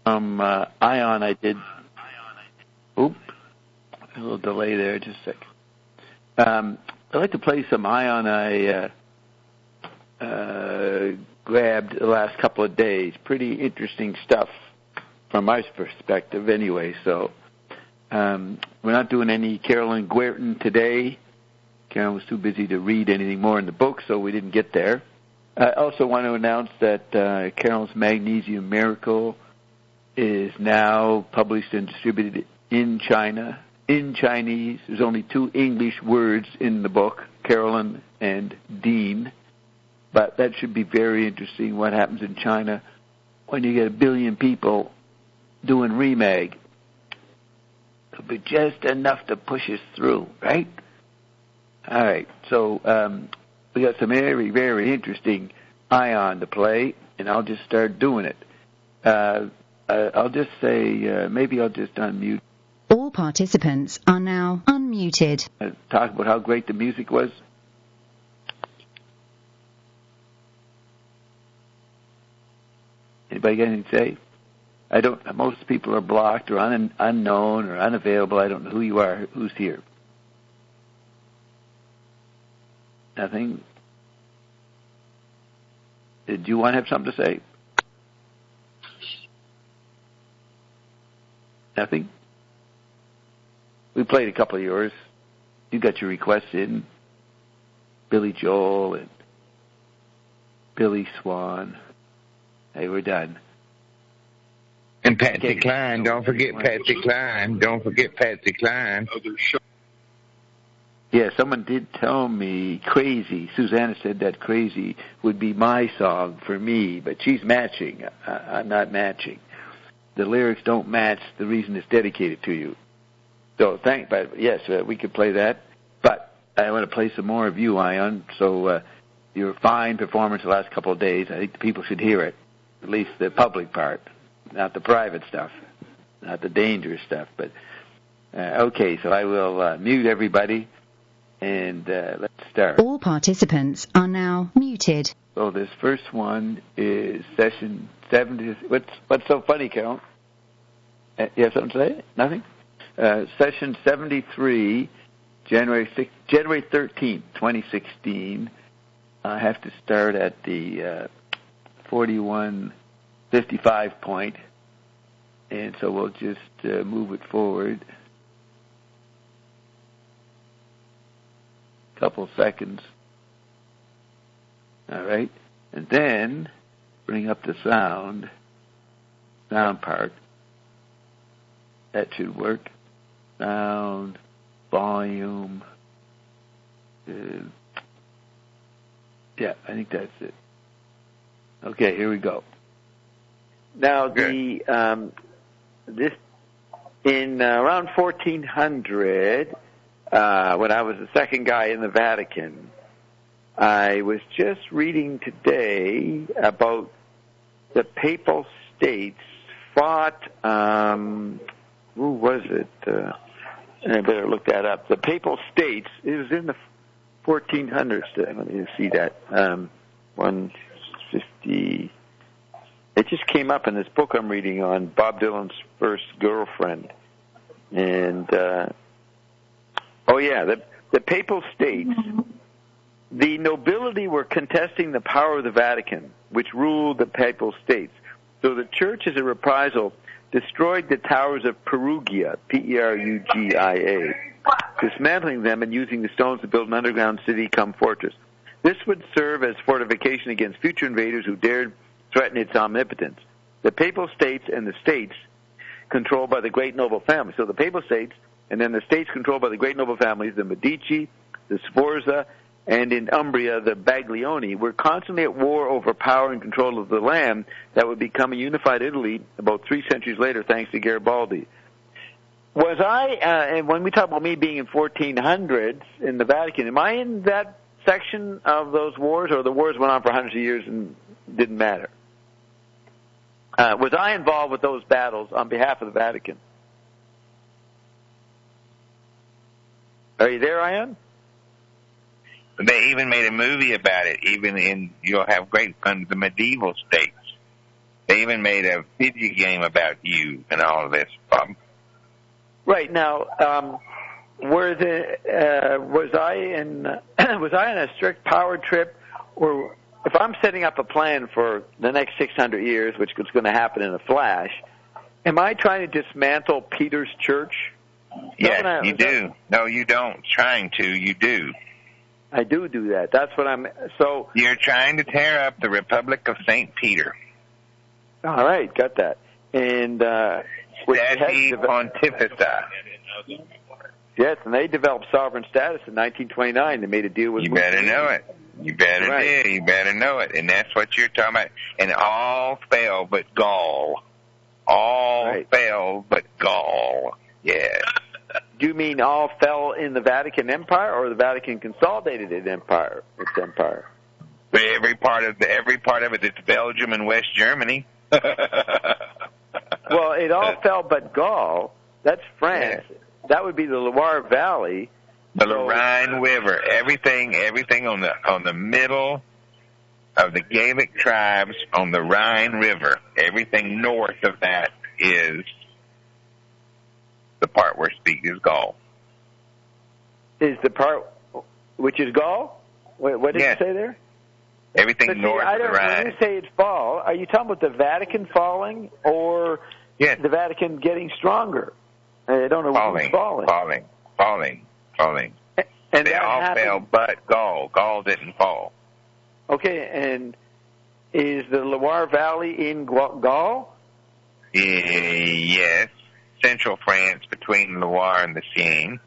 Ion I did. Oop, a little delay there, just a second. I'd like to play some Ion I grabbed the last couple of days. Pretty interesting stuff from my perspective anyway. So we're not doing any Carolyn Guertin today. Carolyn was too busy to read anything more in the book, so we didn't get there. I also want to announce that Carolyn's Magnesium Miracle is now published and distributed in China, in Chinese. There's only 2 English words in the book, Carolyn and Dean. But that should be very interesting, what happens in China when you get 1 billion people doing remag. It'll be just enough to push us through, right? All right, so we got some very, very interesting Ion to play, and I'll just start doing it. I'll just say, maybe I'll just unmute. All participants are now unmuted. Talk about how great the music was. Anybody got anything to say? I don't. Most people are blocked or unknown or unavailable. I don't know who you are, who's here. Nothing. Did you want to have something to say? Nothing? We played a couple of yours. You got your requests in. Billy Joel and Billy Swan. Hey, we're done. And Patsy Cline. Don't forget Patsy Cline. Don't forget Patsy Cline. Yeah, someone did tell me Crazy. Susanna said that Crazy would be my song for me, but she's matching. I'm not matching. The lyrics don't match the reason it's dedicated to you. So but yes, we could play that. But I want to play some more of you, Ion. So your fine performance the last couple of days. I think the people should hear it, at least the public part, not the private stuff, not the dangerous stuff. But okay, so I will mute everybody. And let's start. All participants are now muted. So this first one is session 70. What's so funny, Carol? You have something to say? Nothing? Session 73, January 13th, 2016. I have to start at the 41:55 point, and so we'll just move it forward. Couple seconds. All right. And then bring up the sound part. That should work. Sound, volume. Yeah, I think that's it. Okay, here we go. Now, this in around 1400, when I was the second guy in the Vatican, I was just reading today about the Papal States fought, who was it? I better look that up. The Papal States, it was in the 1400s. Let me see that. 150. It just came up in this book I'm reading on Bob Dylan's first girlfriend. And, the Papal States, the nobility were contesting the power of the Vatican, which ruled the Papal States. So the church, as a reprisal, destroyed the towers of Perugia, Perugia, dismantling them and using the stones to build an underground city-come fortress. This would serve as fortification against future invaders who dared threaten its omnipotence. The Papal States and the states controlled by the great noble families. So the Papal States and then the states controlled by the great noble families, the Medici, the Sforza, and in Umbria, the Baglioni, were constantly at war over power and control of the land that would become a unified Italy about 3 centuries later, thanks to Garibaldi. Was I, and when we talk about me being in 1400s in the Vatican, am I in that section of those wars, or the wars went on for hundreds of years and didn't matter? Was I involved with those battles on behalf of the Vatican? Are you there, Ian? They even made a movie about it. Even in, you'll have great fun, the medieval states. They even made a video game about you and all of this, Bob. Right now, was I on a strict power trip, or if I'm setting up a plan for the next 600 years, which is going to happen in a flash, am I trying to dismantle Peter's church? Yes, you do. No, you don't. Trying to, you do. I do that. That's what I'm. So you're trying to tear up the Republic of St. Peter. All right, got that. And Stati Pontifica. Yes, and they developed sovereign status in 1929. They made a deal with. You better know it. You better do. You better know it. And that's what you're talking about. And all fell but Gaul. All fell but Gaul. Yes. Do you mean all fell in the Vatican Empire, or the Vatican consolidated its empire? Every part of it. It's Belgium and West Germany. Well, it all fell but Gaul. That's France. Yeah. That would be the Loire Valley. The Rhine River. Everything on the middle of the Gaelic tribes on the Rhine River. Everything north of that is the part where is Gaul. Is the part which is Gaul? What did you say there? Everything north of the Rhine. When you say it's fall, are you talking about the Vatican falling, or the Vatican getting stronger? I don't know who's falling. Falling. And they all fell but Gaul. Gaul didn't fall. Okay, and is the Loire Valley in Gaul? Yes. Central France, between Loire and the Seine.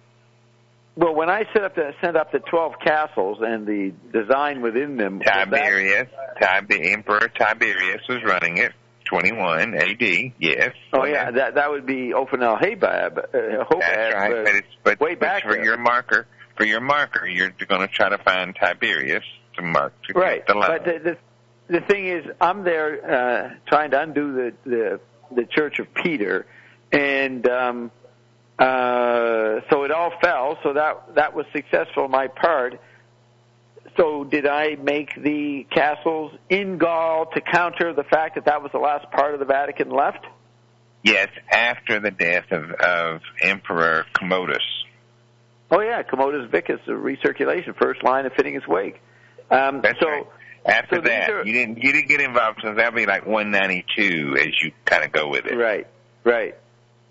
Well, when I sent up the 12 castles and the design within them... the Emperor Tiberius was running it, 21 A.D., yes. Oh, yeah, that would be Ophenel-Hebab. That's right, but way back for your marker, you're going to try to find Tiberius to mark to get the line. But the thing is, I'm there trying to undo the Church of Peter, and so it all fell, so that was successful on my part. So did I make the castles in Gaul to counter the fact that was the last part of the Vatican left? Yes, after the death of Emperor Commodus. Oh, yeah, Commodus Vicus, the recirculation, first line of fitting his wake. That's right. After that, you didn't get involved, so that'll be like 192 as you kind of go with it. Right.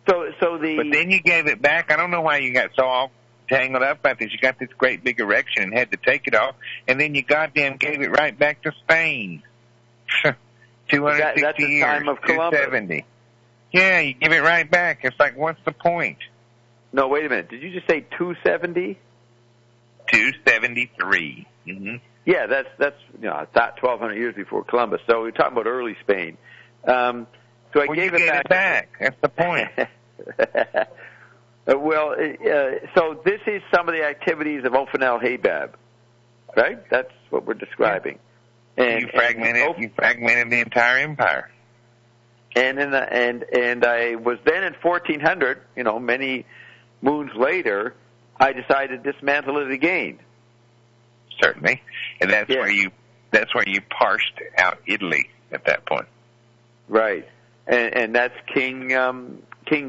But then you gave it back. I don't know why you got so all tangled up about this. You got this great big erection and had to take it off, and then you goddamn gave it right back to Spain. 260 that's the years. Time of Columbus. 270. Yeah, you give it right back. It's like, what's the point? No, wait a minute. Did you just say 270? 273. Mm-hmm. Yeah, that's 1,200 years before Columbus. So we're talking about early Spain. So I gave it back. That's the point. So this is some of the activities of Ophenel-Hebab, right? That's what we're describing. Yeah. And you fragmented the entire empire. And I was then in 1400. Many moons later, I decided to dismantle it again. Certainly, and that's where you parsed out Italy at that point. Right, and that's King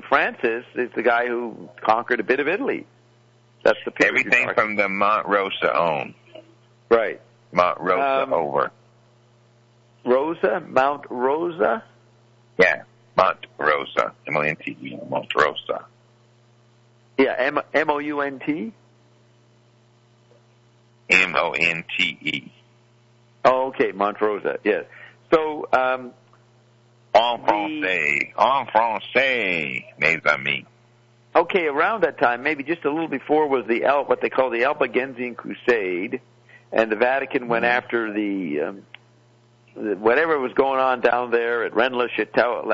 Francis is the guy who conquered a bit of Italy. That's the period. Everything from the Mont Rosa on. Right. Mont Rosa over. Mount Rosa? Yeah, Mont Rosa. M-O-N-T-E, Mont Rosa. Yeah, M-O-U-N-T? M-O-N-T-E. Oh, okay, Mont Rosa, yes. So, En français, mes amis. Okay, around that time, maybe just a little before, was what they call the Albigensian Crusade, and the Vatican went after whatever was going on down there at Rennes-le-Château.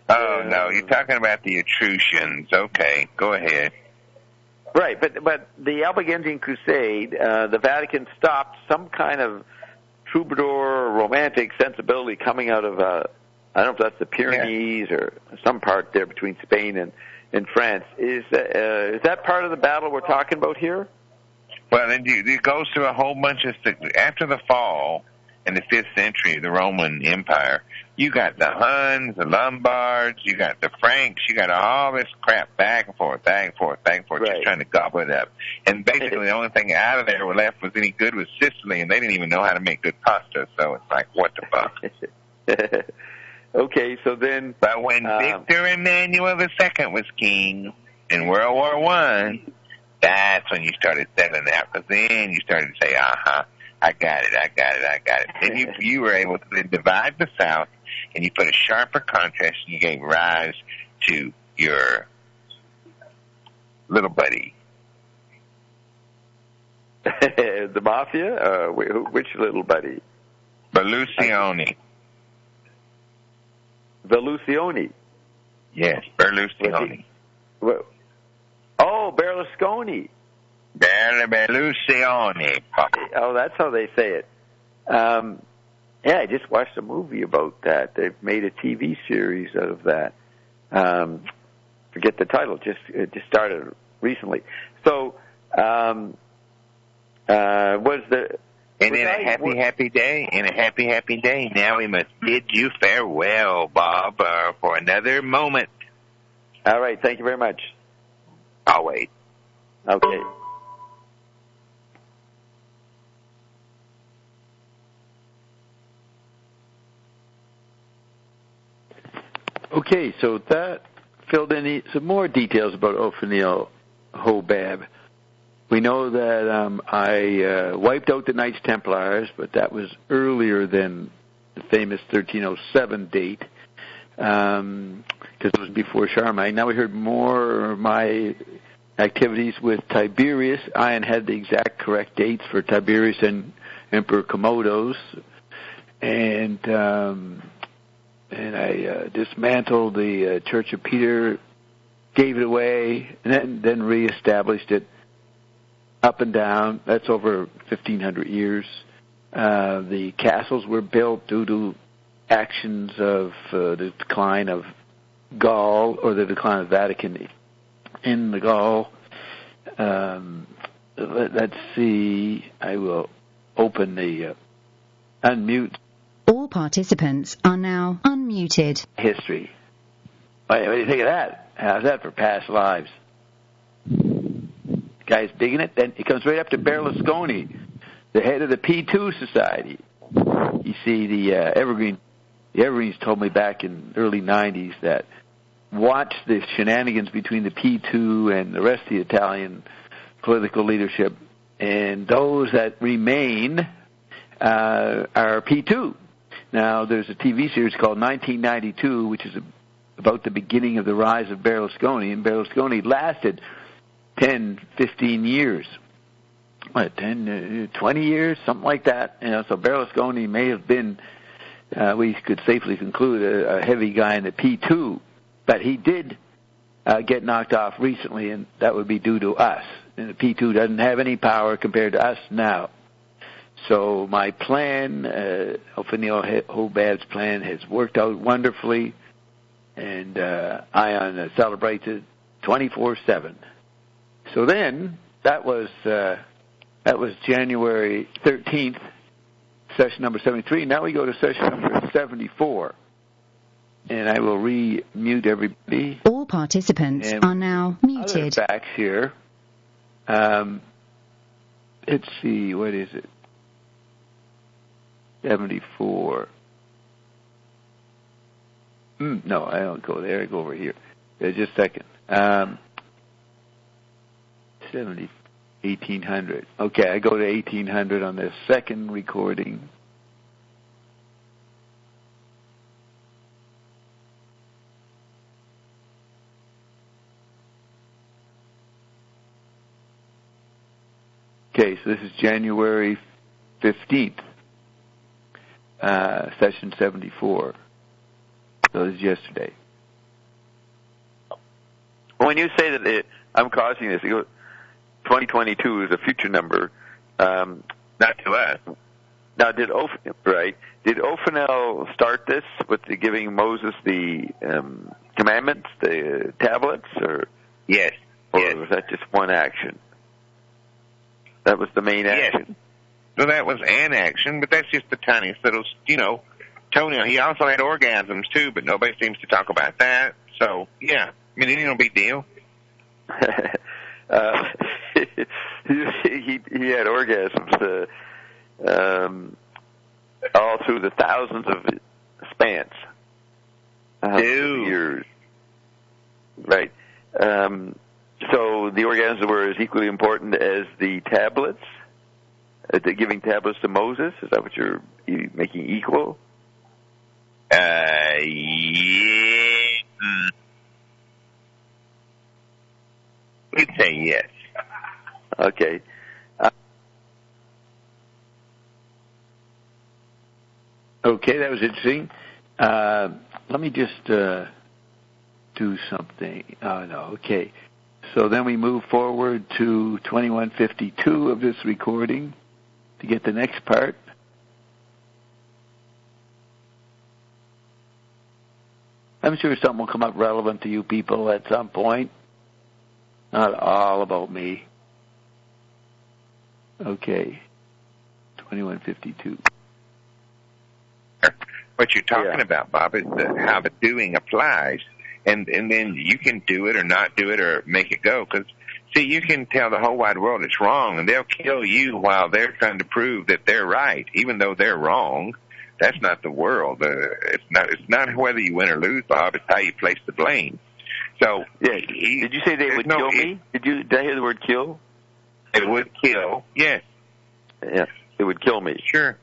No, you're talking about the Etruscans. Okay, go ahead. Right, but the Albigensian Crusade, the Vatican stopped some kind of troubadour romantic sensibility coming out of, I don't know if that's the Pyrenees or some part there between Spain and France. Is that part of the battle we're talking about here? Well, it goes through a whole bunch of things. After the fall in the 5th century of the Roman Empire, You got the Huns, the Lombards, you got the Franks, you got all this crap back and forth, right. just trying to gobble it up. And basically the only thing out of there were left was any good was Sicily, and they didn't even know how to make good pasta, so it's like, what the fuck? Okay, so then... But when Victor Emmanuel II was king in World War I, that's when you started settling out, because then you started to say, I got it. And you were able to then divide the South, and you put a sharper contrast, and you gave rise to your little buddy. The mafia? Which little buddy? Berlusconi. Berlusconi? Yes, Berlusconi. Oh, Berlusconi. Berlusconi. Oh, that's how they say it. Yeah, I just watched a movie about that. They've made a TV series out of that. Forget the title. It just started recently. So, was the... And in a happy day, now we must bid you farewell, Bob, for another moment. All right, thank you very much. I'll wait. Okay. Okay, so that filled in some more details about Othniel Hobab. We know that I wiped out the Knights Templars, but that was earlier than the famous 1307 date, because it was before Charlemagne. Now we heard more of my activities with Tiberius. Ian had the exact correct dates for Tiberius and Emperor Commodus, and I dismantled the Church of Peter, gave it away, and then reestablished it. Up and down, that's over 1,500 years. The castles were built due to actions of the decline of Gaul, or the decline of Vatican in the Gaul. Let's see, I will open the unmute. All participants are now unmuted. History. What do you think of that? How's that for past lives? Guy's digging it. Then it comes right up to Berlusconi, the head of the P2 Society. You see, the Evergreens told me back in the early 90s that watch the shenanigans between the P2 and the rest of the Italian political leadership, and those that remain are P2. Now, there's a TV series called 1992, which is about the beginning of the rise of Berlusconi, and Berlusconi lasted 10, 15 years. 20 years, something like that. So Berlusconi may have been, we could safely conclude, a heavy guy in the P2, but he did get knocked off recently, and that would be due to us. And the P2 doesn't have any power compared to us now. So my plan, Othniel Hobab's plan, has worked out wonderfully, and Ion celebrates it 24/7. So then, that was January 13th, session number 73. Now we go to session number 74. And I will re-mute everybody. All participants are now muted. Other facts here. Let's see, what is it? 74. No, I don't go there. I go over here. Just a second. 1800. Okay, I go to 1800 on the second recording. Okay, so this is January 15th, session 74. So this is yesterday. When you say that I'm causing this, 2022 is a future number. Not to us. Now, did Othniel start this with giving Moses the commandments, the tablets, or yes, or was that just one action? That was the main action. Yes. Well, that was an action, but that's just the tiniest little, Tony, he also had orgasms, too, but nobody seems to talk about that. So, yeah, I mean, it ain't no big deal. He had orgasms all through the thousands of spans. Years. Right. So the orgasms were as equally important as the tablets, the giving tablets to Moses. Is that what you're making equal? Yeah. We'd say yes. Okay. Okay, that was interesting. Let me just do something. Oh, no, okay. So then we move forward to 2152 of this recording to get the next part. I'm sure something will come up relevant to you people at some point. Not all about me. Okay. 2152. What you're talking about, Bob, is how the doing applies. And then you can do it or not do it or make it go. Because, see, you can tell the whole wide world it's wrong, and they'll kill you while they're trying to prove that they're right, even though they're wrong. That's not the world. It's not whether you win or lose, Bob. It's how you place the blame. So, yeah. Did you say they would kill me? Did I hear the word kill? It would kill. Yes. Yeah. It would kill me. Sure.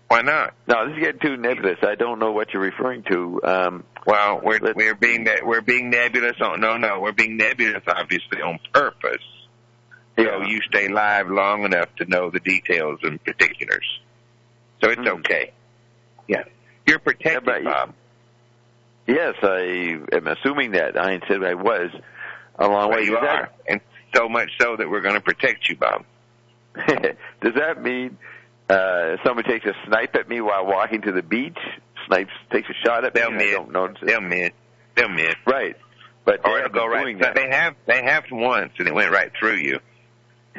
Why not? No, this is getting too nebulous. I don't know what you're referring to. Well, we're being nebulous on. No, we're being nebulous, obviously, on purpose. Yeah. So you stay live long enough to know the details and particulars. So it's okay. Yeah, you're protected, Bob. Yes, I am assuming that. I said I was a long way. You are, and so much so that we're going to protect you, Bob. Does that mean someone takes a snipe at me while walking to the beach? Takes a shot at me. I don't notice it. They'll miss. Right, but or it'll go right. So they have once, and it went right through you.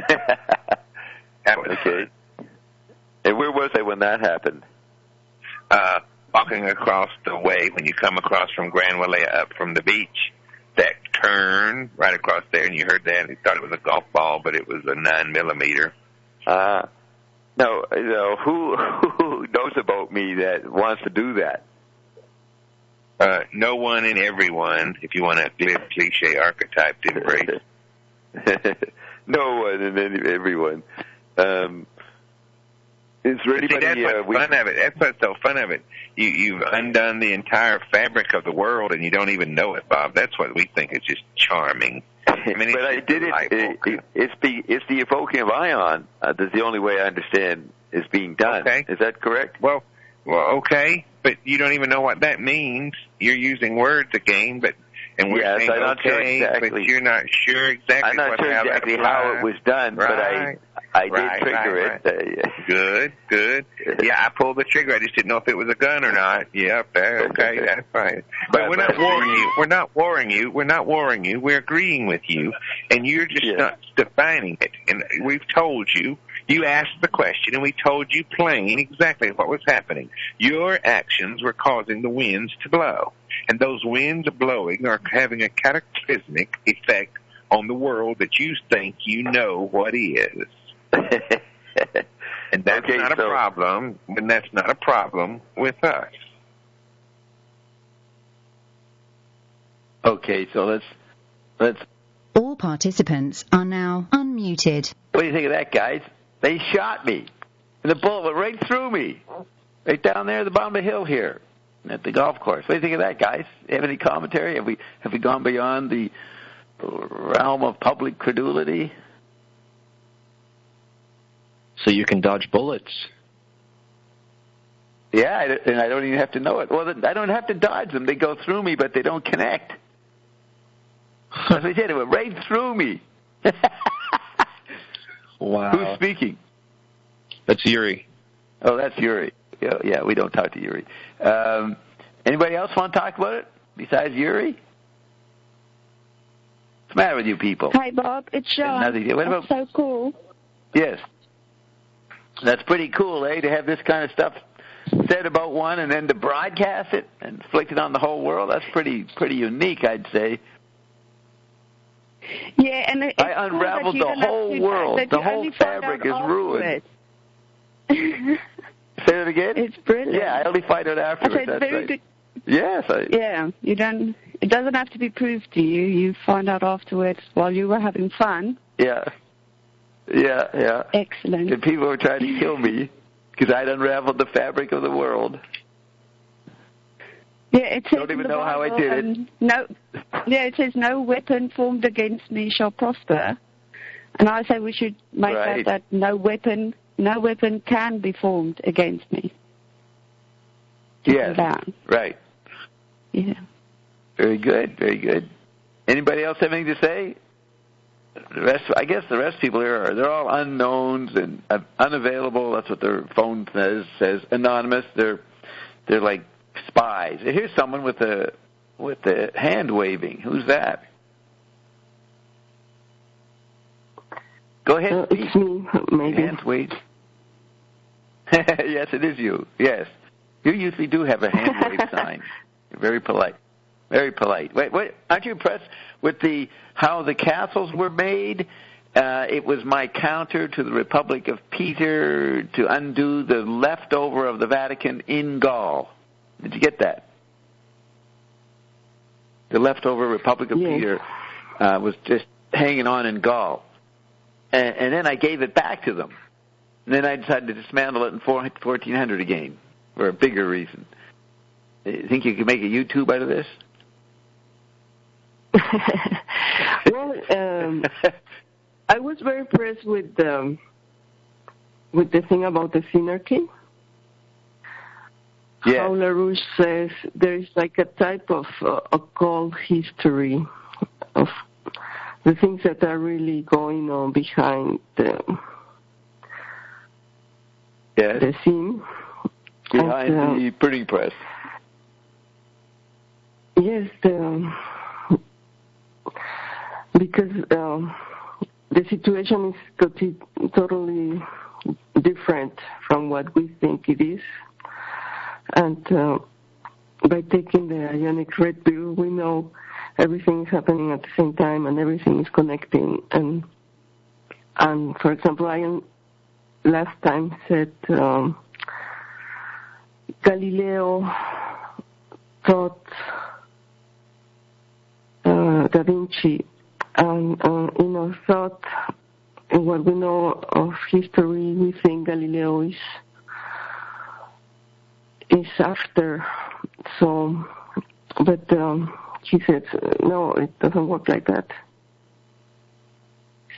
That was okay. And where was I when that happened? Walking across the way when you come across from Grand Walea up from the beach. That turn right across there, and you heard that, and you thought it was a golf ball, but it was a 9mm. No, who knows about me that wants to do that? No one and everyone, if you want a glib cliche archetype to embrace. No one and everyone. Is there anybody? That's what's fun of it. That's what's so fun of it. You've undone the entire fabric of the world, and you don't even know it, Bob. That's what we think is just charming. I mean, but I did it. It's the evoking of ion. That's the only way I understand is being done. Okay. Is that correct? Well, okay, but you don't even know what that means. You're using words again, and we're saying I'm not sure exactly. But you're not sure exactly. I'm not sure exactly how it was done, right. but I did trigger it. Good. Yeah, I pulled the trigger. I just didn't know if it was a gun or not. Yep. Okay, that's fine. But we're not warring you. We're not warring you. We're agreeing with you, and you're just not defining it. And we've told you. You asked the question, and we told you plain exactly what was happening. Your actions were causing the winds to blow, and those winds blowing are having a cataclysmic effect on the world that you think you know what is. And that's not a problem, and that's not a problem with us. Okay, so let's. All participants are now unmuted. What do you think of that, guys? They shot me, and the bullet went right through me, right down there at the bottom of the hill here, at the golf course. What do you think of that, guys? Have any commentary? Have we gone beyond the realm of public credulity? So you can dodge bullets. Yeah, and I don't even have to know it. Well, I don't have to dodge them. They go through me, but they don't connect. As I said, it went right through me. Wow. Who's speaking? That's Yuri. Oh, that's Yuri. Yeah, we don't talk to Yuri. Anybody else want to talk about it besides Yuri? What's the matter with you people? Hi, Bob. It's Sean. That's so cool. Yes. That's pretty cool, to have this kind of stuff said about one, and then to broadcast it and inflict it on the whole world, that's pretty unique, I'd say. Yeah, and I unraveled the whole world. The whole fabric is ruined. Say that again? It's brilliant. Yeah, I only find out afterwards. That's right. Good. Yes. Yeah, you don't. It doesn't have to be proved to you. You find out afterwards while you were having fun. Yeah. Excellent. And people were trying to kill me because I'd unraveled the fabric of the world. Yeah, it says don't even know how I did it. No. Yeah, it says no weapon formed against me shall prosper, and I say we should make that no weapon can be formed against me. Yes. Right. Yeah. Very good. Very good. Anybody else have anything to say? I guess the rest of people here they're all unknowns and unavailable. That's what their phone says anonymous. They're like spies. Here's someone with the hand waving. Who's that? Go ahead. It's me, maybe. Hand wave. Yes, it is you. Yes. You usually do have a hand wave sign. You're very polite. Very polite. Wait, aren't you impressed with how the castles were made? It was my counter to the Republic of Peter to undo the leftover of the Vatican in Gaul. Did you get that? The leftover Republic of Peter was just hanging on in Gaul. And then I gave it back to them. And then I decided to dismantle it in 1400 again for a bigger reason. You think you could make a YouTube out of this? Well, I was very impressed with the thing about the synarchy. Yes. How LaRouche says there is like a type of occult history of the things that are really going on behind the scene. Behind the printing press. Yes, because the situation is totally different from what we think it is. And by taking the ionic red pill, we know everything is happening at the same time and everything is connecting. And for example, I last time said Galileo thought Da Vinci and thought in what we know of history, we think Galileo is after. So, but he said, no, it doesn't work like that.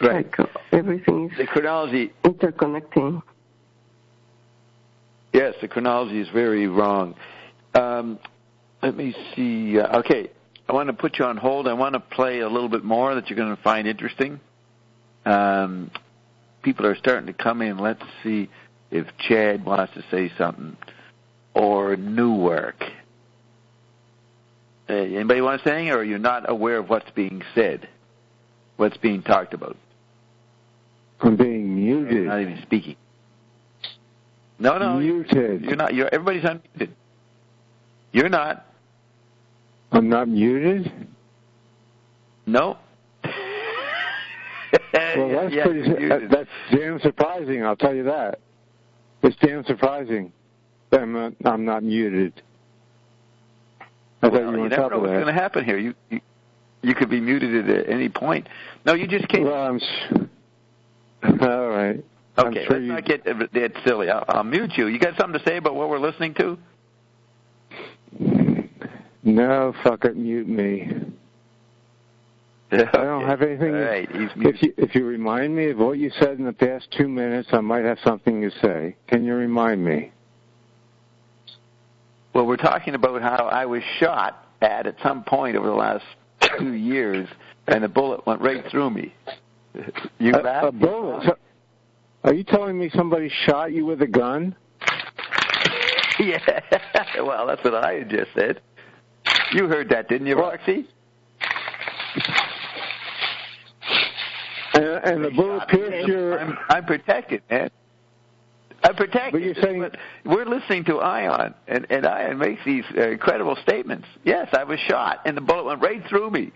Right. Like everything is the chronology interconnecting. Yes, the chronology is very wrong. Let me see. Okay, I want to put you on hold. I want to play a little bit more that you're going to find interesting. People are starting to come in. Let's see if Chad wants to say something. Or Newark. Anybody want to say anything, or are you not aware of what's being said? What's being talked about? I'm being muted. You're not even speaking. No. Muted. You're not. Everybody's unmuted. You're not. I'm not muted? No. Well, that's damn surprising, I'll tell you that. It's damn surprising. I'm not muted. I thought you were on top of that. What's going to happen here? You could be muted at any point. No, you just can't. Well, all right. Okay, let's not get that silly. I'll mute you. You got something to say about what we're listening to? No, fuck it, mute me. Okay. I don't have anything. All right, he's muted. If you remind me of what you said in the past 2 minutes, I might have something to say. Can you remind me? Well, we're talking about how I was shot at some point over the last 2 years, and a bullet went right through me. You a bullet? So, are you telling me somebody shot you with a gun? Yeah. Well, that's what I had just said. You heard that, didn't you, Roxy? And the bullet pierced your... I'm protected, man. I'm protected. But you're saying... But we're listening to Ion, and Ion makes these incredible statements. Yes, I was shot, and the bullet went right through me.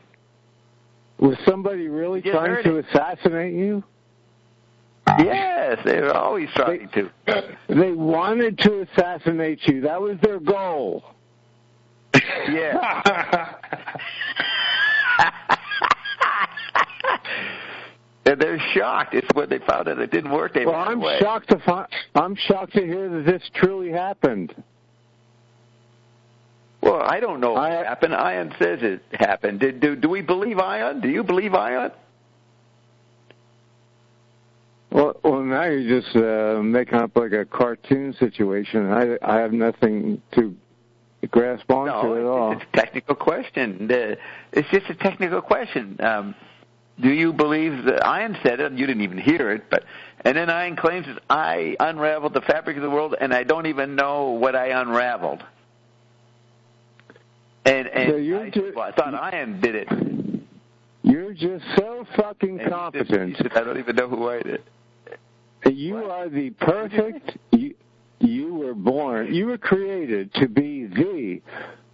Was somebody really trying to assassinate you? Yes, they were always trying to. They wanted to assassinate you. That was their goal. Yeah. And they're shocked. It's when they found out it didn't work. I'm shocked to hear that this truly happened. Well, I don't know what happened. Ion says it happened. Do we believe Ion? Do you believe Ion? Well, now you're just making up like a cartoon situation. I have nothing to grasp onto at all. It's a technical question. It's just a technical question. Do you believe that Ion said it? You didn't even hear it, and then Ion claims that I unraveled the fabric of the world, and I don't even know what I unraveled. And so I thought Ion did it. You're just so fucking competent. He said, I don't even know who I did. You are the perfect. You were created to be the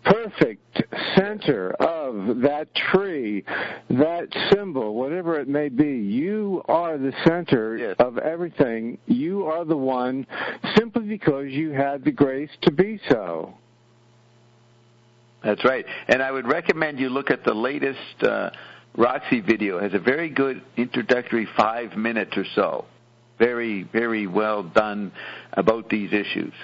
perfect center of that tree, that symbol, whatever it may be. You are the center of everything. You are the one simply because you had the grace to be so. That's right. And I would recommend you look at the latest Roxy video. It has a very good introductory 5 minutes or so. Very, very well done about these issues.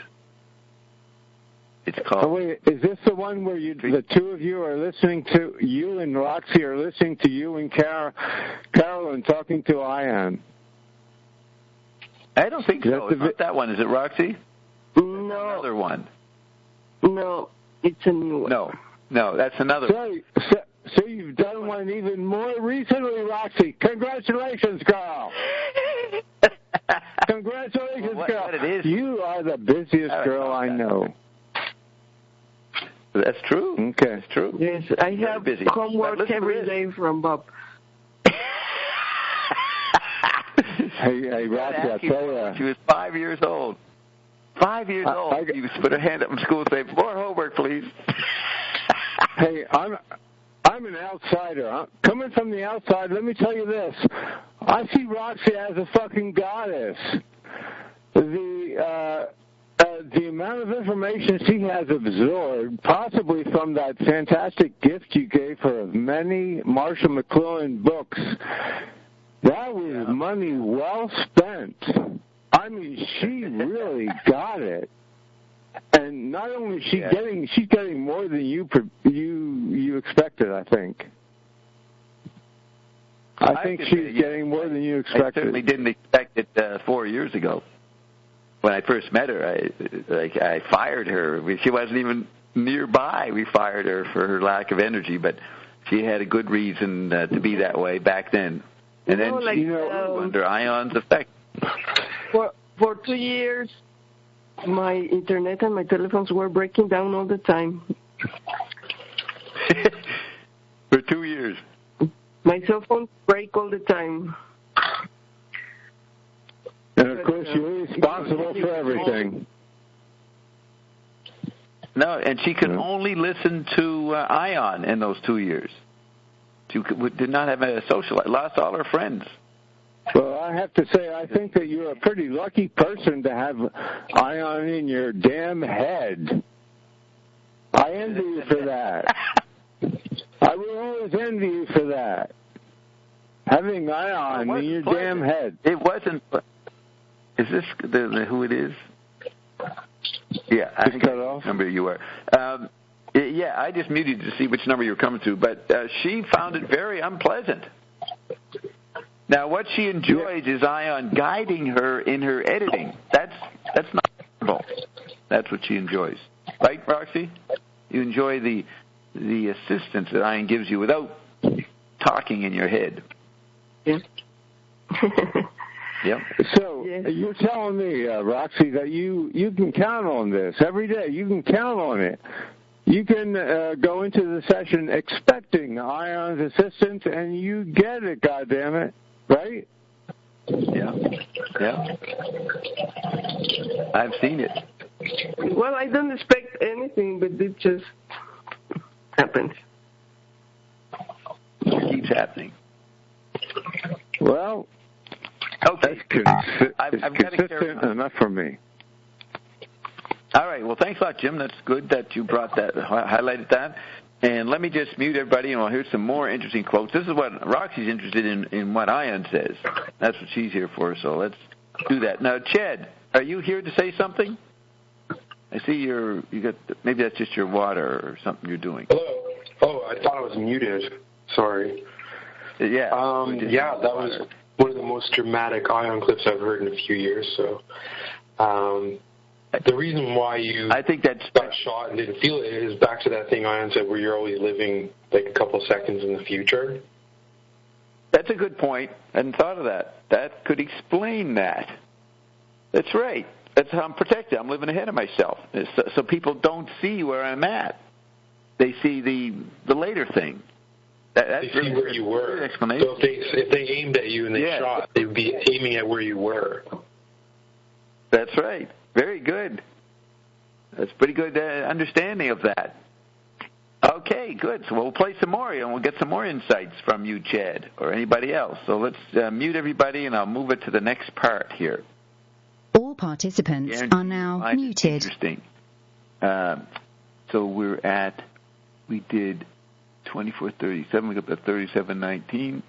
It's called... Oh, wait, is this the one where the two of you are listening to, you and Roxy are listening to you and Carolyn talking to Ion? I don't think so. It's not that one. Is it, Roxy? No. Another one. No, it's a new one. No, that's another one. So you've done one even more recently, Roxy. Congratulations, girl. Congratulations, girl. What it is. You are the busiest girl I know. That's true. Okay. That's true. Yes, I have homework every day from Bob. Hey, Roxy, I'll tell you. She was 5 years old. 5 years old. She used to put her hand up in school and say, more homework, please. Hey, I'm an outsider. Coming from the outside, let me tell you this. I see Roxy as a fucking goddess. The amount of information she has absorbed, possibly from that fantastic gift you gave her of many Marshall McLuhan books, that was money well spent. I mean, she really got it. And not only is she's getting more than you expected, I think. I think she's getting more than you expected. I certainly didn't expect it 4 years ago. When I first met her, I fired her. She wasn't even nearby. We fired her for her lack of energy, but she had a good reason to be that way back then. And then she grew under Ion's effect. For 2 years, my internet and my telephones were breaking down all the time. For 2 years. My cell phone break all the time. And of course, you're responsible for everything. No, and she could only listen to Ion in those 2 years. She did not have a social life, lost all her friends. Well, I have to say, I think that you're a pretty lucky person to have Ion in your damn head. I envy you for that. I will always envy you for that. Having Ion in your damn head. It wasn't. Is this who it is? Yeah, I think that's the number you were. Yeah, I just muted to see which number you were coming to, but she found it very unpleasant. Now, what she enjoys is Ion guiding her in her editing. That's not normal. That's what she enjoys, right, Roxy? You enjoy the assistance that Ion gives you without talking in your head. Yeah. Yep. So you're telling me, Roxy, that you can count on this every day. You can count on it. You can go into the session expecting Ion's assistance, and you get it, goddammit, right? Yeah. I've seen it. Well, I don't expect anything, but it just happens. It keeps happening. Well, okay. I've consistent enough for me. All right. Well, thanks a lot, Jim. That's good that you brought that, highlighted that. And let me just mute everybody, and we'll hear some more interesting quotes. This is what Roxy's interested in what Ian says. That's what she's here for, so let's do that. Now, Ched, are you here to say something? I see you got, maybe that's just your water or something you're doing. Hello. Oh, I thought I was muted. Sorry. Yeah. That was one of the most dramatic Ion clips I've heard in a few years, so... the reason why you got shot and didn't feel it is back to that thing Ian said where you're always living like a couple seconds in the future. That's a good point. I hadn't thought of that. That could explain that. That's right. That's how I'm protected. I'm living ahead of myself. So people don't see where I'm at. They see the later thing. They see where you were. So if they aimed at you and they shot, they would be aiming at where you were. That's right. Very good. That's pretty good understanding of that. Okay, good. So we'll play some more, and we'll get some more insights from you, Chad, or anybody else. So let's mute everybody, and I'll move it to the next part here. All participants are now muted. Interesting. So we did 24:37. We got to 37:19.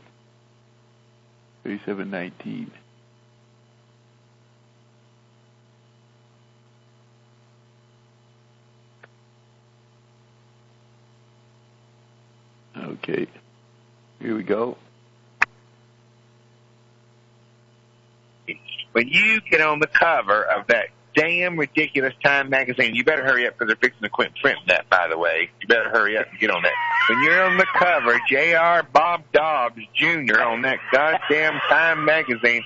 37:19. Okay, here we go. When you get on the cover of that damn ridiculous Time magazine, you better hurry up because they're fixing to quit printing that, by the way. You better hurry up and get on that. When you're on the cover, J.R. Bob Dobbs Jr. on that goddamn Time magazine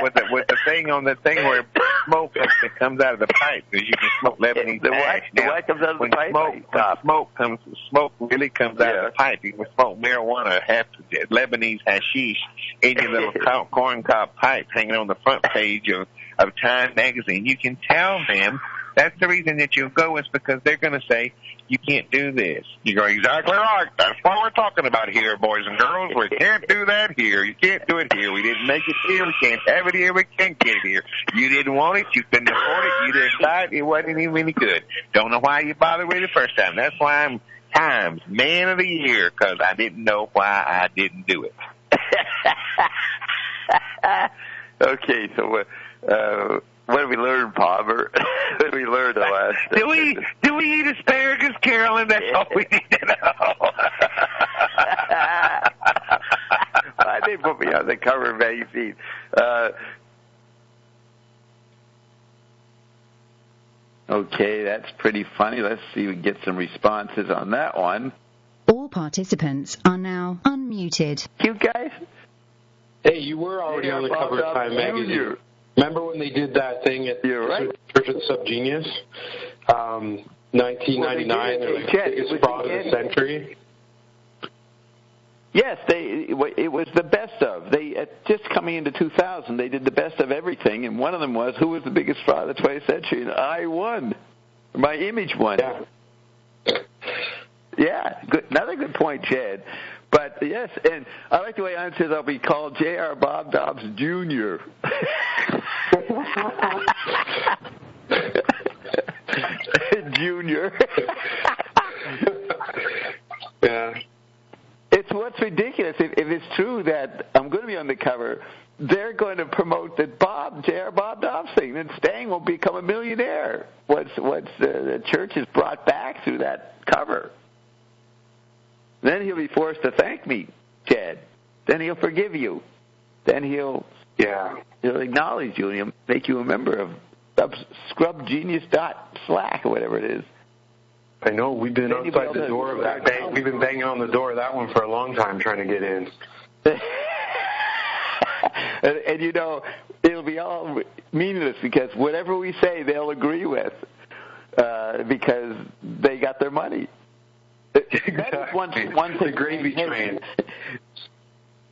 with the thing on the thing where smoke that comes out of the pipe because you can smoke Lebanese hash. The what comes out of the pipe? Smoke really comes out of the pipe. You can smoke marijuana, Lebanese hashish in your little corncob pipe hanging on the front page of Time magazine. You can tell them that's the reason that you'll go is because they're going to say, you can't do this. You go, exactly right. That's what we're talking about here, boys and girls. We can't do that here. You can't do it here. We didn't make it here. We can't have it here. We can't get it here. You didn't want it. You couldn't afford it. You didn't buy it. It wasn't even any good. Don't know why you bothered with it the first time. That's why I'm Times Man of the Year, because I didn't know why I didn't do it. Okay, so what did we learn, Palmer? What did we learn the last? Did we eat asparagus, Carolyn? That's all we need to know. Why they put me on the cover of magazine? Okay, that's pretty funny. Let's see if we can get some responses on that one. All participants are now unmuted. You guys? Hey, you were already on the cover of Time magazine. Remember when they did that thing at Church of the Subgenius? 1999, they're like the biggest fraud of the century. Yes, it was the best of. They just coming into 2000, they did the best of everything, and one of them was, who was the biggest fraud of the 20th century? And I won. My image won. Yeah, good. Another good point, Chad. But, yes, and I like the way Ian says I'll be called J.R. Bob Dobbs Jr. Junior. Yeah. It's what's ridiculous. If it's true that I'm going to be on the cover, they're going to promote the J.R. Bob Dobbs thing. Then Stang will become a millionaire. What's the church has brought back through that cover. Then he'll be forced to thank me, Chad. Then he'll forgive you. Then he'll acknowledge you and he'll make you a member of scrubgenius.slack or whatever it is. I know. We've been outside the door of that bank. We've been banging on the door of that one for a long time trying to get in. and you know, it'll be all meaningless because whatever we say, they'll agree with because they got their money. That is one the gravy train.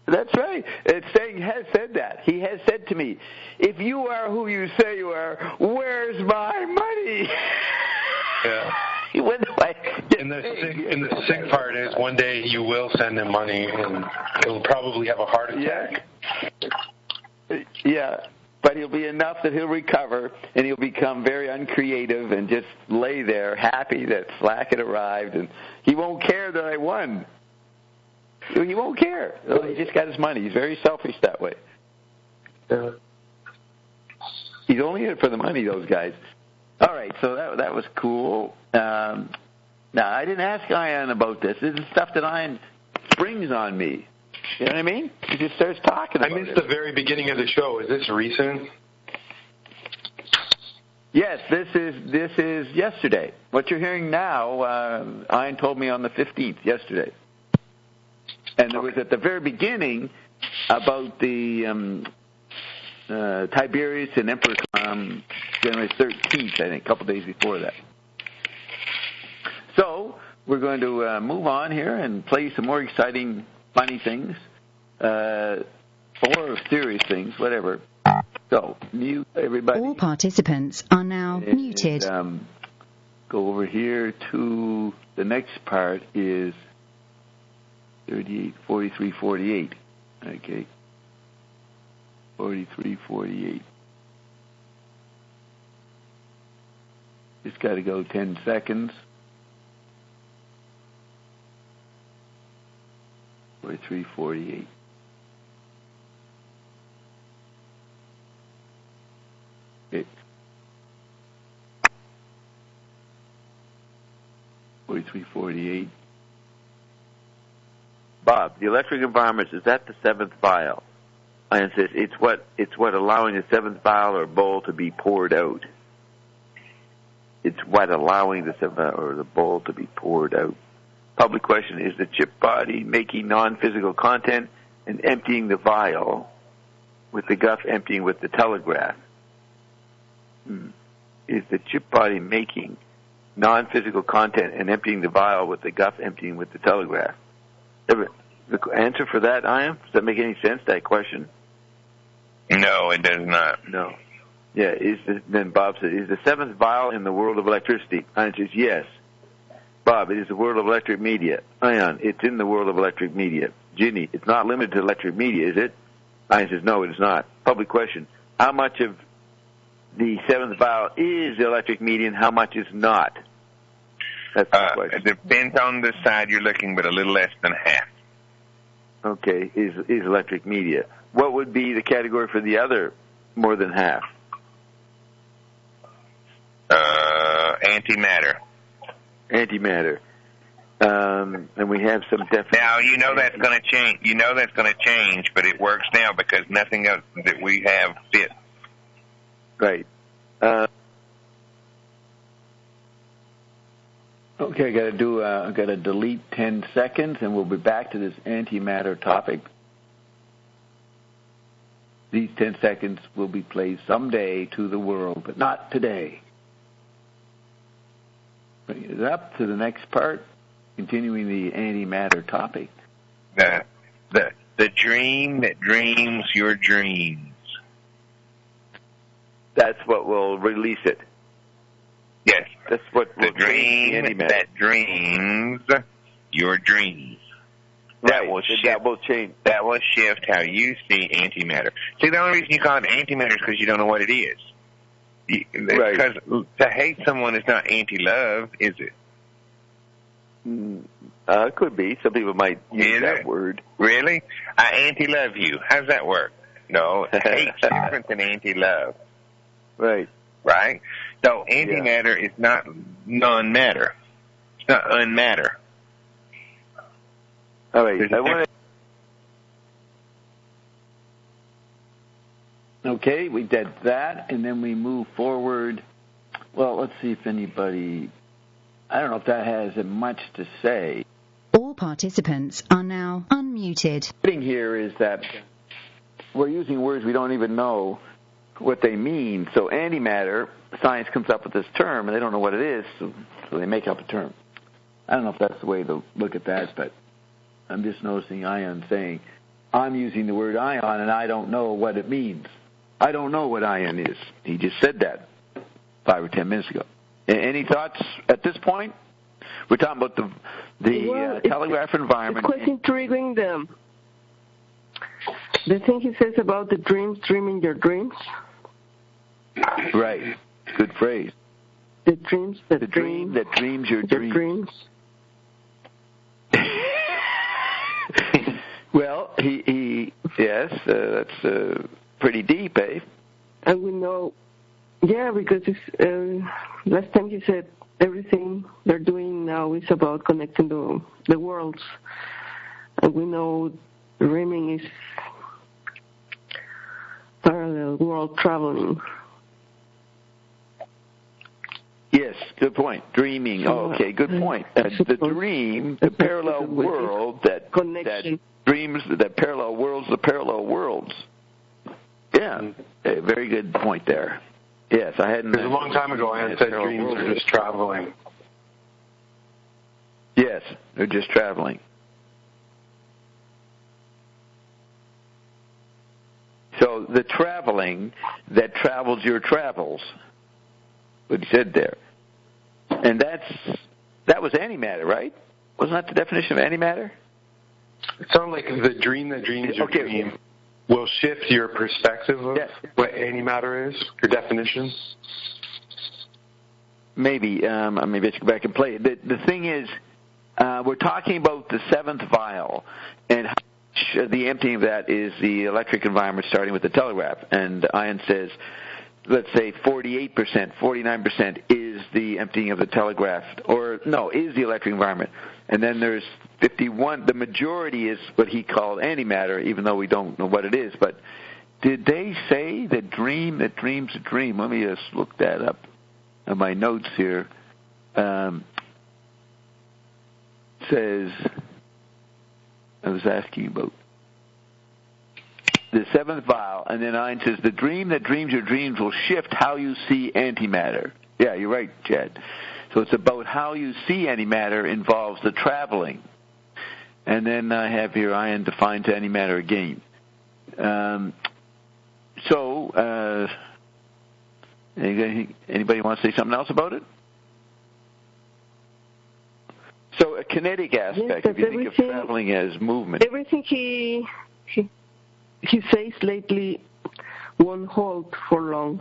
That's right. It's saying has said that. He has said to me, if you are who you say you are, where's my money? Yeah. He went away. And the sick part is one day you will send him money and he'll probably have a heart attack. Yeah. But he'll be enough that he'll recover and he'll become very uncreative and just lay there happy that Slack had arrived, and he won't care that I won. He won't care. He just got his money. He's very selfish that way. He's only in it for the money, those guys. All right, so that was cool. Now, I didn't ask Ian about this. This is stuff that Ian springs on me. You know what I mean? He just starts talking about it. I missed the very beginning of the show. Is this recent? Yes, this is yesterday. What you're hearing now, Ian told me on the 15th, yesterday. And it was at the very beginning about the Tiberius and Emperor January 13th, I think, a couple days before that. So we're going to move on here and play some more exciting, funny things, or serious things, whatever. So, mute everybody. All participants are now muted. Go over here to the next part is 38, 43, 48. Okay. 43, 48. Just got to go 10 seconds. 43, 48. Okay. 43, 48. Bob, the electric environment, is that the seventh vial? And it says it's what allowing the seventh vial or bowl to be poured out. It's what allowing the seventh vial or the bowl to be poured out. Public question, is the chip body making non-physical content and emptying the vial with the guff emptying with the telegraph? Is the chip body making non-physical content and emptying the vial with the guff emptying with the telegraph? The answer for that, Ian? Does that make any sense, that question? No, it does not. No. Yeah, then Bob said, is the seventh vial in the world of electricity? Ian says, yes. Bob, it is the world of electric media. Ian, it's in the world of electric media. Ginny, it's not limited to electric media, is it? Ian says, no, it is not. Public question, how much of the seventh vial is electric media and how much is not? That's the question. It depends on the side you're looking, but a little less than half. Okay, is electric media. What would be the category for the other more than half? Antimatter. Antimatter. And we have some definitions. Now, you know that's going to change. You know that's going to change, but it works now because nothing else that we have fits. Right. Okay, I got to delete 10 seconds, and we'll be back to this antimatter topic. These 10 seconds will be played someday to the world, but not today. Bring it up to the next part, continuing the antimatter topic. The dream that dreams your dreams. That's what will release it. Yes. That's what the dream that dreams your dreams. That will change. That will shift how you see antimatter. See, the only reason you call it antimatter is because you don't know what it is. Right. Because to hate someone is not anti-love, is it? It could be. Some people might use that word. Really? I anti-love you. How's that work? No, hate's different than anti-love. Right. Right? So antimatter is not non-matter. It's not unmatter. All right. Okay, we did that, and then we move forward. Well, let's see if anybody... I don't know if that has much to say. All participants are now unmuted. The thing here is that we're using words we don't even know what they mean. So antimatter, science comes up with this term, and they don't know what it is, so they make up a term. I don't know if that's the way to look at that, but I'm just noticing Ian saying I'm using the word ion, and I don't know what it means. I don't know what ion is. He just said that 5 or 10 minutes ago. Any thoughts at this point? We're talking about the telegraph environment. It's quite intriguing, the thing he says about the dreaming your dreams. Right. Good phrase. The dreams that the dream that dreams your dreams. Well, yes, that's pretty deep, eh? And we know, because last time he said everything they're doing now is about connecting the worlds. And we know dreaming is parallel world traveling. Yes, good point. Dreaming. Okay, good point. The dream, the parallel world that dreams, that parallel worlds, the parallel worlds. Yeah, a very good point there. Yes, I hadn't. Because a long time ago, I had said dreams are just traveling. Yes, they're just traveling. So the traveling that travels your travels, what he said there. And that was antimatter, right? Wasn't that the definition of antimatter? It sounded like the dream that dreams your dream will shift your perspective of what antimatter is, your definition. Maybe I should go back and play it. The thing is, we're talking about the seventh vial, and the emptying of that is the electric environment starting with the telegraph. And Ian says, let's say 48%, 49% is the emptying of the telegraph, is the electric environment. And then there's 51, the majority is what he called antimatter, even though we don't know what it is. But did they say that dreams a dream? Let me just look that up in my notes here. Says, I was asking about the seventh vial, and then Ein says, the dream that dreams your dreams will shift how you see antimatter. Yeah, you're right, Chad. So it's about how you see antimatter involves the traveling. And then I have here, Ein defines antimatter again. Anybody want to say something else about it? So a kinetic aspect, if you think of traveling as movement. Everything he says lately won't hold for long.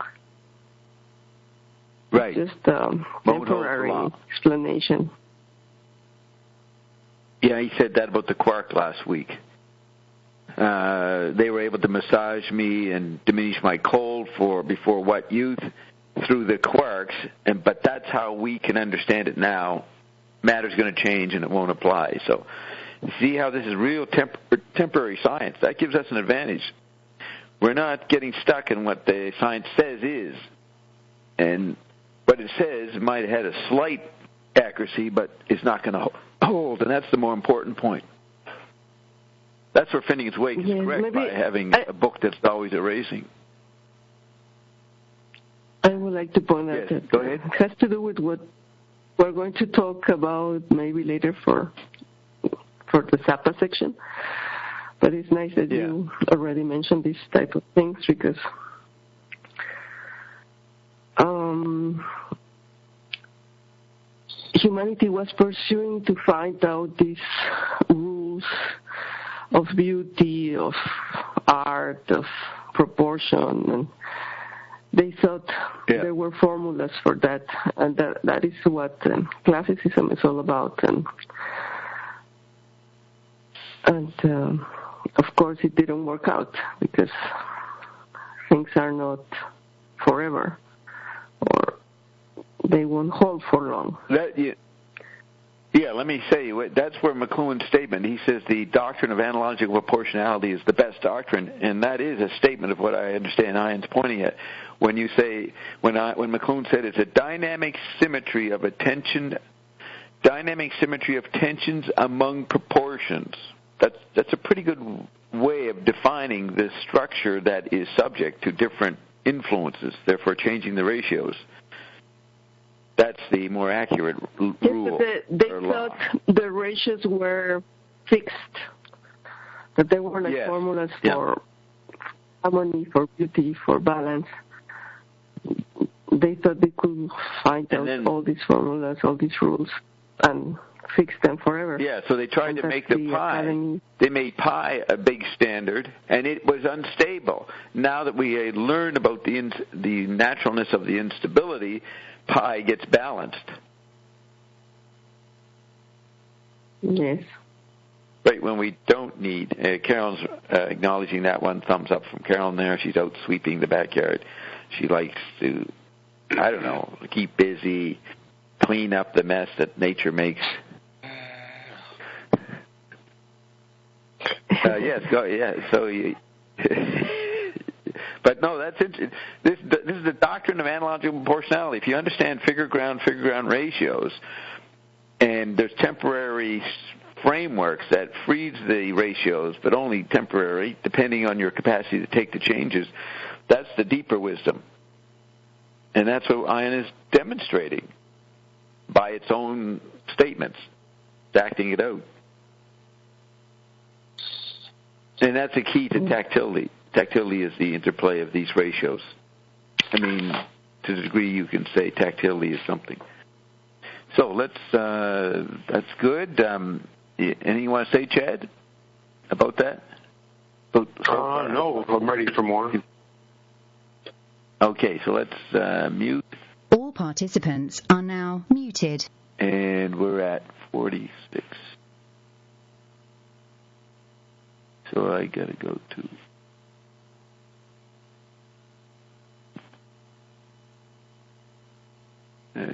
Right. It's just a temporary explanation. Yeah, he said that about the quark last week. They were able to massage me and diminish my cold before what youth through the quarks, but that's how we can understand it now. Matter's going to change and it won't apply. So see how this is real temporary science. That gives us an advantage. We're not getting stuck in what the science says is. And what it says might have had a slight accuracy, but it's not going to hold, and that's the more important point. That's where Finnegan's Wake is correct by having a book that's always erasing. I would like to point out that it has to do with what we're going to talk about maybe later for the Zappa section. But it's nice that you already mentioned these type of things because humanity was pursuing to find out these rules of beauty, of art, of proportion, and they thought there were formulas for that, and that is what classicism is all about. And of course, it didn't work out because things are not forever, or they won't hold for long. Let me say, that's where McLuhan's statement, he says the doctrine of analogical proportionality is the best doctrine, and that is a statement of what I understand Ian's pointing at. When you say, when McLuhan said it's a dynamic symmetry of tensions among proportions. That's a pretty good way of defining the structure that is subject to different influences, therefore changing the ratios. That's the more accurate rule. Yes, but they thought the ratios were fixed. That they were like formulas for harmony, for beauty, for balance. They thought they could find out all these formulas, all these rules, and fix them forever. Yeah, so they tried to make the pi. They made pi a big standard, and it was unstable. Now that we learn about the naturalness of the instability, pi gets balanced. Yes. Right, when we don't need. Carolyn's acknowledging that one. Thumbs up from Carolyn there. She's out sweeping the backyard. She likes to, I don't know, keep busy, clean up the mess that nature makes. Yes, go, yeah. So, but no, that's interesting. This is the doctrine of analogical proportionality. If you understand figure ground ratios, and there's temporary frameworks that freeze the ratios, but only temporary, depending on your capacity to take the changes. That's the deeper wisdom. And that's what ion is demonstrating by its own statements, acting it out. And that's a key to tactility. Tactility is the interplay of these ratios. I mean, to the degree you can say tactility is something. So that's good. Anything you want to say, Chad, about that? No, I'm ready for more. Okay, so let's mute. All participants are now muted. And we're at 46. So I got to go to...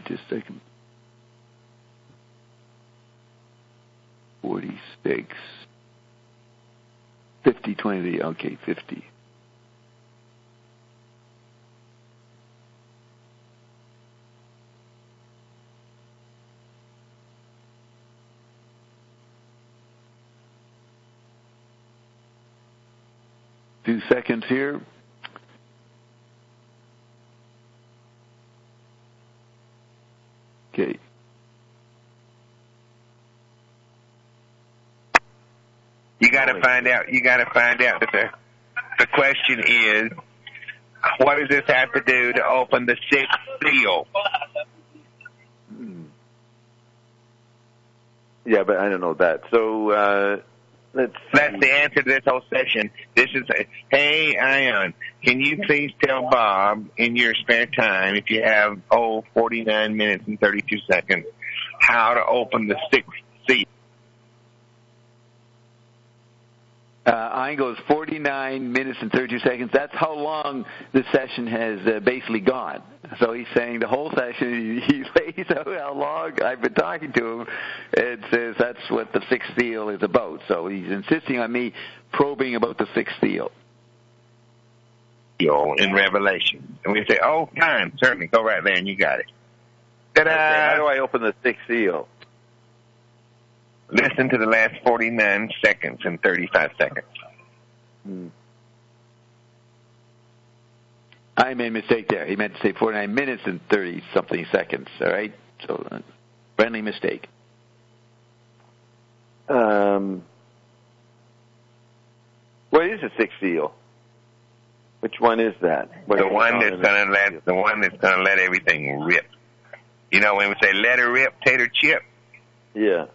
just a second. 46. 50, 20, okay, 50. Few seconds here. Okay. You got to find out. That the question is, what does this have to do to open the sixth seal? Yeah, but I don't know that. So that's the answer to this whole session. This is, hey, Ion, can you please tell Bob in your spare time, if you have 49 minutes and 32 seconds, how to open the sixth seal? Ian goes 49 minutes and 32 seconds. That's how long the session has basically gone. So he's saying the whole session, he lays out how long I've been talking to him and says that's what the sixth seal is about. So he's insisting on me probing about the sixth seal. In Revelation. And we say, time, certainly. Go right there and you got it. Ta-da! Okay, how do I open the sixth seal? Listen to the last 49 seconds and 35 seconds. I made a mistake there. He meant to say 49 minutes and 30-something seconds, all right? So, friendly mistake. What is a sixth seal? Which one is that? The one that's gonna let everything rip. You know, when we say let her rip, tater chip? Yeah.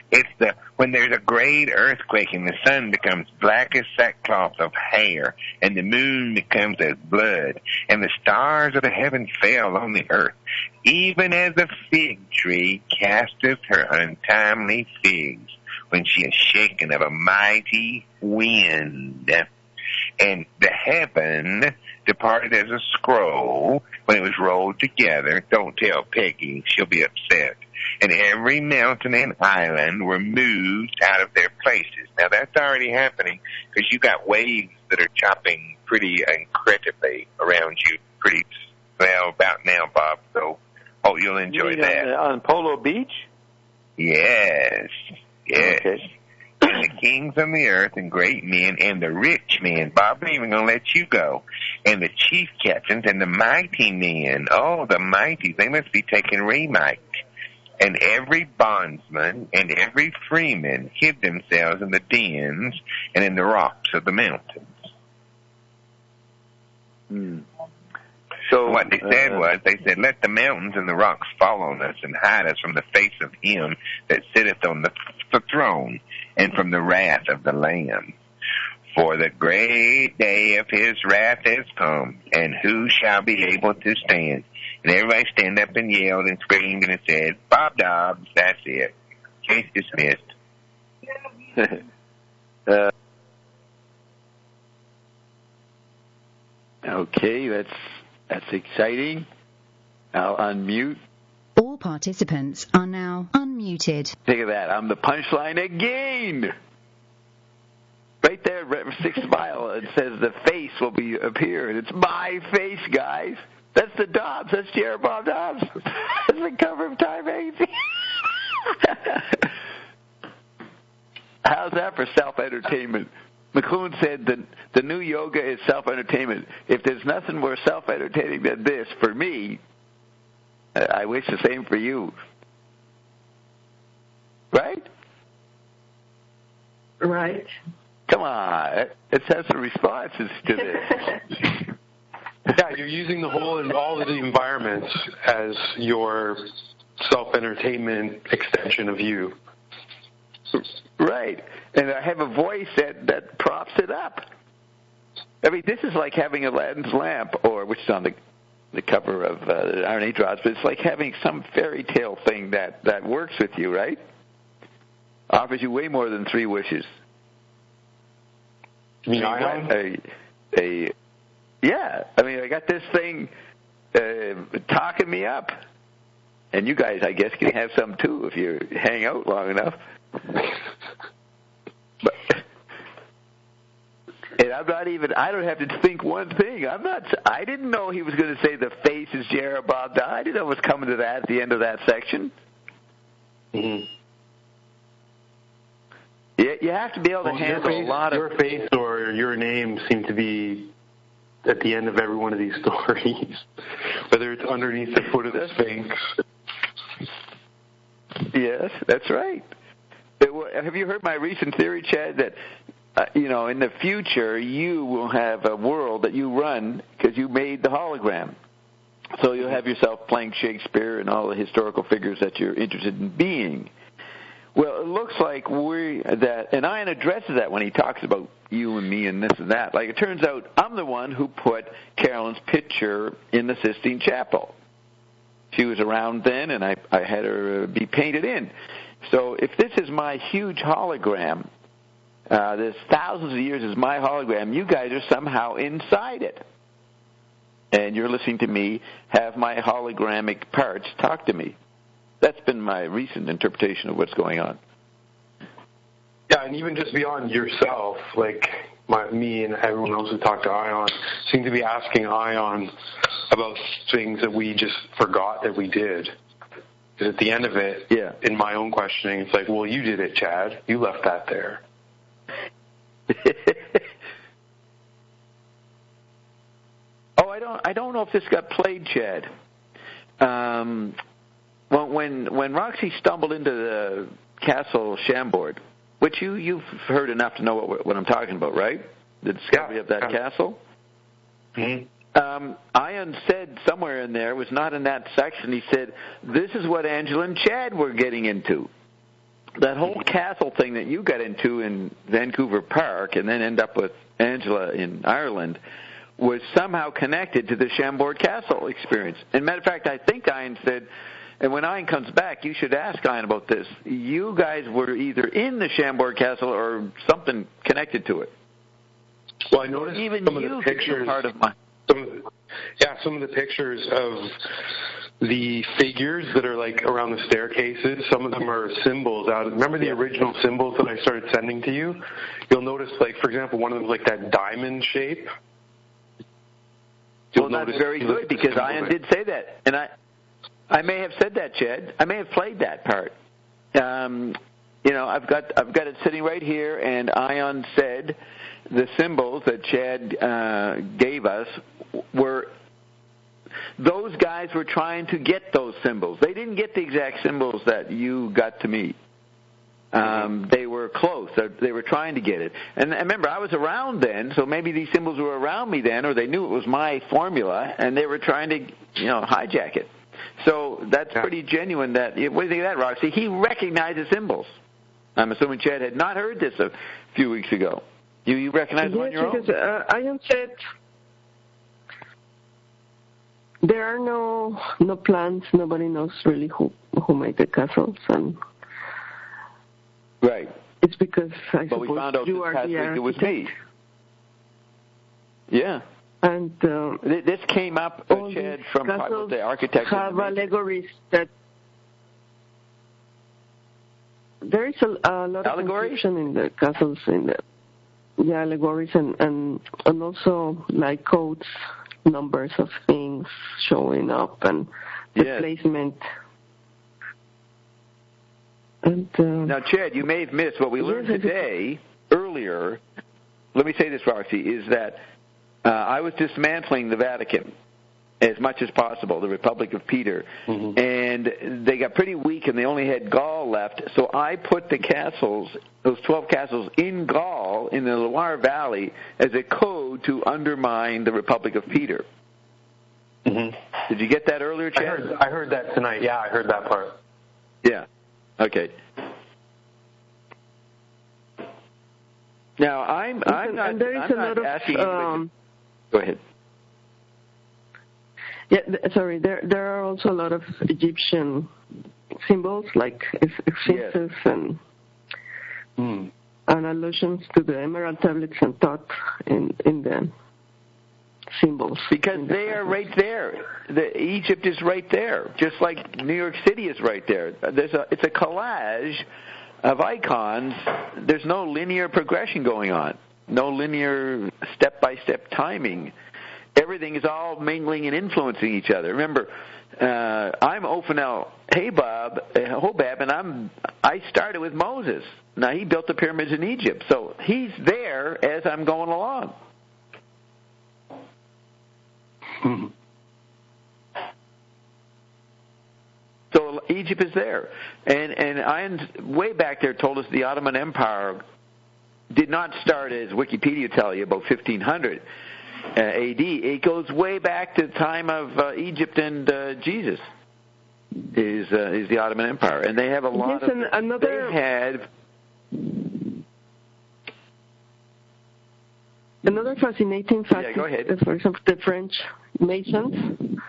It's when there's a great earthquake and the sun becomes black as sackcloth of hair and the moon becomes as blood and the stars of the heaven fell on the earth, even as a fig tree casteth her untimely figs when she is shaken of a mighty wind. And the heaven departed as a scroll when it was rolled together. Don't tell Peggy, she'll be upset. And every mountain and island were moved out of their places. Now, that's already happening because you got waves that are chopping pretty incredibly around you about now, Bob. So, you'll enjoy that. On Polo Beach? Yes. Okay. And the kings of the earth and great men and the rich men, Bob ain't even going to let you go, and the chief captains and the mighty men, the mighty, they must be taking remite. And every bondsman and every freeman hid themselves in the dens and in the rocks of the mountains. So what they said was, they said, let the mountains and the rocks fall on us and hide us from the face of him that sitteth on the throne and from the wrath of the Lamb. For the great day of his wrath has come, and who shall be able to stand? And everybody stand up and yelled and screamed and said, Bob Dobbs, that's it. Case dismissed. Okay, that's exciting. I'll unmute. All participants are now unmuted. Think of that. I'm the punchline again. Right there, sixth file, it says the face will appear, and it's my face, guys. That's the Dobbs. That's Jared Bob Dobbs. That's the cover of Time magazine. How's that for self-entertainment? McLuhan said that the new yoga is self-entertainment. If there's nothing more self-entertaining than this, for me, I wish the same for you. Right? Right. Come on. It says the responses to this. Yeah, you're using the whole and all of the environments as your self-entertainment extension of you. Right. And I have a voice that props it up. I mean, this is like having Aladdin's lamp, which is on the cover of the Iron Age Rods, but it's like having some fairy tale thing that works with you, right? Offers you way more than 3 wishes. You mean Ion? Yeah. I mean, I got this thing talking me up. And you guys, I guess, can have some too if you hang out long enough. And I don't have to think one thing. I didn't know he was going to say the face is Jared Bob Dobbs. I didn't know it was coming to that at the end of that section. Mm-hmm. You have to be able to handle a lot of... Your face or your name seem to be at the end of every one of these stories, whether it's underneath the foot of the Sphinx. Yes, that's right. Have you heard my recent theory, Chad, that, in the future you will have a world that you run because you made the hologram. So you'll have yourself playing Shakespeare and all the historical figures that you're interested in being. Well, it looks like and Ian addresses that when he talks about you and me and this and that. Like, it turns out I'm the one who put Carolyn's picture in the Sistine Chapel. She was around then, and I had her be painted in. So if this is my huge hologram, this thousands of years is my hologram, you guys are somehow inside it. And you're listening to me have my hologramic parts talk to me. That's been my recent interpretation of what's going on. Yeah, and even just beyond yourself, like me and everyone else who talked to Ion seem to be asking Ion about things that we just forgot that we did. Because at the end of it, in my own questioning, it's like, well, you did it, Chad. You left that there. I don't know if this got played, Chad. Well, when Roxy stumbled into the Castle Chambord, which you've heard enough to know what I'm talking about, right? The discovery of that castle? Mm-hmm. Ian said somewhere in there, it was not in that section, he said, this is what Angela and Chad were getting into. That whole castle thing that you got into in Vancouver Park and then end up with Angela in Ireland was somehow connected to the Chambord Castle experience. And matter of fact, I think Ian said, and when Ian comes back, you should ask Ian about this. You guys were either in the Chambord Castle or something connected to it. Well, I noticed even some of the pictures. Part of my... Some of the pictures of the figures that are like around the staircases. Some of them are symbols out. Remember the original symbols that I started sending to you? You'll notice, like, for example, one of them is like that diamond shape. Well, that's very good because Ian did say that, and I may have said that, Chad. I may have played that part. I've got it sitting right here, and Ion said the symbols that Chad gave us were those guys were trying to get those symbols. They didn't get the exact symbols that you got to meet. They were close. They were trying to get it. And remember, I was around then, so maybe these symbols were around me then, or they knew it was my formula, and they were trying to, hijack it. So that's pretty genuine. What do you think of that, Roxy? He recognized the symbols. I'm assuming Chad had not heard this a few weeks ago. You recognize them on your own? Because Ion said there are no plans. Nobody knows really who made the castles, and right. It's because I suppose we found out you are the architect. It was me. Yeah. And this came up, Chad, from the architect. Have allegories that there is a lot of confusion in the castles, allegories and also like codes, numbers of things showing up, and the placement. And now, Chad, you may have missed what we learned today earlier. Let me say this, Roxy, is that I was dismantling the Vatican as much as possible, the Republic of Peter, and they got pretty weak and they only had Gaul left, so I put the castles, those 12 castles, in Gaul, in the Loire Valley, as a code to undermine the Republic of Peter. Did you get that earlier, Chad? I heard that tonight. Yeah, I heard that part. Yeah. Okay. Now, I'm not asking anybody. Go ahead. Yeah, sorry. There are also a lot of Egyptian symbols like sphinxes and allusions to the emerald tablets and thought in the symbols. Because they are right there. Egypt is right there, just like New York City is right there. It's a collage of icons. There's no linear progression going on, no linear step-by-step timing. Everything is all mingling and influencing each other. Remember, I'm Ophanel Hobab, and I started with Moses. Now, he built the pyramids in Egypt, so he's there as I'm going along. So Egypt is there. And Ian's way back there told us the Ottoman Empire did not start, as Wikipedia tell you, about 1500 AD. It goes way back to the time of Egypt and Jesus is the Ottoman Empire. And they have a lot of... They had... Another fascinating fact is, for example, the French Masons,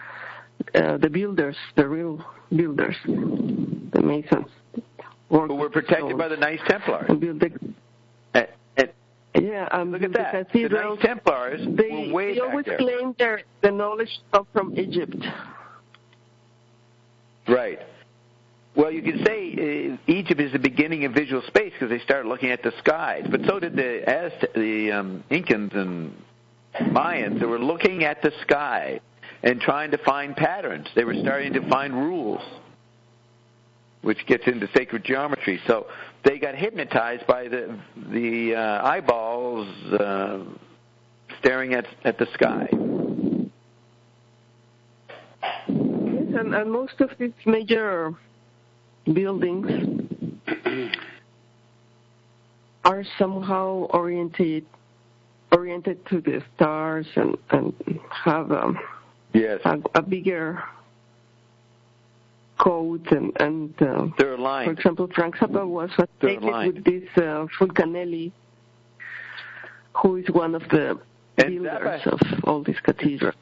the builders, the real builders, the Masons. Who were protected by the Knights Templars. Look at that. The Knights Templars were way they back always there. claim the knowledge comes from Egypt. Right. Well, you can say Egypt is the beginning of visual space because they started looking at the skies. But so did the Incans and Mayans. They were looking at the sky and trying to find patterns. They were starting to find rules, which gets into sacred geometry. So they got hypnotized by the eyeballs staring at the sky. Yes, and most of these major buildings are somehow oriented to the stars and have a bigger code and they're aligned. For example, Frank Zappa was fascinated with this Fulcanelli, who is one of the builders of all these cathedrals.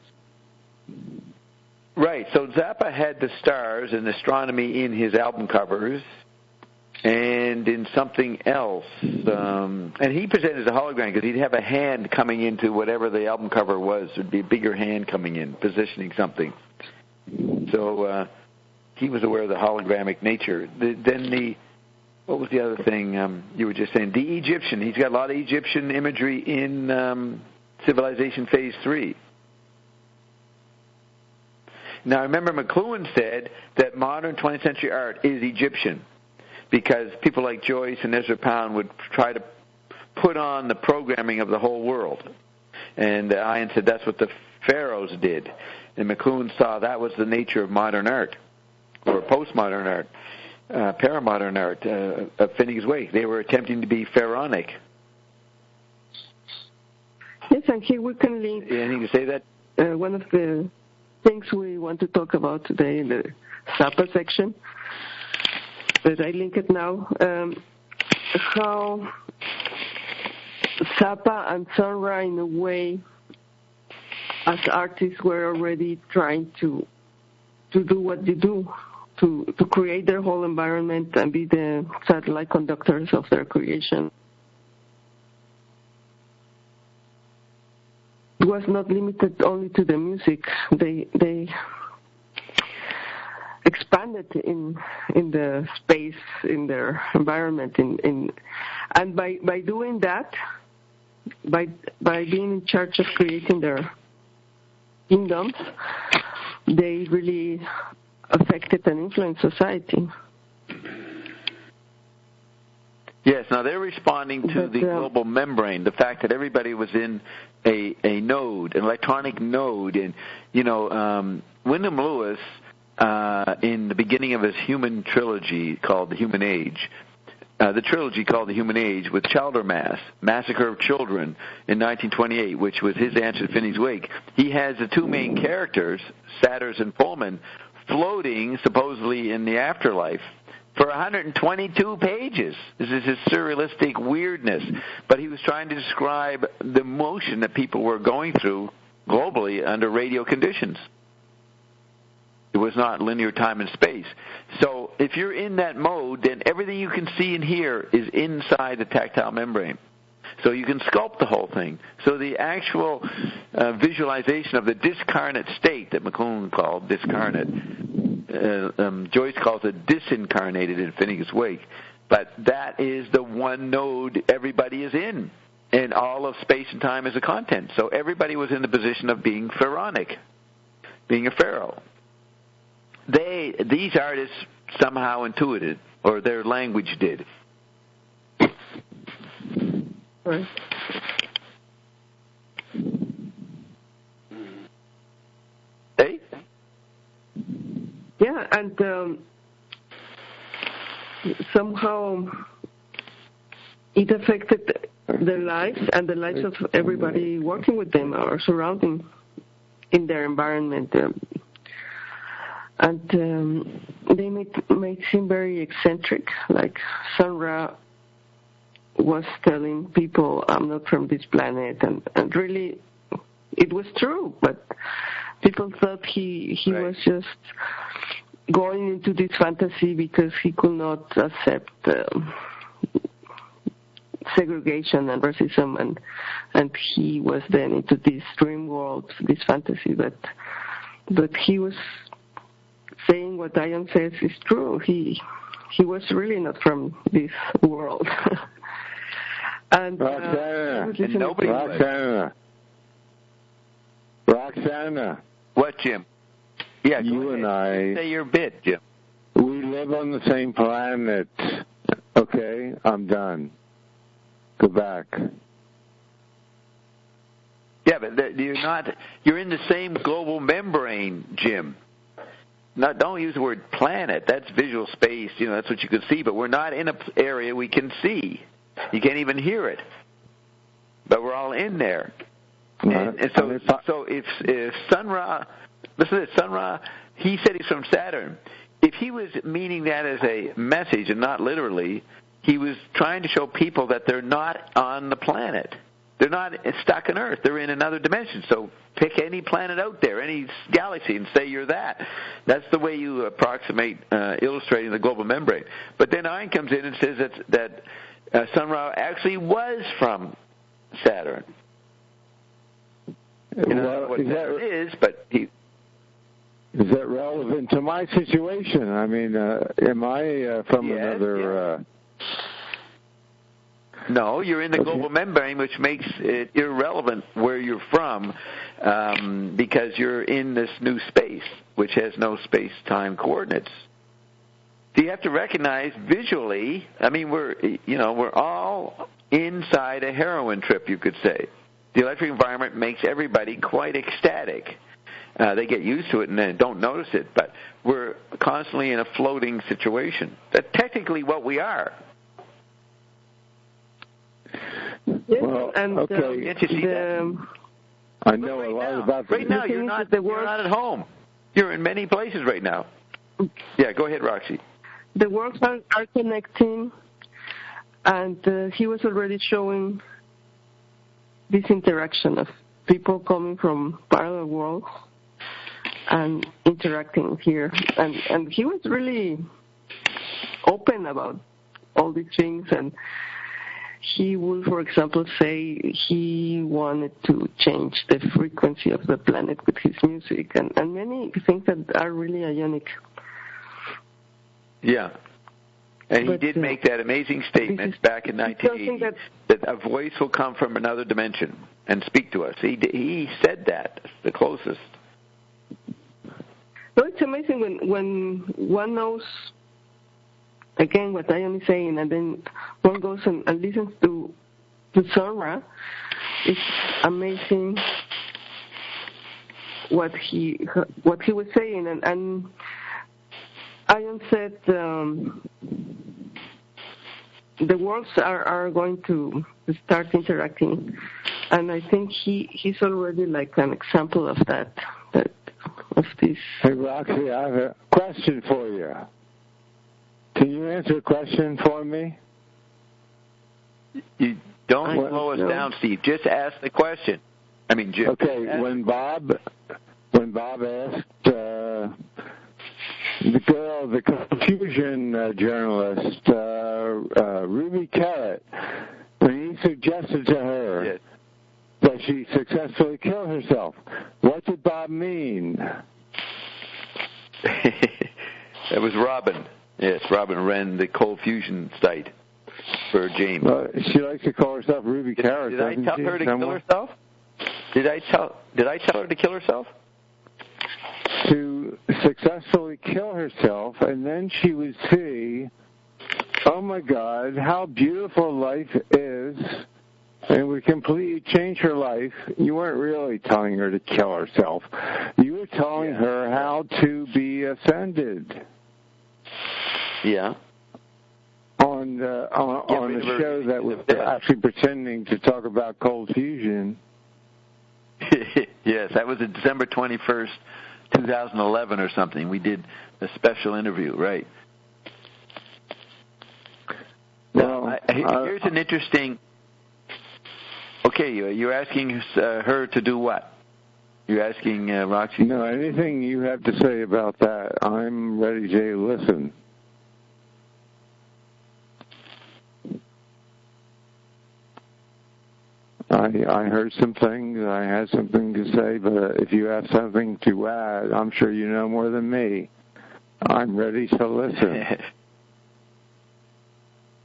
Right, so Zappa had the stars and astronomy in his album covers and in something else. And he presented as a hologram because he'd have a hand coming into whatever the album cover was. There'd be a bigger hand coming in, positioning something. So he was aware of the hologramic nature. What was the other thing you were just saying? The Egyptian. He's got a lot of Egyptian imagery in Civilization Phase 3. Now, remember, McLuhan said that modern 20th century art is Egyptian because people like Joyce and Ezra Pound would try to put on the programming of the whole world. And Ian said that's what the pharaohs did. And McLuhan saw that was the nature of modern art, or postmodern art, paramodern art of Finnegans Wake. They were attempting to be pharaonic. Yes, and here we can link. Anything to say that? One of the things we want to talk about today in the Zappa section, but I link it now, how Zappa and Sun Ra, in a way, as artists, were already trying to do what they do, to create their whole environment and be the satellite conductors of their creation. It was not limited only to the music. They expanded in the space, in their environment, and by doing that, by being in charge of creating their kingdoms, they really affected and influenced society. Yes, now they're responding to the global membrane, the fact that everybody was in a node, an electronic node. And, Wyndham Lewis, in the beginning of his human trilogy called The Human Age, the trilogy called The Human Age, with Childermass, Massacre of Children, in 1928, which was his answer to Finnegans Wake, he has the two main characters, Satters and Pullman, floating supposedly in the afterlife for 122 pages. This is his surrealistic weirdness. But he was trying to describe the motion that people were going through globally under radio conditions. It was not linear time and space. So if you're in that mode, then everything you can see and hear is inside the tactile membrane. So you can sculpt the whole thing. So the actual visualization of the discarnate state that McLuhan called discarnate, Joyce calls it disincarnated in Finnegans Wake, but that is the one node everybody is in, and all of space and time is a content. So everybody was in the position of being pharaonic, being a pharaoh. These artists somehow intuited, or their language did. Right. Hey? Yeah, and somehow it affected their lives and the lives of everybody working with them or surrounding in their environment. And they may seem very eccentric, like Sun Ra was telling people, I'm not from this planet, and really it was true, but people thought he right. was just going into this fantasy because he could not accept segregation and racism, and he was then into this dream world, this fantasy, but he was saying what Diane says is true. He was really not from this world. And Roxana. What, Jim? Yeah, you and I. Say your bit, Jim. We live on the same planet. Okay, I'm done. Go back. Yeah, but you're not. You're in the same global membrane, Jim. Don't use the word planet. That's visual space. That's what you can see. But we're not in an area we can see. You can't even hear it. But we're all in there. And so if Sun Ra, listen to this, Sun Ra, he said he's from Saturn. If he was meaning that as a message and not literally, he was trying to show people that they're not on the planet. They're not stuck on Earth. They're in another dimension. So pick any planet out there, any galaxy, and say you're that. That's the way you approximate illustrating the global membrane. But then Ein comes in and says that Sun Ra actually was from Saturn. What Saturn is, but he... Is that relevant to my situation? I mean, am I from another... No, you're in the global membrane, which makes it irrelevant where you're from, because you're in this new space, which has no space-time coordinates. So you have to recognize visually. I mean, we're all inside a heroin trip, you could say. The electric environment makes everybody quite ecstatic. They get used to it and then don't notice it, but we're constantly in a floating situation. That's technically what we are. Yes, well, and okay. Can't you see that? I know a lot about right now, you're not at home. You're in many places right now. Yeah, go ahead, Roxy. The worlds are connecting, and he was already showing this interaction of people coming from parallel worlds and interacting here. And he was really open about all these things, and he would, for example, say he wanted to change the frequency of the planet with his music, and many things that are really ionic. Yeah. And he did make that amazing statement back in 1980 that a voice will come from another dimension and speak to us. He said that, the closest. No, it's amazing when one knows, again, what Ion is saying, and then one goes and listens to Sun Ra. It's amazing what he was saying, and Ion said the worlds are going to start interacting, and I think he's already like an example of that of this. Hey, Roxy, I have a question for you. Can you answer a question for me? You don't slow us down, Steve. Just ask the question. I mean, Jim. Okay, when Bob asked the girl, the confusion journalist, Ruby Carrot, when he suggested to her that she successfully kill herself, what did Bob mean? That was Robin. Yes, Robin ran the cold fusion site for James. She likes to call herself Ruby Carrot. Did I tell her to kill herself? Did I tell her to kill herself? To successfully kill herself, and then she would see, oh my God, how beautiful life is, and would completely change her life. You weren't really telling her to kill herself. You were telling her how to be ascended. Yeah. On a show that was actually pretending to talk about cold fusion. Yes, that was on December 21st, 2011 or something. We did a special interview, right? Well, here's an interesting... Okay, you're asking her to do what? You're asking Roxy? No, anything you have to say about that, I'm ready to listen. I heard some things, I had something to say, but if you have something to add, I'm sure you know more than me. I'm ready to listen.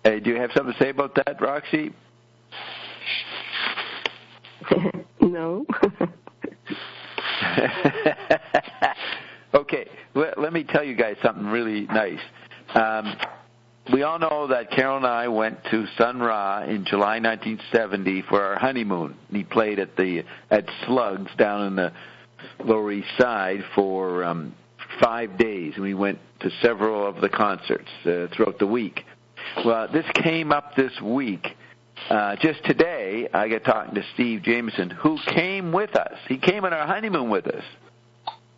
Hey, do you have something to say about that, Roxy? No. Okay, let me tell you guys something really nice. We all know that Carol and I went to Sun Ra in July 1970 for our honeymoon. He played at Slugs down in the Lower East Side for 5 days, and we went to several of the concerts throughout the week. Well, this came up this week. Just today, I got talking to Steve Jameson, who came with us. He came on our honeymoon with us.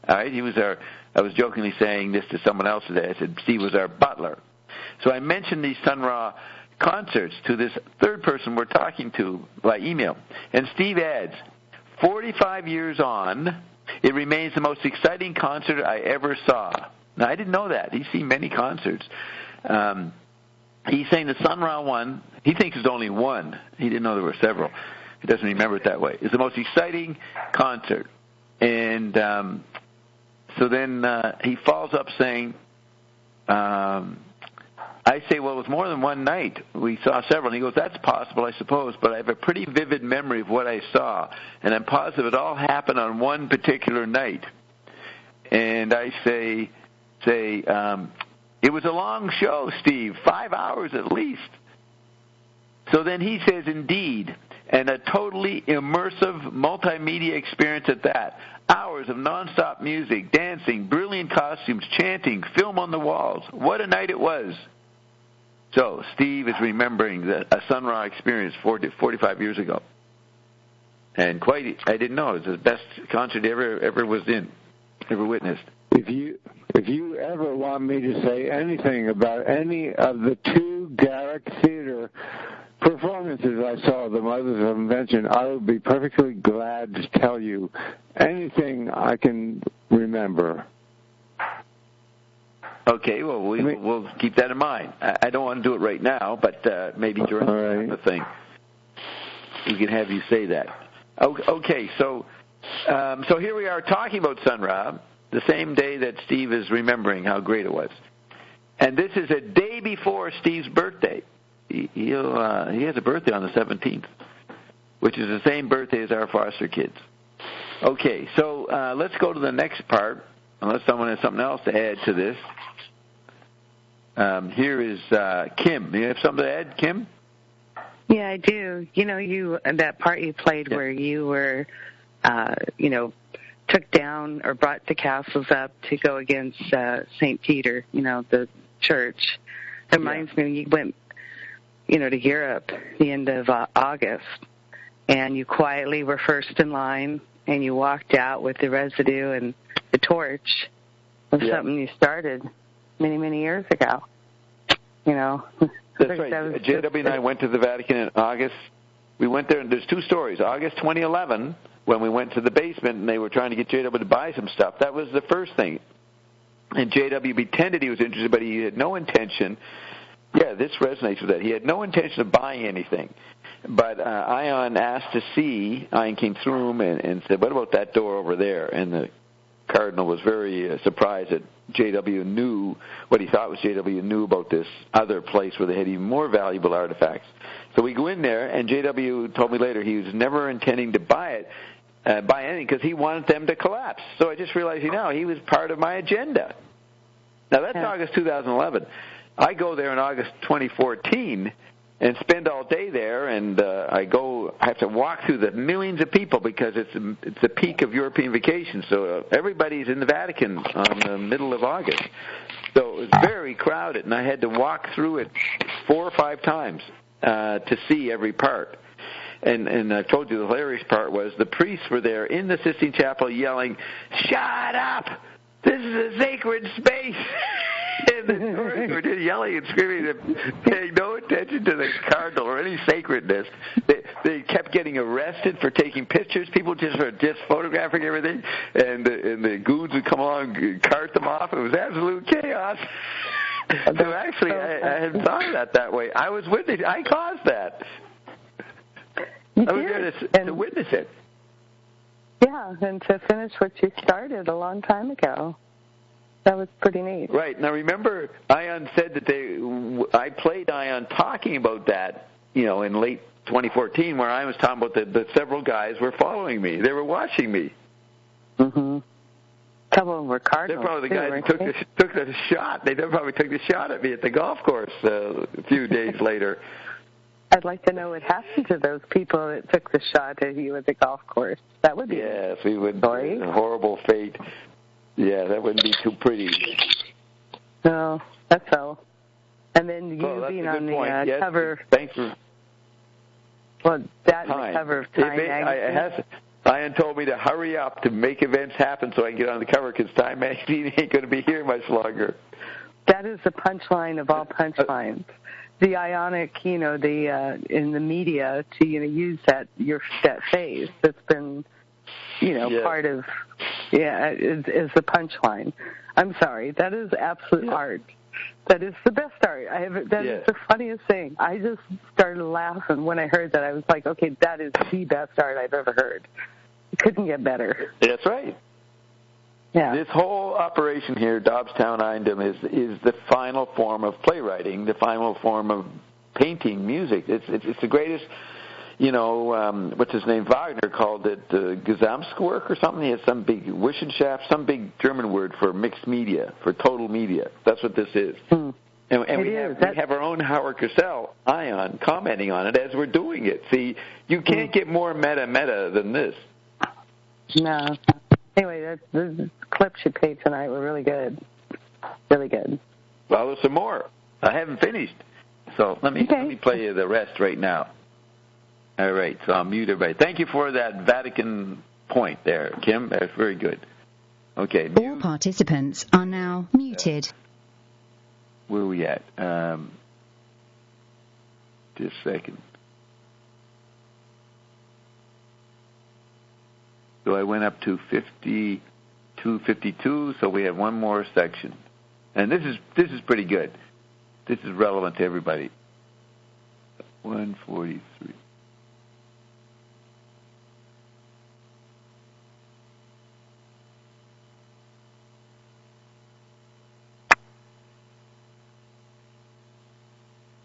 All right, I was jokingly saying this to someone else today. I said Steve was our butler. So I mentioned these Sun Ra concerts to this third person we're talking to by email. And Steve adds, 45 years on, it remains the most exciting concert I ever saw. Now, I didn't know that. He's seen many concerts. He's saying the Sun Ra one, he thinks there's only one. He didn't know there were several. He doesn't remember it that way. It's the most exciting concert. And so then he follows up saying, I say, well, it was more than one night. We saw several. And he goes, that's possible, I suppose, but I have a pretty vivid memory of what I saw, and I'm positive it all happened on one particular night. And I say, it was a long show, Steve, 5 hours at least. So then he says, indeed, and and a totally immersive multimedia experience at that. Hours of nonstop music, dancing, brilliant costumes, chanting, film on the walls. What a night it was. So Steve is remembering a Sun Ra experience 45 years ago. And I didn't know, it was the best concert ever was ever witnessed. If you ever want me to say anything about any of the 2 Garrick Theater performances I saw, the Mothers of Invention, I would be perfectly glad to tell you anything I can remember. Okay, well, we'll keep that in mind. I don't want to do it right now, but maybe during the thing we can have you say that. Okay, so here we are talking about Sun Ra, the same day that Steve is remembering how great it was. And this is a day before Steve's birthday. He has a birthday on the 17th, which is the same birthday as our foster kids. Okay, so let's go to the next part, unless someone has something else to add to this. Here is Kim. You have something to add, Kim? Yeah, I do. That part you played where you were, took down or brought the castles up to go against St. Peter, the church. It reminds me when you went, to Europe the end of August, and you quietly were first in line, and you walked out with the residue and the torch of something you started many, many years ago. That's right. JW and I went to the Vatican in August. We went there, and there's 2 stories. August 2011, when we went to the basement, and they were trying to get JW to buy some stuff. That was the first thing. And JW pretended he was interested, but he had no intention. Yeah, this resonates with that. He had no intention of buying anything. But Ion asked to see. Ion came through him and said, what about that door over there? And the Cardinal was very surprised that JW knew what he thought was JW knew about this other place where they had even more valuable artifacts. So we go in there, and JW told me later he was never intending to buy anything because he wanted them to collapse. So I just realized, he was part of my agenda. Now, that's August 2011. I go there in August 2014 and spend all day there, and I have to walk through the millions of people because it's the peak of European vacation, so everybody's in the Vatican on the middle of August. So it was very crowded, and I had to walk through it 4 or 5 times to see every part. And I told you the hilarious part was the priests were there in the Sistine Chapel yelling, "Shut up! This is a sacred space!" And the tourists were just yelling and screaming and paying no attention to the Cardinal or any sacredness. They kept getting arrested for taking pictures. People just were photographing everything, and the goons would come along and cart them off. It was absolute chaos. So actually, I hadn't thought of that way. I was with it. I caused that. I was there to witness it. Yeah, and to finish what you started a long time ago. That was pretty neat. Right. Now, remember, Ion said that I played Ion talking about that, in late 2014, where I was talking about that several guys were following me. They were watching me. Mm-hmm. A couple of them were Cardinals. They're probably the guys who took the shot. They probably took the shot at me at the golf course a few days later. I'd like to know what happened to those people that took the shot at you at the golf course. That would be we would. A horrible fate. Yeah, that wouldn't be too pretty. No, that's so. And then you being on the cover. Thanks for. Well, that the cover of Time magazine. Ian told me to hurry up to make events happen so I can get on the cover because Time magazine ain't going to be here much longer. That is the punchline of all punchlines. The ionic, in the media to use that phase that's been. Part of, is the punchline. I'm sorry, that is absolute art. That is the best art. That is the funniest thing. I just started laughing when I heard that. I was like, okay, that is the best art I've ever heard. It couldn't get better. That's right. Yeah. This whole operation here, Dobbstown Indom, is the final form of playwriting, the final form of painting, music. It's the greatest. What's his name? Wagner called it Gesamtwerk or something. He has some big Wissenschaft, some big German word for mixed media, for total media. That's what this is. And we have our own Howard Cosell ion commenting on it as we're doing it. See, you can't get more meta than this. No. Anyway, the clips you played tonight were really good. Really good. Well, there's some more. I haven't finished. So let me play you the rest right now. All right, so I'll mute everybody. Thank you for that Vatican point there, Kim. That's very good. Okay. All participants are now muted. Where are we at? Just a second. So I went up to 52, so we have one more section. And this is pretty good. This is relevant to everybody. 143.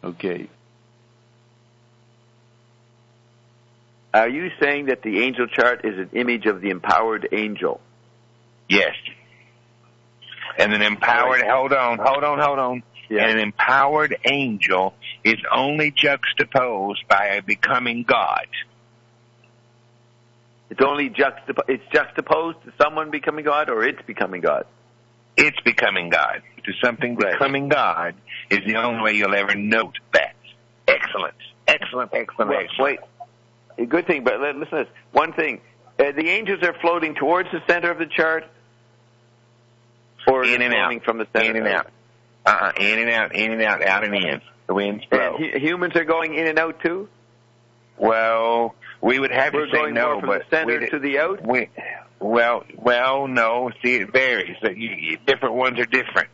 Okay. Are you saying that the angel chart is an image of the empowered angel? Yes. And an empowered, hold on. Yeah. And an empowered angel is only juxtaposed by a becoming God. It's only juxtaposed to someone becoming God, or it's becoming God? It's becoming God. To something becoming God is the only way you'll ever note that. Excellent. Wait. A good thing, but listen to this. One thing. The angels are floating towards the center of the chart, or in and out from the center? In and out. In and out, out and in. The winds blow. And humans are going in and out too? Well, we would have to say no, from but the center to the out? Well, no. See, it varies. Different ones are different.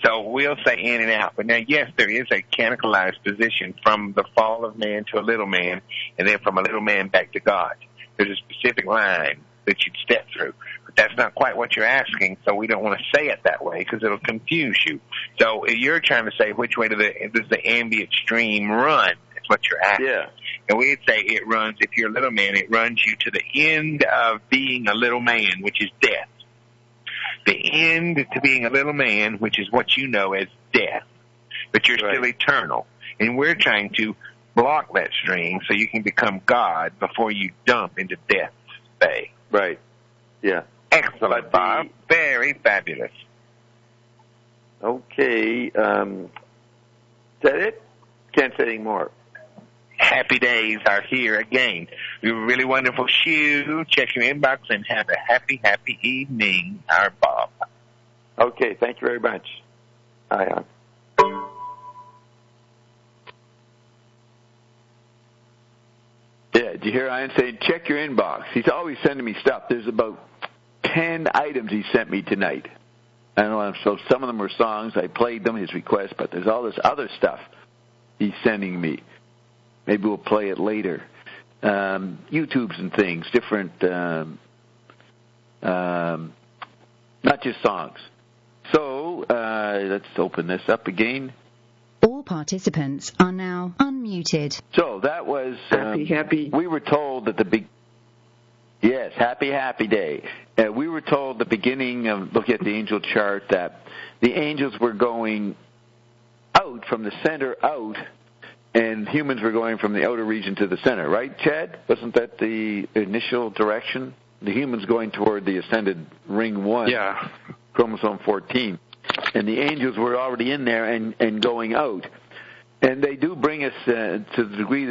So we'll say in and out. But now, yes, there is a canicalized position from the fall of man to a little man, and then from a little man back to God. There's a specific line that you'd step through. But that's not quite what you're asking, so we don't want to say it that way because it'll confuse you. So if you're trying to say which way does the ambient stream run, that's what you're asking. Yeah. And we'd say it runs, if you're a little man, it runs you to the end of being a little man, which is death. The end to being a little man, which is what you know as death. But you're still eternal. And we're trying to block that stream so you can become God before you dump into death's bay. Right. Yeah. Excellent, Bob. Very fabulous. Okay. Is that it? Can't say any more. Happy days are here again. We were a really wonderful shoe. Check your inbox and have a happy, happy evening. Our Bob. Okay. Thank you very much. Ion. Yeah, did you hear Ian say, check your inbox? He's always sending me stuff. There's about 10 items he sent me tonight. I don't know, so some of them were songs. I played them, his request, but there's all this other stuff he's sending me. Maybe we'll play it later. YouTubes and things, different, not just songs. So let's open this up again. All participants are now unmuted. So that was happy. We were told at the yes, happy day. We were told at the beginning of looking at the angel chart that the angels were going out from the center out, and humans were going from the outer region to the center, right, Chad? Wasn't that the initial direction? The humans going toward the ascended ring 1, chromosome 14. And the angels were already in there and going out. And they do bring us to the degree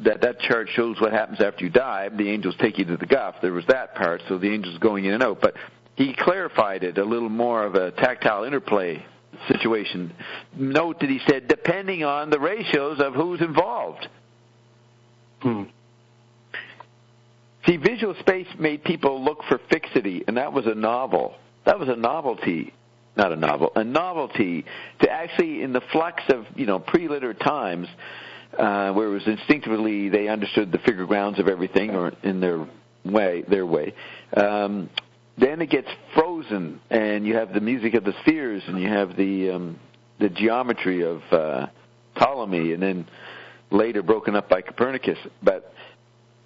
that chart shows what happens after you die. The angels take you to the guff. There was that part, so the angels going in and out. But he clarified it a little more of a tactile interplay situation. Note that he said, depending on the ratios of who's involved. See, visual space made people look for fixity, and that was a novel. That was a novelty. Not a novel, a novelty to actually, in the flux of, pre-literate times, where it was instinctively they understood the figure grounds of everything, or in their way, then it gets frozen, and you have the music of the spheres, and you have the geometry of Ptolemy, and then later broken up by Copernicus. But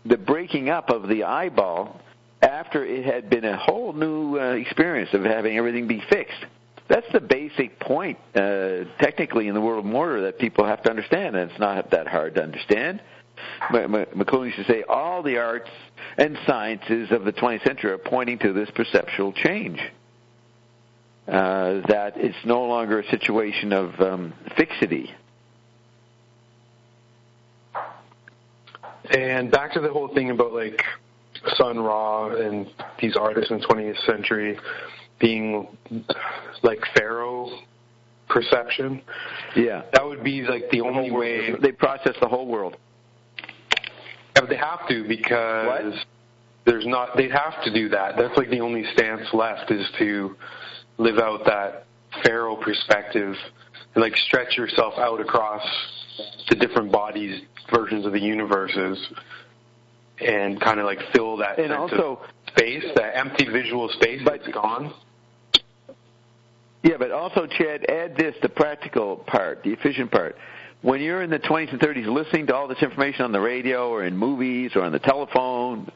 the breaking up of the eyeball after it had been a whole new experience of having everything be fixed. That's the basic point, technically, in the world of order that people have to understand, and it's not that hard to understand. McLuhan used to say all the arts and sciences of the 20th century are pointing to this perceptual change, that it's no longer a situation of fixity. And back to the whole thing about, like, Sun Ra and these artists in the 20th century being like Pharaoh perception. Yeah. That would be, like, the only way. They process the whole world. Yeah, but they have to, because they'd have to do that. That's, like, the only stance left, is to live out that Pharaoh perspective and, like, stretch yourself out across the different bodies, versions of the universes, and kind of, like, fill that sense of space, that empty visual space that's gone. Yeah, but also, Chad, add this, the practical part, the efficient part. When you're in the 20s and 30s listening to all this information on the radio or in movies or on the telephone,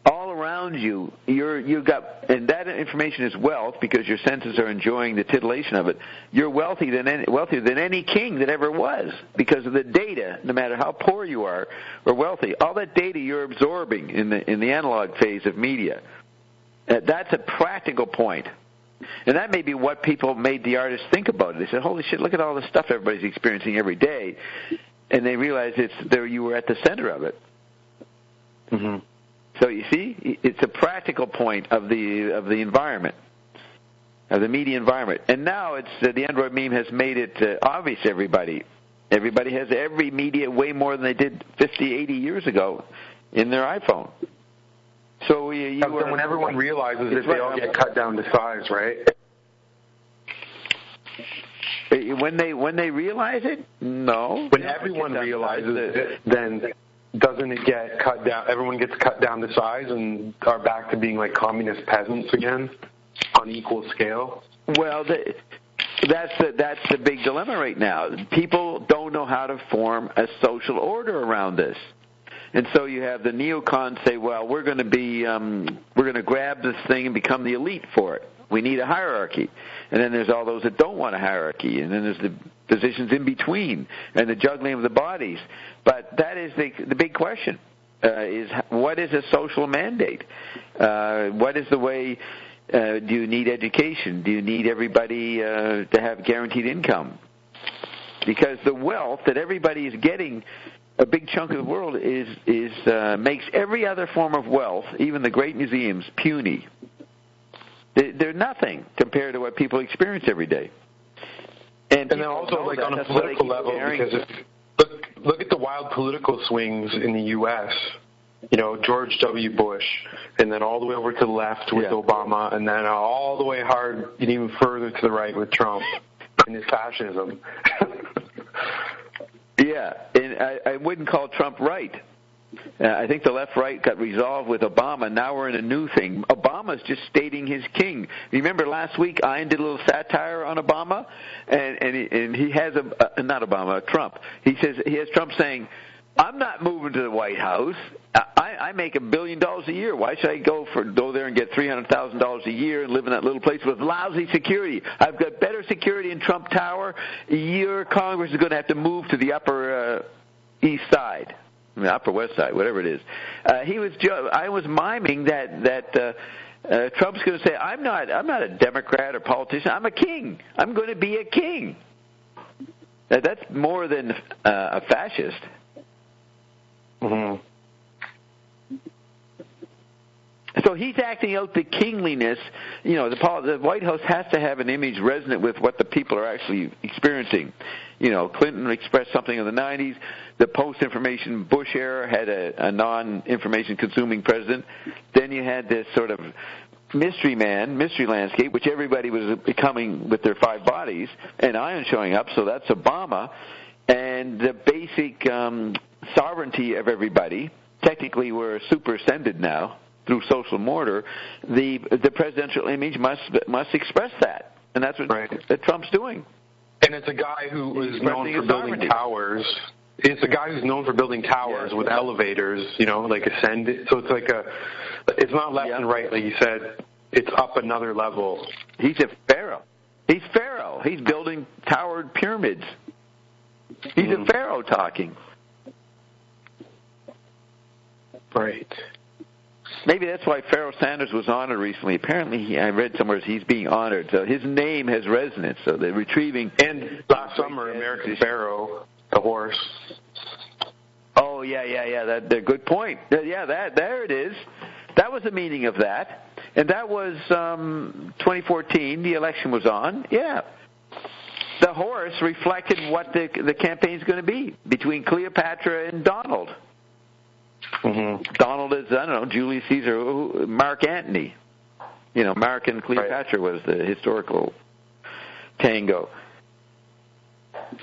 all around you, you've got, and that information is wealth because your senses are enjoying the titillation of it. You're wealthier than any king that ever was because of the data, no matter how poor you are or wealthy. All that data you're absorbing in the analog phase of media. That's a practical point. And that may be what people made the artists think about it. They said, holy shit, look at all the stuff everybody's experiencing every day. And they realized you were at the center of it. Mm-hmm. So you see, it's a practical point of the environment, of the media environment. And now it's the Android meme has made it obvious to everybody. Everybody has every media way more than they did 50, 80 years ago in their iPhone. So when everyone realizes it, they all get cut down to size, right? When they realize it, no. When everyone realizes it, then doesn't it get cut down? Everyone gets cut down to size and are back to being like communist peasants again on equal scale. Well, that's the big dilemma right now. People don't know how to form a social order around this. And so you have the neocons say, well, we're going to grab this thing and become the elite for it. We need a hierarchy. And then there's all those that don't want a hierarchy. And then there's the positions in between and the juggling of the bodies. But that is the big question, is what is a social mandate? What is the way, do you need education? Do you need everybody to have guaranteed income? Because the wealth that everybody is getting, a big chunk of the world makes every other form of wealth, even the great museums, puny. They're nothing compared to what people experience every day. And then also, like, on a political level, because look at the wild political swings in the U.S. You know, George W. Bush, and then all the way over to the left with Obama, and then all the way hard and even further to the right with Trump and his fascism. Yeah, and I wouldn't call Trump right. I think the left-right got resolved with Obama. Now we're in a new thing. Obama's just stating his king. Remember last week Ian did a little satire on Obama, and he has Trump. He has Trump saying, I'm not moving to the White House. I make $1 billion a year. Why should I go there and get $300,000 a year and live in that little place with lousy security? I've got better security in Trump Tower. Your Congress is going to have to move to the Upper East Side, Upper West Side, whatever it is. I was miming that Trump's going to say, I'm not a Democrat or politician. I'm a king. I'm going to be a king. That's more than a fascist. Mm-hmm. So he's acting out the kingliness. You know, the White House has to have an image resonant with what the people are actually experiencing. You know, Clinton expressed something in the 90s. The post-information Bush era had a non-information consuming president. Then you had this sort of mystery landscape, which everybody was becoming with their five bodies, and Ian showing up, so that's Obama. And the basic sovereignty of everybody, technically we're super-ascended now through social order, the presidential image must express that. And that's what Trump's doing. And it's a guy who is known for building towers. It's a guy who's known for building towers with elevators, you know, like ascended. So it's like it's not left and right, like you said. It's up another level. He's a pharaoh. He's Pharaoh. He's building towered pyramids. He's a Pharaoh talking. Right. Maybe that's why Pharaoh Sanders was honored recently. Apparently, I read somewhere he's being honored. So his name has resonance. So they're retrieving. And last summer, American Pharaoh, the horse. Oh, yeah. That's a good point. Yeah, there it is. That was the meaning of that. And that was 2014. The election was on. Yeah. The horse reflected what the campaign's going to be between Cleopatra and Donald. Mm-hmm. Donald is, I don't know, Julius Caesar, Mark Antony. Mark and Cleopatra was the historical tango.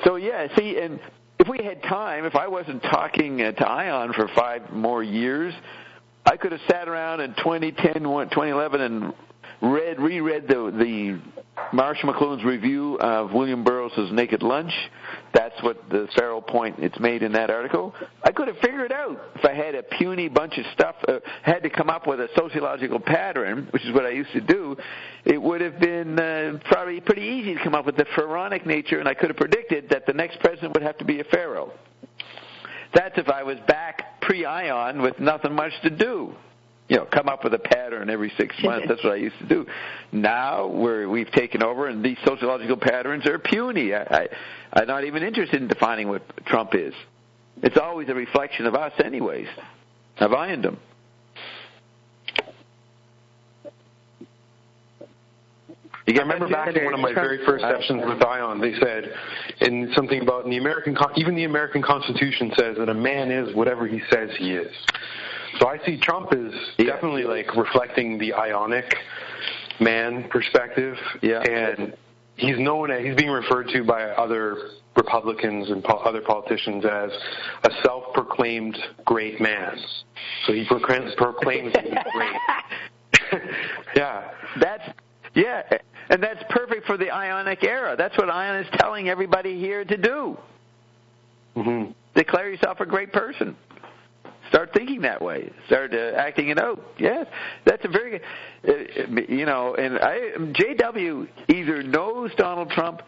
So, yeah, see, and if we had time, if I wasn't talking to Ion for 5 more years, I could have sat around in 2010, 2011 and reread the Marshall McLuhan's review of William Burroughs' Naked Lunch. That's what the Pharaoh point it's made in that article. I could have figured out if I had a puny bunch of stuff, had to come up with a sociological pattern, which is what I used to do. It would have been probably pretty easy to come up with the pharaonic nature, and I could have predicted that the next president would have to be a pharaoh. That's if I was back pre-Ion with nothing much to do. Come up with a pattern every 6 months. That's what I used to do. Now we've taken over, and these sociological patterns are puny. I'm not even interested in defining what Trump is. It's always a reflection of us anyways, of Iondom. I remember back in one of my very first sessions with Ion, they said, in something about even the American Constitution says that a man is whatever he says he is. So I see Trump as definitely reflecting the Ionic man perspective, and he's being referred to by other Republicans and other politicians as a self-proclaimed great man. So he proclaims he's great. And that's perfect for the Ionic era. That's what Ion is telling everybody here to do. Mm-hmm. Declare yourself a great person. Start thinking that way. Start acting it out. Yes, that's a very good, and JW either knows Donald Trump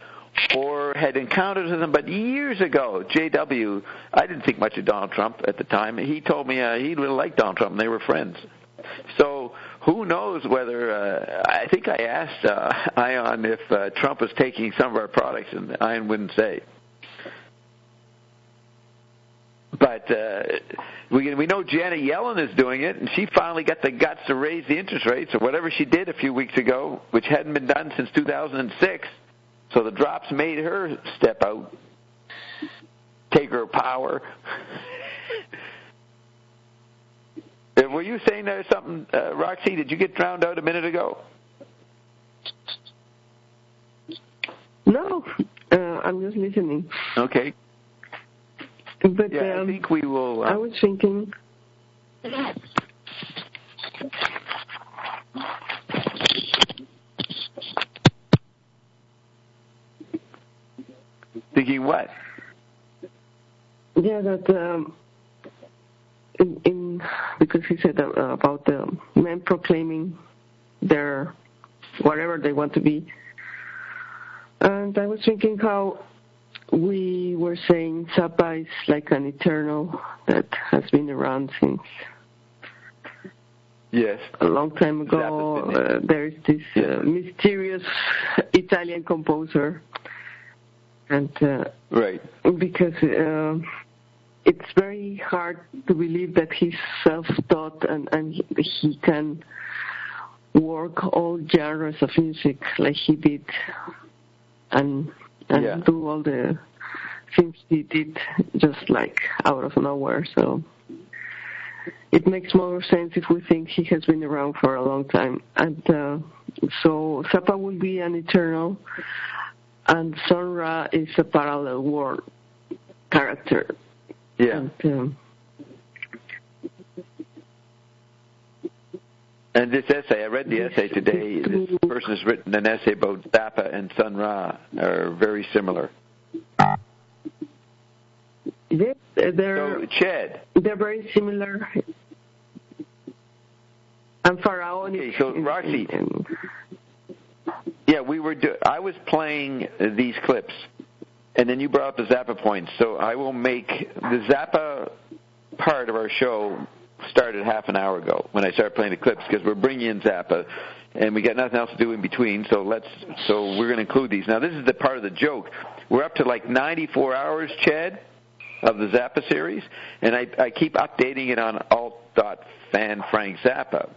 or had encounters with him, but years ago, JW, I didn't think much of Donald Trump at the time. He told me he really liked Donald Trump, and they were friends. So who knows whether, I think I asked Ion if Trump was taking some of our products, and Ion wouldn't say. But we know Janet Yellen is doing it, and she finally got the guts to raise the interest rates, or whatever she did a few weeks ago, which hadn't been done since 2006. So the drops made her step out, take her power. Were you saying there something, Roxy? Did you get drowned out a minute ago? No, I'm just listening. Okay. But I think we will. I was thinking. Thinking what? Yeah, that because he said about the men proclaiming their whatever they want to be, and I was thinking how we were saying Zappa is like an eternal that has been around since a long time ago. There is this mysterious Italian composer, and because it's very hard to believe that he's self-taught and he can work all genres of music like he did, and do all the things he did just like out of nowhere. So it makes more sense if we think he has been around for a long time. And so Zappa will be an eternal, and Sun Ra is a parallel world character. Yeah. And this essay, I read the essay today. This person has written an essay about Zappa and Sun Ra are very similar. Yes, they're very similar. And pharaonic. Okay, so Roxy, Yeah, I was playing these clips, and then you brought up the Zappa points. So I will make the Zappa part of our show started half an hour ago when I started playing the clips, because we're bringing in Zappa, and we got nothing else to do in between. So we're going to include these. Now, this is the part of the joke. We're up to like 94 hours, Chad, of the Zappa series, and I keep updating it on alt.fan Frank Zappa.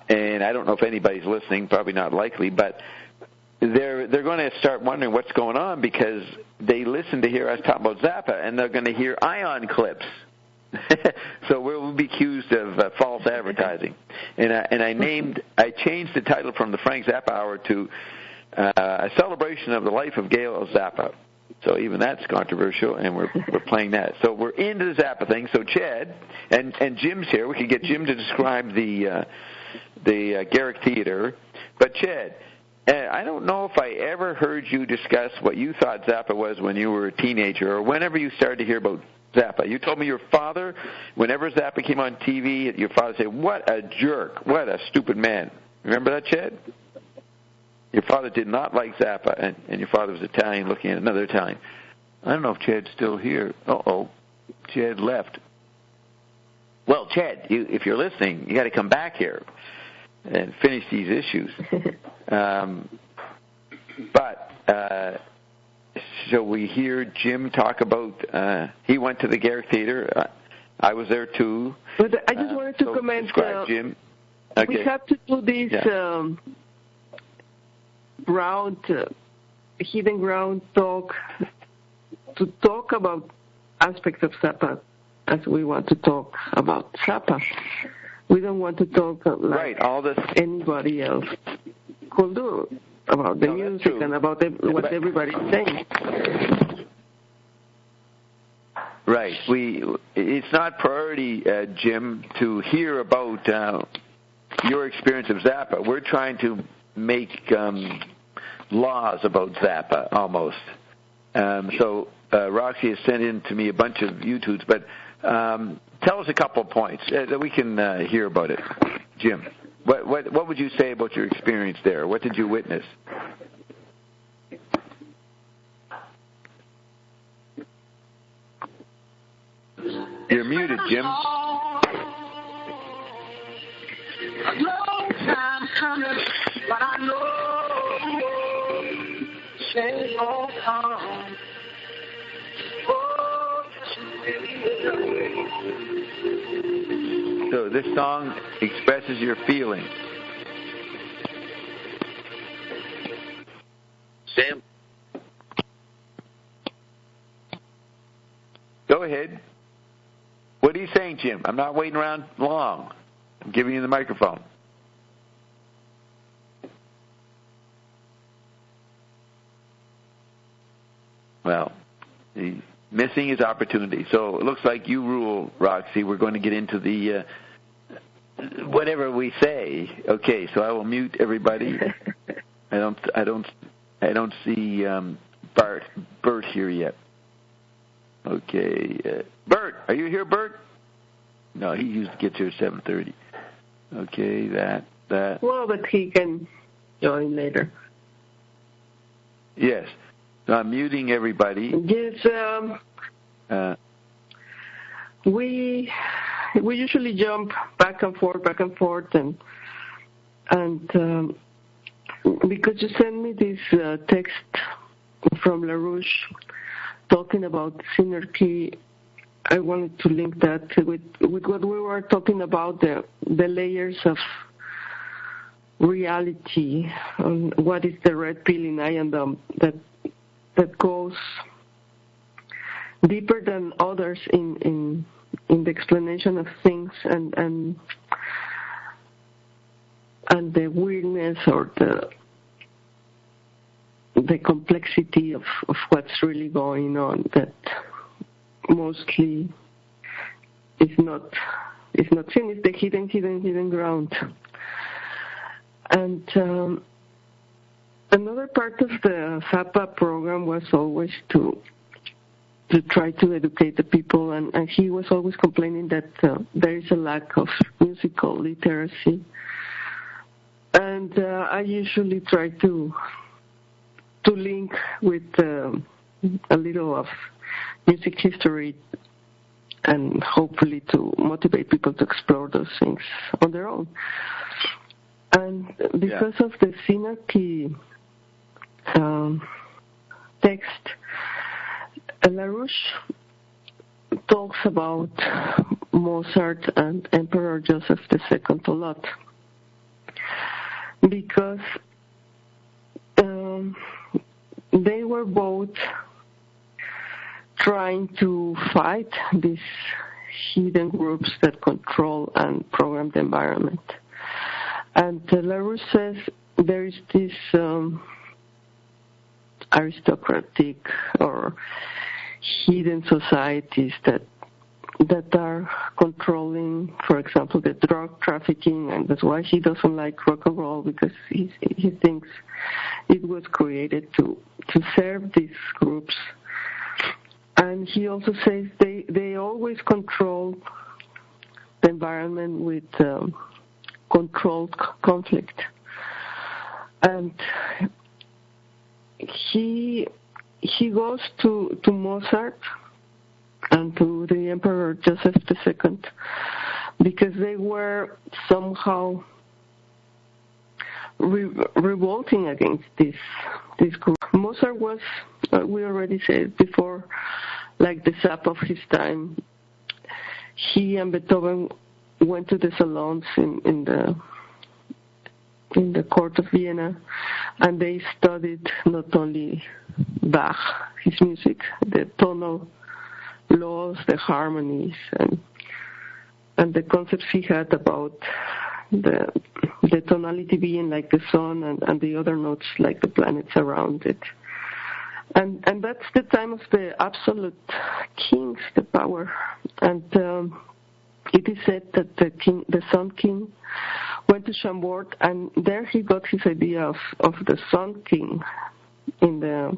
And I don't know if anybody's listening, probably not likely, but they're going to start wondering what's going on, because they listen to hear us talk about Zappa, and they're going to hear Ion clips. So we'll be accused of false advertising. And I changed the title from the Frank Zappa Hour to a celebration of the life of Gail Zappa. So even that's controversial, and we're playing that. So we're into the Zappa thing. So Chad and Jim's here. We could get Jim to describe the Garrick Theater. But Chad, I don't know if I ever heard you discuss what you thought Zappa was when you were a teenager, or whenever you started to hear about Zappa. You told me your father, whenever Zappa came on TV, your father said, "What a jerk, what a stupid man." Remember that, Chad? Your father did not like Zappa, and your father was Italian, looking at another Italian. I don't know if Chad's still here. Uh-oh, Chad left. Well, Chad, if you're listening, you got to come back here and finish these issues. So we hear Jim talk about he went to the Garrick Theater. I was there too. But I just wanted to comment. Describe Jim. Okay. We have to do this hidden ground talk to talk about aspects of Zappa as we want to talk about Zappa. We don't want to talk like anybody else could do about the music and about what everybody's saying. Right. It's not priority, Jim, to hear about your experience of Zappa. We're trying to make laws about Zappa, almost. So Roxy has sent in to me a bunch of YouTubes, but tell us a couple of points that we can hear about it. Jim, what would you say about your experience there? What did you witness? You're muted, Jim. A long time coming, but I know change won't come. Oh, so this song expresses your feeling. Sam? Go ahead. What are you saying, Jim? I'm not waiting around long. I'm giving you the microphone. Well, he's missing his opportunity. So it looks like you rule, Roxy. We're going to get into the whatever we say. Okay, so I will mute everybody. I don't see Bert here yet. Okay, Bert, are you here, Bert? No, he usually gets here at 7:30. Okay, that. Well, but he can join later. Yes. So I'm muting everybody. Yes. We usually jump back and forth, and because you sent me this text from LaRouche talking about Synergy, I wanted to link that with what we were talking about, the layers of reality, on what is the red pill in I&M that goes deeper than others in the explanation of things and the weirdness or the complexity of what's really going on that mostly is not seen. It's the hidden ground. And another part of the Zappa program was always to try to educate the people, and he was always complaining that there is a lack of musical literacy. And I usually try to to link with a little of music history and hopefully to motivate people to explore those things on their own. And because of the Synarchy text, LaRouche talks about Mozart and Emperor Joseph II a lot, because they were both trying to fight these hidden groups that control and program the environment. And LaRouche says there is this aristocratic or hidden societies that are controlling, for example, the drug trafficking, and that's why he doesn't like rock and roll, because he thinks it was created to serve these groups. And he also says they always control the environment with controlled conflict. And he goes to Mozart and to the Emperor Joseph II because they were somehow revolting against this group. Mozart was, we already said before, like the sap of his time. He and Beethoven went to the salons in the court of Vienna, and they studied not only Bach, his music, the tonal laws, the harmonies, and the concepts he had about the tonality being like the sun and the other notes like the planets around it. And that's the time of the absolute kings, the power. And it is said that the Sun King, went to Chambord, and there he got his idea of the Sun King in the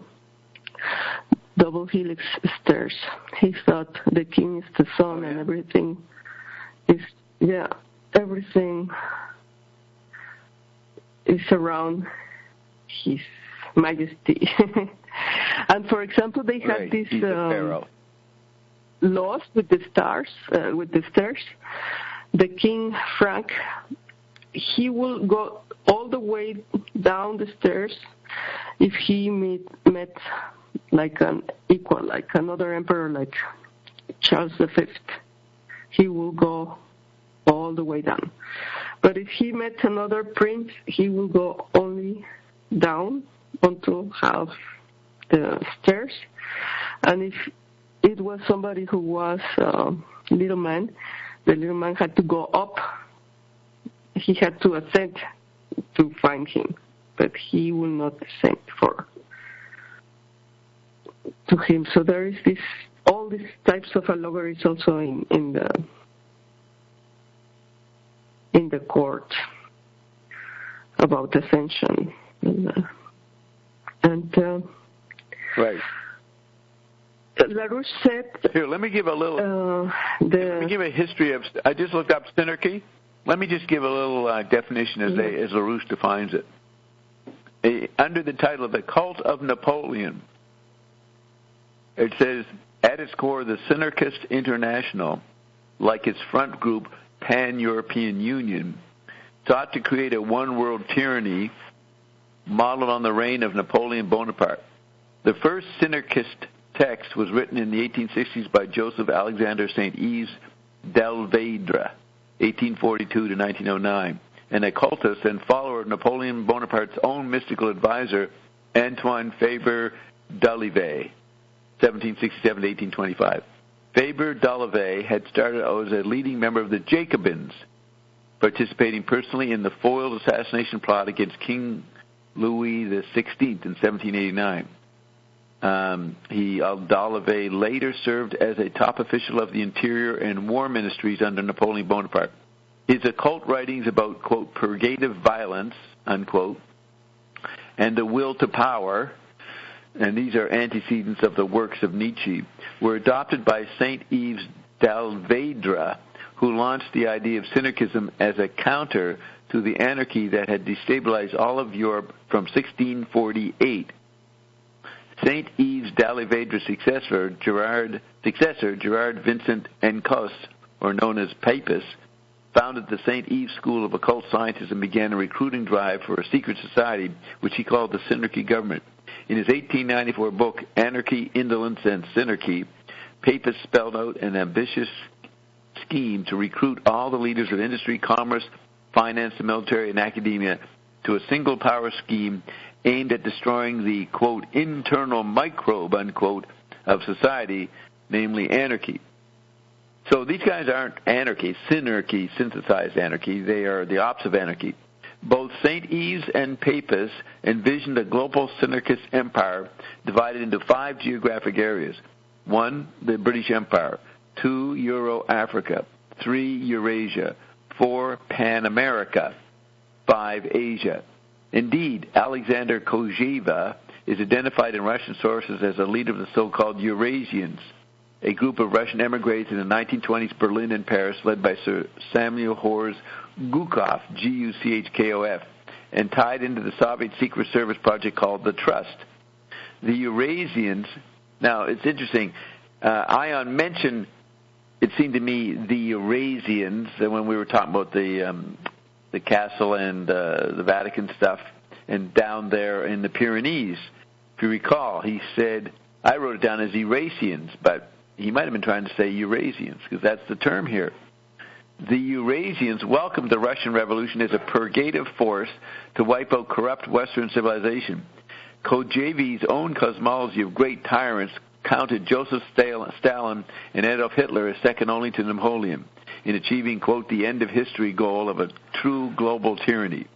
double helix stairs. He thought the king is the sun, and everything is around his majesty. And for example, they had these laws with the stars, with the stairs. The king Frank, he will go all the way down the stairs if he met like an equal, like another emperor, like Charles V. He will go all the way down. But if he met another prince, he will go only down until half the stairs. And if it was somebody who was a little man, the little man had to go up. He had to ascend to find him, but he will not ascend to him. So there is all these types of allegories also in the court about ascension. Right. LaRouche said... Here, let me give a little... let me give a history of... I just looked up Synarchy. Let me just give a little definition as LaRouche defines it. Under the title of The Cult of Napoleon, it says, at its core, the Synarchist International, like its front group, Pan-European Union, sought to create a one-world tyranny modeled on the reign of Napoleon Bonaparte. The first Synarchist text was written in the 1860s by Joseph Alexander St. Yves Delvedre, 1842 to 1909, an occultist and follower of Napoleon Bonaparte's own mystical advisor, Antoine Faber d'Olivet, 1767 to 1825. Faber d'Olivet had started out as a leading member of the Jacobins, participating personally in the foiled assassination plot against King Louis XVI in 1789. D'Olivet later served as a top official of the Interior and War Ministries under Napoleon Bonaparte. His occult writings about, quote, purgative violence, unquote, and the will to power, and these are antecedents of the works of Nietzsche, were adopted by St. Yves Delvedre, who launched the idea of Synarchism as a counter to the anarchy that had destabilized all of Europe from 1648 St. Yves d'Alivadra's successor, Gerard Vincent Encos, or known as Papus, founded the St. Yves School of Occult Sciences and began a recruiting drive for a secret society, which he called the Synarchy Government. In his 1894 book, Anarchy, Indolence, and Synarchy, Papus spelled out an ambitious scheme to recruit all the leaders of industry, commerce, finance, the military, and academia to a single power scheme aimed at destroying the, quote, internal microbe, unquote, of society, namely anarchy. So these guys aren't anarchy, synarchy, synthesized anarchy. They are the opposite of anarchy. Both St. Yves and Papus envisioned a global synarchist empire divided into 5 geographic areas. 1, the British Empire. 2, Euro-Africa. 3, Eurasia. 4, Pan-America. 5, Asia. Indeed, Alexander Kojeva is identified in Russian sources as a leader of the so-called Eurasians, a group of Russian emigres in the 1920s Berlin and Paris led by Sir Samuel Horst Gukov, Guchkof, and tied into the Soviet secret service project called the Trust. The Eurasians, now it's interesting, Ion mentioned, it seemed to me, the Eurasians when we were talking about the castle and the Vatican stuff, and down there in the Pyrenees. If you recall, he said, I wrote it down as Eurasians, but he might have been trying to say Eurasians, because that's the term here. The Eurasians welcomed the Russian Revolution as a purgative force to wipe out corrupt Western civilization. Kojevi's own cosmology of great tyrants counted Joseph Stalin and Adolf Hitler as second only to Napoleon in achieving, quote, the end of history goal of a true global tyranny.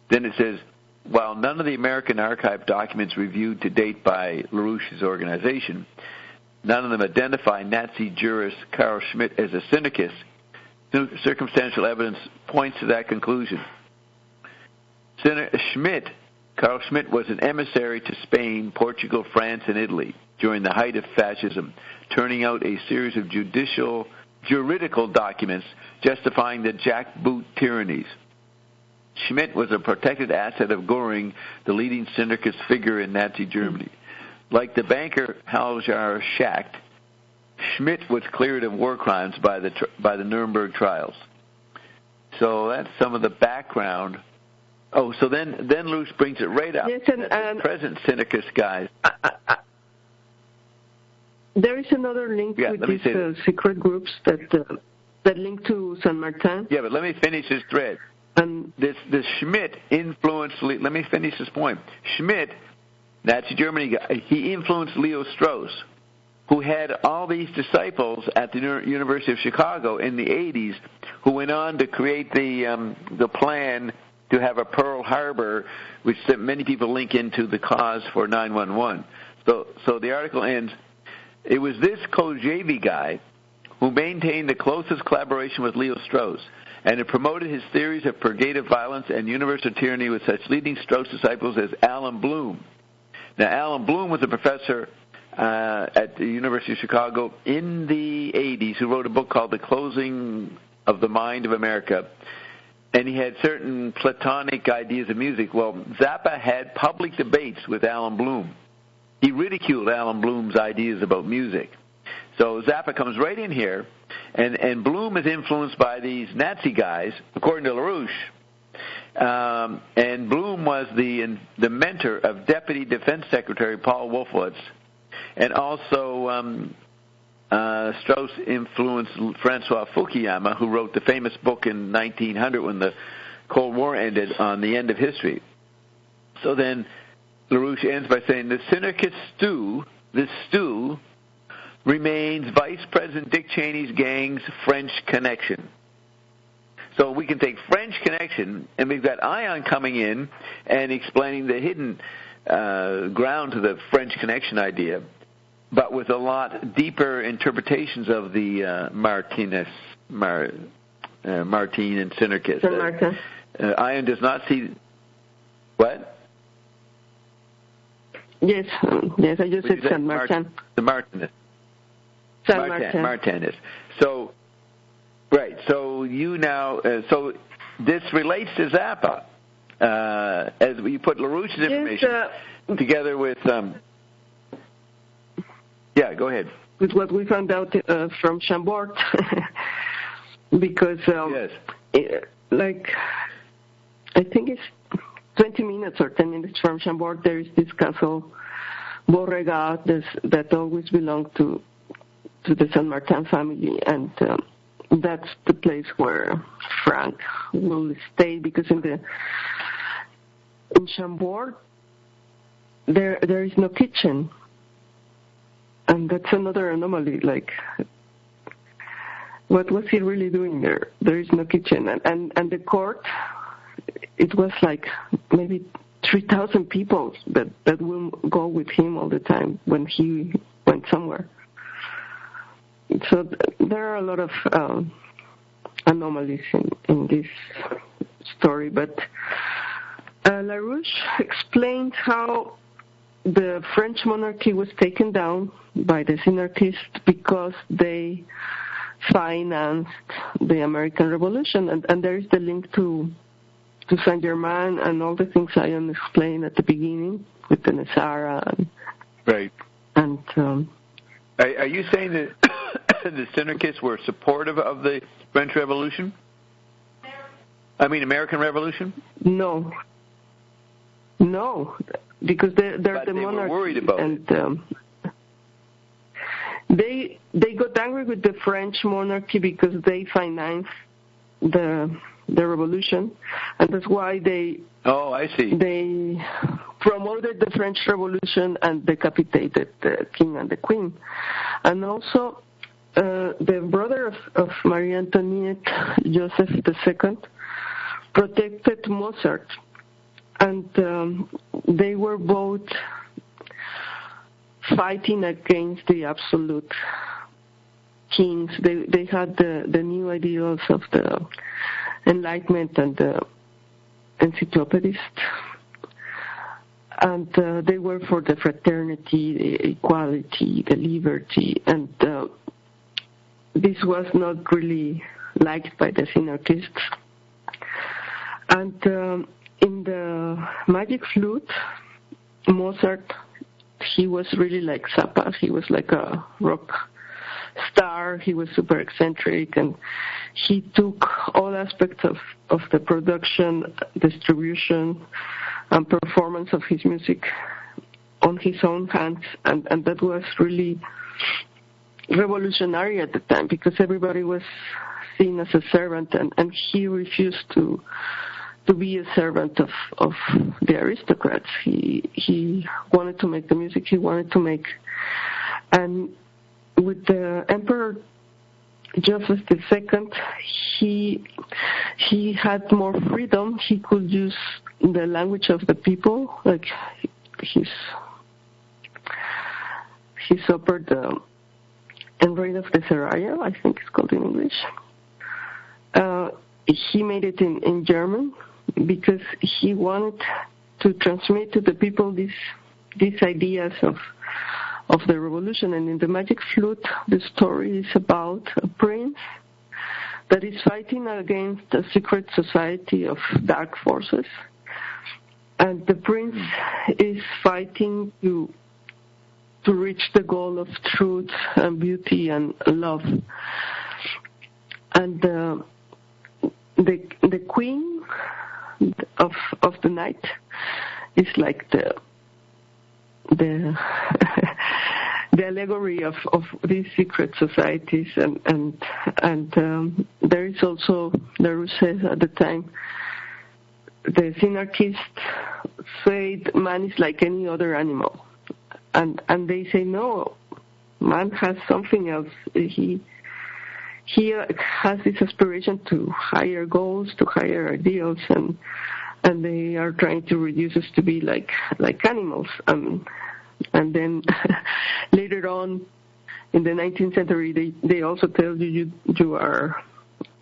Then it says, while none of the American archive documents reviewed to date by LaRouche's organization, none of them identify Nazi jurist Carl Schmitt as a syndicist, circumstantial evidence points to that conclusion. Carl Schmitt was an emissary to Spain, Portugal, France, and Italy during the height of fascism, turning out a series of juridical documents justifying the jackboot tyrannies. Schmitt was a protected asset of Göring, the leading syndicist figure in Nazi Germany. Like the banker Haljar Schacht, Schmitt was cleared of war crimes by the Nuremberg trials. So that's some of the background. Oh, so then LaRouche brings it right up. Yes, and present syndicist guys. There is another link with these secret groups that link to San Martin. Yeah, but let me finish this thread. This Schmitt influenced. Let me finish this point. Schmitt, Nazi Germany guy, he influenced Leo Strauss, who had all these disciples at the University of Chicago in the 80s, who went on to create the plan to have a Pearl Harbor, which many people link into the cause for 9/11. So the article ends. It was this Kojevi guy who maintained the closest collaboration with Leo Strauss, and it promoted his theories of purgative violence and universal tyranny with such leading Strauss disciples as Alan Bloom. Now, Alan Bloom was a professor at the University of Chicago in the 80s who wrote a book called The Closing of the Mind of America, and he had certain Platonic ideas of music. Well, Zappa had public debates with Alan Bloom. He ridiculed Alan Bloom's ideas about music. So Zappa comes right in here, and Bloom is influenced by these Nazi guys, according to LaRouche. And Bloom was the mentor of Deputy Defense Secretary Paul Wolfowitz, and also Strauss influenced Francois Fukuyama, who wrote the famous book in 1900 when the Cold War ended, on the end of history. So then LaRouche ends by saying the synarchist stew remains Vice President Dick Cheney's gang's French connection. So we can take French connection, and we've got Ion coming in and explaining the hidden ground to the French connection idea, but with a lot deeper interpretations of the Martin and synarchist. Ion does not see what? Yes, I just said San Martin. The Martinist. Martinist. So, right. So you now. So this relates to Zappa, as you put LaRouche's information. together with yeah, go ahead. With what we found out from Chambord, because yes. I think it's 20 minutes or 10 minutes from Chambord, there is this castle Borrega that always belonged to the San Martin family, and that's the place where Frank will stay, because in Chambord there is no kitchen, and that's another anomaly. Like, what was he really doing there? There is no kitchen, and the court, it was like maybe 3,000 people that will go with him all the time when he went somewhere. So there are a lot of anomalies in this story, but LaRouche explained how the French monarchy was taken down by the synarchists because they financed the American Revolution, and there is the link to Saint-Germain and all the things I explained at the beginning with the Nesara. Right. And are you saying that the synarchists were supportive of the French Revolution? I mean, American Revolution? No, because they're the monarchy. Were worried about it. They got angry with the French monarchy because they financed the revolution, and that's why they they promoted the French Revolution and decapitated the king and the queen. And also the brother of Marie Antoinette, Joseph II, protected Mozart, and they were both fighting against the absolute kings. They had the new ideals of the Enlightenment and the encyclopedists, and they were for the fraternity, the equality, the liberty, and this was not really liked by the synarchists. And in the Magic Flute, Mozart, he was really like Zappa. He was like a rock star. He was super eccentric, and he took all aspects of the production, distribution, and performance of his music on his own hands, and that was really revolutionary at the time, because everybody was seen as a servant, and he refused to be a servant of the aristocrats. He wanted to make the music he wanted to make. And with the Emperor Joseph II, he had more freedom. He could use the language of the people, like his opera, the Enreid of the Seraya, I think it's called in English. He made it in German because he wanted to transmit to the people these ideas of the revolution. And in the Magic Flute, the story is about a prince that is fighting against a secret society of dark forces, and the prince is fighting to reach the goal of truth and beauty and love. And the queen of the night is like the the allegory of these secret societies, and there is also, LaRouche says at the time, the synarchists say man is like any other animal, and they say no, man has something else. He has this aspiration to higher goals, to higher ideals, and they are trying to reduce us to be like animals. And then later on, in the 19th century, they also tell you are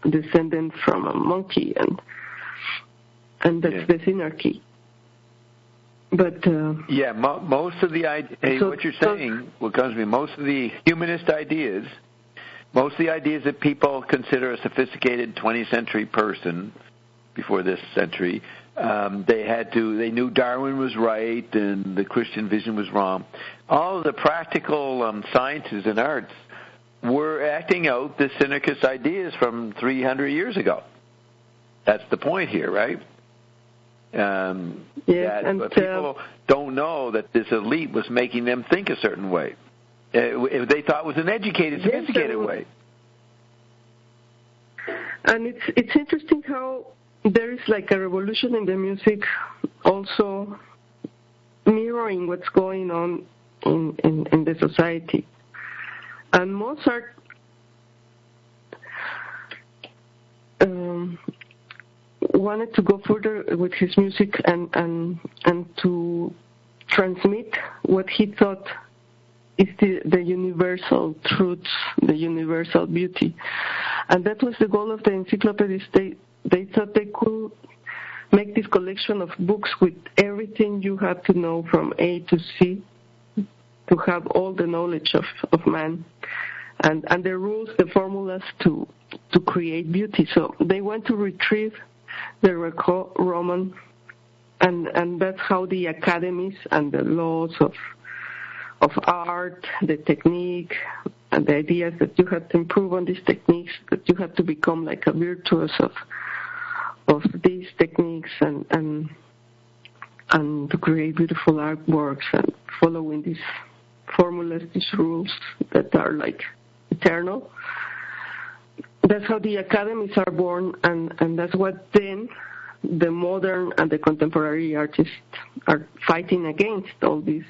descendant from a monkey, and that's the synarchy. But most of the what you're saying, what comes to me, most of the humanist ideas, most of the ideas that people consider a sophisticated 20th century person before this century, They knew Darwin was right and the Christian vision was wrong. All of the practical sciences and arts were acting out the Synergist ideas from 300 years ago. That's the point here, right? But people don't know that this elite was making them think a certain way. They thought it was an educated, sophisticated way. And it's interesting how there is like a revolution in the music also mirroring what's going on in the society. And Mozart wanted to go further with his music and to transmit what he thought is the universal truths, the universal beauty. And that was the goal of the encyclopedists. They thought they could make this collection of books with everything you have to know from A to Z to have all the knowledge of man and the rules, the formulas to create beauty. So they went to retrieve the Greco-Roman, and that's how the academies and the laws of art, the technique, and the ideas that you have to improve on these techniques, that you have to become like a virtuoso of these techniques and to create beautiful artworks and following these formulas, these rules that are like eternal. That's how the academies are born, and that's what then the modern and the contemporary artists are fighting against, all these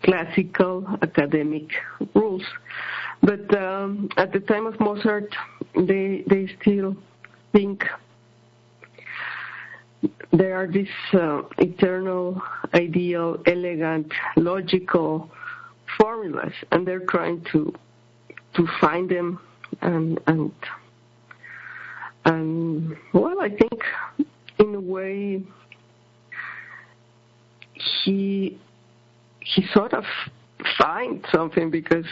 classical academic rules. But at the time of Mozart, they still think there are these eternal, ideal, elegant, logical formulas, and they're trying to find them and well, I think in a way he sort of find something, because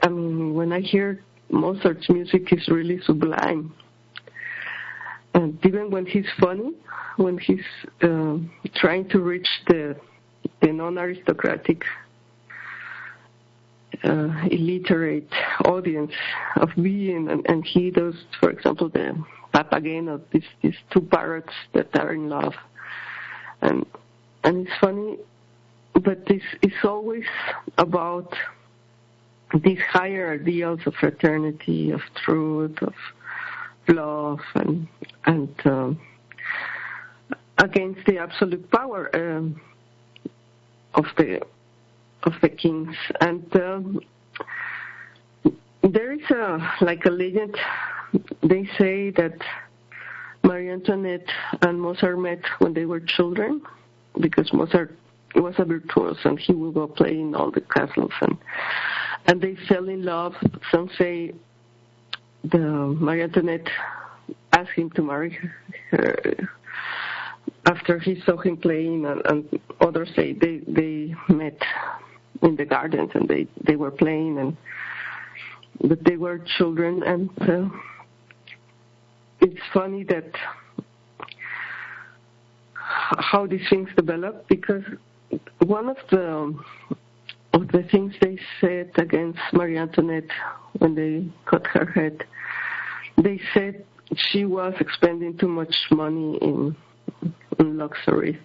I mean, when I hear Mozart's music, is really sublime, and even when he's funny, when he's trying to reach the non-aristocratic illiterate audience of being, and he does, for example, the Papageno, these two parrots that are in love, and it's funny, but this is always about these higher ideals of fraternity, of truth, of love, and against the absolute power of the kings. And there is a legend. They say that Marie Antoinette and Mozart met when they were children, because Mozart was a virtuoso and he would go play in all the castles, and they fell in love. Some say the Marie Antoinette asked him to marry her after he saw him playing, and others say they met in the gardens and they were playing, but they were children. And it's funny that how these things develop, because one of the things they said against Marie Antoinette when they cut her head, they said she was expending too much money in luxury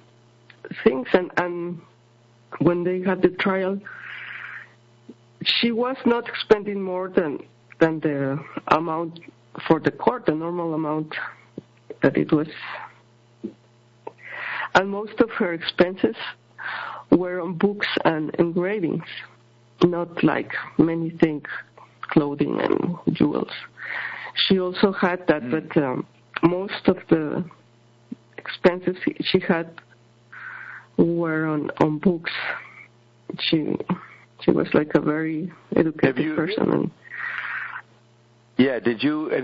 things, and when they had the trial, she was not expending more than the amount for the court, the normal amount that it was. And most of her expenses were on books and engravings, not like many things, clothing and jewels. She also had that, but most of the expenses she had were on books. She was like a very educated person. Yeah, have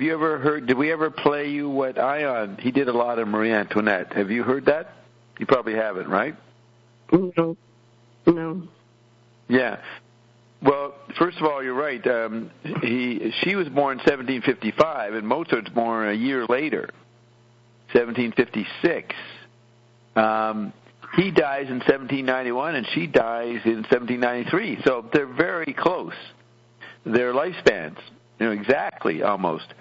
you ever heard, did we ever play you what Ion, he did a lot of Marie Antoinette. Have you heard that? You probably haven't, right? No. Yeah. Well, first of all, you're right. She was born in 1755, and Mozart's born a year later. 1756. He dies in 1791, and she dies in 1793. So they're very close. Their lifespans, exactly almost.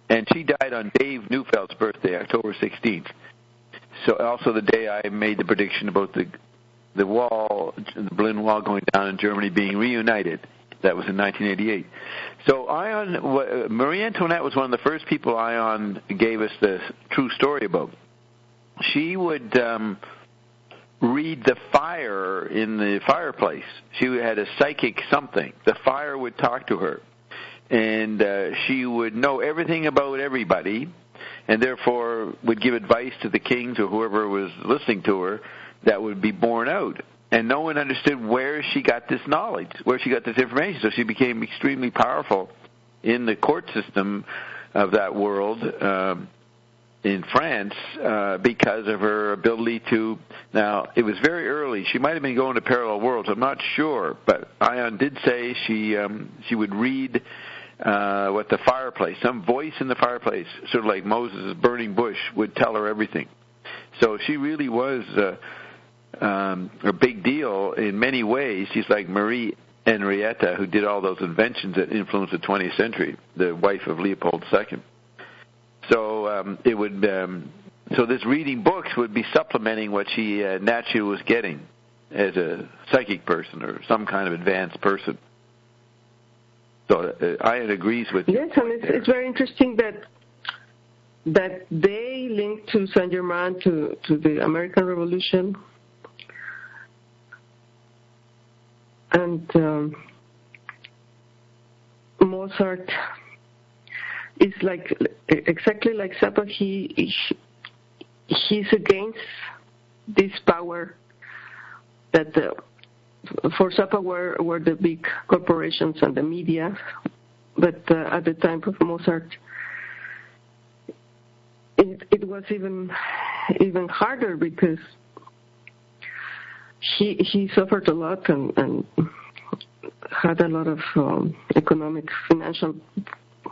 And she died on Dave Neufeld's birthday, October 16th. So also the day I made the prediction about the wall, the Berlin Wall going down and Germany being reunited. That was in 1988. So Marie Antoinette was one of the first people Ion gave us the true story about. She would read the fire in the fireplace. She had a psychic something. The fire would talk to her. And she would know everything about everybody, and therefore would give advice to the kings or whoever was listening to her that would be borne out. And no one understood where she got this knowledge, where she got this information. So she became extremely powerful in the court system of that world in France because of her ability to... Now, it was very early. She might have been going to parallel worlds. I'm not sure. But Ion did say she would read what the fireplace, some voice in the fireplace, sort of like Moses' burning bush, would tell her everything. So she really was a big deal in many ways. She's like Marie Henrietta, who did all those inventions that influenced the 20th century, the wife of Leopold II. So it would. So this reading books would be supplementing what she naturally was getting as a psychic person or some kind of advanced person. So Ian agrees with you. Yes, and it's very interesting that they link to Saint-Germain to the American Revolution. And Mozart is exactly like Zappa. He's against this power that for Zappa were the big corporations and the media, but at the time of Mozart, it was even harder because he suffered a lot and had a lot of economic, financial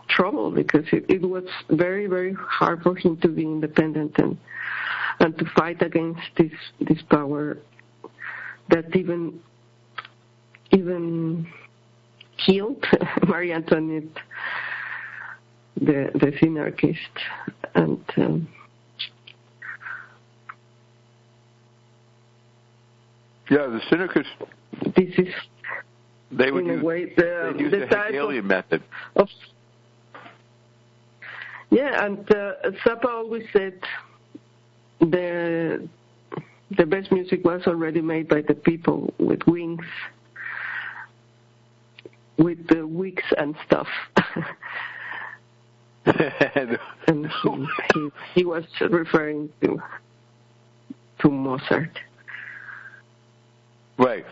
trouble because it was very, very hard for him to be independent and to fight against this power that even killed Marie Antoinette, the synarchist, and the synarchists. This is they would use the Hegelian method. And Zappa always said the best music was already made by the people with wings, with the wigs and stuff. And he was referring to Mozart. Right.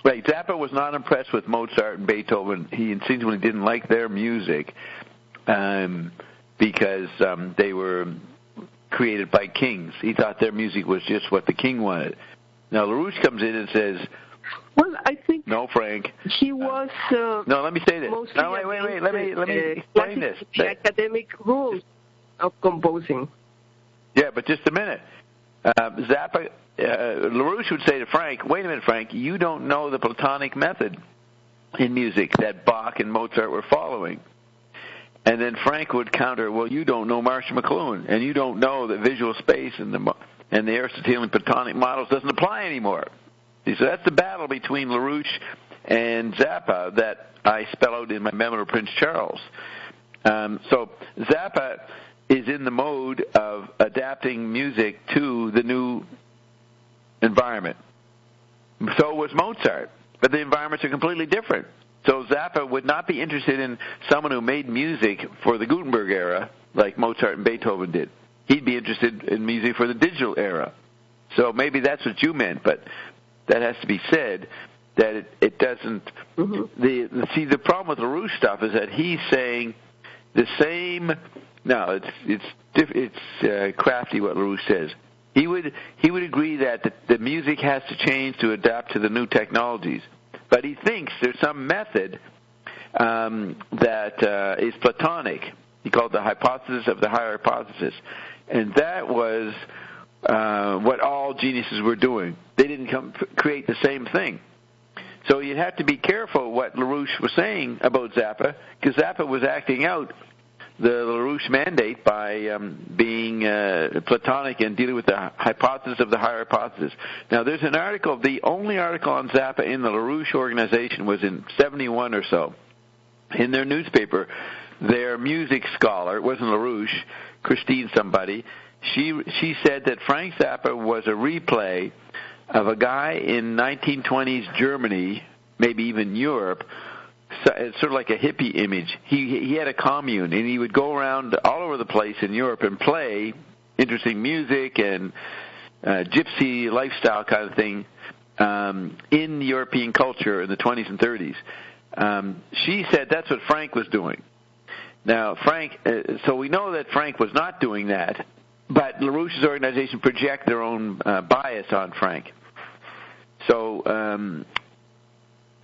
Zappa was not impressed with Mozart and Beethoven. He insinually didn't like their music because they were created by kings. He thought their music was just what the king wanted. Now, LaRouche comes in and says, well, I think... No, Frank. He was... no, let me say this. No, wait. Let me explain this. The academic rules of composing. Yeah, but just a minute. Zappa... LaRouche would say to Frank, wait a minute, Frank, you don't know the Platonic method in music that Bach and Mozart were following. And then Frank would counter, well, you don't know Marshall McLuhan, and you don't know that visual space and the Aristotelian Platonic models doesn't apply anymore. See, so that's the battle between LaRouche and Zappa that I spell out in my Memoir of Prince Charles. So Zappa is in the mode of adapting music to the new environment. So was Mozart, but the environments are completely different. So Zappa would not be interested in someone who made music for the Gutenberg era like Mozart and Beethoven did. He'd be interested in music for the digital era. So maybe that's what you meant, but that has to be said that it doesn't... Mm-hmm. The problem with LaRouche stuff is that he's saying the same... No, it's crafty what LaRouche says. He would agree that the music has to change to adapt to the new technologies. But he thinks there's some method that is Platonic. He called it the hypothesis of the higher hypothesis. And that was what all geniuses were doing. They didn't create the same thing. So you have to be careful what LaRouche was saying about Zappa, because Zappa was acting out the LaRouche mandate by being Platonic and dealing with the hypothesis of the higher hypothesis. Now, there's an article, the only article on Zappa in the LaRouche organization was in 71 or so. In their newspaper, their music scholar, it wasn't LaRouche, Christine somebody, she said that Frank Zappa was a replay of a guy in 1920s Germany, maybe even Europe. So it's sort of like a hippie image. He had a commune, and he would go around all over the place in Europe and play interesting music and gypsy lifestyle kind of thing in European culture in the 20s and 30s. She said that's what Frank was doing. Now, Frank, so we know that Frank was not doing that, but LaRouche's organization project their own bias on Frank. So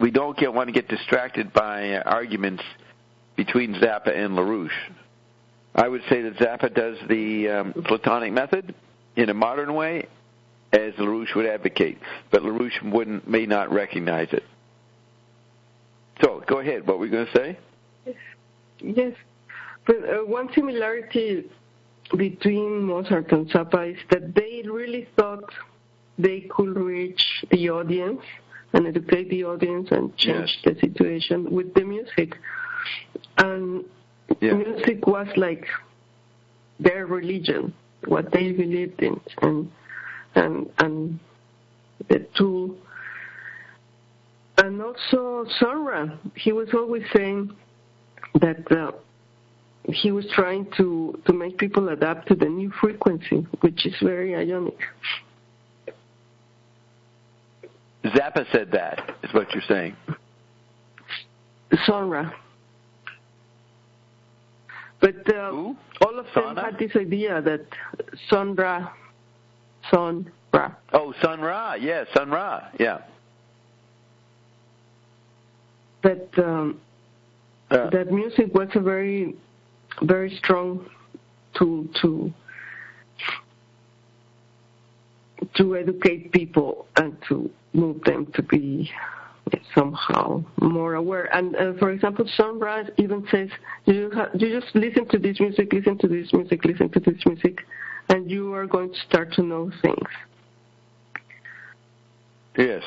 we don't want to get distracted by arguments between Zappa and LaRouche. I would say that Zappa does the Platonic method in a modern way, as LaRouche would advocate, but LaRouche may not recognize it. So, go ahead. What were you going to say? Yes. But one similarity between Mozart and Zappa is that they really thought they could reach the audience and educate the audience and change the situation with the music. And music was like their religion, what they believed in, and the tool. And also Sonra, he was always saying that he was trying to make people adapt to the new frequency, which is very ionic. Zappa said that, is what you're saying. Sonra. But all of them had this idea that Sun Ra. Oh, Sun Ra, yes, Sun Ra, yeah. That music was a very, very strong tool to educate people and to move them to be somehow more aware. And for example, Sun Ra even says, you just listen to this music, listen to this music, listen to this music, and you are going to start to know things. Yes.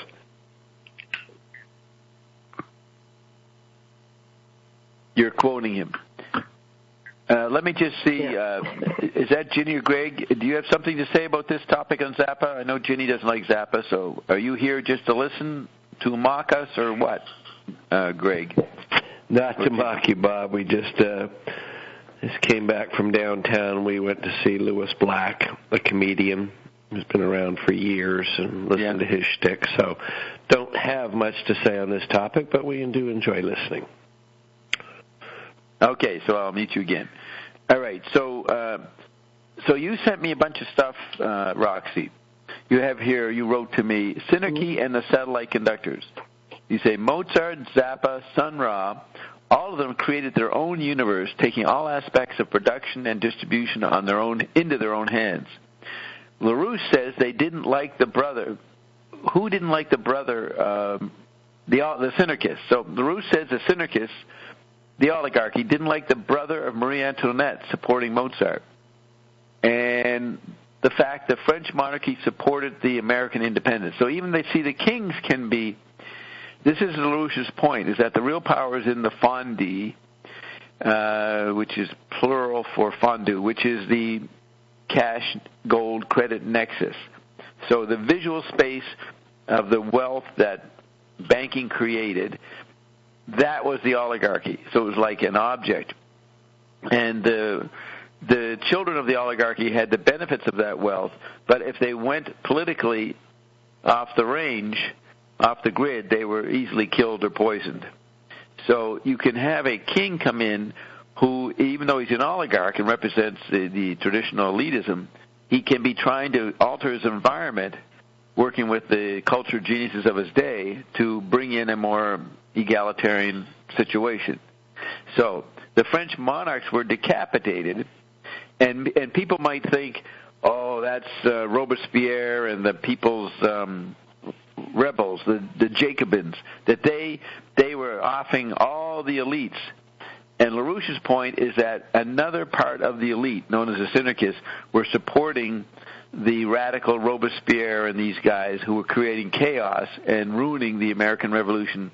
You're quoting him. Let me just see, is that Ginny or Greg? Do you have something to say about this topic on Zappa? I know Ginny doesn't like Zappa, so are you here just to listen, to mock us, or what, Greg? Not to mock you, Bob. We just came back from downtown. We went to see Louis Black, a comedian who's been around for years, and listened to his shtick. So don't have much to say on this topic, but we do enjoy listening. Okay, so I'll meet you again. All right, so you sent me a bunch of stuff, Roxy. You have here, you wrote to me, Synergy and the Satellite Conductors. You say Mozart, Zappa, Sun Ra, all of them created their own universe, taking all aspects of production and distribution into their own hands. LaRouche says they didn't like the brother. Who didn't like the brother? The Synarchists. So LaRouche says the Synarchists, the oligarchy, didn't like the brother of Marie Antoinette supporting Mozart. And the fact the French monarchy supported the American independence. So even they see the kings can be, this is LaRouche's point, is that the real power is in the fondue, which is plural for fondue, which is the cash, gold, credit nexus. So the visual space of the wealth that banking created, that was the oligarchy. So it was like an object. And the children of the oligarchy had the benefits of that wealth, but if they went politically off the range, off the grid, they were easily killed or poisoned. So you can have a king come in who, even though he's an oligarch and represents the traditional elitism, he can be trying to alter his environment, working with the cultural geniuses of his day to bring in a more egalitarian situation. So the French monarchs were decapitated, And people might think, oh, that's Robespierre and the People's Rebels, the Jacobins, that they were offing all the elites. And LaRouche's point is that another part of the elite, known as the Synarchists, were supporting the radical Robespierre and these guys who were creating chaos and ruining the American Revolution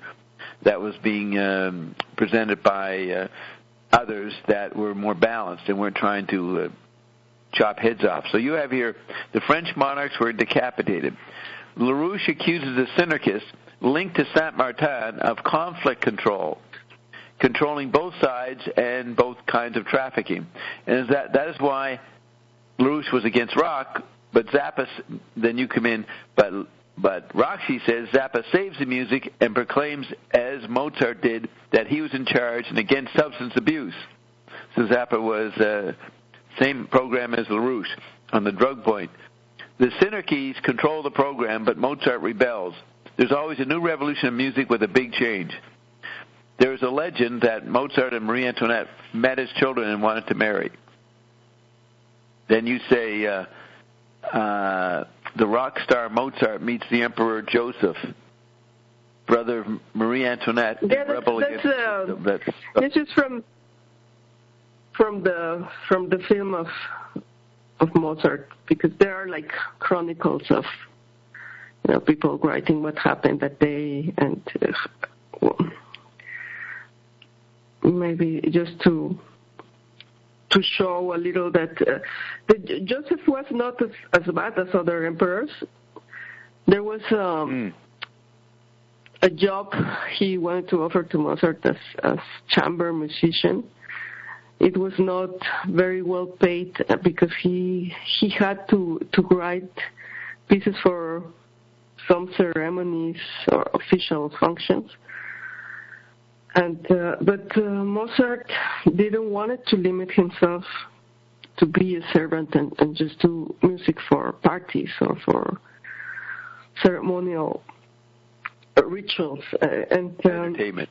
that was being presented by others that were more balanced and weren't trying to chop heads off. So you have here the French monarchs were decapitated. LaRouche accuses the Synarchists linked to Saint-Martin of conflict control, controlling both sides and both kinds of trafficking. And that is why LaRouche was against rock, but Zappa, then you come in, but Roxy says Zappa saves the music and proclaims, as Mozart did, that he was in charge and against substance abuse. So Zappa was same program as LaRouche on the drug point. The Synarchies control the program, but Mozart rebels. There's always a new revolution of music with a big change. There is a legend that Mozart and Marie Antoinette met as children and wanted to marry. Then you say the rock star Mozart meets the Emperor Joseph, brother of Marie Antoinette. Yeah, this is from the film of Mozart, because there are like chronicles of people writing what happened that day, and maybe just to show a little that Joseph was not as bad as other emperors. There was a job he wanted to offer to Mozart as chamber musician. It was not very well paid because he had to write pieces for some ceremonies or official functions. And but Mozart didn't want to limit himself to be a servant and just do music for parties or for ceremonial rituals. And entertainment.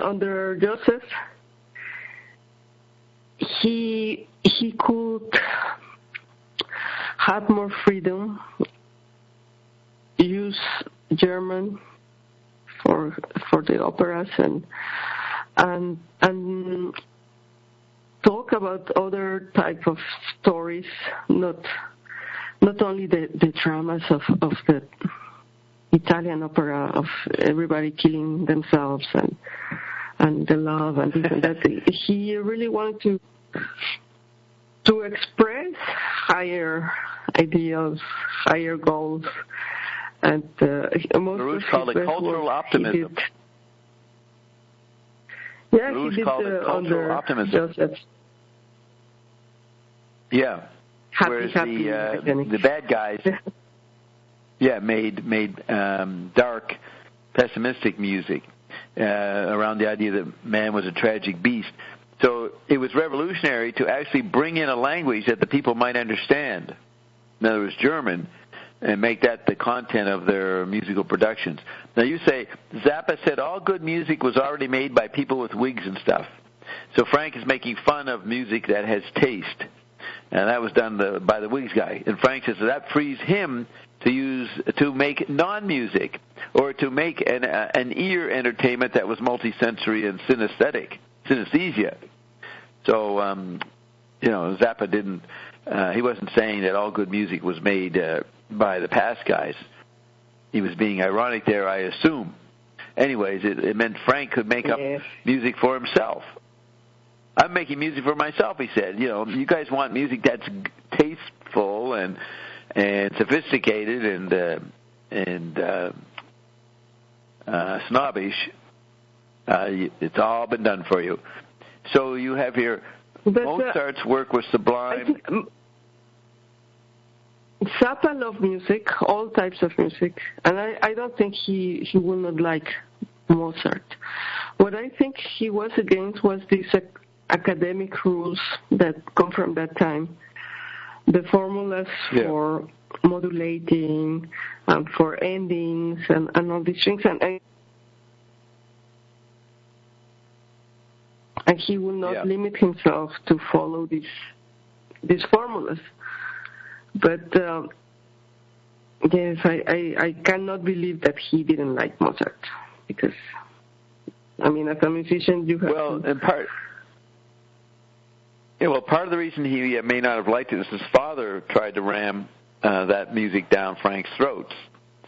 Under Joseph, he could have more freedom, use German for the operas and talk about other type of stories, not only the dramas of the Italian opera of everybody killing themselves and the love and this and that. He really wanted to express higher ideals, higher goals. And LaRouche called it cultural optimism. LaRouche he did called it cultural optimism. Joseph. Yeah. Whereas the bad guys, made dark, pessimistic music around the idea that man was a tragic beast. So it was revolutionary to actually bring in a language that the people might understand. In other words, German. And make that the content of their musical productions. Now you say, Zappa said all good music was already made by people with wigs and stuff. So Frank is making fun of music that has taste. And that was done by the wigs guy. And Frank says that frees him to make non-music, or to make an ear entertainment that was multisensory and synesthesia. So, Zappa didn't, he wasn't saying that all good music was made by the past guys. He was being ironic there, I assume. Anyways, it meant Frank could make up music for himself. I'm making music for myself, he said. You guys want music that's tasteful and sophisticated and snobbish. It's all been done for you. So you have here Mozart's work was sublime. Zappa loved music, all types of music, and I don't think he would not like Mozart. What I think he was against was these academic rules that come from that time, the formulas for modulating and for endings and all these things. And and he will not limit himself to follow these formulas. But yes, I cannot believe that he didn't like Mozart, because, I mean, as a musician, you have to... part of the reason he may not have liked it is his father tried to ram that music down Frank's throats.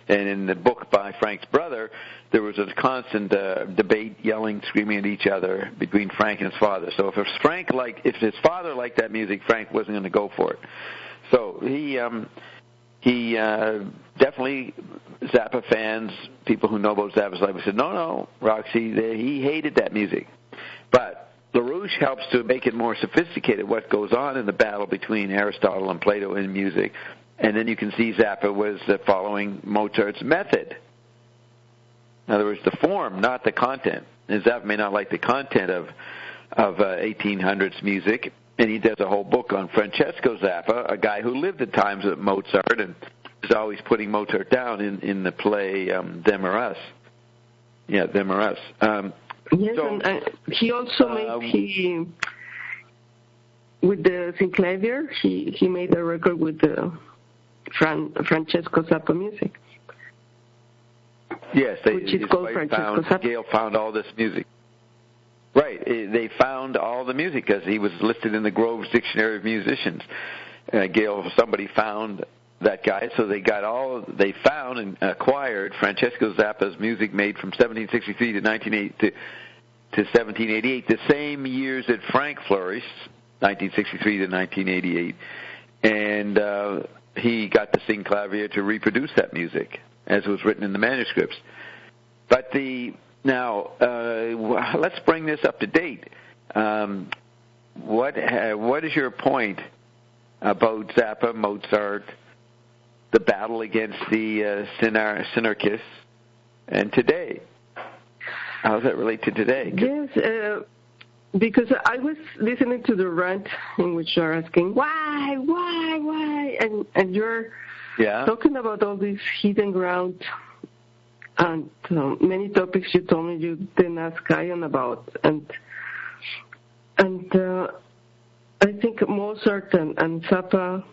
And in the book by Frank's brother, there was a constant debate, yelling, screaming at each other between Frank and his father. So if his father liked that music, Frank wasn't going to go for it. So he definitely, Zappa fans, people who know about Zappa's life, said, no, Roxy, he hated that music. But LaRouche helps to make it more sophisticated, what goes on in the battle between Aristotle and Plato in music. And then you can see Zappa was following Mozart's method. In other words, the form, not the content. And Zappa may not like the content of 1800s music, and he does a whole book on Francesco Zappa, a guy who lived at times with Mozart and is always putting Mozart down in the play Them or Us. Yeah, Them or Us. Yes, so, and he also made with the Synclavier, he made a record with the Francesco Zappa music. Yes, which is called Francesco Zappa. Gail found all this music. Right, they found all the music because he was listed in the Groves Dictionary of Musicians. Somebody found that guy, so they found and acquired Francesco Zappa's music made from 1763 to 1788, the same years that Frank flourished, 1963 to 1988, and he got the Synclavier to reproduce that music as was written in the manuscripts. But now let's bring this up to date. What is your point about Zappa, Mozart, the battle against the Synarchists, and today? How does that relate to today? Yes, because I was listening to the rant in which you're asking, why, and you're talking about all this hidden ground and many topics you told me you didn't ask Ian about. And I think Mozart and Zappa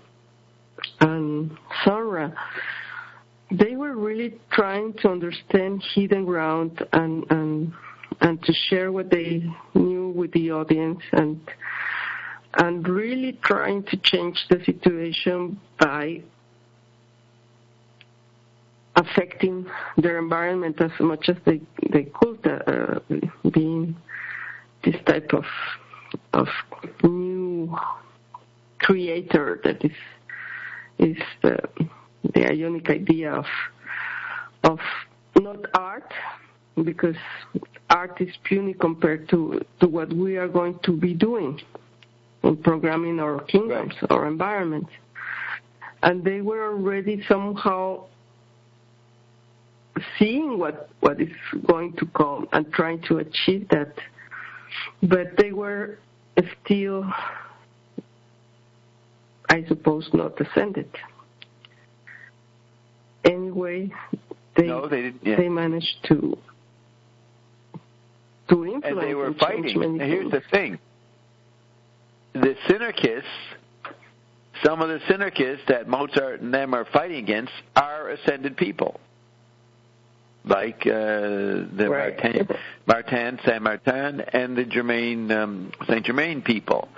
and Sonra, they were really trying to understand hidden ground and to share what they knew with the audience and really trying to change the situation by affecting their environment as much as they could, being this type of new creator that is the ionic idea of not art, because art is puny compared to what we are going to be doing in programming our kingdoms, our environments. And they were already somehow seeing what is going to come and trying to achieve that. But they were still, I suppose, not ascended. Anyway, they managed to influence and they were fighting. And here's the thing. The Synarchists, some of the Synarchists that Mozart and them are fighting against are ascended people. Like the Martin, Saint-Martin, and the Saint-Germain people.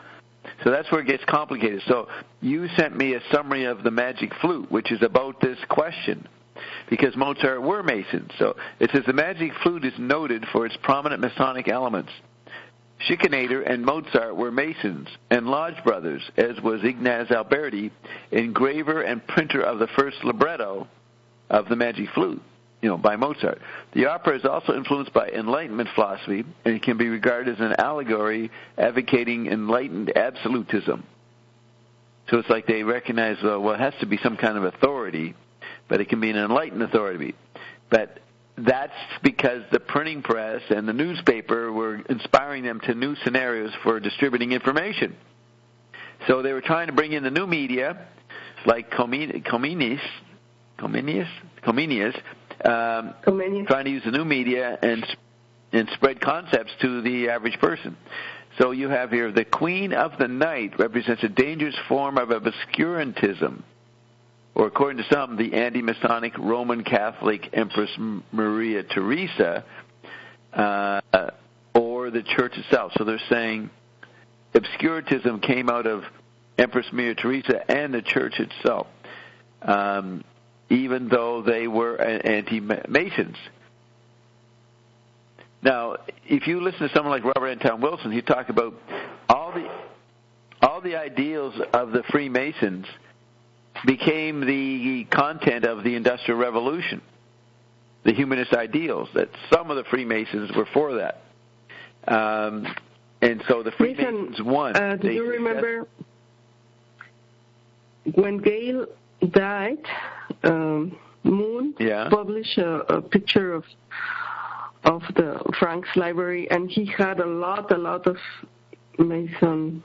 So that's where it gets complicated. So you sent me a summary of the Magic Flute, which is about this question, because Mozart were Masons. So it says the Magic Flute is noted for its prominent Masonic elements. Schikaneder and Mozart were Masons and Lodge brothers, as was Ignaz Alberti, engraver and printer of the first libretto of the Magic Flute, by Mozart. The opera is also influenced by Enlightenment philosophy, and it can be regarded as an allegory advocating enlightened absolutism. So it's like they recognize, it has to be some kind of authority, but it can be an enlightened authority. But that's because the printing press and the newspaper were inspiring them to new scenarios for distributing information. So they were trying to bring in the new media, like Comenius, trying to use the new media and spread concepts to the average person. So you have here, the Queen of the Night represents a dangerous form of obscurantism, or according to some, the anti-Masonic Roman Catholic Empress Maria Theresa, or the Church itself. So they're saying obscurantism came out of Empress Maria Theresa and the Church itself, even though they were anti-Masons. Now, if you listen to someone like Robert Anton Wilson, he talk about all the ideals of the Freemasons became the content of the Industrial Revolution, the humanist ideals, that some of the Freemasons were for that. And so the Freemasons won. Do you remember when Gale died, Moon published a picture of the Frank's library, and he had a lot of Mason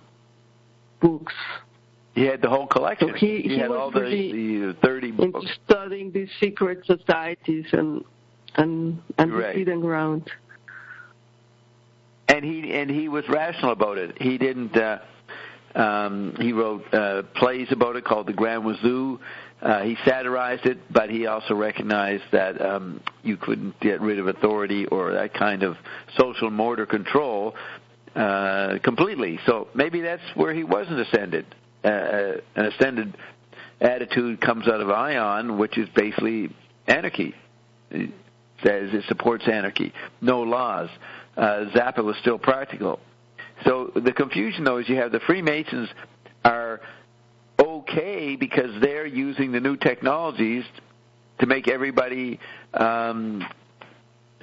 books. He had the whole collection. So he had was all the 30 books. Studying these secret societies and the hidden ground. And he was rational about it. He didn't. He wrote plays about it called The Grand Wazoo. He satirized it, but he also recognized that you couldn't get rid of authority or that kind of social mortar control completely. So maybe that's where he wasn't ascended. An ascended attitude comes out of Ion, which is basically anarchy. It says it supports anarchy. No laws. Zappa was still practical. So the confusion, though, is you have the Freemasons are okay because they're using the new technologies to make everybody have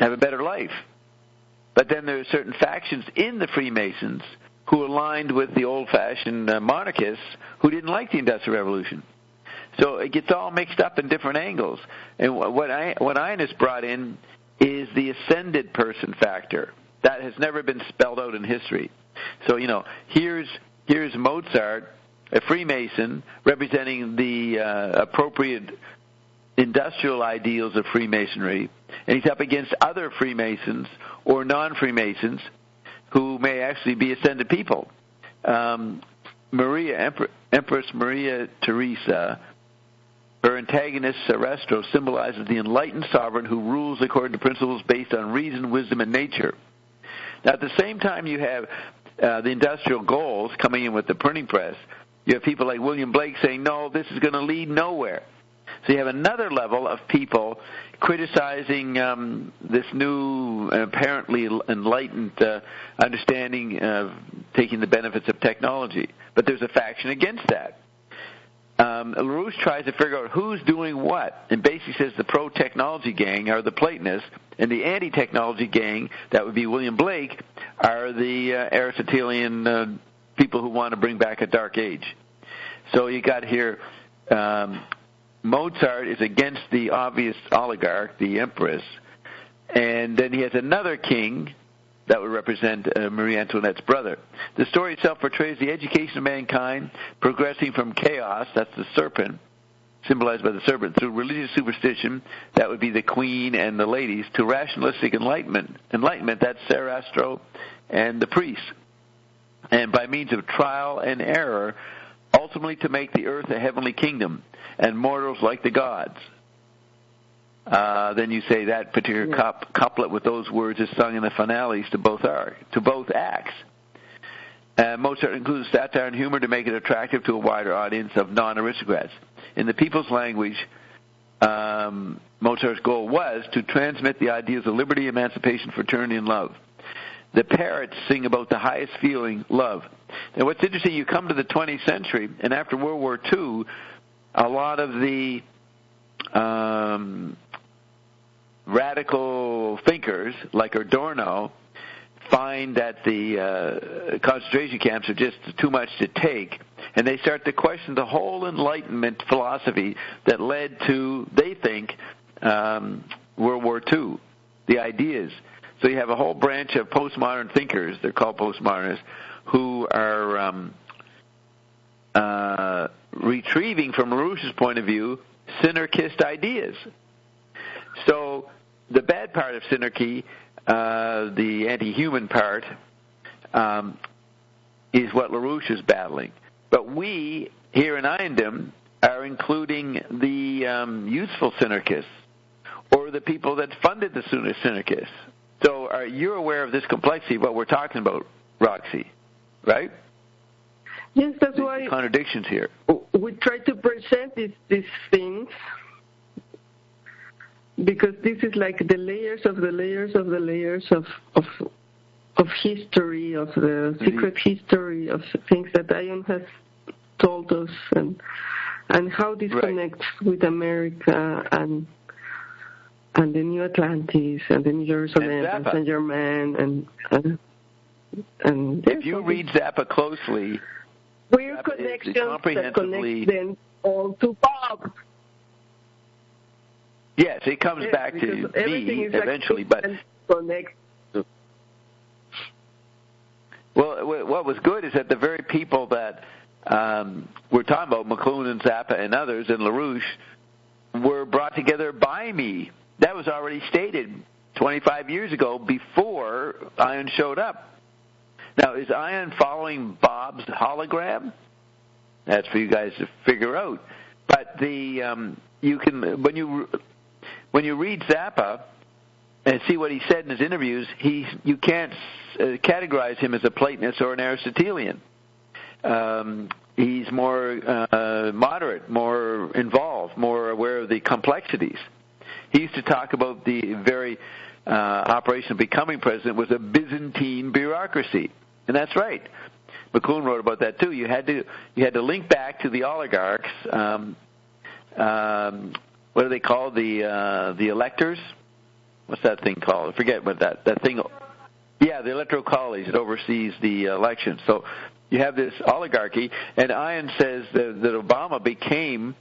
a better life. But then there are certain factions in the Freemasons who aligned with the old-fashioned monarchists who didn't like the Industrial Revolution. So it gets all mixed up in different angles. And what Ionis brought in is the ascended person factor. That has never been spelled out in history. So, here's Mozart, a Freemason, representing the appropriate industrial ideals of Freemasonry, and he's up against other Freemasons or non-Freemasons who may actually be ascended people. Empress Maria Theresa, her antagonist Sarastro, symbolizes the enlightened sovereign who rules according to principles based on reason, wisdom, and nature. Now, at the same time you have the industrial goals coming in with the printing press, you have people like William Blake saying, no, this is going to lead nowhere. So you have another level of people criticizing this new, apparently enlightened understanding of taking the benefits of technology. But there's a faction against that. LaRouche tries to figure out who's doing what, and basically says the pro-technology gang are the Platonists, and the anti-technology gang, that would be William Blake, are the Aristotelian people who want to bring back a dark age. So you got here Mozart is against the obvious oligarch, the Empress, and then he has another king that would represent Marie Antoinette's brother. The story itself portrays the education of mankind progressing from chaos, that's the serpent, symbolized by the serpent, through religious superstition, that would be the queen and the ladies, to rationalistic enlightenment, that's Sarastro and the priests. And by means of trial and error, ultimately to make the earth a heavenly kingdom, and mortals like the gods. Then you say that particular couplet with those words is sung in the finales to both acts. Mozart includes satire and humor to make it attractive to a wider audience of non-aristocrats. In the people's language, Mozart's goal was to transmit the ideas of liberty, emancipation, fraternity, and love. The parrots sing about the highest feeling, love. Now, what's interesting, you come to the 20th century, and after World War II, a lot of the radical thinkers, like Adorno, find that the concentration camps are just too much to take, and they start to question the whole Enlightenment philosophy that led to, they think, World War II, the ideas. So you have a whole branch of postmodern thinkers, they're called postmodernists, who are retrieving, from LaRouche's point of view, synarchist ideas. So the bad part of synarchy, the anti-human part, is what LaRouche is battling. But we, here in Iondom, are including the useful synergists, or the people that funded the synergists. So you're aware of this complexity of what we're talking about, Roxy, right? Yes, that's why contradictions here. We try to present these things, because this is like the layers of the layers of the layers of history, of the secret history of things that Ion has told us, and how this connects with America and the New Atlantis and the New Jerusalem and Saint Germain and if you read Zappa closely, we're connections that connect them all to Bob. Yes, it comes back to me eventually, but connect. Well, what was good is that the very people that we're talking about, McLuhan and Zappa and others, and LaRouche, were brought together by me. That was already stated 25 years ago, before Ion showed up. Now, is Ion following Bob's hologram? That's for you guys to figure out. But you can, when you read Zappa and see what he said in his interviews, you can't categorize him as a Platonist or an Aristotelian. He's more moderate, more involved, more aware of the complexities. He used to talk about the very operation of becoming president was a Byzantine bureaucracy, and that's right. McLuhan wrote about that too. You had to link back to the oligarchs. What do they call the electors? What's that thing called? I forget what that thing. Yeah, the electoral college that oversees the election. So you have this oligarchy, and Ion says that Obama became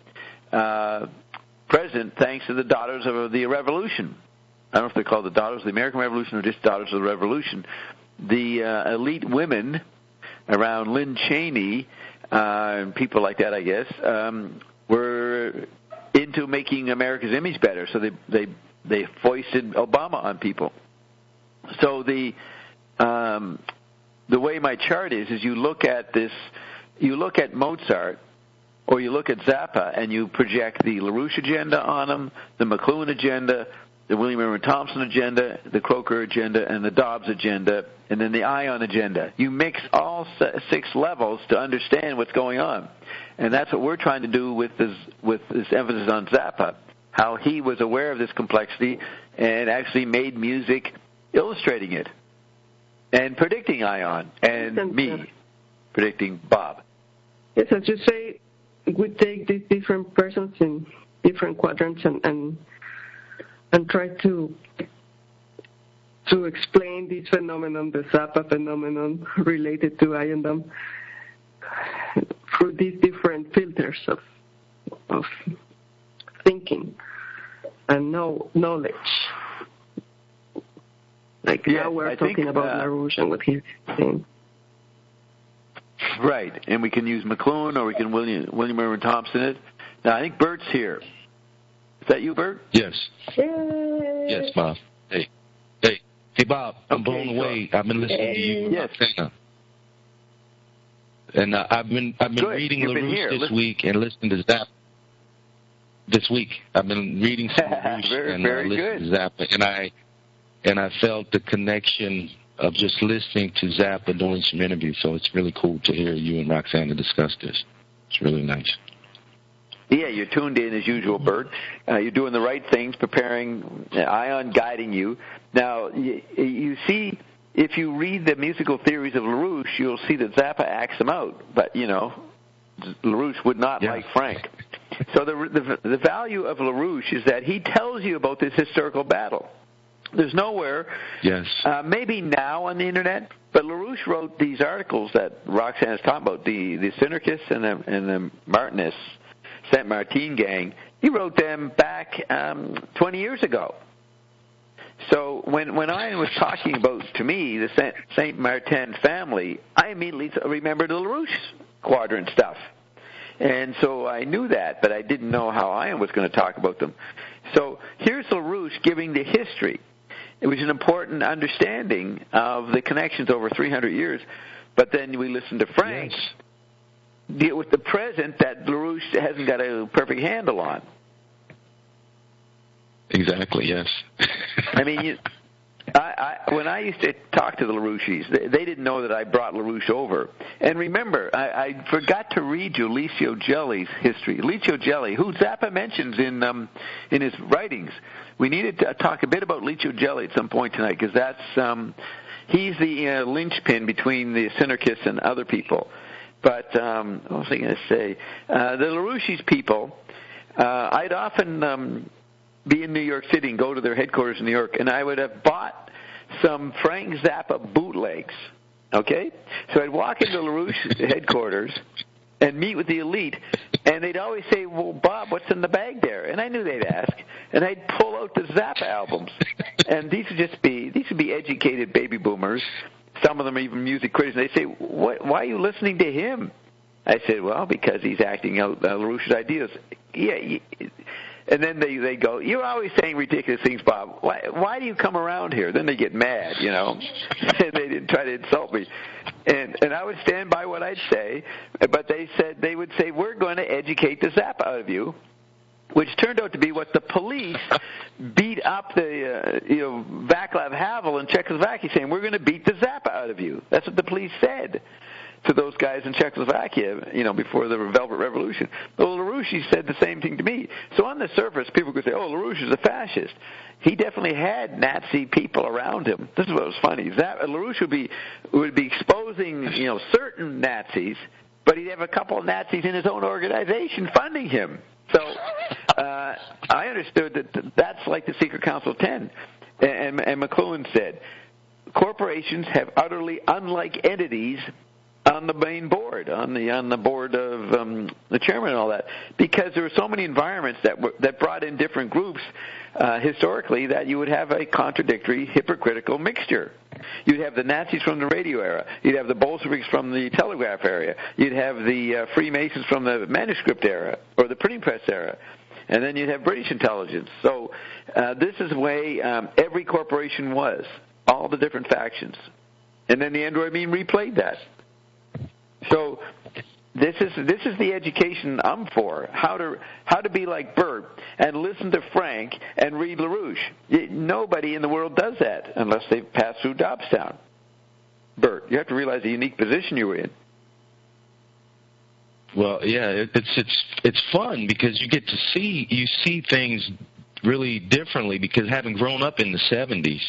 president thanks to the daughters of the revolution. I don't know if they're called the daughters of the American Revolution or just daughters of the revolution. The elite women around Lynn Cheney and people like that, I guess, were into making America's image better. So they foisted Obama on people. So the way my chart is you look at this, you look at Mozart, or you look at Zappa, and you project the LaRouche agenda on them, the McLuhan agenda, the William Irwin Thompson agenda, the Croker agenda, and the Dobbs agenda, and then the Ion agenda. You mix all 6 levels to understand what's going on. And that's what we're trying to do with this emphasis on Zappa, how he was aware of this complexity and actually made music illustrating it and predicting Ion and me predicting Bob. Yes, as you say, we take these different persons in different quadrants and try to explain this phenomenon, the Zappa phenomenon related to Iondom, through these different filters of thinking and knowledge. Like now we're talking about LaRouche and what he's saying. Right, and we can use McLuhan or we can William Irwin Thompson it. Now, I think Bert's here. Is that you, Bert? Yes. Yes, Bob. Hey, Bob. I'm blown away. I've been listening to you. Yes. And I've been reading LaRouche this week and listening to Zappa. This week, I've been reading some LaRouche and listening to Zappa, and I felt the connection of just listening to Zappa doing some interviews. So it's really cool to hear you and Roxanne discuss this. It's really nice. Yeah, you're tuned in as usual, Bert. You're doing the right things, preparing, Ion guiding you. Now, you see, if you read the musical theories of LaRouche, you'll see that Zappa acts them out. But, LaRouche would not like Frank. So the value of LaRouche is that he tells you about this historical battle. There's nowhere, maybe now on the Internet, but LaRouche wrote these articles that Roxanne is talking about, the Synergists and the Martinists, Saint Martin gang. He wrote them back 20 years ago. So when I was talking about, to me, the Saint Martin family, I immediately remembered the LaRouche quadrant stuff. And so I knew that, but I didn't know how Ion was going to talk about them. So here's LaRouche giving the history. It was an important understanding of the connections over 300 years. But then we listen to Frank deal with the present that LaRouche hasn't got a perfect handle on. Exactly, yes. I mean, when I used to talk to the LaRouches, they didn't know that I brought LaRouche over. And remember, I forgot to read you Licio Gelli's history. Licio Gelli, who Zappa mentions in his writings. We needed to talk a bit about Licio Gelli at some point tonight, because that's he's the linchpin between the Synerkists and other people. But what was I going to say? The LaRouche's people, I'd often be in New York City and go to their headquarters in New York, and I would have bought some Frank Zappa bootlegs, okay? So I'd walk into LaRouche headquarters and meet with the elite, and they'd always say, well, Bob, what's in the bag there? And I knew they'd ask, and I'd pull out the Zappa albums. And these would be educated baby boomers, some of them even music critics, and they'd say, why are you listening to him? I said, well, because he's acting out LaRouche's ideas. Yeah, and then they go, you're always saying ridiculous things, Bob. Why do you come around here? Then they get mad, you know, and they didn't try to insult me. And I would stand by what I'd say, but they would say, we're going to educate the Zappa out of you, which turned out to be what the police beat up the Václav Havel in Czechoslovakia, saying, we're going to beat the Zappa out of you. That's what the police said to those guys in Czechoslovakia, before the Velvet Revolution. Well, LaRouche said the same thing to me. So on the surface, people could say, oh, LaRouche is a fascist. He definitely had Nazi people around him. This is what was funny. LaRouche would be exposing, certain Nazis, but he'd have a couple of Nazis in his own organization funding him. So I understood that's like the Secret Council of 10. And McLuhan said, corporations have utterly unlike entities on the main board, on the board of the chairman and all that, because there were so many environments that brought in different groups historically that you would have a contradictory, hypocritical mixture. You'd have the Nazis from the radio era. You'd have the Bolsheviks from the telegraph era. You'd have the Freemasons from the manuscript era or the printing press era. And then you'd have British intelligence. So this is the way every corporation was, all the different factions. And then the Android meme replayed that. So this is the education I'm for, how to be like Bert and listen to Frank and read LaRouche. Nobody in the world does that unless they've passed through Dobstown. Bert, you have to realize the unique position you were in. Well, yeah, it's fun because you get to see things really differently, because having grown up in the 70s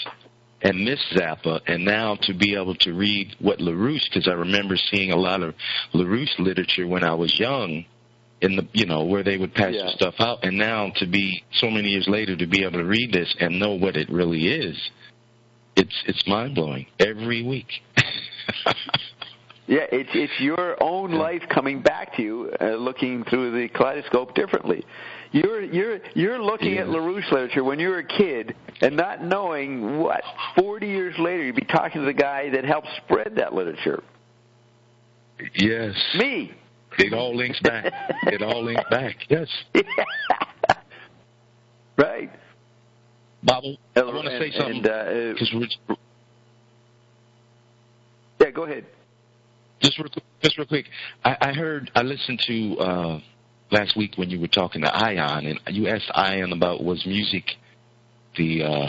and miss Zappa, and now to be able to read what LaRouche, because I remember seeing a lot of LaRouche literature when I was young, in the where they would pass the stuff out, and now to be so many years later to be able to read this and know what it really is, it's mind blowing every week. Yeah, it's your own life coming back to you, looking through the kaleidoscope differently. You're looking at LaRouche literature when you were a kid and not knowing 40 years later you'd be talking to the guy that helped spread that literature. Yes. Me. It all links back. Yes. Yeah. Right. Bob, I want to say something. Yeah, go ahead. Just real quick. I listened to last week when you were talking to Ion, and you asked Ion about was music the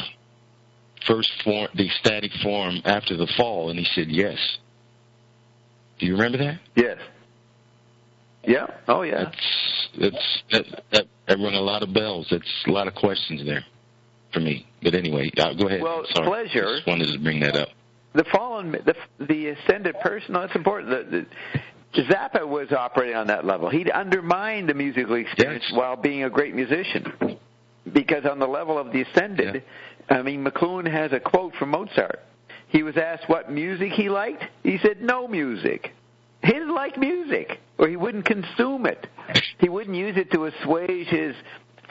first form, the static form after the fall, and he said yes. Do you remember that? Yes. Yeah. Oh, yeah. That rung a lot of bells. That's a lot of questions there for me. But anyway, go ahead. Well, sorry. Pleasure. Just wanted to bring that up. The fallen, the ascended person, no, it's important. Zappa was operating on that level. He'd undermined the musical experience while being a great musician. Because on the level of the ascended, McLuhan has a quote from Mozart. He was asked what music he liked. He said, no music. He didn't like music, or he wouldn't consume it. He wouldn't use it to assuage his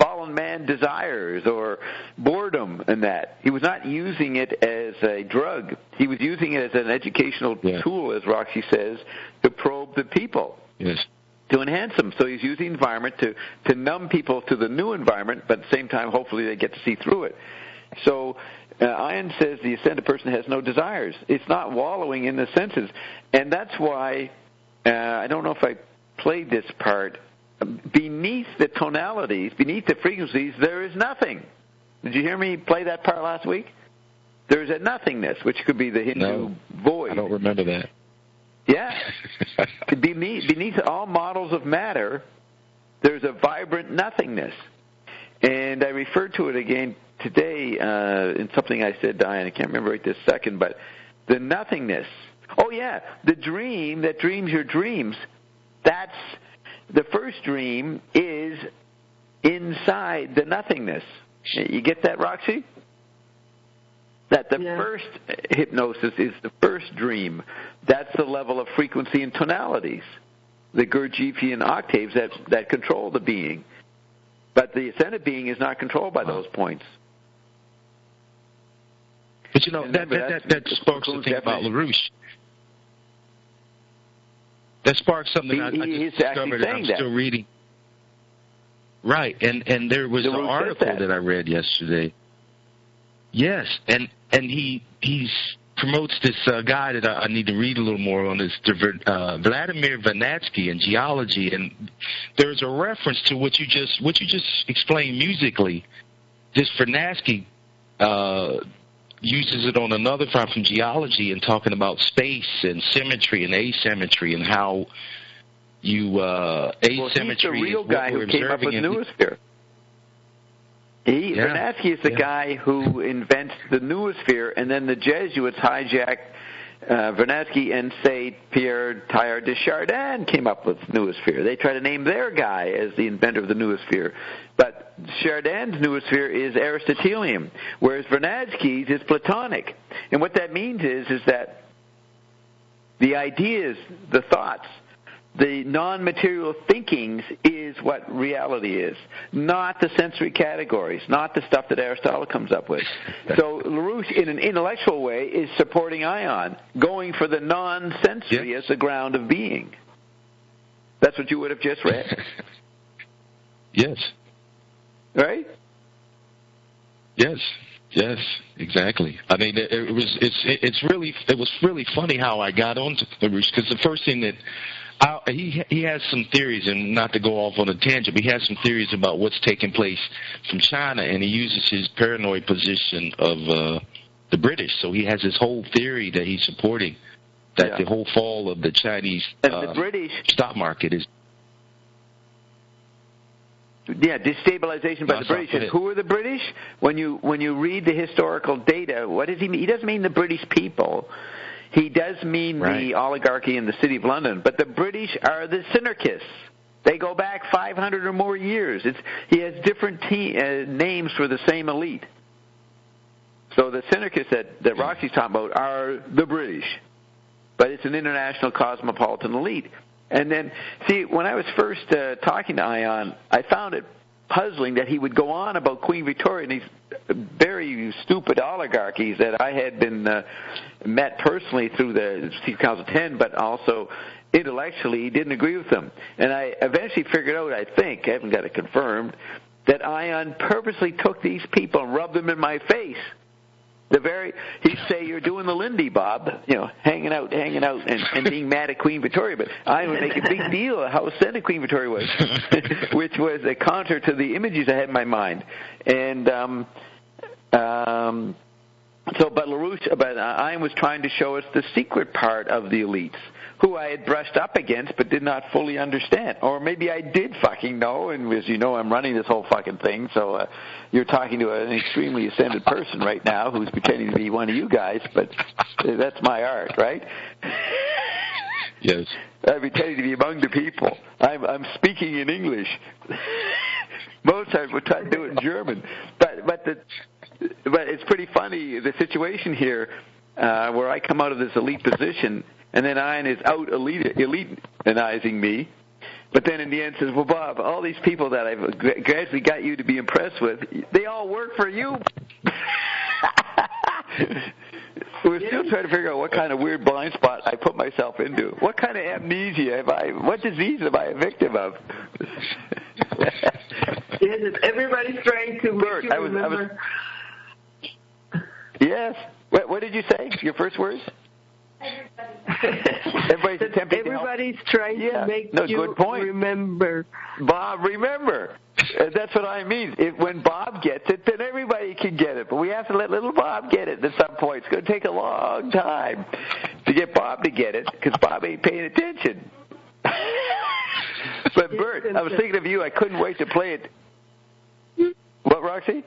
fallen man desires or boredom and that. He was not using it as a drug. He was using it as an educational tool, as Roxy says, to probe the people, to enhance them. So he's using the environment to numb people to the new environment, but at the same time, hopefully they get to see through it. So Ion says the ascended person has no desires. It's not wallowing in the senses. And that's why, I don't know if I played this part, beneath the tonalities, beneath the frequencies, there is nothing. Did you hear me play that part last week? There's a nothingness, which could be the Hindu void. I don't remember that. Yeah. Beneath all models of matter, there's a vibrant nothingness. And I referred to it again today in something I said, Diane, I can't remember right this second, but the nothingness. Oh, yeah, the dream that dreams your dreams, that's the first dream is inside the nothingness. You get that, Roxy? That the first hypnosis is the first dream. That's the level of frequency and tonalities, the Gurdjieffian octaves that control the being. But the ascended being is not controlled by those points. But you know, that sparks the thing about LaRouche. That sparks something I just discovered that I'm still reading. Right, and there was an article that I read yesterday. Yes, and he promotes this guy that I need to read a little more on, this Vladimir Vernadsky in geology, and there's a reference to what you just explained musically. This Vernadsky uses it on another front from geology and talking about space and symmetry and asymmetry and how you asymmetry. He's the real guy who came up with noosphere. Vernadsky is the guy who invents the noosphere, and then the Jesuits hijacked Vernadsky and say Pierre Teilhard de Chardin came up with noosphere. They try to name their guy as the inventor of the noosphere. But Chardin's noosphere is Aristotelian, whereas Vernadsky's is Platonic. And what that means is that the ideas, the thoughts, the non-material thinkings is what reality is, not the sensory categories, not the stuff that Aristotle comes up with. So LaRouche, in an intellectual way, is supporting Ion, going for the non-sensory as the ground of being. That's what you would have just read. Yes. Right? Yes, exactly. I mean, it was really funny how I got onto LaRouche, because the first thing that he has some theories, and not to go off on a tangent, but he has some theories about what's taking place from China, and he uses his paranoid position of the British. So he has this whole theory that he's supporting, that the whole fall of the Chinese the British stock market is destabilization by the British. And who are the British? When you read the historical data, what does he mean? He doesn't mean the British people. He does mean the oligarchy in the City of London, but the British are the synarchists. They go back 500 or more years. He has different names for the same elite. So the synarchists that Roxy's talking about are the British, but it's an international cosmopolitan elite. And then, see, when I was first talking to Ion, I found it puzzling that he would go on about Queen Victoria and these very stupid oligarchies that I had been met personally through the Secret Council 10, but also intellectually he didn't agree with them. And I eventually figured out, I haven't got it confirmed, that Ion purposely took these people and rubbed them in my face. He'd say, you're doing the Lindy, Bob, hanging out and being mad at Queen Victoria. But I would make a big deal of how ascended Queen Victoria was, which was a counter to the images I had in my mind. And but Ion was trying to show us the secret part of the elites, who I had brushed up against but did not fully understand. Or maybe I did fucking know, and as you know, I'm running this whole fucking thing, so you're talking to an extremely ascended person right now who's pretending to be one of you guys, but that's my art, right? Yes. I'm pretending to be among the people. I'm speaking in English. Most times we're trying to do it in German. But it's pretty funny, the situation here, where I come out of this elite position, and then Ion is out elite-izing me, but then in the end says, well, Bob, all these people that I've gradually got you to be impressed with, they all work for you. We're still trying to figure out what kind of weird blind spot I put myself into. What kind of amnesia what disease am I a victim of? Yes, everybody's trying to make you remember. Yes. What did you say? Your first words? Everybody's attempting Everybody's trying to make you good point. remember. Bob, remember. That's what I mean. When Bob gets it, then everybody can get it. But we have to let little Bob get it at some point. It's going to take a long time to get Bob to get it because Bob ain't paying attention. But Bert, I was thinking of you. I couldn't wait to play it. What, Roxy?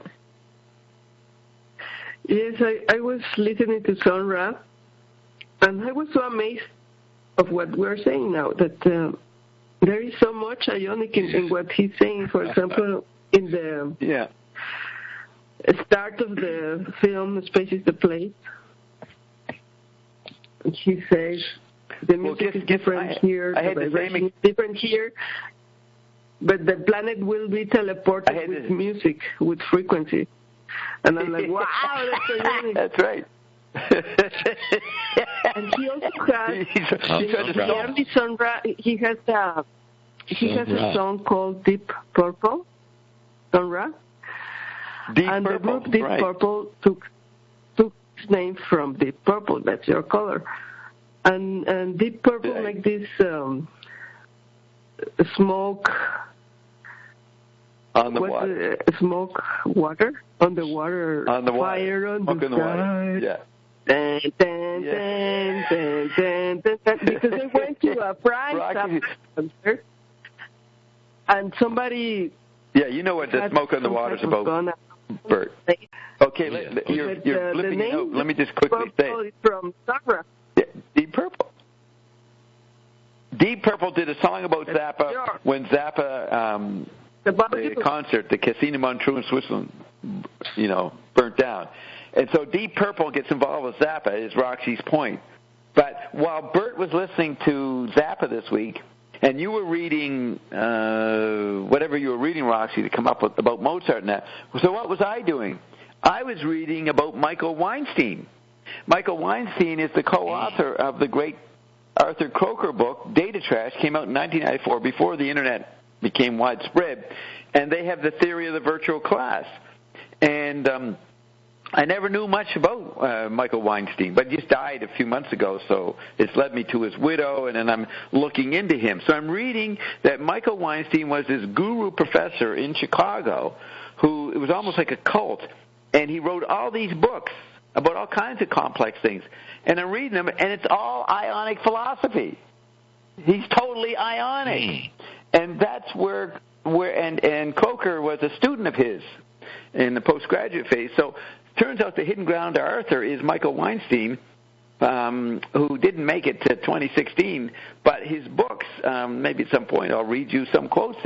Yes, I was listening to Sonra, and I was so amazed of what we're saying now, that there is so much ionic in what he's saying. For example, in the start of the film Space is the Place, he says the music is different here, the vibration is different here, but the planet will be teleported with music, with frequency. And I'm like, wow, that's so unique. That's right. And he also has, he has a song called Deep Purple, Sonra. And the group Deep Purple took its name from Deep Purple, that's your color. And Deep Purple like this smoke on the water. Smoke water on the water. On the water. Fire on the sky. Water. Yeah. Dun, dun, dun, dun, dun, dun, dun, because I went to a Prime concert, and Yeah, you know what the Smoke on the Water is about, Bert. Okay, you're flipping it out. Let me just quickly say. From Sonra. Yeah, Deep Purple. Deep Purple did a song about Zappa when Zappa, the concert, the Casino Montreux in Switzerland, burnt down. And so Deep Purple gets involved with Zappa, is Roxy's point. But while Bert was listening to Zappa this week, and you were reading whatever you were reading, Roxy, to come up with about Mozart and that, so what was I doing? I was reading about Michael Weinstein. Michael Weinstein is the co-author of the great Arthur Croker book, Data Trash, came out in 1994, before the Internet became widespread. And they have the theory of the virtual class. And I never knew much about Michael Weinstein, but he just died a few months ago, so it's led me to his widow, and then I'm looking into him. So I'm reading that Michael Weinstein was this guru professor in Chicago who, it was almost like a cult, and he wrote all these books about all kinds of complex things. And I'm reading them, and it's all ionic philosophy. He's totally ionic. And that's where Coker was a student of his in the postgraduate phase. So it turns out the hidden ground to Arthur is Michael Weinstein, who didn't make it to 2016, but his books, maybe at some point I'll read you some quotes.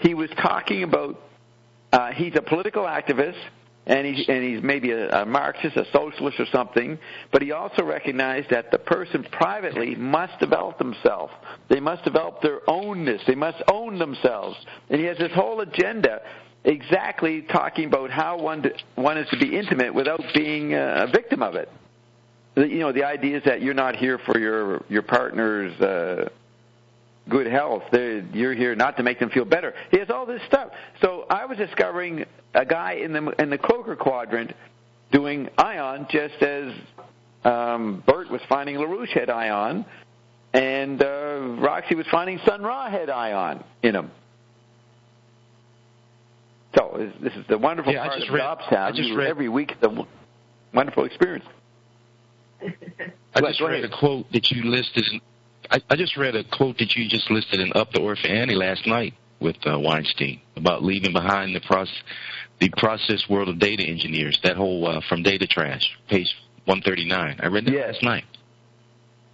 He was talking about, he's a political activist, and he's maybe a Marxist, a socialist or something, but he also recognized that the person privately must develop themselves. They must develop their ownness. They must own themselves. And he has this whole agenda exactly talking about how one is to be intimate without being a victim of it. The idea is that you're not here for your partner's good health. You're here not to make them feel better. He has all this stuff. So I was discovering a guy in the Croker quadrant doing ion, just as Bert was finding LaRouche had ion, and Roxy was finding Sun Ra had ion in him. So this is the wonderful part of Jobs Town. Every week it's a wonderful experience. I just read a quote that you listed. I just read a quote that you just listed in Up the Orphan Annie last night with Weinstein about leaving behind the process world of data engineers. That whole from Data Trash, page 139. I read that last night.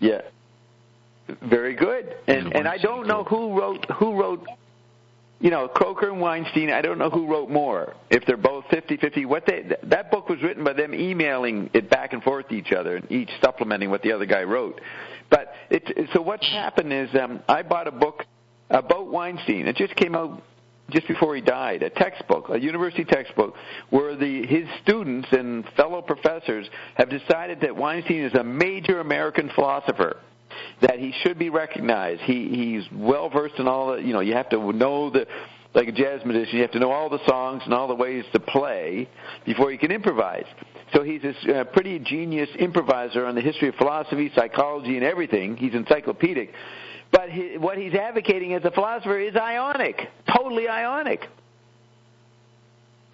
Yeah, very good. And I don't know who wrote. Croker and Weinstein, I don't know who wrote more. If they're both 50-50, that book was written by them emailing it back and forth to each other, and each supplementing what the other guy wrote. But so what's happened is I bought a book about Weinstein. It just came out just before he died, a textbook, a university textbook, where his students and fellow professors have decided that Weinstein is a major American philosopher, that he should be recognized. He's well-versed in all the, you have to know like a jazz musician, you have to know all the songs and all the ways to play before you can improvise. So he's this pretty genius improviser on the history of philosophy, psychology, and everything. He's encyclopedic. But what he's advocating as a philosopher is ionic, totally ionic.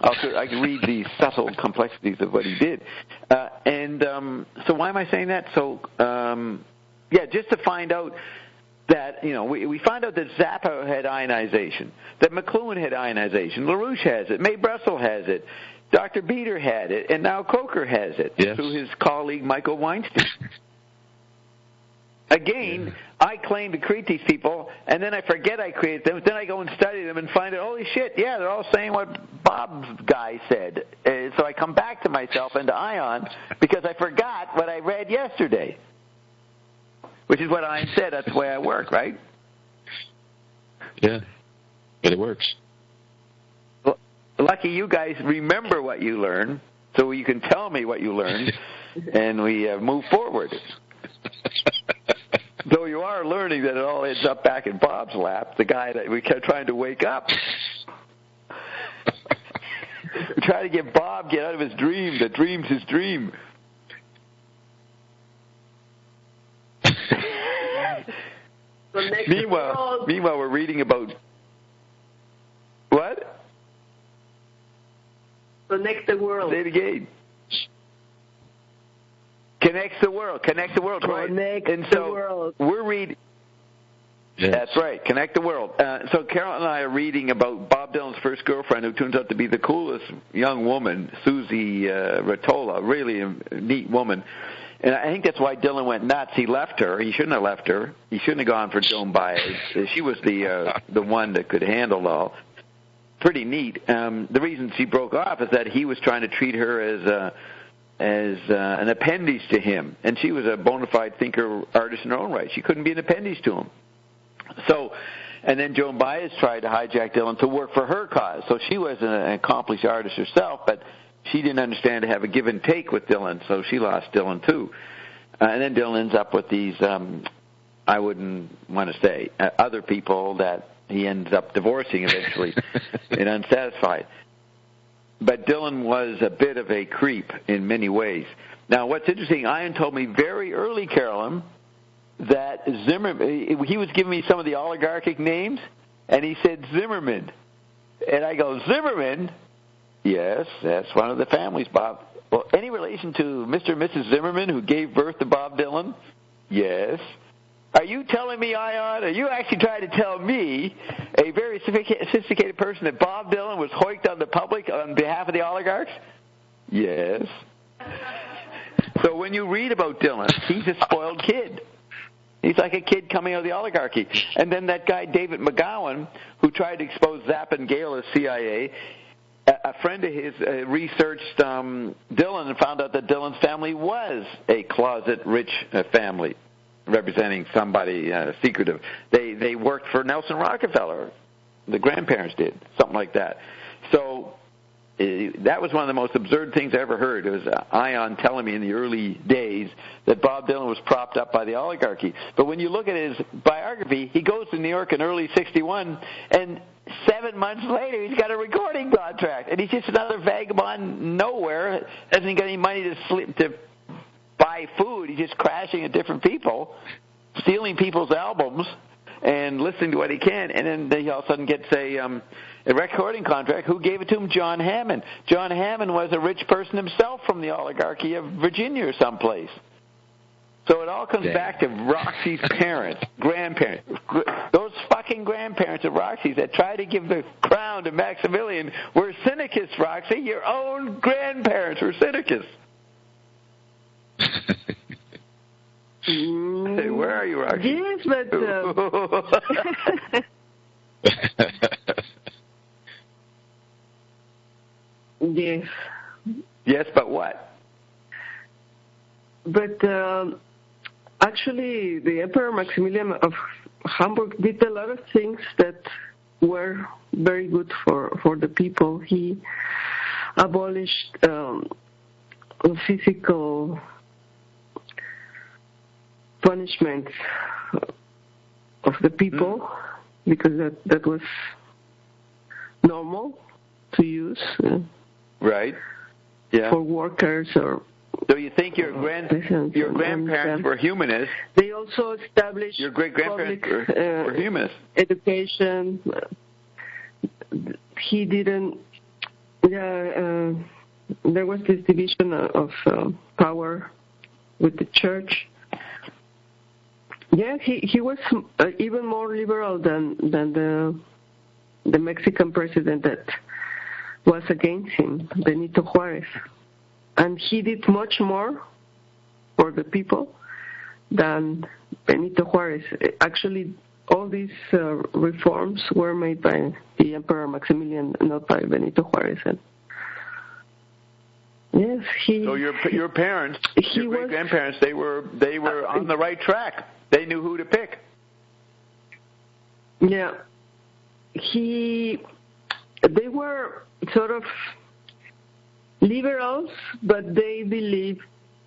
I can read the subtle complexities of what he did. So why am I saying that? So, just to find out that, we find out that Zappa had ionization, that McLuhan had ionization, LaRouche has it, May Brussel has it, Dr. Beater had it, and now Coker has it through his colleague Michael Weinstein. Again, I claim to create these people, and then I forget I created them. Then I go and study them and find out, holy shit, they're all saying what Bob's guy said. So I come back to myself and to Ion because I forgot what I read yesterday, which is what Ion said. That's the way I work, right? Yeah, but it works. Well, lucky you guys remember what you learn, so you can tell me what you learned, and we move forward. Though you are learning that it all ends up back in Bob's lap, the guy that we kept trying to wake up. We try to get Bob get out of his dream. The dream's his dream. Meanwhile, we're reading about what? Connect the world. Say it again. Connects the world, right? And so we're reading. Yes. That's right, connect the world. So Carol and I are reading about Bob Dylan's first girlfriend, who turns out to be the coolest young woman, Susie Ratola, really a neat woman. And I think that's why Dylan went nuts. He left her. He shouldn't have left her. He shouldn't have gone for Joan Baez. She was the one that could handle it all. Pretty neat. The reason she broke off is that he was trying to treat her as an appendage to him, and she was a bona fide thinker, artist in her own right. She couldn't be an appendage to him. So, and then Joan Baez tried to hijack Dylan to work for her cause. So she was an accomplished artist herself, but she didn't understand to have a give and take with Dylan, so she lost Dylan too. And then Dylan ends up with these, I wouldn't want to say, other people that he ends up divorcing eventually and unsatisfied. But Dylan was a bit of a creep in many ways. Now, what's interesting, Ian told me very early, Carolyn, that Zimmerman, he was giving me some of the oligarchic names, and he said Zimmerman. And I go, Zimmerman? Yes, that's one of the families, Bob. Well, any relation to Mr. and Mrs. Zimmerman, who gave birth to Bob Dylan? Yes. Are you telling me, Ion, are you actually trying to tell me, a very sophisticated person, that Bob Dylan was hoiked on the public on behalf of the oligarchs? Yes. So when you read about Dylan, he's a spoiled kid. He's like a kid coming out of the oligarchy. And then that guy, David McGowan, who tried to expose Zapp and Gale as CIA, a friend of his researched Dylan and found out that Dylan's family was a closet rich family, representing somebody secretive. They worked for Nelson Rockefeller. The grandparents did, something like that. So that was one of the most absurd things I ever heard. It was Ion telling me in the early days that Bob Dylan was propped up by the oligarchy. But when you look at his biography, he goes to New York in early '61, and 7 months later he's got a recording contract, and he's just another vagabond nowhere. Hasn't got any money to buy food. He's just crashing at different people, stealing people's albums, and listening to what he can. And then he all of a sudden gets a recording contract. Who gave it to him? John Hammond. John Hammond was a rich person himself from the oligarchy of Virginia or someplace. So it all comes back to Roxy's grandparents. Those fucking grandparents of Roxy's that tried to give the crown to Maximilian were Cynicus, Roxy. Your own grandparents were Cynicus. Hey, where are you, Roxy? Yes, but... Yes. Yes, but what? But actually, the Emperor Maximilian of Hamburg did a lot of things that were very good for the people. He abolished physical punishment of the people because that was normal to use. Right. for workers or. So you think your grandparents were humanists? They also established your great-grandparents were humanists. Education. He didn't. There was this division of power with the church. Yeah, he was even more liberal than the Mexican president that was against him, Benito Juárez. And he did much more for the people than Benito Juárez. Actually, all these reforms were made by the Emperor Maximilian, not by Benito Juárez. And yes, So your parents, your great-grandparents, they were on the right track. They knew who to pick. Yeah, they were sort of liberals, but they believed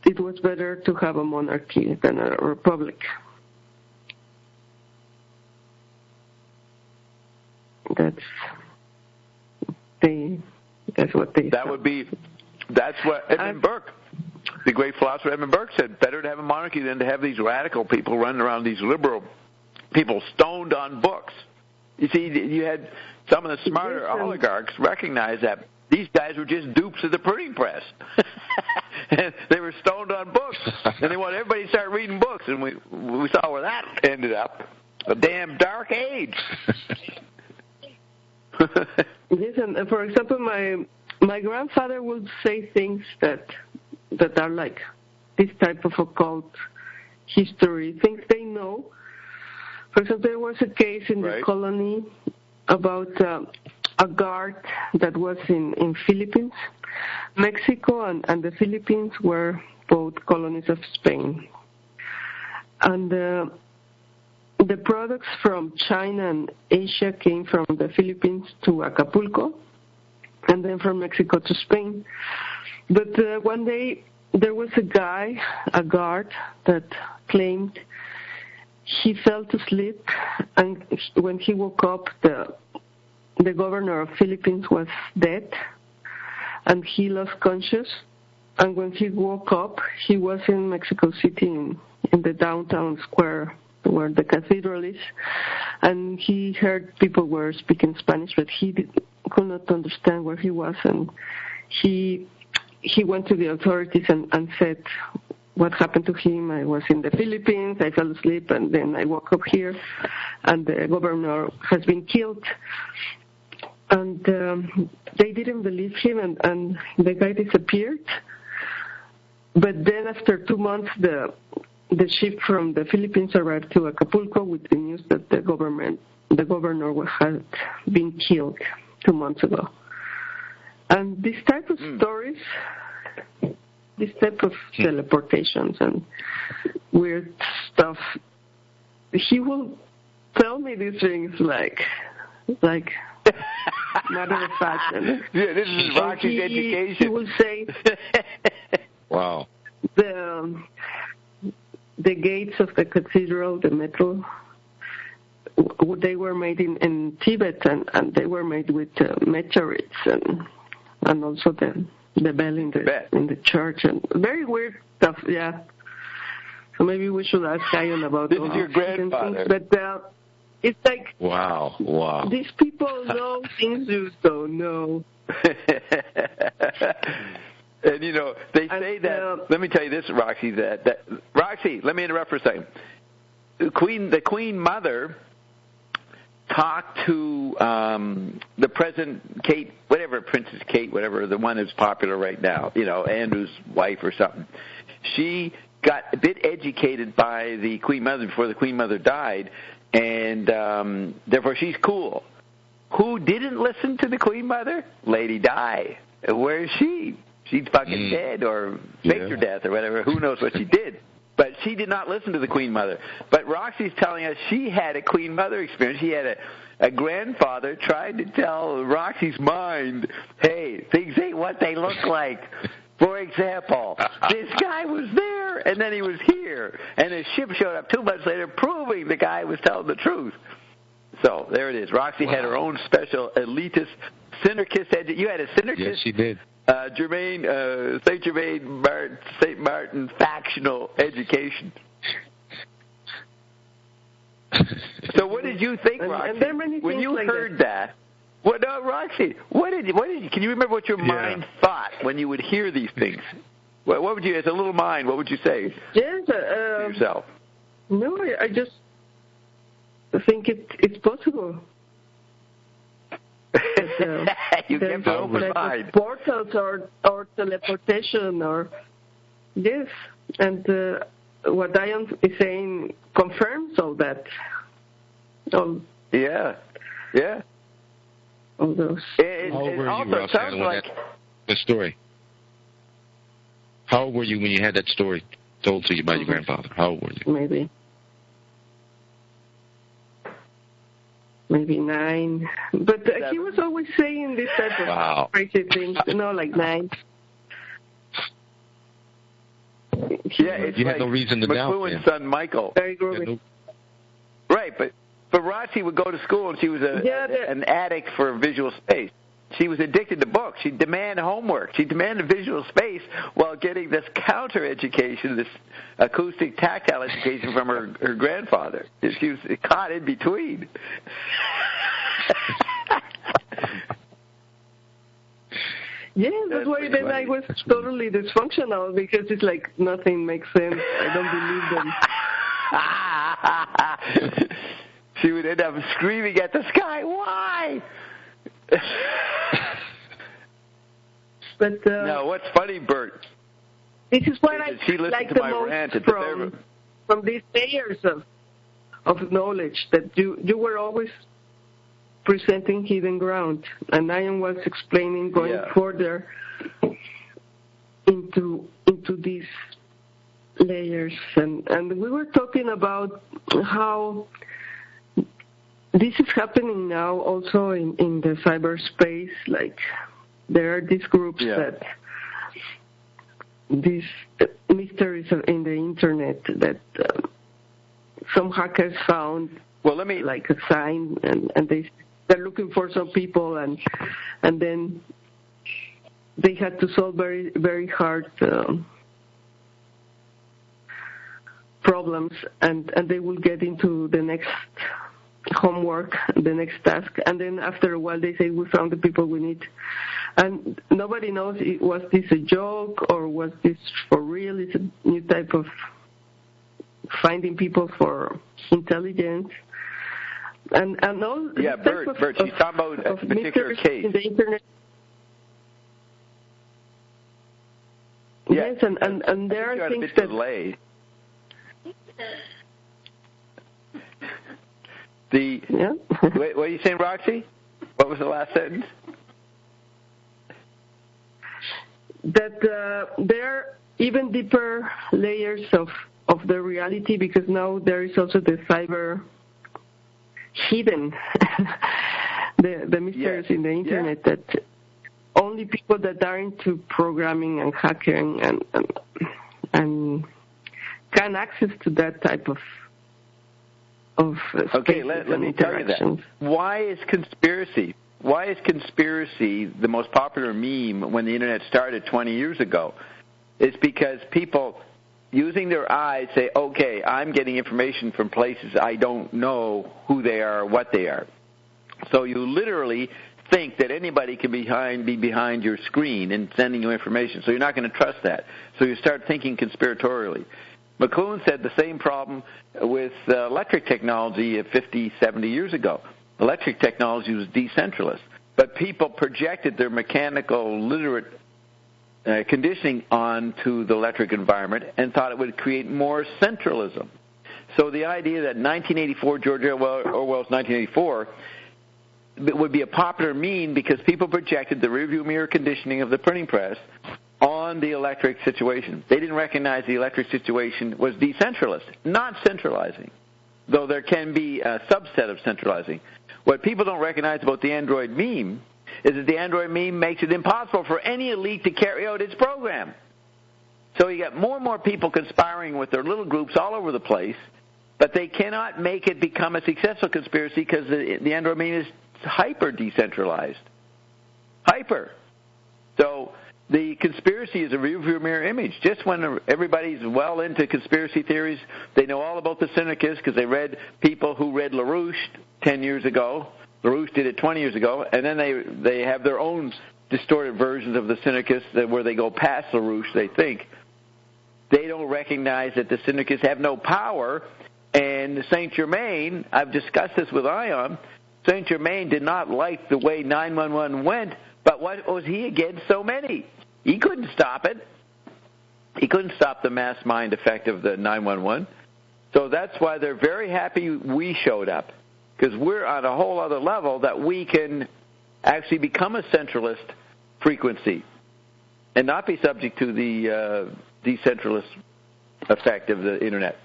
it was better to have a monarchy than a republic. That's what they. That's what Edmund Burke, the great philosopher Edmund Burke, said. Better to have a monarchy than to have these radical people running around, these liberal people stoned on books. You see, you had some of the smarter oligarchs recognize that these guys were just dupes of the printing press. And they were stoned on books, and they wanted everybody to start reading books, and we saw where that ended up. A damn dark age. Yes, and for example, my grandfather would say things that are like this type of occult history, things they know. For example, there was a case in the colony about a guard that was in Philippines. Mexico and the Philippines were both colonies of Spain. And the products from China and Asia came from the Philippines to Acapulco, and then from Mexico to Spain. But one day there was a guard, that claimed he fell asleep, and when he woke up, the governor of Philippines was dead, and he lost conscious. And when he woke up, he was in Mexico City in the downtown square where the cathedral is, and he heard people were speaking Spanish, but he could not understand where he was, and he went to the authorities and said what happened to him. I was in the Philippines, I fell asleep, and then I woke up here, and the governor has been killed. And they didn't believe him, and the guy disappeared. But then after 2 months, the ship from the Philippines arrived to Acapulco with the news that the governor had been killed 2 months ago. And this type of stories, this type of teleportations and weird stuff, he will tell me these things like matter of fact. Yeah, this is Rocky's education. He will say, "Wow, the gates of the cathedral, the metal, they were made in Tibet, and they were made with meteorites, and also the bell in the church, and very weird stuff." Yeah. So maybe we should ask Ian about this. Is your grandfather? Things, but it's like, wow. These people know things you don't know. And they say that. Let me tell you this, Roxy. That Roxy, let me interrupt for a second. The Queen Mother talked to the President Kate, Princess Kate, whatever, the one that's popular right now. Andrew's wife or something. She got a bit educated by the Queen Mother before the Queen Mother died, and therefore she's cool. Who didn't listen to the Queen Mother? Lady Di. Where is she? She's fucking dead or faked her death or whatever. Who knows what she did. But she did not listen to the Queen Mother. But Roxy's telling us she had a Queen Mother experience. She had a grandfather trying to tell Roxy's mind, hey, things ain't what they look like. For example, this guy was there, and then he was here. And his ship showed up 2 months later proving the guy was telling the truth. So there it is. Roxy had her own special elitist synergist. You had a synergist? Yes, she did. St. Martin factional education. So what did you think, Roxy, and there are many when you like heard that? What, Roxy? What did you? Can you remember what your mind thought when you would hear these things? What would you, as a little mind, what would you say? Yes, to yourself. No, I just think it's possible. You kept an open mind. Portals or teleportation or yes, and what Diane is saying confirms all that. Yeah. All those. How old were you, Roxanne, when the story? How old were you when you had that story told to you by your grandfather? How old were you? Maybe 9. But he was always saying this type of crazy things, like 9. It's you had no reason to doubt McLuhan's son, Michael. Very groovy. Right, but Roxy would go to school, and she was an addict for visual space. She was addicted to books. She'd demand homework. She demanded visual space while getting this counter-education, this acoustic, tactile education from her grandfather. She was caught in between. Yeah, that's why then I was totally dysfunctional, because it's like nothing makes sense. I don't believe them. She would end up screaming at the sky, why? But now, what's funny, Bert? This is what I like the most from these layers of knowledge, that you were always presenting hidden ground, and I was explaining going further into these layers, and we were talking about how this is happening now also in the cyberspace. Like, there are these groups that these mysteries in the internet that some hackers found. Well, let me like a sign, and they're looking for some people, and then they had to solve very, very hard problems, and they will get into the next homework, the next task, and then after a while they say, we found the people we need. And nobody knows, was this a joke or was this for real? It's a new type of finding people for intelligence. And all Bert, she's talking about a particular case. In the internet. Yes, and there are things that... What are you saying, Roxy? What was the last sentence? That there are even deeper layers of the reality, because now there is also the cyber hidden, the mysteries in the internet that only people that are into programming and hacking and can access to that type of okay, let me tell you that. Why is conspiracy the most popular meme when the internet started 20 years ago? It's because people using their eyes say, okay, I'm getting information from places I don't know who they are or what they are. So you literally think that anybody can be behind your screen and sending you information, so you're not going to trust that. So you start thinking conspiratorially. McLuhan said the same problem with electric technology 50, 70 years ago. Electric technology was decentralized, but people projected their mechanical literate conditioning onto the electric environment and thought it would create more centralism. So the idea that 1984, George Orwell's 1984, would be a popular meme because people projected the rearview mirror conditioning of the printing press on the electric situation. They didn't recognize the electric situation was decentralized, not centralizing, though there can be a subset of centralizing. What people don't recognize about the Android meme is that the Android meme makes it impossible for any elite to carry out its program. So you got more and more people conspiring with their little groups all over the place, but they cannot make it become a successful conspiracy because the Android meme is hyper decentralized. Hyper. So the conspiracy is a rearview mirror image. Just when everybody's well into conspiracy theories, they know all about the Syndicus because they read people who read LaRouche 10 years ago. LaRouche did it 20 years ago, and then they have their own distorted versions of the Syndicus where they go past LaRouche, they think. They don't recognize that the Syndicus have no power, and Saint Germain, I've discussed this with Ion, Saint Germain did not like the way 911 went, but what was he against so many? He couldn't stop it. He couldn't stop the mass mind effect of the 911. So that's why they're very happy we showed up, because we're on a whole other level that we can actually become a centralist frequency and not be subject to the decentralist effect of the Internet.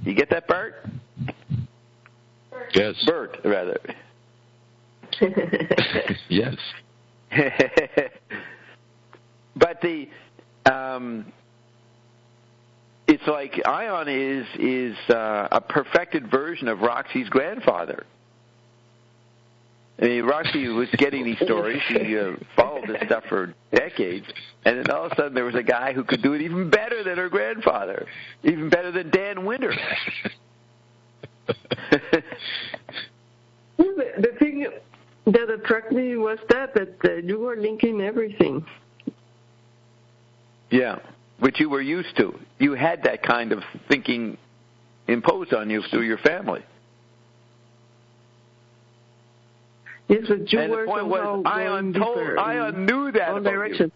You get that, Bert? Yes. Bert, rather. Yes. But it's like Ion is a perfected version of Roxy's grandfather. I mean, Roxy was getting these stories. She followed this stuff for decades, and then all of a sudden there was a guy who could do it even better than her grandfather, even better than Dan Winter. The thing that attracted me was that you were linking everything. Yeah, which you were used to. You had that kind of thinking imposed on you through your family. Yes, but you and were the point was, Ion knew that about you.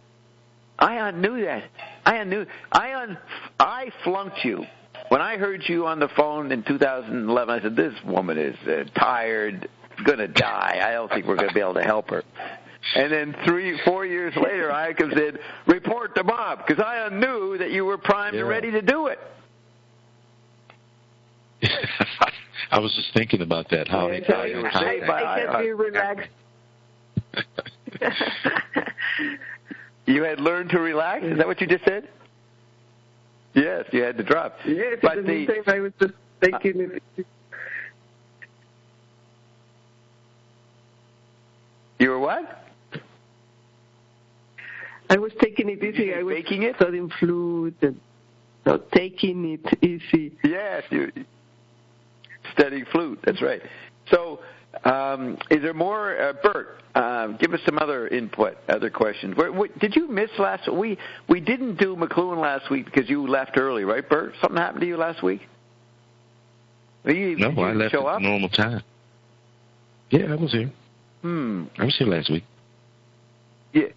Ion knew that. I flunked you. When I heard you on the phone in 2011, I said, this woman is tired, going to die. I don't think we're going to be able to help her. And then 3-4 years later, I said, report to Bob, because Ion knew that you were primed and ready to do it. I was just thinking about that. How I can't be relaxed. You had learned to relax? Is that what you just said? Yes, you had to drop. Yes, but in the meantime, I was just taking it. You were what? I was taking it easy. I was studying flute and taking it easy. Yes, you studying flute. That's right. So, is there more, Bert? Give us some other input, other questions. Did you miss last week? We didn't do McLuhan last week because you left early, right, Bert? Something happened to you last week? No, I left at the normal time. Yeah, I was here. I was here last week. Yeah,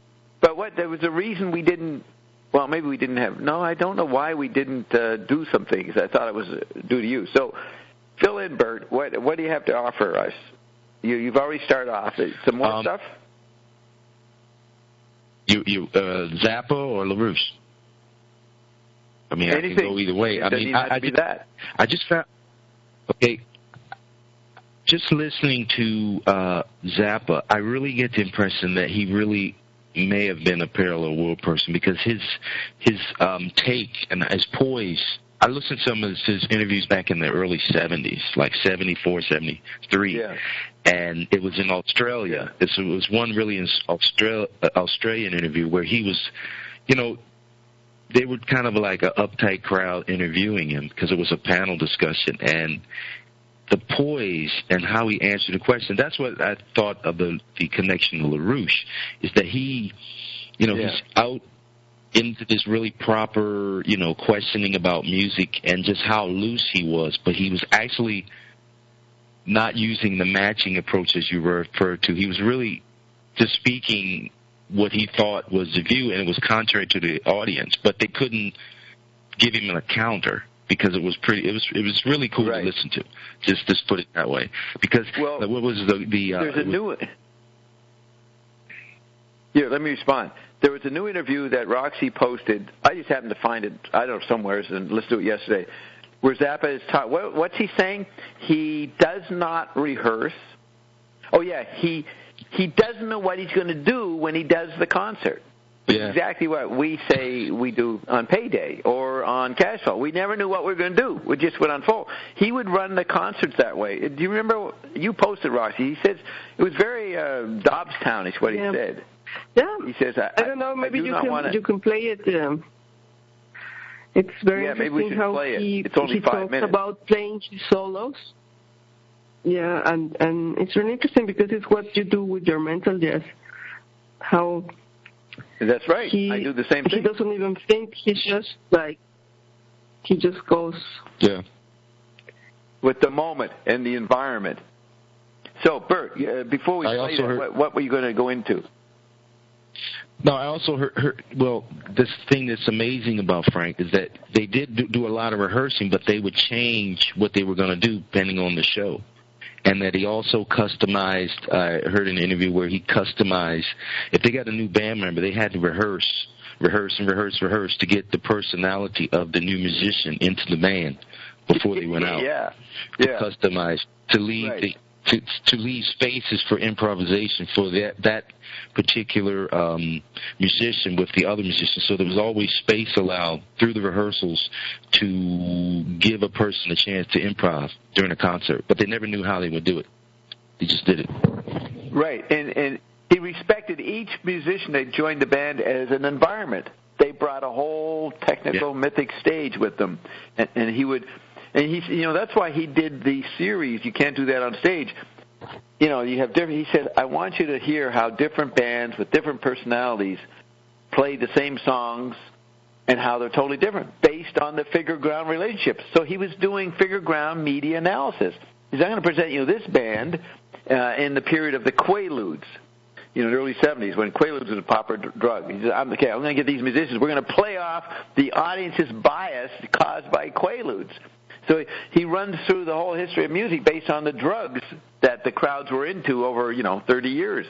but there was a reason we didn't. Well, maybe we didn't have. No, I don't know why we didn't do some things. I thought it was due to you. So, fill in, Bert. What do you have to offer us? You've already started off. Some more stuff? You Zappa or LaRouche? I mean, anything. I can go either way. I just found, okay, just listening to Zappa, I really get the impression that he really may have been a parallel world person, because his take and his poise. I listened to some of his interviews back in the early 70s, like 74, 73, and it was in Australia. It was one really in Australian interview where he was, they were kind of like an uptight crowd interviewing him because it was a panel discussion, and the poise and how he answered the question, that's what I thought of the connection to LaRouche, is that he, he's out into this really proper, questioning about music and just how loose he was, but he was actually not using the matching approach as you referred to. He was really just speaking what he thought was the view, and it was contrary to the audience, but they couldn't give him a counter because it was really cool to listen to. Just put it that way. Because what was there's a new. Here, let me respond. There was a new interview that Roxy posted. I just happened to find it, I don't know, somewhere, and listened to it yesterday, where Zappa is taught. What's he saying? He does not rehearse. Oh, yeah, he doesn't know what he's going to do when he does the concert. Yeah. Exactly what we say we do on Payday or on Cash Flow. We never knew what we were going to do. We just would unfold. He would run the concerts that way. Do you remember? You posted, Roxy. He says it was very Dobbstown-ish what he said. Yeah. He says, I don't know. Maybe you can play it. It's very interesting how he talks about playing his solos. Yeah, and it's really interesting because it's what you do with your mental jazz. How. That's right. I do the same thing. He doesn't even think. He just goes. Yeah. With the moment and the environment. So, Bert, before we play that, what were you going to go into? No, I also heard, this thing that's amazing about Frank is that they did do a lot of rehearsing, but they would change what they were going to do depending on the show. And that he also customized, I heard an interview where he customized, if they got a new band member, they had to rehearse to get the personality of the new musician into the band before they went out. Yeah. To customize, to leave to leave spaces for improvisation for that particular musician with the other musicians. So there was always space allowed through the rehearsals to give a person a chance to improv during a concert. But they never knew how they would do it. They just did it. Right. And he respected each musician that joined the band as an environment. They brought a whole technical mythic stage with them. And he would... And he's, that's why he did the series. You can't do that on stage. You have different. He said, "I want you to hear how different bands with different personalities play the same songs, and how they're totally different based on the figure-ground relationships." So he was doing figure-ground media analysis. He's I'm going to present you this band in the period of the Quaaludes. The early 70s, when Quaaludes was a popular drug. He said, I'm going to get these musicians. We're going to play off the audience's bias caused by Quaaludes. So he runs through the whole history of music based on the drugs that the crowds were into over, 30 years.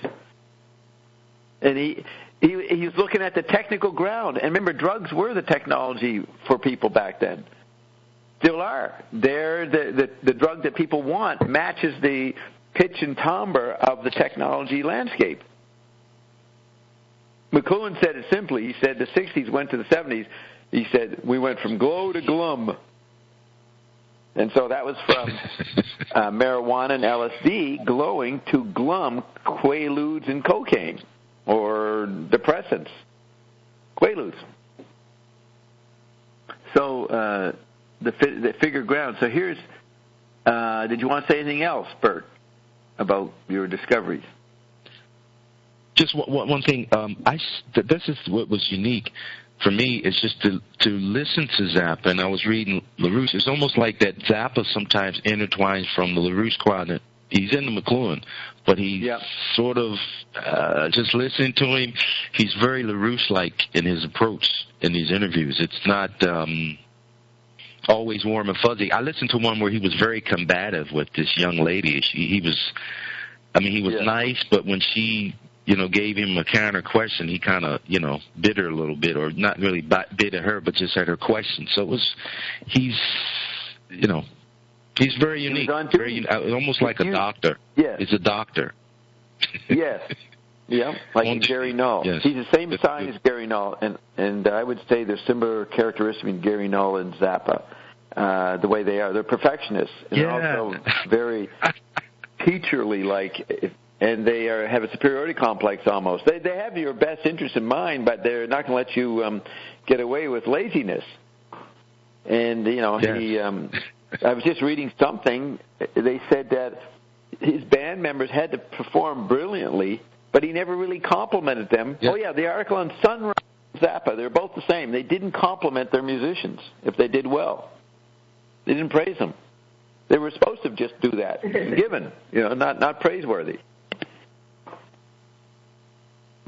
And he was looking at the technical ground. And remember, drugs were the technology for people back then. Still are. They're the drug that people want matches the pitch and timbre of the technology landscape. McLuhan said it simply. He said the 60s went to the 70s. He said, we went from glow to glum. And so that was from marijuana and LSD glowing to glum, Quaaludes and cocaine, or depressants, Quaaludes. So the figure ground. So here's, did you want to say anything else, Bert, about your discoveries? Just one thing. This is what was unique for me, is just to listen to Zappa, and I was reading LaRouche. It's almost like that Zappa sometimes intertwines from the LaRouche crowd. He's in the McLuhan, but he's sort of, just listening to him, he's very LaRouche-like in his approach in these interviews. It's not always warm and fuzzy. I listened to one where he was very combative with this young lady. He was nice, but when she... gave him a counter question, he kind of, bit her a little bit, or not really bit at her, but just had her question. So he's very unique, almost like a doctor. Yes. He's a doctor. Yes. Yeah, like Gary Null. Yes. He's the same size as Gary Null, and I would say there's similar characteristics between Gary Null and Zappa, the way they are. They're perfectionists, and they're also very teacherly-like. And they have a superiority complex almost. They have your best interest in mind, but they're not going to let you get away with laziness. And, I was just reading something. They said that his band members had to perform brilliantly, but he never really complimented them. Yeah. Oh, yeah, the article on Sunrise and Zappa, they're both the same. They didn't compliment their musicians if they did well. They didn't praise them. They were supposed to just do that, given, not praiseworthy.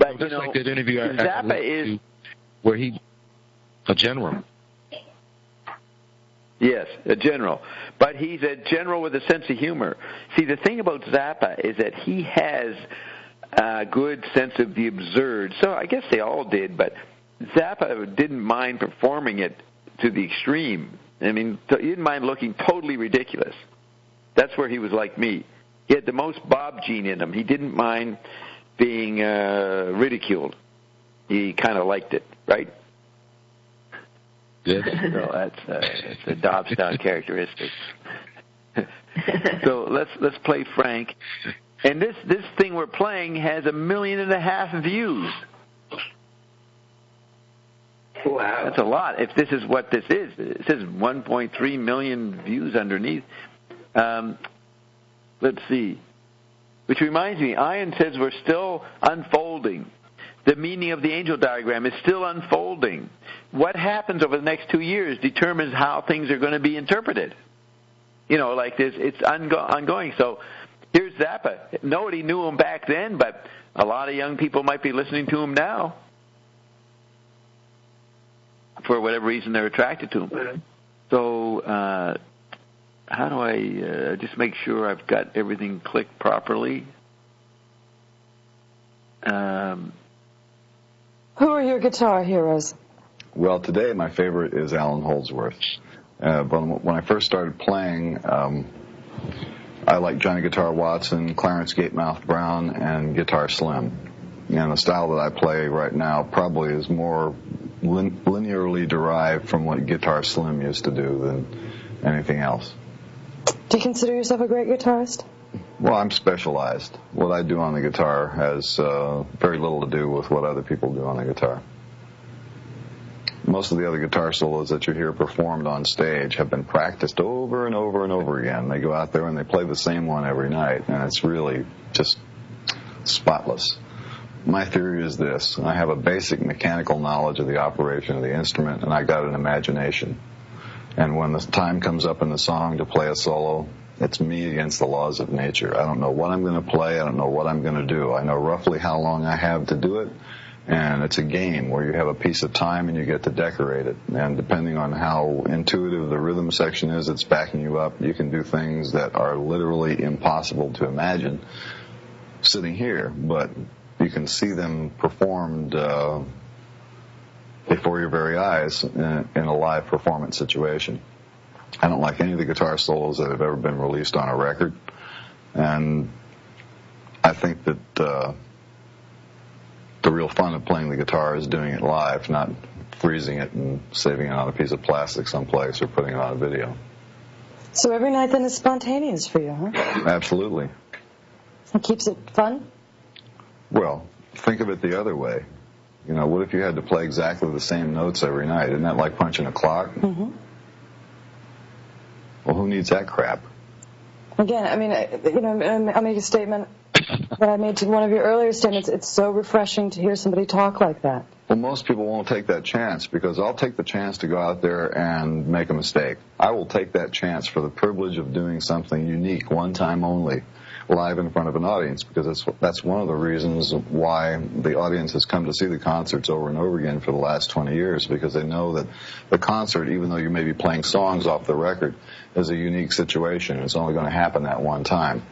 But, just like that interview I Zappa is where he, a general. Yes, a general. But he's a general with a sense of humor. See, the thing about Zappa is that he has a good sense of the absurd. So I guess they all did, but Zappa didn't mind performing it to the extreme. I mean, he didn't mind looking totally ridiculous. That's where he was like me. He had the most Bob gene in him. He didn't mind being ridiculed. He kind of liked it, right? Yes. So that's a Dobbs-style characteristic. So let's play Frank, And this thing we're playing has 1.5 million views. Wow. That's a lot. If this is what this is, it says 1.3 million views underneath. Let's see. Which reminds me, Ian says we're still unfolding. The meaning of the angel diagram is still unfolding. What happens over the next 2 years determines how things are going to be interpreted. Like this, it's ongoing. So here's Zappa. Nobody knew him back then, but a lot of young people might be listening to him now. For whatever reason, they're attracted to him. So how do I just make sure I've got everything clicked properly? Who are your guitar heroes? Well, today my favorite is Alan Holdsworth. But when I first started playing, I like Johnny Guitar Watson, Clarence Gatemouth Brown, and Guitar Slim. And the style that I play right now probably is more linearly derived from what Guitar Slim used to do than anything else. Do you consider yourself a great guitarist? Well, I'm specialized. What I do on the guitar has very little to do with what other people do on the guitar. Most of the other guitar solos that you hear performed on stage have been practiced over and over and over again. They go out there and they play the same one every night, and it's really just spotless. My theory is this. I have a basic mechanical knowledge of the operation of the instrument, and I got an imagination. And when the time comes up in the song to play a solo, it's me against the laws of nature. I don't know what I'm going to play. I don't know what I'm going to do. I know roughly how long I have to do it, and it's a game where you have a piece of time and you get to decorate it. And depending on how intuitive the rhythm section is that's backing you up, you can do things that are literally impossible to imagine sitting here, but you can see them performed before your very eyes in a live performance situation. I don't like any of the guitar solos that have ever been released on a record, and I think that the real fun of playing the guitar is doing it live, not freezing it and saving it on a piece of plastic someplace or putting it on a video. So every night then is spontaneous for you, huh? Absolutely. It keeps it fun? Well, think of it the other way. What if you had to play exactly the same notes every night? Isn't that like punching a clock? Mm-hmm. Well, who needs that crap? Again, I mean, I'll make a statement that I made to one of your earlier statements. It's so refreshing to hear somebody talk like that. Well, most people won't take that chance because I'll take the chance to go out there and make a mistake. I will take that chance for the privilege of doing something unique, one time only, live in front of an audience, because that's one of the reasons why the audience has come to see the concerts over and over again for the last 20 years, because they know that the concert, even though you may be playing songs off the record, is a unique situation. It's only going to happen that one time.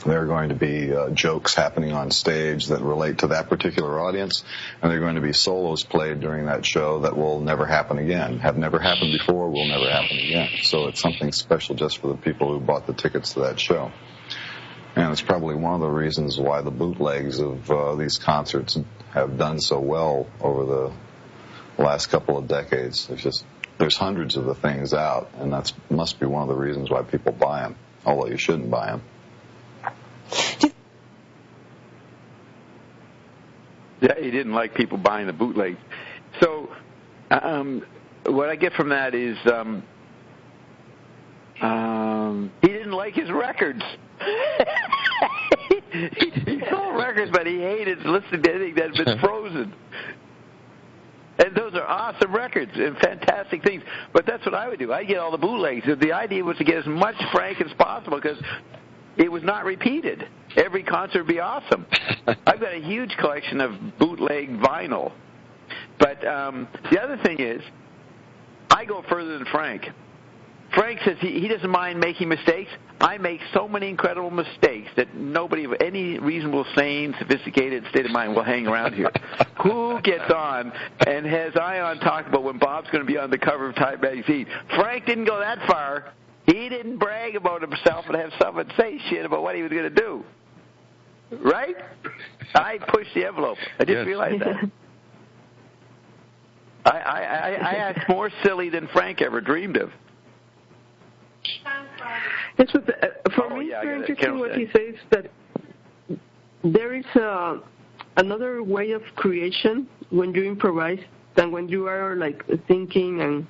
There are going to be jokes happening on stage that relate to that particular audience, and there are going to be solos played during that show that will never happen again, have never happened before, will never happen again. So it's something special just for the people who bought the tickets to that show. And it's probably one of the reasons why the bootlegs of these concerts have done so well over the last couple of decades. There's hundreds of the things out, and that must be one of the reasons why people buy them, although you shouldn't buy them. Yeah, he didn't like people buying the bootlegs. So what I get from that is he didn't like his records. He sold records, but he hated listening to anything that had been frozen. And those are awesome records and fantastic things. But that's what I would do. I'd get all the bootlegs. The idea was to get as much Frank as possible because it was not repeated. Every concert would be awesome. I've got a huge collection of bootleg vinyl. But the other thing is, I go further than Frank. Frank says he doesn't mind making mistakes. I make so many incredible mistakes that nobody of any reasonable, sane, sophisticated state of mind will hang around here. Who gets on and has Ion talk about when Bob's going to be on the cover of Time magazine? Frank didn't go that far. He didn't brag about himself and have someone say shit about what he was going to do. Right? I pushed the envelope. I just realized that. I act more silly than Frank ever dreamed of. It was, for me, it's very interesting what he says, that there is another way of creation when you improvise than when you are like thinking and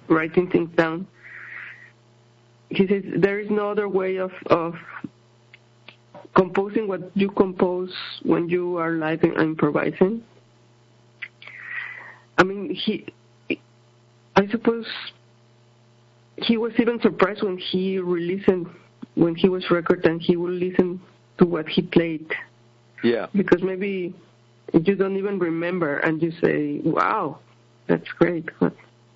writing things down. He says there is no other way of composing what you compose when you are live and improvising. I mean, I suppose he was even surprised when he when he was recorded and he would listen to what he played. Yeah. Because maybe you don't even remember and you say, wow, that's great.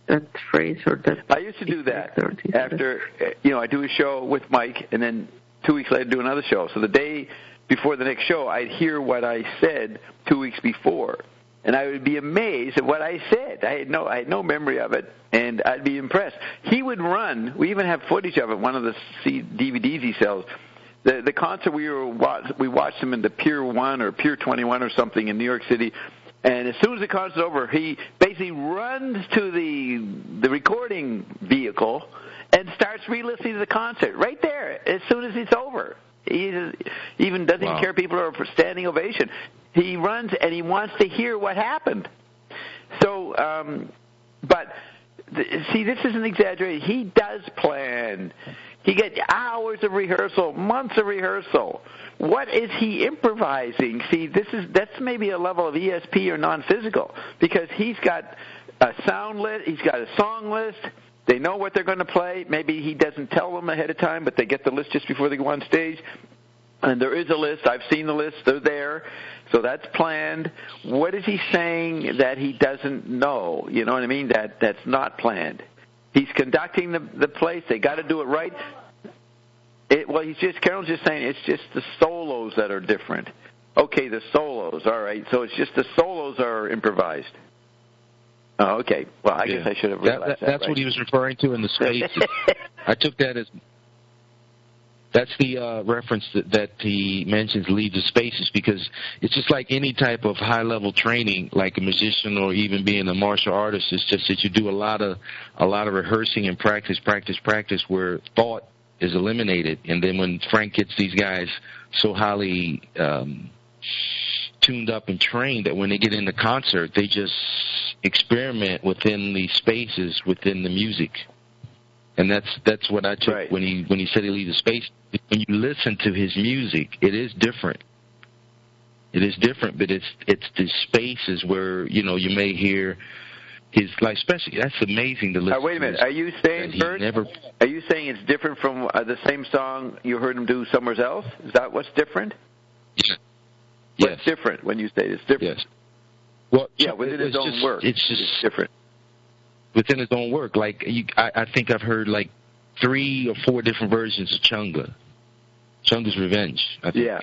That phrase or that. I used to do that after, I do a show with Mike and then 2 weeks later do another show. So the day before the next show, I'd hear what I said 2 weeks before. And I would be amazed at what I said. I had no memory of it, and I'd be impressed. He would run. We even have footage of it. One of the DVDs he sells. The concert we watched him in the Pier 1 or Pier 21 or something in New York City. And as soon as the concert's over, he basically runs to the recording vehicle and starts re-listening to the concert right there as soon as it's over. He even doesn't even care people are for standing ovation. He runs and he wants to hear what happened. So, see, this isn't exaggerated. He does plan. He gets hours of rehearsal, months of rehearsal. What is he improvising? See, that's maybe a level of ESP or non-physical because he's got a sound list, he's got a song list. They know what they're going to play. Maybe he doesn't tell them ahead of time, but they get the list just before they go on stage. And there is a list. I've seen the list. They're there. So that's planned. What is he saying that he doesn't know? You know what I mean? That's not planned. He's conducting the place. They got to do it right. Carol's just saying it's just the solos that are different. Okay, the solos. All right. So it's just the solos are improvised. Oh, okay. Well, I guess I should have realized that. That's right. What he was referring to in the space. I took that as that's the reference that he mentions, leave the spaces, because it's just like any type of high-level training, like a musician or even being a martial artist. It's just that you do a lot of rehearsing and practice, where thought is eliminated. And then when Frank gets these guys so highly tuned up and trained that when they get in the concert, they just experiment within the spaces within the music. And that's what I took when he said he leaves the space. When you listen to his music, it is different. But it's the spaces where you may hear his especially. That's amazing to listen. Wait a minute. Are you saying, Bert? Are you saying it's different from the same song you heard him do somewhere else? Is that what's different? Yeah. What's different when you say it's different? Yes. Well, within his own work, it's different. Within his own work, I think I've heard 3 or 4 different versions of Chunga's Revenge. I think. Yeah.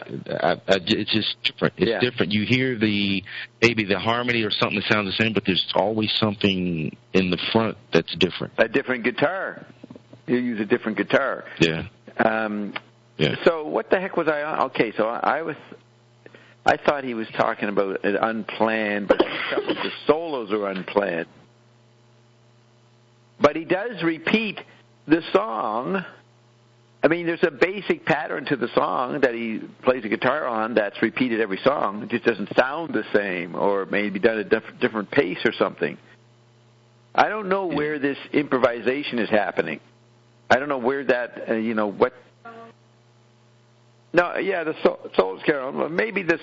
It's just different. It's different. You hear maybe the harmony or something that sounds the same, but there's always something in the front that's different. A different guitar. You use a different guitar. Yeah. So what the heck was I on? Okay, so I thought he was talking about it unplanned, but the solos are unplanned. But he does repeat the song. I mean, there's a basic pattern to the song that he plays the guitar on that's repeated every song. It just doesn't sound the same, or maybe done at a different pace or something. I don't know where this improvisation is happening. I don't know where that, what. No, yeah, the solos, Carol. Maybe the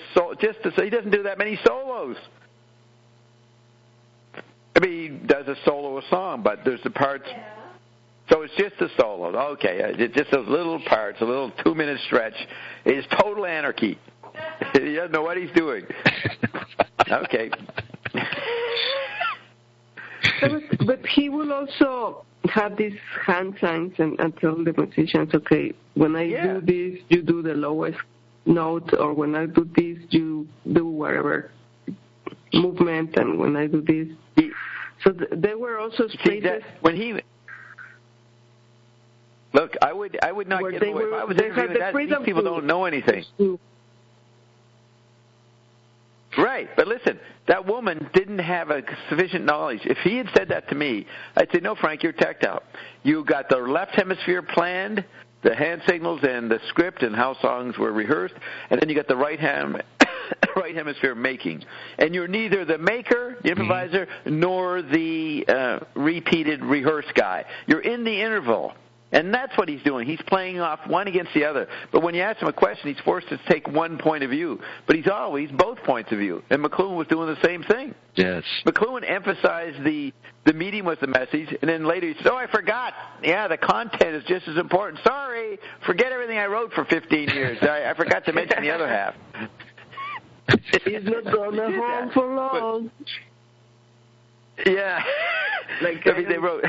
he doesn't do that many solos. I mean, he does a solo a song, but there's the parts. So it's just a solo. Okay, it's just those little parts, a little 2-minute stretch. It's total anarchy. He doesn't know what he's doing. Okay. But he will also have these hand signs and tell the musicians, okay, when I do this, you do the lowest note, or when I do this, you do whatever movement, and when I do this. So there were also spaces. When he look, I would not get away. If I was interviewing that, these people don't know anything. Right, but listen, that woman didn't have a sufficient knowledge. If he had said that to me, I'd say, no, Frank, you're teched out. You got the left hemisphere planned the hand signals and the script and how songs were rehearsed, and then you got the right hemisphere making. And you're neither the maker, the improviser, nor the repeated rehearsed guy. You're in the interval. And that's what he's doing. He's playing off one against the other. But when you ask him a question, he's forced to take one point of view. But he's always both points of view. And McLuhan was doing the same thing. Yes. McLuhan emphasized the medium was the message, and then later he said, I forgot. Yeah, the content is just as important. Sorry, forget everything I wrote for 15 years. I forgot to mention the other half. He's not going to home for long. Yeah. Like I mean, they wrote.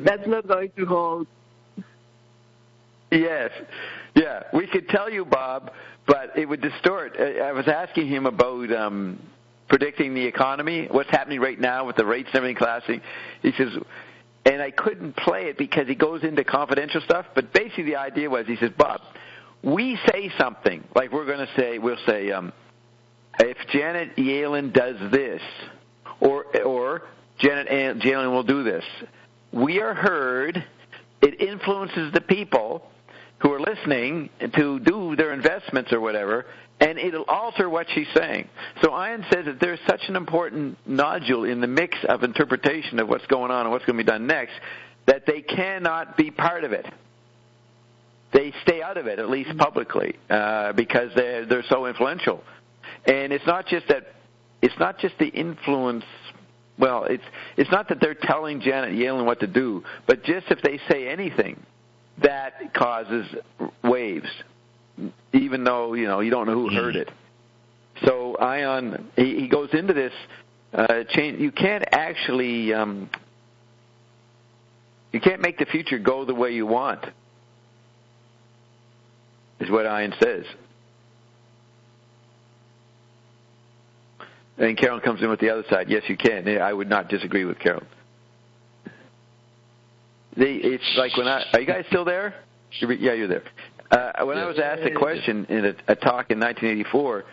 That's not going to hold. Yes. Yeah, we could tell you, Bob, but it would distort. I was asking him about predicting the economy, what's happening right now with the rates and everything collapsing. He says, and I couldn't play it because he goes into confidential stuff, but basically the idea was, he says, Bob, we say something, like we'll say, if Janet Yellen does this, or Janet Yellen will do this, we are heard, it influences the people who are listening to do their investments or whatever, and it'll alter what she's saying. So Ian says that there's such an important nodule in the mix of interpretation of what's going on and what's going to be done next that they cannot be part of it. They stay out of it, at least publicly, because they're so influential. And it's not just the influence. Well, it's not that they're telling Janet Yellen what to do, but just if they say anything, that causes waves, even though you don't know who heard it. So Ion, he goes into this change. You can't actually you can't make the future go the way you want, is what Ion says. And Carolyn comes in with the other side. Yes, you can. I would not disagree with Carolyn. It's like when are you guys still there? Yeah, you're there. When I was asked a question in a talk in 1984,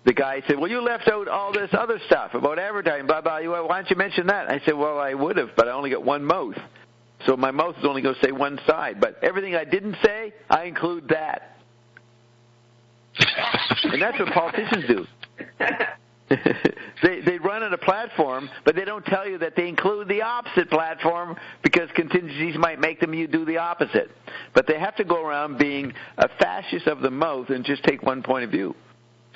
the guy said, well, you left out all this other stuff about advertising, blah, blah. Why don't you mention that? I said, well, I would have, but I only got one mouth. So my mouth is only going to say one side. But everything I didn't say, I include that. And that's what politicians do. They run on a platform, but they don't tell you that they include the opposite platform because contingencies might make them do the opposite. But they have to go around being a fascist of the mouth and just take one point of view.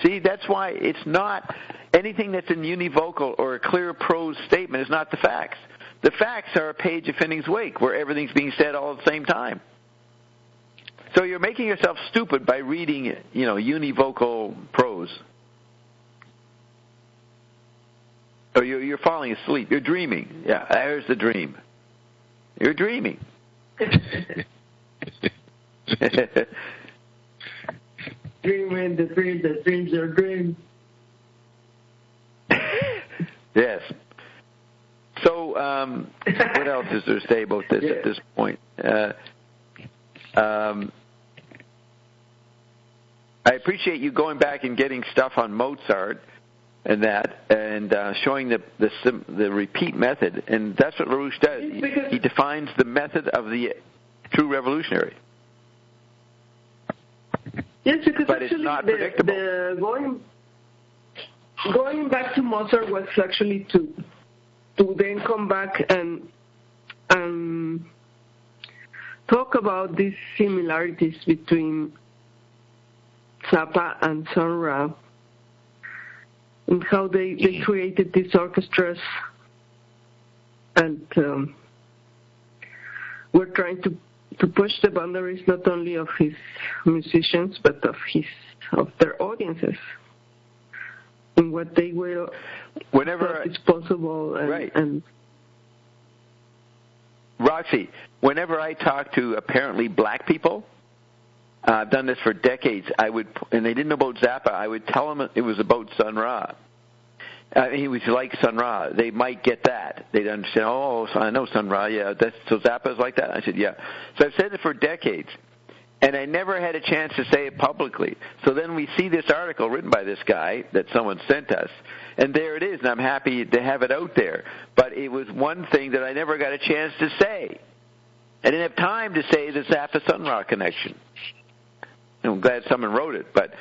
See, that's why it's not anything that's in univocal or a clear prose statement is not the facts. The facts are a page of Finning's Wake where everything's being said all at the same time. So you're making yourself stupid by reading, univocal prose. Or you're falling asleep. You're dreaming. Yeah, there's the dream. You're dreaming. Dreaming the dreams are dreams. Yes. So, what else is there to say about this at this point? I appreciate you going back and getting stuff on Mozart and that, and showing the repeat method, and that's what LaRouche does. He defines the method of the true revolutionary. Yes, because but actually it's not predictable. Going back to Mozart was actually to then come back and talk about these similarities between Zappa and Sun Ra, and how they created these orchestras, and were trying to push the boundaries not only of his musicians but of their audiences and what they will whenever is possible. And Roxy, whenever I talk to apparently black people, I've done this for decades. And they didn't know about Zappa. I would tell them it was about Sun Ra. He was like Sun Ra. They might get that. They'd understand. Oh, I know Sun Ra. Yeah, so Zappa is like that. I said, yeah. So I've said it for decades, and I never had a chance to say it publicly. So then we see this article written by this guy that someone sent us, and there it is. And I'm happy to have it out there. But it was one thing that I never got a chance to say. I didn't have time to say the Zappa-Sun Ra connection. I'm glad someone wrote it, but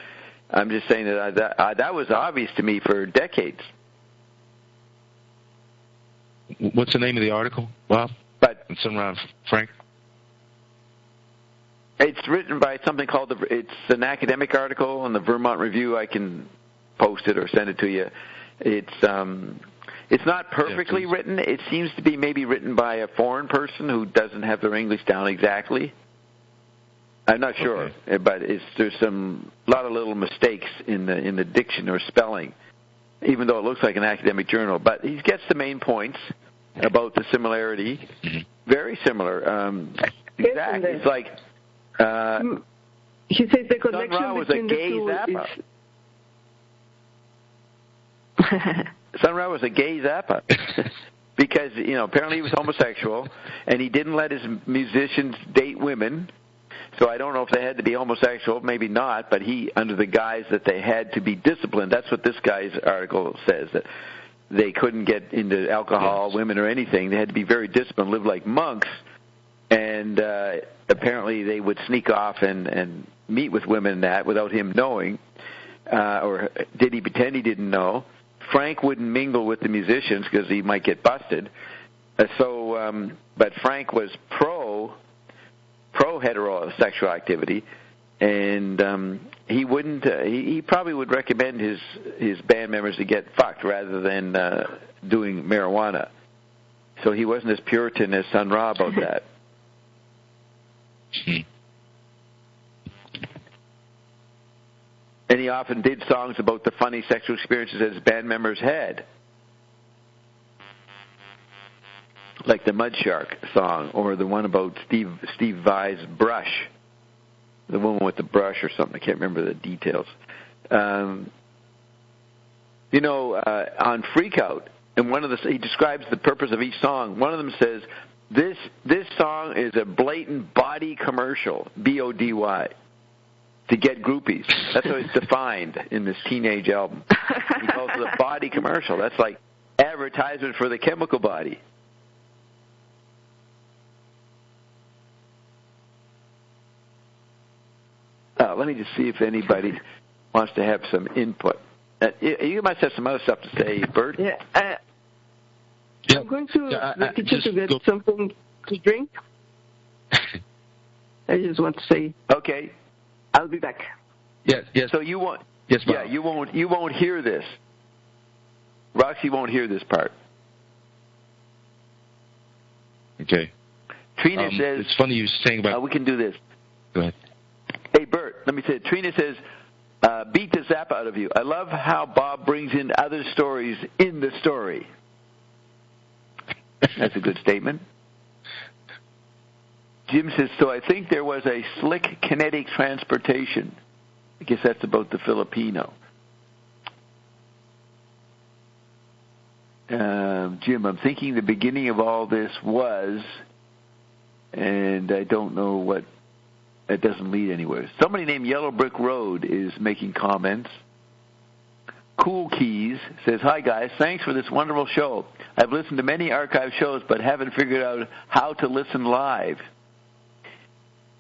I'm just saying that was obvious to me for decades. What's the name of the article, Bob? Sun Ra, Frank? It's written by something called it's an academic article in the Vermont Review. I can post it or send it to you. It's not perfectly written. It seems to be maybe written by a foreign person who doesn't have their English down exactly. I'm not sure, but there's a lot of little mistakes in the diction or spelling, even though it looks like an academic journal. But he gets the main points about the similarity. Very similar. Exactly. It's like he says the connection Sun Ra was between a gay the two Zappa. Sun Ra was a gay Zappa because apparently he was homosexual and he didn't let his musicians date women. So I don't know if they had to be homosexual, maybe not, but he, under the guise that they had to be disciplined, that's what this guy's article says, that they couldn't get into alcohol, women, or anything. They had to be very disciplined, live like monks, and apparently they would sneak off and meet with women without him knowing, or did he pretend he didn't know? Frank wouldn't mingle with the musicians because he might get busted. But Frank was pro-heterosexual activity, and he wouldn't. He probably would recommend his band members to get fucked rather than doing marijuana. So he wasn't as Puritan as Sun Ra about that. And he often did songs about the funny sexual experiences that his band members had, like the Mud Shark song, or the one about Steve Vai's brush, the woman with the brush or something. I can't remember the details. On Freak Out, and he describes the purpose of each song. One of them says, this song is a blatant body commercial, B-O-D-Y, to get groupies. That's how it's defined in this teenage album. He calls it a body commercial. That's like advertisement for the chemical body. Let me just see if anybody wants to have some input. You must have some other stuff to say, Bert. Yeah. I'm going to the kitchen to get something to drink. I just want to say. Okay. I'll be back. Yes. So you won't. Yes, Bob. Yeah, you won't hear this. Roxy won't hear this part. Okay. Trina says. It's funny you saying about. We can do this. Go ahead. Hey, Bert, let me say it. Trina says, beat the zap out of you. I love how Bob brings in other stories in the story. That's a good statement. Jim says, so I think there was a slick kinetic transportation. I guess that's about the Filipino. Jim, I'm thinking the beginning of all this was, and I don't know what. It doesn't lead anywhere. Somebody named Yellow Brick Road is making comments. Cool Keys says, hi, guys. Thanks for this wonderful show. I've listened to many archive shows, but haven't figured out how to listen live.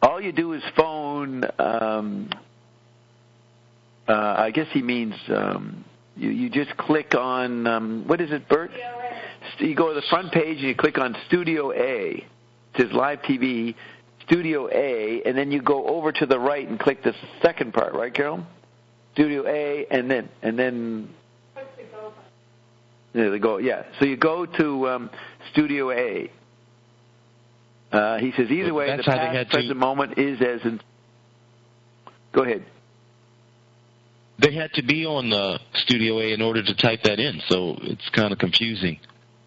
All you do is phone, I guess he means you just click on, what is it, Bert? You go to the front page and you click on Studio A. It says Live TV, Studio A, and then you go over to the right and click the second part, right, Carol? Studio A, and then there they go. Yeah, so you go to Studio A. He says either way, the past, present moment is as in. Go ahead. They had to be on Studio A in order to type that in, so it's kind of confusing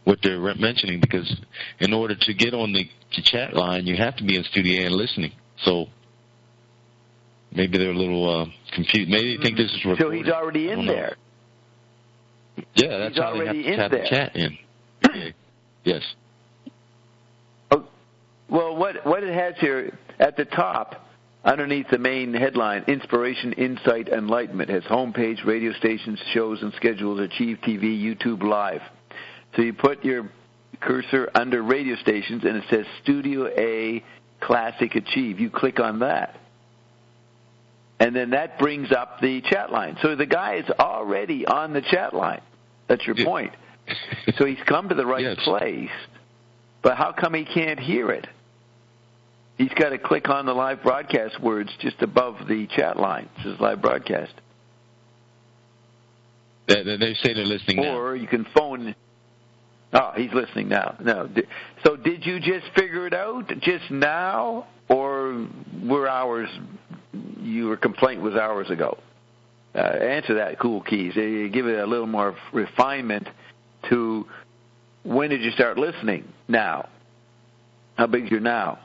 what they're mentioning, because in order to get on the chat line, you have to be in Studio A and listening. So maybe they're a little confused. Maybe they think this is recorded. So he's already in there. Yeah, that's how they have to chat in. Okay. Yes. Oh, well, what it has here at the top, underneath the main headline, Inspiration, Insight, Enlightenment, has homepage, radio stations, shows, and schedules, Achieve TV, YouTube Live. So you put your cursor under radio stations, and it says Studio A Classic Achieve. You click on that. And then that brings up the chat line. So the guy is already on the chat line. That's your point. So he's come to the right place, but how come he can't hear it? He's got to click on the live broadcast words just above the chat line. It says live broadcast. They say they're listening now. Or you can phone. Oh, he's listening now. No. So did you just figure it out just now, or your complaint was hours ago? Answer that, Cool Keys. Give it a little more refinement to when did you start listening? Now. How big's your now?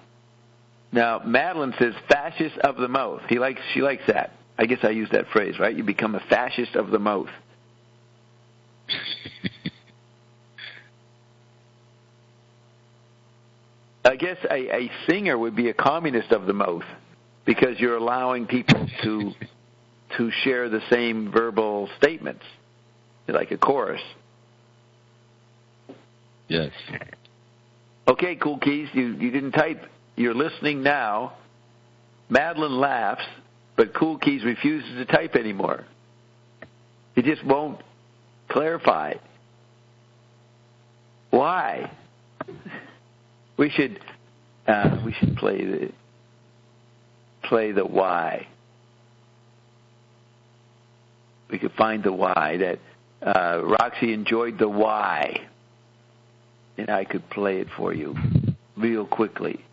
Now, Madeline says fascist of the mouth. She likes that. I guess I use that phrase, right? You become a fascist of the mouth. I guess a singer would be a communist of the mouth because you're allowing people to share the same verbal statements, like a chorus. Yes. Okay, Cool Keys, you didn't type. You're listening now. Madeline laughs, but Cool Keys refuses to type anymore. He just won't clarify. Why? We should play the why. We could find the why that Roxy enjoyed the why, and I could play it for you real quickly.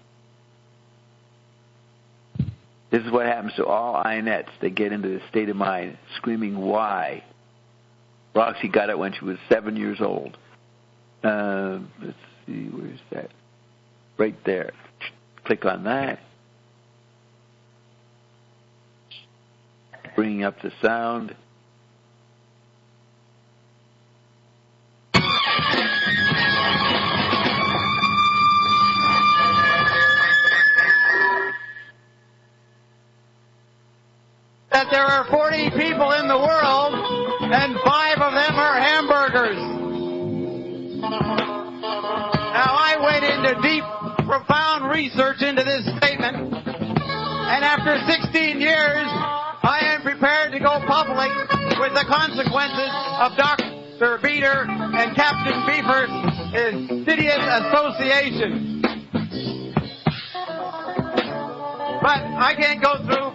This is what happens to all Ionettes. They get into this state of mind, screaming why. Roxy got it when she was 7 years old. Let's see, where's that? Right there. Click on that. Bringing up the sound. That there are 40 people in the world, and 5 of them are hamburgers. Now, I went into deep, profound research into this statement, and after 16 years, I am prepared to go public with the consequences of Dr. Beater and Captain Beefer's insidious association. But I can't go through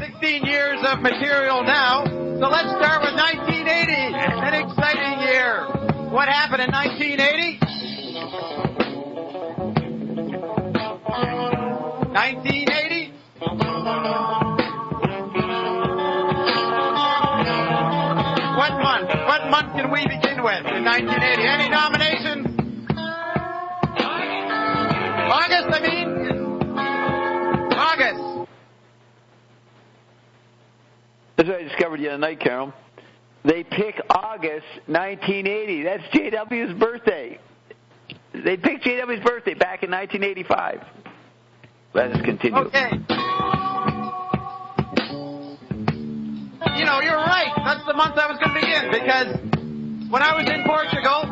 16 years of material now, so let's start with 1980, an exciting year. What happened in 1980? 1980? What month can we begin with in 1980? Any nominations? August. That's what I discovered the other night, Carol. They pick August 1980. That's J.W.'s birthday. They picked J.W.'s birthday back in 1985. Let us continue. Okay. You know, you're right. That's the month I was going to begin, because when I was in Portugal,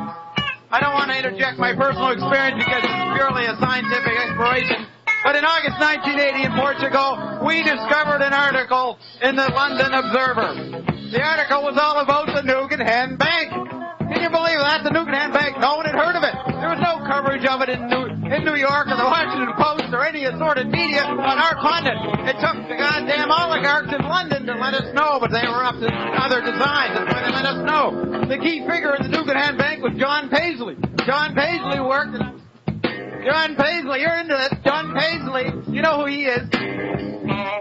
I don't want to interject my personal experience because it's purely a scientific exploration, but in August 1980 in Portugal, we discovered an article in the London Observer. The article was all about the Nugan Bank. Can you believe that? The Nugan Bank, no one had heard of it. There was no coverage of it in New York or the Washington Post or any assorted media on our continent. It took the goddamn oligarchs in London to let us know, but they were up to other designs. That's why they let us know. The key figure in the Nugan Bank was John Paisley. John Paisley worked at... John Paisley, you're into it. John Paisley, you know who he is.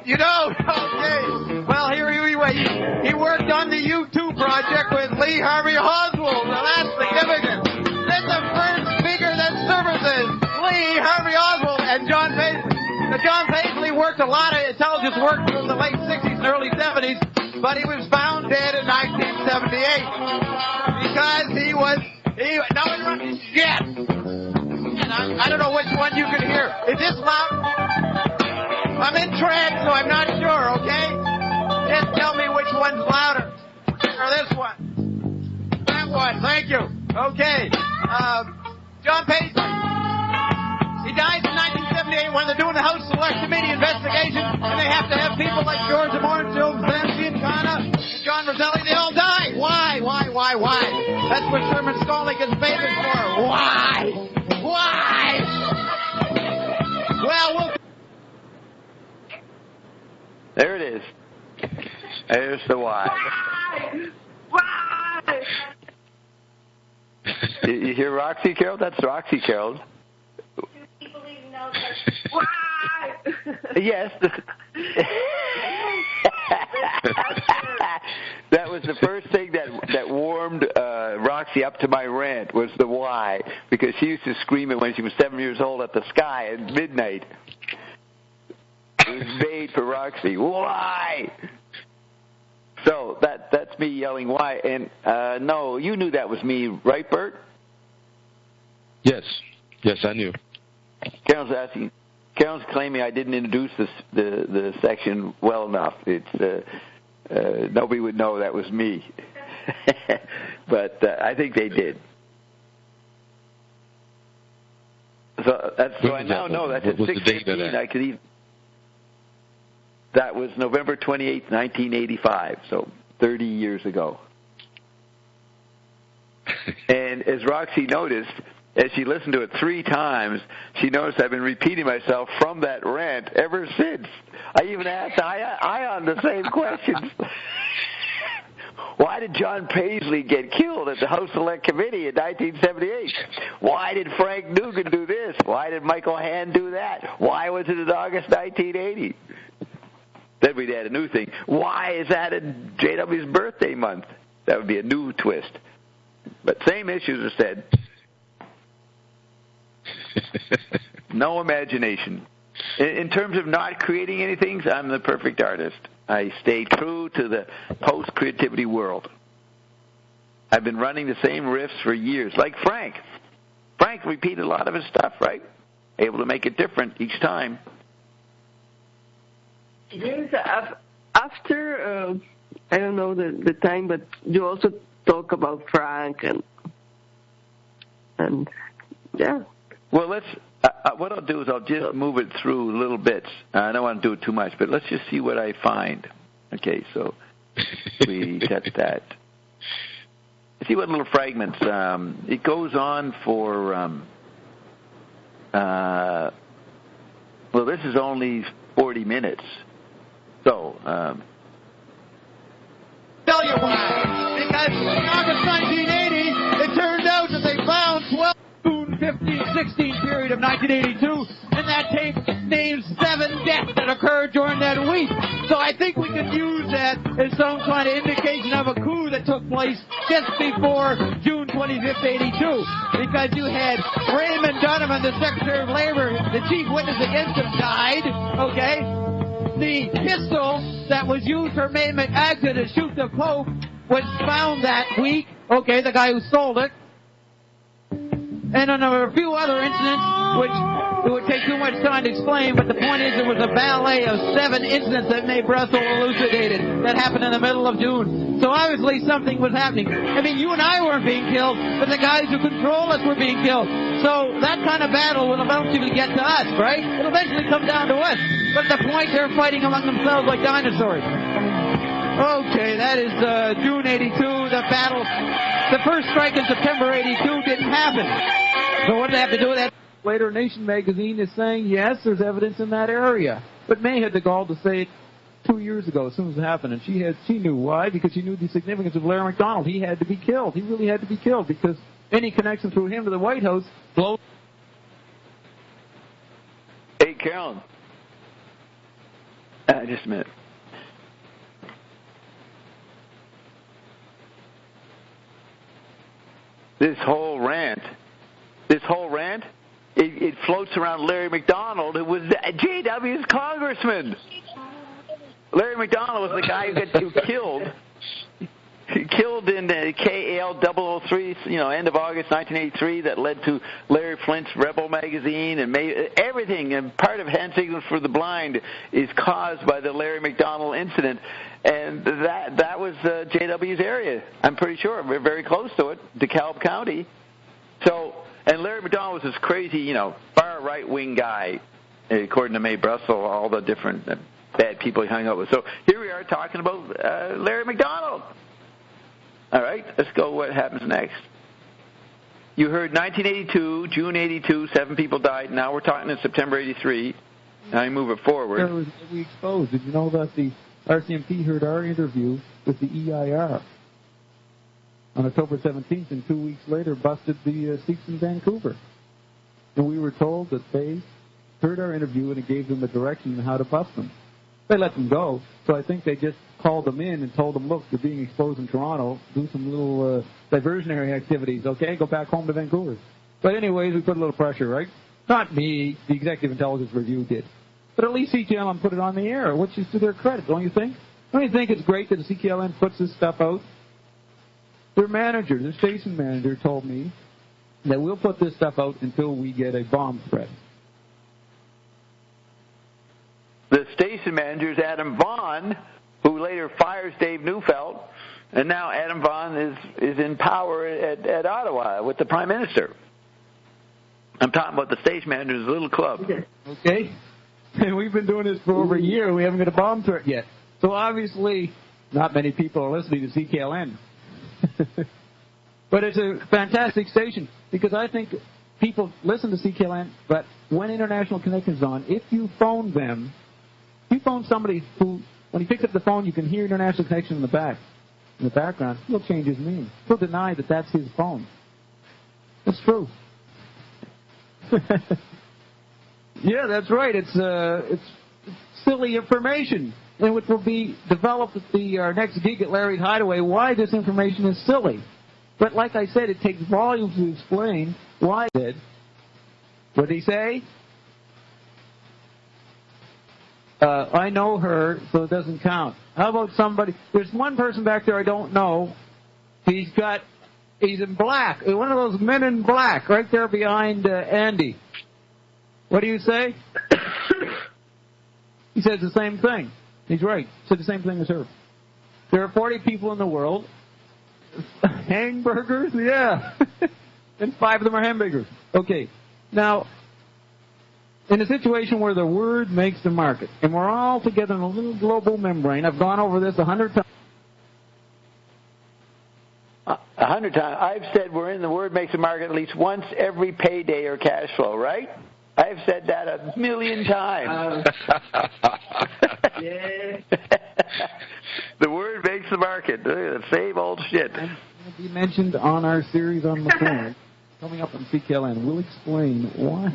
You know? Okay. Well, here he worked on the U2 project with Lee Harvey Oswald. Now that's significant. That's the first figure that services Lee Harvey Oswald and John Paisley. Now, John Paisley worked a lot of intelligence work through the late 60s and early 70s, but he was found dead in 1978 because I don't know which one you can hear. Is this loud? I'm in trance, so I'm not sure, okay? Just tell me which one's louder. Or this one. That one, thank you. Okay. John Paisley. He dies in 1978 when they're doing the House Select Committee investigation, and they have to have people like George Morton, Joe Giancana, and John Roselli. They all die. Why? That's what Sherman Scully gets famous for. Why? Well, there it is. There's the why. Why? You hear Roxy Carroll? That's Roxy Carroll. People even know why? Yes. That was the first thing that warmed Roxy up to my rant was the why, because she used to scream it when she was 7 years old at the sky at midnight. It was made for Roxy. Why? So that's me yelling why. And no, you knew that was me, right, Bert? Yes, I knew. Carol's claiming I didn't introduce the section well enough. It's nobody would know that was me, but I think they did. So I now know that's at 6:15. I could even. That was November 28th, 1985, so 30 years ago. And as Roxy noticed, as she listened to it 3 times, she noticed I've been repeating myself from that rant ever since. I even asked Ion the same questions. Why did John Paisley get killed at the House Select Committee in 1978? Why did Frank Nugent do this? Why did Michael Hand do that? Why was it in August 1980? Then we'd add a new thing. Why is that in JW's birthday month? That would be a new twist. But same issues are said. No imagination. In terms of not creating anything, I'm the perfect artist. I stay true to the post-creativity world. I've been running the same riffs for years, like Frank. Frank repeated a lot of his stuff, right? Able to make it different each time. Yes, after, I don't know the time, but you also talk about Frank and yeah. Well, let's. What I'll do is I'll just move it through little bits. I don't want to do it too much, but let's just see what I find. Okay, so we got that. See what little fragments. It goes on for. Well, this is only 40 minutes. So. Tell you why. Because in August 1980, it turned out that they found 12. 15-16 period of 1982, and that tape names 7 deaths that occurred during that week. So I think we can use that as some kind of indication of a coup that took place just before June 25th, 82, because you had Raymond Donovan, the Secretary of Labor, the chief witness against him, died, okay? The pistol that was used for May McAgden to shoot the Pope was found that week, okay, the guy who sold it. And then there were a few other incidents, which it would take too much time to explain, but the point is there was a ballet of 7 incidents that Mae Bressel elucidated that happened in the middle of June. So obviously something was happening. I mean, you and I weren't being killed, but the guys who control us were being killed. So that kind of battle will eventually get to us, right? It'll eventually come down to us. But at the point, they're fighting among themselves like dinosaurs. Okay, that is June 82, the battle. The first strike in September 82 didn't happen. So what did they have to do with that? Later, Nation magazine is saying, yes, there's evidence in that area. But May had the gall to say it 2 years ago as soon as it happened. And she knew why, because she knew the significance of Larry McDonald. He had to be killed. He really had to be killed because any connection through him to the White House blows. Hey, Carolyn. Just a minute. This whole rant, it floats around Larry McDonald, who was JW's congressman. Larry McDonald was the guy who got killed. He killed in the KAL 003, end of August 1983, that led to Larry Flint's Rebel magazine and everything. And part of Hand Signals for the Blind is caused by the Larry McDonald incident. And that was JW's area. I'm pretty sure. We're very close to it, DeKalb County. So And Larry McDonald was this crazy, far right-wing guy, according to Mae Brussel, all the different bad people he hung out with. So here we are talking about Larry McDonald. All right, let's go what happens next. You heard 1982, June 82, 7 people died. Now we're talking in September 83. Now you move it forward. We exposed. Did you know that the RCMP heard our interview with the EIR on October 17th, and 2 weeks later busted the Sikhs in Vancouver? And we were told that they heard our interview and it gave them a direction on how to bust them. They let them go, so I think they just called them in and told them, look, you're being exposed in Toronto, do some little diversionary activities, okay? Go back home to Vancouver. But anyways, we put a little pressure, right? Not me, the Executive Intelligence Review did. But at least CKLN put it on the air, which is to their credit, don't you think? Don't you think it's great that the CKLN puts this stuff out? Their manager, their station manager, told me that we'll put this stuff out until we get a bomb threat. The station manager is Adam Vaughan, who later fires Dave Neufeld, and now Adam Vaughan is in power at Ottawa with the Prime Minister. I'm talking about the station manager's little club. Okay. And we've been doing this for over a year, and we haven't got a bomb threat yet. So obviously, not many people are listening to CKLN. But it's a fantastic station, because I think people listen to CKLN, but when International Connection is on, if you phone them, if you phone somebody who, when he picks up the phone, you can hear International Connection in the background, he'll change his name. He'll deny that that's his phone. That's true. Yeah, that's right. It's silly information, and which will be developed at our next gig at Larry's Hideaway, why this information is silly. But like I said, it takes volumes to explain why it did. What did he say? I know her, so it doesn't count. How about somebody? There's one person back there I don't know. He's in black. One of those men in black right there behind Andy. What do you say? He says the same thing. He's right. He said the same thing as her. There are 40 people in the world. Hamburgers? Yeah. And 5 of them are hamburgers. Okay. Now, in a situation where the word makes the market, and we're all together in a little global membrane, I've gone over this 100 times. 100 times. I've said we're in the word makes the market at least once every payday or cash flow, right? I've said that 1,000,000 times. Yeah. The word makes the market. The same old shit. And it'll be mentioned on our series on McCormick, coming up on CKLN. We'll explain why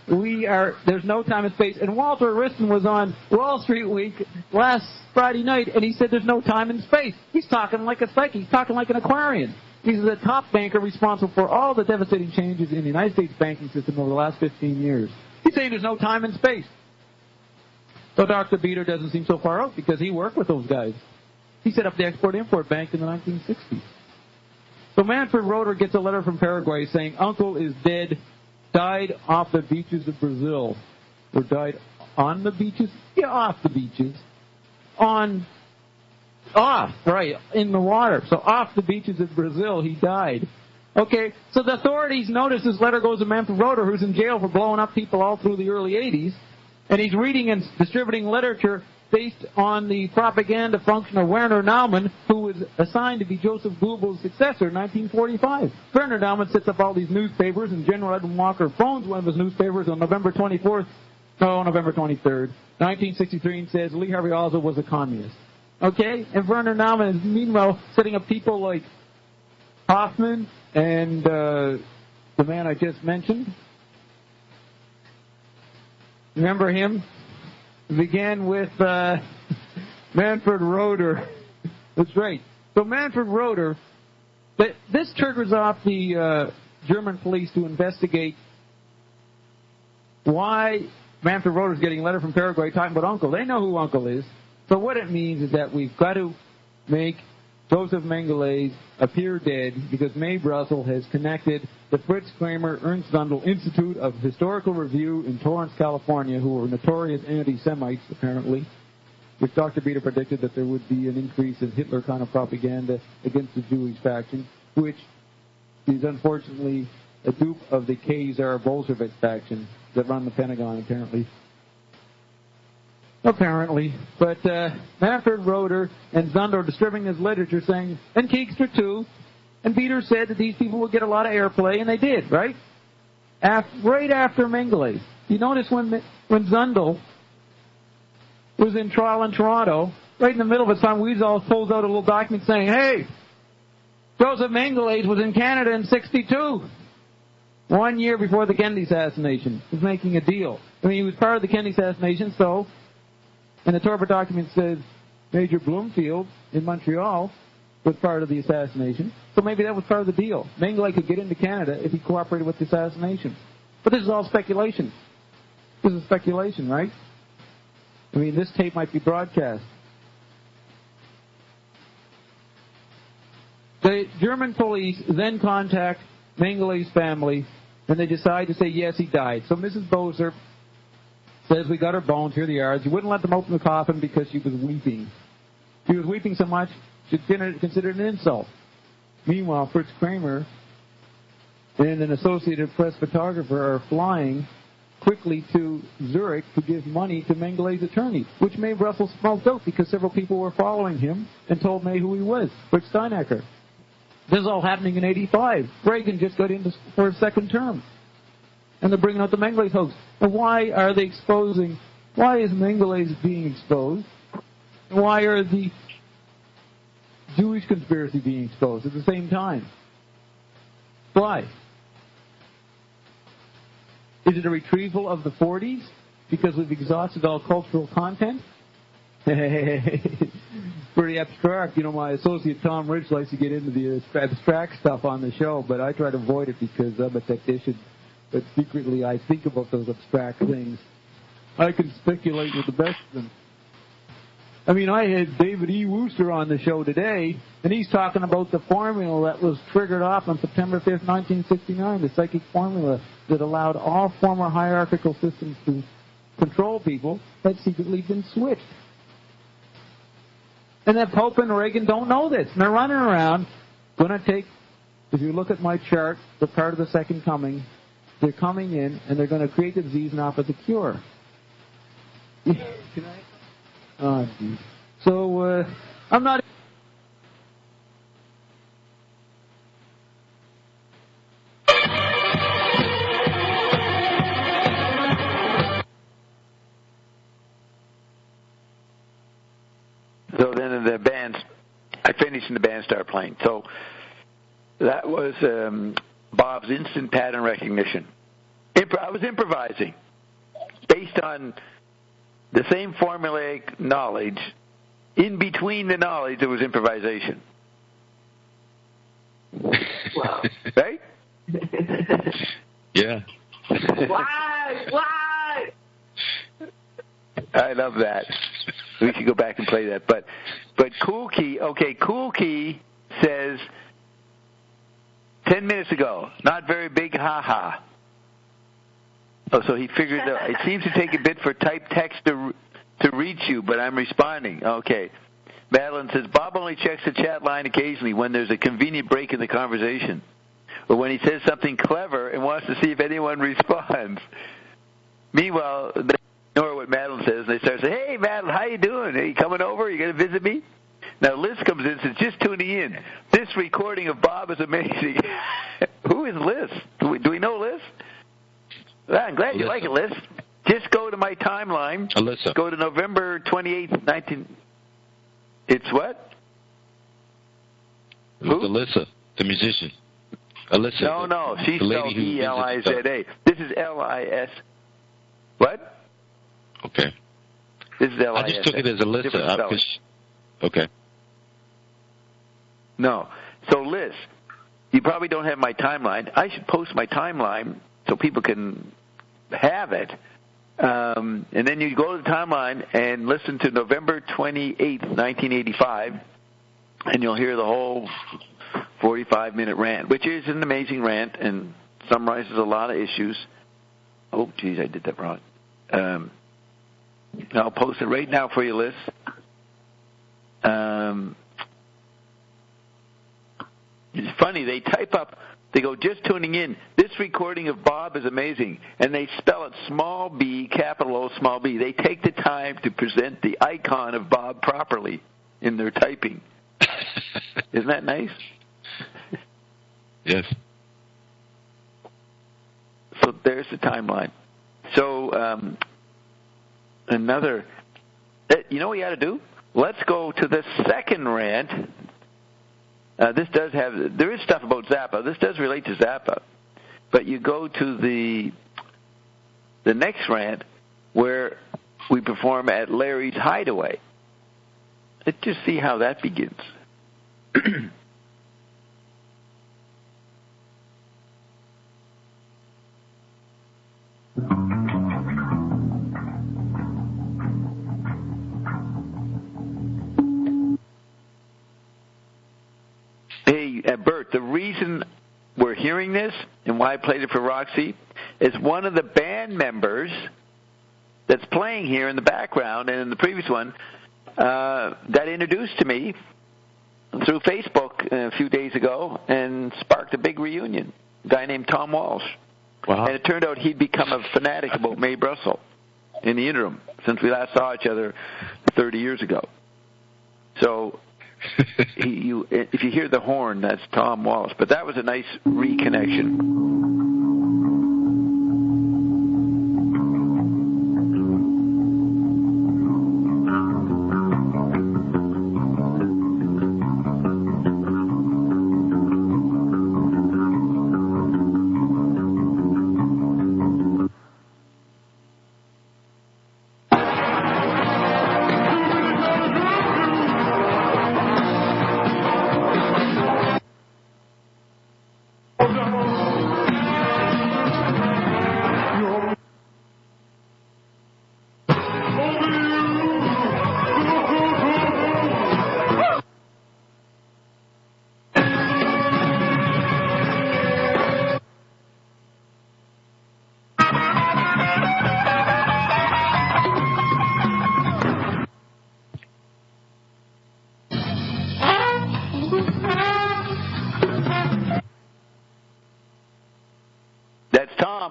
there's no time and space. And Walter Wriston was on Wall Street Week last Friday night, and he said there's no time and space. He's talking like a psychic. He's talking like an Aquarian. He's the top banker responsible for all the devastating changes in the United States banking system over the last 15 years. He's saying there's no time and space. So Dr. Beater doesn't seem so far out, because he worked with those guys. He set up the Export-Import Bank in the 1960s. So Manfred Roeder gets a letter from Paraguay saying, Uncle is dead, died off the beaches of Brazil. Or died on the beaches? Yeah, off the beaches. Off, right, in the water. So off the beaches of Brazil, he died. Okay, so the authorities notice this letter goes to Manfred Roeder, who's in jail for blowing up people all through the early 80s, and he's reading and distributing literature based on the propaganda function of Werner Naumann, who was assigned to be Joseph Goebbels' successor in 1945. Werner Naumann sets up all these newspapers, and General Edwin Walker phones one of his newspapers on November 23rd, 1963, and says Lee Harvey Oswald was a communist. Okay? And Werner Naumann is, meanwhile, setting up people like Hoffman and the man I just mentioned. Remember him? It began with Manfred Roeder. That's right. So Manfred Roeder, this triggers off the German police to investigate why Manfred Roeder is getting a letter from Paraguay talking about Uncle. They know who Uncle is. So what it means is that we've got to make Joseph Mengele appear dead, because Mae Brussel has connected the Fritz Kramer Ernst Zundel Institute of Historical Review in Torrance, California, who were notorious anti-Semites, apparently, which Dr. Beater predicted that there would be an increase in Hitler kind of propaganda against the Jewish faction, which is unfortunately a dupe of the Khazar Bolshevik faction that run the Pentagon, apparently. But Manfred Roeder and Zundel distributing his literature saying, and Keekster too, and Peter said that these people would get a lot of airplay, and they did, right? Right after Mengele. You notice when Zundel was in trial in Toronto, right in the middle of it, Tom Weasel pulls out a little document saying, hey, Joseph Mengele was in Canada in 1962. 1 year before the Kennedy assassination. He was making a deal. I mean, he was part of the Kennedy assassination, so, and the Torpor document says Major Bloomfield in Montreal was part of the assassination, so maybe that was part of the deal. Mengele could get into Canada if he cooperated with the assassination. But this is all speculation. This is speculation, right? I mean, this tape might be broadcast. The German police then contact Mengele's family, and they decide to say, yes, he died. So Mrs. Boser says, we got her bones, here they are. She wouldn't let them open the coffin because she was weeping. She was weeping so much, she considered it an insult. Meanwhile, Fritz Kramer and an Associated Press photographer are flying quickly to Zurich to give money to Mengele's attorney, which made Russell smoked out because several people were following him and told May who he was, Fritz Steinecker. This is all happening in 1985. Reagan just got in for a second term. And they're bringing out the Mengele's hoax. And why are they exposing? Why is Mengele's being exposed? And why are the Jewish conspiracy being exposed at the same time? Why? Is it a retrieval of the 40s because we've exhausted all cultural content? Pretty abstract. You know, my associate Tom Rich likes to get into the abstract stuff on the show, but I try to avoid it because I'm a technician. But secretly I think about those abstract things. I can speculate with the best of them. I mean, I had David E. Wooster on the show today, and he's talking about the formula that was triggered off on September 5th, 1969, the psychic formula that allowed all former hierarchical systems to control people had secretly been switched. And that Pope and Reagan don't know this. And they're running around, going to take, if you look at my chart, the part of the second coming, they're coming in and they're going to create the disease and offer the cure. Can I? Oh, geez. So, I'm not... So then the band, I finished and the band started playing. So that was Bob's instant pattern recognition. I was improvising based on the same formulaic knowledge. In between the knowledge, there was improvisation. Wow. Right? Yeah. Why? I love that. We should go back and play that. But Cool Key says 10 minutes ago, not very big, ha-ha. Oh, so he figured out. It seems to take a bit for typed text to reach you, but I'm responding. Okay. Madeline says, Bob only checks the chat line occasionally when there's a convenient break in the conversation, or when he says something clever and wants to see if anyone responds. Meanwhile, they ignore what Madeline says, and they start saying, hey, Madeline, how you doing? Are you coming over? Are you going to visit me? Now, Liz comes in and says, just tuning in. This recording of Bob is amazing. Who is Liz? Do we know Liz? Well, I'm glad you like it, Liz. Just go to my timeline. Alyssa. Go to November 28th, 19... It's what? Who? Alyssa, the musician. Alyssa. No. She's spelled E-L-I-Z-A. This is L-I-S. What? Okay. This is L-I-S. I just took it as Alyssa. Okay. No. So, Liz, you probably don't have my timeline. I should post my timeline so people can have it. And then you go to the timeline and listen to November 28th, 1985, and you'll hear the whole 45-minute rant, which is an amazing rant and summarizes a lot of issues. Oh, geez, I did that wrong. I'll post it right now for you, Liz. It's funny. They type up, they go, just tuning in. This recording of Bob is amazing. And they spell it small b, capital O, small b. They take the time to present the icon of Bob properly in their typing. Isn't that nice? Yes. So there's the timeline. So another, you know what you ought to do? Let's go to the second rant. There is stuff about Zappa. This does relate to Zappa. But you go to the next rant where we perform at Larry's Hideaway. Let's just see how that begins. Hey, Bert, the reason we're hearing this and why I played it for Roxy is one of the band members that's playing here in the background and in the previous one got introduced to me through Facebook a few days ago and sparked a big reunion. A guy named Tom Walsh. Wow. And it turned out he'd become a fanatic about Mae Brussel in the interim since we last saw each other 30 years ago. So if you hear the horn, that's Tom Walsh. But that was a nice reconnection.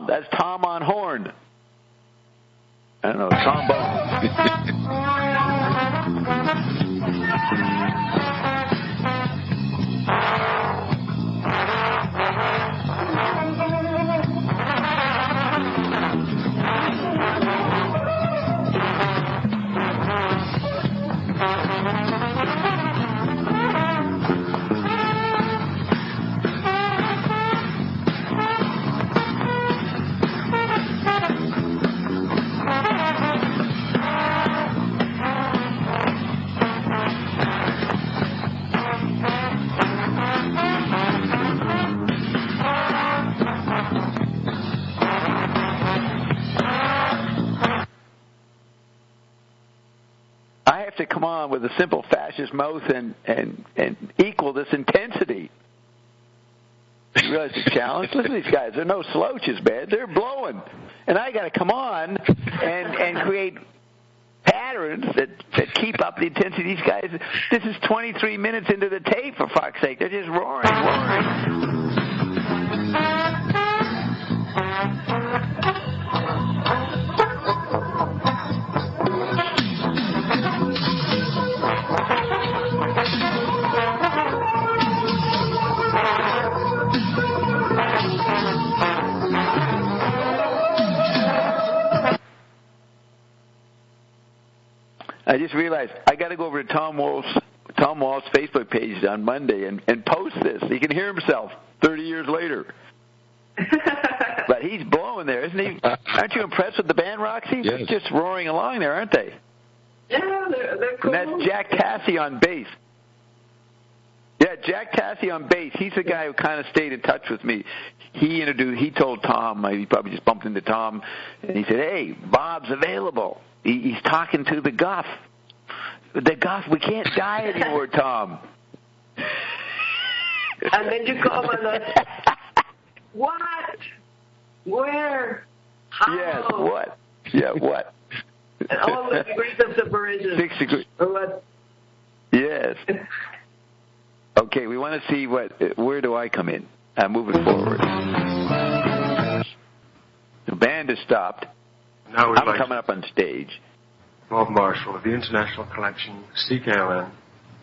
That's Tom on horn. I don't know, trombone. To come on with a simple fascist mouth and equal this intensity. You realize the challenge? Listen to these guys. They're no slouches, man. They're blowing. And I got to come on and create patterns that keep up the intensity. These guys, this is 23 minutes into the tape, for fuck's sake. They're just roaring. I just realized I got to go over to Tom Walsh's Facebook page on Monday and post this. He can hear himself 30 years later. But he's blowing there, isn't he? Aren't you impressed with the band, Roxy? Yes. They're just roaring along there, aren't they? Yeah, they're cool. And that's Jack Tassi on bass. Yeah, Jack Tassi on bass. He's the guy who kind of stayed in touch with me. He told Tom, he probably just bumped into Tom, and he said, "Hey, Bob's available. He's talking to the Guff. The Guff, we can't die anymore, Tom." And then you call and what? Where? How? Yes, what? Yeah, what? All the degrees of separation. 6 degrees. Or what? Yes. Okay, we want to see where do I come in? Moving forward. The band has stopped. Now I'm coming up on stage. Bob Marshall of the International Collection, CKLN.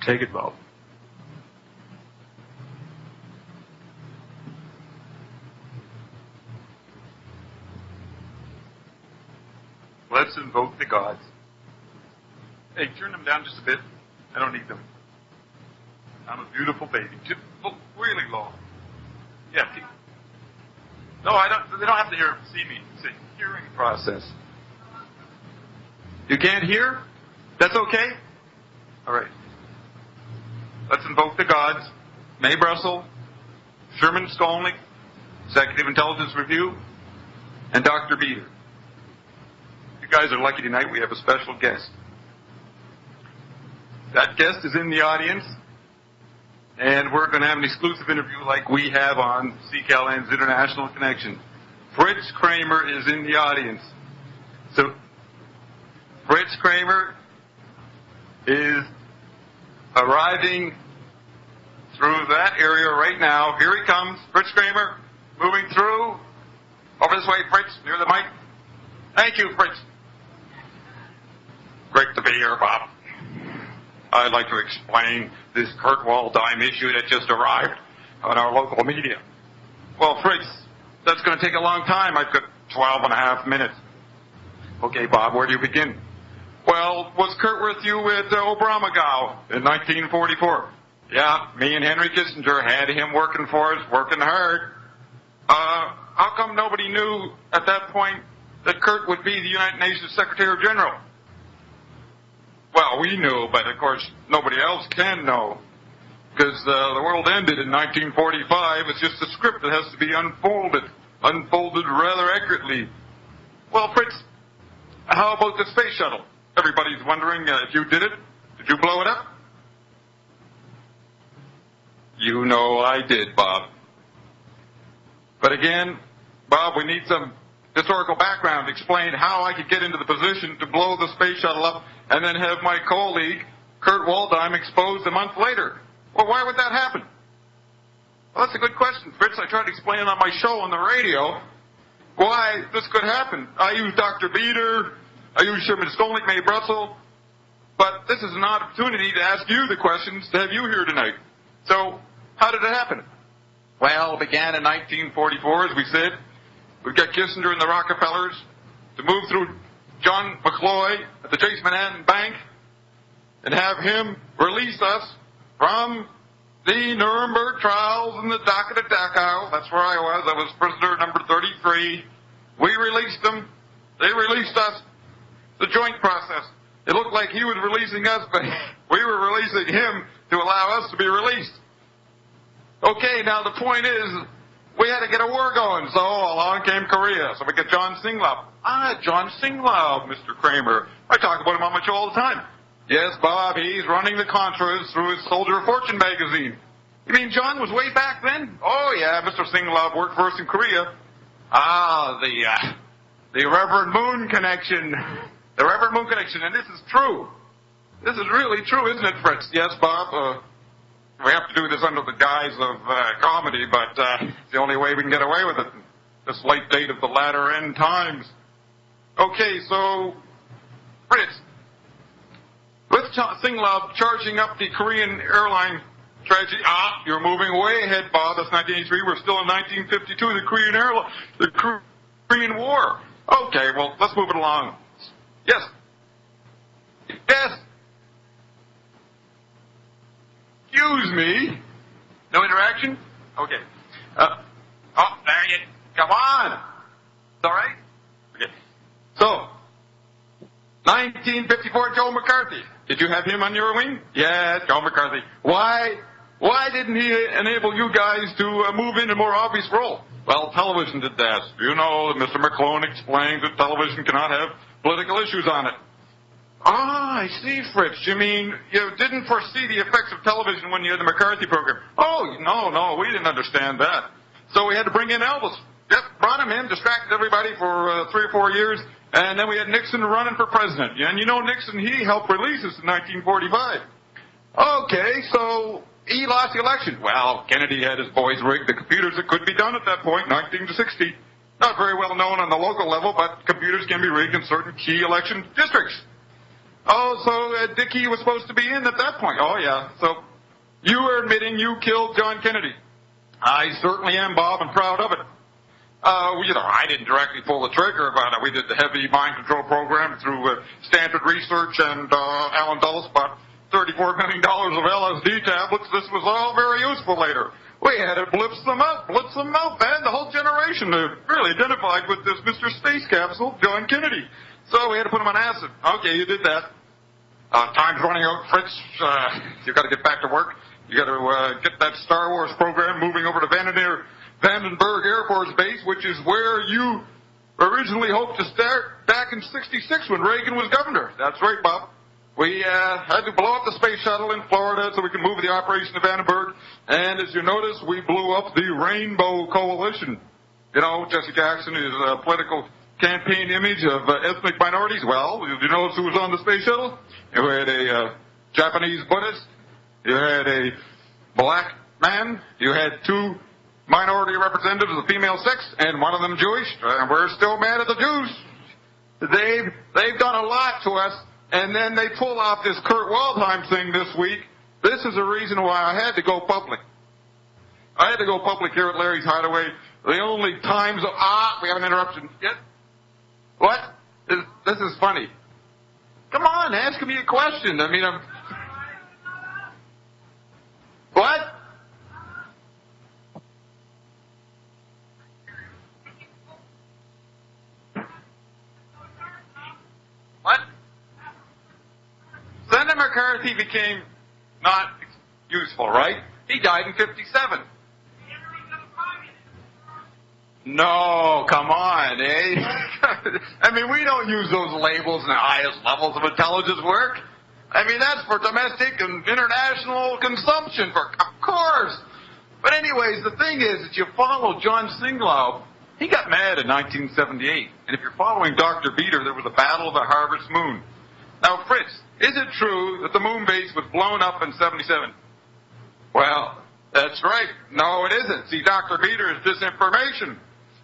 Take it, Bob. Let's invoke the gods. Hey, turn them down just a bit. I don't need them. I'm a beautiful baby. Just look really low. Yeah. No, I don't. They don't have to see me. It's a hearing process. You can't hear? That's okay? All right. Let's invoke the gods. Mae Brussel, Sherman Skolnick, Executive Intelligence Review, and Dr. Beater. You guys are lucky tonight. We have a special guest. That guest is in the audience, and we're going to have an exclusive interview like we have on CKLN's International Connection. Fritz Kramer is in the audience. So, Fritz Kramer is arriving through that area right now. Here he comes. Fritz Kramer, moving through. Over this way, Fritz, near the mic. Thank you, Fritz. Great to be here, Bob. I'd like to explain this Kurt Waldheim issue that just arrived on our local media. Well, Fritz, that's going to take a long time. I've got 12 and a half minutes. Okay, Bob, where do you begin? Well, was Kurt with you at Obramagao in 1944? Yeah, me and Henry Kissinger had him working for us, working hard. How come nobody knew at that point that Kurt would be the United Nations Secretary General? Well, we knew, but of course nobody else can know. Because the world ended in 1945. It's just a script that has to be unfolded rather accurately. Well, Fritz, how about the space shuttle? Everybody's wondering if you did it. Did you blow it up? You know I did, Bob. But again, Bob, we need some historical background to explain how I could get into the position to blow the space shuttle up and then have my colleague, Kurt Waldheim, exposed a month later. Well, why would that happen? Well, that's a good question, Fritz. I tried to explain it on my show on the radio why this could happen. I used Dr. Beater, I used Sherman Skolnick, Mae Brussel, but this is an opportunity to ask you the questions to have you here tonight. So, how did it happen? Well, it began in 1944, as we said. We've got Kissinger and the Rockefellers to move through John McCloy at the Chase Manhattan Bank and have him release us from the Nuremberg trials and the docket at Dachau. That's where I was. I was prisoner number 33. We released them. They released us. The joint process. It looked like he was releasing us, but we were releasing him to allow us to be released. Okay, now the point is, we had to get a war going, so along came Korea. So we got John Singlaub. John Singlaub, Mr. Kramer. I talk about him on my show all the time. Yes, Bob, he's running the Contras through his Soldier of Fortune magazine. You mean John was way back then? Oh, yeah, Mr. Singlaub worked for us in Korea. The Reverend Moon connection. The Reverend Moon connection, and this is true. This is really true, isn't it, Fritz? Yes, Bob, we have to do this under the guise of comedy, but it's the only way we can get away with it. This late date of the latter end times. Okay, so, Fritz, with Singlaub charging up the Korean airline tragedy, you're moving way ahead, Bob. That's 1983. We're still in 1952, the Korean War. Okay, well, let's move it along. Yes. Yes. Excuse me. No interaction? Okay. There you come on. It's all right? Okay. So, 1954, Joe McCarthy. Did you have him on your wing? Yes, Joe McCarthy. Why didn't he enable you guys to move into a more obvious role? Well, television did that. You know, Mr. McClone explains that television cannot have political issues on it. I see, Fritz. You mean you didn't foresee the effects of television when you had the McCarthy program? Oh, no, we didn't understand that. So we had to bring in Elvis. Yep, brought him in, distracted everybody for 3 or 4 years, and then we had Nixon running for president. And you know Nixon, he helped release us in 1945. Okay, so he lost the election. Well, Kennedy had his boys rig the computers. It could be done at that point, 1960. Not very well known on the local level, but computers can be rigged in certain key election districts. Oh, so Dickie was supposed to be in at that point. Oh, yeah. So you are admitting you killed John Kennedy. I certainly am, Bob, and proud of it. I didn't directly pull the trigger about it. We did the heavy mind control program through Stanford Research and Alan Dulles, about $34 million of LSD tablets. This was all very useful later. We had to blitz them out, man. The whole generation really identified with this Mr. Space Capsule, John Kennedy. So we had to put him on acid. Okay, you did that. Time's running out, Fritz. You've got to get back to work. You got to get that Star Wars program moving over to Vandenberg Air Force Base, which is where you originally hoped to start back in '66 when Reagan was governor. That's right, Bob. We had to blow up the space shuttle in Florida so we could move the operation to Vandenberg. And as you notice, we blew up the Rainbow Coalition. You know, Jesse Jackson is a political campaign image of ethnic minorities. Well, did you notice who was on the space shuttle? You had a Japanese Buddhist. You had a black man. You had two minority representatives of the female sex, and one of them Jewish. And we're still mad at the Jews. They've done a lot to us. And then they pull off this Kurt Waldheim thing this week. This is the reason why I had to go public. I had to go public here at Larry's Hideaway. The only times... we have an interruption. Yet. What? This is funny. Come on, ask me a question. I mean, What? What? Senator McCarthy became not useful, right? He died in '57. No, come on, eh? I mean, we don't use those labels in the highest levels of intelligence work. I mean, that's for domestic and international consumption, of course. But anyways, the thing is that you follow John Singlaub. He got mad in 1978. And if you're following Dr. Beater, there was a battle of the Harvest Moon. Now, Fritz, is it true that the moon base was blown up in '77? Well, that's right. No, it isn't. See, Dr. Beater is disinformation.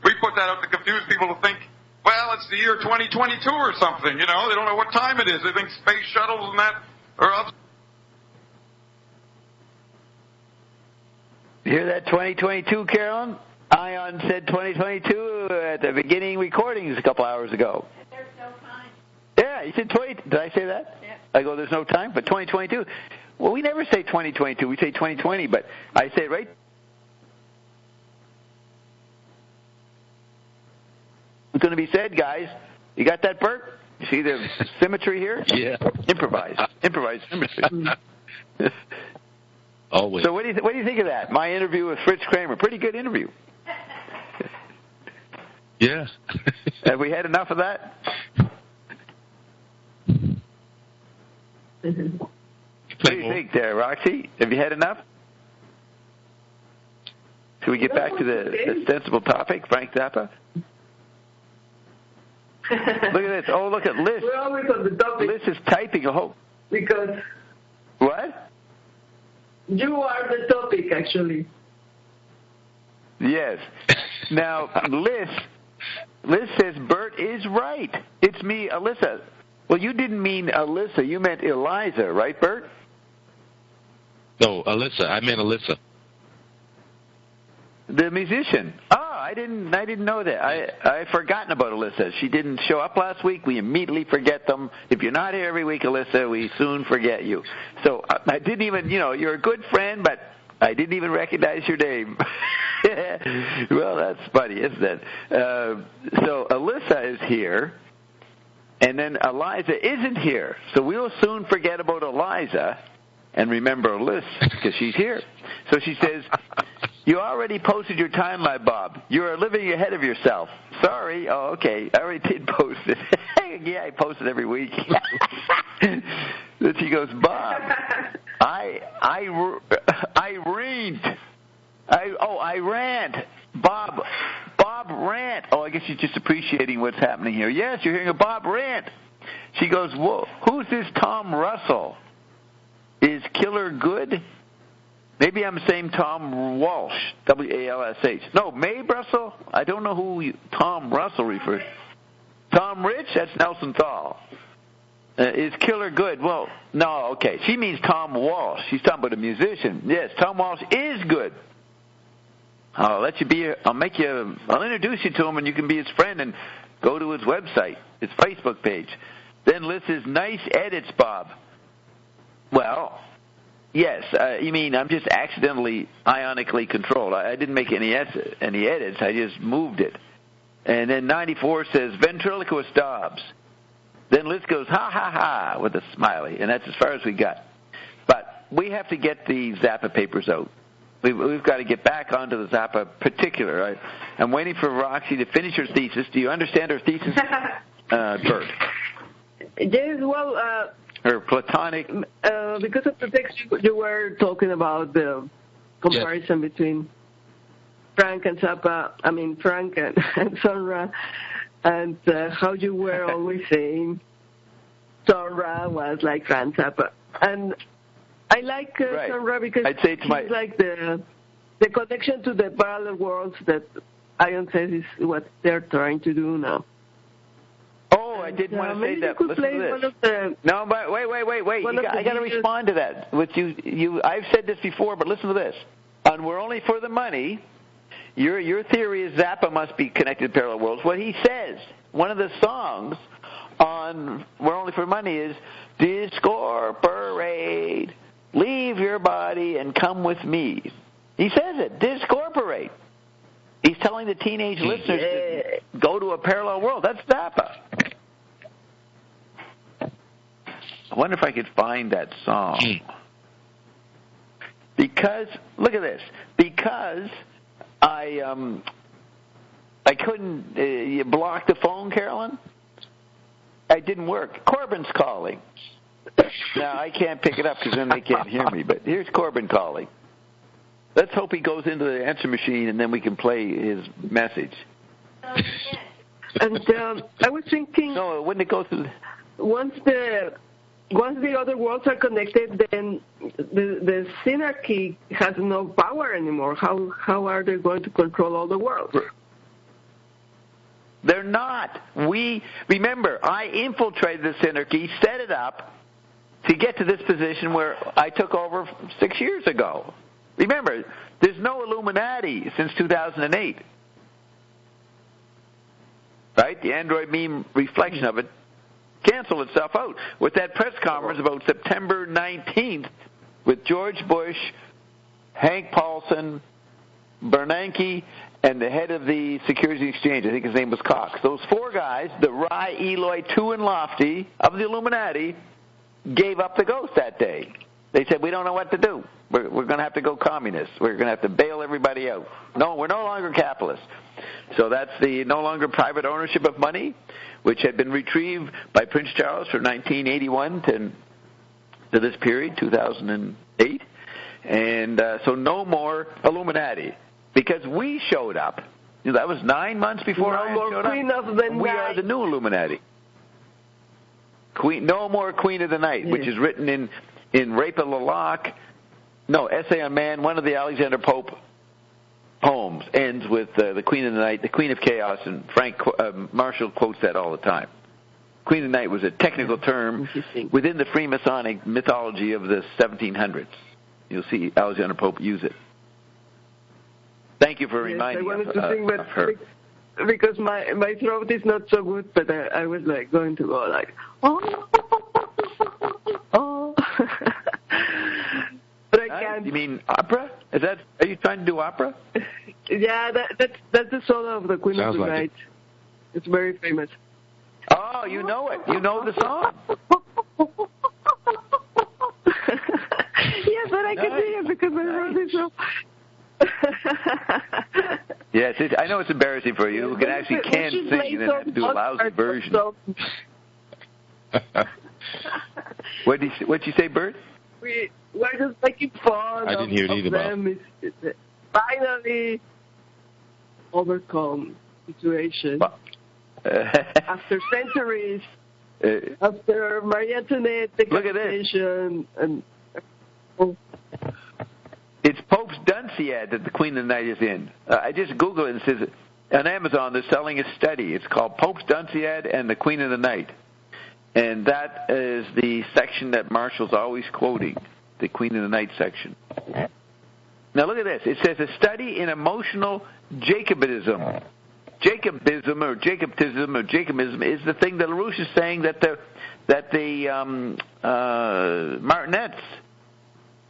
We put that out to confuse people to think, well, it's the year 2022 or something. You know, they don't know what time it is. They think space shuttles and that are up. You hear that, 2022, Carolyn? Ion said 2022 at the beginning recordings a couple hours ago. There's no time. Yeah, you said 20. Did I say that? Yeah. I go, there's no time, but 2022. Well, we never say 2022. We say 2020, but I say it right. It's going to be said, guys. You got that, Bert? You see the symmetry here? Yeah. Improvise symmetry. Always. So what do you think of that? My interview with Fritz Kramer. Pretty good interview. Yeah. Have we had enough of that? What do you think there, Roxy? Have you had enough? Should we get back to the sensible topic, Frank Zappa? Look at this. Oh, look at Liz. We're always on the topic. Liz is typing a whole... Because... What? You are the topic, actually. Yes. Now, Liz says Bert is right. It's me, Alyssa. Well, you didn't mean Alyssa. You meant Eliza, right, Bert? No, Alyssa. I meant Alyssa. The musician. Oh, I didn't know that. I've forgotten about Alyssa. She didn't show up last week. We immediately forget them. If you're not here every week, Alyssa, we soon forget you. So I didn't even, you're a good friend, but I didn't even recognize your name. Well, that's funny, isn't it? So Alyssa is here, and then Eliza isn't here. So we'll soon forget about Eliza and remember Alyssa because she's here. So she says, you already posted your timeline, Bob. You are living ahead of yourself. Sorry. Oh, okay. I already did post it. Yeah, I post it every week. Then she goes, Bob, I rant. Bob rant. Oh, I guess she's just appreciating what's happening here. Yes, you're hearing a Bob rant. She goes, whoa, who's this Tom Russell? Is Killer good? Maybe I'm saying Tom Walsh, W-A-L-S-H. No, Mae Russell? I don't know who Tom Russell refers. Tom Rich? That's Nelson Thal. Is Killer good? Well, no, okay. She means Tom Walsh. She's talking about a musician. Yes, Tom Walsh is good. I'll introduce you to him, and you can be his friend and go to his website, his Facebook page. Then list his nice edits, Bob. Well, yes, you mean I'm just accidentally ionically controlled. I didn't make any edits. I just moved it. And then 94 says, ventriloquist Dobbs. Then Liz goes, ha, ha, ha, with a smiley. And that's as far as we got. But we have to get the Zappa papers out. We've got to get back onto the Zappa particular. Right? I'm waiting for Roxy to finish her thesis. Do you understand her thesis, Bert? Yes, well... her platonic... because of the text you were talking about the comparison between Frank and Zappa, Frank and Sonra, and how you were always saying Sonra was like Frank Zappa. And I like Sonra because he's like the connection to the parallel worlds that Ion says is what they're trying to do now. Oh, I didn't want to say that. Listen to this. No, but wait. I got to respond to that. With you, I've said this before, but listen to this. On We're Only for the Money, your theory is Zappa must be connected to parallel worlds. What he says, one of the songs on We're Only for Money is Discorporate, leave your body and come with me. He says it, discorporate. He's telling the teenage listeners to go to a parallel world. That's Zappa. I wonder if I could find that song. Because, look at this. Because I couldn't you block the phone, Carolyn? It didn't work. Corbin's calling. Now, I can't pick it up because then they can't hear me. But here's Corbin calling. Let's hope he goes into the answer machine and then we can play his message. And I was thinking... No, wouldn't it go through... Once the other worlds are connected, then the synarchy has no power anymore. How are they going to control all the worlds? They're not. Remember, I infiltrated the synarchy, set it up to get to this position where I took over 6 years ago. Remember, there's no Illuminati since 2008. Right? The Android meme reflection of it canceled itself out with that press conference about September 19th with George Bush, Hank Paulson, Bernanke, and the head of the Securities and Exchange. I think his name was Cox. Those four guys, the Rye, Eloy, Tu, and Lofty of the Illuminati, gave up the ghost that day. They said, we don't know what to do. We're going to have to go communist. We're going to have to bail everybody out. No, we're no longer capitalists. So that's the no longer private ownership of money, which had been retrieved by Prince Charles from 1981 to this period, 2008. And so no more Illuminati. Because we showed up. That was 9 months before I showed up. We are the new Illuminati. No more Queen of the Night, which is written in Rape of Lalocque. No, Essay on Man, one of the Alexander Pope poems ends with the Queen of the Night, the Queen of Chaos, and Frank Marshall quotes that all the time. Queen of the Night was a technical term within the Freemasonic mythology of the 1700s. You'll see Alexander Pope use it. Thank you for reminding me of her. Because my throat is not so good, but I was like going to go like, oh. But I can't. You mean opera? Are you trying to do opera? Yeah, that's the solo of the Queen of the Night. It's very famous. Oh, you know it. You know the song. Yes, but I can sing it because my throat is so... Yes, I know it's embarrassing for you. Who can't sing and then do a lousy version. What'd you say, Bert? We're just making fun. I didn't hear it either, them. It's finally overcome situation after centuries. After Marie Antoinette decapitation and. It's Pope's Dunciad that the Queen of the Night is in. I just Googled it and it says on Amazon they're selling a study. It's called Pope's Dunciad and the Queen of the Night. And that is the section that Marshall's always quoting, the Queen of the Night section. Now look at this. It says a study in emotional Jacobitism. Jacobism is the thing that LaRouche is saying that the Martinettes,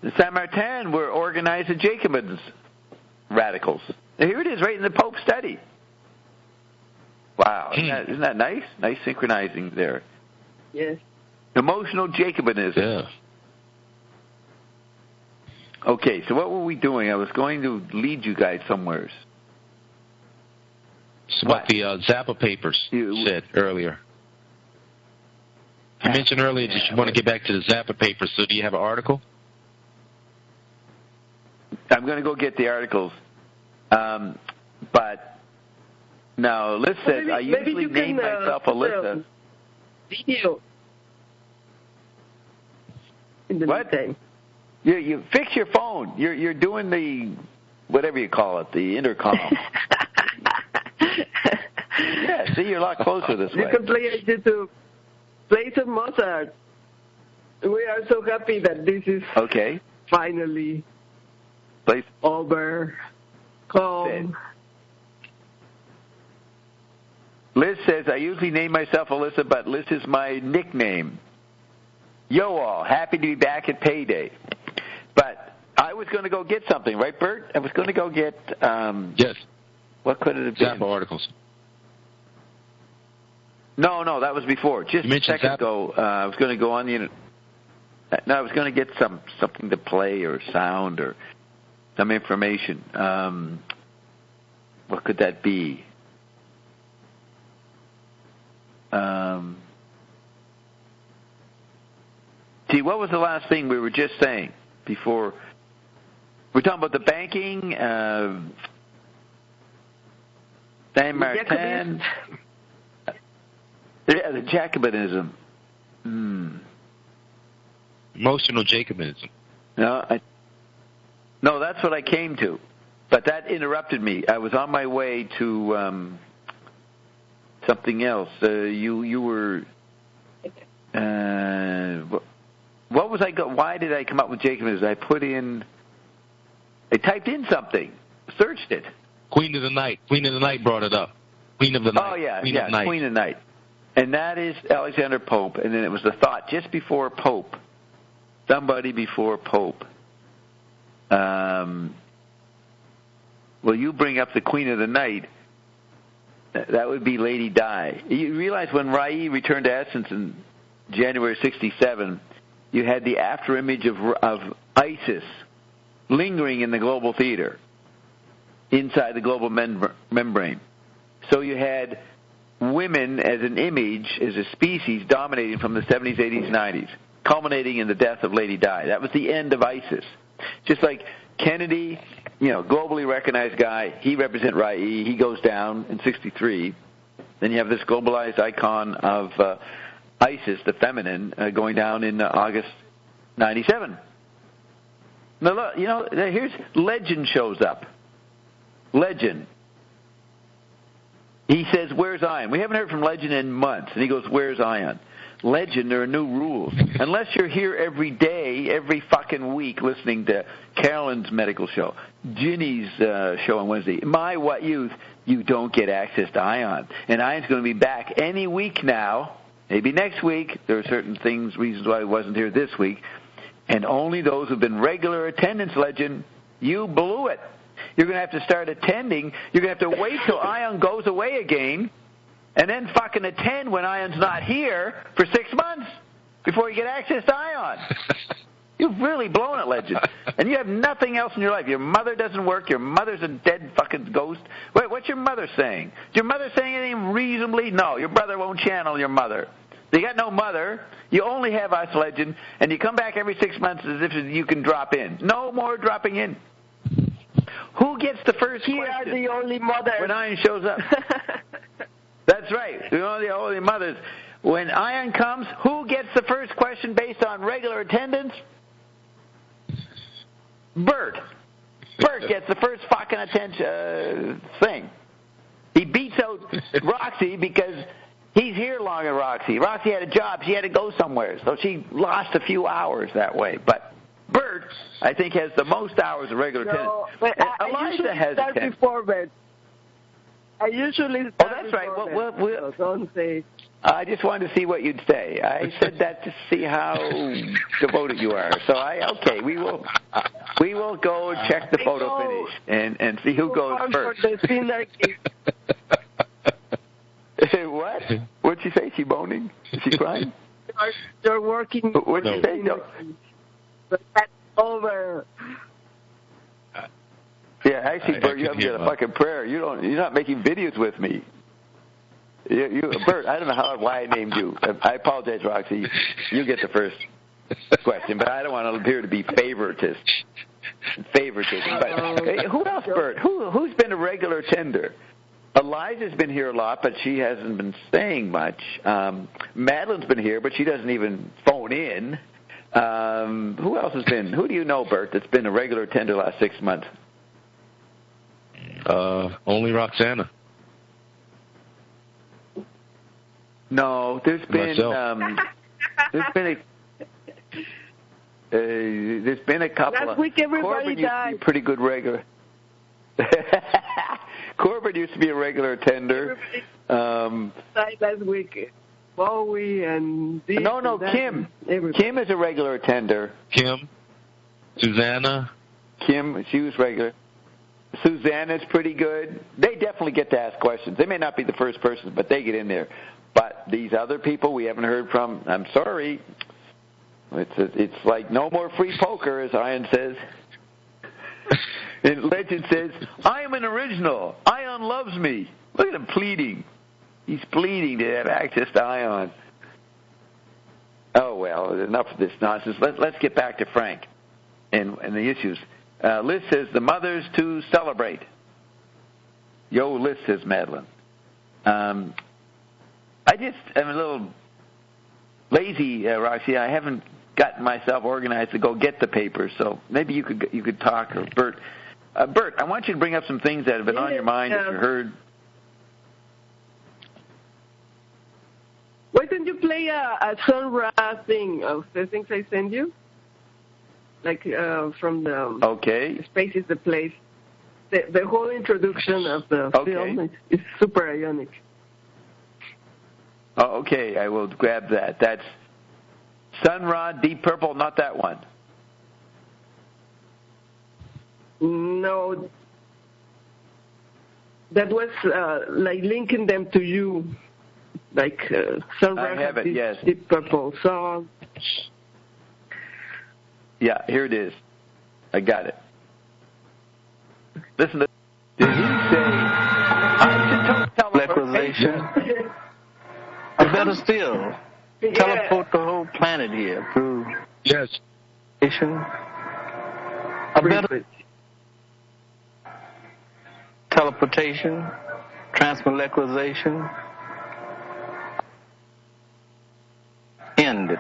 the Saint Martin, were organized as Jacobins, radicals. Now, here it is, right in the Pope study. Wow, isn't that nice? Nice synchronizing there. Yes. Emotional Jacobinism. Yeah. Okay, so what were we doing? I was going to lead you guys somewhere. It's about the Zappa papers you said earlier. You mentioned earlier that you want to get back to the Zappa papers, so do you have an article? I'm going to go get the articles. But now, Liz says, I usually name myself Alyssa. Video. In the meantime. You fix your phone. You're doing the, whatever you call it, the intercom. Yeah, see, you're a lot closer this way. You can play some Mozart. We are so happy that this is finally over. Calm. Liz says, I usually name myself Alyssa, but Liz is my nickname. Yo all, happy to be back at Payday. But I was going to go get something, right, Bert? I was going to go get... yes. What could it have been? Zappa articles. No, that was before. Just a second ago, I was going to go on the internet. No, I was going to get something to play or sound or some information. What could that be? See, what was the last thing we were just saying before? We're talking about the banking, Saint Martin. Yeah, the Jacobinism. Emotional Jacobinism. No, that's what I came to. But that interrupted me. I was on my way to something else. You were... what was I... Why did I come up with Jacobinism? I typed in something. Searched it. Queen of the Night. Queen of the Night brought it up. Queen of the Night. Oh, yeah. Queen of the Night. Queen of the Night. And that is Alexander Pope. And then it was the thought just before Pope. Somebody before Pope. Well, you bring up the Queen of the Night. That would be Lady Di. You realize when Rai returned to essence in January 1967, you had the afterimage of ISIS lingering in the global theater, inside the global membrane. So you had women as an image, as a species, dominating from the 70s, 80s, 90s, culminating in the death of Lady Di. That was the end of ISIS. Just like Kennedy, globally recognized guy, he represents Rai, he goes down in 1963. Then you have this globalized icon of ISIS, the feminine, going down in August 1997. Now look, here's Legend shows up. Legend. He says, where's Ion? We haven't heard from Legend in months. And he goes, where's Ion? Legend, there are new rules. Unless you're here every day, every fucking week, listening to Carolyn's medical show, Ginny's show on Wednesday, My What Youth, you don't get access to Ion. And Ion's going to be back any week now, maybe next week. There are certain reasons why he wasn't here this week. And only those who've been regular attendance, Legend, you blew it. You're going to have to start attending. You're going to have to wait till Ion goes away again and then fucking attend when Ion's not here for 6 months before you get access to Ion. You've really blown it, Legend. And you have nothing else in your life. Your mother doesn't work. Your mother's a dead fucking ghost. Wait, what's your mother saying? Is your mother saying anything reasonably? No, your brother won't channel your mother. You got no mother. You only have us, Legend. And you come back every 6 months as if you can drop in. No more dropping in. Who gets the first question? We are the only mothers. When Ion shows up. That's right. We are the only mothers. When Ion comes, who gets the first question based on regular attendance? Bert. Bert gets the first fucking attention thing. He beats out Roxy because he's here longer than Roxy. Roxy had a job. She had to go somewhere, so she lost a few hours that way. But Bert, I think, has the most hours of regular attendance. Eliza has start before bed. I usually start that's right. So don't say. I just wanted to see what you'd say. I said that to see how devoted you are. So we will go and check the photo finish and see who goes first. What? What'd she say? She moaning? Is she crying? You're working. What'd she say? No. But that's over. Yeah, actually, Bert, you haven't got a fucking prayer. You're not making videos with me. Bert, I don't know why I named you. I apologize, Roxy. You get the first question, but I don't want to appear to be favoritism. But hey, who else, Bert? Who's been a regular attender? Eliza's been here a lot, but she hasn't been saying much. Madeline's been here, but she doesn't even phone in. Who else has been? Who do you know, Bert, that's been a regular attender the last 6 months? Only Roxana. No, there's been a couple. Last week everybody Corbin used to be a pretty good regular. Corbin used to be a regular attender. Last week, Bowie and Kim. Kim is a regular attender. Kim, Susanna. Kim, she was regular. Susanna's pretty good. They definitely get to ask questions. They may not be the first person, but they get in there. But these other people we haven't heard from, I'm sorry. It's like no more free poker, as Ion says. And Legend says, I am an original. Ion loves me. Look at him pleading. He's pleading to have access to Ion. Oh, well, enough of this nonsense. Let's get back to Frank and the issues. Liz says, the mothers to celebrate. Yo, Liz, says Madeline. I'm a little lazy, Roxy. I haven't gotten myself organized to go get the papers, so maybe you could talk, or Bert. Bert, I want you to bring up some things that have been on your mind that you heard. Why don't you play a Sun Ra thing of the things I send you? Like from the Space is the Place. The whole introduction of the film is super ionic. Oh, okay, I will grab that. That's Sun Ra, Deep Purple, not that one. No, that was like linking them to you, like Sun Ra. I have it, yes. Deep Purple song. Yeah, here it is. I got it. Listen to. Did he say isotope teleportation? Or better still, teleport the whole planet here through. Yes. A better teleportation, transmolecularization, ended.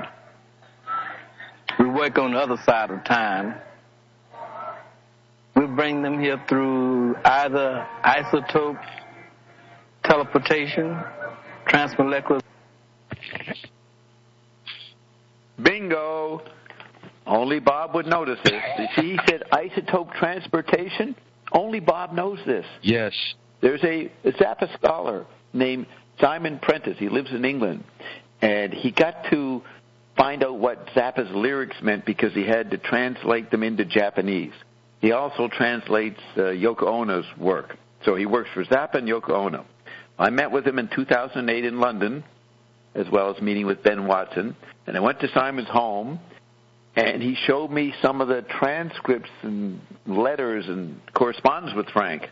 We work on the other side of time. We bring them here through either isotope teleportation, transmolecularization. Bingo! Only Bob would notice this. He said isotope transportation. Only Bob knows this. Yes. There's a Zappa scholar named Simon Prentice. He lives in England. And he got to find out what Zappa's lyrics meant because he had to translate them into Japanese. He also translates Yoko Ono's work. So he works for Zappa and Yoko Ono. I met with him in 2008 in London, as well as meeting with Ben Watson. And I went to Simon's home, and he showed me some of the transcripts and letters and correspondence with Frank.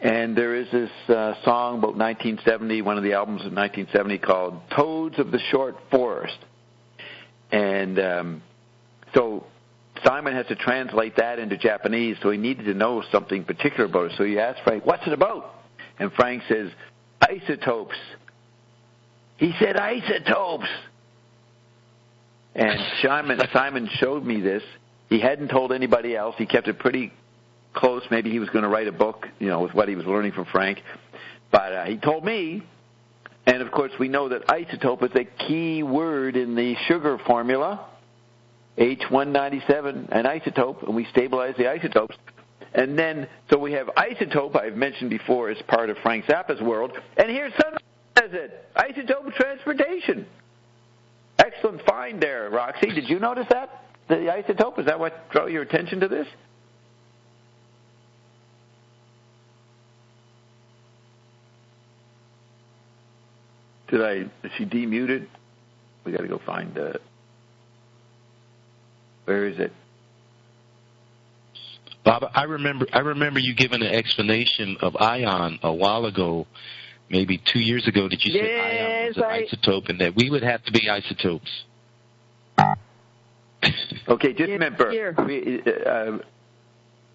And there is this song about 1970, one of the albums of 1970 called Toads of the Short Forest. And so Simon has to translate that into Japanese, so he needed to know something particular about it. So he asked Frank, what's it about? And Frank says, isotopes. He said, isotopes. And Simon showed me this. He hadn't told anybody else. He kept it pretty close. Maybe he was going to write a book, with what he was learning from Frank. But he told me, and of course we know that isotope is a key word in the sugar formula, H197, an isotope, and we stabilize the isotopes. And then, so we have isotope, I've mentioned before, as part of Frank Zappa's world. And here's something that says it, isotope transportation. Excellent find there, Roxy. Did you notice that? The isotope, is that what drew your attention to this? Is she demuted? We got to go find where is it? Bob, I remember you giving an explanation of ion a while ago, maybe 2 years ago, that you said ion was an isotope and that we would have to be isotopes. Okay, just remember.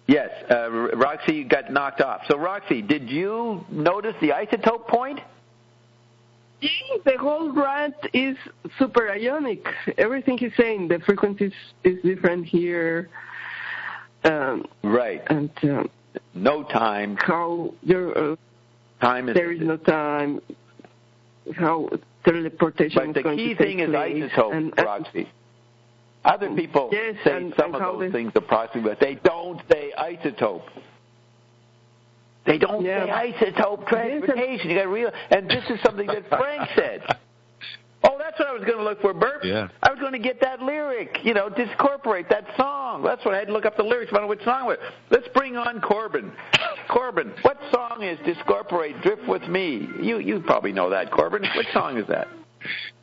Yes, Roxy got knocked off. So, Roxy, did you notice the isotope point? Yes, the whole rant is super ionic. Everything he's saying, the frequency is different here. Right. And no time. How time is there is no time. How teleportation is going to take place. But the key thing is isotope, Roxy. Other people say some of those things approximately, but they don't say isotope. They don't say isotope transportation. You got to realize, and this is something that Frank said. Oh, that's what I was going to look for, Bert. Yeah. I was going to get that lyric, discorporate that song. That's what I had to look up the lyrics. I don't know which song it was. Let's bring on Corbin. Corbin, what song is Discorporate, Drift With Me? You probably know that, Corbin. Which song is that?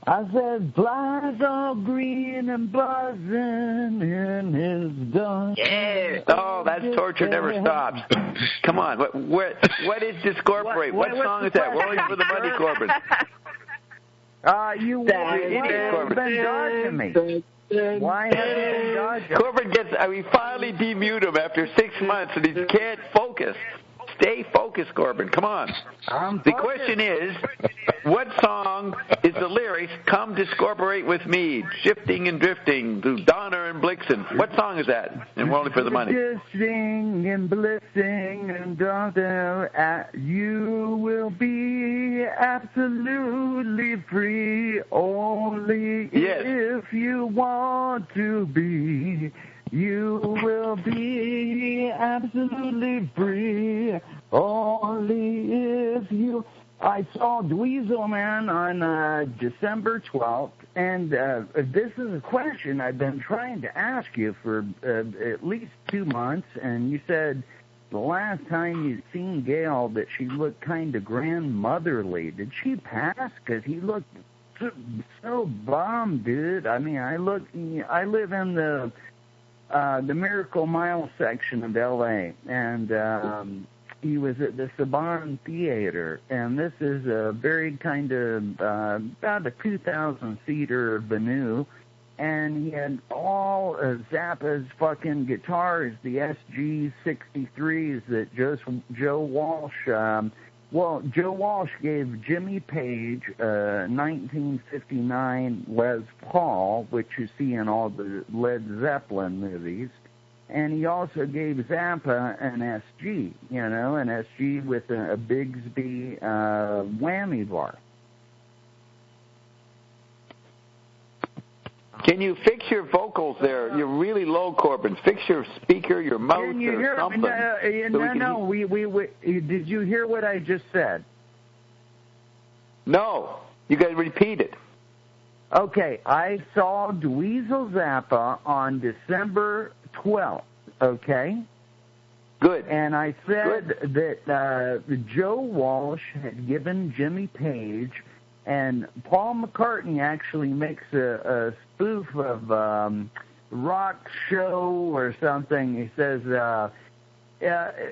I said, flies all green and buzzing in his dust. Yeah. Oh, that's Torture Never Stops. Come on. What is Discorporate? What song is that? We're only for the money, Corbin. You haven't been dodging me. Why haven't you been dodging? Corbin we finally demute him after 6 months, and he can't focus. Stay focused, Corbin. Come on. The question is, what song is the lyrics, Come Discorporate With Me, Shifting and Drifting through Donner and Blixen? What song is that? And we're only for the money. Drifting and blissing and Donner, you will be absolutely free, only if you want to be. You will be absolutely free, only if you... I saw Dweezil, man, on December 12th, and this is a question I've been trying to ask you for at least 2 months, and you said the last time you'd seen Gail that she looked kind of grandmotherly. Did she pass? Because he looked so bummed, dude. I mean, I live in the Miracle Mile section of L.A., and he was at the Saban Theater, and this is a very kind of about a 2,000-seater venue, and he had all of Zappa's fucking guitars, the SG-63s that Joe Walsh... Joe Walsh gave Jimmy Page a 1959 Les Paul, which you see in all the Led Zeppelin movies, and he also gave Zappa an SG, an SG with a Bigsby whammy bar. Can you fix your vocals there? You're really low, Corbin. Fix your speaker, your mouth, or something. Did you hear what I just said? No. You got to repeat it. Okay. I saw Dweezil Zappa on December 12th, okay? Good. And I said that Joe Walsh had given Jimmy Page, and Paul McCartney actually makes a spoof of Rock Show or something. He says,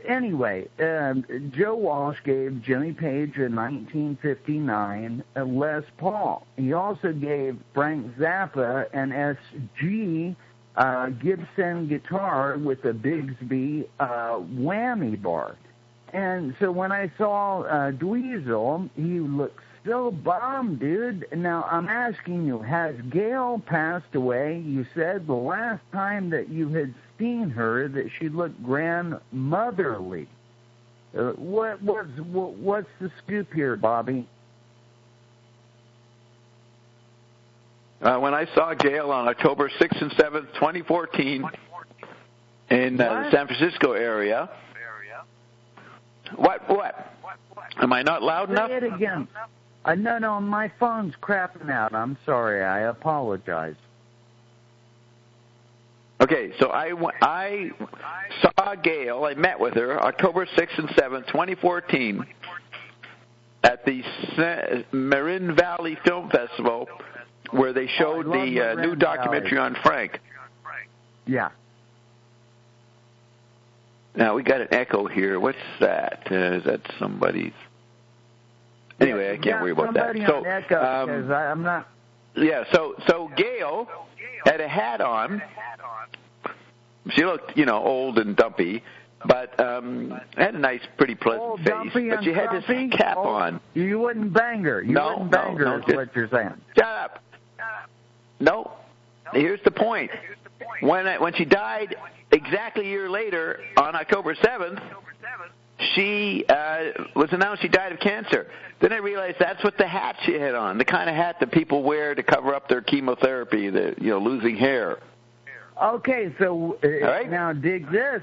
anyway, Joe Walsh gave Jimmy Page a 1959 Les Paul. He also gave Frank Zappa an SG Gibson guitar with a Bigsby whammy bar. And so when I saw Dweezil, he looks So, Bob, dude, now I'm asking you, has Gail passed away? You said the last time that you had seen her that she looked grandmotherly. What's the scoop here, Bobby? When I saw Gail on October 6th and 7th, 2014, in the San Francisco area. What? Am I not loud enough? Say it again. No, my phone's crapping out. I'm sorry. I apologize. Okay, so I saw Gail. I met with her October 6th and 7th, 2014, at the Marin Valley Film Festival, where they showed the new documentary on Frank. Yeah. Now, we got an echo here. What's that? Is that somebody's? Anyway, I can't worry about that. So, echo, I'm not. Yeah, so Gail had a hat on. She looked, old and dumpy, but had a nice, pretty pleasant face. But she had this cap on. You wouldn't bang her. You wouldn't bang her, is what you're saying. Shut up. No. Here's the point. When she died exactly a year later, on October 7th, she was announced she died of cancer. Then I realized that's what the hat she had on, the kind of hat that people wear to cover up their chemotherapy, losing hair. Okay, so now dig this.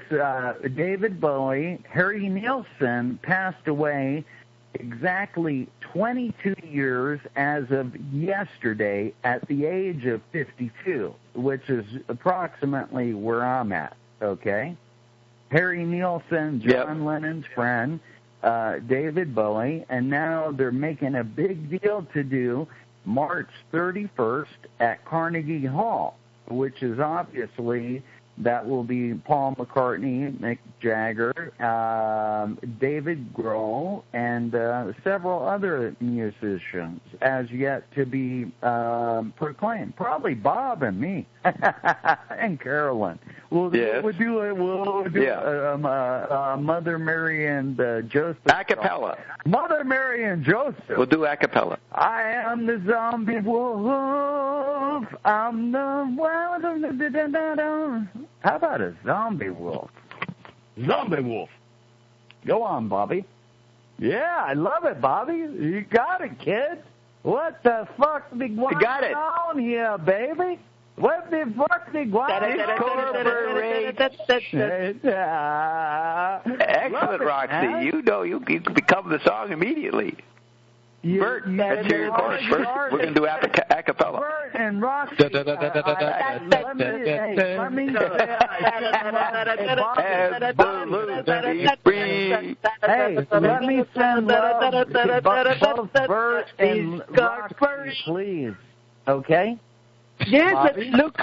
David Bowie, Harry Nilsson passed away exactly 22 years as of yesterday at the age of 52, which is approximately where I'm at, okay? Harry Nilsson, John Lennon's friend, David Bowie, and now they're making a big deal to do March 31st at Carnegie Hall, which is obviously, that will be Paul McCartney, Mick Jagger, David Grohl, and several other musicians as yet to be proclaimed. Probably Bob and me and Carolyn. We'll do Mother Mary and Joseph. A cappella. Mother Mary and Joseph. We'll do a cappella. I am the zombie wolf. I'm the wild. How about a zombie wolf? Zombie wolf. Go on, Bobby. Yeah, I love it, Bobby. You got it, kid. What the fuck is going on here, baby? What the fuck is going on? Excellent, Roxy. You can become the song immediately. Bert, that's your chorus. Bert, we're going to do a cappella. Bert and Roxy. Let me send love to both Bert and Roxy, please. Okay? Yes, look,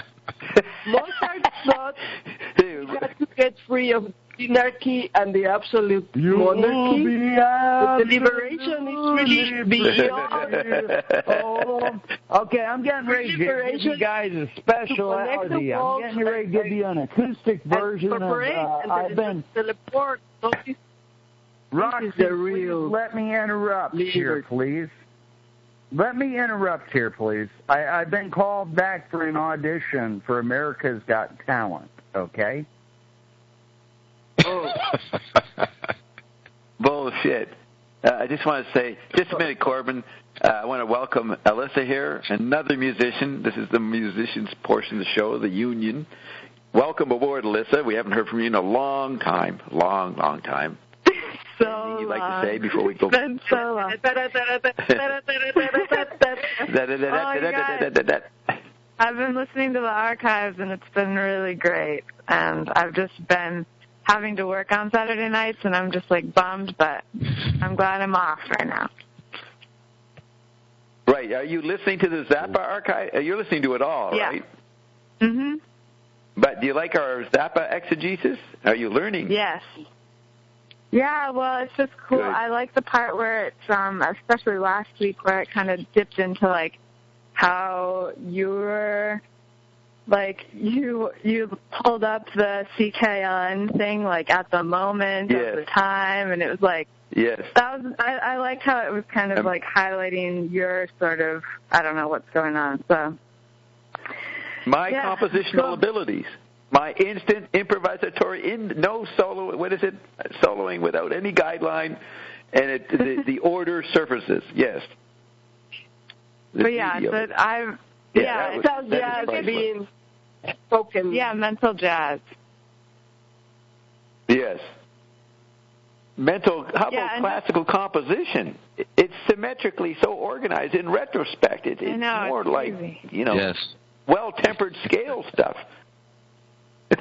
Mozart thought we had to get free of anarchy and the absolute monarchy. The liberation is really beyond. Okay, I'm getting ready to give you guys a speciality. I'm getting ready to give you an acoustic version of I've been... Roxy, please let me interrupt here, please. Let me interrupt here, please. I've been called back for an audition for America's Got Talent, okay? Oh. Bullshit. I just want to say, just a minute, Corbin. I want to welcome Alyssa here, another musician. This is the musicians portion of the show, the union. Welcome aboard, Alyssa. We haven't heard from you in a long time. Long time. So you'd like to say before we go? It's been so long. I've been listening to the archives, and it's been really great. And I've just been having to work on Saturday nights, and I'm just bummed, but I'm glad I'm off right now. Right. Are you listening to the Zappa archive? You're listening to it all, right? Mm-hmm. But do you like our Zappa exegesis? Are you learning? Yes. Yeah, well, it's just cool. Good. I like the part where it's, especially last week, where it kind of dipped into, how you were, you pulled up the CKLN thing, at the moment of the time, and it was Yes. That was. I liked how it was kind of like highlighting your sort of, I don't know what's going on. So. My compositional abilities. My instant improvisatory, no solo. What is it? Soloing without any guideline, and the order surfaces. Yes. But yeah, but it sounds jazz being spoken. Yeah, mental jazz. Yes. How about classical composition? It's symmetrically so organized. In retrospect, it's more like well-tempered scale stuff.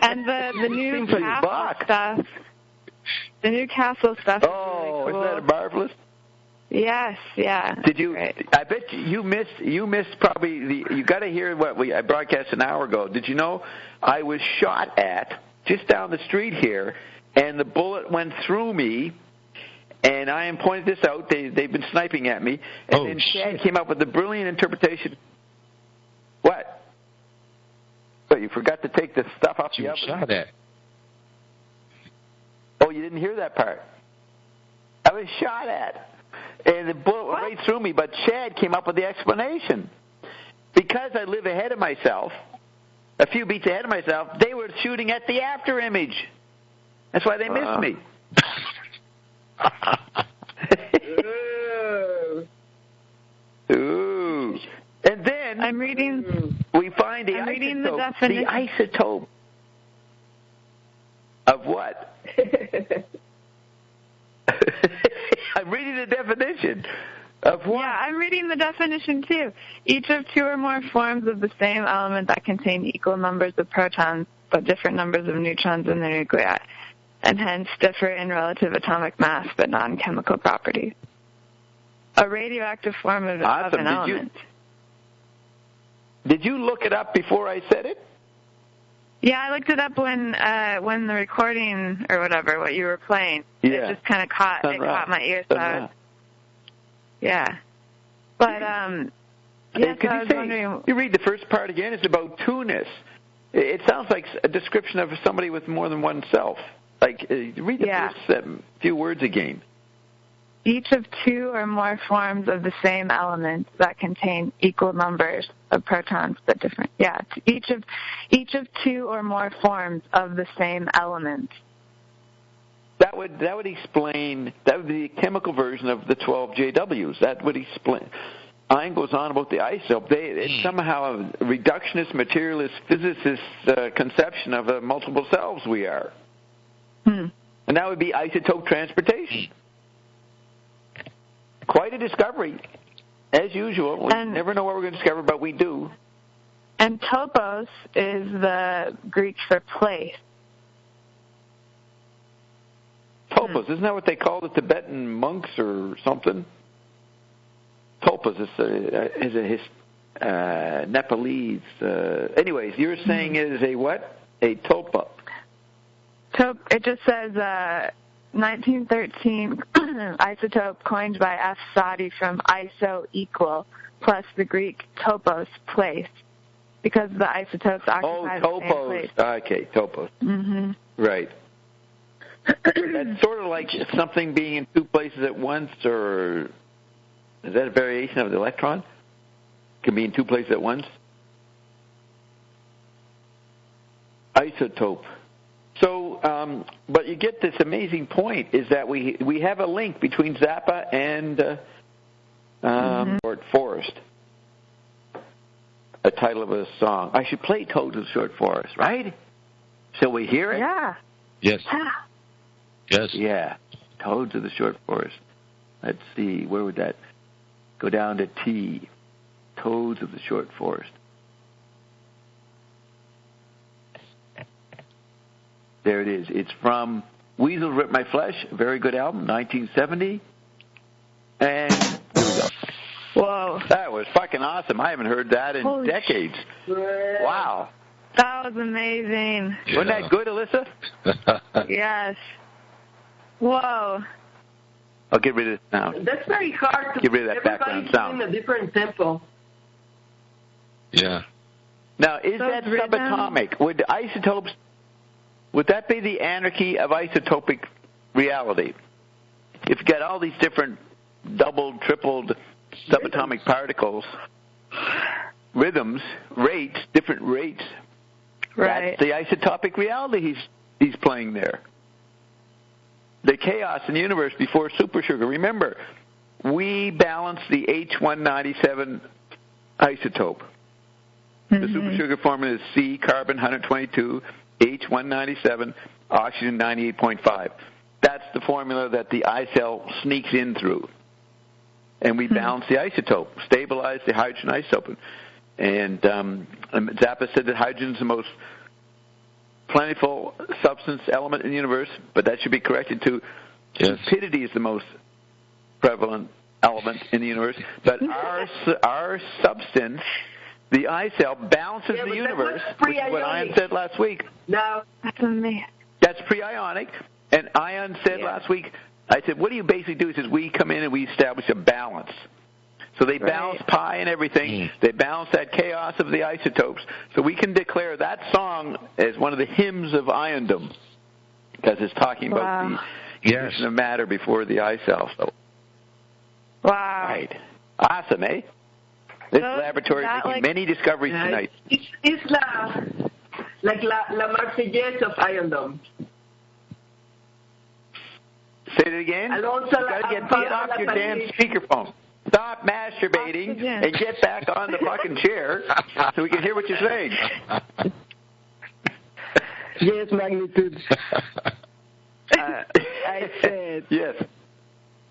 And the new Castle stuff. The new Castle stuff. Oh, is really cool. Isn't that marvelous? Yes, yeah. Did you? Great. I bet you missed probably you got to hear what I broadcast an hour ago. Did you know I was shot at just down the street here, and the bullet went through me. And I am pointing this out. They've been sniping at me, and then Chad came up with a brilliant interpretation. What? But you forgot to take the stuff off the oven. Shot at. Oh, you didn't hear that part. I was shot at, and the bullet went right through me. But Chad came up with the explanation. Because I live ahead of myself, a few beats ahead of myself, they were shooting at the after image. That's why they missed me. Ooh. And then we find the isotope of what? I'm reading the definition of what? Yeah, I'm reading the definition too. Each of two or more forms of the same element that contain equal numbers of protons but different numbers of neutrons in their nuclei, and hence differ in relative atomic mass but non-chemical properties. A radioactive form of an element. Did you look it up before I said it? Yeah, I looked it up when the recording or whatever, what you were playing. Yeah. It just kind of caught my ear. So yeah. But you read the first part again. It's about two-ness. It sounds like a description of somebody with more than one self. Like read the first few words again. Each of two or more forms of the same element that contain equal numbers of protons but different. Yeah, each of two or more forms of the same element. That would explain. That would be the chemical version of the 12 JWs. That would explain. Ein goes on about the isotope. It's somehow a reductionist, materialist, physicist conception of the multiple selves we are. And that would be isotope transportation. Quite a discovery. As usual, we never know what we're going to discover, but we do. And topos is the Greek for place. Topos, isn't that what they call the Tibetan monks or something? Topos is a Nepalese. Anyways, you're saying it is a what? A topa. It just says 1913 isotope coined by F. Sadi from iso equal plus the Greek topos place because the isotopes occupy the same place. Okay, topos. Mm-hmm. Right. That's sort of like something being in two places at once, or is that a variation of the electron? Can be in two places at once. Isotope. So, but you get this amazing point, is that we have a link between Zappa and Short Forest. A title of a song. I should play Toads of the Short Forest, right? Shall we hear it? Yeah. Yes. Yes. Yeah. Toads of the Short Forest. Let's see, where would that go down to T? Toads of the Short Forest. There it is. It's from Weasel Rip My Flesh, a very good album, 1970. And here we go. Whoa. That was fucking awesome. I haven't heard that in decades. Wow. That was amazing. Yeah. Wasn't that good, Alyssa? Yes. Whoa. I'll get rid of this sound. That's very hard to get rid of that background sound. In a different tempo. Yeah. Now, is that subatomic? Would isotopes... Would that be the anarchy of isotopic reality? if you got all these different doubled, tripled subatomic particles, rhythms, rates, different rates, right. That's the isotopic reality he's playing there. The chaos in the universe before supersugar. Remember, we balance the H197 isotope. The supersugar formula is C, carbon 122, H197, oxygen 98.5. That's the formula that the I cell sneaks in through. And we balance the isotope, stabilize the hydrogen isotope. And Zappa said that hydrogen is the most plentiful substance element in the universe, but that should be corrected to stupidity is the most prevalent element in the universe. But our substance, the I cell, balances the universe, which is what Ion said last week. No, that's amazing. That's pre-ionic. And Ion said last week, I said, what do you basically do? He says, we come in and we establish a balance. So they balance pi and everything. They balance that chaos of the isotopes. So we can declare that song as one of the hymns of iondom because it's talking about the evolution of matter before the I cell. So, right. Awesome, eh? This laboratory is making many discoveries tonight. It's like la Marseillaise of iondom. Say it again. You got to get off your damn speakerphone. Stop masturbating and get back on the fucking chair so we can hear what you're saying. Yes, magnitude. I said. Yes.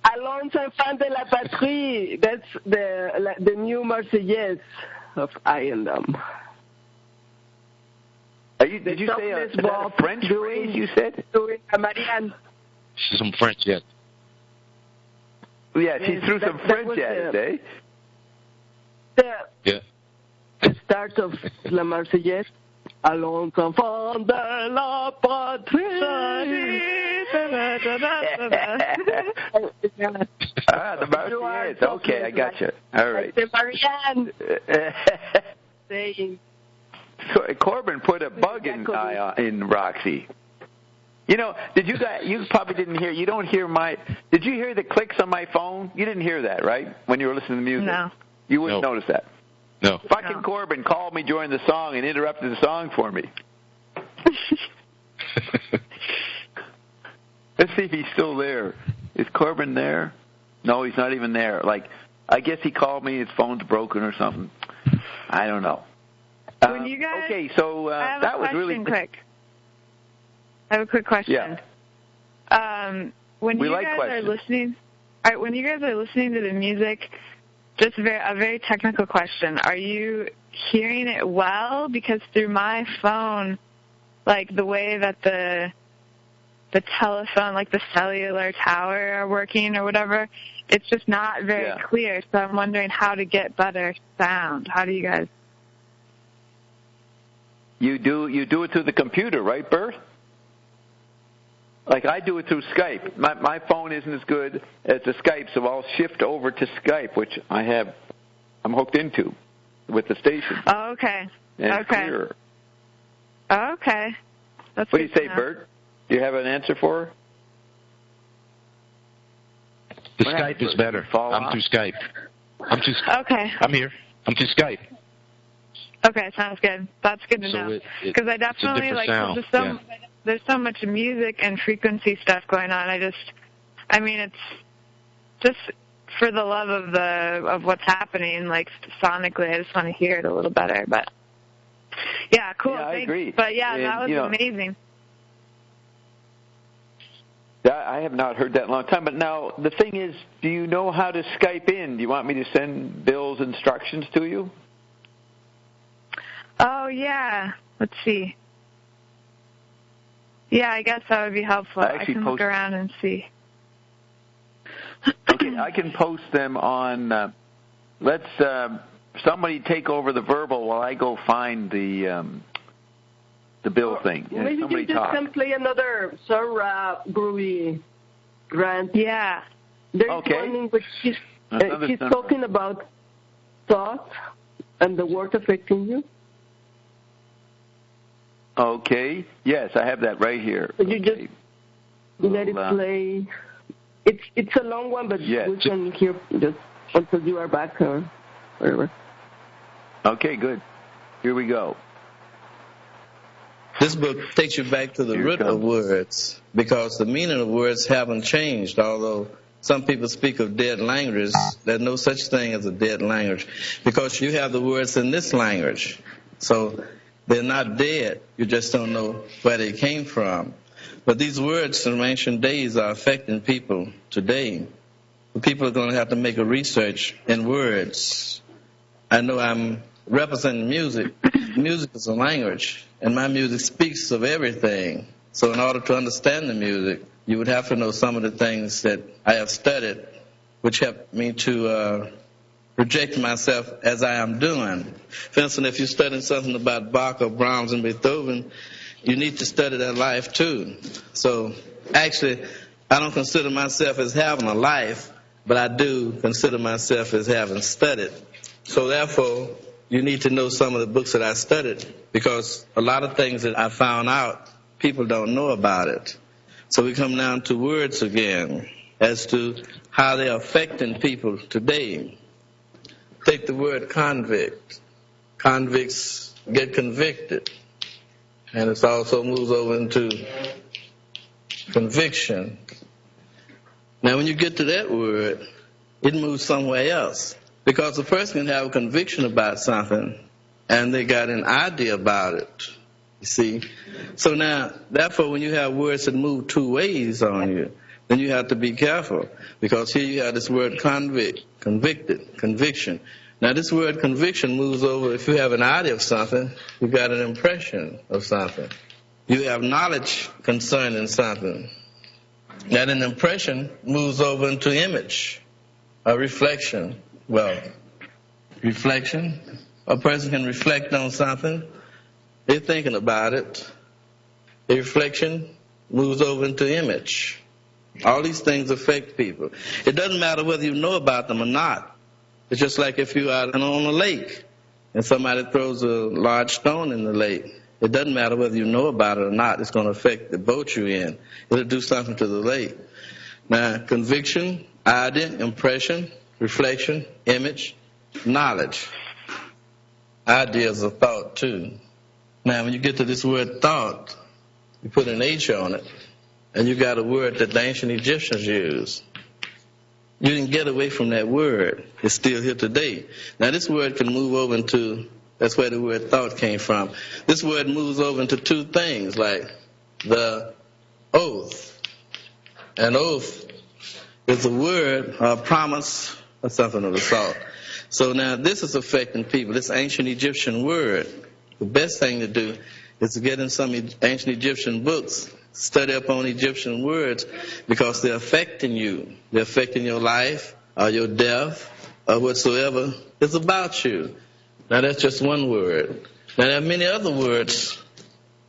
Allons enfants de la patrie. That's the new Marseillaise of iondom. Did you say a French phrase you said? Doing a Marianne. She's some French yet. Yeah, she threw some French at it, eh? The start of La Marseillaise. Allons enfants de la patrie. The Marseillaise. Okay, I got you. All right. The Marianne. Saying. Corbin put a bug in Roxy. You know, you probably didn't hear, did you hear the clicks on my phone? You didn't hear that, right? When you were listening to music? No. You wouldn't notice that? No. Fucking Corbin called me during the song and interrupted the song for me. Let's see if he's still there. Is Corbin there? No, he's not even there. I guess he called me, his phone's broken or something. I don't know. When you guys, okay, so that was really quick. I have a quick question. Yeah. When you guys are listening to the music, just a very technical question. Are you hearing it well? Because through my phone, the way that the telephone, the cellular tower are working or whatever, it's just not very clear. So I'm wondering how to get better sound. How do you guys? You do it through the computer, right, Bert? I do it through Skype. My phone isn't as good as the Skype, so I'll shift over to Skype, which I'm hooked into with the station. Oh, okay. And clearer. Oh, okay. That's what do you say, Bert? Do you have an answer for her? The Skype is better. I'm through Skype. Okay. I'm here. I'm through Skype. Okay, sounds good. That's good to know. Because I definitely there's so much music and frequency stuff going on. It's just for the love of what's happening, sonically. I just want to hear it a little better. But yeah, cool. Yeah, I agree. But that was amazing. I have not heard that in a long time. But now the thing is, do you know how to Skype in? Do you want me to send Bill's instructions to you? Oh, yeah. Let's see. Yeah, I guess that would be helpful. I can look around and see. Okay, I can post them on, let's somebody take over the verbal while I go find the Bill thing. Maybe you just can play another Sarah groovy grant. Yeah. There's one in which he's talking about thought and the word affecting you. Okay. Yes, I have that right here. You just let it play it's a long one, but we can hear just until you are back or whatever. Okay, good. Here we go. This book takes you back to the root of words, because the meaning of words haven't changed. Although some people speak of dead languages, there's no such thing as a dead language, because you have the words in this language. So they're not dead. You just don't know where they came from. But these words from ancient days are affecting people today. People are going to have to make a research in words. I know I'm representing music. Music is a language, and my music speaks of everything. So in order to understand the music, you would have to know some of the things that I have studied, which helped me to project myself as I am doing. For instance, if you're studying something about Bach or Brahms and Beethoven, you need to study their life too. So actually, I don't consider myself as having a life, but I do consider myself as having studied. So therefore, you need to know some of the books that I studied, because a lot of things that I found out, people don't know about it. So we come down to words again, as to how they're affecting people today. Take the word convict. Convicts get convicted. And it also moves over into conviction. Now when you get to that word, it moves somewhere else. Because a person can have a conviction about something, and they got an idea about it, you see. So now, therefore, when you have words that move two ways on you, then you have to be careful. Because here you have this word convict, convicted, conviction. Now this word conviction moves over, if you have an idea of something, you got an impression of something. You have knowledge concerning something. Now an impression moves over into image, a reflection. Well, reflection, a person can reflect on something, they're thinking about it. The reflection moves over into image. All these things affect people. It doesn't matter whether you know about them or not. It's just like if you are on a lake and somebody throws a large stone in the lake. It doesn't matter whether you know about it or not. It's going to affect the boat you're in. It'll do something to the lake. Now, conviction, idea, impression, reflection, image, knowledge. Ideas of thought, too. Now, when you get to this word thought, you put an H on it, and you got a word that the ancient Egyptians used. You didn't get away from that word. It's still here today. Now, this word can move over into, that's where the word thought came from. This word moves over into two things, like the oath. An oath is a word, a promise, or something of the sort. So now this is affecting people, this ancient Egyptian word. The best thing to do is to get in some ancient Egyptian books, study up on Egyptian words, because they're affecting you. They're affecting your life, or your death, or whatsoever is about you. Now that's just one word. Now there are many other words.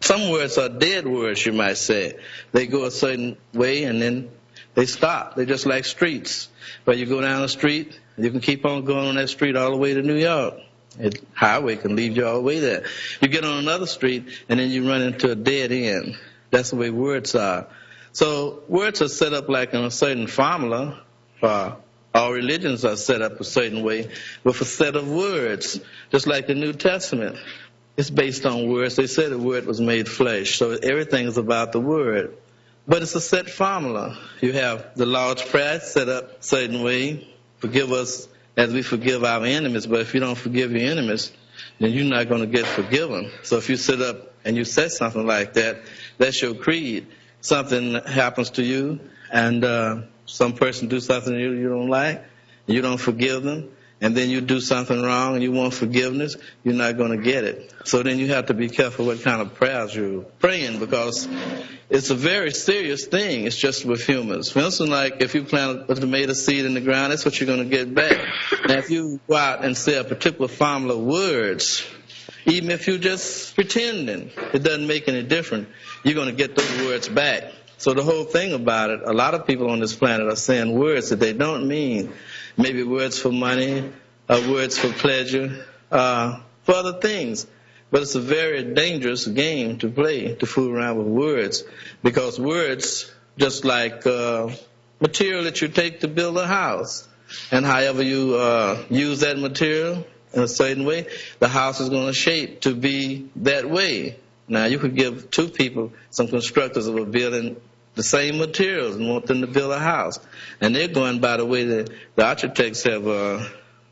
Some words are dead words, you might say. They go a certain way and then they stop. They're just like streets. Where you go down the street, you can keep on going on that street all the way to New York. The highway can lead you all the way there. You get on another street, and then you run into a dead end. That's the way words are. So words are set up like in a certain formula. All religions are set up a certain way with a set of words. Just like the New Testament. It's based on words. They say the word was made flesh. So everything is about the word. But it's a set formula. You have the Lord's Prayer set up a certain way. Forgive us as we forgive our enemies. But if you don't forgive your enemies, then you're not going to get forgiven. So if you sit up and you say something like that, that's your creed. Something happens to you, and some person do something you don't like, and you don't forgive them, and then you do something wrong and you want forgiveness, you're not going to get it. So then you have to be careful what kind of prayers you're praying, because it's a very serious thing. It's just with humans. For instance, like if you plant a tomato seed in the ground, that's what you're going to get back. Now, if you go out and say a particular formula of words, even if you're just pretending, it doesn't make any difference. You're going to get those words back. So the whole thing about it, a lot of people on this planet are saying words that they don't mean. Maybe words for money, words for pleasure, for other things. But it's a very dangerous game to play, to fool around with words. Because words, just like material that you take to build a house. And however you use that material in a certain way, the house is going to shape to be that way. Now, you could give two people, some constructors of a building, the same materials and want them to build a house. And they're going by the way that the architects have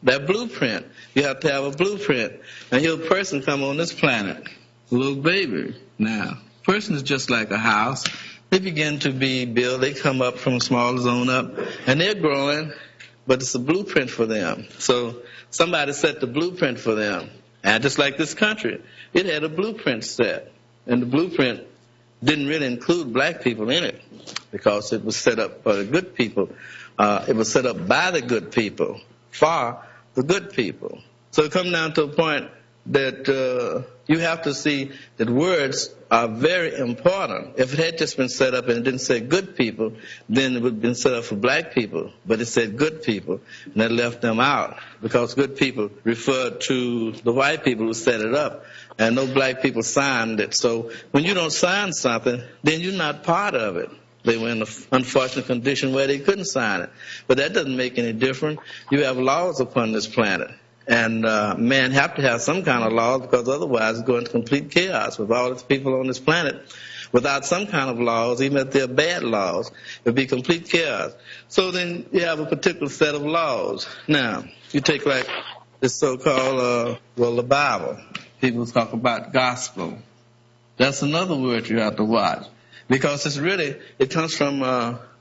that blueprint. You have to have a blueprint. And here's a person come on this planet, a little baby. Now, a person is just like a house. They begin to be built. They come up from a small zone up, and they're growing, but it's a blueprint for them. So somebody set the blueprint for them. And just like this country, it had a blueprint set. And the blueprint didn't really include black people in it because it was set up for the good people. It was set up by the good people, for the good people. So it comes down to a point that you have to see that words are very important. If it had just been set up and it didn't say good people, then it would have been set up for black people. But it said good people, and that left them out because good people referred to the white people who set it up, and no black people signed it. So when you don't sign something, then you're not part of it. They were in an unfortunate condition where they couldn't sign it. But that doesn't make any difference. You have laws upon this planet. And man have to have some kind of laws because otherwise it's going to complete chaos with all these people on this planet. Without some kind of laws, even if they're bad laws, it would be complete chaos. So then you have a particular set of laws. Now, you take like this so-called, the Bible. People talk about gospel. That's another word you have to watch. Because it comes from,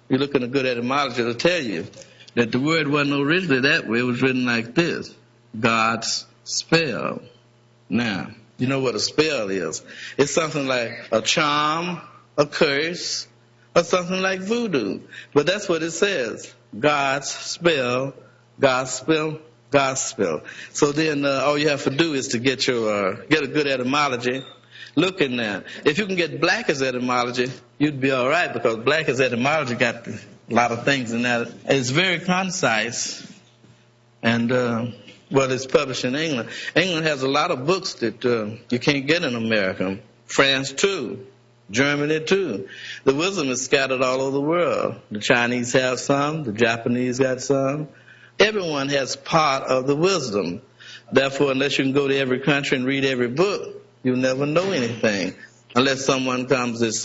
you look at a good etymology, it'll tell you that the word wasn't originally that way. It was written like this. God's spell. Now, you know what a spell is. It's something like a charm, a curse, or something like voodoo. But that's what it says. God's spell, gospel, gospel. So then all you have to do is to get a good etymology. Look in there. If you can get black as etymology, you'd be all right because black as etymology got a lot of things in that. It's very concise. And it's published in England. England has a lot of books that you can't get in America. France, too. Germany, too. The wisdom is scattered all over the world. The Chinese have some. The Japanese got some. Everyone has part of the wisdom. Therefore, unless you can go to every country and read every book, you'll never know anything. Unless someone comes that's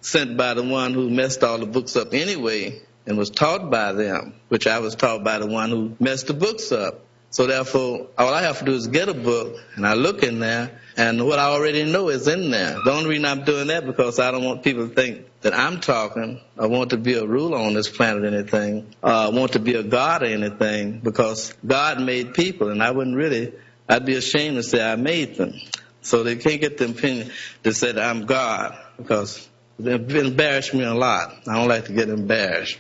sent by the one who messed all the books up anyway and was taught by them, which I was taught by the one who messed the books up. So therefore, all I have to do is get a book, and I look in there, and what I already know is in there. The only reason I'm doing that because I don't want people to think that I'm talking. I want to be a ruler on this planet or anything. I want to be a god or anything because God made people, and I'd be ashamed to say I made them. So they can't get the opinion that said I'm God because they've embarrassed me a lot. I don't like to get embarrassed.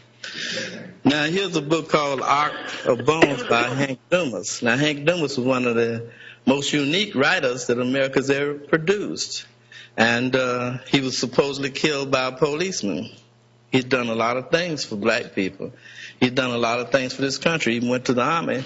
Now, here's a book called Ark of Bones by Hank Dumas. Now, Hank Dumas was one of the most unique writers that America's ever produced. And he was supposedly killed by a policeman. He'd done a lot of things for black people. He'd done a lot of things for this country. He went to the Army,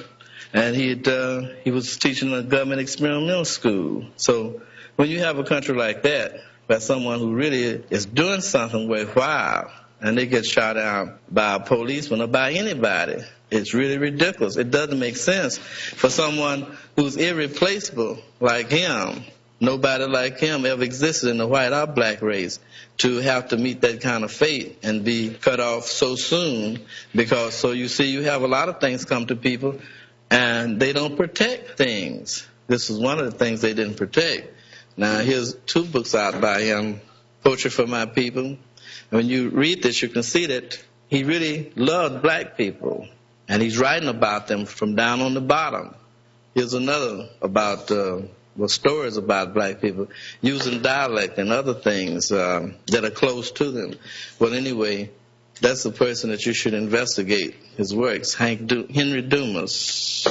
and he was teaching a government experimental school. So when you have a country like that, by someone who really is doing something worthwhile, and they get shot down by a policeman or by anybody, it's really ridiculous. It doesn't make sense for someone who's irreplaceable like him. Nobody like him ever existed in the white or black race to have to meet that kind of fate and be cut off so soon because, so you see, you have a lot of things come to people and they don't protect things. This is one of the things they didn't protect. Now, here's 2 books out by him, Poetry for My People. When you read this, you can see that he really loved black people, and he's writing about them from down on the bottom. Here's another about stories about black people using dialect and other things that are close to them. Well, anyway, that's the person that you should investigate his works. Henry Dumas,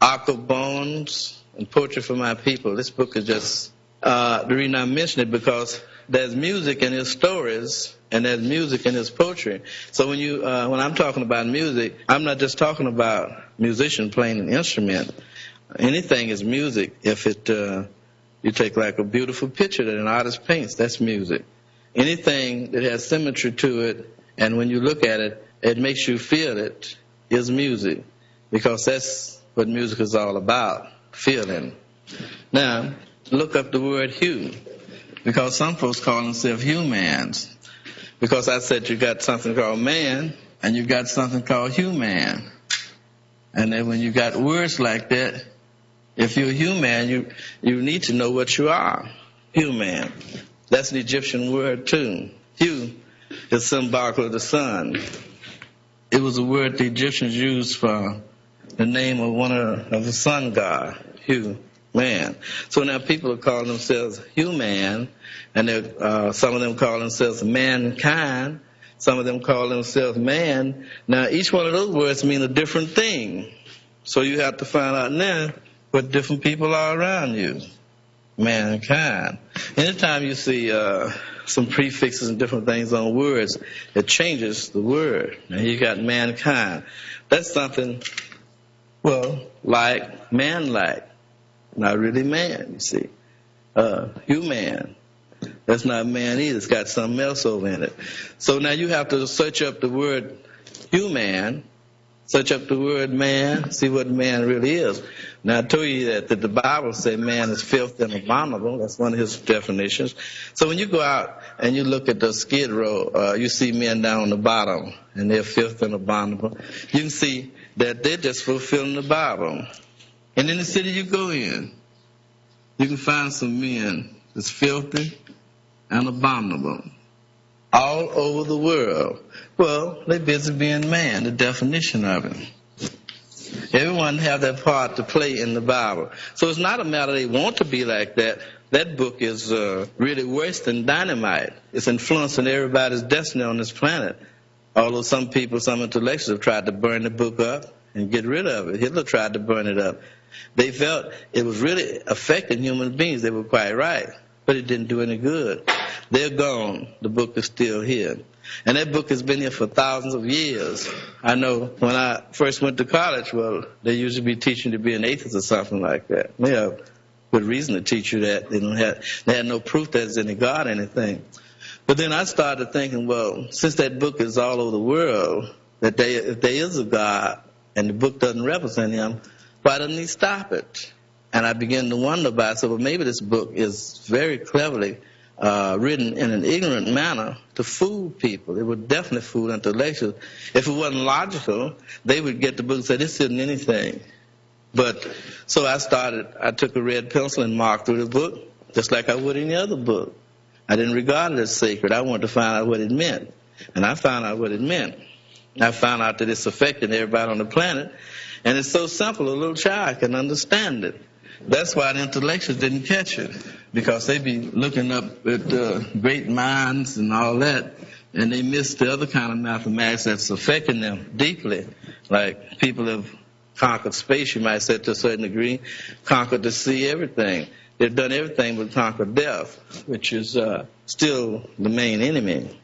Ark of Bones, and Poetry for My People. This book is just the reason I mention it because there's music in his stories and there's music in his poetry. So when I'm talking about music, I'm not just talking about musician playing an instrument. Anything is music. If you take like a beautiful picture that an artist paints, that's music. Anything that has symmetry to it, and when you look at it, it makes you feel it, is music, because that's what music is all about, feeling. Now, look up the word hue, because some folks call themselves humans, because I said you got something called man, and you got something called human. And then when you got words like that, if you're human, you need to know what you are. Human. That's an Egyptian word too. Hue is symbolic of the sun. It was a word the Egyptians used for the name of one of the sun god, Hue, man. So now people are calling themselves human, and some of them call themselves mankind. Some of them call themselves man. Now each one of those words mean a different thing. So you have to find out now what different people are around you. Mankind. Anytime you see some prefixes and different things on words, it changes the word. Now you got mankind. That's something, well, like man-like. Not really man, you see. Human. That's not man either. It's got something else over in it. So now you have to search up the word human, search up the word man, see what man really is. Now I told you that the Bible says man is filthy and abominable. That's one of his definitions. So when you go out and you look at the skid row, you see men down on the bottom, and they're filthy and abominable. You can see that they're just fulfilling the Bible. And in the city you go in, you can find some men that's filthy and abominable all over the world. Well, they're busy being man, the definition of it. Everyone have their part to play in the Bible. So it's not a matter they want to be like that. That book is really worse than dynamite. It's influencing everybody's destiny on this planet. Although some people, some intellectuals have tried to burn the book up and get rid of it. Hitler tried to burn it up. They felt it was really affecting human beings. They were quite right. But it didn't do any good. They're gone. The book is still here. And that book has been here for thousands of years. I know when I first went to college, well, they usually be teaching you to be an atheist or something like that. They have good reason to teach you that. They had no proof that there's any God or anything. But then I started thinking, well, since that book is all over the world, that if there is a God and the book doesn't represent him, why doesn't he stop it? And I began to wonder about it. So well, maybe this book is very cleverly written in an ignorant manner to fool people. It would definitely fool intellectuals. If it wasn't logical, they would get the book and say, this isn't anything. But so I took a red pencil and marked through the book, just like I would any other book. I didn't regard it as sacred. I wanted to find out what it meant. And I found out what it meant. I found out that it's affecting everybody on the planet. And it's so simple, a little child can understand it. That's why the intellectuals didn't catch it, because they be looking up at great minds and all that, and they miss the other kind of mathematics that's affecting them deeply. Like people have conquered space, you might say, to a certain degree, conquered the sea, everything. They've done everything but conquer death, which is still the main enemy.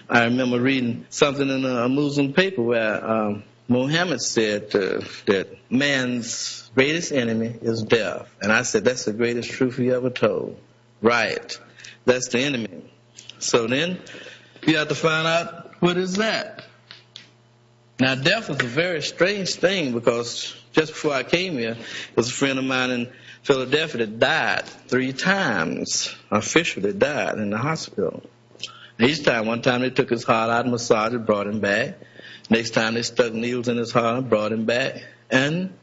I remember reading something in a Muslim paper where Muhammad said that man's greatest enemy is death. And I said, that's the greatest truth he ever told. Right. That's the enemy. So then you have to find out, what is that? Now, death is a very strange thing, because just before I came here, there was a friend of mine in Philadelphia that died 3 times, officially died in the hospital. Each time, one time they took his heart out and massaged it, brought him back. Next time they stuck needles in his heart and brought him back. And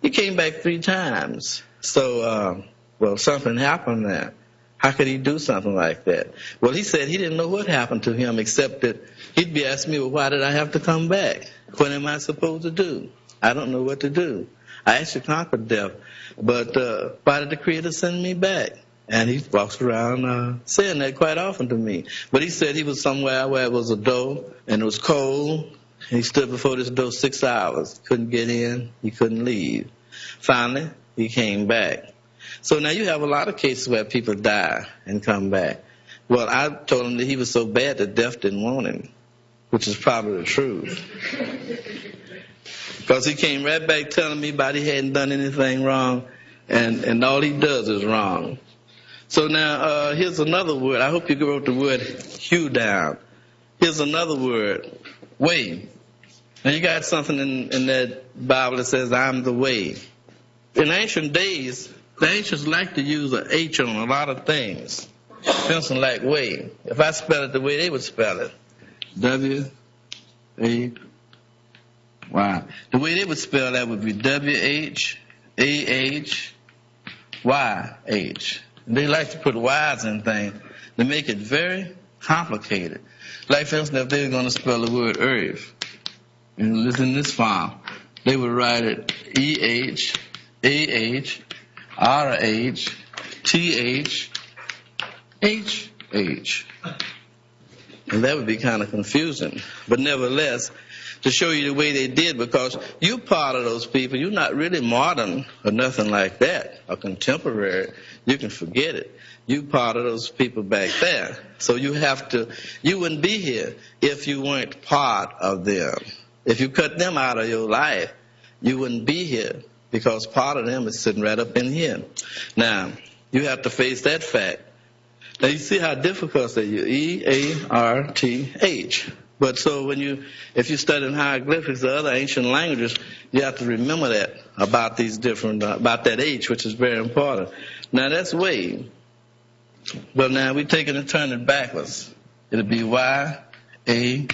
he came back 3 times. So, well, something happened there. How could he do something like that? Well, he said he didn't know what happened to him, except that he'd be asking me, well, why did I have to come back? What am I supposed to do? I don't know what to do. I actually conquered death. But why did the Creator send me back? And he walks around saying that quite often to me. But he said he was somewhere where it was a door and it was cold. He stood before this door 6 hours. Couldn't get in. He couldn't leave. Finally, he came back. So now you have a lot of cases where people die and come back. Well, I told him that he was so bad that death didn't want him, which is probably the truth. Because he came right back telling me about he hadn't done anything wrong, and all he does is wrong. So now here's another word. I hope you wrote the word hue down. Here's another word. way. Now you got something in that Bible that says, I'm the way. In ancient days, the ancients liked to use an H on a lot of things. For instance, like way. If I spell it the way they would spell it, W-A-Y. The way they would spell that would be W-H-A-H-Y-H. They like to put Y's in things to make it very complicated. Like, for instance, if they were going to spell the word earth, and listen to this form, they would write it E-H-A-H-R-H-T-H-H-H. And that would be kind of confusing. But nevertheless, to show you the way they did, because you're part of those people. You're not really modern or nothing like that, or contemporary. You can forget it. You're part of those people back there. So you wouldn't be here if you weren't part of them. If you cut them out of your life, you wouldn't be here, because part of them is sitting right up in here. Now, you have to face that fact. Now, you see how difficult they are. E-A-R-T-H. But so if you study hieroglyphics or other ancient languages, you have to remember that about these different, about that H, which is very important. Now, that's way. But now we take it and turn it backwards. It'll be Y-A-W.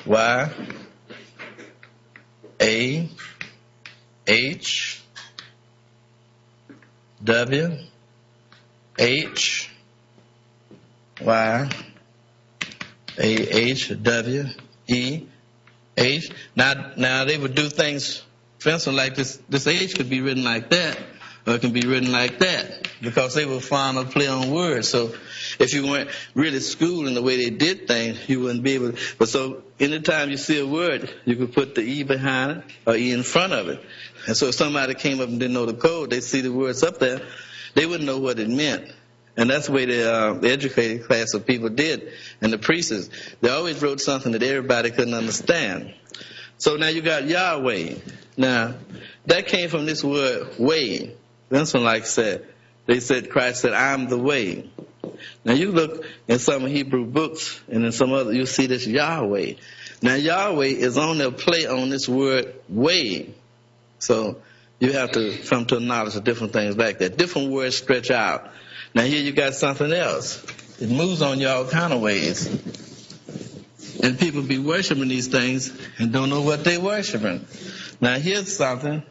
Y-A-H-W-H-Y-A-H-W-E-H. Now they would do things, for instance, like this H could be written like that, or it can be written like that, because they would find a play on words. So if you weren't really schooled in the way they did things, you wouldn't be able to. But so anytime you see a word, you could put the E behind it or E in front of it. And so if somebody came up and didn't know the code, they see the words up there, they wouldn't know what it meant. And that's the way the educated class of people did. And the priests, they always wrote something that everybody couldn't understand. So now you got Yahweh. Now, that came from this word way. That's what, like said, they said, Christ said, I'm the way. Now you look in some Hebrew books, and in some other, you'll see this Yahweh. Now Yahweh is on their play on this word way. So you have to come to a knowledge of different things like that. Different words stretch out. Now here you got something else. It moves on you all kind of ways. And people be worshiping these things and don't know what they're worshiping. Now here's something.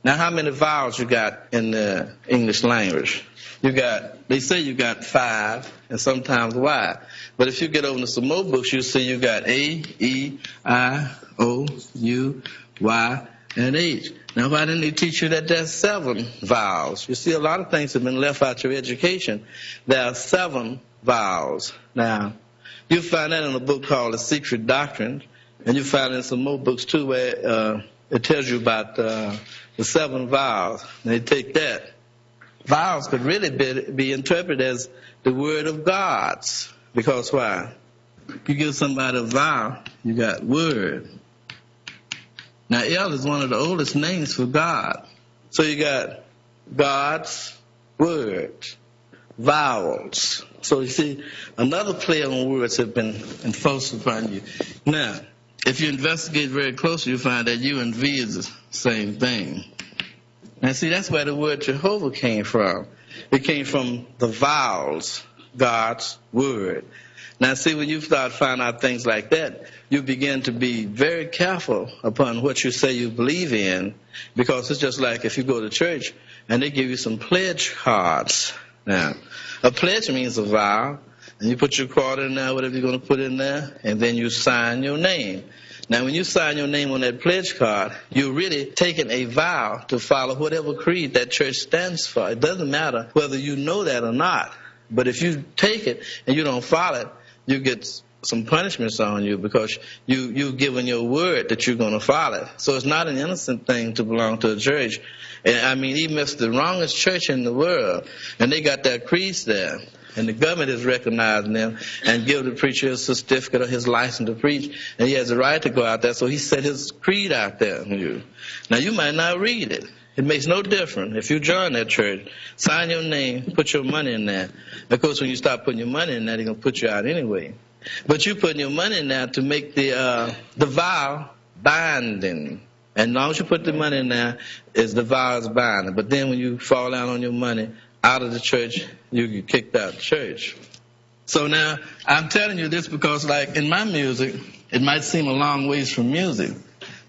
Now how many vowels you got in the English language? They say you got 5 and sometimes Y. But if you get over to some more books, you see you got A, E, I, O, U, Y, and H. Now why didn't they teach you that there's 7 vowels? You see, a lot of things have been left out your education. There are 7 vowels. Now, you find that in a book called The Secret Doctrine, and you find it in some more books too where it tells you about the 7 vowels. And they take that. Vowels could really be interpreted as the word of God's. Because why? You give somebody a vowel, you got word. Now, El is one of the oldest names for God. So you got God's word, vowels. So you see, another play on words have been enforced upon you. Now, if you investigate very closely, you find that U and V is the same thing. Now, see, that's where the word Jehovah came from. It came from the vowels, God's word. Now, see, when you start finding out things like that, you begin to be very careful upon what you say you believe in, because it's just like if you go to church and they give you some pledge cards. Now, a pledge means a vow, and you put your quarter in there, whatever you're going to put in there, and then you sign your name. Now, when you sign your name on that pledge card, you're really taking a vow to follow whatever creed that church stands for. It doesn't matter whether you know that or not. But if you take it and you don't follow it, you get some punishments on you, because you've given your word that you're going to follow it. So it's not an innocent thing to belong to a church. And I mean, even if it's the wrongest church in the world, and they got their creeds there, and the government is recognizing them and give the preacher a certificate or his license to preach, and he has a right to go out there, so he set his creed out there. Now, you might not read it. It makes no difference. If you join that church, sign your name, put your money in there. Of course, when you start putting your money in there, they're going to put you out anyway. But you putting your money in there to make the vow binding. And as long as you put the money in there, the vow is binding. But then when you fall down on your money out of the church, you get kicked out of the church. So now, I'm telling you this because, like, in my music, it might seem a long ways from music,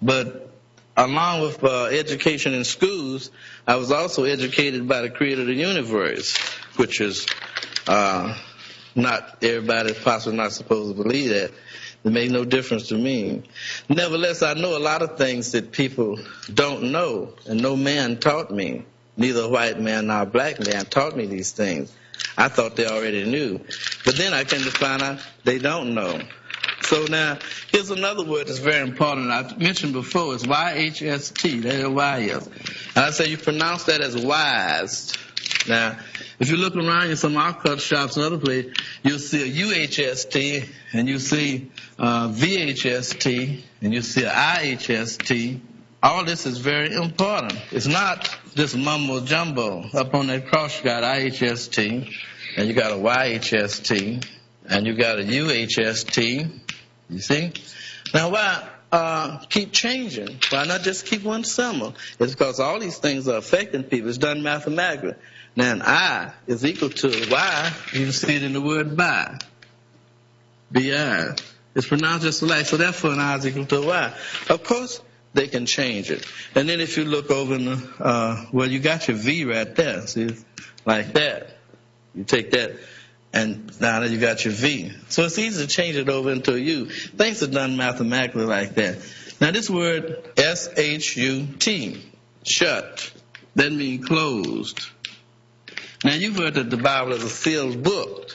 but along with education in schools, I was also educated by the creator of the universe, which is not everybody possibly not supposed to believe that. It made no difference to me. Nevertheless, I know a lot of things that people don't know, and no man taught me. Neither a white man nor a black man taught me these things. I thought they already knew. But then I came to find out they don't know. So now, here's another word that's very important. I mentioned before, it's Y-H-S-T. That's a Y-S. And I say you pronounce that as wise. Now, if you look around in some art cut shops and other places, you'll see a U-H-S-T, and you see V-H-S-T, and you see a I-H-S-T. All this is very important. It's not just mumbo jumbo. Up on that cross you got I-H-S-T, and you got a Y-H-S-T, and you got a U-H-S-T. You see? Now why keep changing? Why not just keep one symbol? It's because all these things are affecting people. It's done mathematically. Now an I is equal to Y. You can see it in the word by. B-I. It's pronounced just like, so therefore an I is equal to a Y. Of course, they can change it. And then if you look over in the, well, you got your V right there. See, like that. You take that, and now you got your V. So it's easy to change it over into a U. Things are done mathematically like that. Now this word S-H-U-T, shut, that means closed. Now you've heard that the Bible is a sealed book.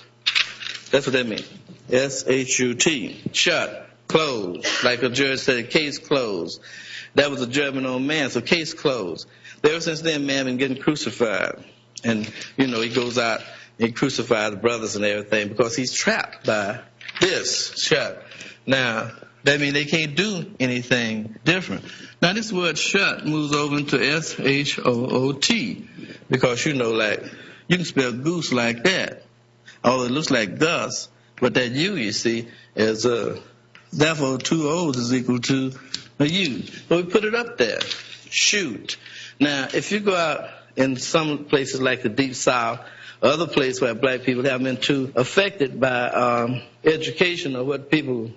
That's what that means. S-H-U-T, shut, closed. Like a judge said, case closed. That was a German old man, so case closed. Ever since then, man been getting crucified. And, you know, he goes out and crucifies the brothers and everything because he's trapped by this shut. Now, that means they can't do anything different. Now, this word shut moves over into S-H-O-O-T because, you know, like, you can spell goose like that. Although it looks like Gus, but that U, you see, is therefore 2 O's is equal to a U. But we put it up there. Shoot. Now, if you go out in some places like the Deep South, other places where black people have been too affected by education or what people,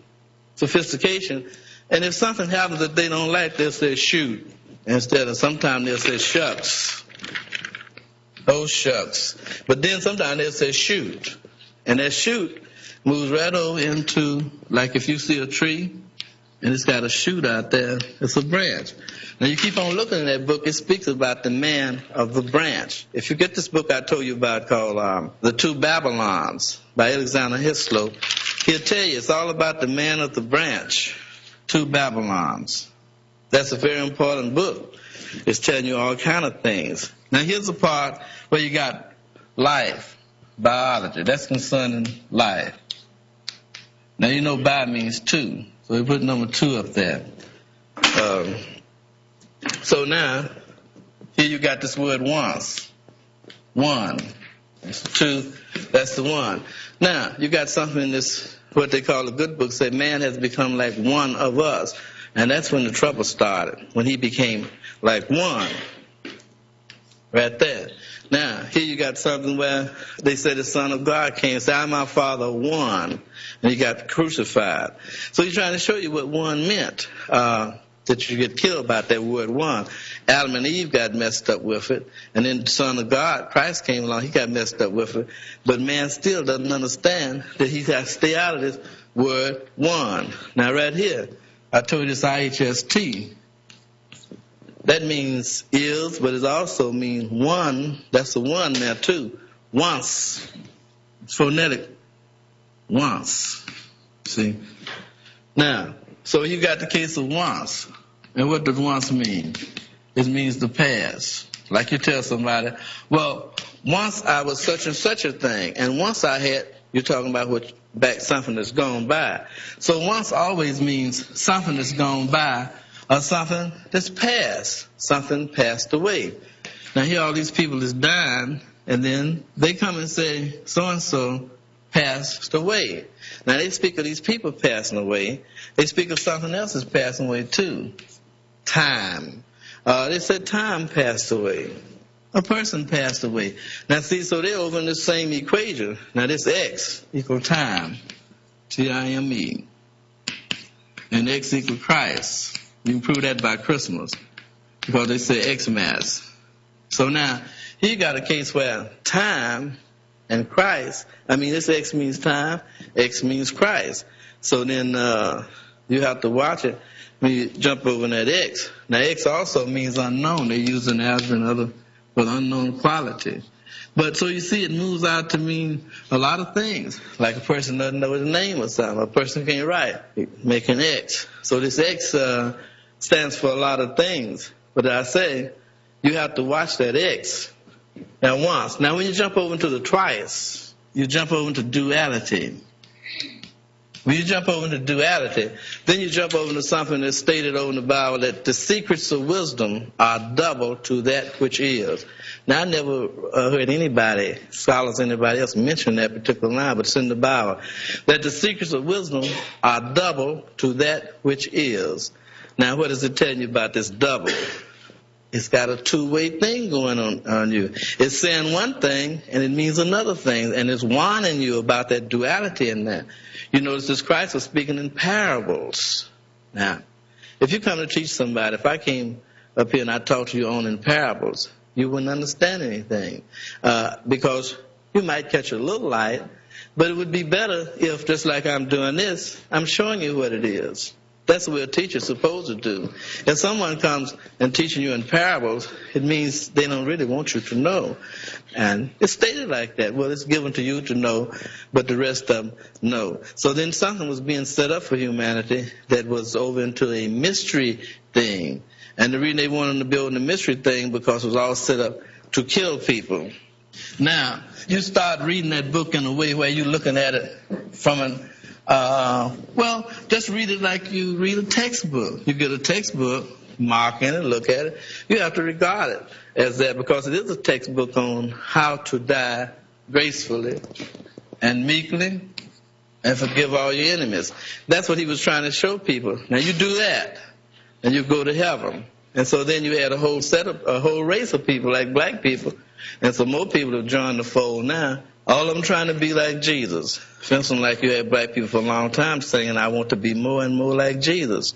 sophistication, and if something happens that they don't like, they'll say shoot. Instead of sometimes they'll say shucks. Oh, shucks. But then sometimes they'll say shoot. And that shoot moves right over into, like if you see a tree and it's got a shoot out there, it's a branch. Now you keep on looking at that book, it speaks about the man of the branch. If you get this book I told you about called The Two Babylons by Alexander Hislop, he'll tell you it's all about the man of the branch, Two Babylons. That's a very important book. It's telling you all kind of things. Now here's the part where you got life, biology. That's concerning life. Now you know bi means two, so we put number 2 up there. So now, here you got this word once. One. That's the 2, that's the 1. Now, you got something in this, what they call a good book, say man has become like one of us. And that's when the trouble started, when he became like one. Right there. Now, here you got something where they say the Son of God came and said, I'm our Father one. And he got crucified. So he's trying to show you what one meant. That you get killed by that word one. Adam and Eve got messed up with it. And then the Son of God, Christ, came along. He got messed up with it. But man still doesn't understand that he has to stay out of this word one. Now, right here, I told you this IHST. That means is, but it also means one. That's the one there, too. Once. It's phonetic. Once. See? Now, so you got the case of once. And what does once mean? It means the past. Like you tell somebody, well, once I was such and such a thing, and once I had, you're talking about what back something that's gone by. So once always means something that's gone by or something that's past, something passed away. Now here all these people is dying, and then they come and say, so-and-so passed away. Now, they speak of these people passing away. They speak of something else that's passing away, too. Time. They said time passed away. A person passed away. Now, see, so they're over in the same equation. Now, this X equal time. T-I-M-E. And X equal Christ. You can prove that by Christmas. Because they say Xmas. So now, you got a case where time and Christ, this X means time, X means Christ. So then you have to watch it when you jump over in that X. Now, X also means unknown. They use an algebra and other with unknown quality. But so you see, it moves out to mean a lot of things. Like a person doesn't know his name or something. A person can't write, make an X. So this X stands for a lot of things. But I say, you have to watch that X at once. Now, when you jump over into the twice, you jump over into duality. When you jump over into duality, then you jump over into something that's stated over in the Bible, that the secrets of wisdom are double to that which is. Now, I never heard anybody, scholars, anybody else mention that particular line, but it's in the Bible, that the secrets of wisdom are double to that which is. Now, what does it tell you about this double? It's got a two-way thing going on you. It's saying one thing, and it means another thing, and it's warning you about that duality in that. You notice this Christ was speaking in parables. Now, if you come to teach somebody, if I came up here and I talked to you on in parables, you wouldn't understand anything, because you might catch a little light, but it would be better if, just like I'm doing this, I'm showing you what it is. That's what a teacher's supposed to do. If someone comes and teaching you in parables, it means they don't really want you to know. And it's stated like that. Well, it's given to you to know, but the rest of them know. So then something was being set up for humanity that was over into a mystery thing. And the reason they wanted to build a mystery thing because it was all set up to kill people. Now, you start reading that book in a way where you're looking at it from an just read it like you read a textbook. You get a textbook, mark in it, look at it. You have to regard it as that, because it is a textbook on how to die gracefully and meekly and forgive all your enemies. That's what he was trying to show people. Now you do that, and you go to heaven. And so then you had a whole race of people like black people, and so more people have joined the fold now. All of them trying to be like Jesus. Feeling like you had black people for a long time saying, I want to be more and more like Jesus.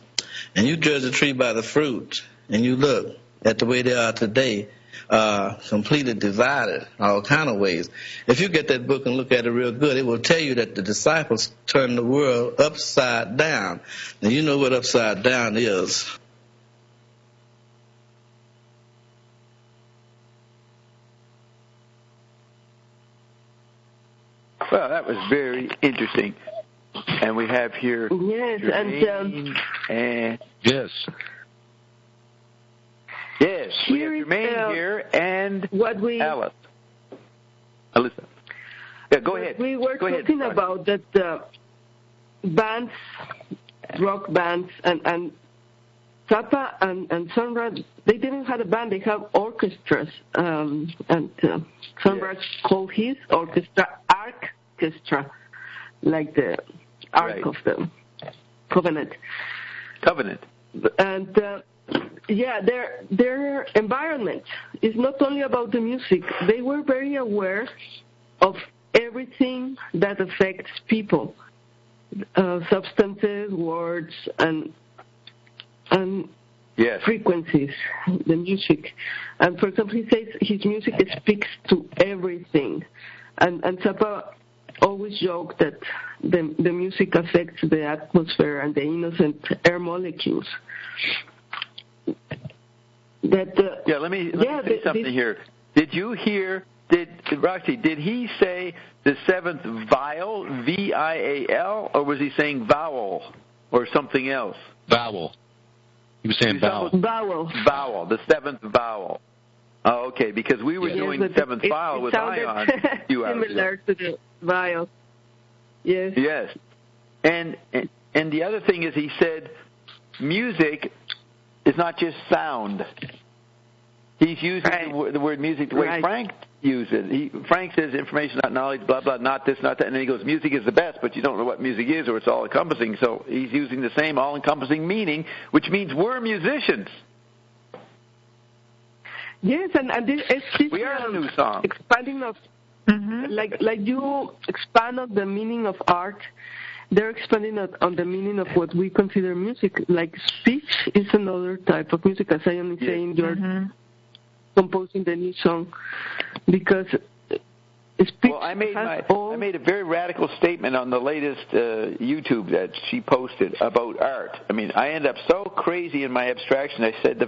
And you judge a tree by the fruit, and you look at the way they are today, completely divided, all kind of ways. If you get that book and look at it real good, it will tell you that the disciples turned the world upside down. Now, you know what upside down is. Well, that was very interesting. And we have here... Yes, Jermaine and... Yes. Yes, we have Jermaine here and Alice. Alyssa. Yeah, go ahead. We were talking about that bands, rock bands, and Zappa and Sunrise, they didn't have a band, they have orchestras. And Sunrise called his orchestra Orchestra, like the Ark of the Covenant. And their environment is not only about the music. They were very aware of everything that affects people, substances, words, and frequencies, the music. And for example, he says his music speaks to everything. And Zappa always joked that the music affects the atmosphere and the innocent air molecules. Let me say something here. Did you hear, Roxy, did he say the seventh vial, V-I-A-L, or was he saying vowel or something else? Vowel. He was saying vowel. Vowel, the seventh vowel. Oh, okay, because we were doing the seventh vial with Ion a few hours similar to the vial. Yes. Yes. And the other thing is he said music is not just sound. He's using the word music the way Frank use it. Frank says information, not knowledge, blah, blah, not this, not that. And then he goes, music is the best, but you don't know what music is or it's all-encompassing. So he's using the same all-encompassing meaning, which means we're musicians. Yes, and we are a new song. Expanding of, like you expand on the meaning of art, they're expanding on the meaning of what we consider music. Like speech is another type of music, as I am saying, you're composing the new song, because speech I made a very radical statement on the latest YouTube that she posted about art. I mean, I end up so crazy in my abstraction. I said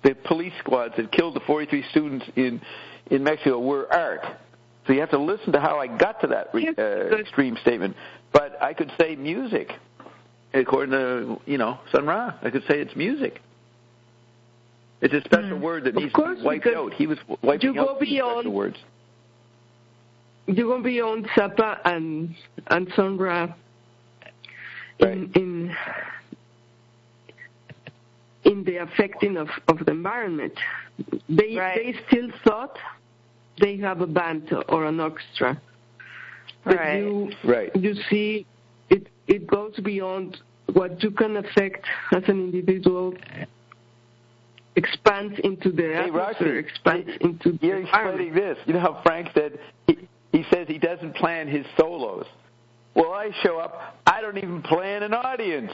the police squads that killed the 43 students in Mexico were art. So you have to listen to how I got to that extreme statement. But I could say music, according to Sun Ra. I could say it's music. It's a special word that needs to be wiped out. He was wiping out special words. You go beyond Zappa and Sun Ra in the affecting of the environment. They still thought they have a band or an orchestra. But you see, it goes beyond what you can affect as an individual. Expands into the atmosphere, expands into the You're explaining this. You know how Frank said he says he doesn't plan his solos. Well, I show up, I don't even plan an audience.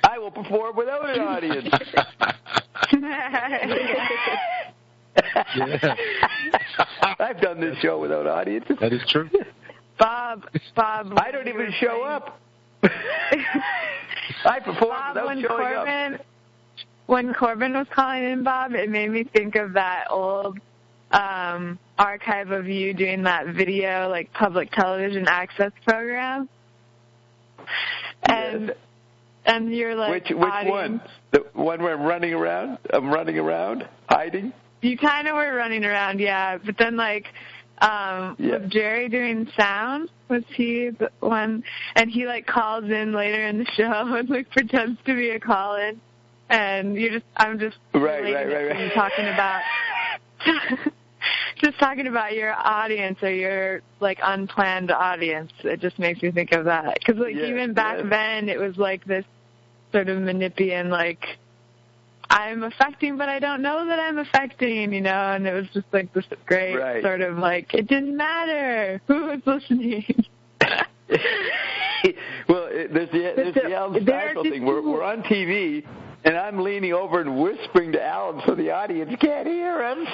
I will perform without an audience. I've done this show without audiences. That is true. Bob. I don't even show up. I perform without showing up. When Corbin was calling in, Bob, it made me think of that old archive of you doing that video, like public television access program. And you're like, which one? The one where I'm running around? Hiding? You kind of were running around, yeah. But then, like, was Jerry doing sound? Was he the one? And he, like, calls in later in the show and, like, pretends to be a call-in. And I'm just right. talking about just talking about your audience or your like unplanned audience. It just makes me think of that because even back then it was like this sort of manipulating, like I'm affecting, but I don't know that I'm affecting, and it was just like this great sort of like it didn't matter who was listening. Well, there's the Alan Stiefel thing. We're on TV. And I'm leaning over and whispering to Alan so the audience can't hear him.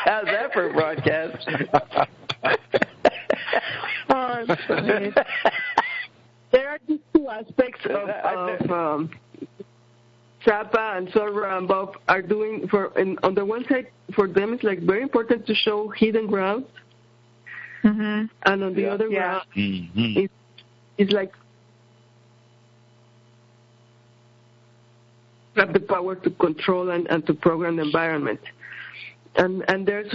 How's that for a broadcast? There are these two aspects of Zappa and Sorra and Bob are doing. On the one side, for them, it's like very important to show hidden ground. And on the other ground, it's like have the power to control and to program the environment. And there's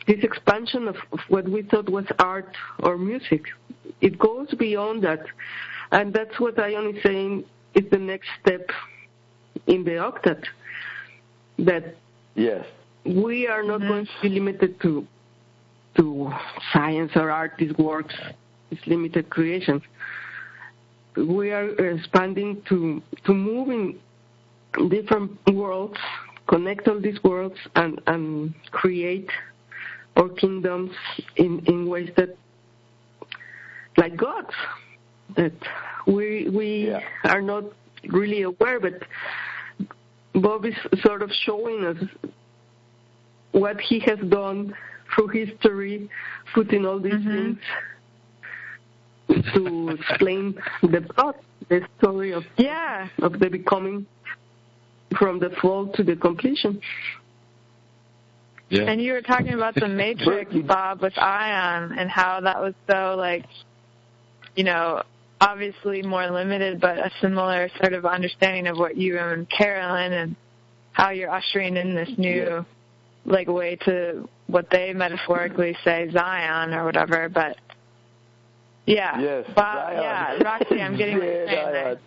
this expansion of what we thought was art or music. It goes beyond that. And that's what Ion is saying is the next step in the octet. That we are not going to be limited to science or artist works, it's limited creations. We are expanding to move in different worlds, connect all these worlds, and create our kingdoms in ways that, like gods, that we are not really aware, but Bob is sort of showing us what he has done through history, putting all these things to explain the plot, the story of the becoming from the fall to the completion. Yeah. And you were talking about the Matrix, Bob, with Ion, and how that was so, like, obviously more limited, but a similar sort of understanding of what you and Carolyn and how you're ushering in this new, like, way to what they metaphorically say Zion or whatever. But Bob, Roxy, I'm getting what you're saying there.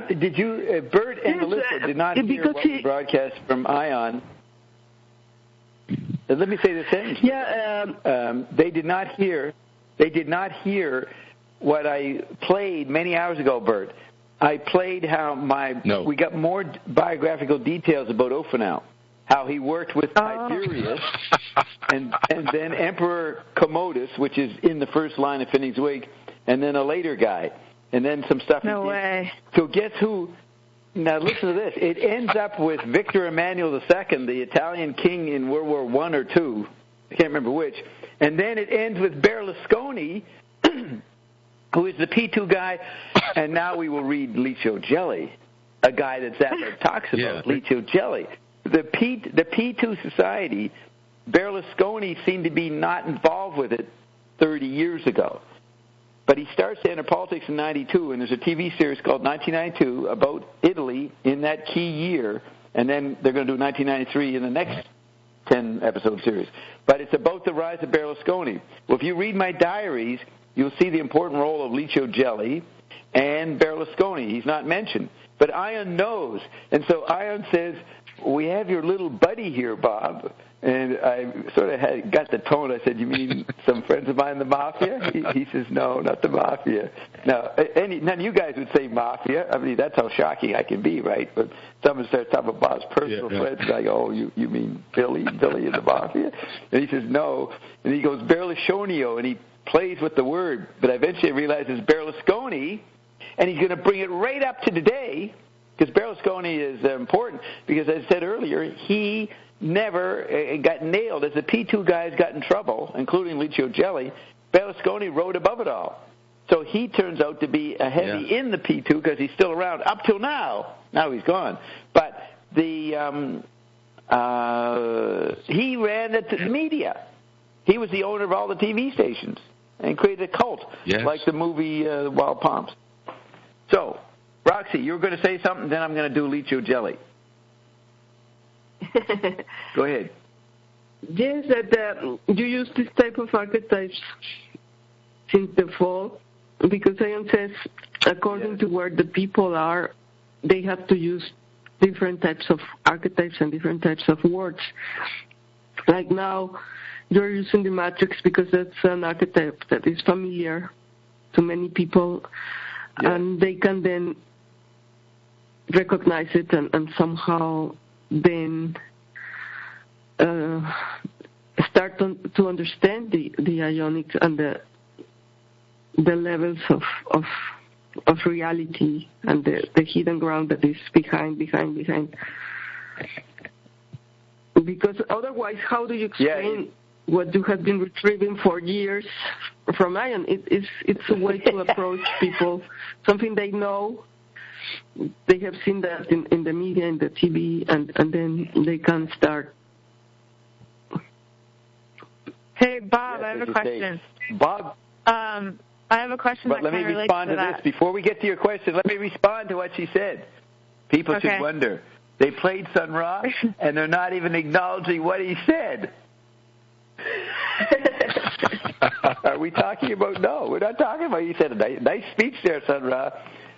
Did you, Bert and Melissa did not hear what we broadcast from Ion. let me say this sentence. Yeah. They did not hear what I played many hours ago, Bert. I played how we got more biographical details about Ophenau, how he worked with Tiberius and then Emperor Commodus, which is in the first line of Finneg's Wig, and then a later guy, and then some stuff. No way. So guess who? Now listen to this. It ends up with Victor Emmanuel II, the Italian king in World War I or II. I can't remember which. And then it ends with Berlusconi, who is the P2 guy, and now we will read Licio Gelli, a guy that Zappa talks about, Licio Gelli. The P2 society, Berlusconi seemed to be not involved with it 30 years ago. But he starts to enter politics in 92, and there's a TV series called 1992 about Italy in that key year, and then they're going to do 1993 in the next 10-episode series. But it's about the rise of Berlusconi. Well, if you read my diaries, you'll see the important role of Licio Gelli and Berlusconi. He's not mentioned. But Ion knows. And so Ion says, we have your little buddy here, Bob. And I sort of got the tone. I said, you mean some friends of mine in the Mafia? He says, no, not the Mafia. Now, none of you guys would say Mafia. I mean, that's how shocking I can be, right? But someone starts talking about Bob's personal friends, and I go, oh, you mean Billy in the Mafia? And he says, no. And he goes, Berlusconio, and he plays with the word. But eventually I realize it's Berlusconi, and he's going to bring it right up to today, because Berlusconi is important, because as I said earlier, he never got nailed. As the P2 guys got in trouble, including Licio Gelli, Berlusconi rode above it all. So he turns out to be a heavy in the P2 because he's still around up till now. Now he's gone. But he ran the media. He was the owner of all the TV stations and created a cult, like the movie Wild Palms. So, Roxy, you were going to say something, then I'm going to do Licio Gelli. Go ahead. Yes, that you use this type of archetypes since the fall, because Ion says, according to where the people are, they have to use different types of archetypes and different types of words. Like now, you're using the matrix because that's an archetype that is familiar to many people, and they can then recognize it and somehow then start to understand the ionics and the levels of reality and the hidden ground that is behind. Because otherwise, how do you explain what you have been retrieving for years from Ion? It's a way to approach people, something they know. They have seen that in the media, in the TV, and then they can start. Hey, Bob, I have a question. Bob? I have a question but that let me respond to this. Before we get to your question, let me respond to what she said. People should wonder. They played Sun Ra, and they're not even acknowledging what he said. Are we talking about? No, we're not talking about. You said a nice speech there, Sun Ra.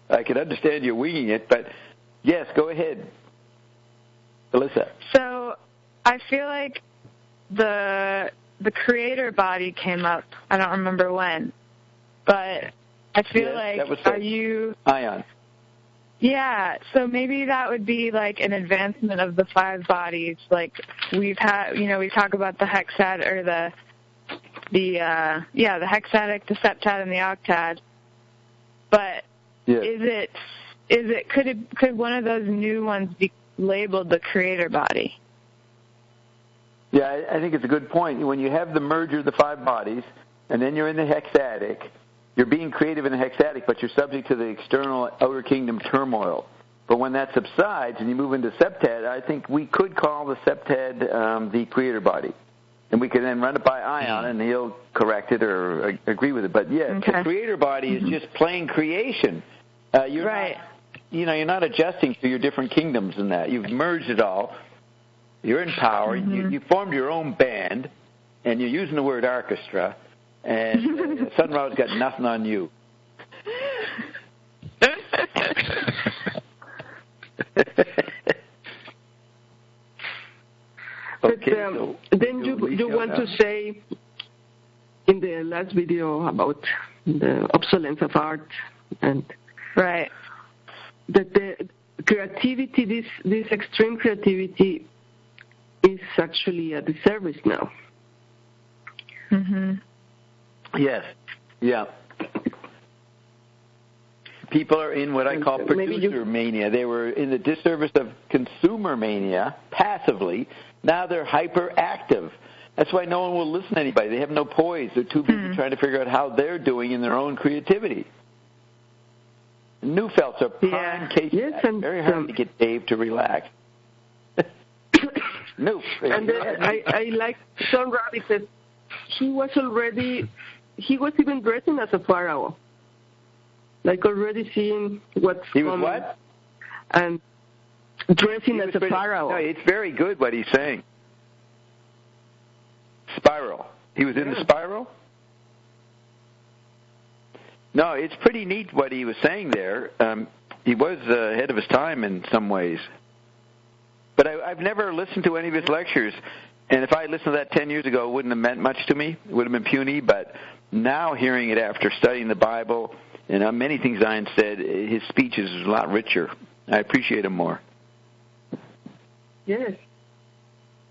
I can understand you winging it, but yes, go ahead, Alyssa. So I feel like the creator body came up. I don't remember when, but I feel are you Ion? Yeah, so maybe that would be like an advancement of the five bodies. Like we've had, we talk about the hexad or the hexadic, the septad, and the octad, but. Yes. Could one of those new ones be labeled the creator body? Yeah, I think it's a good point. When you have the merger of the five bodies, and then you're in the hexadic, you're being creative in the hexadic, but you're subject to the external outer kingdom turmoil. But when that subsides and you move into septad, I think we could call the septad the creator body. And we can then run it by Ion, and he'll correct it or agree with it. But yes, the creator body is just plain creation. You're not, you're not adjusting to your different kingdoms in that. You've merged it all. You're in power. You formed your own band, and you're using the word orchestra. And Sun Ra's got nothing on you. But then you want to say in the last video about the obsolescence of art and right that the creativity, this extreme creativity, is actually a disservice now. Mhm. Yes. Yeah. People are in what I call producer mania. They were in the disservice of consumer mania, passively. Now they're hyperactive. That's why no one will listen to anybody. They have no poise. They're too busy trying to figure out how they're doing in their own creativity. Neufeld's a prime case of that. Very hard to get Dave to relax. Noof. And I like Sean Rabb because he was even dressing as a pharaoh. Like already seeing what's coming. He was what? And dressing as a pharaoh. No, it's very good what he's saying. Spiral. He was in the spiral? No, it's pretty neat what he was saying there. He was ahead of his time in some ways. But I've never listened to any of his lectures. And if I had listened to that 10 years ago, it wouldn't have meant much to me. It would have been puny. But now hearing it after studying the Bible and many things Zion said, his speech is a lot richer. I appreciate him more. Yes.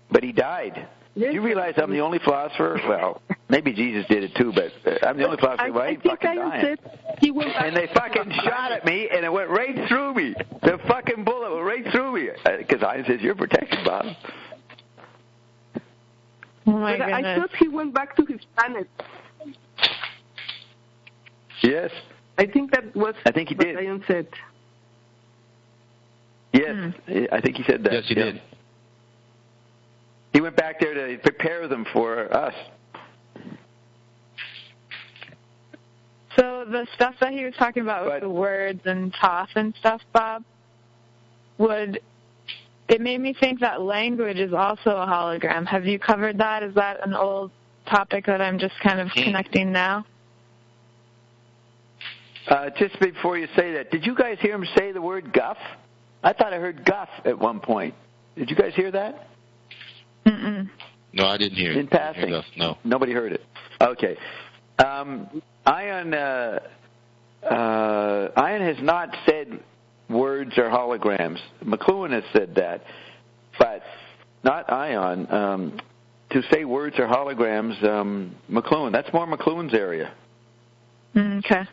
But he died. Yes. Do you realize I'm the only philosopher? Well, maybe Jesus did it too, but I'm the only philosopher. I ain't fucking dying. And they fucking shot at me, and it went right through me. The fucking bullet went right through me. Because I says, you're protected, Bob. Oh my but goodness. I thought he went back to his planet. Yes. I think that was what Zion said. Yes, I think he said that. Yes, he did. He went back there to prepare them for us. So the stuff that he was talking about with the words and Thoth and stuff, Bob, it made me think that language is also a hologram. Have you covered that? Is that an old topic that I'm just kind of connecting now? Just before you say that, did you guys hear him say the word guff? I thought I heard guff at one point. Did you guys hear that? Mm-mm. No, I didn't hear it. In passing? No. Nobody heard it. Okay. Ion has not said words are holograms. McLuhan has said that, but not Ion. To say words are holograms, McLuhan. That's more McLuhan's area. Okay.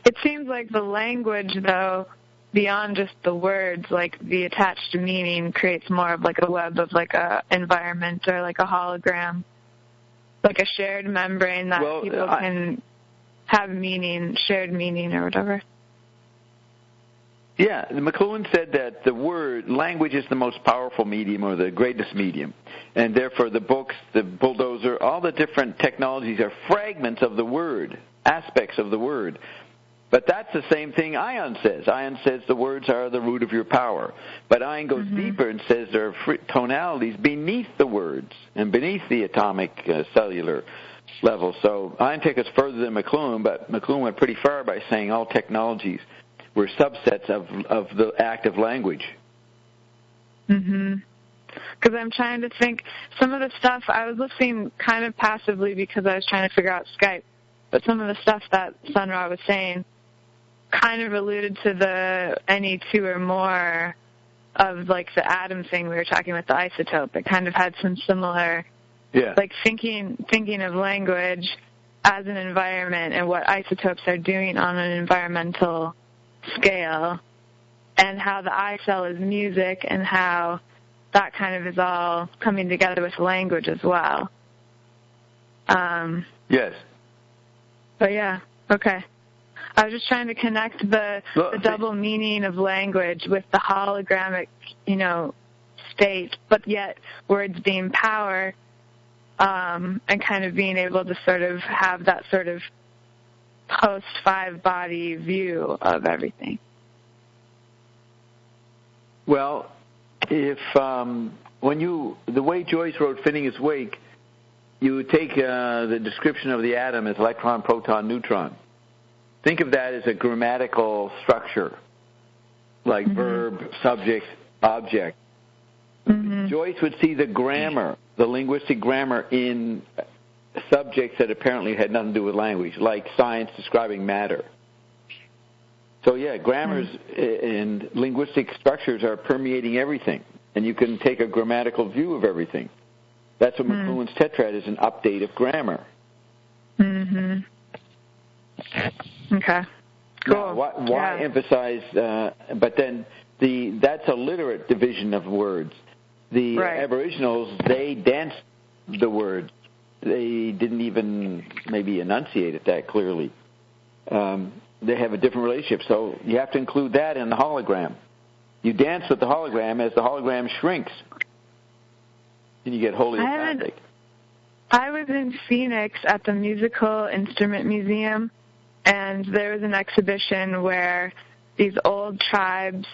It seems like the language, though, beyond just the words, like the attached meaning creates more of like a web of like a environment or like a hologram, like a shared membrane that people can have meaning, shared meaning or whatever. Yeah, McLuhan said that language is the most powerful medium or the greatest medium. And therefore the books, the bulldozer, all the different technologies are fragments of the word, aspects of the word. But that's the same thing Ion says. Ion says the words are the root of your power. But Ion goes deeper and says there are tonalities beneath the words and beneath the atomic cellular level. So Ion takes us further than McLuhan, but McLuhan went pretty far by saying all technologies were subsets of the act of language. Because I'm trying to think, some of the stuff, I was listening kind of passively because I was trying to figure out Skype, but some of the stuff that Sun Ra was saying kind of alluded to the any two or more of like the atom thing we were talking about, the isotope. It kind of had some similar, like thinking of language as an environment and what isotopes are doing on an environmental scale, and how the I cell is music, and how that kind of is all coming together with language as well. Yes. But yeah, okay. I was just trying to connect the double meaning of language with the hologramic, state, but yet words being power, and kind of being able to sort of have that sort of post-five-body view of everything. Well, if the way Joyce wrote Finning His Wake, you would take the description of the atom as electron, proton, neutron. Think of that as a grammatical structure, like verb, subject, object. Joyce would see the grammar, the linguistic grammar in subjects that apparently had nothing to do with language, like science describing matter. So, yeah, grammars and linguistic structures are permeating everything, and you can take a grammatical view of everything. That's what McLuhan's tetrad is, an update of grammar. Okay. Cool. Now, why emphasize, but then that's a literate division of words. The Aboriginals, they danced the words. They didn't even maybe enunciate it that clearly. They have a different relationship, so you have to include that in the hologram. You dance with the hologram as the hologram shrinks, and you get holeopathic. I was in Phoenix at the Musical Instrument Museum, and there was an exhibition where these old tribes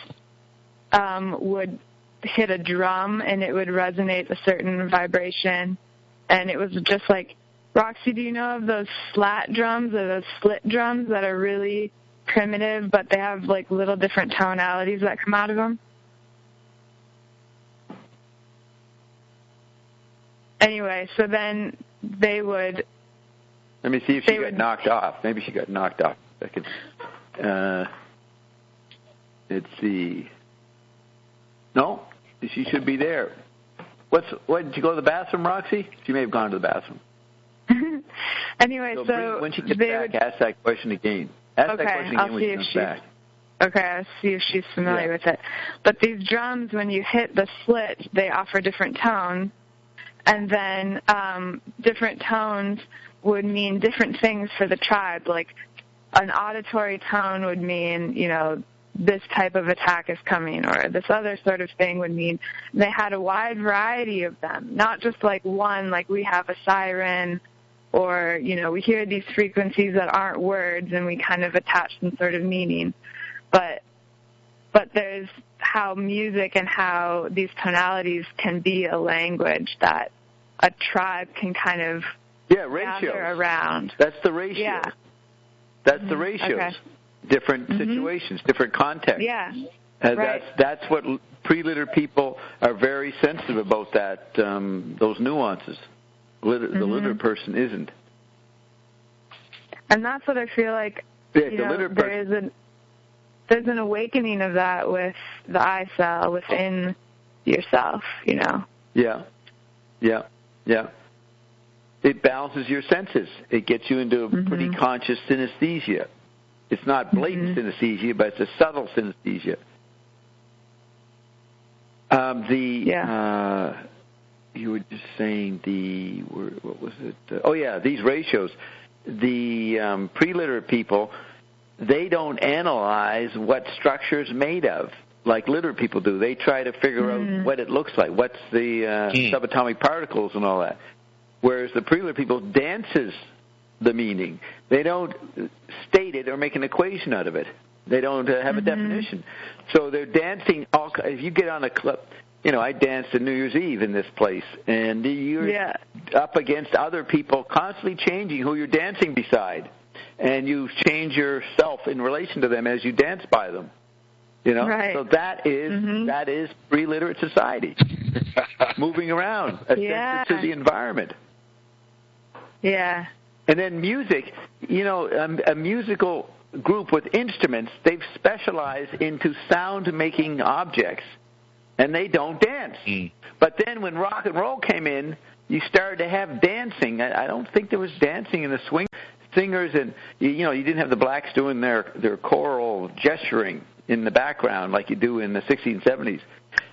would hit a drum, and it would resonate a certain vibration, and it was just like, Roxy, do you know of those slat drums or those slit drums that are really primitive, but they have like little different tonalities that come out of them? Anyway, so then they would... Let me see if she got knocked off. Maybe she got knocked off. Let's see. No, she should be there. What, did you go to the bathroom, Roxy? She may have gone to the bathroom. Anyway, so when she gets back, ask that question again. Ask that question again when she comes back. Okay, I'll see if she's familiar with it. But these drums, when you hit the slit, they offer different tones. And then different tones would mean different things for the tribe. Like an auditory tone would mean, this type of attack is coming, or this other sort of thing would mean. They had a wide variety of them, not just like one, like we have a siren, or, we hear these frequencies that aren't words and we kind of attach some sort of meaning. But there's how music and how these tonalities can be a language that a tribe can kind of gather around. That's the ratio. Yeah. That's the ratios. Okay. Different situations, different contexts. Yeah. That's what pre-literate people are very sensitive about, that those nuances. The literate person isn't. And that's what I feel like, there's an awakening of that with the I cell within yourself, Yeah. It balances your senses. It gets you into a pretty conscious synesthesia. It's not blatant synesthesia, but it's a subtle synesthesia. You were just saying what was it? These ratios. The pre-literate people, they don't analyze what structure is made of like literate people do. They try to figure out what it looks like, what's the subatomic particles and all that. Whereas the pre-literate people dances the meaning. They don't state it or make an equation out of it. They don't have a definition. So they're dancing. If you get on a club, I danced at New Year's Eve in this place, and you're up against other people constantly changing who you're dancing beside, and you change yourself in relation to them as you dance by them. Right. So that is pre-literate society, moving around, sensitive to the environment. Yeah. And then music, a musical group with instruments, they've specialized into sound-making objects, and they don't dance. But then when rock and roll came in, you started to have dancing. I don't think there was dancing in the swing singers, and you didn't have the blacks doing their choral gesturing in the background like you do in the 60s and 70s.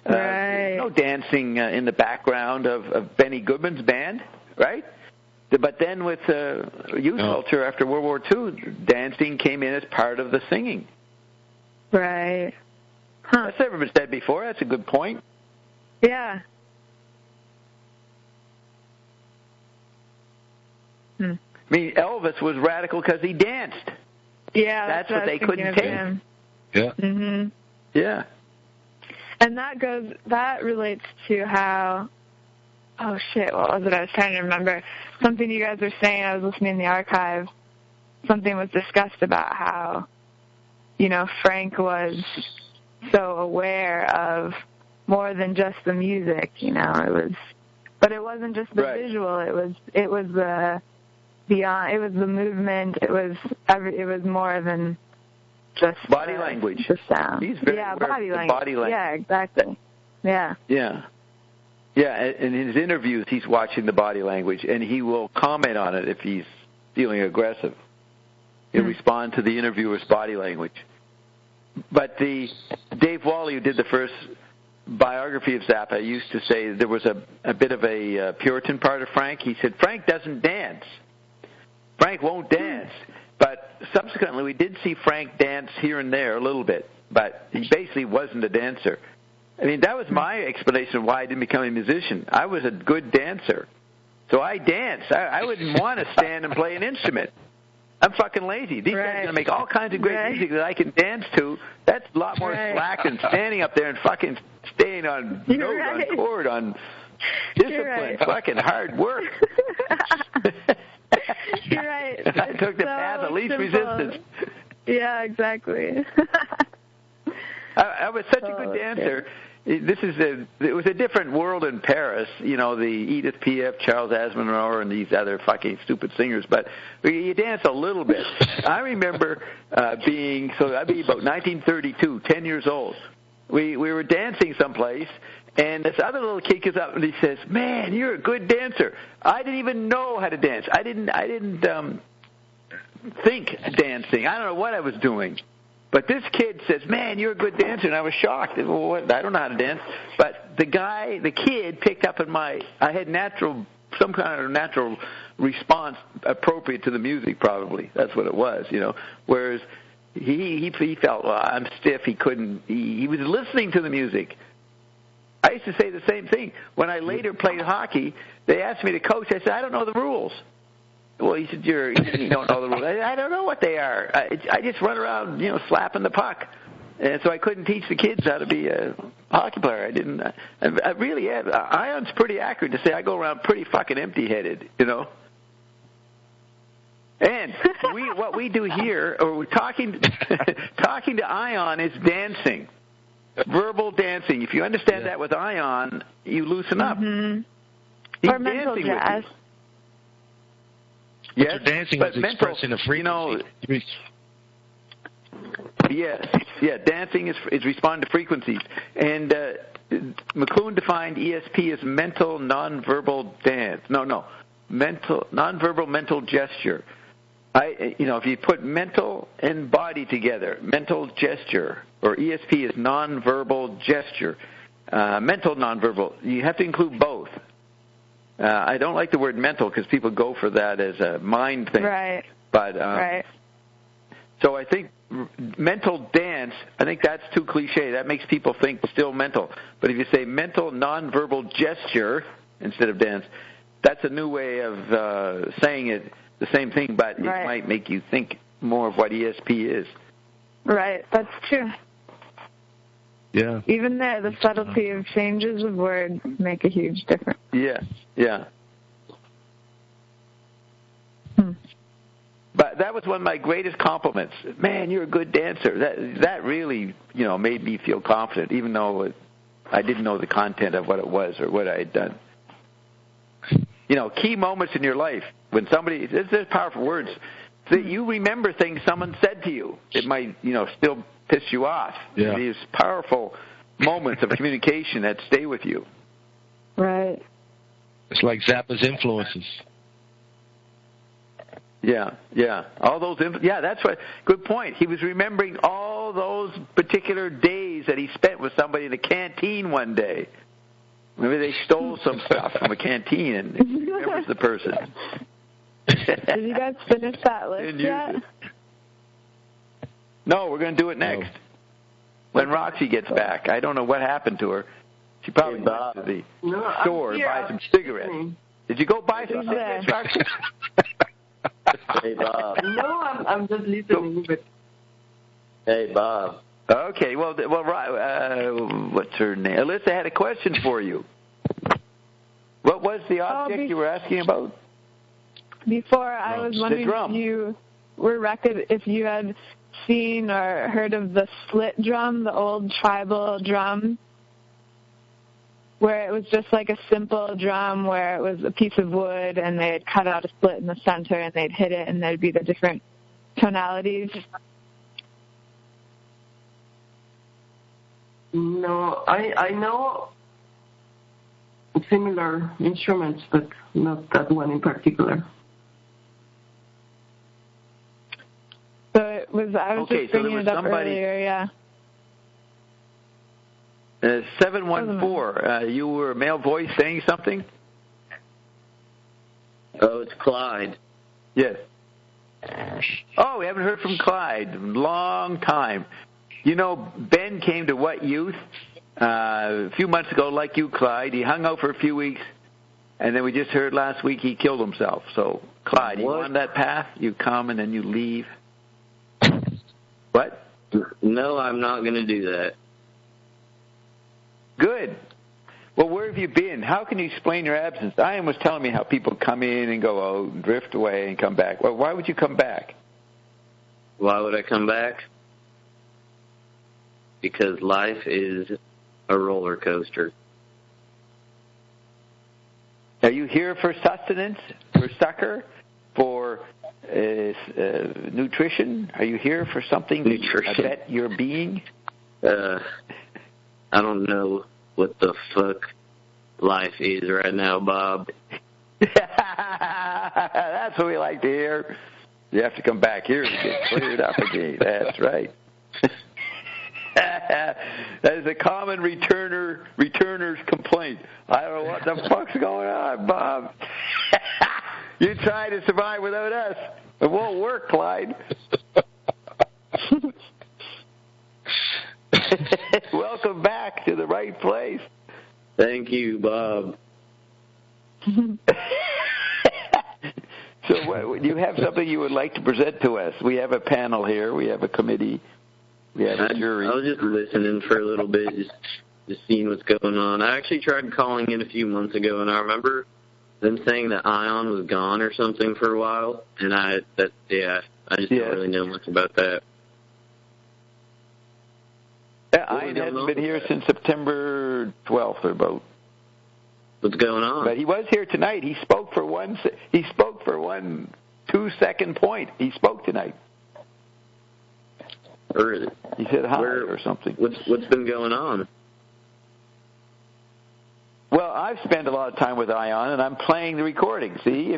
Right. No dancing in the background of Benny Goodman's band, right? But then with youth culture after World War II, dancing came in as part of the singing. Right. That's never been said before. That's a good point. Yeah. I mean, Elvis was radical because he danced. Yeah, that's what they couldn't take. Yeah. Yeah. And that relates to how, what was it? I was trying to remember. Something you guys were saying, I was listening in the archive, something was discussed about how, Frank was so aware of more than just the music, you know. But it wasn't just the visual. It was the beyond. It was the movement. It was more than just body language. The sound. He's very body language. Body language. Yeah, exactly. Yeah. Yeah. Yeah, in his interviews, he's watching the body language, and he will comment on it if he's feeling aggressive. He'll respond to the interviewer's body language. But Dave Wally, who did the first biography of Zappa, used to say there was a bit of a Puritan part of Frank. He said, Frank doesn't dance. Frank won't dance. But subsequently, we did see Frank dance here and there a little bit, but he basically wasn't a dancer. I mean, that was my explanation of why I didn't become a musician. I was a good dancer. So I danced. I wouldn't want to stand and play an instrument. I'm fucking lazy. These guys are going to make all kinds of great music that I can dance to. That's a lot more slack than standing up there and fucking staying on note, on chord, on discipline, fucking hard work. You're right. I took the path of least resistance. Yeah, exactly. I was such a good dancer. It was a different world in Paris, you know, the Edith Piaf, Charles Aznavour, and these other fucking stupid singers, but you dance a little bit. I remember I'd be about 1932, 10 years old. We were dancing someplace, and this other little kid comes up and he says, "Man, you're a good dancer." I didn't even know how to dance. I didn't think dancing. I don't know what I was doing. But this kid says, "Man, you're a good dancer," and I was shocked. Well, I don't know how to dance. But the kid picked up on I had some kind of natural response appropriate to the music, probably. That's what it was, you know. Whereas he felt, well, I'm stiff. He couldn't. He was listening to the music. I used to say the same thing. When I later played hockey, they asked me to coach. I said, I don't know the rules. Well, he said, you don't know the rules. I don't know what they are. I just run around, you know, slapping the puck. And so I couldn't teach the kids how to be a hockey player. I didn't. I really had. Ion's pretty accurate to say I go around pretty fucking empty-headed, you know. And what we do here, or we're talking to Ion, is dancing, verbal dancing. If you understand that with Ion, you loosen up. Mm-hmm. He's or mental dancing jazz. with you. Yes, dancing is expressing a frequency. Dancing is responding to frequencies. And McLuhan defined ESP as mental nonverbal dance. Nonverbal mental gesture. If you put mental and body together, mental gesture, or ESP is nonverbal gesture. Mental nonverbal, you have to include both. I don't like the word mental because people go for that as a mind thing. Right. But so I think mental dance, I think that's too cliche. That makes people think still mental. But if you say mental nonverbal gesture instead of dance, that's a new way of saying it, the same thing, but it might make you think more of what ESP is. Right. That's true. Yeah. Even there, the subtlety of changes of words make a huge difference. Yeah. But that was one of my greatest compliments. Man, you're a good dancer. That really, made me feel confident, even though I didn't know the content of what it was or what I had done. Key moments in your life when somebody, this is powerful words, that you remember things someone said to you. It might, still piss you off. Yeah. These powerful moments of communication that stay with you. Right. It's like Zappa's influences. Yeah. All those, that's what, good point. He was remembering all those particular days that he spent with somebody in a canteen one day. Maybe they stole some stuff from a canteen and he remembers the person. Did you guys finish that list yet? No, we're going to do it next. When Roxy gets back. I don't know what happened to her. She probably went to the store to buy some cigarettes. Did you go buy some cigarettes, Roxy? Hey, Bob. No, I'm just listening. But... Hey, Bob. Okay, well, what's her name? Alyssa had a question for you. What was the object you were asking about? Before, I was wondering if you if you had seen or heard of the slit drum, the old tribal drum. where it was just like a simple drum where it was a piece of wood and they'd cut out a split in the center and they'd hit it and there'd be the different tonalities? No, I know similar instruments, but not that one in particular. So it was, I was just bringing it up earlier, yeah. 714, you were a male voice saying something? Oh, it's Clyde. Yes. Oh, we haven't heard from Clyde. Long time. You know, Ben came to What Youth a few months ago, like you, Clyde. He hung out for a few weeks, and then we just heard last week he killed himself. So, Clyde, you on that path? You come and then you leave? What? No, I'm not going to do that. Good. Well, where have you been? How can you explain your absence? Ian was telling me how people come in and go out and drift away and come back. Well, why would you come back? Why would I come back? Because life is a roller coaster. Are you here for sustenance, for succor, for nutrition? Are you here for something to abet your being? I don't know what the fuck life is right now, Bob. That's what we like to hear. You have to come back here to get cleared up again. That's right. That is a common returner's complaint. I don't know what the fuck's going on, Bob. You try to survive without us. It won't work, Clyde. Welcome back to the right place. Thank you, Bob. So what, you have something you would like to present to us? We have a panel here. We have a committee. We have a jury. I was just listening for a little bit, just seeing what's going on. I actually tried calling in a few months ago, and I remember them saying that Ion was gone or something for a while, and I just don't really know much about that. Ian hasn't been here since September 12th or about. What's going on? But he was here tonight. He spoke for one 2-second point. He spoke tonight. Really? He said hi or something. What's been going on? Well, I've spent a lot of time with Ion, and I'm playing the recording. See,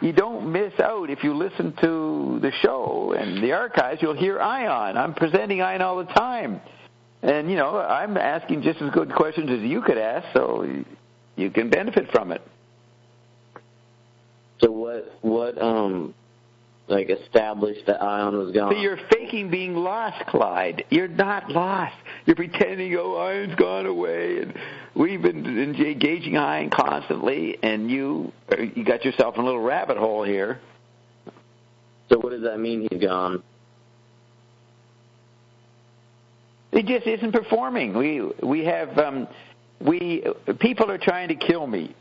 you don't miss out if you listen to the show and the archives. You'll hear Ion. I'm presenting Ion all the time, and I'm asking just as good questions as you could ask, so you can benefit from it. So what established that Ion was gone? So you're faking being lost, Clyde. You're not lost. You're pretending, Ion's gone away, and we've been engaging Ion constantly, and you got yourself in a little rabbit hole here. So what does that mean he's gone? He just isn't performing. We have people are trying to kill me,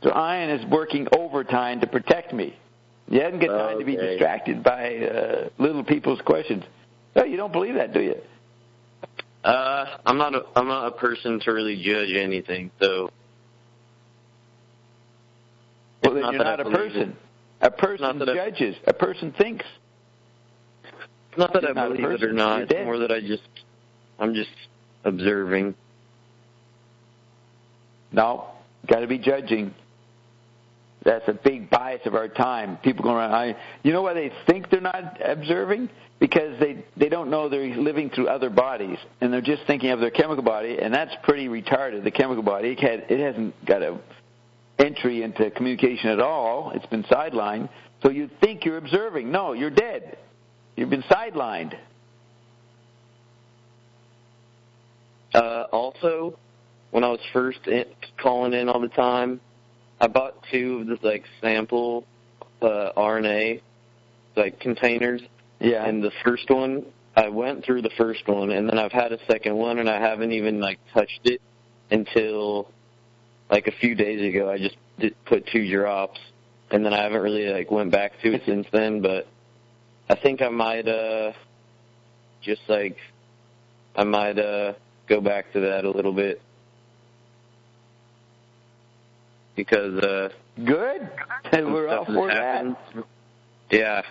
so Ion is working overtime to protect me. He hasn't got time to be distracted by little people's questions. Oh, you don't believe that, do you? I'm not a person to really judge anything, so. Well, then you're not a person. A person judges. A person thinks. It's not that I believe it or not. It's more that I'm just observing. No, got to be judging. That's a big bias of our time. People go around. You know why they think they're not observing? Because they don't know they're living through other bodies, and they're just thinking of their chemical body, and that's pretty retarded. The chemical body, it hasn't got a entry into communication at all. It's been sidelined. So you think you're observing. No, you're dead. You've been sidelined. Also, when I was first calling in all the time, I bought 2 of the sample RNA containers. Yeah. And the first one, I went through the first one, and then I've had a second one, and I haven't even touched it until a few days ago. I just put 2 drops, and then I haven't really went back to it since then. But I think I might go back to that a little bit. because good. And we're all for that. Yeah.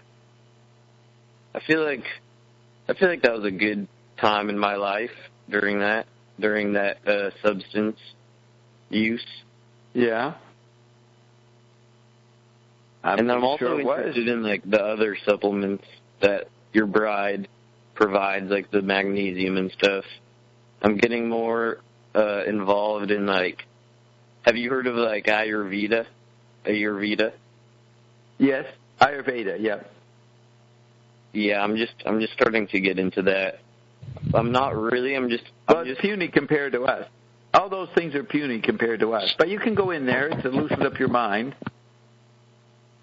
I feel like that was a good time in my life during that substance use. Yeah. And I'm also interested in like the other supplements that your bride provides, like the magnesium and stuff. I'm getting more involved in like. Have you heard of like Ayurveda? Yes, Ayurveda. Yeah. Yeah, I'm just starting to get into that. I'm not really. It's puny compared to us. All those things are puny compared to us. But you can go in there to loosen up your mind.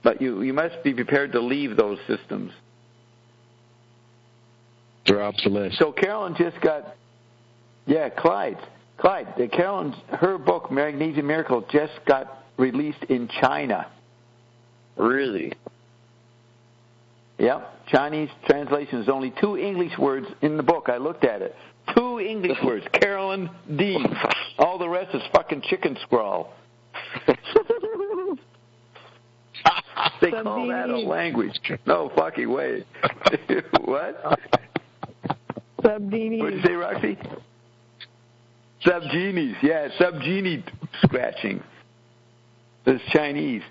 But you must be prepared to leave those systems. They're obsolete. So Carolyn just got, Clyde, Carolyn, her book, Magnesium Miracle, just got released in China. Really? Yep. Chinese translation is only 2 English words in the book. I looked at it. 2 English words. Carolyn D. All the rest is fucking chicken scrawl. They call that a language. No fucking way. What? Subgenie. What did you say, Roxy? Subgenies. Yeah, subgenie scratching. It's Chinese.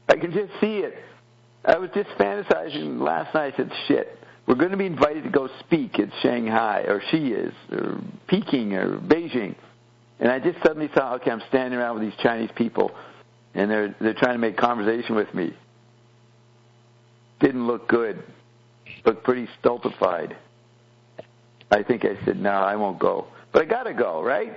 I can just see it. I was just fantasizing last night. I said, shit, we're going to be invited to go speak at Shanghai, or she is, or Peking, or Beijing. And I just suddenly thought, okay, I'm standing around with these Chinese people, and they're trying to make conversation with me. Didn't look good. Looked pretty stultified. I think I said, no, I won't go. But I got to go, right?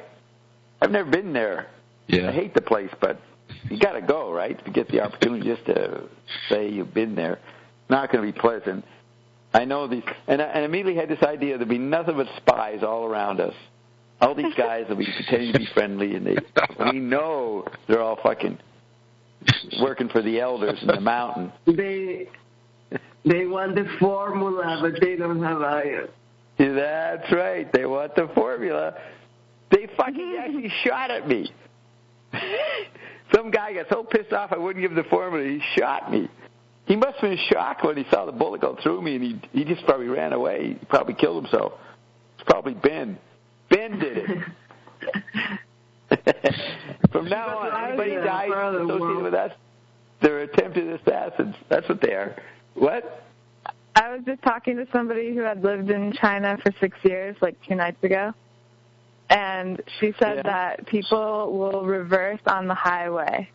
I've never been there. Yeah. I hate the place, but you got to go, right? To get the opportunity just to say you've been there. Not going to be pleasant. I know these, and I immediately had this idea there'd be nothing but spies all around us. All these guys will be pretending to be friendly, and we know they're all fucking working for the elders in the mountain. They want the formula, but they don't have iron. That's right. They want the formula. They fucking actually shot at me. Some guy got so pissed off I wouldn't give him the formula, he shot me. He must have been shocked when he saw the bullet go through me, and he just probably ran away. He probably killed himself. It's probably Ben. Ben did it. From now on, anybody dies associated with us, they're attempted assassins. That's what they are. What? I was just talking to somebody who had lived in China for 6 years, like 2 nights ago, and she said that people will reverse on the highway.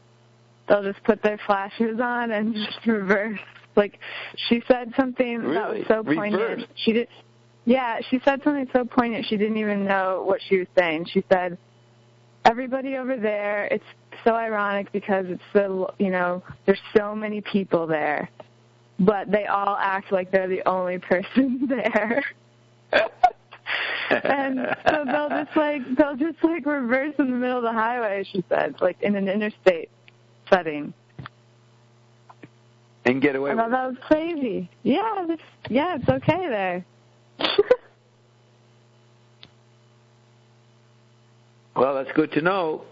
They'll just put their flashers on and just reverse. Like, she said something that was so poignant. Reverse. She said something so poignant she didn't even know what she was saying. She said, everybody over there, it's so ironic because it's so, there's so many people there, but they all act like they're the only person there. And so they'll just reverse in the middle of the highway, she said, like in an interstate setting. And get away with it. I thought that was crazy. Yeah, it's okay there. Well, that's good to know.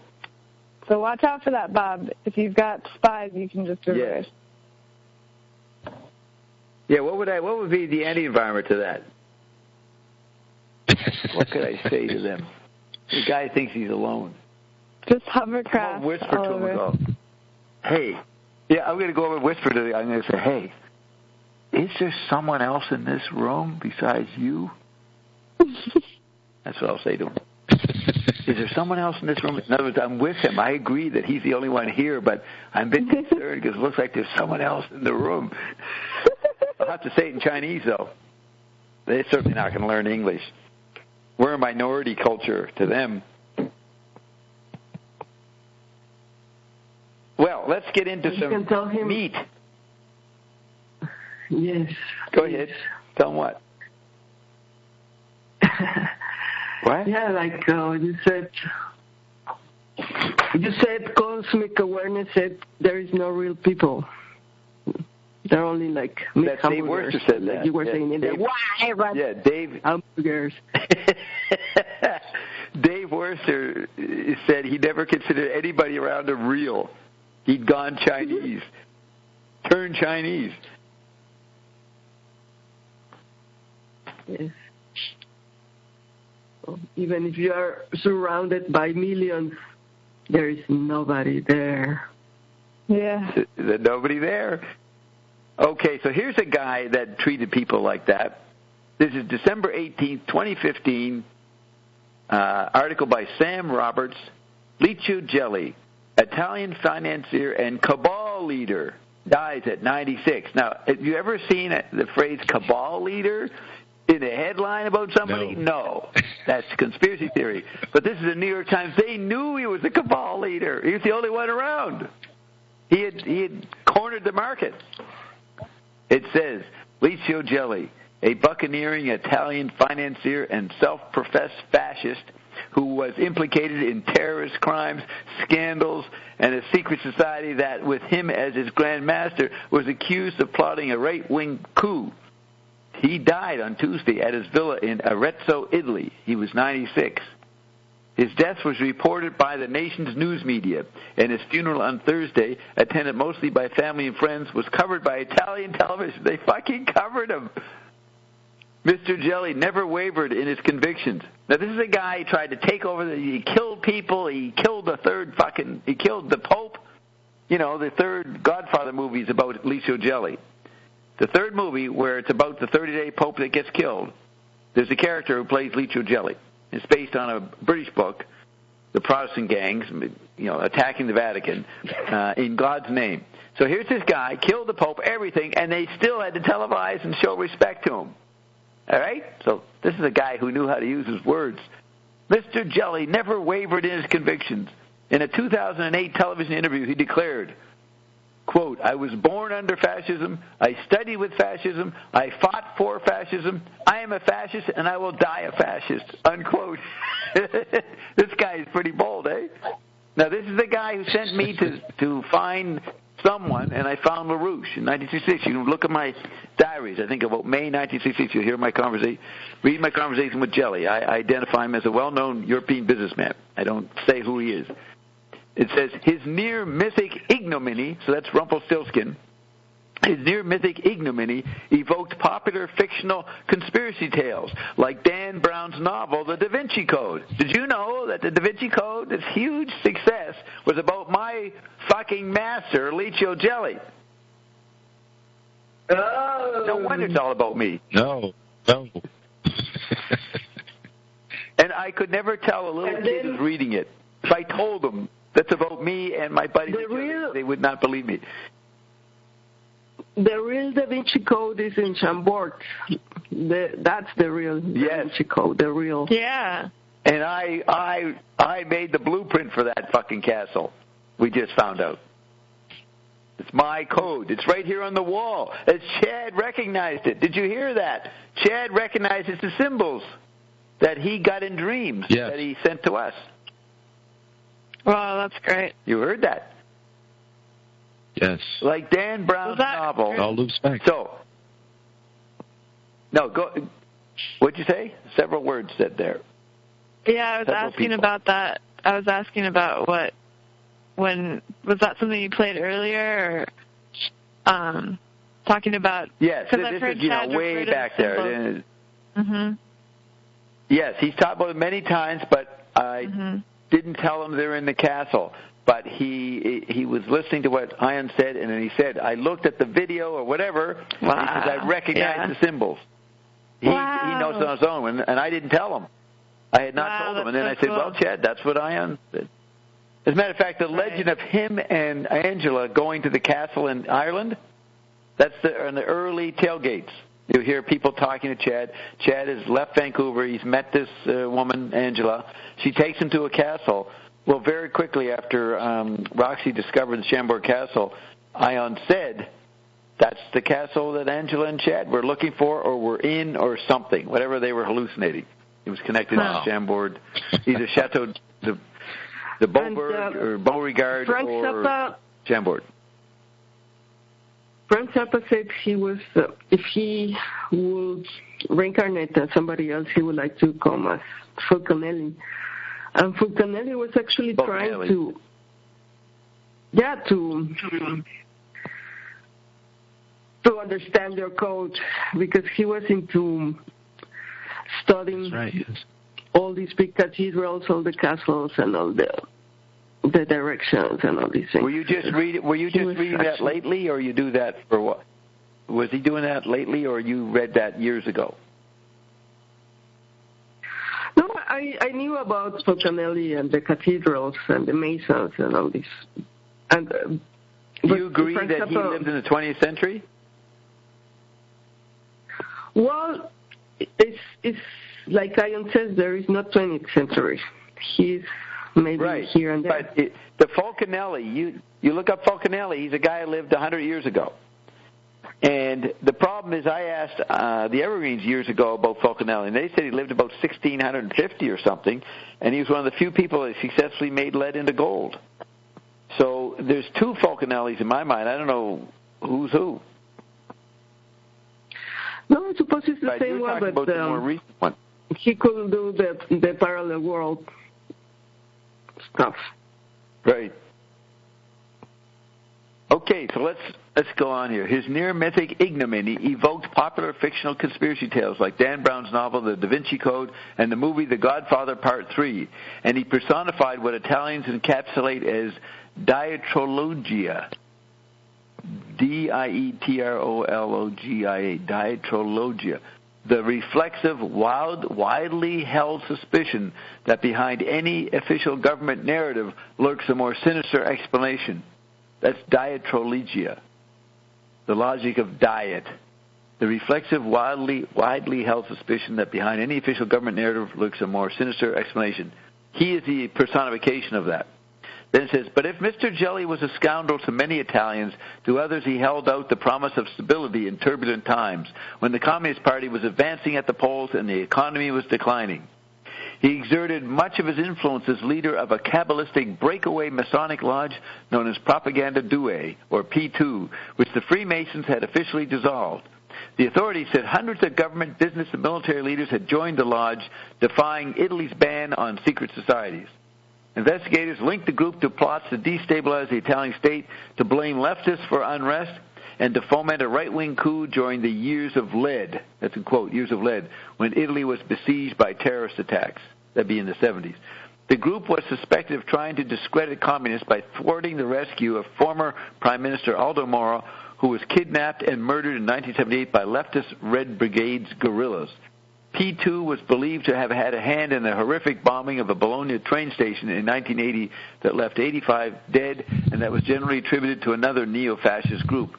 So watch out for that, Bob. If you've got spies, you can just reverse. Yeah, what would be the anti-environment to that? What could I say to them? The guy thinks he's alone. Just hovercraft. I'll whisper to him and go, hey. Yeah, I'm going to go over and whisper to the guy. I'm going to say, hey, is there someone else in this room besides you? That's what I'll say to him. Is there someone else in this room? In other words, I'm with him. I agree that he's the only one here, but I'm a bit concerned because it looks like there's someone else in the room. I'll have to say it in Chinese, though. They're certainly not going to learn English. We're a minority culture to them. Well, let's get into some meat. Yes. Go ahead. Tell them what. What? Yeah, like you said cosmic awareness said there is no real people. They're only like Dave Worcester said that. You were saying in there. Yeah, Dave. Hamburgers. Dave Worcester said he never considered anybody around him real. He'd gone Chinese, turned Chinese. Yes. Even if you are surrounded by millions, there is nobody there. Yeah. There's nobody there. Okay, so here's a guy that treated people like that. This is December 18th, 2015, article by Sam Roberts, Licio Gelli, Italian financier and cabal leader, dies at 96. Now, have you ever seen the phrase cabal leader in a headline about somebody? No. That's conspiracy theory. But this is the New York Times. They knew he was a cabal leader. He was the only one around. He had cornered the market. It says, Licio Gelli, a buccaneering Italian financier and self-professed fascist who was implicated in terrorist crimes, scandals, and a secret society that, with him as his grand master, was accused of plotting a right-wing coup. He died on Tuesday at his villa in Arezzo, Italy. He was 96. His death was reported by the nation's news media, and his funeral on Thursday, attended mostly by family and friends, was covered by Italian television. They fucking covered him. Mr. Gelli never wavered in his convictions. Now, this is a guy who tried to take over. He killed people. He killed he killed the Pope. You know, the third Godfather movie is about Licio Gelli. The third movie, where it's about the 30-day Pope that gets killed, there's a character who plays Licio Gelli. It's based on a British book, the Protestant gangs, attacking the Vatican in God's name. So here's this guy, killed the Pope, everything, and they still had to televise and show respect to him. All right? So this is a guy who knew how to use his words. Mr. Gelli never wavered in his convictions. In a 2008 television interview, he declared, quote, I was born under fascism. I studied with fascism. I fought for fascism. I am a fascist, and I will die a fascist, unquote. This guy is pretty bold, eh? Now, this is the guy who sent me to find someone, and I found LaRouche in 1966. You can look at my diaries. I think about May 1966. You'll hear my conversation, read my conversation with Gelli. I identify him as a well-known European businessman. I don't say who he is. It says, his near-mythic ignominy, so that's Rumpelstiltskin, his near-mythic ignominy evoked popular fictional conspiracy tales, like Dan Brown's novel, The Da Vinci Code. Did you know that The Da Vinci Code, this huge success, was about my fucking master, Licio Gelli? Oh. No wonder it's all about me. No. And I could never tell a little kid who's reading it. If I told them that's about me and my buddies, they would not believe me. The real Da Vinci Code is in Chambord. That's the real Da Vinci Code, the real. Yeah. And I made the blueprint for that fucking castle. We just found out. It's my code. It's right here on the wall. As Chad recognized it. Did you hear that? Chad recognizes the symbols that he got in dreams that he sent to us. Wow, that's great. You heard that? Yes. Like Dan Brown's novel. All loops back. So, no, go. What'd you say? Several words said there. Yeah, I was asking about that. I was asking about was that something you played earlier, or talking about? Yes, this is way back there. Mm-hmm. Yes, he's talked about it many times, but I didn't tell him they're in the castle. But he was listening to what Ian said, and then he said, I looked at the video or whatever, because I recognized the symbols. He knows it on his own, and I didn't tell him. I had not told him. And then I said, well, Chad, that's what Ian said. As a matter of fact, the legend of him and Angela going to the castle in Ireland, that's in the early tailgates. You hear people talking to Chad. Chad has left Vancouver. He's met this woman, Angela. She takes him to a castle. Well, very quickly after Roxy discovered the Chambord Castle, Ion said, that's the castle that Angela and Chad were looking for or were in or something, whatever they were hallucinating. It was connected to Chambord, either Chateau de Beaubourg or Beauregard or Chambord. Frank Zappa said if he would reincarnate as somebody else, he would like to come as Fulcanelli. And Fulcanelli was actually trying to understand their code, because he was into studying all these big cathedrals, all the castles, and all the directions and all these things. Were you just reading that lately, or you do that for what? Was he doing that lately, or you read that years ago? No, I knew about Fulcanelli and the cathedrals and the Masons and all this. And do you agree that he lived in the 20th century? Well, it's like Ion says, there is not 20th century. He's maybe here and there. But the Fulcanelli, you look up Fulcanelli, he's a guy who lived 100 years ago. And the problem is, I asked the Evergreens years ago about Fulcanelli, and they said he lived about 1650 or something, and he was one of the few people that successfully made lead into gold. So there's two Fulcanellis in my mind. I don't know who's who. No, I suppose it's the same one, but about the more recent one. He couldn't do the parallel world stuff. Right. Okay, so let's go on here. His near-mythic ignominy evoked popular fictional conspiracy tales like Dan Brown's novel The Da Vinci Code and the movie The Godfather Part 3, and he personified what Italians encapsulate as dietrologia. Dietrologia, dietrologia. The reflexive, widely held suspicion that behind any official government narrative lurks a more sinister explanation. That's dietrologia, the logic of diet. The reflexive, widely held suspicion that behind any official government narrative lurks a more sinister explanation. He is the personification of that. Then it says, but if Mr. Jelly was a scoundrel to many Italians, to others he held out the promise of stability in turbulent times, when the Communist Party was advancing at the polls and the economy was declining. He exerted much of his influence as leader of a Kabbalistic breakaway Masonic lodge known as Propaganda Due, or P2, which the Freemasons had officially dissolved. The authorities said hundreds of government, business, and military leaders had joined the lodge, defying Italy's ban on secret societies. Investigators linked the group to plots to destabilize the Italian state, to blame leftists for unrest, and to foment a right-wing coup during the years of lead, that's in quote, years of lead, when Italy was besieged by terrorist attacks. That'd be in the 70s. The group was suspected of trying to discredit communists by thwarting the rescue of former Prime Minister Aldo Moro, who was kidnapped and murdered in 1978 by leftist Red Brigade's guerrillas. P2 was believed to have had a hand in the horrific bombing of a Bologna train station in 1980 that left 85 dead, and that was generally attributed to another neo-fascist group.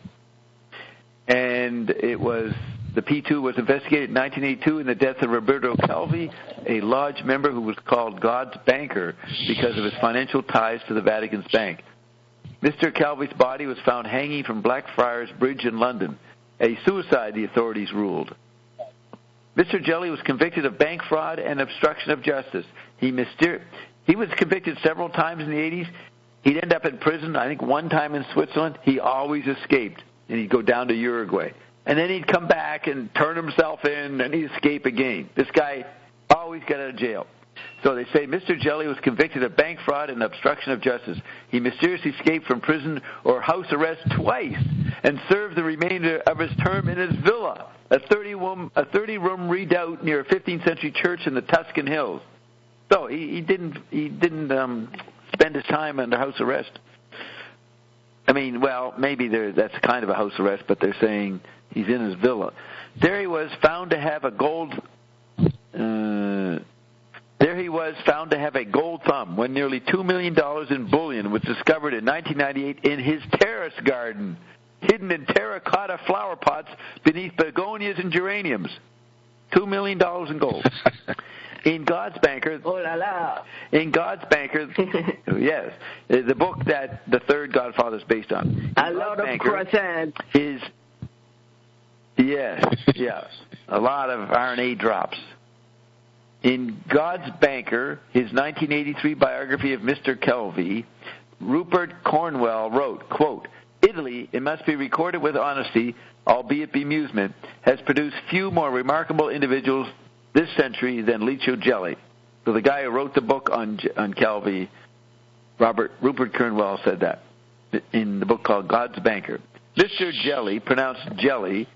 And the P2 was investigated in 1982 in the death of Roberto Calvi, a lodge member who was called God's banker because of his financial ties to the Vatican's bank. Mr. Calvi's body was found hanging from Blackfriars Bridge in London, a suicide, the authorities ruled. Mr. Jelly was convicted of bank fraud and obstruction of justice. He was convicted several times in the 80s. He'd end up in prison, I think one time in Switzerland. He always escaped, and he'd go down to Uruguay. And then he'd come back and turn himself in, and he'd escape again. This guy always got out of jail. So they say Mr. Jelly was convicted of bank fraud and obstruction of justice. He mysteriously escaped from prison or house arrest twice and served the remainder of his term in his villa, a 30-room redoubt near a 15th century church in the Tuscan Hills. So he didn't spend his time under house arrest. I mean, well, maybe that's kind of a house arrest, but they're saying he's in his villa. There he was found to have a gold thumb when nearly $2 million in bullion was discovered in 1998 in his terrace garden, hidden in terracotta flower pots beneath begonias and geraniums. $2 million in gold. In God's Banker, in God's Banker, yes, the book that the third Godfather is based on. A lot of croissants. A lot of RNA drops. In God's Banker, his 1983 biography of Mr. Kelvey, Rupert Cornwell wrote, quote, Italy, it must be recorded with honesty, albeit bemusement, has produced few more remarkable individuals this century than Licio Gelli. So the guy who wrote the book on Calvi, Rupert Kernwell, said that in the book called God's Banker. Mr. Jelly, pronounced Jelly,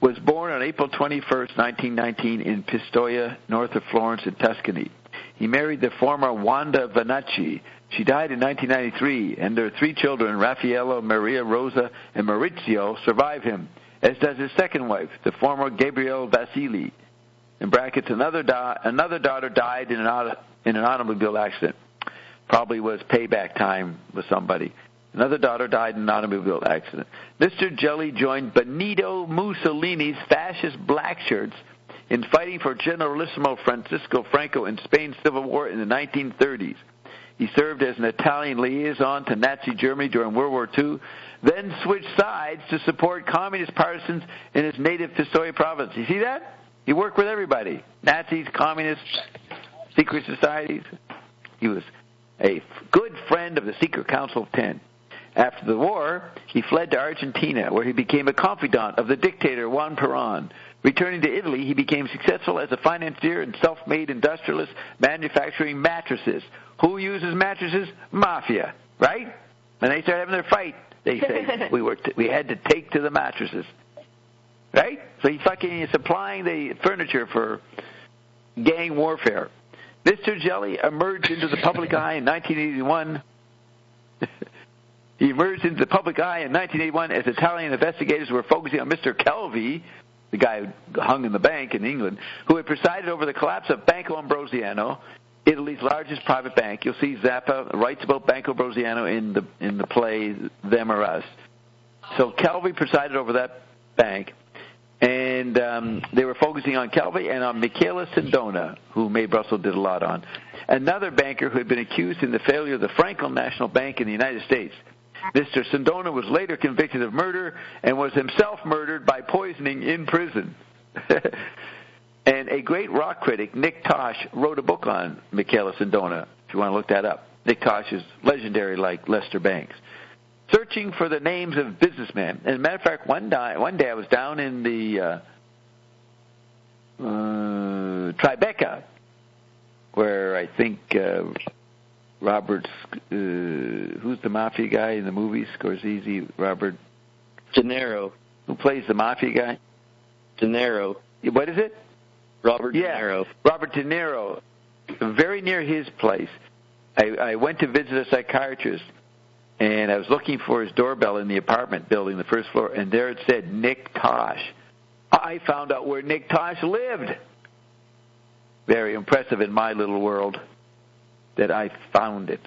was born on April 21st, 1919 in Pistoia, north of Florence in Tuscany. He married the former Wanda Vanacci. She died in 1993, and their 3 children, Raffaello, Maria Rosa, and Maurizio, survive him, as does his second wife, the former Gabrielle Vasili. In brackets, another daughter died in an automobile accident. Probably was payback time with somebody. Another daughter died in an automobile accident. Mr. Jelly joined Benito Mussolini's fascist black shirts in fighting for Generalissimo Francisco Franco in Spain's civil war in the 1930s. He served as an Italian liaison to Nazi Germany during World War II, then switched sides to support communist partisans in his native Pistoia province. You see that? He worked with everybody. Nazis, communists, secret societies. He was a good friend of the Secret Council of Ten. After the war, he fled to Argentina, where he became a confidant of the dictator Juan Perón. Returning to Italy, he became successful as a financier and self-made industrialist manufacturing mattresses. Who uses mattresses? Mafia, right? When they start having their fight, they say, we had to take to the mattresses. Right? So he's fucking supplying the furniture for gang warfare. Mr. Jelly emerged into the public eye in 1981. He emerged into the public eye in 1981 as Italian investigators were focusing on Mr. Calvi, the guy who hung in the bank in England, who had presided over the collapse of Banco Ambrosiano, Italy's largest private bank. You'll see Zappa writes about Banco Ambrosiano in the play Them or Us. So Calvi presided over that bank, and they were focusing on Calvi and on Michela Sindona, who Mae Brussel did a lot on, another banker who had been accused in the failure of the Franklin National Bank in the United States. Mr. Sindona was later convicted of murder and was himself murdered by poisoning in prison. And a great rock critic, Nick Tosh, wrote a book on Michela Sindona, if you want to look that up. Nick Tosh is legendary like Lester Banks. Searching for the names of businessmen. As a matter of fact, one day I was down in the Tribeca, where I think Robert's, who's the mafia guy in the movies? Scorsese, Robert De Niro. Who plays the mafia guy? De Niro. What is it? Robert De Niro. Robert De Niro. Very near his place. I went to visit a psychiatrist, and I was looking for his doorbell in the apartment building, the first floor, and there it said Nick Tosh. I found out where Nick Tosh lived. Very impressive in my little world that I found it.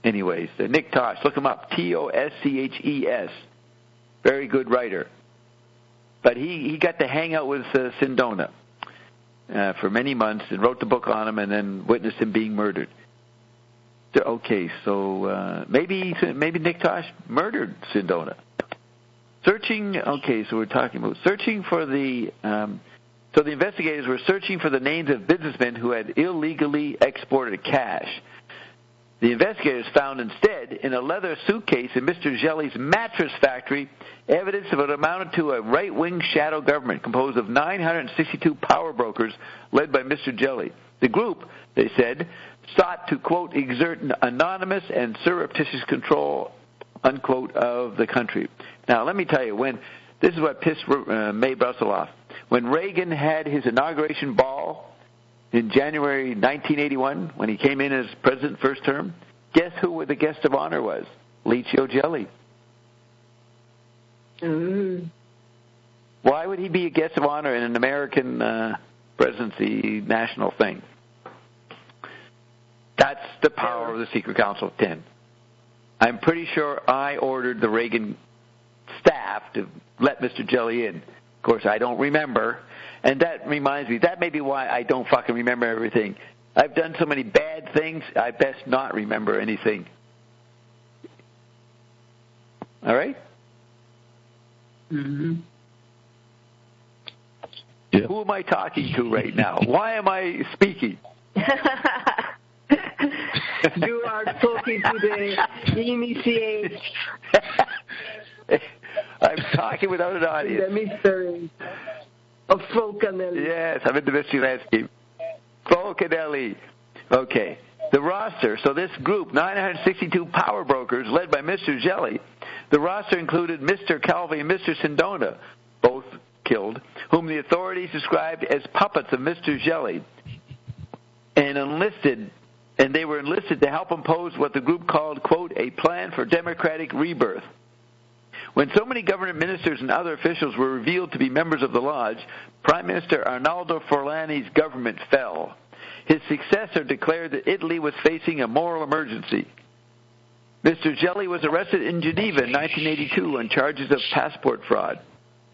Anyways, Nick Tosh, look him up, Tosches. Very good writer. But he got to hang out with Sindona for many months and wrote the book on him and then witnessed him being murdered. Okay, so maybe Nick Tosh murdered Sindona. So we're talking about searching for the... So the investigators were searching for the names of businessmen who had illegally exported cash. The investigators found instead, in a leather suitcase in Mr. Jelly's mattress factory, evidence of what amounted to a right-wing shadow government composed of 962 power brokers led by Mr. Jelly. The group, they said, sought to, quote, exert an anonymous and surreptitious control, unquote, of the country. Now, let me tell you, this is what pissed Mae Brussel off. When Reagan had his inauguration ball in January 1981, when he came in as president first term, guess who the guest of honor was? Licio Jelly. Mm. Why would he be a guest of honor in an American presidency national thing? That's the power of the Secret Council of 10. I'm pretty sure I ordered the Reagan staff to let Mr. Jelly in. Of course, I don't remember, and that reminds me, that may be why I don't fucking remember everything. I've done so many bad things, I best not remember anything. All right? Mm-hmm. Yeah. Who am I talking to right now? Why am I speaking? You are talking to the initiate. I'm talking without an audience. The mystery of Fulcanelli. Yes, I'm in the mystery landscape. Fulcanelli. Okay. The roster, so this group, 962 power brokers led by Mr. Jelly, the roster included Mr. Calvi and Mr. Sindona, both killed, whom the authorities described as puppets of Mr. Jelly, and they were enlisted to help impose what the group called, quote, a plan for democratic rebirth. When so many government ministers and other officials were revealed to be members of the lodge, Prime Minister Arnaldo Forlani's government fell. His successor declared that Italy was facing a moral emergency. Mr. Jelly was arrested in Geneva in 1982 on charges of passport fraud.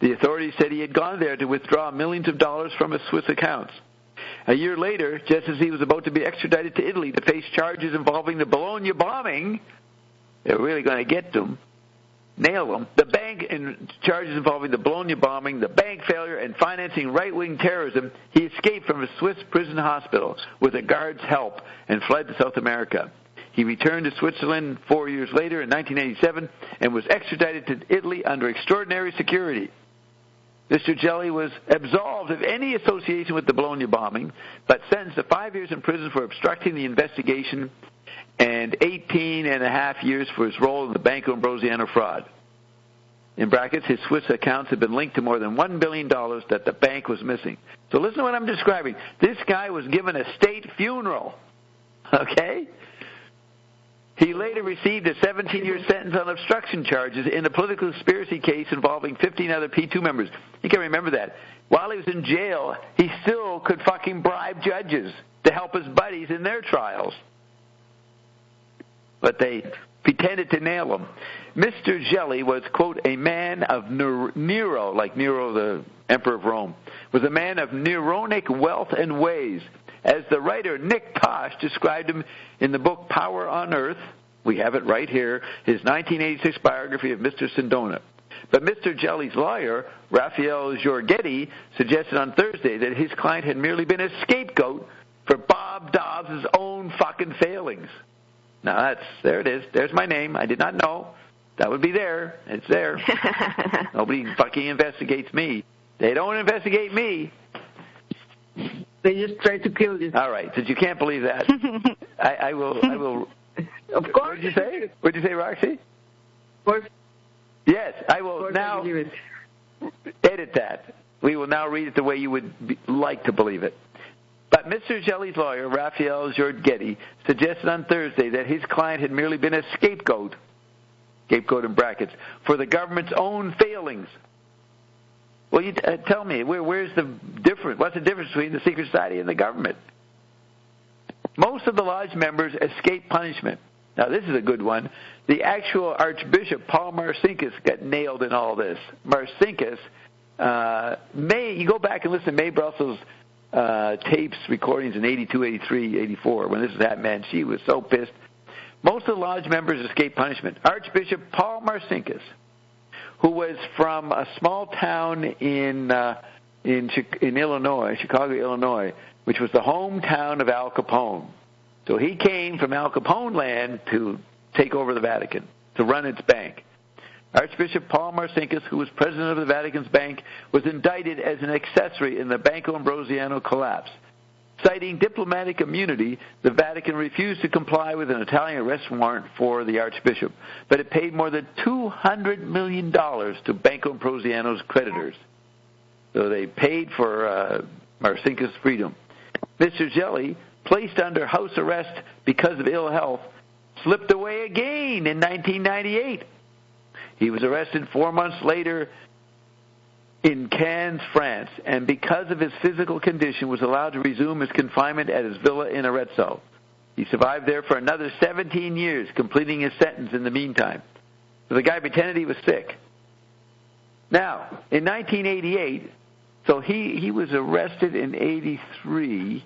The authorities said he had gone there to withdraw millions of dollars from his Swiss accounts. A year later, just as he was about to be extradited to Italy to face charges involving the Bologna bombing, they were really going to get him, nail him, the bank and charges involving the Bologna bombing, the bank failure, and financing right-wing terrorism, he escaped from a Swiss prison hospital with a guard's help and fled to South America. He returned to Switzerland 4 years later in 1987 and was extradited to Italy under extraordinary security. Mr. Jelly was absolved of any association with the Bologna bombing, but sentenced to 5 years in prison for obstructing the investigation and 18 and a half years for his role in the Banco Ambrosiano fraud. In brackets, his Swiss accounts had been linked to more than $1 billion that the bank was missing. So listen to what I'm describing. This guy was given a state funeral, okay? He later received a 17-year sentence on obstruction charges in a political conspiracy case involving 15 other P2 members. You can remember that. While he was in jail, he still could fucking bribe judges to help his buddies in their trials. But they pretended to nail him. Mr. Jelly was, quote, a man of Nero, like Nero, the emperor of Rome, was a man of Neronic wealth and ways. As the writer Nick Tosh described him in the book Power on Earth, we have it right here, his 1986 biography of Mr. Sindona. But Mr. Jelly's lawyer, Raphael Giorgetti, suggested on Thursday that his client had merely been a scapegoat for Bob Dobbs' own fucking failings. Now, there it is. There's my name. I did not know. That would be there. It's there. Nobody fucking investigates me. They don't investigate me. They just try to kill you. All right, since you can't believe that, I will. Of course. What did you say? What did you say, Roxy? Of course. Yes, I will now edit that. We will now read it the way you would like to believe it. But Mr. Jelly's lawyer, Raphael Giorgetti, suggested on Thursday that his client had merely been a scapegoat in brackets, for the government's own failings. Well, you tell me, where's the difference? What's the difference between the secret society and the government? Most of the lodge members escape punishment. Now, this is a good one. The actual Archbishop, Paul Marcinkus, got nailed in all this. Marcinkus, you go back and listen to May Brussels' tapes, recordings in 82, 83, 84, when this was happening, man, she was so pissed. Most of the lodge members escape punishment. Archbishop Paul Marcinkus, who was from a small town in Illinois, Chicago, Illinois, which was the hometown of Al Capone. So he came from Al Capone land to take over the Vatican, to run its bank. Archbishop Paul Marcinkus, who was president of the Vatican's bank, was indicted as an accessory in the Banco Ambrosiano collapse. Citing diplomatic immunity, the Vatican refused to comply with an Italian arrest warrant for the Archbishop, but it paid more than $200 million to Banco Ambrosiano's creditors. So they paid for Marcinkus' freedom. Mr. Jelly, placed under house arrest because of ill health, slipped away again in 1998. He was arrested 4 months later in Cannes, France, and because of his physical condition was allowed to resume his confinement at his villa in Arezzo. He survived there for another 17 years, completing his sentence in the meantime. So the guy pretended he was sick. Now, in 1988, so he was arrested in 83.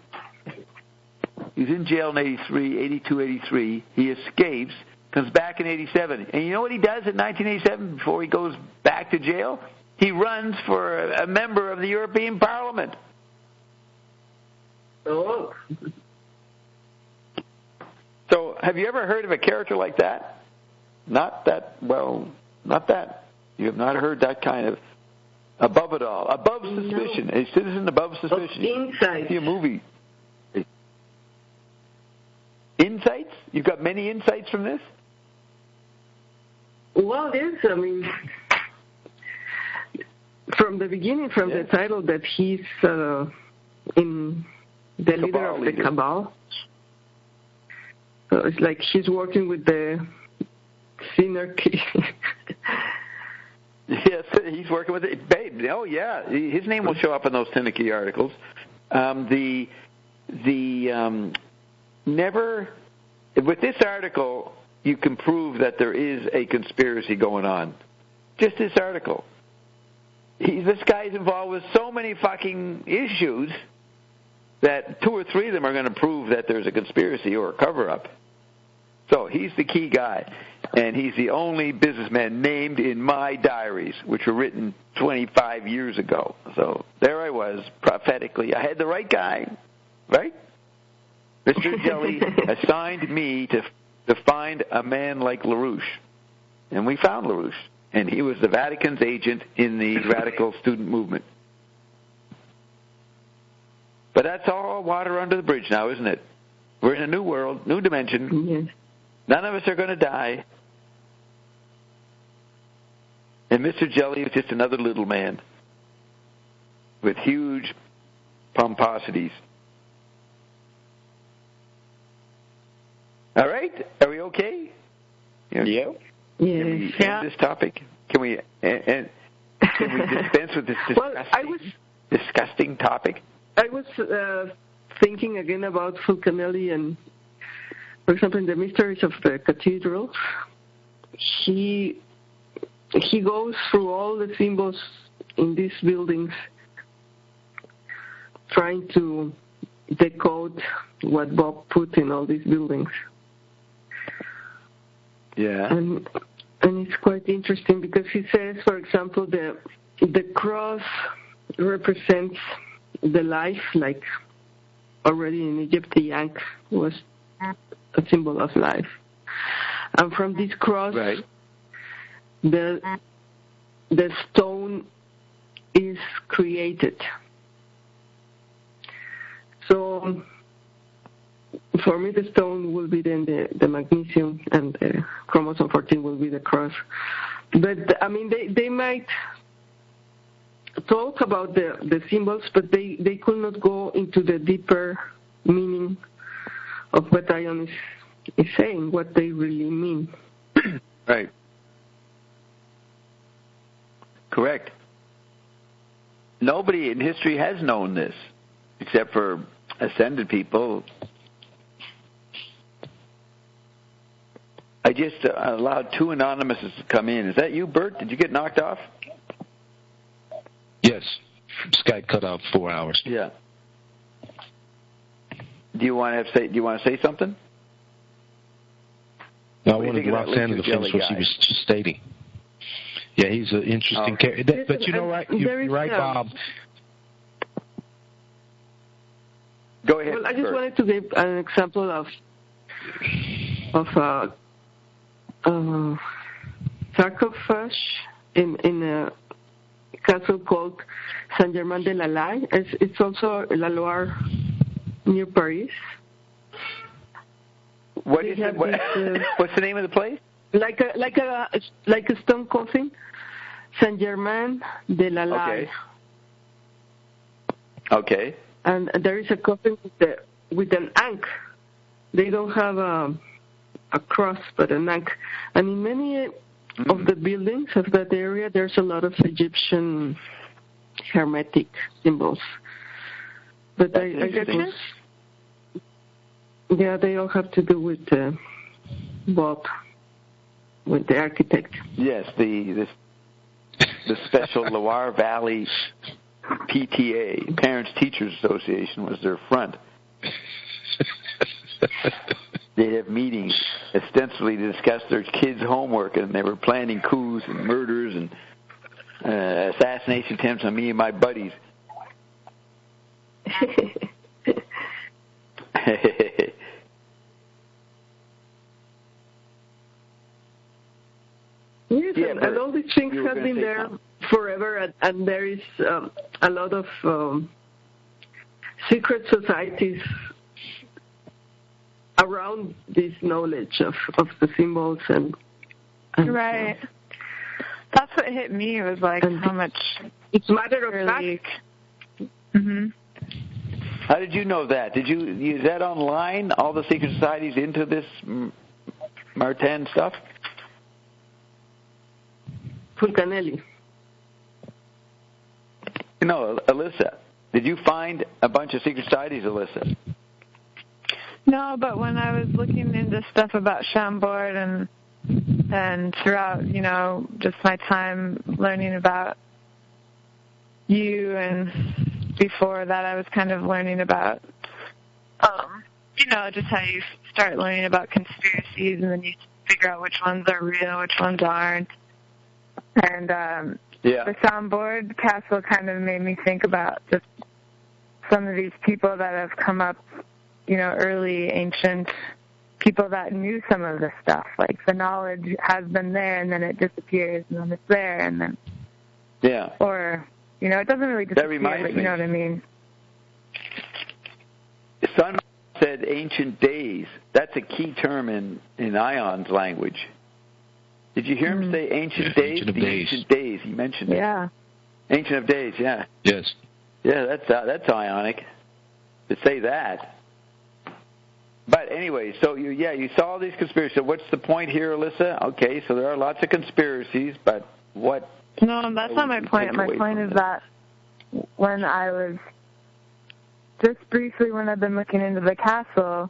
He was in jail in 83, 82, 83. He escapes, comes back in 87. And you know what he does in 1987 before he goes back to jail? He runs for a member of the European Parliament. Oh. So have you ever heard of a character like that? Not that. You have not heard that kind of above it all. Above suspicion. No. A citizen above suspicion. Inside. See a movie. Insights? You've got many insights from this? Well, yes. I mean, from the beginning, from the title that he's in the leader of the Cabal. So it's like he's working with the Synarchy. Yes, he's working with it. Oh, yeah. His name will show up in those Synarchy articles. With this article, you can prove that there is a conspiracy going on. Just this article. This guy's involved with so many fucking issues that 2 or 3 of them are going to prove that there's a conspiracy or a cover-up. So he's the key guy, and he's the only businessman named in my diaries, which were written 25 years ago. So there I was, prophetically. I had the right guy, right? Mr. Jelly assigned me to find a man like LaRouche, and we found LaRouche, and he was the Vatican's agent in the radical student movement. But that's all water under the bridge now, isn't it? We're in a new world, new dimension. Yes. None of us are going to die. And Mr. Jelly is just another little man with huge pomposities. All right? Are we okay? Yeah. Can we end this topic? Can we dispense with this disgusting topic? I was thinking again about Fulcanelli, and, for example, in the Mysteries of the Cathedral, he goes through all the symbols in these buildings, trying to decode what Bob put in all these buildings. Yeah. And it's quite interesting because he says, for example, the cross represents the life, like already in Egypt, the yank was a symbol of life. And from this cross, the stone is created. So for me, the stone will be then the magnesium, and the chromosome 14 will be the cross. But, I mean, they might talk about the symbols, but they could not go into the deeper meaning of what Ion is saying, what they really mean. Right. Correct. Nobody in history has known this, except for ascended people. I just allowed 2 anonymouses to come in. Is that you, Bert? Did you get knocked off? Yes. Skype cut out 4 hours. Yeah. Do you want to say something? No, I wanted Roxanne to finish what she was just stating. Yeah, he's an interesting character. But you know, you're right, Bob. Go ahead. Well, I just wanted to give an example of sarcophage in a castle called Saint-Germain-de-la-Laye. It's also La Loire near Paris. What is it? What's the name of the place? Like a stone coffin, Saint-Germain-de-la-Laye. Okay. And there is a coffin with an ankh. They don't have a cross, but an ankh. And in many of the buildings of that area, there's a lot of Egyptian hermetic symbols. But I suppose, yeah, they all have to do with Bob, with the architect. Yes, the special Loire Valley PTA, Parents Teachers Association, was their front. They'd have meetings ostensibly to discuss their kids' homework, and they were planning coups and murders and assassination attempts on me and my buddies. Yes, yeah, and all these things have been there forever, and there is a lot of secret societies around this knowledge of the symbols and right. That's what hit me, was like how much it's matter of fact. Mm-hmm. How did you know that? Is that online, all the secret societies into this Martin stuff? Fulcanelli. No, Alyssa. Did you find a bunch of secret societies, Alyssa? No, but when I was looking into stuff about Chambord and throughout, just my time learning about you, and before that I was kind of learning about, just how you start learning about conspiracies and then you figure out which ones are real, which ones aren't. And the Chambord Castle kind of made me think about just some of these people that have come up, early ancient people that knew some of this stuff. Like the knowledge has been there and then it disappears and then it's there and then... Yeah. Or, it doesn't really disappear, but you know what I mean. Sun said ancient days. That's a key term in Ion's language. Did you hear him say ancient days? Ancient days. He mentioned it. Yeah. Ancient of days, yeah. Yes. Yeah, that's Ionic to say that. But anyway, so you saw all these conspiracies. So what's the point here, Alyssa? Okay, so there are lots of conspiracies, but what? No, that's not my point. My point is that when I was, just briefly when I've been looking into the castle,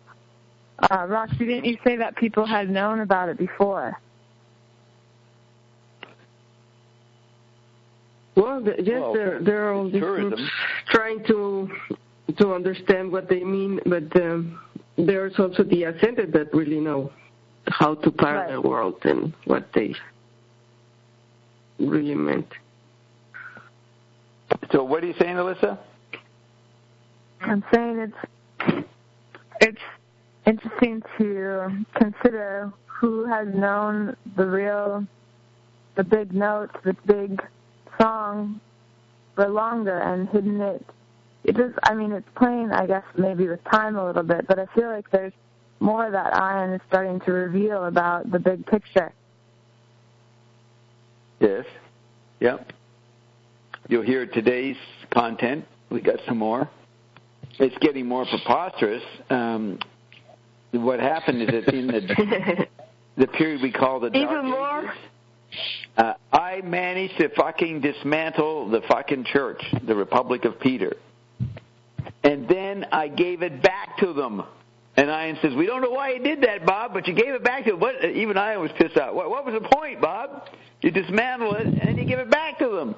Roxy, didn't you say that people had known about it before? Well, there are all these groups trying to understand what they mean, but there's also the ascended that really know how to part the world and what they really meant. So what are you saying, Alyssa? I'm saying it's interesting to consider who has known the big notes, the big song for longer and hidden it. It's playing, I guess, maybe with time a little bit, but I feel like there's more that Ion is starting to reveal about the big picture. Yes. Yep. You'll hear today's content. We got some more. It's getting more preposterous. What happened is that in the period we call the Dark Even more? I managed to fucking dismantle the fucking church, the Republic of Peter. And then I gave it back to them. And Ian says, we don't know why you did that, Bob, but you gave it back to them. Even I was pissed out. What was the point, Bob? You dismantle it, and then you give it back to them.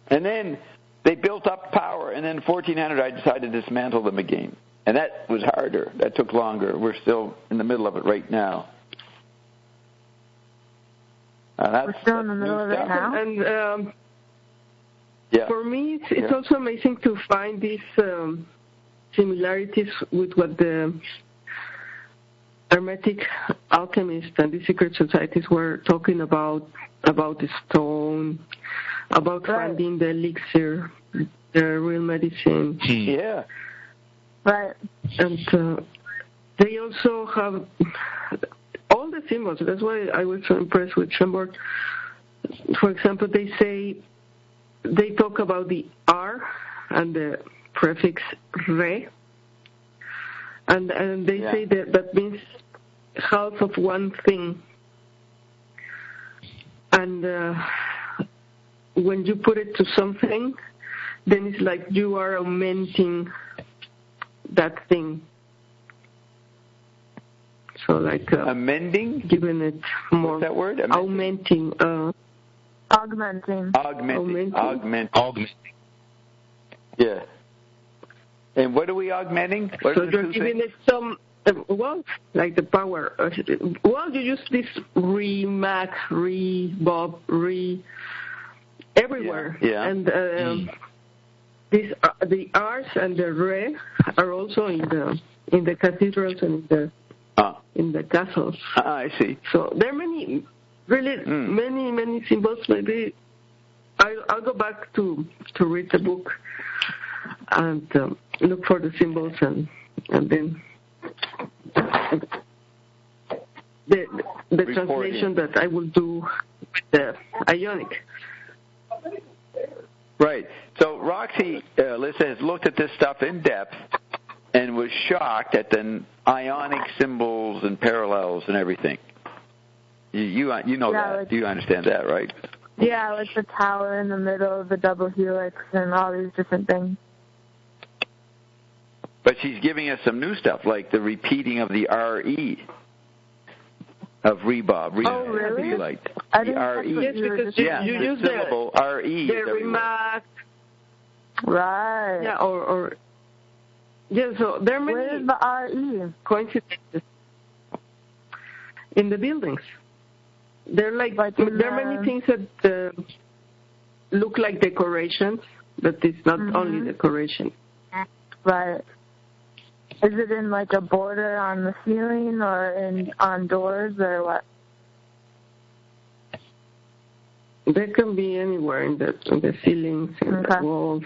And then they built up power, and then in 1400 I decided to dismantle them again. And that was harder. That took longer. We're still in the middle of it right now. We're still in the middle of it now? And for me, it's also amazing to find these similarities with what the Hermetic alchemists and the secret societies were talking about the stone, about finding the elixir, the real medicine. Yeah. Right. And they also have all the symbols. That's why I was so impressed with Chambord. For example, they talk about the R and the prefix re, and they say that means half of one thing. And when you put it to something, then it's like you are augmenting that thing. So like amending, giving it more. What's that word? Augmenting. Augmenting. Yeah. And what are we augmenting? So you're giving it some, like the power. Well, you use this re-mac, re-bob, everywhere. Yeah. And these the R's and the re are also in the cathedrals and in the castles. I see. So there are many. Really, many symbols. Maybe I'll go back to read the book, and look for the symbols and then the translation that I will do with the ionic. Right. So Roxy, Lisa, has looked at this stuff in depth and was shocked at the ionic symbols and parallels and everything. You know that. Do you understand that, right? Yeah, like the tower in the middle, the double helix, and all these different things. But she's giving us some new stuff, like the repeating of the R-E of rebob. Oh, really? Like the R-E. Yes, because you use the syllable R-E. The remark. Right. Yeah, or yeah, so there are many Where is the R-E? coincidences in the buildings. There are there are many things that look like decorations, but it's not only decoration. Right. Is it in like a border on the ceiling or on doors or what? They can be anywhere in the ceilings, in the walls,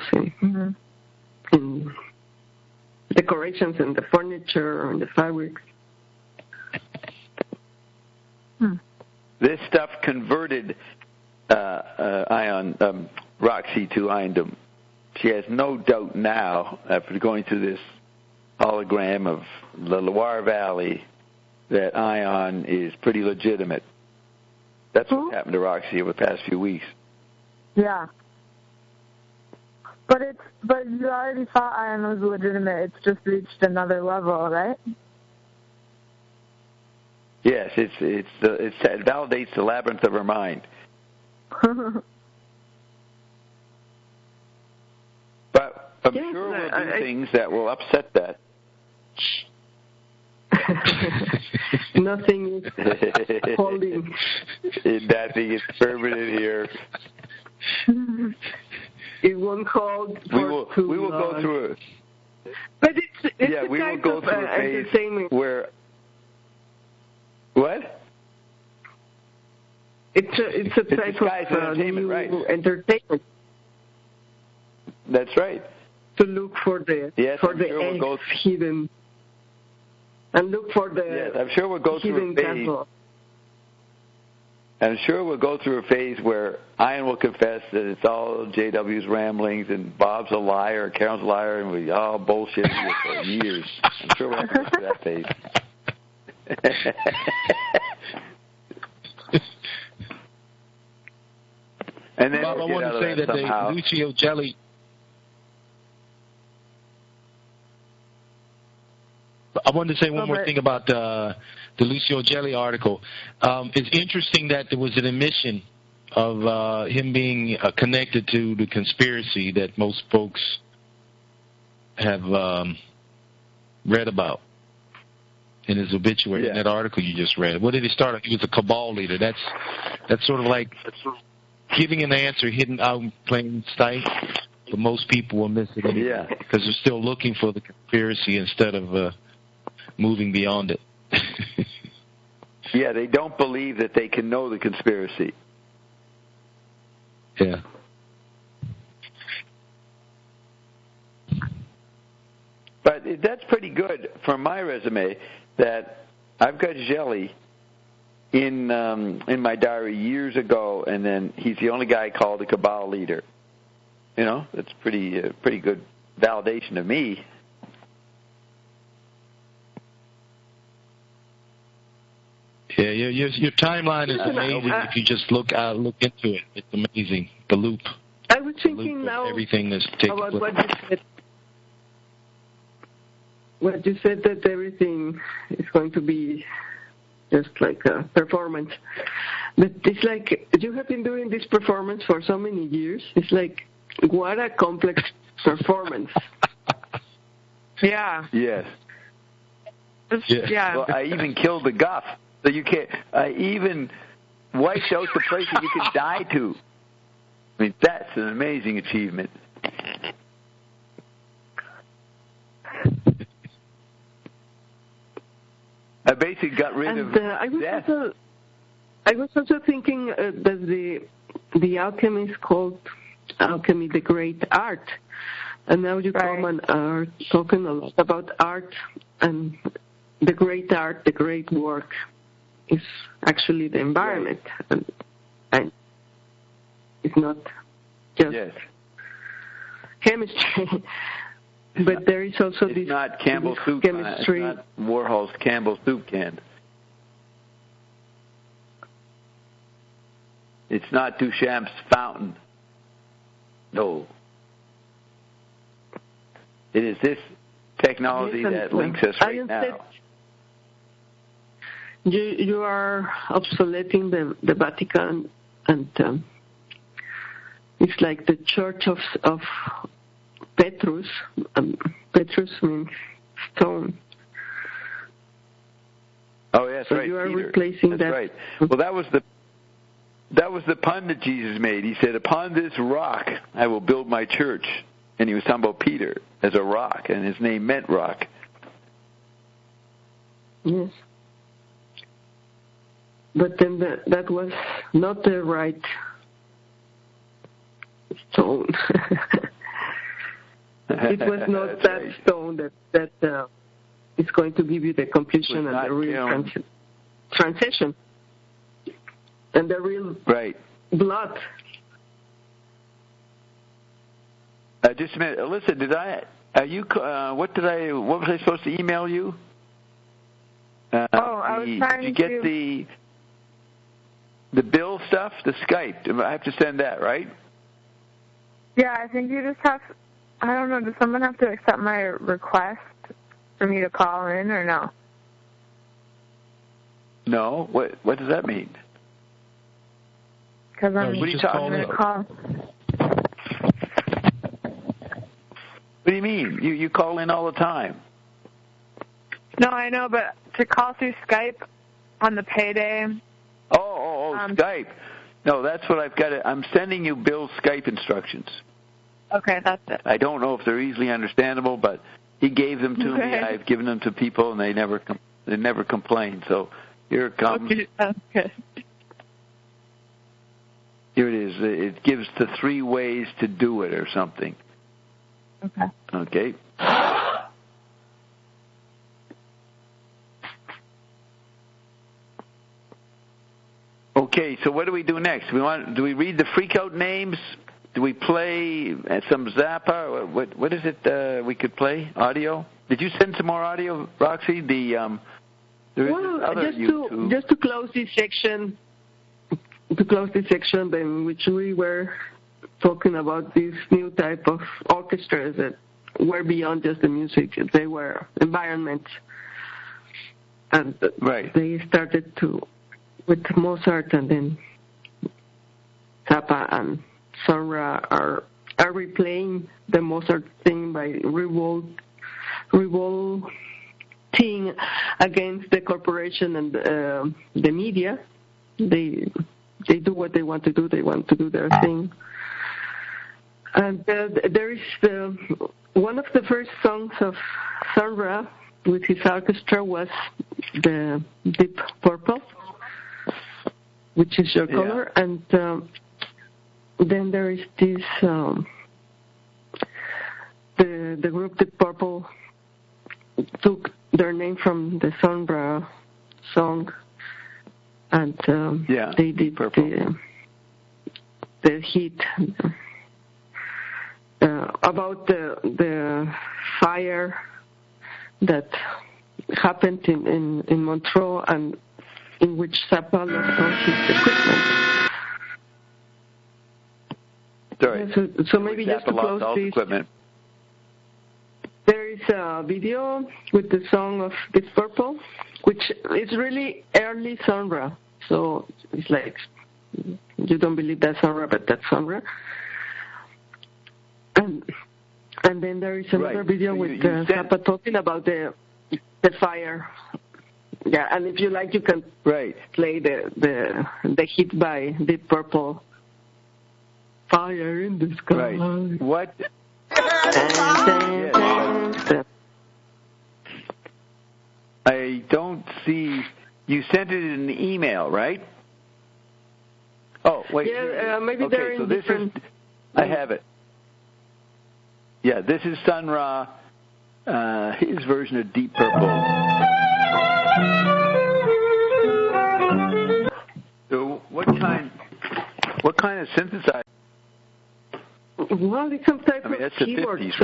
in decorations, in the furniture, in the fabrics. This stuff converted Roxy to Iondom. She has no doubt now, after going through this hologram of the Loire Valley, that Ion is pretty legitimate. That's what happened to Roxy over the past few weeks. Yeah. But you already thought Ion was legitimate. It's just reached another level, right? Yes, it validates the labyrinth of her mind. But I'm sure we'll do things that will upset that. Nothing is holding. Nothing is permanent here. It won't hold for too long. We will go through it. But it's yeah, we will go through a phase where. What? It's a type of entertainment, right? Entertainment. That's right. To look for the eggs hidden, and look for the yes, I'm sure we'll go through a phase. Castle. I'm sure we'll go through a phase where Ian will confess that it's all JW's ramblings and Bob's a liar, Carol's a liar, and we all bullshit for years. I'm sure we'll have to go through that phase. And then Bob, I want to say that the Lucio Jelly. I wanted to say one more thing about the Lucio Jelly article. It's interesting that there was an admission of him being connected to the conspiracy that most folks have read about in his obituary, in that article you just read. What did he start? He was a cabal leader. That's sort of like giving an answer hidden out in plain sight, but most people will miss it anyway because they're still looking for the conspiracy instead of moving beyond it. Yeah, they don't believe that they can know the conspiracy. Yeah. But that's pretty good for my resume that I've got Jelly in my diary years ago, and then he's the only guy called a cabal leader. You know, that's pretty good validation of me. Yeah, your timeline is amazing if you just look into it. It's amazing, the loop. I was thinking now everything that's taking about place. What you said that everything is going to be just like a performance. But it's like you have been doing this performance for so many years. It's like, what a complex performance. Yeah. Yes. Yeah. Well, I even killed the guff. So you can't. I even wiped out the place that you could die to. I mean, that's an amazing achievement. I basically got rid of death. I was also thinking that the alchemy is called alchemy, the great art, And now you come and are talking a lot about art, and the great work is actually the environment, and it's not just chemistry. But there is also it's this not Campbell this soup chemistry. It's not Warhol's Campbell soup can. It's not Duchamp's fountain. No. It is this technology that links us right now. You are obsoleting the Vatican, and it's like the Church of Petrus. Petrus means stone. Oh, yes, so right. You are Peter. replacing That's that. Right. Well, that was the pun that Jesus made. He said, "Upon this rock I will build my church," and he was talking about Peter as a rock, and his name meant rock. Yes. But then that was not the right stone. It was not that right. Stone that is going to give you the completion and the real transition and the real blood. Just a minute, Alyssa. What was I supposed to email you? I was trying to get the bill stuff, the Skype. I have to send that, right? Yeah, I think you just have. I don't know. Does someone have to accept my request for me to call in, or no? No. What does that mean? Because I'm going to call. What do you mean? You call in all the time. No, I know, but to call through Skype on the Payday. Skype. No, that's what I've got. I'm sending you Bill's Skype instructions. Okay, that's it. I don't know if they're easily understandable, but he gave them to me. I've given them to people, and they never complain. So here it comes. Okay. Here it is. It gives the 3 ways to do it or something. Okay. Okay, so what do we do next? Do we read the freak-out names? Do we play some Zappa? What is it we could play? Audio? Did you send some more audio, Roxy? Just to close this section, in which we were talking about this new type of orchestras that were beyond just the music. They were environments. And they started with Mozart, and then Zappa and Sonra are replaying the Mozart thing by revolting against the corporation and the media. They do what they want to do. They want to do their thing. And there is one of the first songs of Sonra with his orchestra was the Deep Purple, which is your color, and then there is this the group Deep Purple took their name from the Sonra song, and they did the hit about the fire that happened in Montreux, and in which Zappa lost all his equipment. Sorry. So maybe just to close this, equipment. There is a video with the song of Deep Purple, which is really early Sonra. So it's like, you don't believe that's Sonra, but that's Sonra. And then there is another video with Zappa talking about the fire. Yeah, and if you like, you can play the hit by Deep Purple, Fire in the Sky. Right. What? I don't see. You sent it in an email, right? Oh, wait. Yeah, maybe they're in so this different. I have it. Yeah, this is Sun Ra, his version of Deep Purple. So what kind of synthesizer? Well, it's some type of that's keyboard. The 50s,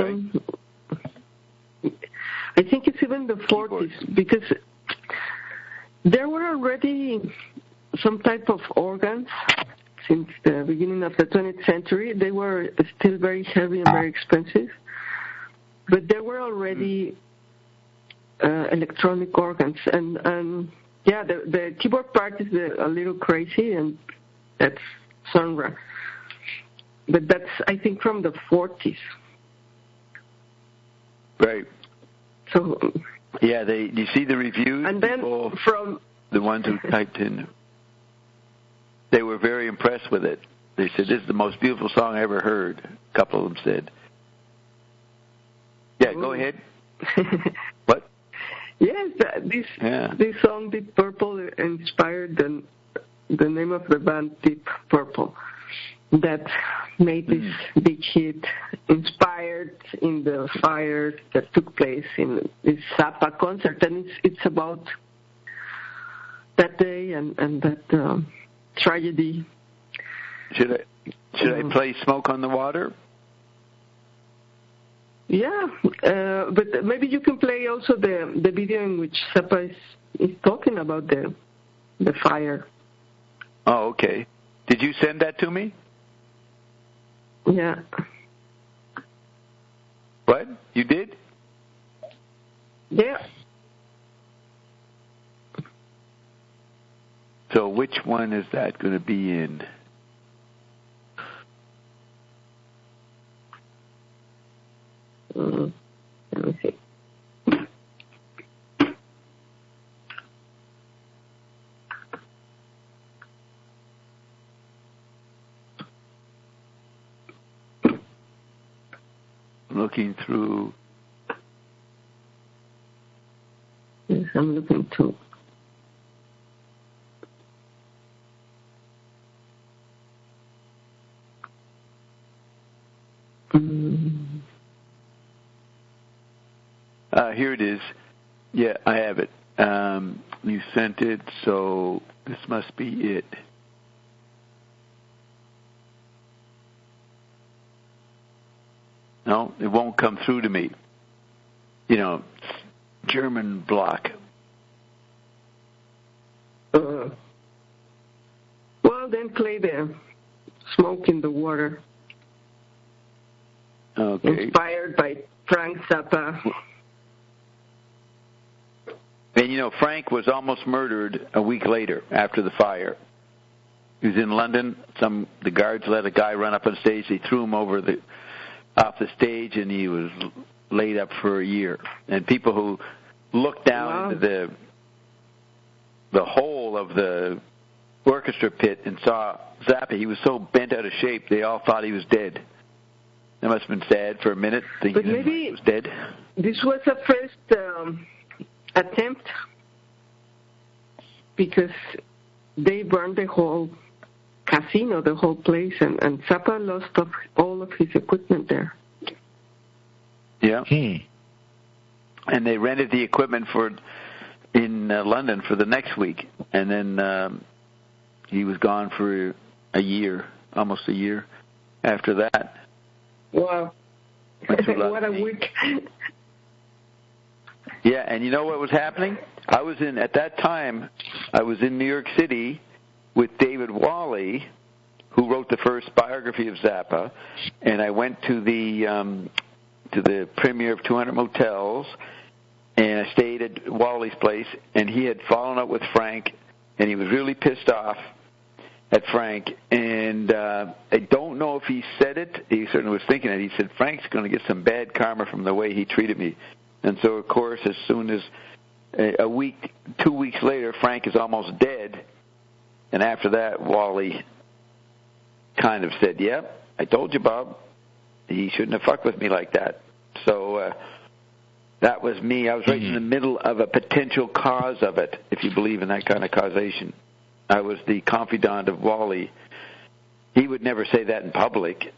right? I think it's even the 40s, because there were already some type of organs since the beginning of the 20th century. They were still very heavy and very expensive, but there were already electronic organs. And yeah, the keyboard part is a little crazy, and that's Sonra. But that's, I think, from the 40s. Right. So. Yeah, you see the reviews? And then from the ones who typed in, they were very impressed with it. They said, "This is the most beautiful song I ever heard." A couple of them said. Yeah, go ahead. What? Yes, this song, Deep Purple, inspired the name of the band, Deep Purple, that made this big hit, inspired in the fire that took place in this Zappa concert. And it's about that day and that tragedy. Should I play Smoke on the Water? Yeah, but maybe you can play also the video in which Zappa is talking about the fire. Oh, okay. Did you send that to me? Yeah. What? You did? Yeah. So which one is that going to be in? Let me see. Looking through. Yes, I'm looking too. Here it is. Yeah, I have it. You sent it, so this must be it. No, it won't come through to me. You know, German block. Well, then play the Smoke in the Water. Okay. Inspired by Frank Zappa. And, you know, Frank was almost murdered a week later after the fire. He was in London. The guards let a guy run up on stage. They threw him off the stage, and he was laid up for a year. And people who looked down into the hole of the orchestra pit and saw Zappa, he was so bent out of shape, they all thought he was dead. That must have been sad for a minute, thinking he was dead. This was a first attempt, because they burned the whole casino, the whole place, and Zappa lost all of his equipment there. Yeah. And they rented the equipment in London for the next week, and then he was gone for a year, almost a year after that. Wow. What a week. Yeah, and you know what was happening? At that time, I was in New York City with David Wally, who wrote the first biography of Zappa, and I went to the premiere of 200 Motels, and I stayed at Wally's place, and he had fallen out with Frank, and he was really pissed off at Frank, and I don't know if he said it. He certainly was thinking it. He said, Frank's going to get some bad karma from the way he treated me. And so, of course, as soon as 2 weeks later, Frank is almost dead, and after that, Wally kind of said, yep, I told you, Bob. He shouldn't have fucked with me like that. So that was me. I was right in the middle of a potential cause of it, if you believe in that kind of causation. I was the confidant of Wally. He would never say that in public,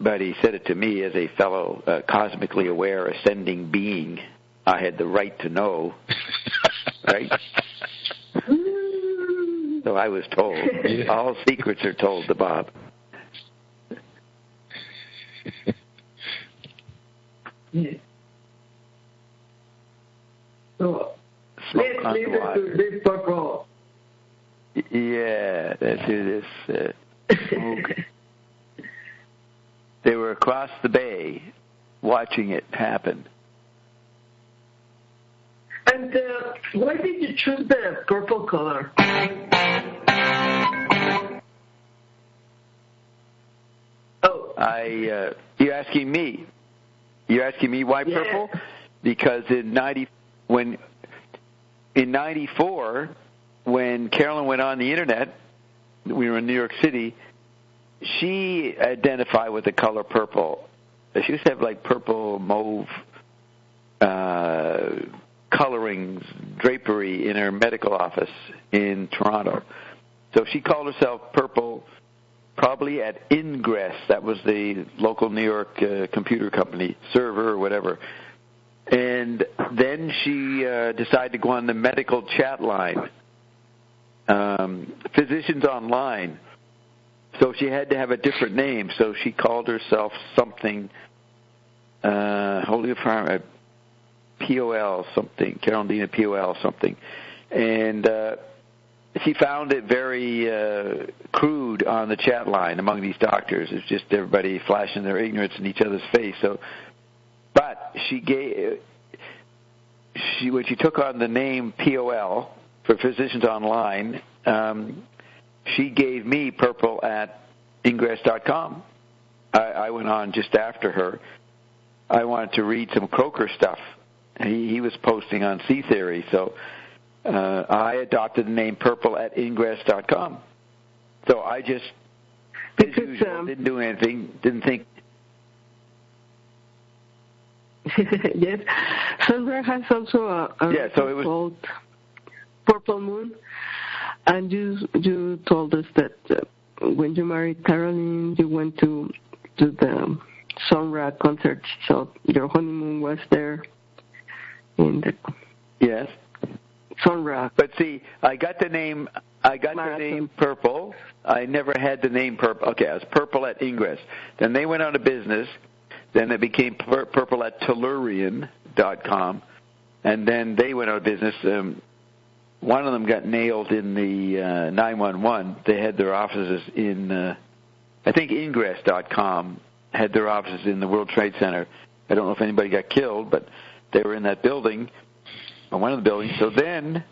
but he said it to me as a fellow cosmically aware ascending being. I had the right to know, right? So I was told. Yeah. All secrets are told to Bob. Yeah. So, let's listen to Deep Purple. Yeah, let's do this. They were across the bay watching it happen. And why did you choose the purple color? Oh. You're asking me? You're asking me why purple? Because in '94, when Carolyn went on the internet, we were in New York City. She identified with the color purple. She used to have like purple mauve colorings, drapery in her medical office in Toronto. So she called herself Purple, probably at Ingress. That was the local New York computer company, server or whatever. And then she decided to go on the medical chat line, Physicians Online. So she had to have a different name. So she called herself something, Holy Farm, POL something, Carolina POL something. And she found it very crude on the chat line among these doctors. It's just everybody flashing their ignorance in each other's face. So, but when she took on the name POL for Physicians Online, she gave me Purple at Ingress.com. I went on just after her. I wanted to read some Croker stuff. He was posting on C Theory, so I adopted the name Purple at Ingress.com. So I just, as usual, didn't do anything, didn't think. Yes. Sandra has also a called Purple Moon, and you told us that when you married Caroline, you went to the Sonra concert, so your honeymoon was there. Yes. Sonra. But see, I got the name Purple. I never had the name Purple. Okay, I was Purple at Ingress. Then they went out of business. Then it became Purple at Tellurian.com. And then they went out of business. One of them got nailed in the 911. They had their offices in, I think Ingress.com had their offices in the World Trade Center. I don't know if anybody got killed, but they were in that building, or one of the buildings. So then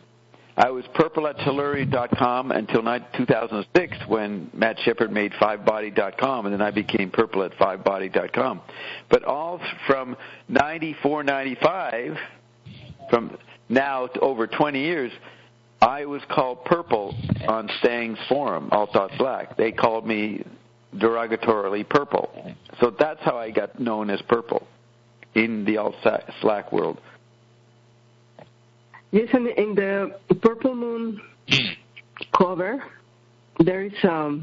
I was Purple at Tellurian.com until 2006 when Matt Shepard made FiveBody.com, and then I became Purple at FiveBody.com. But all from 94, 95, from now to over 20 years, I was called Purple on Stang's forum, All Thoughts Black. They called me derogatorily Purple. So that's how I got known as Purple in the Alt Slack world. Yes, and in the Purple Moon cover, there is a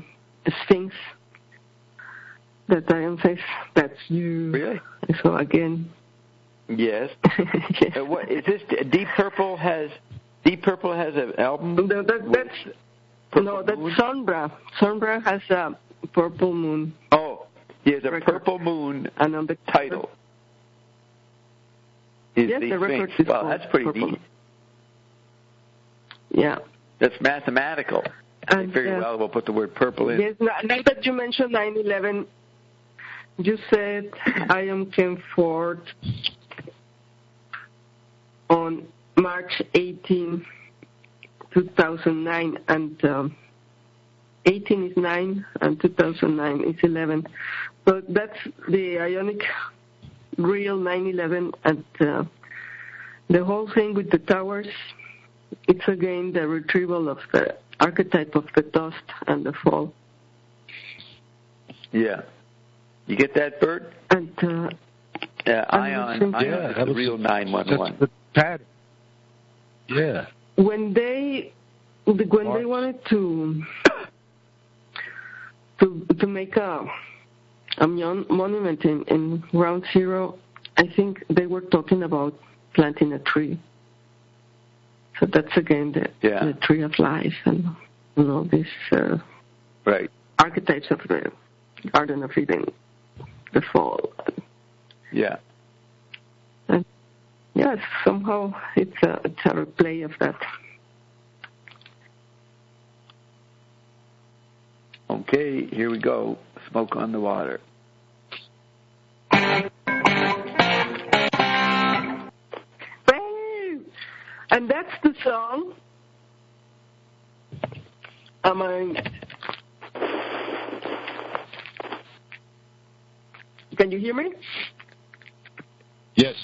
Sphinx that I emphasize. That's you. Really? So again. Yes. Yes. What is this? Deep Purple has an album. That's Sombra. Sombra has a Purple Moon. Oh, he has a Purple Moon and on the title. Yes, the record is Well, that's pretty Purple. neat. Yeah. That's mathematical. And, I figured, well, we'll put the word purple in. Yes, now that you mentioned 9/11, you said I am Ken Ford on March 18, 2009, and 18 is 9, and 2009 is 11. So that's the ionic real 9/11, and the whole thing with the towers, it's again the retrieval of the archetype of the dust and the fall. Yeah. You get that, Bert? And Ion is the real 911. The pattern. Yeah. When they wanted to make a monument in Ground Zero, I think they were talking about planting a tree. So that's again the tree of life and these archetypes of the Garden of Eden, the fall. Yeah. And yes, somehow it's a replay of that. Okay, here we go. Smoke on the Water. And that's the song. Can you hear me? Yes.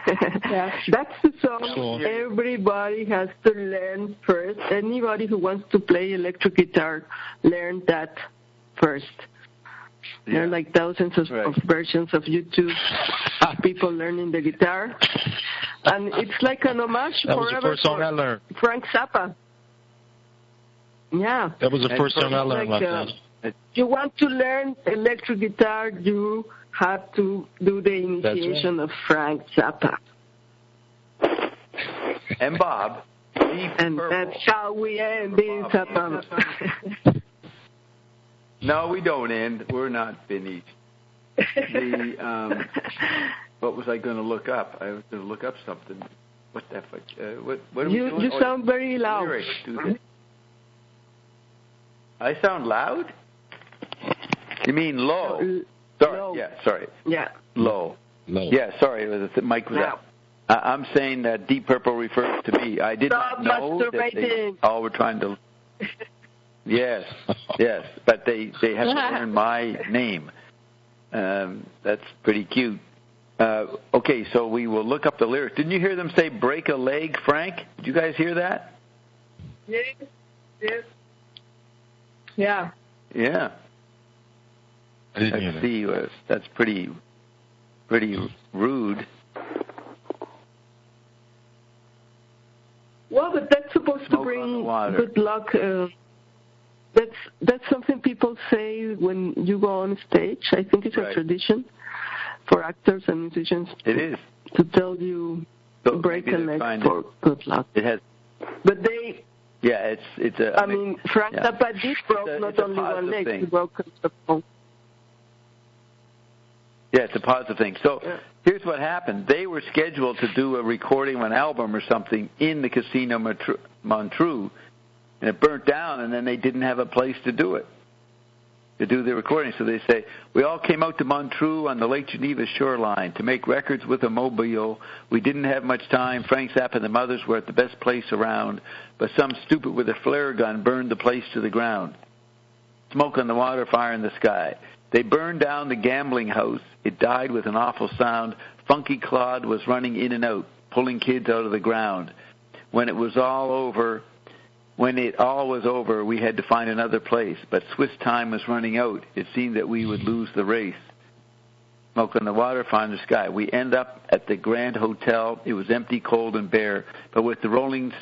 That's the song everybody has to learn first. Anybody who wants to play electric guitar, learn that first. There are like thousands of versions of YouTube, people learning the guitar. And it's like an homage that was the first song I learned. Frank Zappa. Yeah. That was the first song I learned like that. You want to learn electric guitar, you have to do the initiation of Frank Zappa. And Bob. And that's how we end this Zappa. No, we don't end. We're not finished. What was I going to look up? I was going to look up something. What the fuck? What are we doing? You sound very loud. Lyrics, I sound loud? You mean low? Sorry. Low. Yeah, sorry. Yeah. Low. Yeah, sorry. The mic was out. I'm saying that Deep Purple refers to me. I did not know that they all were trying to... Yes, but they have to learn my name. That's pretty cute. Okay, so we will look up the lyrics. Didn't you hear them say break a leg, Frank? Did you guys hear that? Yes. Yeah. Yeah. Let's see. That's pretty rude. Well, but that's supposed to bring good luck. That's something people say when you go on stage. I think it's a tradition for actors and musicians. It is to tell you break a leg for good luck. It has, but they. Yeah, it's a. I mean, Frank Zappa did broke not only one leg; he broke the bone. Yeah, it's a positive thing. So here's what happened. They were scheduled to do a recording of an album or something in the Casino Montreux, and it burnt down, and then they didn't have a place to do it, to do the recording. So they say, we all came out to Montreux on the Lake Geneva shoreline to make records with a mobile. We didn't have much time. Frank Zappa and the Mothers were at the best place around, but some stupid with a flare gun burned the place to the ground. Smoke on the water, fire in the sky. They burned down the gambling house. It died with an awful sound. Funky Claude was running in and out, pulling kids out of the ground. When it all was over, we had to find another place. But Swiss time was running out. It seemed that we would lose the race. Smoke on the water, fire in the sky. We end up at the Grand Hotel. It was empty, cold, and bare. But with the rolling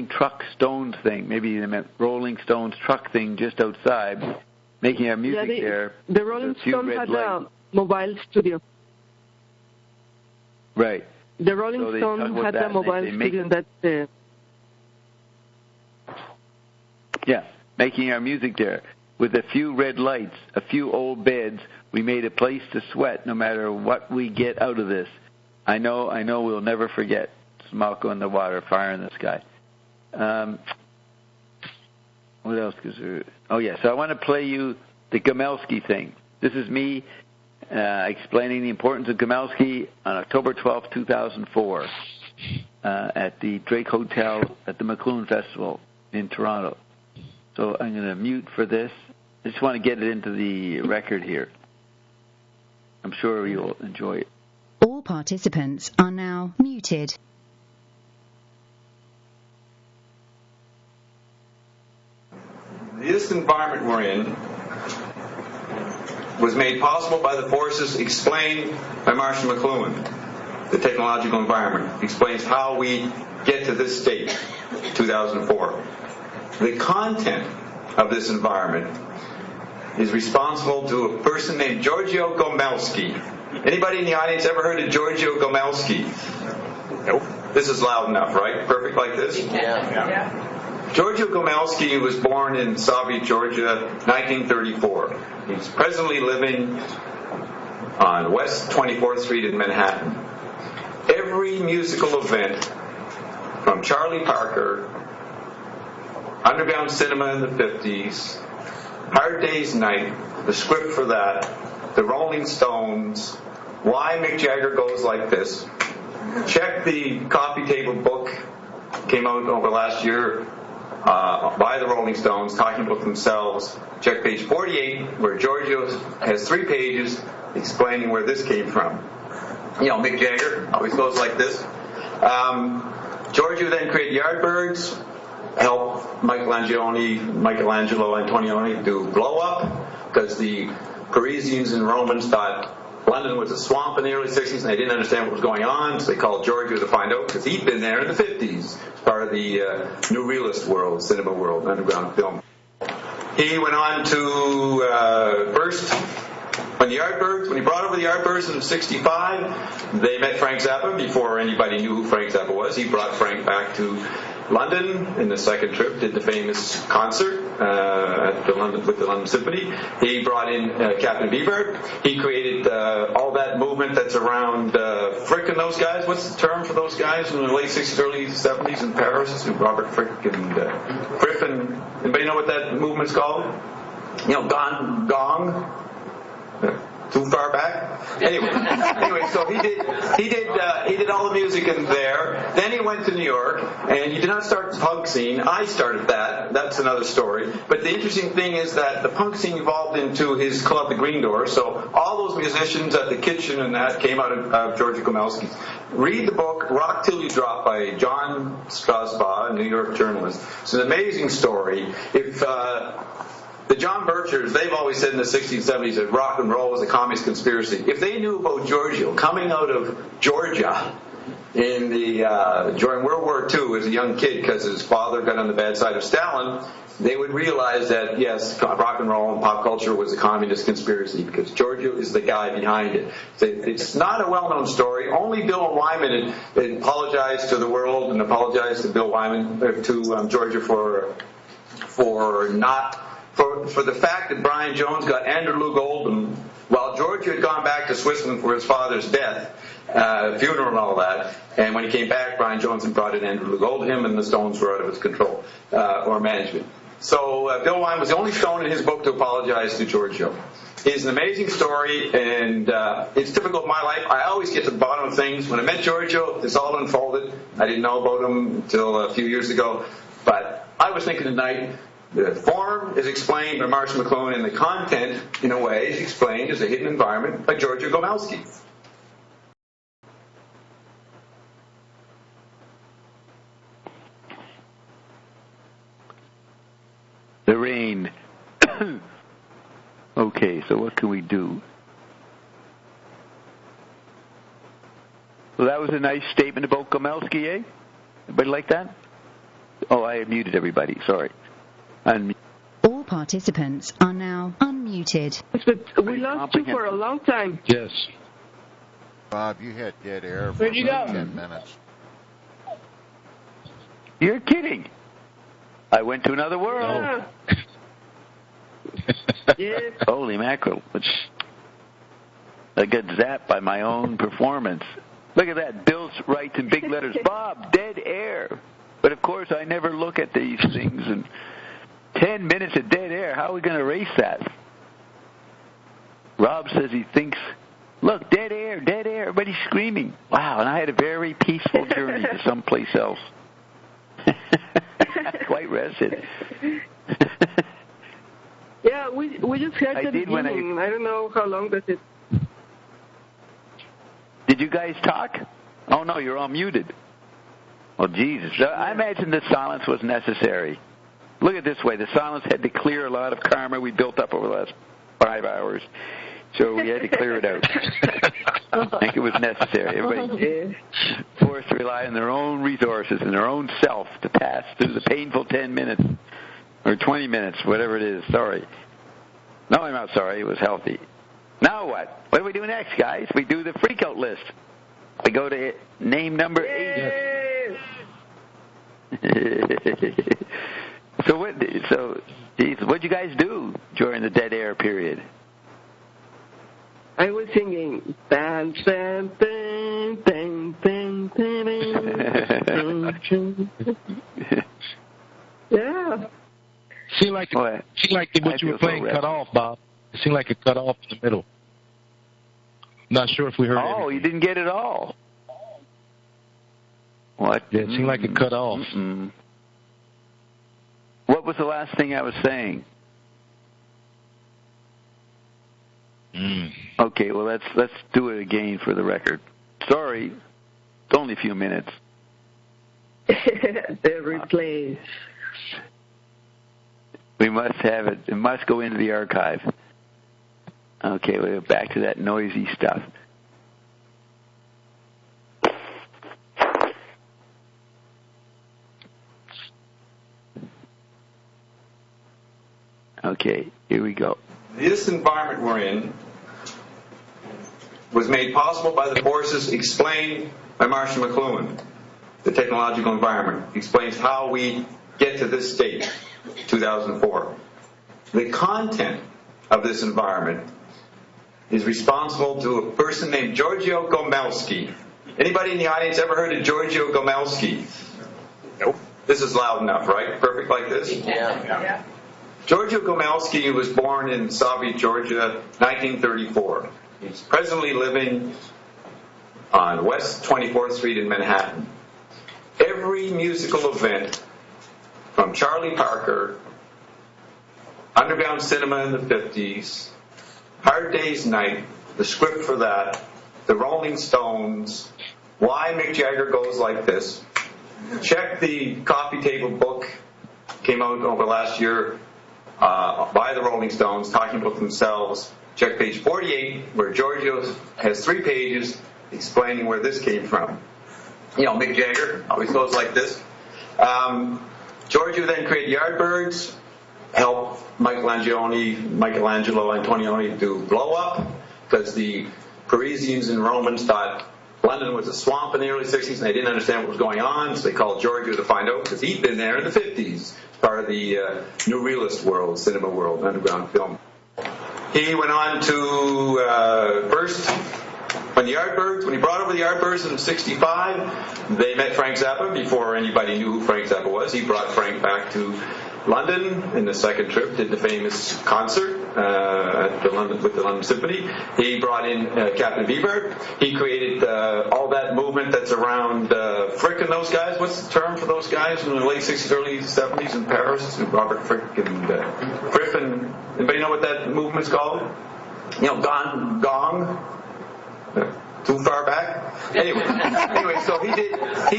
truck Stones thing, maybe they meant Rolling Stones truck thing just outside, making our music there. The Rolling Stones had a mobile studio. Right. The Rolling Stones had a mobile studio. That's yeah, making our music there. With a few red lights, a few old beds, we made a place to sweat no matter what we get out of this. I know we'll never forget. Smoke on the water, fire in the sky. What else is there? Oh, yeah, so I want to play you the Gomelsky thing. This is me explaining the importance of Gomelsky on October 12, 2004 at the Drake Hotel at the McLuhan Festival in Toronto. So I'm going to mute for this. I just want to get it into the record here. I'm sure you'll enjoy it. All participants are now muted. This environment we're in was made possible by the forces explained by Marshall McLuhan. The technological environment explains how we get to this state, 2004. The content of this environment is responsible to a person named Giorgio Gomelski. Anybody in the audience ever heard of Giorgio Gomelski? Nope. This is loud enough, right? Perfect like this? Yeah. Giorgio Gomelski was born in Soviet Georgia, 1934. He's presently living on West 24th Street in Manhattan. Every musical event, from Charlie Parker, Underground Cinema in the 50s, Hard Day's Night, the script for that, the Rolling Stones, Why Mick Jagger Goes Like This. Check the coffee table book, came out over last year by the Rolling Stones, talking about themselves. Check page 48, where Giorgio has 3 pages explaining where this came from. You know, Mick Jagger always goes like this. Giorgio then created Yardbirds, helped Michelangelo Antonioni do Blow Up, because the Parisians and Romans thought London was a swamp in the early 60s and they didn't understand what was going on, so they called Giorgio to find out, because he'd been there in the 50s as part of the new realist world, cinema world, underground film. He went on to first, when he brought over the Yardbirds in 65, they met Frank Zappa before anybody knew who Frank Zappa was. He brought Frank back to London in the second trip, did the famous concert with the London Symphony. He brought in Captain Beefheart. He created all that movement that's around Frick and those guys. What's the term for those guys in the late 60s, early 70s in Paris? Robert Frick and Griffin. Anybody know what that movement's called? You know, gong. Too far back? Anyway, so he did all the music in there. Then he went to New York, and he did not start the punk scene. I started that. That's another story. But the interesting thing is that the punk scene evolved into his club, the Green Door. So all those musicians at the kitchen and that came out of Giorgio Gomelski. Read the book Rock Till You Drop by John Strasbaugh, a New York journalist. It's an amazing story. If the John Birchers, they've always said in the 60s and 70s that rock and roll was a communist conspiracy. If they knew about Giorgio coming out of Georgia in during World War II as a young kid, because his father got on the bad side of Stalin, they would realize that, yes, rock and roll and pop culture was a communist conspiracy, because Giorgio is the guy behind it. It's not a well-known story. Only Bill Wyman had apologized to the world and apologized to Bill Wyman, to Giorgio for the fact that Brian Jones got Andrew Loog Oldham while Giorgio had gone back to Switzerland for his father's death, funeral and all that. And when he came back, Brian Jones had brought in Andrew Loog Oldham, and the Stones were out of his control or management. So Bill Wyman was the only Stone in his book to apologize to Giorgio. It's an amazing story, and it's typical of my life. I always get to the bottom of things. When I met Giorgio, this all unfolded. I didn't know about him until a few years ago, but I was thinking tonight, the form is explained by Marshall McLuhan, and the content, in a way, is explained as a hidden environment by Giorgio Gomelski. The rain. Okay, so what can we do? Well, that was a nice statement about Gomelski, eh? Everybody like that? Oh, I muted everybody. Sorry. All participants are now unmuted. But we lost you for a long time. Yes. Bob, you had dead air for Where'd you go? 10 minutes. You're kidding. I went to another world. Yeah. Holy mackerel. I got zapped by my own performance. Look at that. Bill writes in big letters, Bob, dead air. But, of course, I never look at these things. And 10 minutes of dead air, how are we going to erase that? Rob says he thinks, look, dead air, everybody's screaming. Wow, and I had a very peaceful journey to someplace else. Quite rested. Yeah, we just heard the beginning. I don't know how long does it... Did you guys talk? Oh, no, you're all muted. Well, Jesus. I imagine the silence was necessary. Look at it this way. The silence had to clear a lot of karma we built up over the last 5 hours. So we had to clear it out. I think it was necessary. Everybody forced to rely on their own resources and their own self to pass through the painful 10 minutes. Or 20 minutes, whatever it is. Sorry. No, I'm not sorry. It was healthy. Now what? What do we do next, guys? We do the freakout list. We go to name number 8. Geez, what'd you guys do during the dead air period? I was singing bam bam bam bam bam bam. Yeah. Seemed like what you were playing cut off, Bob. It seemed like it cut off in the middle. Not sure if we heard. Oh, you didn't get it all. What? Yeah, it seemed like it cut off. What was the last thing I was saying? Okay, well let's do it again for the record. Sorry, it's only a few minutes. The replays. We must have it. It must go into the archive. Okay, we're back to that noisy stuff. Okay, here we go. This environment we're in was made possible by the forces explained by Marshall McLuhan. The technological environment explains how we get to this state, 2004. The content of this environment is responsible to a person named Giorgio Gomelski. Anybody in the audience ever heard of Giorgio Gomelski? Nope. This is loud enough, right? Perfect like this? Yeah. Giorgio Gomelski was born in Soviet Georgia, 1934. He's presently living on West 24th Street in Manhattan. Every musical event, from Charlie Parker, Underground Cinema in the 50s, Hard Day's Night, the script for that, the Rolling Stones, Why Mick Jagger Goes Like This. Check the coffee table book, came out over last year by the Rolling Stones, talking about themselves. Check page 48, where Giorgio has 3 pages explaining where this came from. You know, Mick Jagger always goes like this. Giorgio then created Yardbirds, helped Michelangelo Antonioni do Blow Up, because the Parisians and Romans thought London was a swamp in the early 60s, and they didn't understand what was going on, so they called Giorgio to find out, because he'd been there in the 50s, part of the new realist world, cinema world, underground film. He went on to first, when he brought over the Yardbirds in 65, they met Frank Zappa before anybody knew who Frank Zappa was. He brought Frank back to London in the second trip, did the famous concert with the London Symphony. He brought in Captain Biebert. He created all that movement that's around Frick and those guys. What's the term for those guys in the late 60s, early 70s in Paris? Robert Frick and Fripp. And anybody know what that movement's called? You know, gong. Too far back. Anyway, so he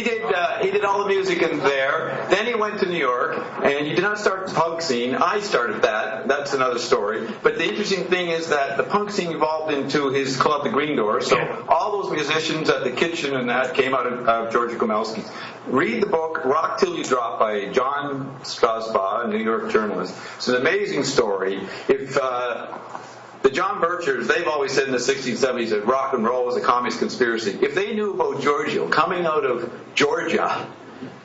did all the music in there. Then he went to New York, and he did not start the punk scene. I started that. That's another story. But the interesting thing is that the punk scene evolved into his club, the Green Door. So all those musicians at the kitchen and that came out of Giorgio Gomelski. Read the book Rock Till You Drop by John Strasbaugh, a New York journalist. It's an amazing story. If the John Birchers, they've always said in the 60s and 70s that rock and roll was a communist conspiracy. If they knew about Giorgio coming out of Georgia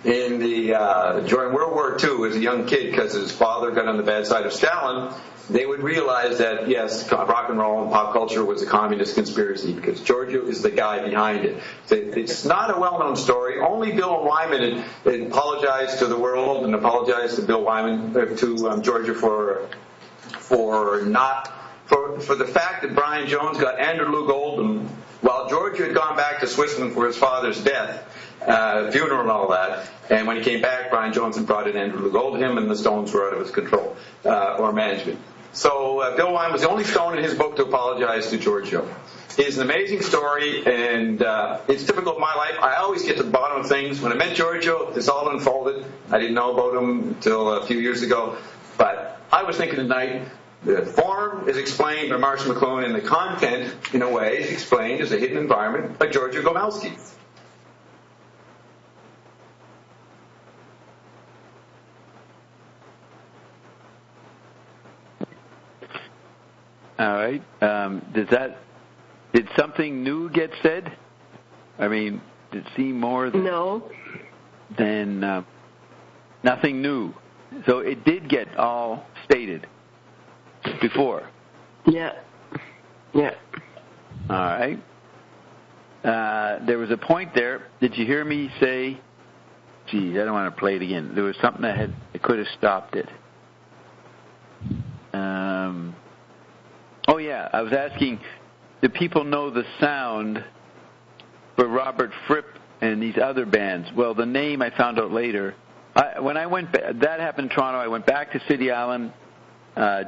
in during World War II as a young kid because his father got on the bad side of Stalin, they would realize that, yes, rock and roll and pop culture was a communist conspiracy because Giorgio is the guy behind it. It's not a well-known story. Only Bill Wyman had apologized to the world and apologized to Bill Wyman, to Giorgio for the fact that Brian Jones got Andrew Loog Oldham while Giorgio had gone back to Switzerland for his father's death, funeral and all that. And when he came back, Brian Jones had brought in Andrew Loog Oldham, and the Stones were out of his control or management. So Bill Wyman was the only Stone in his book to apologize to Giorgio. It's an amazing story, and it's typical of my life. I always get to the bottom of things. When I met Giorgio, this all unfolded. I didn't know about him until a few years ago, but I was thinking tonight, the form is explained by Marshall McLuhan, and the content, in a way, is explained as a hidden environment by Giorgio Gomelski. All right. Did something new get said? I mean, did it seem more than nothing new? So it did get all stated before. Yeah. Yeah. All right. There was a point there. Did you hear me say, geez, I don't want to play it again. There was something I could have stopped it. I was asking, do people know the sound for Robert Fripp and these other bands? Well, the name I found out later. When I went, that happened in Toronto. I went back to City Island.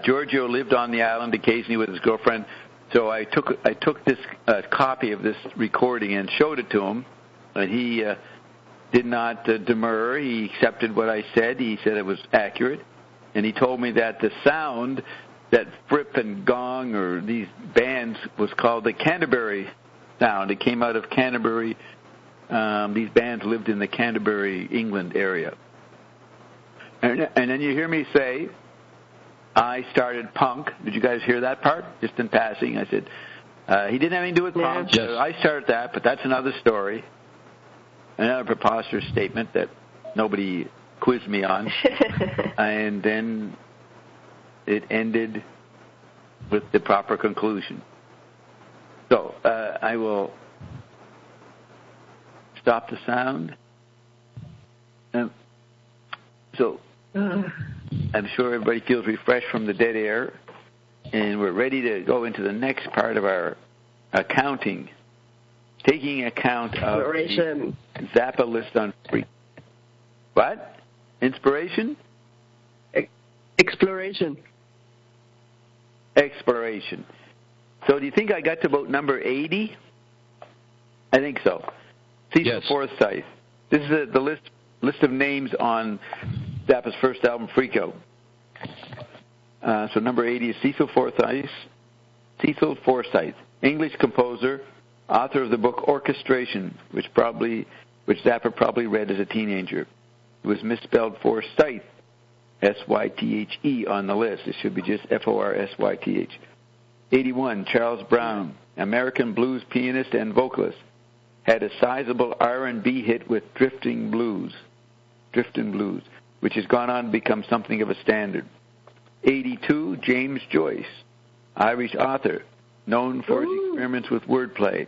Giorgio lived on the island occasionally with his girlfriend. So I took this copy of this recording and showed it to him, and he did not demur. He accepted what I said. He said it was accurate, and he told me that the sound that Fripp and Gong or these bands was called the Canterbury sound. It came out of Canterbury. These bands lived in the Canterbury, England area. And then you hear me say, I started punk. Did you guys hear that part? Just in passing, I said, he didn't have anything to do with punk. Yes. I started that, but that's another story. Another preposterous statement that nobody quizzed me on. And then it ended with the proper conclusion. So I will stop the sound. I'm sure everybody feels refreshed from the dead air, and we're ready to go into the next part of our accounting, taking account of the Zappa list on free. What? Inspiration? Exploration. Exploration. So do you think I got to about number 80? I think so. Cecil Forsyth. This is the list of names on Zappa's first album, Freako. So number 80 is Cecil Forsyth, English composer, author of the book Orchestration, which Zappa probably read as a teenager. It was misspelled Forsyth, S-Y-T-H-E on the list. It should be just F-O-R-S-Y-T-H. 81, Charles Brown, American blues pianist and vocalist, had a sizable R&B hit with Driftin' Blues, which has gone on to become something of a standard. 82, James Joyce, Irish author, known for his experiments with wordplay.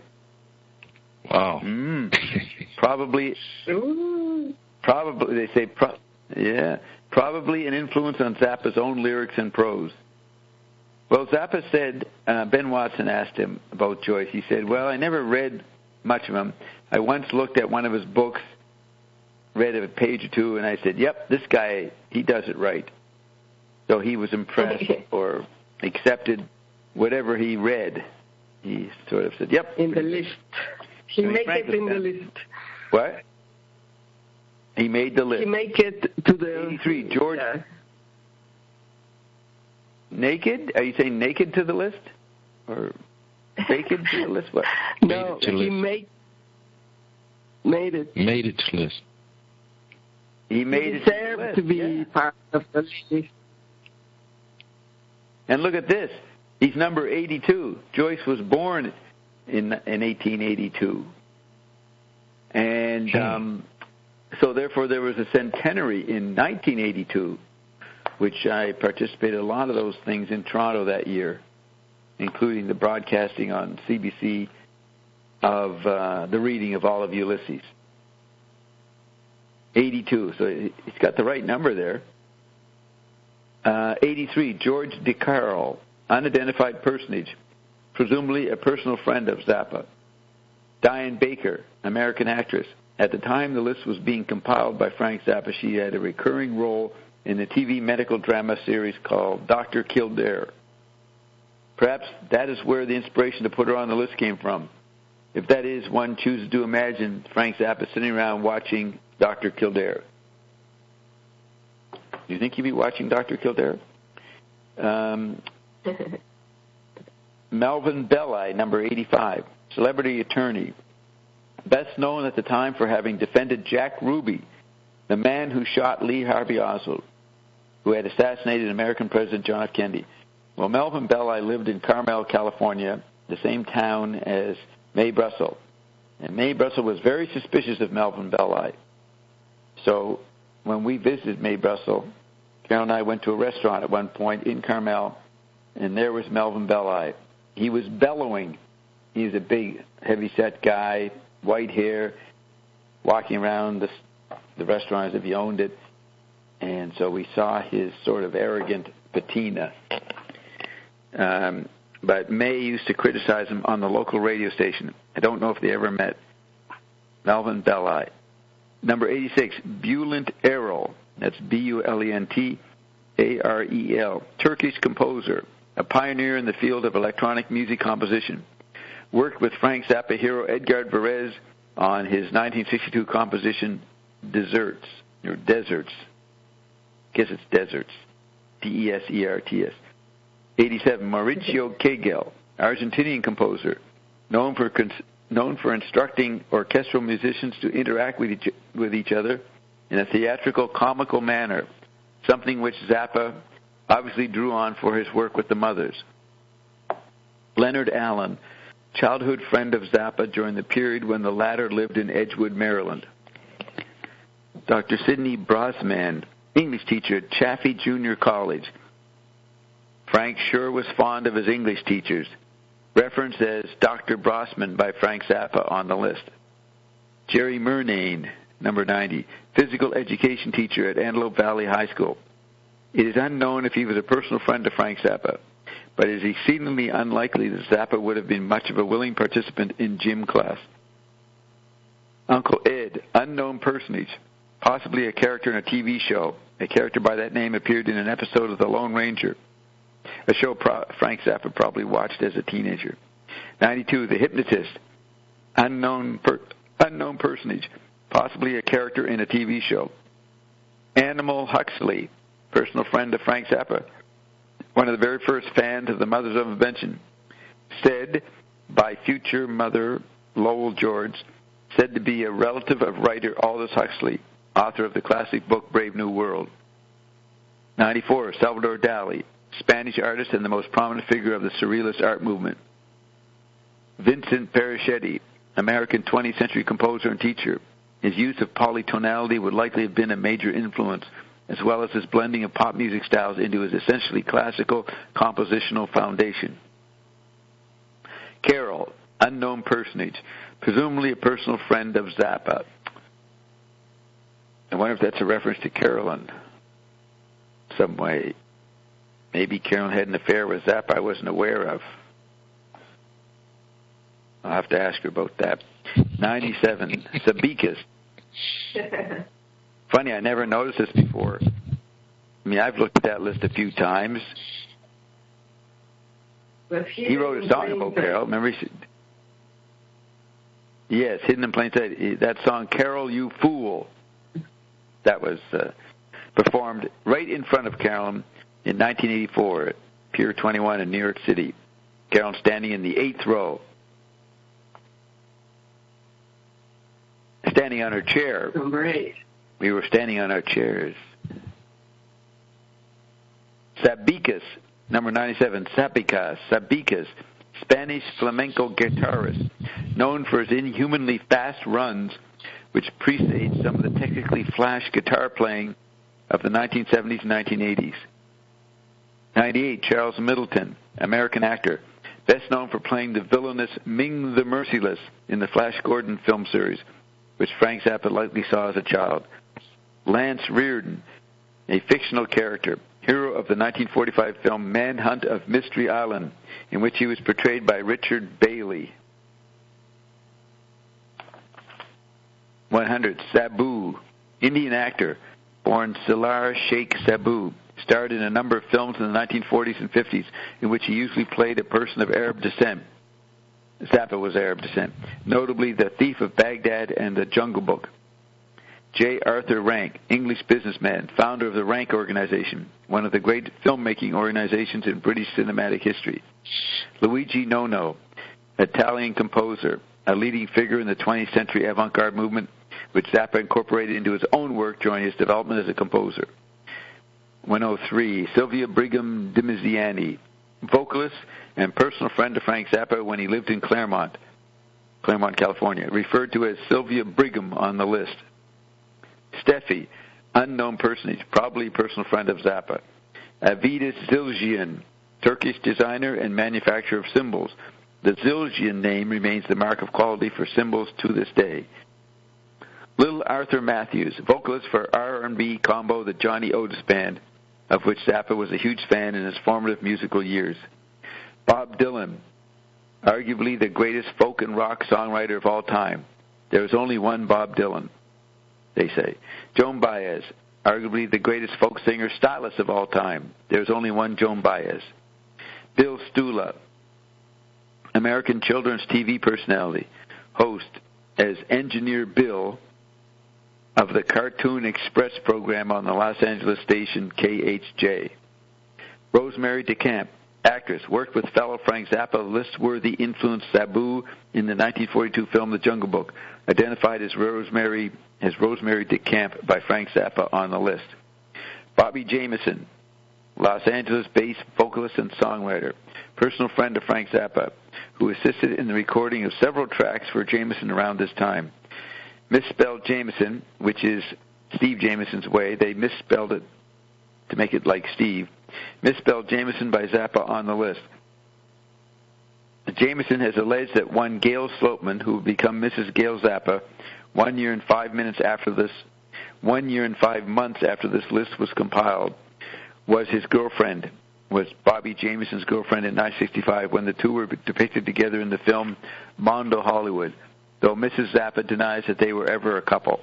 Wow. Probably they say, probably an influence on Zappa's own lyrics and prose. Well, Zappa said, Ben Watson asked him about Joyce. He said, well, I never read much of him. I once looked at one of his books, read a page or two, and I said, yep, this guy, he does it right. So he was impressed or accepted whatever he read. He sort of said, yep. In the list. He made it in the list. What? He made the list. He made it to the... 83, George... Naked? Are you saying naked to the list? Or naked to the list? What? No, he made it. Made it to the list. He made it to the list. To be part of the list. And look at this. He's number 82. Joyce was born in 1882. And so therefore there was a centenary in 1982, which I participated in a lot of those things in Toronto that year, including the broadcasting on CBC of the reading of all of Ulysses. 82, so he's got the right number there. 83, George DeCarle, unidentified personage, presumably a personal friend of Zappa. Diane Baker, American actress. At the time the list was being compiled by Frank Zappa, she had a recurring role in the TV medical drama series called Dr. Kildare. Perhaps that is where the inspiration to put her on the list came from. If that is, one chooses to imagine Frank Zappa sitting around watching Dr. Kildare. Do you think he'd be watching Dr. Kildare? Melvin Belli, number 85, celebrity attorney, best known at the time for having defended Jack Ruby, the man who shot Lee Harvey Oswald, who had assassinated American President John F. Kennedy. Well, Melvin Belli lived in Carmel, California, the same town as Mae Brussel. And Mae Brussel was very suspicious of Melvin Belli. So when we visited Mae Brussel, Carol and I went to a restaurant at one point in Carmel, and there was Melvin Belli. He was bellowing. He's a big, heavy-set guy, white hair, walking around the restaurant as if he owned it. And so we saw his sort of arrogant patina. But May used to criticize him on the local radio station. I don't know if they ever met. Melvin Belli. Number 86, Bülent Erol. That's B-U-L-E-N-T-A-R-E-L. Turkish composer, a pioneer in the field of electronic music composition. Worked with Frank Zappa hero Edgar Varese on his 1962 composition Deserts. I guess it's Deserts. D-E-S-E-R-T-S. 87, Mauricio Kegel, Argentinian composer, known for instructing orchestral musicians to interact with each other in a theatrical, comical manner, something which Zappa obviously drew on for his work with the Mothers. Leonard Allen, childhood friend of Zappa during the period when the latter lived in Edgewood, Maryland. Dr. Sidney Brosman, English teacher at Chaffee Junior College. Frank sure was fond of his English teachers. Referenced as Dr. Brosman by Frank Zappa on the list. Jerry Murnane, number 90, physical education teacher at Antelope Valley High School. It is unknown if he was a personal friend of Frank Zappa, but it is exceedingly unlikely that Zappa would have been much of a willing participant in gym class. Uncle Ed, unknown personage, possibly a character in a TV show. A character by that name appeared in an episode of The Lone Ranger, a show Frank Zappa probably watched as a teenager. 92, The Hypnotist, unknown personage, possibly a character in a TV show. Animal Huxley, personal friend of Frank Zappa, one of the very first fans of the Mothers of Invention, said by future mother Lowell George, said to be a relative of writer Aldous Huxley, author of the classic book Brave New World. 94, Salvador Dali, Spanish artist and the most prominent figure of the Surrealist art movement. Vincent Perichetti, American 20th century composer and teacher. His use of polytonality would likely have been a major influence, as well as his blending of pop music styles into his essentially classical compositional foundation. Carol, unknown personage, presumably a personal friend of Zappa. I wonder if that's a reference to Carolyn some way. Maybe Carolyn had an affair with Zappa I wasn't aware of. I'll have to ask her about that. 97, Sabikis. Funny, I never noticed this before. I mean, I've looked at that list a few times. He wrote a song about Carol. Remember? Yes, Hidden in Plain Sight. That song, Carol, You Fool, that was performed right in front of Carolyn in 1984 at Pier 21 in New York City. Carolyn standing in the 8th row. Standing on her chair. Great. We were standing on our chairs. Sabikis, number 97, Sabikis, Spanish flamenco guitarist, known for his inhumanly fast runs, which presaged some of the technically flash guitar playing of the 1970s and 1980s. 98, Charles Middleton, American actor, best known for playing the villainous Ming the Merciless in the Flash Gordon film series, which Frank Zappa likely saw as a child. Lance Reardon, a fictional character, hero of the 1945 film Manhunt of Mystery Island, in which he was portrayed by Richard Bailey. 100, Sabu, Indian actor, born Salar Sheikh Sabu, starred in a number of films in the 1940s and 50s, in which he usually played a person of Arab descent. Zappa was Arab descent, notably The Thief of Baghdad and The Jungle Book. J. Arthur Rank, English businessman, founder of the Rank Organization, one of the great filmmaking organizations in British cinematic history. Luigi Nono, Italian composer, a leading figure in the 20th century avant-garde movement, which Zappa incorporated into his own work during his development as a composer. 103, Sylvia Brigham Dimiziani, vocalist and personal friend of Frank Zappa when he lived in Claremont, California, referred to as Sylvia Brigham on the list. Steffi, unknown personage, probably a personal friend of Zappa. Avidas Zildjian, Turkish designer and manufacturer of cymbals. The Zildjian name remains the mark of quality for cymbals to this day. Little Arthur Matthews, vocalist for R&B combo the Johnny Otis Band, of which Zappa was a huge fan in his formative musical years. Bob Dylan, arguably the greatest folk and rock songwriter of all time. There is only one Bob Dylan, they say. Joan Baez, arguably the greatest folk singer stylist of all time. There is only one Joan Baez. Bill Stula, American children's TV personality, host as Engineer Bill of the Cartoon Express program on the Los Angeles station KHJ. Rosemary DeCamp, actress, worked with fellow Frank Zappa, list-worthy influence Sabu in the 1942 film The Jungle Book, identified as Rosemary DeCamp by Frank Zappa on the list. Bobby Jameson, Los Angeles-based vocalist and songwriter, personal friend of Frank Zappa, who assisted in the recording of several tracks for Jameson around this time. Misspelled Jameson, which is Steve Jameson's way. They misspelled it to make it like Steve. Misspelled Jameson by Zappa on the list. Jameson has alleged that one Gail Slopeman, who would become Mrs. Gail Zappa, 1 year and 5 months after this list was compiled, was his girlfriend, was Bobby Jameson's girlfriend in 1965 when the two were depicted together in the film Mondo Hollywood, though Mrs. Zappa denies that they were ever a couple.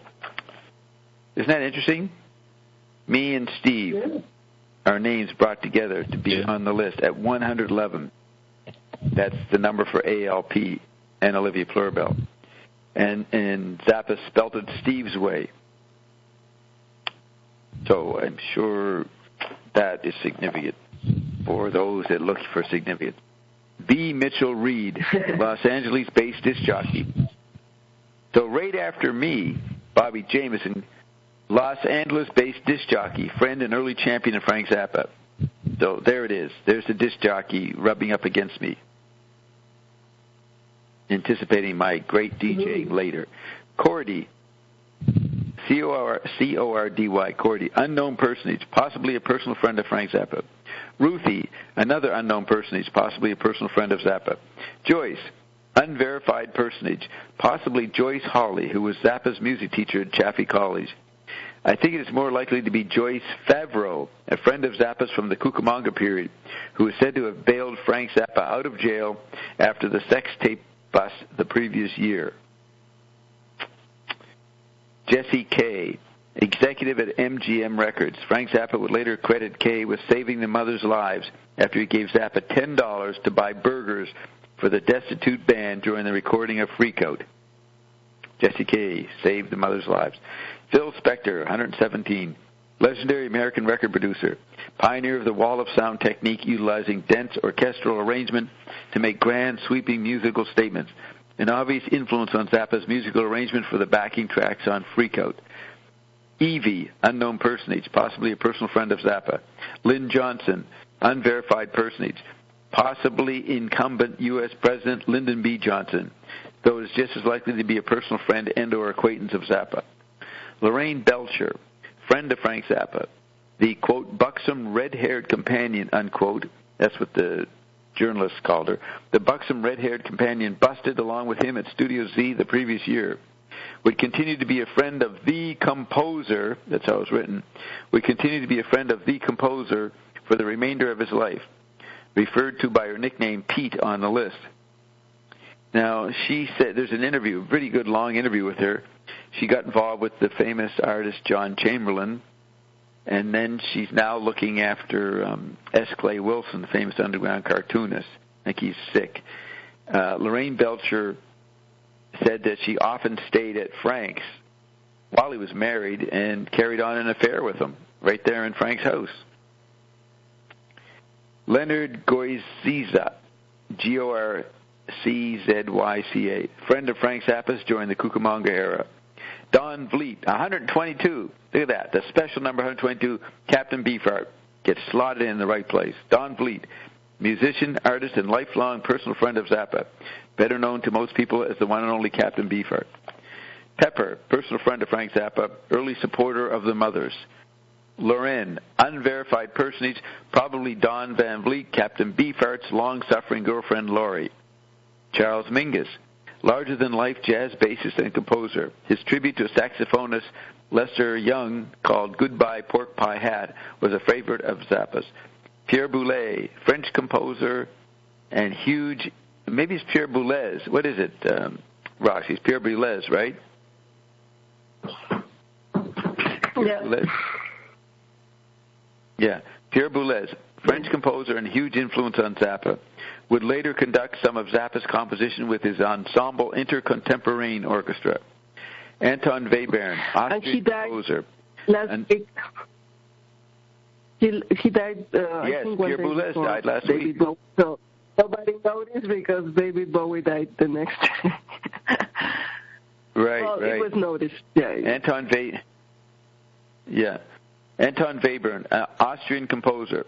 Isn't that interesting? Me and Steve, our names brought together to be on the list at 111. That's the number for ALP and Olivia Pluribel. And Zappa spelt it Steve's way. So I'm sure that is significant for those that look for significance. B. Mitchell Reed, Los Angeles-based disc jockey. So right after me, Bobby Jameson, Los Angeles-based disc jockey, friend and early champion of Frank Zappa. So there it is. There's the disc jockey rubbing up against me, anticipating my great DJing later. Cordy, C-O-R-D-Y, Cordy, unknown personage, possibly a personal friend of Frank Zappa. Ruthie, another unknown personage, possibly a personal friend of Zappa. Joyce, unverified personage, possibly Joyce Hawley, who was Zappa's music teacher at Chaffey College. I think it is more likely to be Joyce Favreau, a friend of Zappa's from the Cucamonga period, who is said to have bailed Frank Zappa out of jail after the sex tape bust the previous year. Jesse Kay, executive at MGM Records. Frank Zappa would later credit Kay with saving the mothers' lives after he gave Zappa $10 to buy burgers for the destitute band during the recording of Freakout. Jesse Kay saved the mothers' lives. Phil Spector, 117, legendary American record producer, pioneer of the wall of sound technique utilizing dense orchestral arrangement to make grand, sweeping musical statements. An obvious influence on Zappa's musical arrangement for the backing tracks on Freakout. Evie, unknown personage, possibly a personal friend of Zappa. Lynn Johnson, unverified personage, possibly incumbent U.S. President Lyndon B. Johnson, though it is just as likely to be a personal friend and or acquaintance of Zappa. Lorraine Belcher, friend of Frank Zappa, the, quote, buxom red-haired companion, unquote, that's what the journalists called her, the buxom red-haired companion busted along with him at Studio Z the previous year, would continue to be a friend of the composer, that's how it's written, would continue to be a friend of the composer for the remainder of his life, referred to by her nickname Pete on the list. Now, she said, there's an interview, a pretty good long interview with her. She got involved with the famous artist John Chamberlain, and then she's now looking after S. Clay Wilson, the famous underground cartoonist. I think he's sick. Lorraine Belcher said that she often stayed at Frank's while he was married and carried on an affair with him right there in Frank's house. Leonard Goiziza, Gorczyca, friend of Frank Zappa's during the Cucamonga era. Don Vliet, 122. Look at that. The special number 122, Captain Beefheart, gets slotted in the right place. Don Vliet, musician, artist, and lifelong personal friend of Zappa, better known to most people as the one and only Captain Beefheart. Pepper, personal friend of Frank Zappa, early supporter of the Mothers. Loren, unverified personage, probably Don Van Vliet, Captain Beefheart's long-suffering girlfriend Laurie. Charles Mingus, larger-than-life jazz bassist and composer. His tribute to saxophonist Lester Young, called Goodbye Pork Pie Hat, was a favorite of Zappa's. Pierre Boulez, French composer and huge, maybe it's Pierre Boulez. What is it, Roxy? It's Pierre Boulez, right? Yeah. Boulez? Yeah, Pierre Boulez, French composer and huge influence on Zappa, would later conduct some of Zappa's composition with his ensemble Intercontemporain Orchestra. Anton Webern, Austrian composer. Last week. He died, yes, I think Pierre Boulez died last week. Bowie, so nobody noticed because David Bowie died the next day. Right, well, right. It was noticed, yeah. Anton Webern, Austrian composer,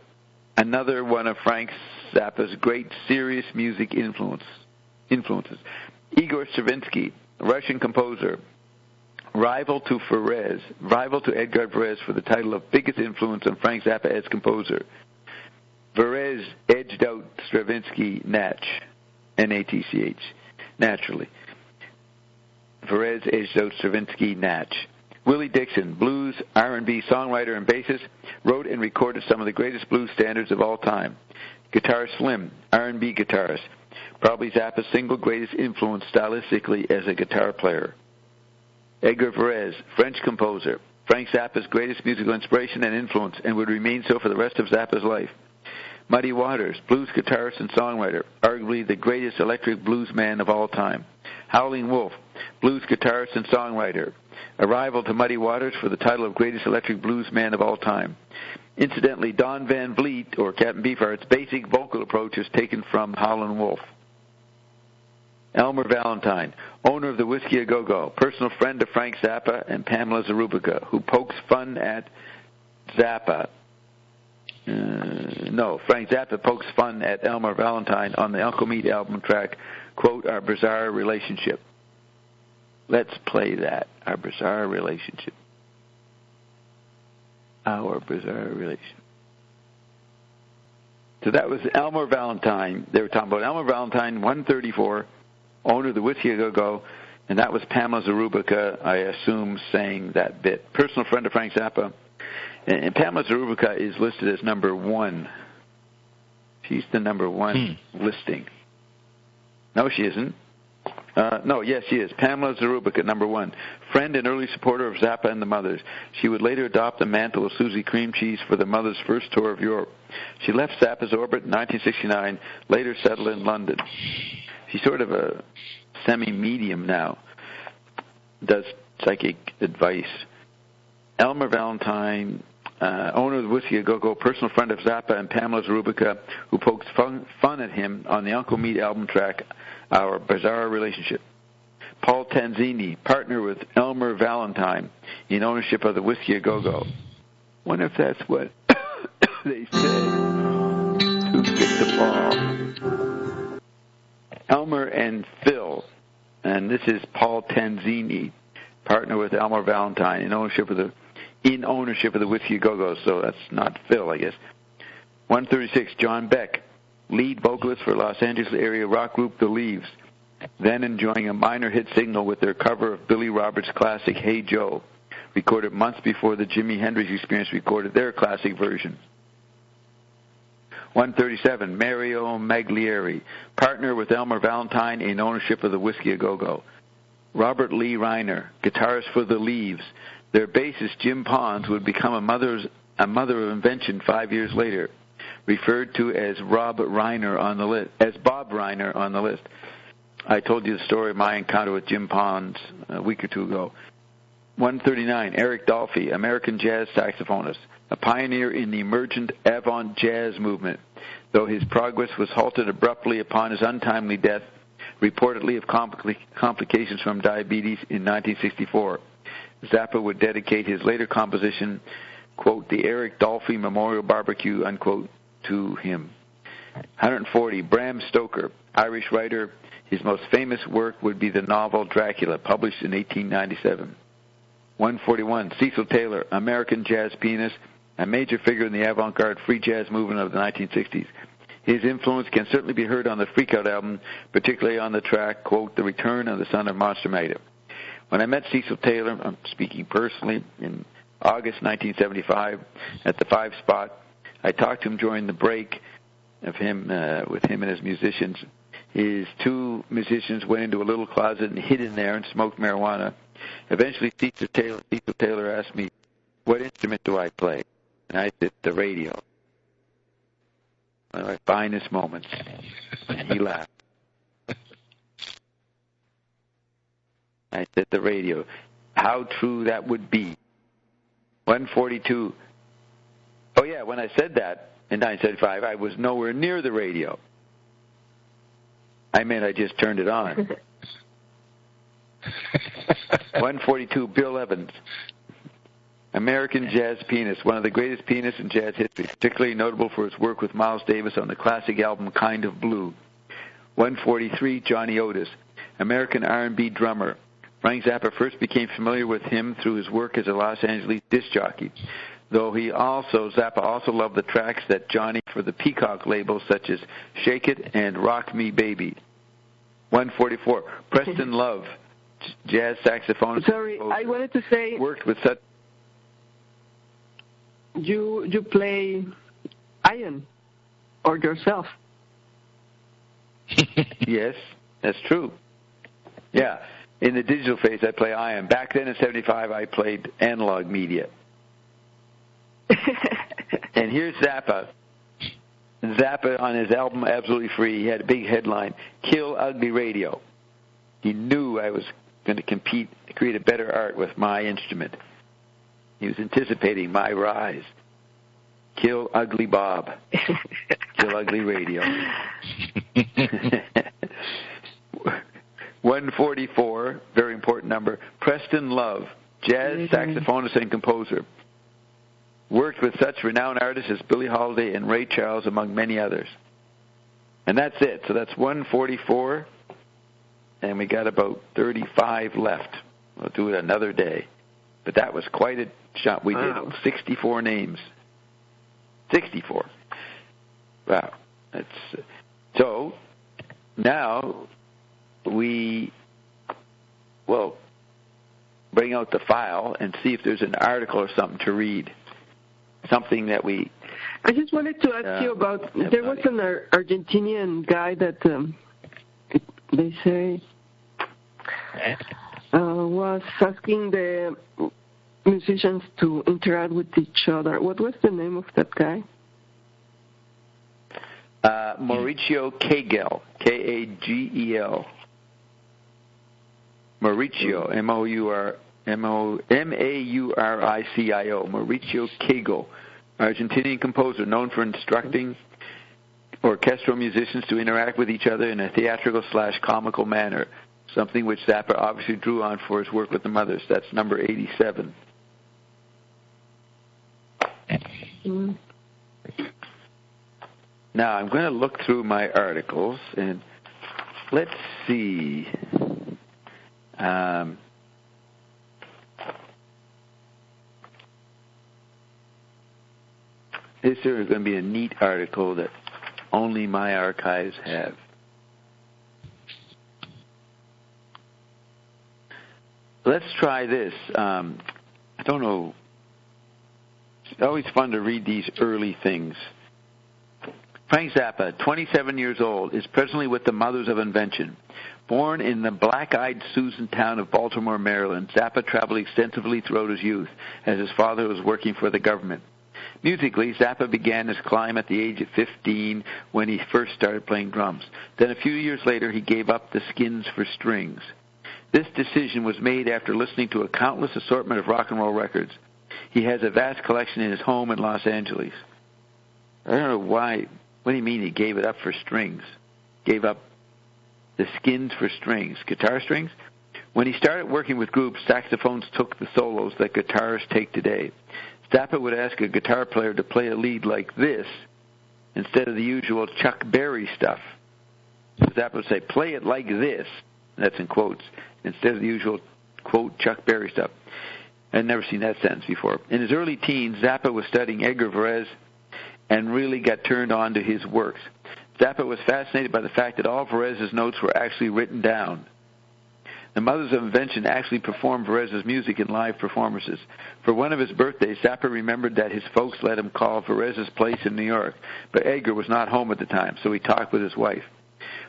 another one of Frank Zappa's great serious music influences. Igor Stravinsky, Russian composer, rival to Edgar Varese for the title of biggest influence on Frank Zappa as composer. Varese edged out Stravinsky Natch, N-A-T-C-H, naturally. Varese edged out Stravinsky Natch. Willie Dixon, blues, R&B songwriter and bassist, wrote and recorded some of the greatest blues standards of all time. Guitar Slim, R&B guitarist, probably Zappa's single greatest influence stylistically as a guitar player. Edgar Varese, French composer, Frank Zappa's greatest musical inspiration and influence, and would remain so for the rest of Zappa's life. Muddy Waters, blues guitarist and songwriter, arguably the greatest electric blues man of all time. Howlin' Wolf, blues guitarist and songwriter, a rival to Muddy Waters for the title of greatest electric blues man of all time. Incidentally, Don Van Vliet, or Captain Beefheart's basic vocal approach is taken from Howlin' Wolf. Elmer Valentine, owner of the Whiskey A Go-Go, personal friend of Frank Zappa and Pamela Zarubica, who pokes fun at Zappa. Frank Zappa pokes fun at Elmer Valentine on the Uncle Meat album track, quote, Our Bizarre Relationship. Let's play that, Our Bizarre Relationship. Our Bizarre Relationship. So that was Elmer Valentine. They were talking about Elmer Valentine, 134, owner of the Whiskey A Go-Go, and that was Pamela Zarubica, I assume, saying that bit. Personal friend of Frank Zappa. And Pamela Zarubica is listed as number 1. She's the number 1 listing. No, she isn't. Yes, she is. Pamela Zarubica, number 1. Friend and early supporter of Zappa and the Mothers. She would later adopt the mantle of Susie Cream Cheese for the Mothers' first tour of Europe. She left Zappa's orbit in 1969, later settled in London. She's sort of a semi-medium now. Does psychic advice. Elmer Valentine, owner of the Whiskey A Go-Go, personal friend of Zappa and Pamela Zarubica, who pokes fun at him on the Uncle Meat album track, Our Bizarre Relationship. Paul Tanzini, partner with Elmer Valentine in ownership of the Whiskey A Go-Go. Wonder if that's what they said to get the ball. Elmer and Phil, and this is Paul Tanzini, partner with Elmer Valentine in ownership of the Whiskey A Go-Go, so that's not Phil, I guess. 136, John Beck, lead vocalist for Los Angeles area rock group The Leaves, then enjoying a minor hit signal with their cover of Billy Roberts' classic Hey Joe, recorded months before the Jimi Hendrix Experience recorded their classic version. 137, Mario Maglieri, partner with Elmer Valentine in ownership of the Whiskey A Go-Go. Robert Lee Reiner, guitarist for The Leaves. Their bassist, Jim Pons, would become a mother of invention 5 years later, referred to as Bob Reiner on the list. I told you the story of my encounter with Jim Pons a week or two ago. 139, Eric Dolphy, American jazz saxophonist, a pioneer in the emergent avant jazz movement, though his progress was halted abruptly upon his untimely death, reportedly of complications from diabetes in 1964. Zappa would dedicate his later composition, quote, the Eric Dolphy Memorial Barbecue, unquote, to him. 140, Bram Stoker, Irish writer. His most famous work would be the novel Dracula, published in 1897. 141, Cecil Taylor, American jazz pianist, a major figure in the avant-garde free jazz movement of the 1960s. His influence can certainly be heard on the Freak Out album, particularly on the track, quote, The Return of the Son of Monster Magnet. When I met Cecil Taylor, I'm speaking personally, in August 1975 at the 5 Spot, I talked to him during the break of him with him and his musicians. His two musicians went into a little closet and hid in there and smoked marijuana. Eventually, Cecil Taylor asked me, what instrument do I play? And I said, the radio. One of my finest moments. And he laughed. I said, the radio. How true that would be. 142. Oh, yeah, when I said that in 1975, I was nowhere near the radio. I meant I just turned it on. 142, Bill Evans. American jazz pianist, one of the greatest pianists in jazz history, particularly notable for his work with Miles Davis on the classic album Kind of Blue. 143, Johnny Otis, American R&B drummer. Frank Zappa first became familiar with him through his work as a Los Angeles disc jockey, though Zappa also loved the tracks that Johnny for the Peacock labels such as Shake It and Rock Me Baby. 144, Preston Love, jazz saxophonist. Sorry, I wanted to say... Worked with such... You play iron or yourself. Yes, that's true. Yeah. In the digital phase, I play iron. Back then in 75, I played analog media. And here's Zappa. Zappa on his album Absolutely Free, he had a big headline, Kill Ugly Radio. He knew I was going to compete to create a better art with my instrument. He was anticipating my rise. Kill Ugly Bob. Kill Ugly Radio. 144, very important number, Preston Love, jazz saxophonist and composer. Worked with such renowned artists as Billie Holiday and Ray Charles, among many others. And that's it. So that's 144, and we got about 35 left. We'll do it another day. But that was quite a shot. We did 64 names. 64. Wow. So now we will bring out the file and see if there's an article or something to read. Something that we... I just wanted to ask you about... There was an Argentinian guy that they say was asking the musicians to interact with each other. What was the name of that guy? Mauricio Kagel, Kagel. Mauricio, Mauricio, Mauricio Kagel, Argentinian composer known for instructing orchestral musicians to interact with each other in a theatrical/comical manner, something which Zappa obviously drew on for his work with the Mothers. That's number 87. Now, I'm going to look through my articles, and let's see. This is going to be a neat article that only my archives have. Let's try this. I don't know. It's always fun to read these early things. Frank Zappa, 27 years old, is presently with the Mothers of Invention. Born in the black-eyed Susan town of Baltimore, Maryland, Zappa traveled extensively throughout his youth, as his father was working for the government. Musically, Zappa began his climb at the age of 15 when he first started playing drums. Then a few years later, he gave up the skins for strings. This decision was made after listening to a countless assortment of rock and roll records. He has a vast collection in his home in Los Angeles. I don't know why. What do you mean he gave it up for strings? Gave up the skins for strings? Guitar strings? When he started working with groups, saxophones took the solos that guitarists take today. Zappa would ask a guitar player to play a lead like this, instead of the usual Chuck Berry stuff. Zappa would say, play it like this. That's in quotes. Instead of the usual, quote, Chuck Berry stuff. I'd never seen that sentence before. In his early teens, Zappa was studying Edgar Varese and really got turned on to his works. Zappa was fascinated by the fact that all Varese's notes were actually written down. The Mothers of Invention actually performed Varese's music in live performances. For one of his birthdays, Zappa remembered that his folks let him call Varese's place in New York, but Edgar was not home at the time, so he talked with his wife.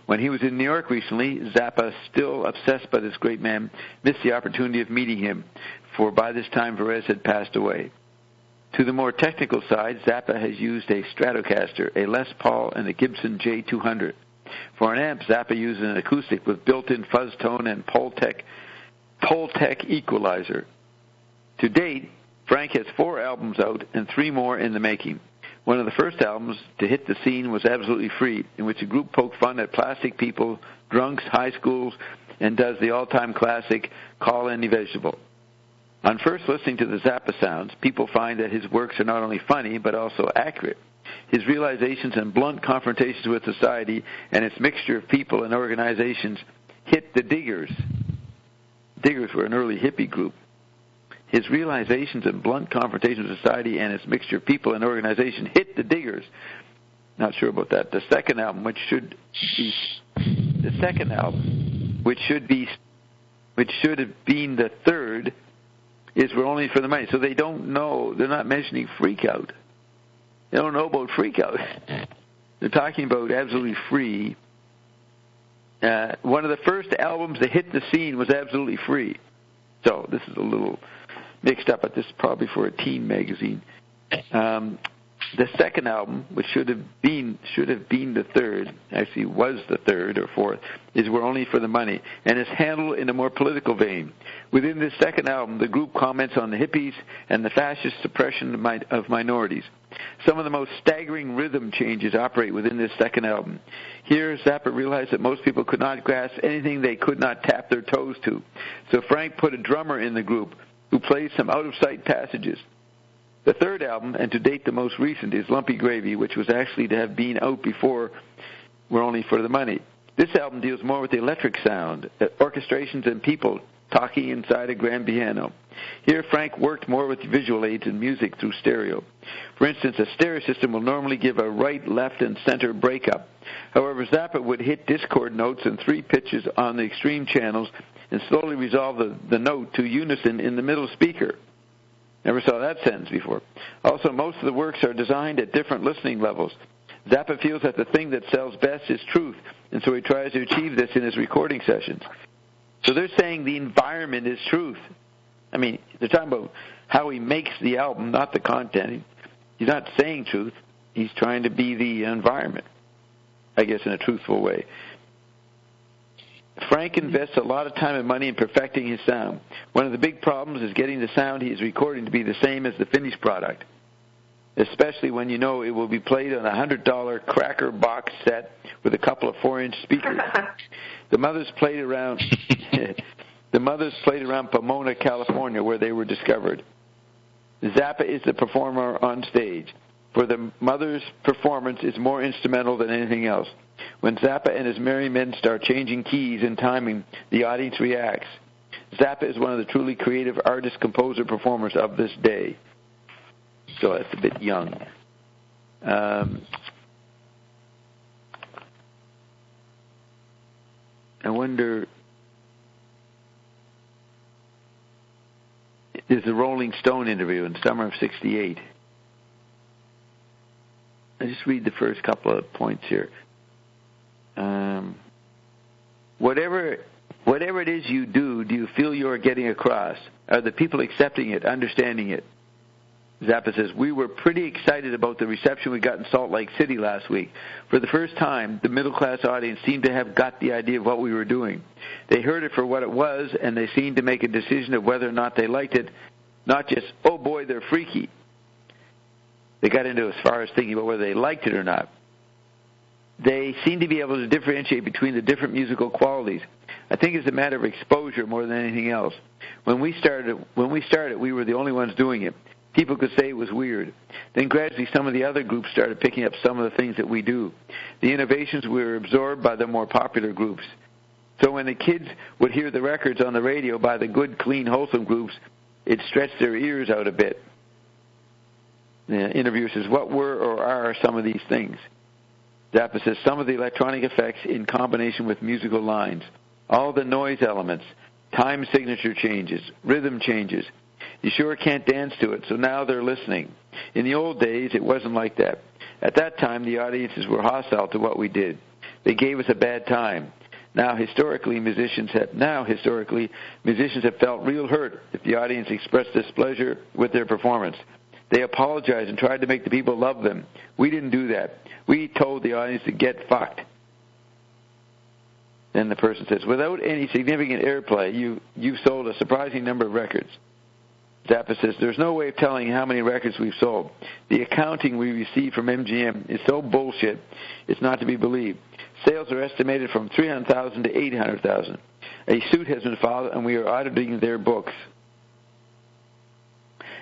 When he was in New York recently, Zappa, still obsessed by this great man, missed the opportunity of meeting him, for by this time Varese had passed away. To the more technical side, Zappa has used a Stratocaster, a Les Paul, and a Gibson J200. For an amp, Zappa uses an acoustic with built-in fuzz tone and Pultec equalizer. To date, Frank has 4 albums out and 3 more in the making. One of the first albums to hit the scene was Absolutely Free, in which a group poked fun at plastic people, drunks, high schools, and does the all-time classic Call Any Vegetable. On first listening to the Zappa sounds, people find that his works are not only funny, but also accurate. His realizations and blunt confrontations with society and its mixture of people and organizations hit the Diggers. Diggers were an early hippie group. His realizations and blunt confrontations with society and its mixture of people and organizations hit the Diggers. Not sure about that. The second album, which should have been the third, is We're Only for the Money. So they don't know. They're not mentioning Freak Out. They don't know about Freak Out. They're talking about Absolutely Free. One of the first albums that hit the scene was Absolutely Free. So this is a little mixed up, but this is probably for a teen magazine. The second album, which should have been the third, actually was the third or fourth, is We're Only for the Money, and is handled in a more political vein. Within this second album, the group comments on the hippies and the fascist suppression of minorities. Some of the most staggering rhythm changes operate within this second album. Here, Zappa realized that most people could not grasp anything they could not tap their toes to. So Frank put a drummer in the group who plays some out-of-sight passages. The third album, and to date the most recent, is Lumpy Gravy, which was actually to have been out before We're Only for the Money. This album deals more with the electric sound, orchestrations and people talking inside a grand piano. Here, Frank worked more with visual aids and music through stereo. For instance, a stereo system will normally give a right, left, and center breakup. However, Zappa would hit discord notes and 3 pitches on the extreme channels and slowly resolve the note to unison in the middle speaker. Never saw that sentence before. Also, most of the works are designed at different listening levels. Zappa feels that the thing that sells best is truth, and so he tries to achieve this in his recording sessions. So they're saying the environment is truth. I mean, they're talking about how he makes the album, not the content. He's not saying truth. He's trying to be the environment, I guess, in a truthful way. Frank invests a lot of time and money in perfecting his sound. One of the big problems is getting the sound he is recording to be the same as the finished product, especially when you know it will be played on a $100 cracker box set with a couple of 4-inch speakers. The mothers played around Pomona, California, where they were discovered. Zappa is the performer on stage. For the mothers' performance is more instrumental than anything else. When Zappa and his merry men start changing keys and timing, the audience reacts. Zappa is one of the truly creative artist, composer, performers of this day. So that's a bit young. I wonder, there's a Rolling Stone interview in summer of '68. I'll just read the first couple of points here. Whatever it is you do you feel you are getting across? Are the people accepting it, understanding it? Zappa says, we were pretty excited about the reception we got in Salt Lake City last week. For the first time, the middle-class audience seemed to have got the idea of what we were doing. They heard it for what it was, and they seemed to make a decision of whether or not they liked it, not just, oh boy, they're freaky. They got into as far as thinking about whether they liked it or not. They seem to be able to differentiate between the different musical qualities. I think it's a matter of exposure more than anything else. When we started, we were the only ones doing it. People could say it was weird. Then gradually some of the other groups started picking up some of the things that we do. The innovations were absorbed by the more popular groups. So when the kids would hear the records on the radio by the good, clean, wholesome groups, it stretched their ears out a bit. The interviewer says, what were or are some of these things? Zappa says, some of the electronic effects in combination with musical lines, all the noise elements, time signature changes, rhythm changes. You sure can't dance to it, so now they're listening. In the old days, it wasn't like that. At that time, the audiences were hostile to what we did. They gave us a bad time. Now, historically, musicians have felt real hurt if the audience expressed displeasure with their performance. They apologized and tried to make the people love them. We didn't do that. We told the audience to get fucked. Then the person says, without any significant airplay, you've sold a surprising number of records. Zappa says, there's no way of telling how many records we've sold. The accounting we receive from MGM is so bullshit, it's not to be believed. Sales are estimated from 300,000 to 800,000. A suit has been filed, and we are auditing their books.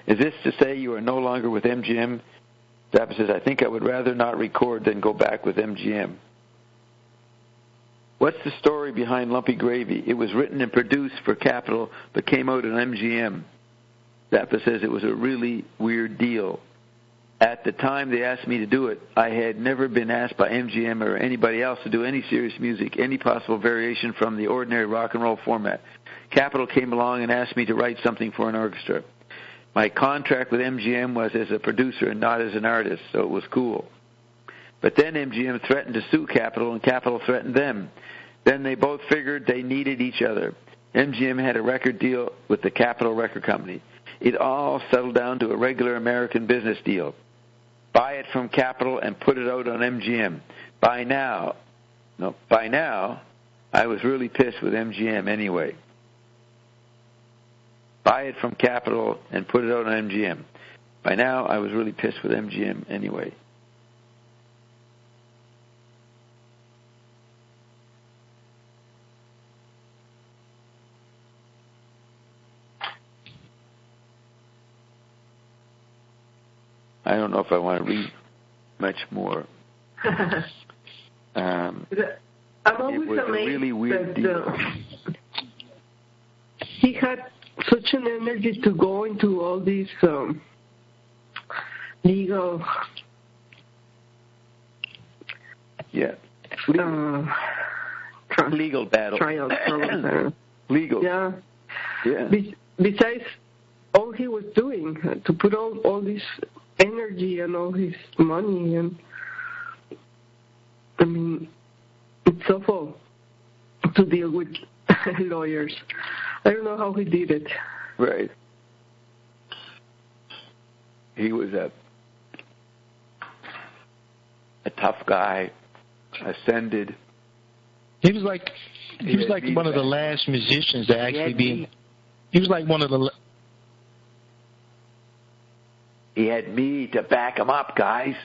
Is this to say you are no longer with MGM? Zappa says, I think I would rather not record than go back with MGM. What's the story behind Lumpy Gravy? It was written and produced for Capitol, but came out on MGM. Zappa says it was a really weird deal. At the time they asked me to do it, I had never been asked by MGM or anybody else to do any serious music, any possible variation from the ordinary rock and roll format. Capitol came along and asked me to write something for an orchestra. My contract with MGM was as a producer and not as an artist, so it was cool. But then MGM threatened to sue Capitol, and Capitol threatened them. Then they both figured they needed each other. MGM had a record deal with the Capitol Record Company. It all settled down to a regular American business deal. Buy it from Capitol and put it out on MGM. By now, I was really pissed with MGM anyway. Buy it from Capitol and put it out on MGM. By now, I was really pissed with MGM anyway. I don't know if I want to read much more. I'm always it was amazed a really weird deal. He had such an energy to go into all these legal... legal battle. Trials. Legal. Yeah. Besides all he was doing, to put all this energy and all his money, and I mean, it's awful to deal with lawyers. I don't know how he did it. Right. He was a tough guy, ascended. He was like one of the last musicians to actually be. He was like one of the. He had me to back him up, guys.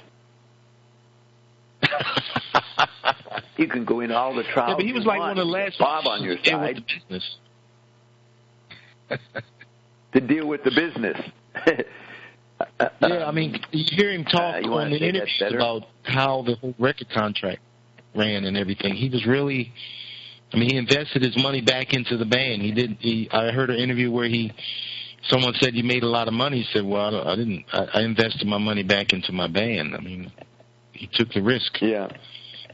You can go in all the trials. Yeah, but he was like one of the last. Bob on your side. To deal with the business. Yeah, I mean, you hear him talk on the interviews about how the whole record contract ran and everything. He was really, I mean, he invested his money back into the band. I heard an interview where someone said, you made a lot of money. He said, well, I didn't. I invested my money back into my band. I mean, he took the risk. Yeah.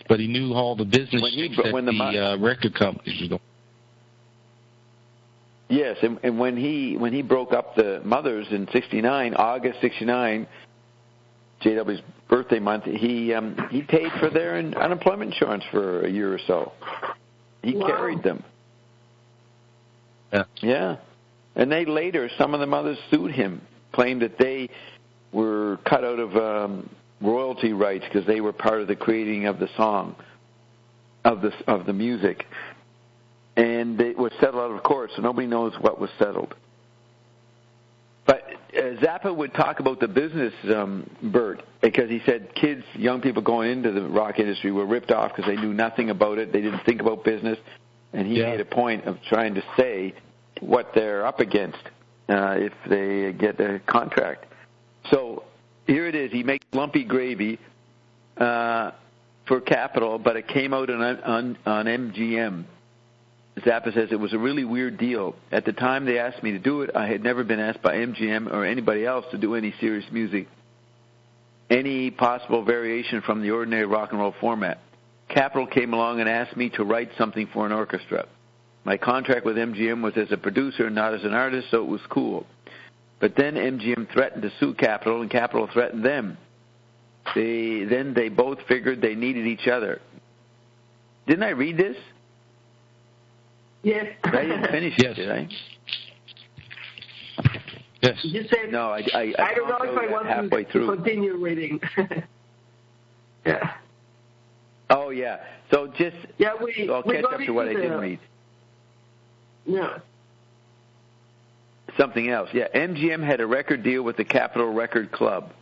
But he knew all the business the record companies were doing. Yes, and when he broke up the Mothers in '69, August '69, JW's birthday month, he paid for their unemployment insurance for a year or so. He carried them. Yeah. And they later, some of the mothers sued him, claimed that they were cut out of royalty rights because they were part of the creating of the song, of the music. And it was settled out of court, so nobody knows what was settled. But Zappa would talk about the business, Bert, because he said young people going into the rock industry were ripped off because they knew nothing about it. They didn't think about business. And he made a point of trying to say what they're up against if they get a contract. Here it is. He makes lumpy gravy for Capitol, but it came out on MGM. Zappa says it was a really weird deal. At the time they asked me to do it, I had never been asked by MGM or anybody else to do any serious music, any possible variation from the ordinary rock and roll format. Capitol came along and asked me to write something for an orchestra. My contract with MGM was as a producer, not as an artist, so it was cool. But then MGM threatened to sue Capitol, and Capitol threatened them. They both figured they needed each other. Didn't I read this? Yes. I didn't finish it, did I? Yes. You said, no, I don't know if I want to continue reading. Yeah. Oh, yeah. So just, I'll catch up to what I didn't read. Yeah. Something else. Yeah, MGM had a record deal with the Capitol Record Club.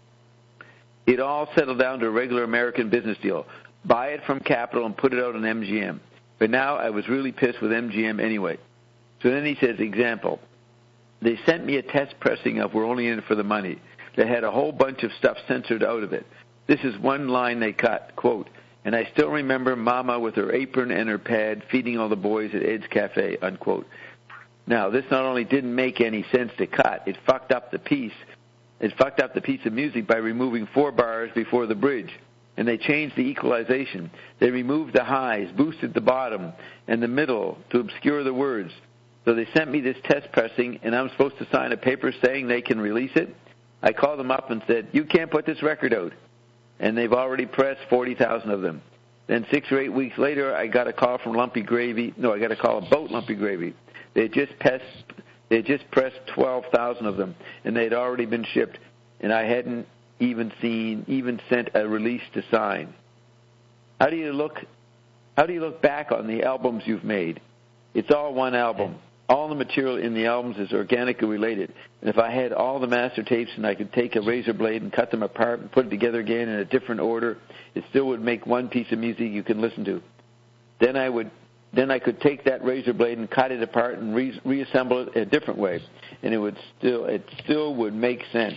It all settled down to a regular American business deal. Buy it from Capitol and put it out on MGM. But now I was really pissed with MGM anyway. So then he says, example, they sent me a test pressing of We're Only In It for the Money that had a whole bunch of stuff censored out of it. This is one line they cut, quote, and I still remember Mama with her apron and her pad feeding all the boys at Ed's Cafe, unquote. Now, this not only didn't make any sense to cut, it fucked up the piece. It fucked up the piece of music by removing 4 bars before the bridge. And they changed the equalization. They removed the highs, boosted the bottom and the middle to obscure the words. So they sent me this test pressing, and I'm supposed to sign a paper saying they can release it? I called them up and said, you can't put this record out. And they've already pressed 40,000 of them. Then 6 or 8 weeks later, I got a call from Lumpy Gravy. No, I got a call about Lumpy Gravy. They had just pressed 12,000 of them, and they had already been shipped, and I hadn't even sent a release to sign. How do you look back on the albums you've made? It's all one album. All the material in the albums is organically related. And if I had all the master tapes and I could take a razor blade and cut them apart and put it together again in a different order, it still would make one piece of music you can listen to. Then I could take that razor blade and cut it apart and reassemble it a different way, and it still would make sense.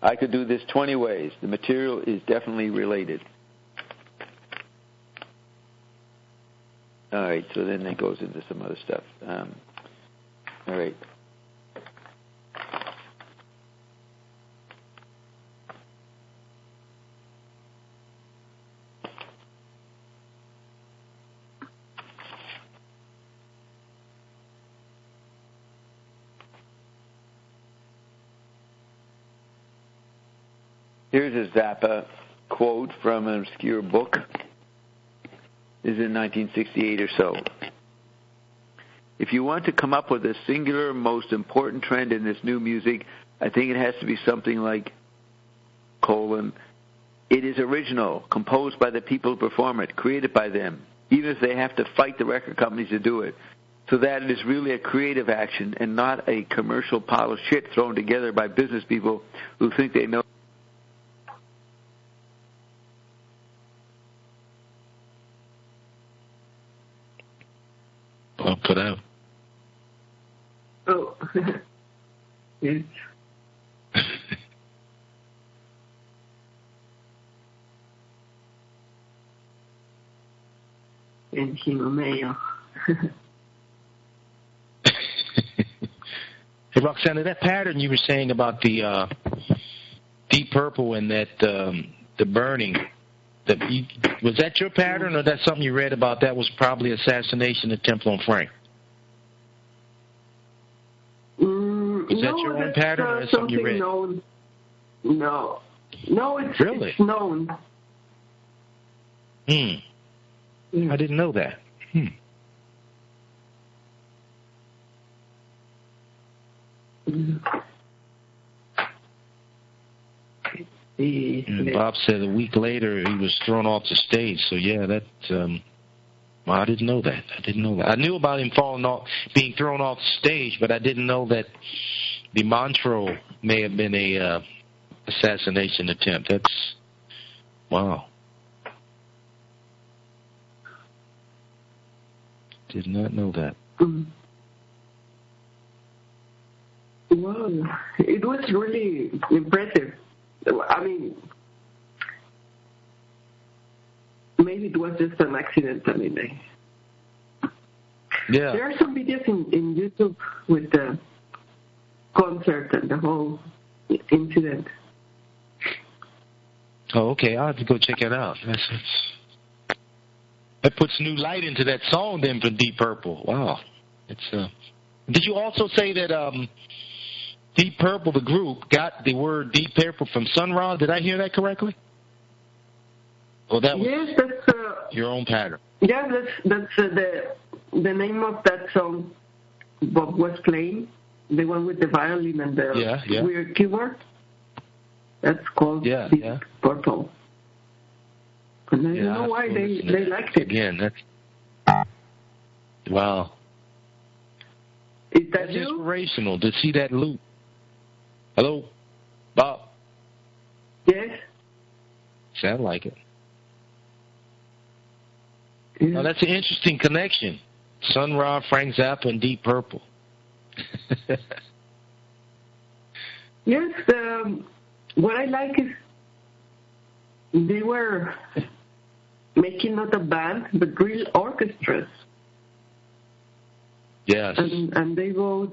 I could do this 20 ways. The material is definitely related. All right, so then it goes into some other stuff. All right. Here's a Zappa quote from an obscure book. This is in 1968 or so. If you want to come up with a singular, most important trend in this new music, I think it has to be something like, it is original, composed by the people who perform it, created by them, even if they have to fight the record companies to do it, so that it is really a creative action and not a commercial pile of shit thrown together by business people who think they know. I'll put out. Oh. Yes. Encima meglio. Hey, Roxana, that pattern you were saying about the Deep Purple and that the burning, was that your pattern, or that's something you read about that was probably assassination attempt on Frank? Is that your own pattern, or is something you read? Known. No, it's, really? It's known. I didn't know that. And Bob said a week later he was thrown off the stage. So yeah, that well, I didn't know that. I knew about him being thrown off the stage, but I didn't know that the Montreux may have been a assassination attempt. That's wow. Did not know that. Well, it was really impressive. I mean, maybe it was just an accident. I mean, there are some videos in YouTube with the concert and the whole incident. Oh, okay. I'll have to go check it out. That puts new light into that song then from Deep Purple. Wow. Did you also say that Deep Purple, the group, got the word Deep Purple from Sun Ra? Did I hear that correctly? Oh, that was that's your own pattern. Yeah, that's the name of that song Bob was playing, the one with the violin and the weird keyboard. That's called Deep Purple. And I don't know why they liked it. Again, that's wow. Is that that's inspirational to see that loop. Hello, Bob. Yes. Sound like it. Yeah. Now, that's an interesting connection. Sun Ra, Frank Zappa, and Deep Purple. Yes, what I like is they were making not a band, but real orchestras. Yes. And they both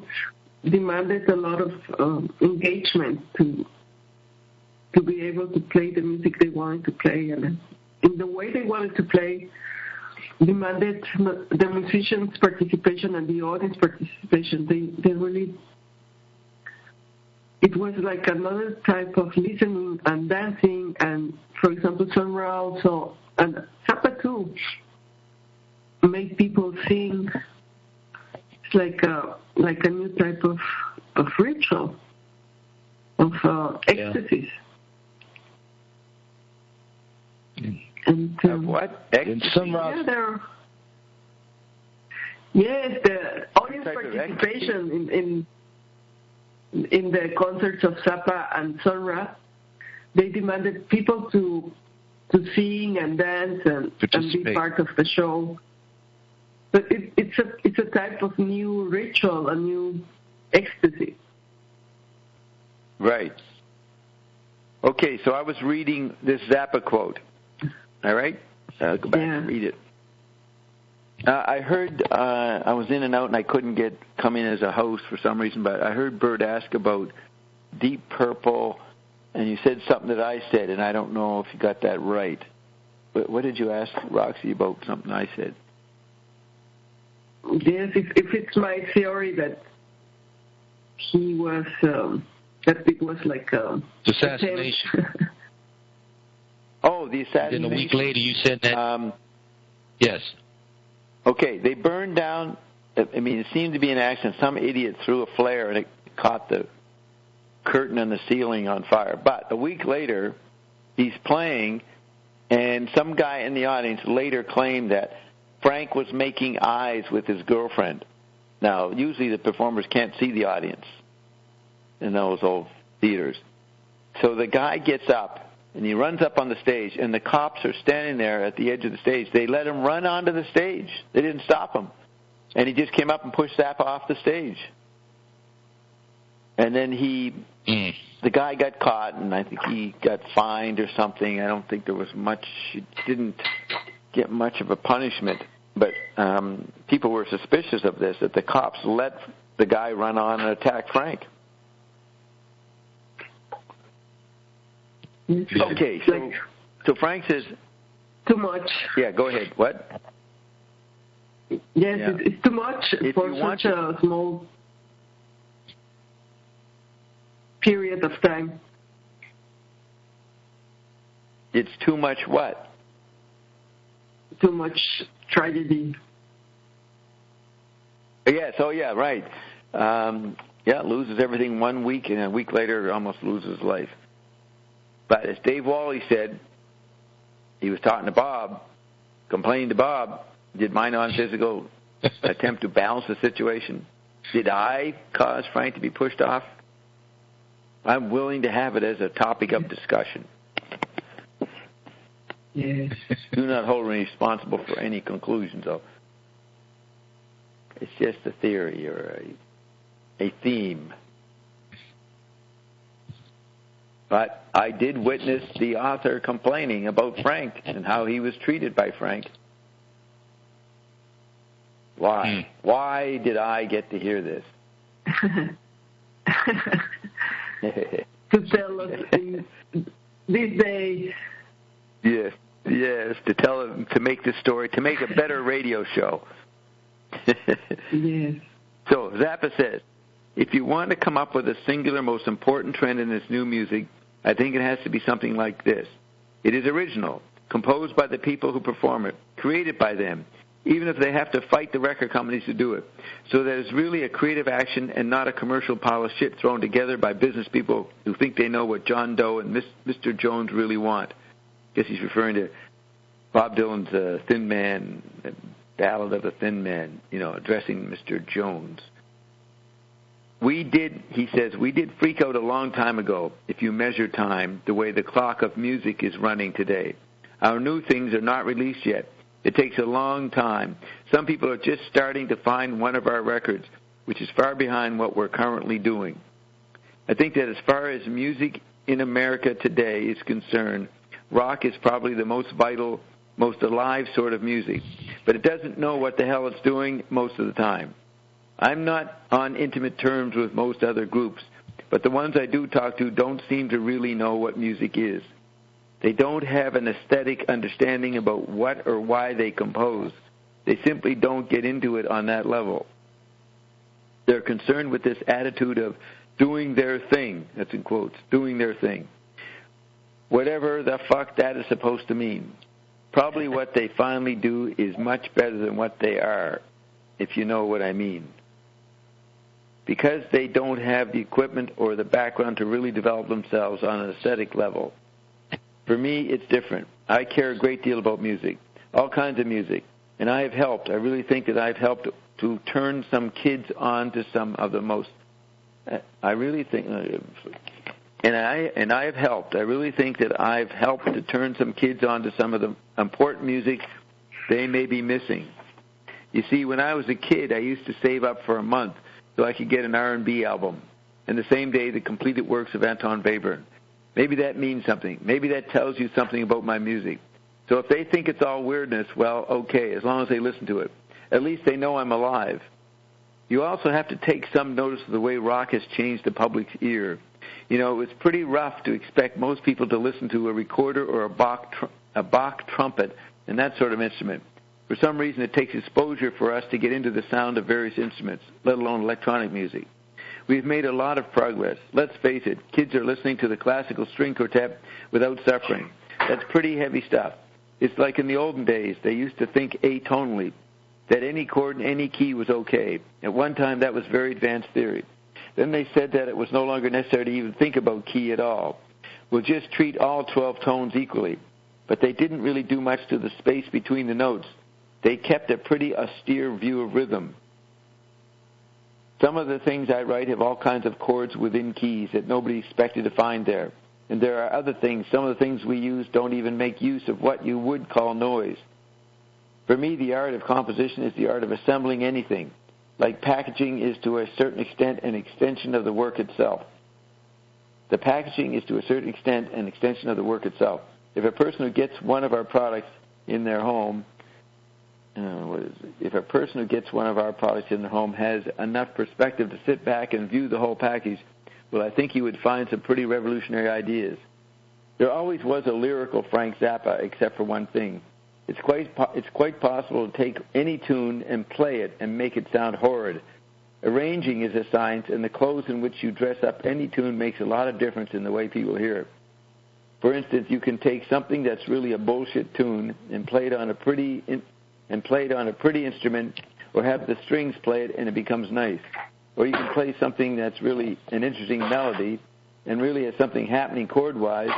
demanded a lot of engagement to be able to play the music they wanted to play, and in the way they wanted to play, demanded the musicians' participation and the audience participation. They really, it was like another type of listening and dancing, and for example, Sun Ra also, and Zappa too, made people sing. It's like a new type of ritual, of ecstasies. And what? Sun Ra. Yes, the audience participation in the concerts of Zappa and Sun Ra, they demanded people to sing and dance and be part of the show. But it's a type of new ritual, a new ecstasy. Right. Okay, so I was reading this Zappa quote. All right? Go back and read it. I heard, I was in and out and I couldn't come in as a host for some reason, but I heard Bert ask about Deep Purple, and you said something that I said, and I don't know if you got that right. But what did you ask Roxy about something I said? Yes, if it's my theory that he was, that it was like assassination. Oh, the assassination. Then a week later you said that. Yes. Okay, they burned down, I mean, it seemed to be an accident. Some idiot threw a flare and it caught the curtain on the ceiling on fire. But a week later, he's playing, and some guy in the audience later claimed that Frank was making eyes with his girlfriend. Now, usually the performers can't see the audience in those old theaters. So the guy gets up, and he runs up on the stage, and the cops are standing there at the edge of the stage. They let him run onto the stage. They didn't stop him. And he just came up and pushed Zappa off the stage. And then the guy got caught, and I think he got fined or something. I don't think there was much. He didn't get much of a punishment. But people were suspicious of this, that the cops let the guy run on and attack Frank. Okay, so Frank says... Too much. Yeah, go ahead. What? Yes, it's too much for such a small period of time. It's too much what? Too much tragedy. Yes, right. Loses everything 1 week, and a week later almost loses life. But as Dave Wally said, he was talking to Bob, complaining to Bob, did my non-physical attempt to balance the situation? Did I cause Frank to be pushed off? I'm willing to have it as a topic of discussion. Yes. Do not hold me responsible for any conclusions, though. It's just a theory or a theme. But I did witness the author complaining about Frank and how he was treated by Frank. Why? Why did I get to hear this? To tell us these days. Yes, to tell them, to make this story, to make a better radio show. Yes. So Zappa says, if you want to come up with a singular, most important trend in this new music, I think it has to be something like this. It is original, composed by the people who perform it, created by them, even if they have to fight the record companies to do it. So that it's really a creative action and not a commercial pile of shit thrown together by business people who think they know what John Doe and Mr. Jones really want. I guess he's referring to Bob Dylan's Thin Man, Ballad of the Thin Man, addressing Mr. Jones. He says, we did freak out a long time ago, if you measure time, the way the clock of music is running today. Our new things are not released yet. It takes a long time. Some people are just starting to find one of our records, which is far behind what we're currently doing. I think that as far as music in America today is concerned, rock is probably the most vital, most alive sort of music, but it doesn't know what the hell it's doing most of the time. I'm not on intimate terms with most other groups, but the ones I do talk to don't seem to really know what music is. They don't have an aesthetic understanding about what or why they compose. They simply don't get into it on that level. They're concerned with this attitude of doing their thing, that's in quotes, doing their thing. Whatever the fuck that is supposed to mean. Probably what they finally do is much better than what they are, if you know what I mean. Because they don't have the equipment or the background to really develop themselves on an aesthetic level. For me, it's different. I care a great deal about music, all kinds of music, and I have helped. I really think that I've helped to turn some kids on to some of the most. I really think, and I have helped. I really think that I've helped to turn some kids on to some of the important music they may be missing. You see, when I was a kid, I used to save up for a month so I could get an R&B album, and the same day the completed works of Anton Webern. Maybe that means something. Maybe that tells you something about my music. So if they think it's all weirdness, well, okay, as long as they listen to it. At least they know I'm alive. You also have to take some notice of the way rock has changed the public's ear. It's pretty rough to expect most people to listen to a recorder or a Bach trumpet and that sort of instrument. For some reason, it takes exposure for us to get into the sound of various instruments, let alone electronic music. We've made a lot of progress. Let's face it, kids are listening to the classical string quartet without suffering. That's pretty heavy stuff. It's like in the olden days, they used to think atonally, that any chord in any key was okay. At one time, that was very advanced theory. Then they said that it was no longer necessary to even think about key at all. We'll just treat all 12 tones equally. But they didn't really do much to the space between the notes. They kept a pretty austere view of rhythm. Some of the things I write have all kinds of chords within keys that nobody expected to find there. And there are other things. Some of the things we use don't even make use of what you would call noise. For me, the art of composition is the art of assembling anything. Like packaging is to a certain extent an extension of the work itself. The packaging is to a certain extent an extension of the work itself. If a person who gets one of our products in their home if a person who gets one of our products in their home has enough perspective to sit back and view the whole package, well, I think he would find some pretty revolutionary ideas. There always was a lyrical Frank Zappa, except for one thing. It's quite possible to take any tune and play it and make it sound horrid. Arranging is a science, and the clothes in which you dress up any tune makes a lot of difference in the way people hear it. For instance, you can take something that's really a bullshit tune and play it on a pretty instrument, or have the strings play it and it becomes nice. Or you can play something that's really an interesting melody and really has something happening chord-wise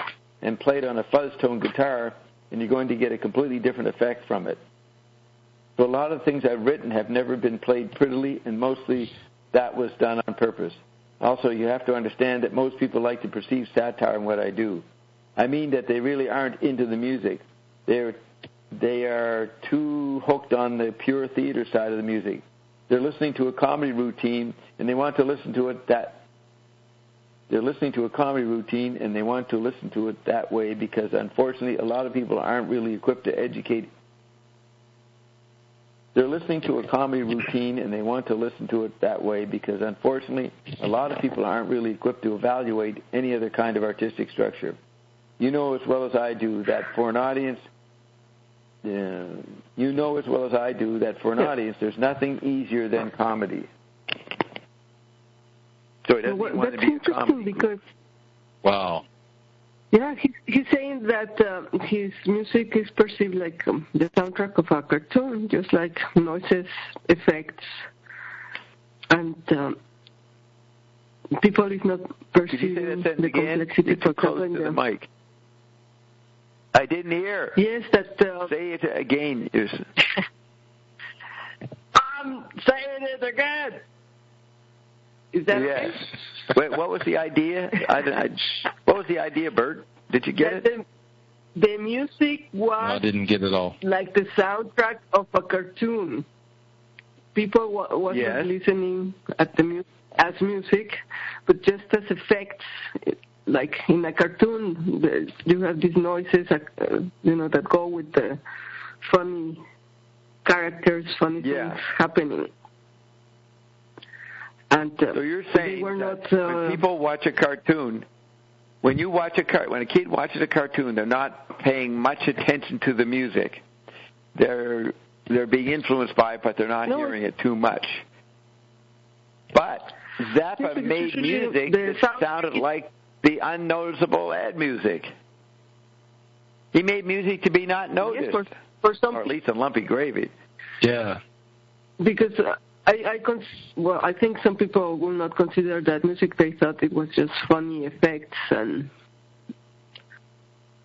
and play it on a fuzz-tone guitar, and you're going to get a completely different effect from it. So a lot of things I've written have never been played prettily, and mostly that was done on purpose. Also, you have to understand that most people like to perceive satire in what I do. I mean that they really aren't into the music. They are too hooked on the pure theater side of the music. They're listening to a comedy routine, and they want to listen to it They're listening to a comedy routine, and they want to listen to it that way because, unfortunately, a lot of people aren't really equipped to educate. They're listening to a comedy routine, and they want to listen to it that way because, unfortunately, a lot of people aren't really equipped to evaluate any other kind of artistic structure. You know as well as I do that for an audience, there's nothing easier than comedy. So it doesn't want to be a comedy. Because wow. Yeah, he's saying that his music is perceived like the soundtrack of a cartoon, just like noises, effects, and people is not perceiving the complexity. You're too close to the mic. I didn't hear. Yes, that. Say it again. I'm saying it again. Is that okay? Wait, what was the idea? What was the idea, Bert? Did you get it? The music was I didn't get it all. Like the soundtrack of a cartoon. People wasn't listening at as music, but just as effects. Like in a cartoon, you have these noises, that go with the funny characters, funny things happening. And so you're saying that when people watch a cartoon, when a kid watches a cartoon, they're not paying much attention to the music. They're being influenced by it, but they're not hearing it too much. But Zappa made music that sounded like the unnoticeable ad music. He made music to be not noticed, for some, or at least in Lumpy Gravy. Yeah. Because I think some people will not consider that music. They thought it was just funny effects and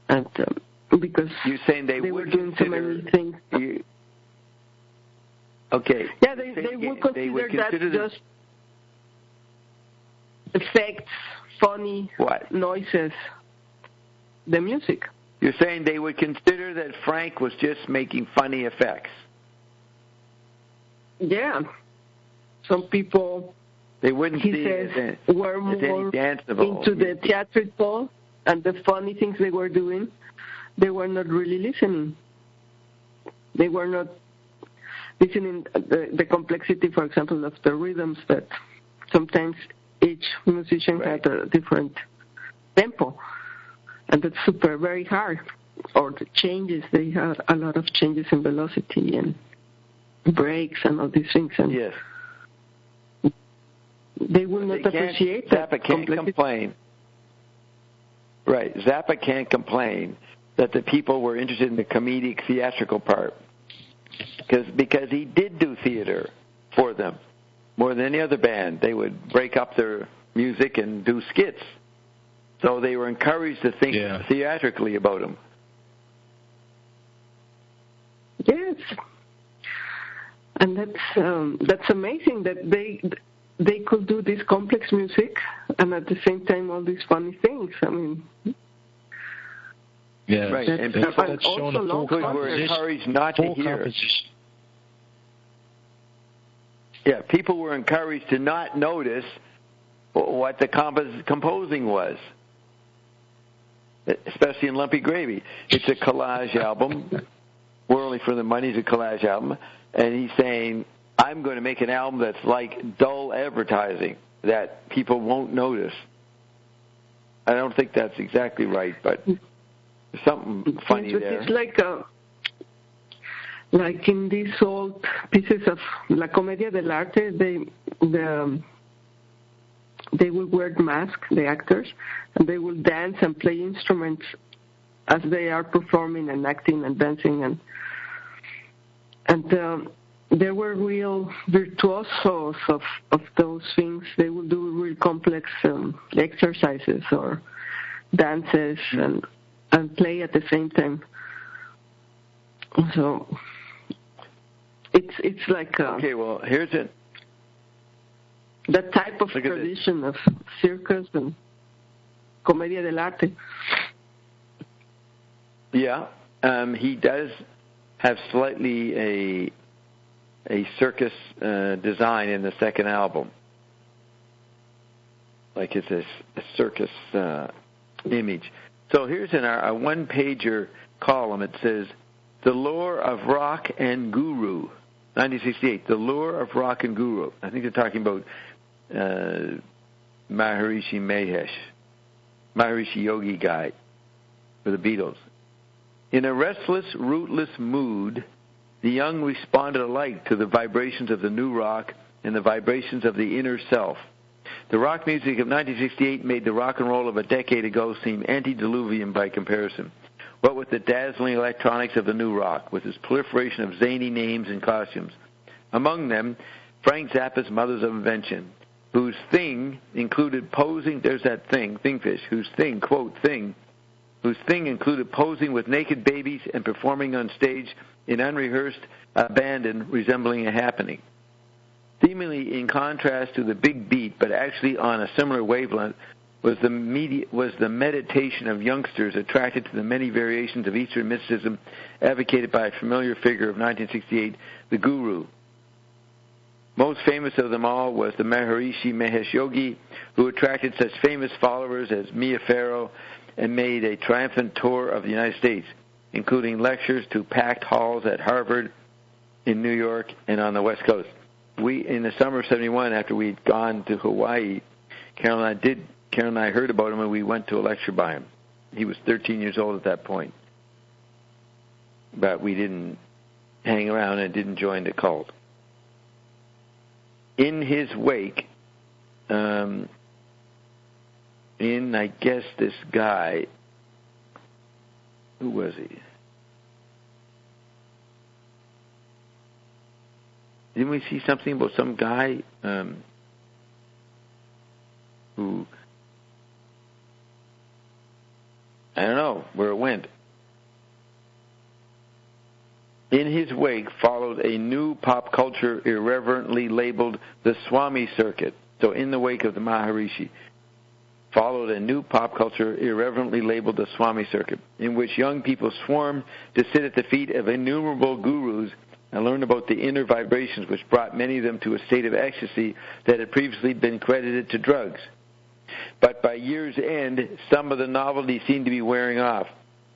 because you're saying they were doing so many things. Okay. Yeah, they would consider that just effects, funny noises, the music. You're saying they would consider that Frank was just making funny effects. Yeah. Some people, they wouldn't he says, were more into the theatrical and the funny things they were doing. They were not really listening. They were not listening the complexity, for example, of the rhythms that sometimes each musician had a different tempo. And that's very hard. Or the changes, they had a lot of changes in velocity and breaks and all these things. And yes. They will not appreciate that. Zappa can't complain. Right. Zappa can't complain that the people were interested in the comedic theatrical part. Because he did do theater for them. More than any other band. They would break up their music and do skits. So they were encouraged to think theatrically about them. Yes. And that's amazing that they could do this complex music and at the same time all these funny things. I mean, right. And people were encouraged not to hear. Yeah, people were encouraged to not notice what the composing was, especially in Lumpy Gravy. It's a collage album. Whirling for the Money's a collage album, and he's saying, I'm going to make an album that's like dull advertising that people won't notice. I don't think that's exactly right, but there's something funny there. It's like in these old pieces of La Comedia dell'arte, they will wear masks, the actors, and they will dance and play instruments as they are performing and acting and dancing, and there were real virtuosos of those things. They would do real complex exercises or dances and play at the same time. So it's like okay. Well, here's it. That type of tradition of circus and Comedia dell'arte. Yeah, he does have slightly a circus design in the second album. like it's a circus image. So here's in a one-pager column. It says, The Lure of Rock and Guru, 1968, The Lure of Rock and Guru. I think they're talking about Maharishi Yogi guy for the Beatles. In a restless, rootless mood, the young responded alike to the vibrations of the new rock and the vibrations of the inner self. The rock music of 1968 made the rock and roll of a decade ago seem antediluvian by comparison. What with the dazzling electronics of the new rock, with its proliferation of zany names and costumes. Among them, Frank Zappa's Mothers of Invention, whose thing included posing, there's that thing, Thingfish, whose thing, quote, thing, whose thing included posing with naked babies and performing on stage in unrehearsed abandon resembling a happening. Seemingly in contrast to the big beat, but actually on a similar wavelength, was the meditation of youngsters attracted to the many variations of Eastern mysticism advocated by a familiar figure of 1968, the Guru. Most famous of them all was the Maharishi Mahesh Yogi, who attracted such famous followers as Mia Farrow and made a triumphant tour of the United States, including lectures to packed halls at Harvard, in New York, and on the West Coast. In the summer of 71, after we'd gone to Hawaii, Carol and I heard about him, and we went to a lecture by him. He was 13 years old at that point. But we didn't hang around and didn't join the cult. In his wake, I guess, this guy, who was he? Didn't we see something about some guy who, I don't know where it went. In his wake followed a new pop culture irreverently labeled the Swami Circuit. So in the wake of the Maharishi, followed a new pop culture irreverently labeled the Swami Circuit, in which young people swarmed to sit at the feet of innumerable gurus and learn about the inner vibrations which brought many of them to a state of ecstasy that had previously been credited to drugs. But by year's end, some of the novelty seemed to be wearing off.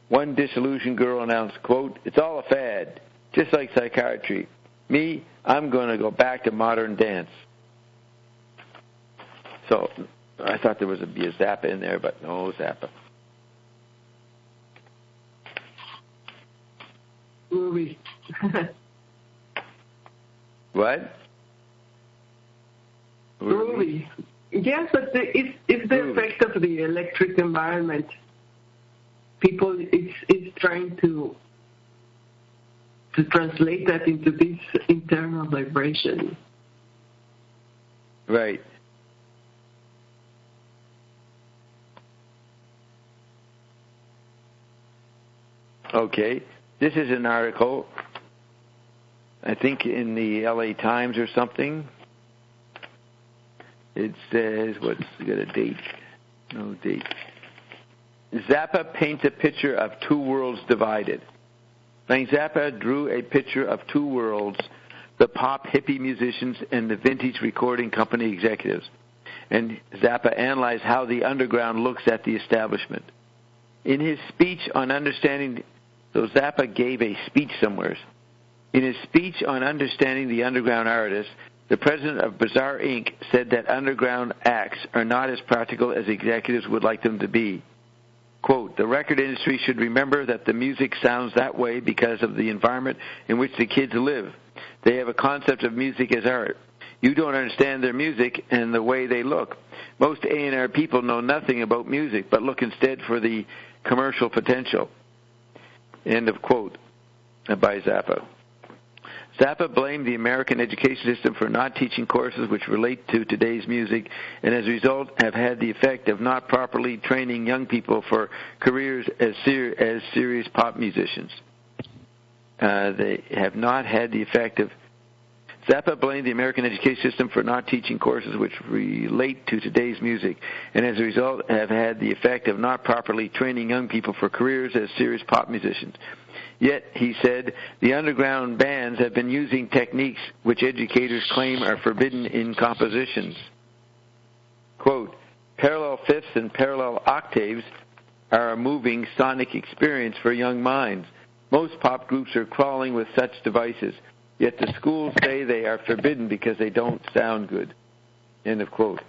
One disillusioned girl announced, quote, "It's all a fad, just like psychiatry. Me, I'm going to go back to modern dance." So I thought there was be a Zappa in there, but no Zappa. Movie. What? Groovy. Yes, but it's the effect of the electric environment. People, it's trying to translate that into this internal vibration. Right. Okay. This is an article, I think in the LA Times or something. It says, got a date? No date. Zappa paints a picture of two worlds divided. Frank Zappa drew a picture of two worlds, the pop hippie musicians and the vintage recording company executives. And Zappa analyzed how the underground looks at the establishment. In his speech on understanding, so Zappa gave a speech somewhere. In his speech on understanding the underground artists, the president of Bizarre Inc. said that underground acts are not as practical as executives would like them to be. Quote, "The record industry should remember that the music sounds that way because of the environment in which the kids live. They have a concept of music as art. You don't understand their music and the way they look. Most A&R people know nothing about music, but look instead for the commercial potential." End of quote by Zappa. Zappa blamed the American education system for not teaching courses which relate to today's music, and as a result have had the effect of not properly training young people for careers as serious pop musicians. They have not had the effect of... Zappa blamed the American education system for not teaching courses which relate to today's music, and as a result have had the effect of not properly training young people for careers as serious pop musicians. Yet, he said, the underground bands have been using techniques which educators claim are forbidden in compositions. Quote, parallel fifths and parallel octaves are a moving sonic experience for young minds. Most pop groups are crawling with such devices, yet the schools say they are forbidden because they don't sound good. End of quote.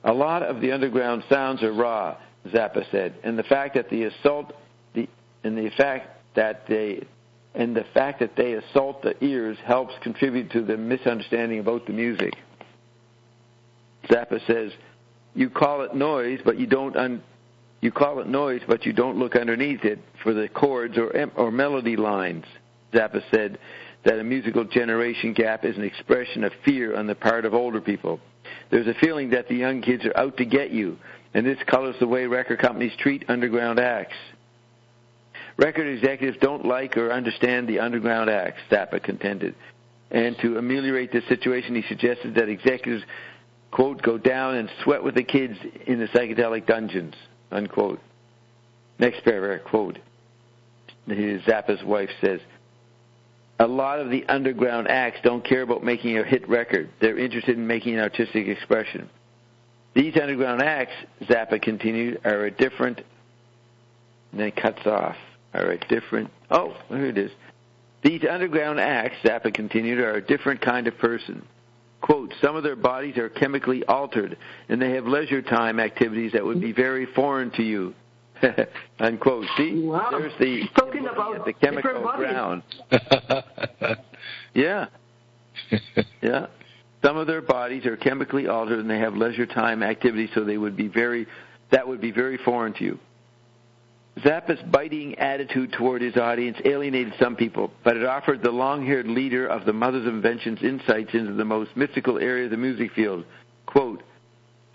A lot of the underground sounds are raw, Zappa said, and the fact that they assault the ears helps contribute to the misunderstanding about the music. Zappa says, "You call it noise, but you don't look underneath it for the chords or melody lines." Zappa said that a musical generation gap is an expression of fear on the part of older people. There's a feeling that the young kids are out to get you, and this colors the way record companies treat underground acts. Record executives don't like or understand the underground acts, Zappa contended. And to ameliorate this situation, he suggested that executives, quote, go down and sweat with the kids in the psychedelic dungeons, unquote. Next paragraph, quote, Zappa's wife says, a lot of the underground acts don't care about making a hit record. They're interested in making an artistic expression. These underground acts, Zappa continued, are a different, and then it cuts off, are a different, oh, here it is. These underground acts, Zappa continued, are a different kind of person. Quote, some of their bodies are chemically altered, and they have leisure time activities that would be very foreign to you. Unquote. See, wow. There's the talking about the chemical ground. Yeah, yeah. Some of their bodies are chemically altered, and they have leisure time activities, so that would be very foreign to you. Zappa's biting attitude toward his audience alienated some people, but it offered the long-haired leader of the Mothers of Invention's insights into the most mystical area of the music field. Quote,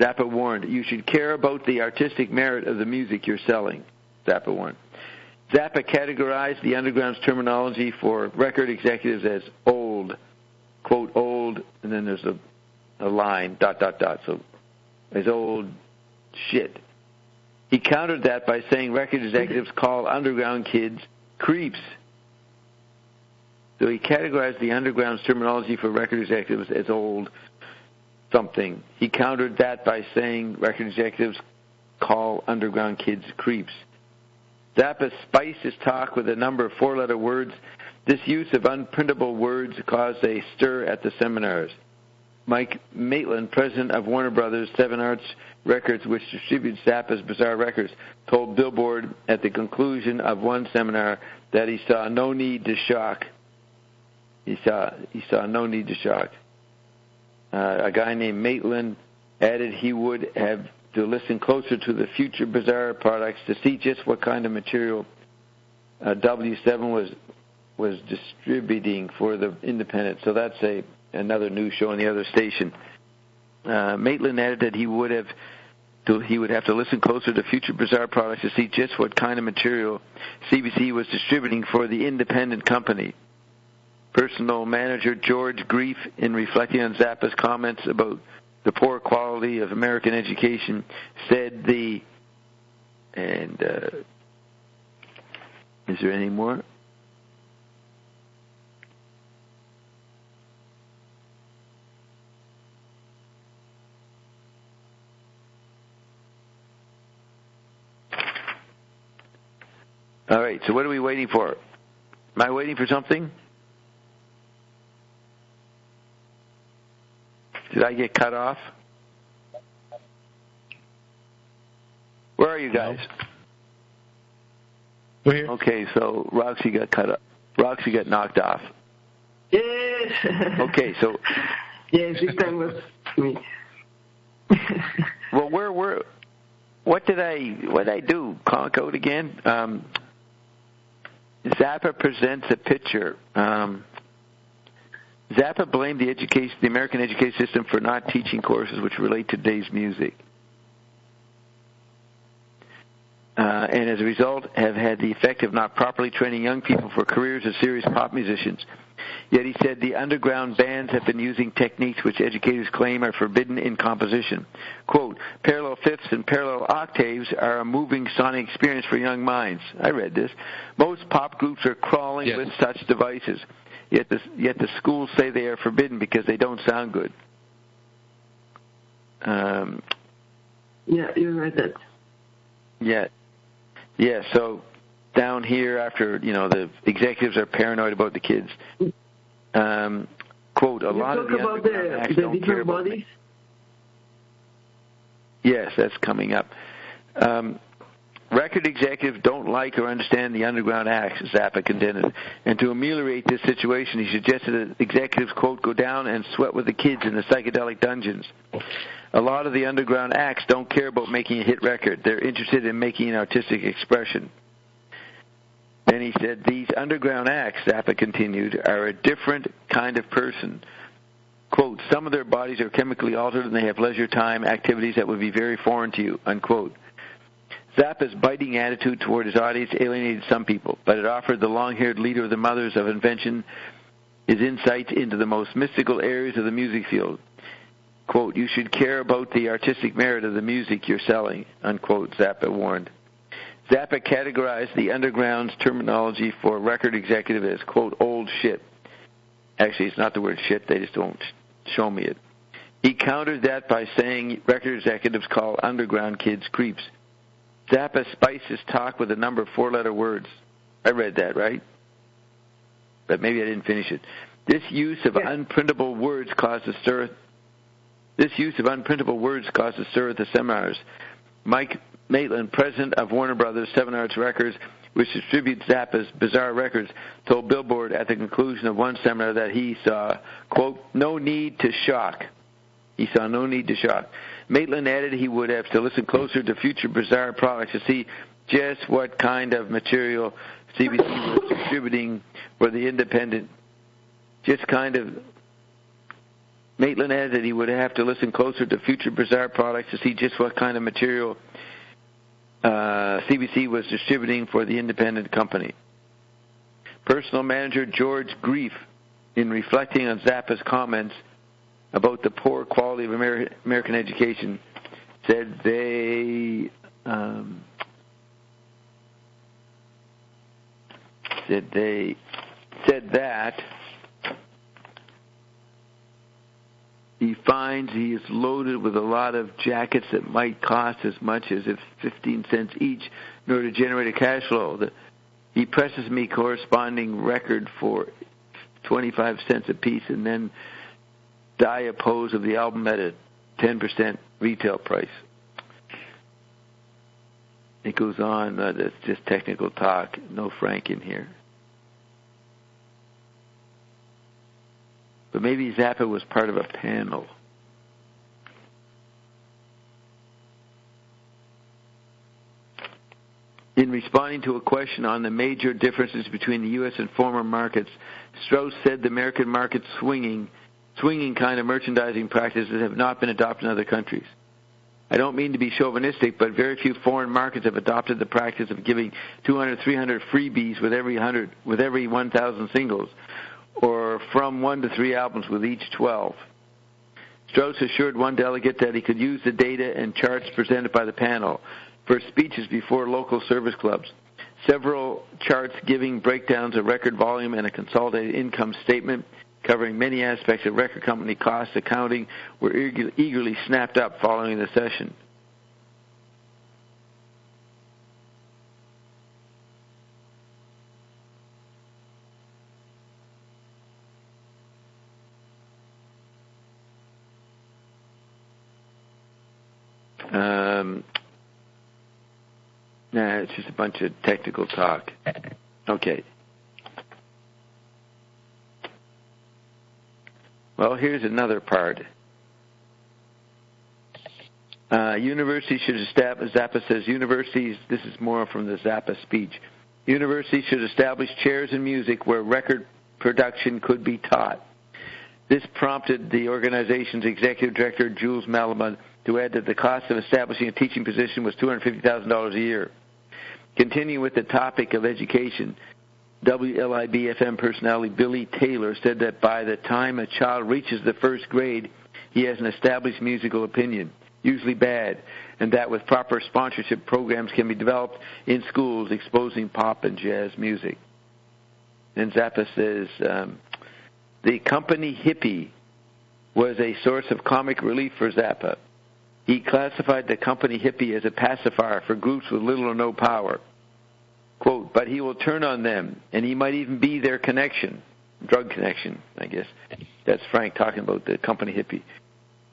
Zappa warned, you should care about the artistic merit of the music you're selling, Zappa warned. Zappa categorized the underground's terminology for record executives as old, quote, old, and then there's a line, ... so as old shit. He countered that by saying record executives call underground kids creeps. So he categorized the underground's terminology for record executives as old something. He countered that by saying record executives call underground kids creeps. Zappa spiced his talk with a number of four-letter words. This use of unprintable words caused a stir at the seminars. Mike Maitland, president of Warner Brothers 7 Arts Records, which distributes Zappa's Bizarre Records, told Billboard at the conclusion of one seminar that he saw no need to shock. He saw no need to shock. A guy named Maitland added he would have to listen closer to the future Bizarre products to see just what kind of material W7 was distributing for the independent. So that's another news show on the other station. Maitland added that he would have to listen closer to future Bizarre products to see just what kind of material CBC was distributing for the independent company. Personal manager George Grief, in reflecting on Zappa's comments about the poor quality of American education, said is there any more? All right, so what are we waiting for? Am I waiting for something? Did I get cut off? Where are you guys? We're here. Okay, so Roxy got cut off. Roxy got knocked off. Yes. Okay, so. Yes, this time was me. Well, what did I do? Code again? Zappa presents a picture. Zappa blamed the American education system for not teaching courses which relate to today's music. And as a result, have had the effect of not properly training young people for careers as serious pop musicians. Yet he said the underground bands have been using techniques which educators claim are forbidden in composition. Quote, parallel fifths and parallel octaves are a moving sonic experience for young minds. I read this. Most pop groups are crawling with such devices. Yet the schools say they are forbidden because they don't sound good. Yeah, you read that. Yeah. Yeah, so down here after, the executives are paranoid about the kids. Quote, a lot of the underground acts don't care about me. Yes, that's coming up. Record executives don't like or understand the underground acts, Zappa contended. And to ameliorate this situation, he suggested that executives, quote, go down and sweat with the kids in the psychedelic dungeons. A lot of the underground acts don't care about making a hit record. They're interested in making an artistic expression. Then he said, these underground acts, Zappa continued, are a different kind of person. Quote, some of their bodies are chemically altered and they have leisure time activities that would be very foreign to you, unquote. Zappa's biting attitude toward his audience alienated some people, but it offered the long-haired leader of the Mothers of Invention his insights into the most mystical areas of the music field. Quote, you should care about the artistic merit of the music you're selling, unquote, Zappa warned. Zappa categorized the underground's terminology for record executive as, quote, old shit. Actually, it's not the word shit, they just don't show me it. He countered that by saying record executives call underground kids creeps. Zappa spiced his talk with a number of four-letter words. I read that, right? But maybe I didn't finish it. This use of unprintable words caused a stir at the seminars. Mike Maitland, president of Warner Brothers 7 Arts Records, which distributes Zappa's Bizarre Records, told Billboard at the conclusion of one seminar that he saw, quote, no need to shock. He saw no need to shock. Maitland added he would have to listen closer to future Bizarre products to see just what kind of material CBC was distributing for the independent. Maitland added that he would have to listen closer to future Bizarre products to see just what kind of material CBC was distributing for the independent company. Personal manager George Grief, in reflecting on Zappa's comments about the poor quality of American education, said that he finds he is loaded with a lot of jackets that might cost as much as 15 cents each in order to generate a cash flow. He presses me corresponding record for 25 cents a piece and then diapose of the album at a 10% retail price. It goes on. That's just technical talk. No Frank in here. But maybe Zappa was part of a panel. In responding to a question on the major differences between the U.S. and former markets, Strauss said the American market's swinging kind of merchandising practices have not been adopted in other countries. I don't mean to be chauvinistic, but very few foreign markets have adopted the practice of giving 200, 300 freebies with every 1,000 singles, or from 1 to 3 albums with each 12. Strauss assured one delegate that he could use the data and charts presented by the panel for speeches before local service clubs. Several charts giving breakdowns of record volume and a consolidated income statement covering many aspects of record company cost accounting were eagerly snapped up following the session. It's just a bunch of technical talk. Okay. Well, here's another part. Universities should establish, Zappa says, this is more from the Zappa speech, universities should establish chairs in music where record production could be taught. This prompted the organization's executive director, Jules Malamud, to add that the cost of establishing a teaching position was $250,000 a year. Continuing with the topic of education, WLIB-FM personality Billy Taylor said that by the time a child reaches the first grade, he has an established musical opinion, usually bad, and that with proper sponsorship programs can be developed in schools exposing pop and jazz music. And Zappa says, the company hippie was a source of comic relief for Zappa. He classified the company hippie as a pacifier for groups with little or no power. Quote, but he will turn on them, and he might even be their connection. Drug connection, I guess. That's Frank talking about the company hippie.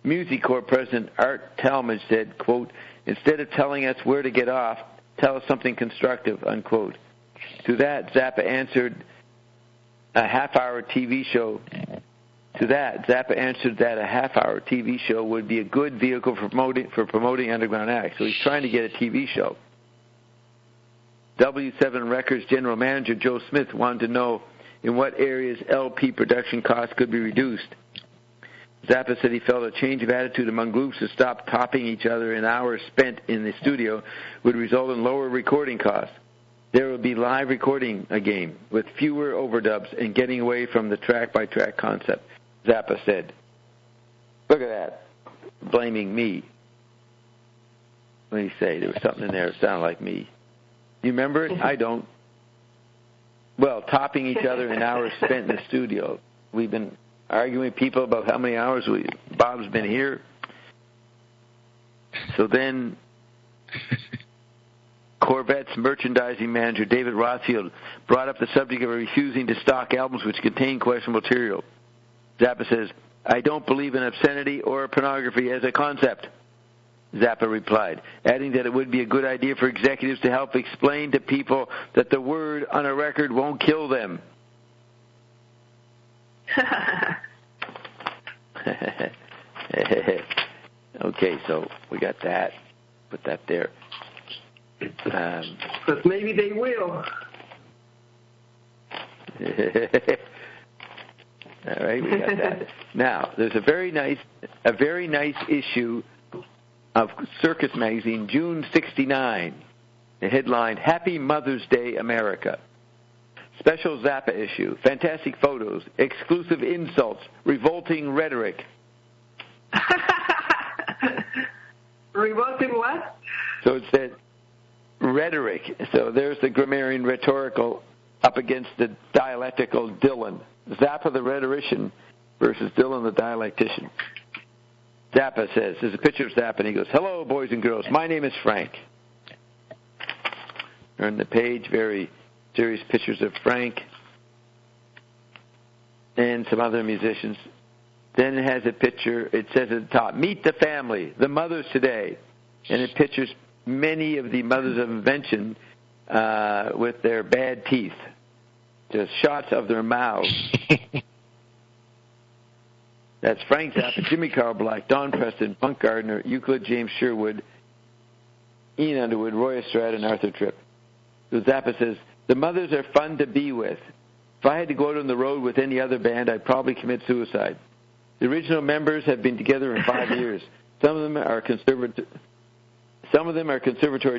Music Corps President Art Talmadge said, quote, instead of telling us where to get off, tell us something constructive, unquote. To that, Zappa answered a half-hour TV show. To that, Zappa answered that a half-hour TV show would be a good vehicle for promoting underground acts. So he's trying to get a TV show. W7 Records General Manager Joe Smith wanted to know in what areas LP production costs could be reduced. Zappa said he felt a change of attitude among groups to stop topping each other in hours spent in the studio would result in lower recording costs. There would be live recording again with fewer overdubs and getting away from the track-by-track concept, Zappa said. Look at that. Blaming me. What did he say? There was something in there that sounded like me. You remember it? I don't. Well, topping each other in hours spent in the studio. We've been arguing with people about how many hours Bob's been here. So then Corvette's merchandising manager, David Rothfield, brought up the subject of refusing to stock albums which contain questionable material. Zappa says, I don't believe in obscenity or pornography as a concept. Zappa replied, adding that it would be a good idea for executives to help explain to people that the word on a record won't kill them. Okay, so we got that. Put that there. But maybe they will. All right, we got that. Now, there's a very nice issue of Circus Magazine, June 69. The headline, Happy Mother's Day, America. Special Zappa issue, fantastic photos, exclusive insults, revolting rhetoric. Revolting what? So it said rhetoric. So there's the grammarian rhetorical up against the dialectical Dylan. Zappa the rhetorician versus Dylan the dialectician. Zappa says, there's a picture of Zappa, and he goes, hello, boys and girls, my name is Frank. On the page, very serious pictures of Frank and some other musicians. Then it has a picture, it says at the top, meet the family, the mothers today. And it pictures many of the mothers of invention with their bad teeth. Just shots of their mouths. That's Frank Zappa, Jimmy Carl Black, Don Preston, Bunk Gardner, Euclid James Sherwood, Ian Underwood, Roy Estrada, and Arthur Tripp. So Zappa says, the mothers are fun to be with. If I had to go out on the road with any other band, I'd probably commit suicide. The original members have been together in 5 years. Some of them are conservatory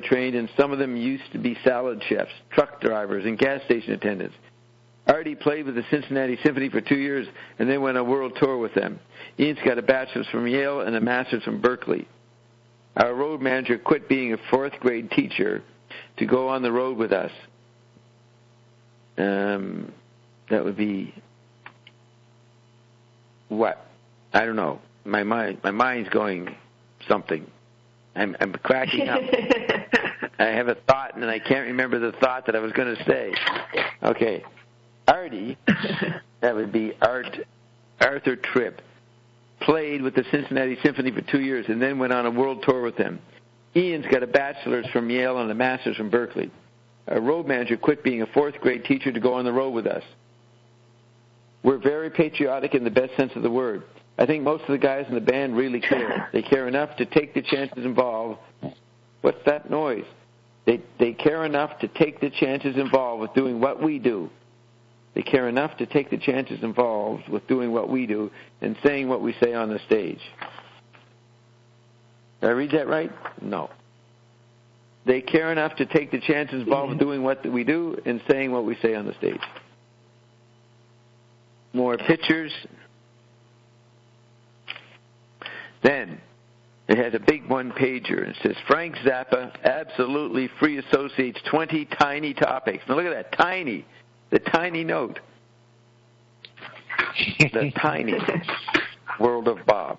trained, and some of them used to be salad chefs, truck drivers, and gas station attendants. Artie played with the Cincinnati Symphony for 2 years and then went on a world tour with them. Ian's got a bachelor's from Yale and a master's from Berkeley. Our road manager quit being a fourth-grade teacher to go on the road with us. That would be what? I don't know. My mind's going something. I'm cracking up. I have a thought, and I can't remember the thought that I was going to say. Okay. Artie, that would be Arthur Tripp, played with the Cincinnati Symphony for 2 years and then went on a world tour with them. Ian's got a bachelor's from Yale and a master's from Berkeley. Our road manager quit being a fourth-grade teacher to go on the road with us. We're very patriotic in the best sense of the word. I think most of the guys in the band really care. They care enough to take the chances involved. What's that noise? They care enough to take the chances involved with doing what we do. They care enough to take the chances involved with doing what we do and saying what we say on the stage. Did I read that right? No. They care enough to take the chances involved with doing what we do and saying what we say on the stage. More pictures. Then it has a big one-pager, and it says, Frank Zappa absolutely free associates 20 tiny topics. Now look at that, tiny. The tiny note. The tiny world of Bob.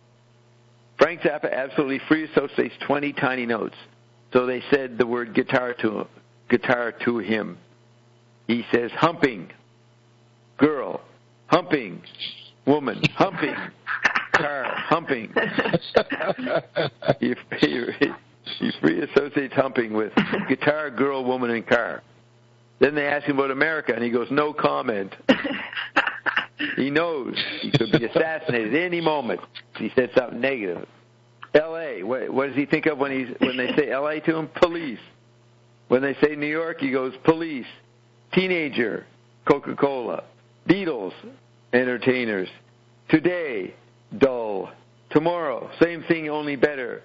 Frank Frank Zappa absolutely free associates 20 tiny notes. So they said the word guitar to him. He says humping, girl, humping, woman, humping, car, humping. He free associates humping with guitar, girl, woman, and car. Then they ask him about America, and he goes, no comment. He knows he could be assassinated any moment. He said something negative. L.A., what does he think of when they say L.A. to him? Police. When they say New York, he goes, police. Teenager, Coca-Cola. Beatles, entertainers. Today, dull. Tomorrow, same thing, only better.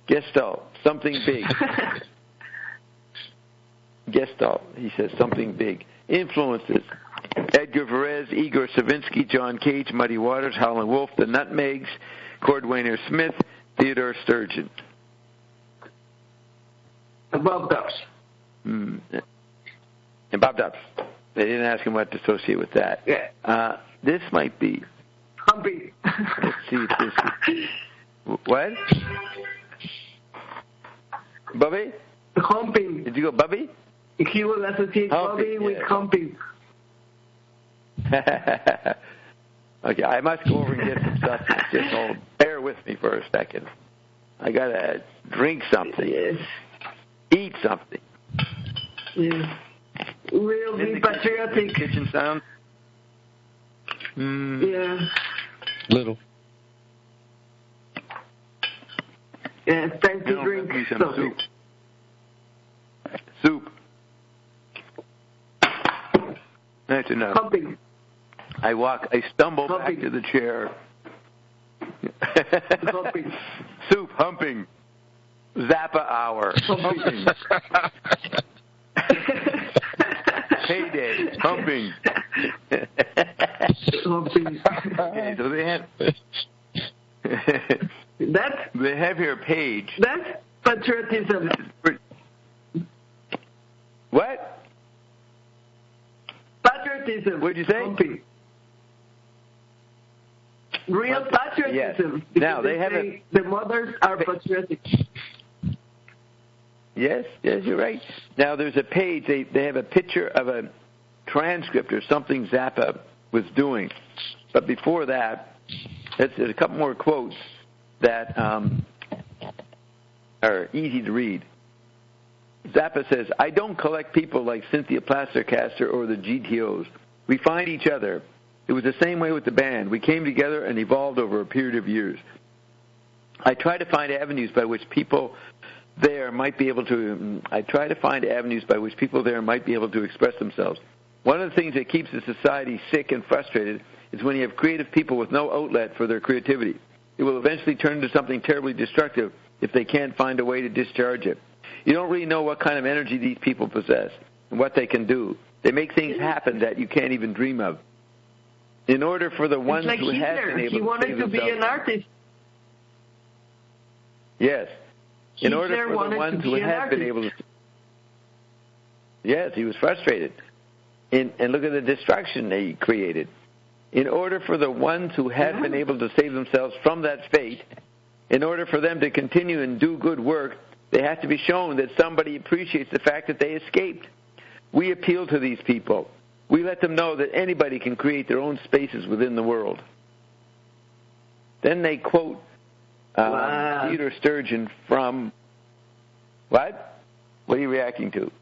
Gestalt, something big. Gestalt, he says, something big. Influences. Edgar Varese, Igor Stravinsky, John Cage, Muddy Waters, Howlin' Wolf, The Nutmegs, Cordwainer Smith, Theodore Sturgeon. And Bob Dubs. And Bob Dubs. They didn't ask him what to associate with that. Yeah. This might be. Humpy. Let's see if this is. What? Bubby? Humping. Did you go Bubby? He will associate Bobby with humping. Okay, I must go over and get some stuff. Just bear with me for a second. I gotta drink something. Yes. Eat something. Yes. We'll be patriotic. Kitchen sound. Yeah. Little. Yeah, it's time to drink me some something. Soup. That's enough. Humping. I stumble back to the chair. Humping. Soup, humping. Zappa hour. Humping. Payday, humping. Humping. Okay, so they have... They have here a page. That's patriotism. What? Patriotism. What did you say? Humping. Real patriotism. Yes. Now they have the mothers are patriotic. Yes, you're right. Now there's a page. They have a picture of a transcript or something Zappa was doing. But before that, there's a couple more quotes that are easy to read. Zappa says, I don't collect people like Cynthia Plastercaster or the GTOs. We find each other. It was the same way with the band. We came together and evolved over a period of years. I try to find avenues by which people there might be able to express themselves. One of the things that keeps the society sick and frustrated is when you have creative people with no outlet for their creativity. It will eventually turn into something terribly destructive if they can't find a way to discharge it. You don't really know what kind of energy these people possess and what they can do. They make things happen that you can't even dream of. In order for the ones who have been able to save themselves... He wanted to be an artist. Yes. In order for the ones who have been able to... Yes, he was frustrated. And look at the destruction they created. In order for the ones who have been able to save themselves from that fate, in order for them to continue and do good work, they have to be shown that somebody appreciates the fact that they escaped. We appeal to these people. We let them know that anybody can create their own spaces within the world. Then they quote Theodore Sturgeon from... What? What are you reacting to?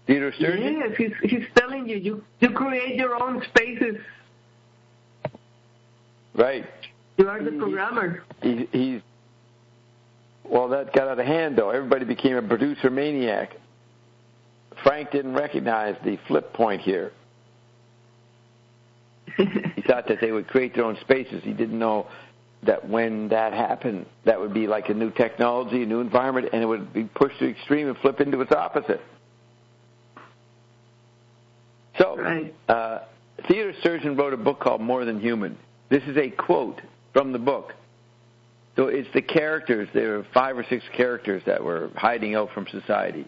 Theodore Sturgeon? Yes, he's telling you create your own spaces. Right. You are the programmer. Well, that got out of hand, though. Everybody became a producer maniac. Frank didn't recognize the flip point here. He thought that they would create their own spaces. He didn't know that when that happened, that would be like a new technology, a new environment, and it would be pushed to the extreme and flip into its opposite. So, Theodore Sturgeon wrote a book called More Than Human. This is a quote from the book. So it's the characters. There were 5 or 6 characters that were hiding out from society.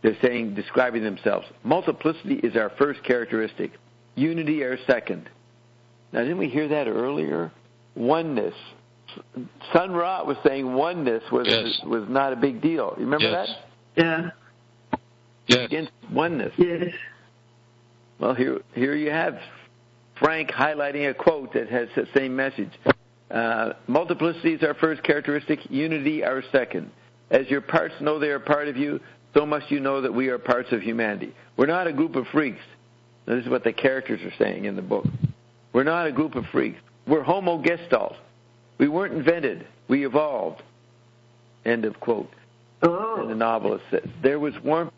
They're describing themselves. Multiplicity is our first characteristic. Unity our second. Now, didn't we hear that earlier? Oneness. Sun Ra was saying oneness was not a big deal. You remember that? Yeah. Yes. Against oneness. Yes. Well, here you have Frank highlighting a quote that has the same message. Multiplicity is our first characteristic, unity our second. As your parts know they are part of you, so must you know that we are parts of humanity. We're not a group of freaks. Now, this is what the characters are saying in the book. We're not a group of freaks. We're homo gestalt. We weren't invented. We evolved. End of quote. Oh. And the novelist says, there was warmth.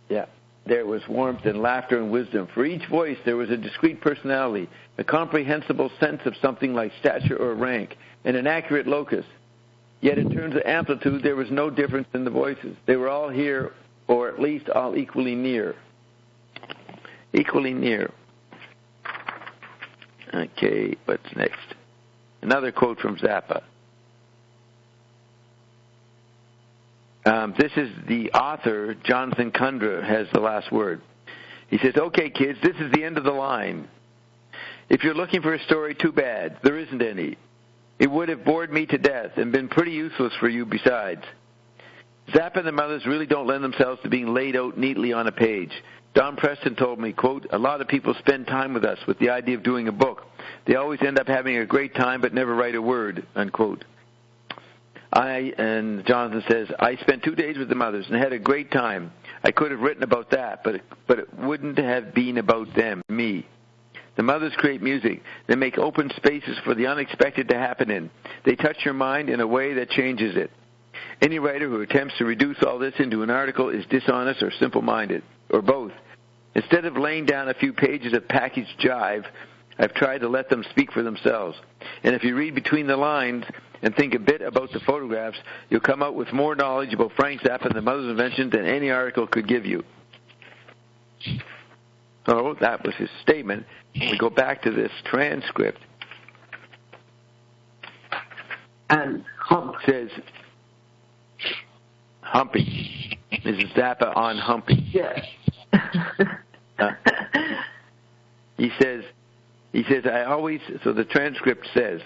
Yeah. There was warmth and laughter and wisdom. For each voice there was a discrete personality, a comprehensible sense of something like stature or rank, and an accurate locus. Yet in terms of amplitude, there was no difference in the voices. They were all here, or at least all equally near. Equally near. Okay, what's next? Another quote from Zappa. This is the author, Jonathan Kundra, has the last word. He says, okay, kids, this is the end of the line. If you're looking for a story, too bad. There isn't any. It would have bored me to death and been pretty useless for you besides. Zappa and the Mothers really don't lend themselves to being laid out neatly on a page. Don Preston told me, quote, a lot of people spend time with us with the idea of doing a book. They always end up having a great time but never write a word, unquote. And Jonathan says, I spent 2 days with the Mothers and had a great time. I could have written about that, but it wouldn't have been about them, me. The Mothers create music. They make open spaces for the unexpected to happen in. They touch your mind in a way that changes it. Any writer who attempts to reduce all this into an article is dishonest or simple-minded, or both. Instead of laying down a few pages of packaged jive, I've tried to let them speak for themselves. And if you read between the lines and think a bit about the photographs, you'll come out with more knowledge about Frank Zappa and the Mother's Invention than any article could give you. So that was his statement. We go back to this transcript. And it says, Humpy. Mrs. Zappa on Humpy. Yes. He says, so the transcript says,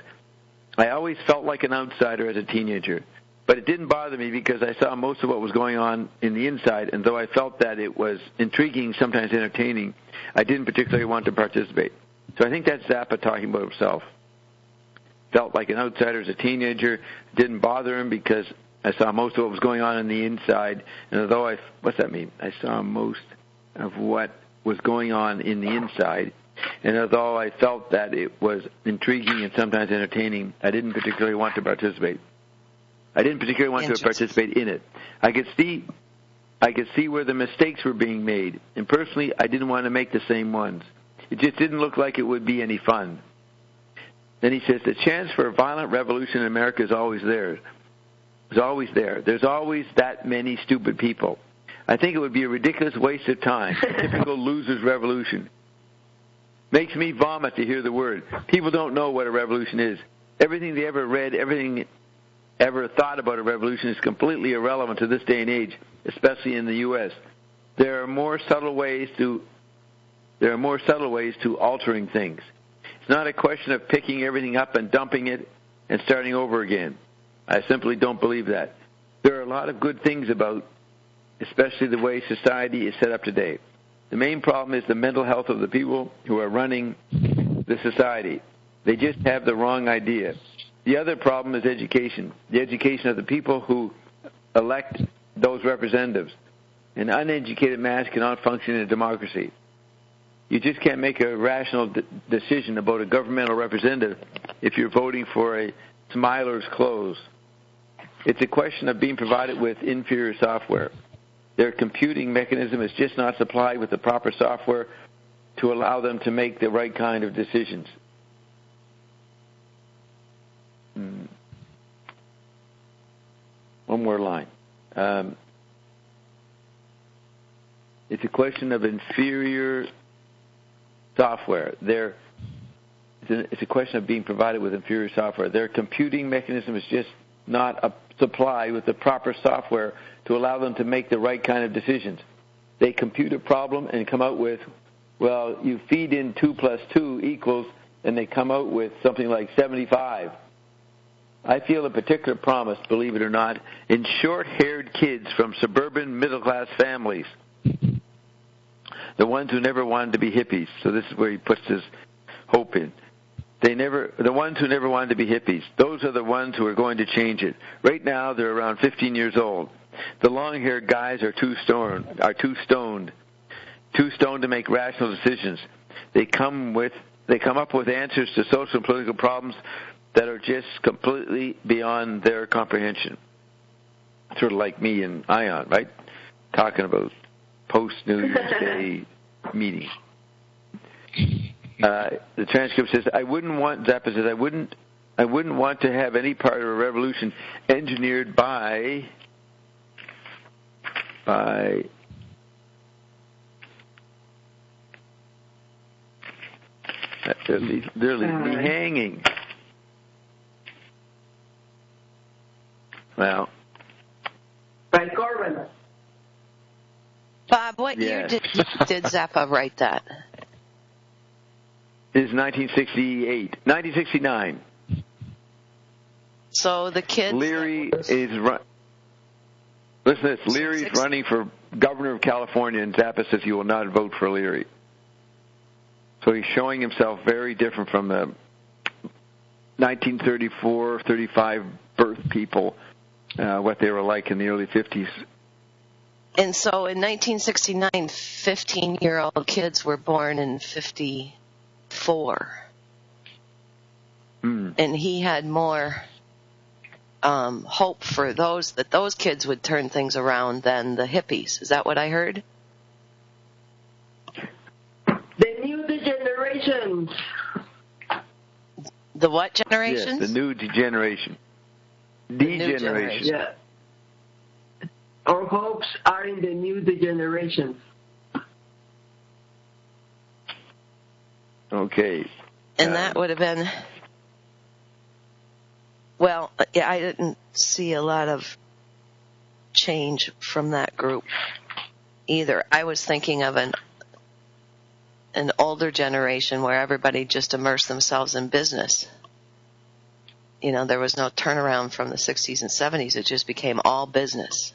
I always felt like an outsider as a teenager, but it didn't bother me because I saw most of what was going on in the inside, and though I felt that it was intriguing, sometimes entertaining, I didn't particularly want to participate. So I think that's Zappa talking about himself. Felt like an outsider as a teenager, didn't bother him because I saw most of what was going on in the inside, and although what's that mean? I saw most of what was going on in the inside, and although I felt that it was intriguing and sometimes entertaining, I didn't particularly want to participate. I didn't particularly want to participate in it. I could see where the mistakes were being made, and personally, I didn't want to make the same ones. It just didn't look like it would be any fun. Then he says, the chance for a violent revolution in America is always there. It's always there. There's always that many stupid people. I think it would be a ridiculous waste of time, a typical loser's revolution. Makes me vomit to hear the word. People don't know what a revolution is. Everything they ever read, everything ever thought about a revolution is completely irrelevant to this day and age, especially in the U.S. There are more subtle ways to altering things. It's not a question of picking everything up and dumping it and starting over again. I simply don't believe that. There are a lot of good things about, especially the way society is set up today. The main problem is the mental health of the people who are running the society. They just have the wrong idea. The other problem is education, the education of the people who elect those representatives. An uneducated mass cannot function in a democracy. You just can't make a rational decision about a governmental representative if you're voting for a Smiler's clothes. It's a question of being provided with inferior software. Their computing mechanism is just not supplied with the proper software to allow them to make the right kind of decisions. One more line. It's a question of inferior software. It's a question of being provided with inferior software. Their computing mechanism is just not supplied with the proper software to allow them to make the right kind of decisions. They compute a problem and come out with, well, you feed in 2 + 2 equals, and they come out with something like 75. I feel a particular promise, believe it or not, in short-haired kids from suburban middle-class families. The ones who never wanted to be hippies. So this is where he puts his hope in. The ones who never wanted to be hippies. Those are the ones who are going to change it. Right now, they're around 15 years old. The long-haired guys are too stoned to make rational decisions. They come up with answers to social and political problems that are just completely beyond their comprehension. Sort of like me and Ion, right? Talking about post-New Year's Day meeting. The transcript says, Zappa says, I wouldn't want to have any part of a revolution engineered by they're leaving me hanging. Well, by Corbin. Bob, what year did Zappa write that? It is 1969. So the kids. Leary is listen to this. Leary's running for governor of California, and Zappa says he will not vote for Leary. So he's showing himself very different from the 1934, 35 birth people, what they were like in the early 50s. And so in 1969, 15-year-old kids were born in 54. And he had more hope for those kids would turn things around than the hippies. Is that what I heard? The new degeneration. The what generation? Yes, the new degeneration. Degeneration. Yeah. Our hopes are in the new degeneration. Okay. And that would have been, well, yeah, I didn't see a lot of change from that group either. I was thinking of an older generation where everybody just immersed themselves in business. You know, there was no turnaround from the 60s and 70s. It just became all business.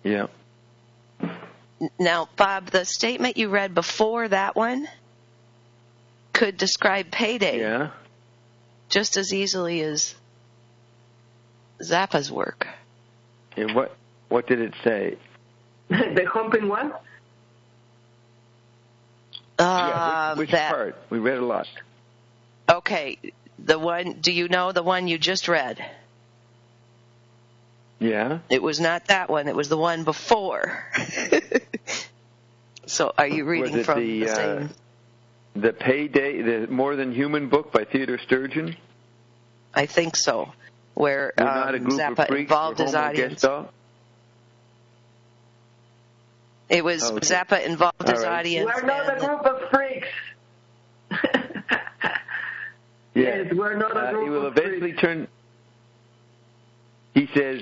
Yeah. Now, Bob, the statement you read before that one could describe Payday just as easily as Zappa's work. And what did it say? The humping one? Which part? We read a lot. Okay, the one. Do you know the one you just read? Yeah. It was not that one. It was the one before. So, are you reading from the same? The Payday, the More Than Human book by Theodore Sturgeon? I think so. Where Zappa involved his audience. It was Zappa involved his audience. We're not a group of freaks. Yes, we're not a group he will of eventually freaks. turn. He says,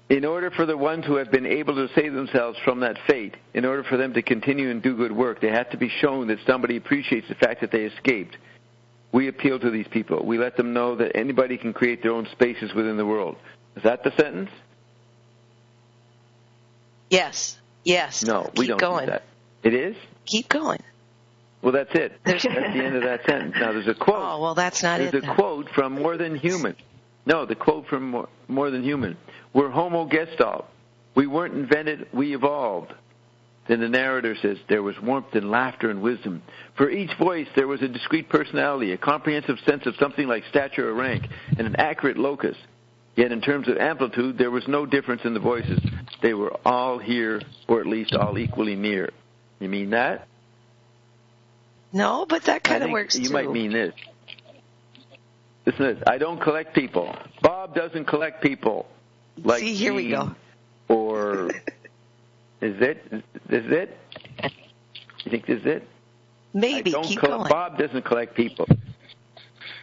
in order for the ones who have been able to save themselves from that fate, in order for them to continue and do good work, they have to be shown that somebody appreciates the fact that they escaped. We appeal to these people. We let them know that anybody can create their own spaces within the world. Is that the sentence? Yes. No, we don't do that. It is? Keep going. Well, that's it. That's the end of that sentence. Now, there's a quote. Oh, well, that's not There's a quote from More Than Human. No, the quote from More Than Human. We're Homo Gestalt. We weren't invented, we evolved. Then the narrator says, there was warmth and laughter and wisdom. For each voice, there was a discrete personality, a comprehensive sense of something like stature or rank, and an accurate locus. Yet in terms of amplitude, there was no difference in the voices. They were all here, or at least all equally near. You mean that? No, but that kind of works, you too. might mean this. Listen to this. I don't collect people. Bob doesn't collect people. Like See, here we go. Or is it? You think this is it? Maybe. Keep going. Bob doesn't collect people.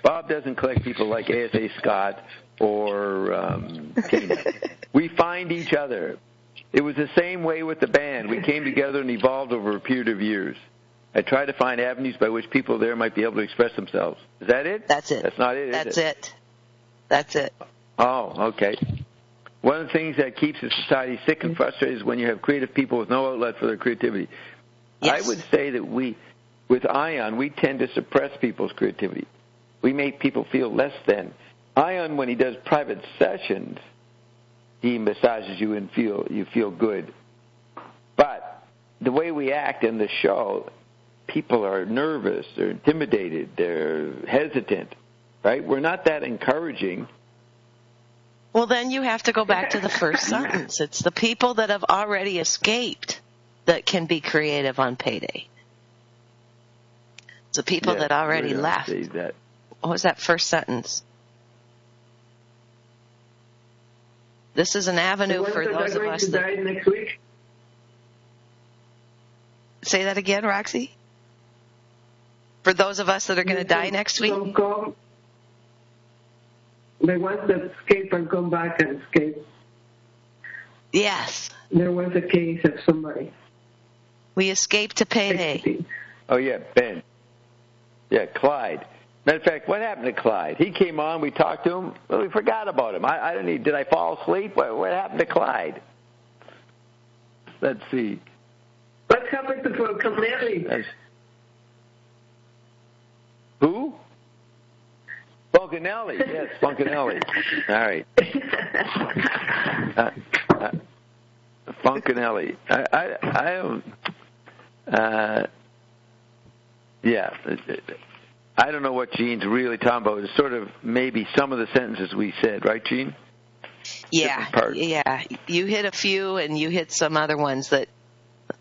Bob doesn't collect people like A.S.A. Scott or Tina. We find each other. It was the same way with the band. We came together and evolved over a period of years. I try to find avenues by which people there might be able to express themselves. Is that it? That's it. That's not it, That's is it. That's it. Oh, okay. One of the things that keeps a society sick and frustrated is when you have creative people with no outlet for their creativity. Yes. I would say that with Ion, we tend to suppress people's creativity. We make people feel less than. Ion, when he does private sessions, he massages you and you feel good. But the way we act in the show, people are nervous, they're intimidated, they're hesitant, right? We're not that encouraging. Well, then you have to go back to the first sentence. It's the people that have already escaped that can be creative on payday. It's the people that already left. That. What was that first sentence? This is an avenue for those of us that... die next week? Say that again, Roxy? For those of us that are going to die next week? The ones that escape and come back and escape. Yes. There was a case of somebody. We escaped to payday. Oh, yeah, Ben. Yeah, Clyde. Matter of fact, what happened to Clyde? He came on, we talked to him, well, we forgot about him. I don't need, did I fall asleep? What happened to Clyde? Let's see. What happened to Falconelli? Who? Falconelli, yes, Falconelli. All right. Falconelli. I don't, yeah. I don't know what Gene's really talking about. It's sort of maybe some of the sentences we said, right, Gene? Yeah. You hit a few, and you hit some other ones that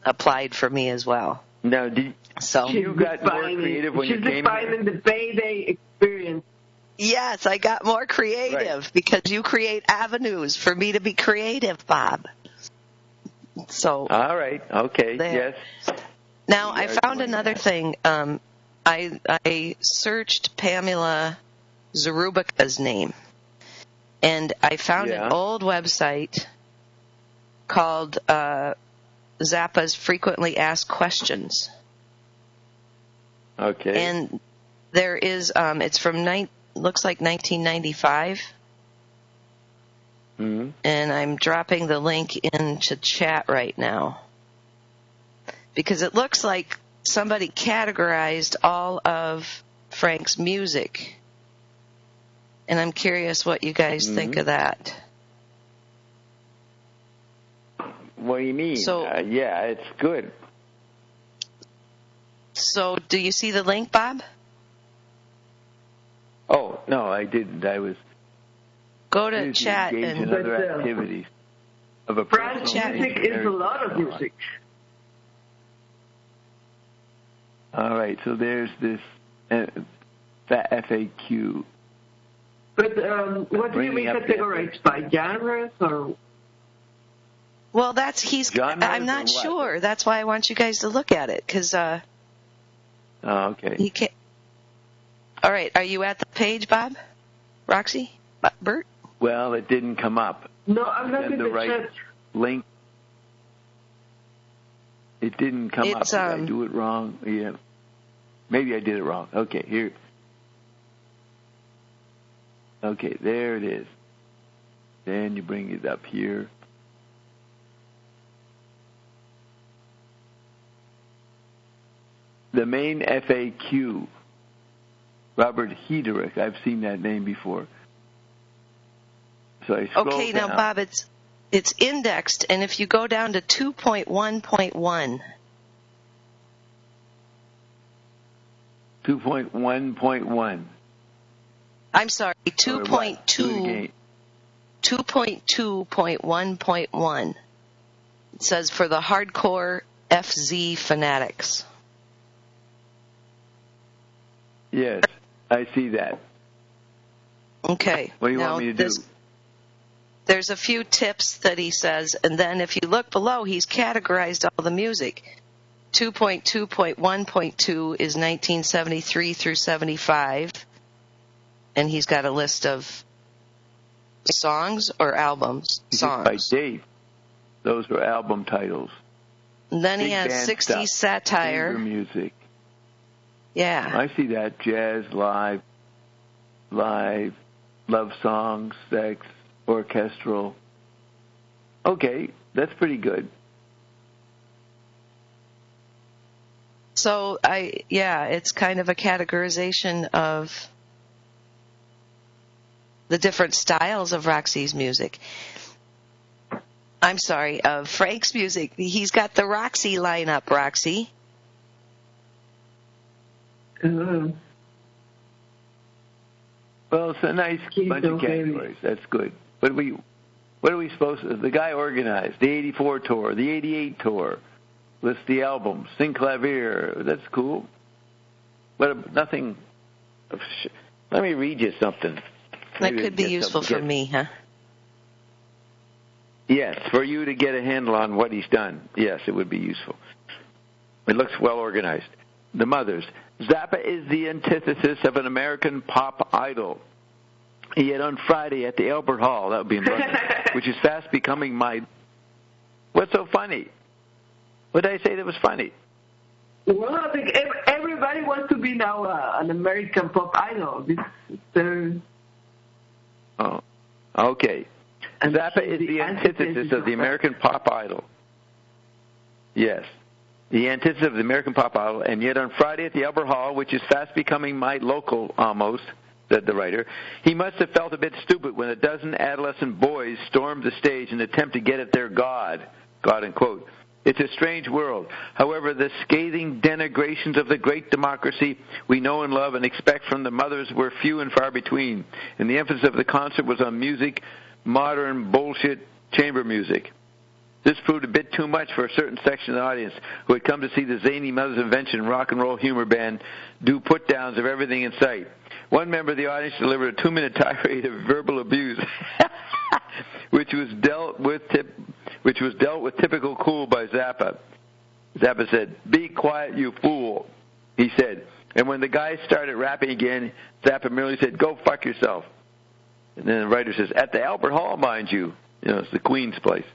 applied for me as well. Now, you got more creative when you came She's defining the payday experience. Yes, I got more creative because you create avenues for me to be creative, Bob. So. All right. Okay. There. Yes. Now, I found another thing. I searched Pamela Zarubica's name, and I found an old website called Zappa's Frequently Asked Questions. Okay. And there is, it's from, looks like 1995. Mm-hmm. And I'm dropping the link into chat right now. Because it looks like somebody categorized all of Frank's music. And I'm curious what you guys think of that. What do you mean? So, yeah, it's good. So, do you see the link, Bob? Oh, no, I didn't. I was... Go to chat and... in other activities. Of a Frank's music is a lot of music. All right, so there's this FAQ. But what do you mean categorized by genres or? Well, I'm not sure. That's why I want you guys to look at it because. Oh, okay. He can't. All right, are you at the page, Bob? Roxy? Bert? Well, it didn't come up. No, I'm not in the chat. Link. It didn't come up. Did I do it wrong? Yeah. Maybe I did it wrong. Okay, here. Okay, there it is. Then you bring it up here. The main FAQ, Robert Hederich. I've seen that name before. So I scroll down. Now, Bob, it's indexed, and if you go down to 2.1.1. 2.1.1. I'm sorry, 2.2.1.1. It says for the hardcore FZ fanatics. Yes, I see that. Okay. What do you want me to do? There's a few tips that he says, and then if you look below, he's categorized all the music. 2.2.1.2 is 1973 through 75, and he's got a list of songs or albums. Songs. By date. Those are album titles. And then he has 60s satire. Music. Yeah. I see that. Jazz, live, love songs, sex, orchestral. Okay, that's pretty good. So it's kind of a categorization of the different styles of Roxy's music. I'm sorry, of Frank's music. He's got the Roxy lineup, Roxy. Well, it's a nice bunch of categories. That's good. What are we supposed to? The guy organized the 84 tour, the 88 tour, lists the albums, sing clavier. That's cool. But nothing. Let me read you something. That could be useful for me, huh? Yes, for you to get a handle on what he's done. Yes, it would be useful. It looks well organized. The Mothers. Zappa is the antithesis of an American pop idol. Yet on Friday at the Albert Hall, that would be in London, which is fast becoming my... What's so funny? What did I say that was funny? Well, I think everybody wants to be now an American pop idol. Oh, okay. Zappa is the antithesis of the American pop idol. Yes. The antithesis of the American pop idol, and yet on Friday at the Albert Hall, which is fast becoming my local almost, said the writer, he must have felt a bit stupid when a dozen adolescent boys stormed the stage in an attempt to get at their God, God unquote. It's a strange world. However, the scathing denigrations of the great democracy we know and love and expect from the Mothers were few and far between, and the emphasis of the concert was on music, modern bullshit chamber music. This proved a bit too much for a certain section of the audience who had come to see the zany Mother's Invention rock and roll humor band do put-downs of everything in sight. One member of the audience delivered a 2-minute tirade of verbal abuse, which was dealt with typical cool by Zappa. Zappa said, "Be quiet, you fool," he said. And when the guy started rapping again, Zappa merely said, "Go fuck yourself." And then the writer says, "At the Albert Hall, mind you." You know, it's the Queen's place.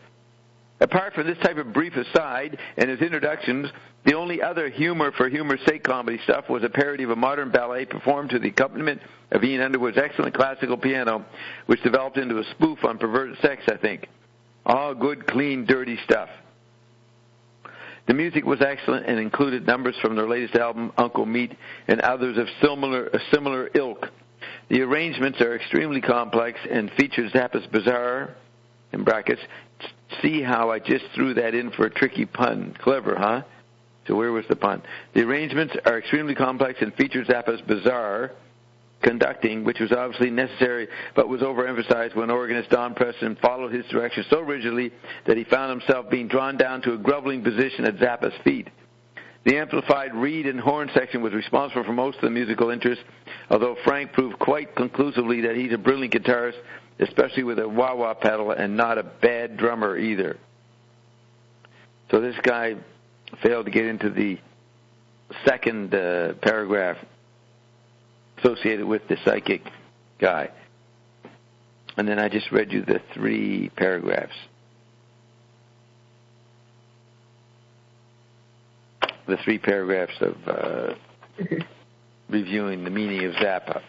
Apart from this type of brief aside and his introductions, the only other humor for humor's sake comedy stuff was a parody of a modern ballet performed to the accompaniment of Ian Underwood's excellent classical piano, which developed into a spoof on perverted sex, I think. All good, clean, dirty stuff. The music was excellent and included numbers from their latest album, Uncle Meat, and others of similar ilk. The arrangements are extremely complex and feature Zappa's bizarre, in brackets, see how I just threw that in for a tricky pun. Clever, huh? So where was the pun? The arrangements are extremely complex and feature Zappa's bizarre conducting, which was obviously necessary but was overemphasized when organist Don Preston followed his direction so rigidly that he found himself being drawn down to a groveling position at Zappa's feet. The amplified reed and horn section was responsible for most of the musical interest, although Frank proved quite conclusively that he's a brilliant guitarist, especially with a wah-wah pedal, and not a bad drummer either. So this guy failed to get into the second paragraph associated with the psychic guy. And then I just read you the 3 paragraphs. The 3 paragraphs of reviewing the meaning of Zappa.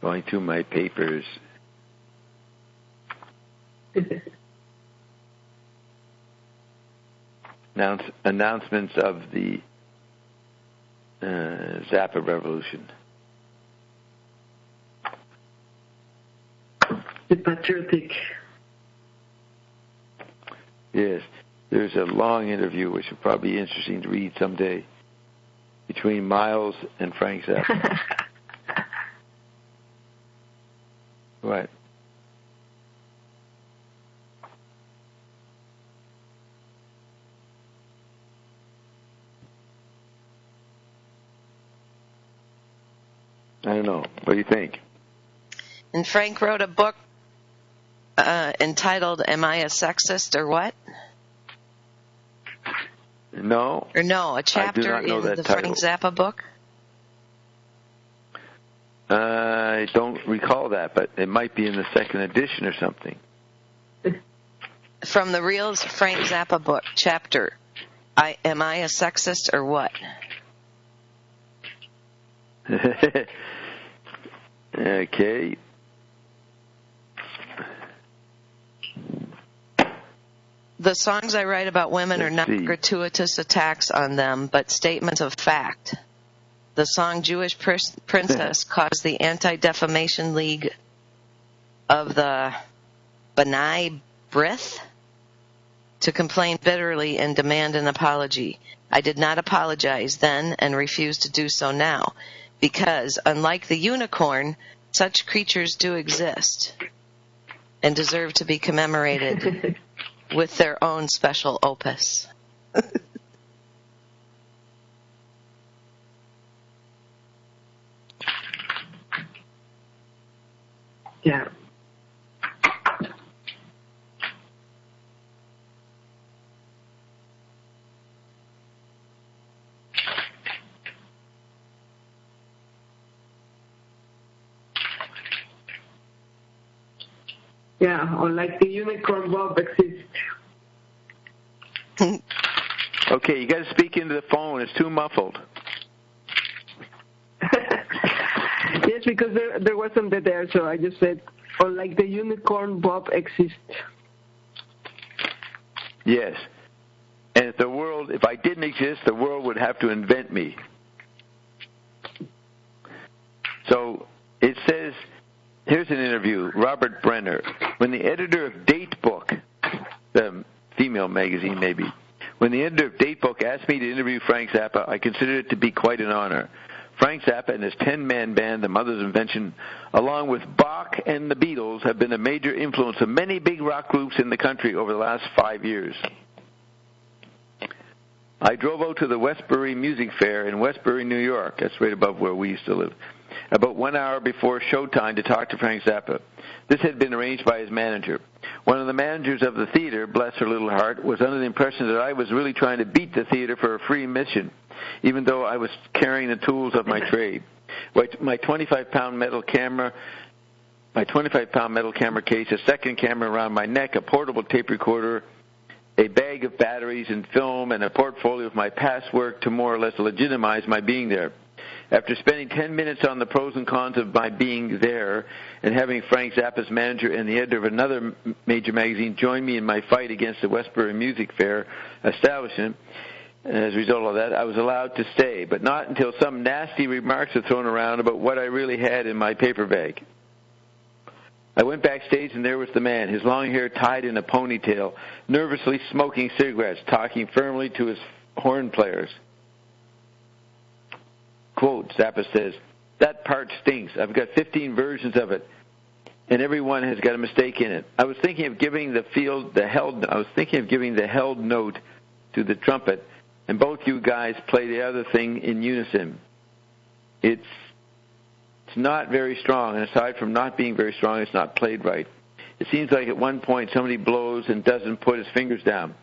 Going through my papers. Announcements of the Zappa Revolution. The patriotic. Yes, there's a long interview which will probably be interesting to read someday between Miles and Frank Zappa. Right. I don't know. What do you think? And Frank wrote a book entitled "Am I a Sexist or What?" No. Or no, a chapter in the title. Frank Zappa book? I don't recall that, but it might be in the second edition or something. from the Real Frank Zappa book, chapter, Am I a Sexist or What? Okay. The songs I write about women are not gratuitous attacks on them, but statements of fact. The song Jewish Princess caused the Anti-Defamation League of the B'nai B'rith to complain bitterly and demand an apology. I did not apologize then and refuse to do so now, because, unlike the unicorn, such creatures do exist and deserve to be commemorated with their own special opus. Yeah. Yeah, or like the unicorn Bob exists. Okay, you got to speak into the phone. It's too muffled. Yes, because there wasn't there, so I just said, or like the unicorn Bob exists. Yes. And if I didn't exist, the world would have to invent me. So it says, here's an interview, Robert Brenner. When the editor of Date Book, the female magazine maybe, when the editor of Date Book asked me to interview Frank Zappa, I considered it to be quite an honor. Frank Zappa and his 10-man band, The Mother's Invention, along with Bach and the Beatles, have been a major influence of many big rock groups in the country over the last 5 years. I drove out to the Westbury Music Fair in Westbury, New York. That's right above where we used to live. About 1 hour before showtime to talk to Frank Zappa. This had been arranged by his manager. One of the managers of the theater, bless her little heart, was under the impression that I was really trying to beat the theater for a free admission, even though I was carrying the tools of my trade. My 25-pound metal camera case, a second camera around my neck, a portable tape recorder, a bag of batteries and film, and a portfolio of my past work to more or less legitimize my being there. After spending 10 minutes on the pros and cons of my being there and having Frank Zappa's manager and the editor of another major magazine join me in my fight against the Westbury Music Fair establishment, as a result of that, I was allowed to stay, but not until some nasty remarks were thrown around about what I really had in my paper bag. I went backstage, and there was the man, his long hair tied in a ponytail, nervously smoking cigarettes, talking firmly to his horn players. Quote, Zappa says, "That part stinks. I've got 15 versions of it, and every one has got a mistake in it. I was thinking of giving the held note to the trumpet, and both you guys play the other thing in unison. It's not very strong, and aside from not being very strong, it's not played right. It seems like at one point somebody blows and doesn't put his fingers down.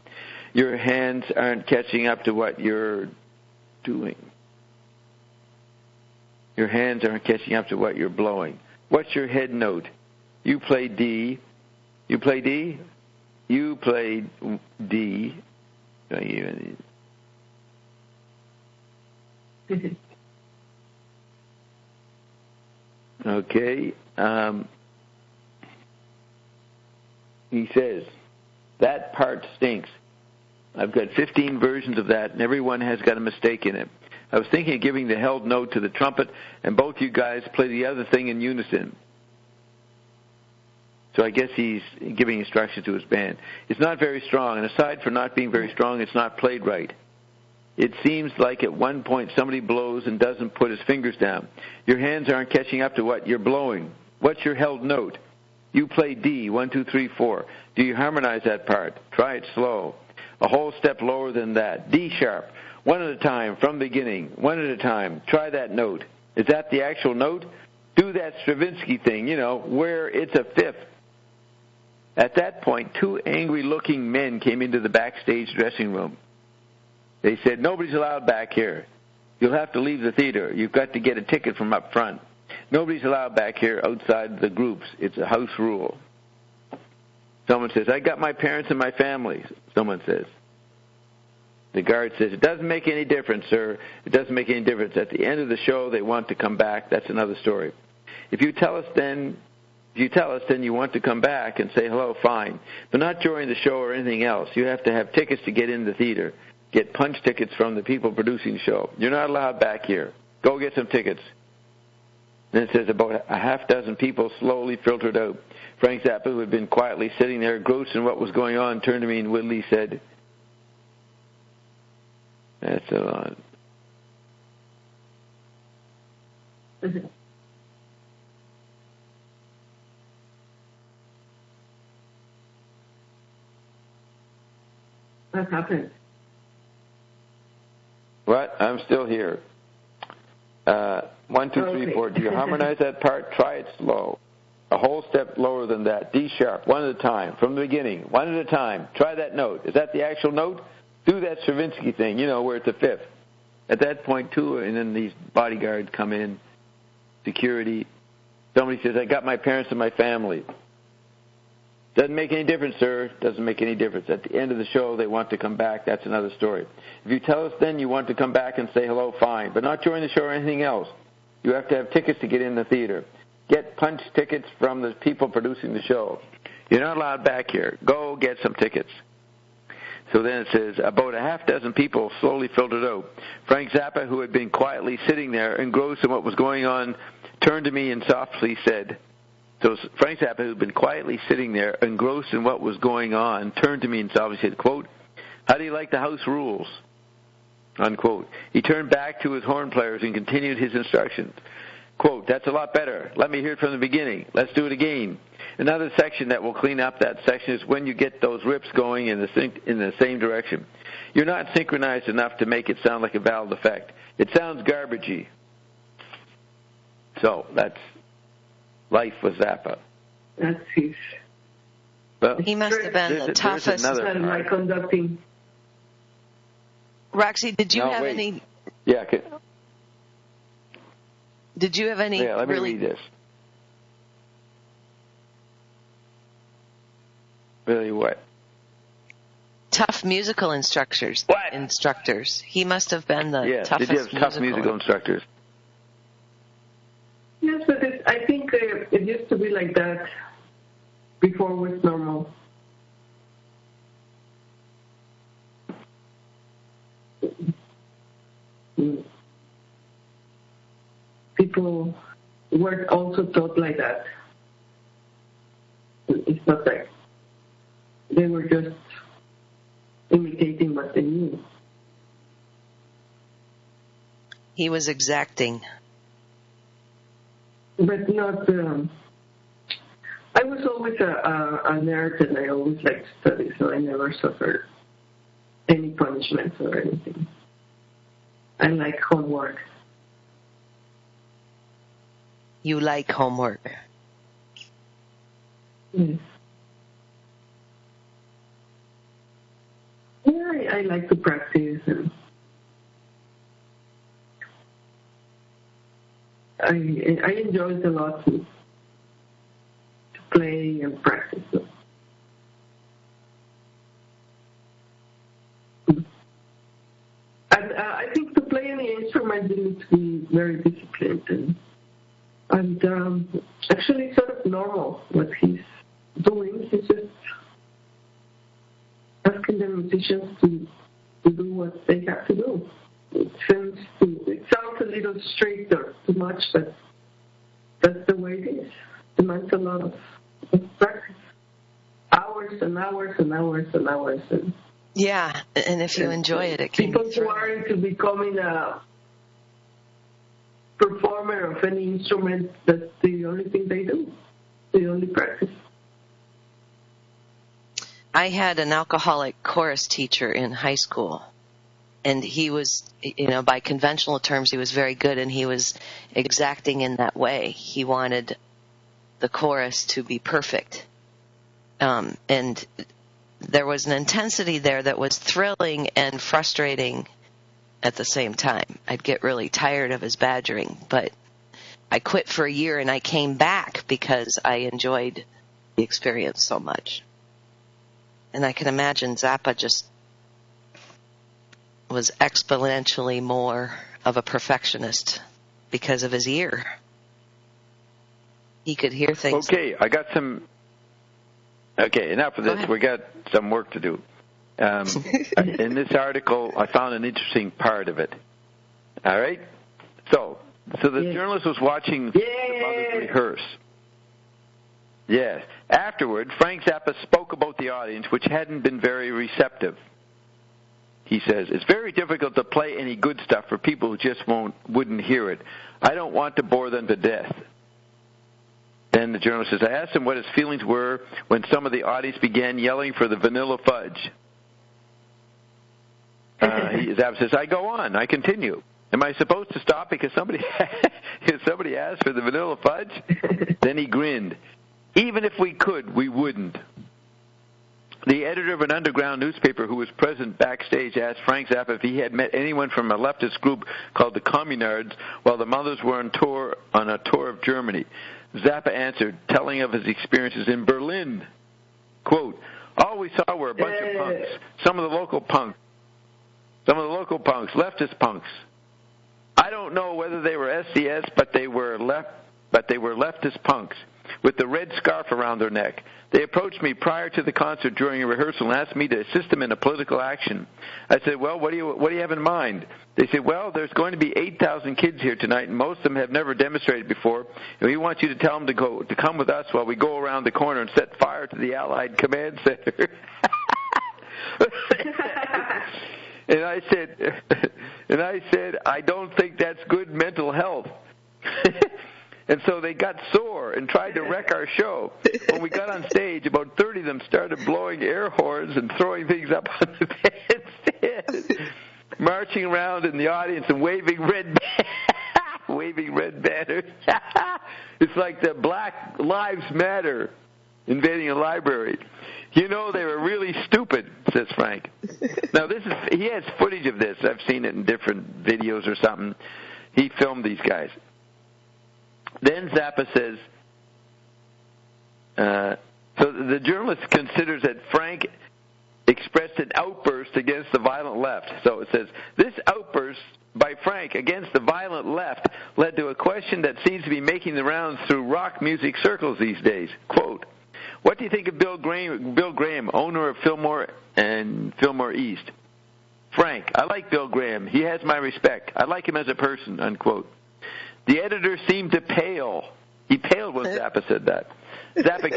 Your hands aren't catching up to what you're doing. Your hands aren't catching up to what you're blowing. What's your head note? You play D. You play D? You play D. Okay. He says, that part stinks. I've got 15 versions of that, and every one has got a mistake in it. I was thinking of giving the held note to the trumpet, and both you guys play the other thing in unison. So I guess he's giving instructions to his band. It's not very strong, and aside from not being very strong, it's not played right. It seems like at one point somebody blows and doesn't put his fingers down. Your hands aren't catching up to what you're blowing. What's your held note? You play D, 1, 2, 3, 4. Do you harmonize that part? Try it slow. A whole step lower than that. D sharp. One at a time, from the beginning. One at a time. Try that note. Is that the actual note? Do that Stravinsky thing, where it's a fifth. At that point, 2 angry-looking men came into the backstage dressing room. They said, nobody's allowed back here. You'll have to leave the theater. You've got to get a ticket from up front. Nobody's allowed back here outside the groups. It's a house rule. Someone says, I got my parents and my family, someone says. The guard says, it doesn't make any difference, sir. It doesn't make any difference. At the end of the show, they want to come back. That's another story. If you tell us then you want to come back and say hello, fine. But not during the show or anything else. You have to have tickets to get in the theater. Get punch tickets from the people producing the show. You're not allowed back here. Go get some tickets. Then it says about a half dozen people slowly filtered out. Frank Zappa, who had been quietly sitting there, engrossed in what was going on, turned to me and wittily said, that's a lot. What happened? What? I'm still here. 1, 2, 3, 4. Do you harmonize that part? Try it slow. A whole step lower than that. D sharp, one at a time, from the beginning, one at a time. Try that note. Is that the actual note? Do that Stravinsky thing, where it's a fifth. At that point, too, and then these bodyguards come in, security. Somebody says, I got my parents and my family. Doesn't make any difference, sir. Doesn't make any difference. At the end of the show, they want to come back. That's another story. If you tell us then you want to come back and say hello, fine. But not during the show or anything else. You have to have tickets to get in the theater. Get punch tickets from the people producing the show. You're not allowed back here. Go get some tickets. So then it says, about a half dozen people slowly filtered out. Frank Zappa, who had been quietly sitting there, engrossed in what was going on, turned to me and softly said, so Frank Zappa, who had been quietly sitting there, engrossed in what was going on, turned to me and softly said, quote, how do you like the house rules? Unquote. He turned back to his horn players and continued his instructions. Quote, that's a lot better. Let me hear it from the beginning. Let's do it again. Another section that will clean up that section is when you get those rips going in the same direction. You're not synchronized enough to make it sound like a valid effect. It sounds garbagey. So that's life with Zappa. That's his. Well, he must have been the toughest. My conducting. Roxy, did you have any? Yeah. Did you have any? Yeah, let me read this. Really what? Tough musical instructors. What? Instructors. He must have been the toughest. Did you have tough musical instructors? Yes, but I think it used to be like that before it was normal. People were also taught like that. It's not like they were just imitating what they knew. He was exacting. But not... I was always a nerd and I always liked to study, so I never suffered any punishments or anything. I like homework. You like homework? Yes. Yeah, I like to practice and I enjoy it a lot to play and practice. I think to play any instrument you need to be very disciplined and actually it's sort of normal what he's doing. He's just asking the musicians to do what they have to do. It sounds a little straight or too much, but that's the way it is. It demands a lot of practice. Hours and hours and hours and hours. Yeah, and if you enjoy it, it can people who are into becoming a performer of any instrument, that's the only thing they do. They only practice. I had an alcoholic chorus teacher in high school, and he was, by conventional terms, he was very good, and he was exacting in that way. He wanted the chorus to be perfect. And there was an intensity there that was thrilling and frustrating at the same time. I'd get really tired of his badgering, but I quit for a year and I came back because I enjoyed the experience so much. And I can imagine Zappa just was exponentially more of a perfectionist because of his ear. He could hear things. Okay, I got some... Okay, enough of this. We got some work to do. In this article, I found an interesting part of it. All right? So the journalist was watching the mothers rehearse. Yes. Afterward, Frank Zappa spoke about the audience, which hadn't been very receptive. He says, "It's very difficult to play any good stuff for people who just wouldn't hear it. I don't want to bore them to death." Then the journalist says, "I asked him what his feelings were when some of the audience began yelling for the vanilla fudge." Zappa says, "I go on. I continue. Am I supposed to stop because somebody asked for the vanilla fudge?" Then he grinned. "Even if we could, we wouldn't." The editor of an underground newspaper who was present backstage asked Frank Zappa if he had met anyone from a leftist group called the Communards while the mothers were on a tour of Germany. Zappa answered, telling of his experiences in Berlin. Quote, "All we saw were a bunch of punks. Some of the local punks, leftist punks. I don't know whether they were SDS, but they were leftist punks with the red scarf around their neck. They approached me prior to the concert during a rehearsal and asked me to assist them in a political action. I said, well, what do you have in mind? They said, well, there's going to be 8,000 kids here tonight, and most of them have never demonstrated before, and we want you to tell them to come with us while we go around the corner and set fire to the Allied Command Center." And I said, I don't think that's good mental health. And so they got sore and tried to wreck our show. When we got on stage, about 30 of them started blowing air horns and throwing things up on the bandstand, marching around in the audience and waving red banners. It's like the Black Lives Matter invading a library. You know, they were really stupid, says Frank. Now, he has footage of this. I've seen it in different videos or something. He filmed these guys. Then Zappa says, so the journalist considers that Frank expressed an outburst against the violent left. So it says, this outburst by Frank against the violent left led to a question that seems to be making the rounds through rock music circles these days. Quote, what do you think of Bill Graham, owner of Fillmore and Fillmore East? Frank, I like Bill Graham. He has my respect. I like him as a person, unquote. The editor seemed to pale. He paled when Zappa said that. Zappa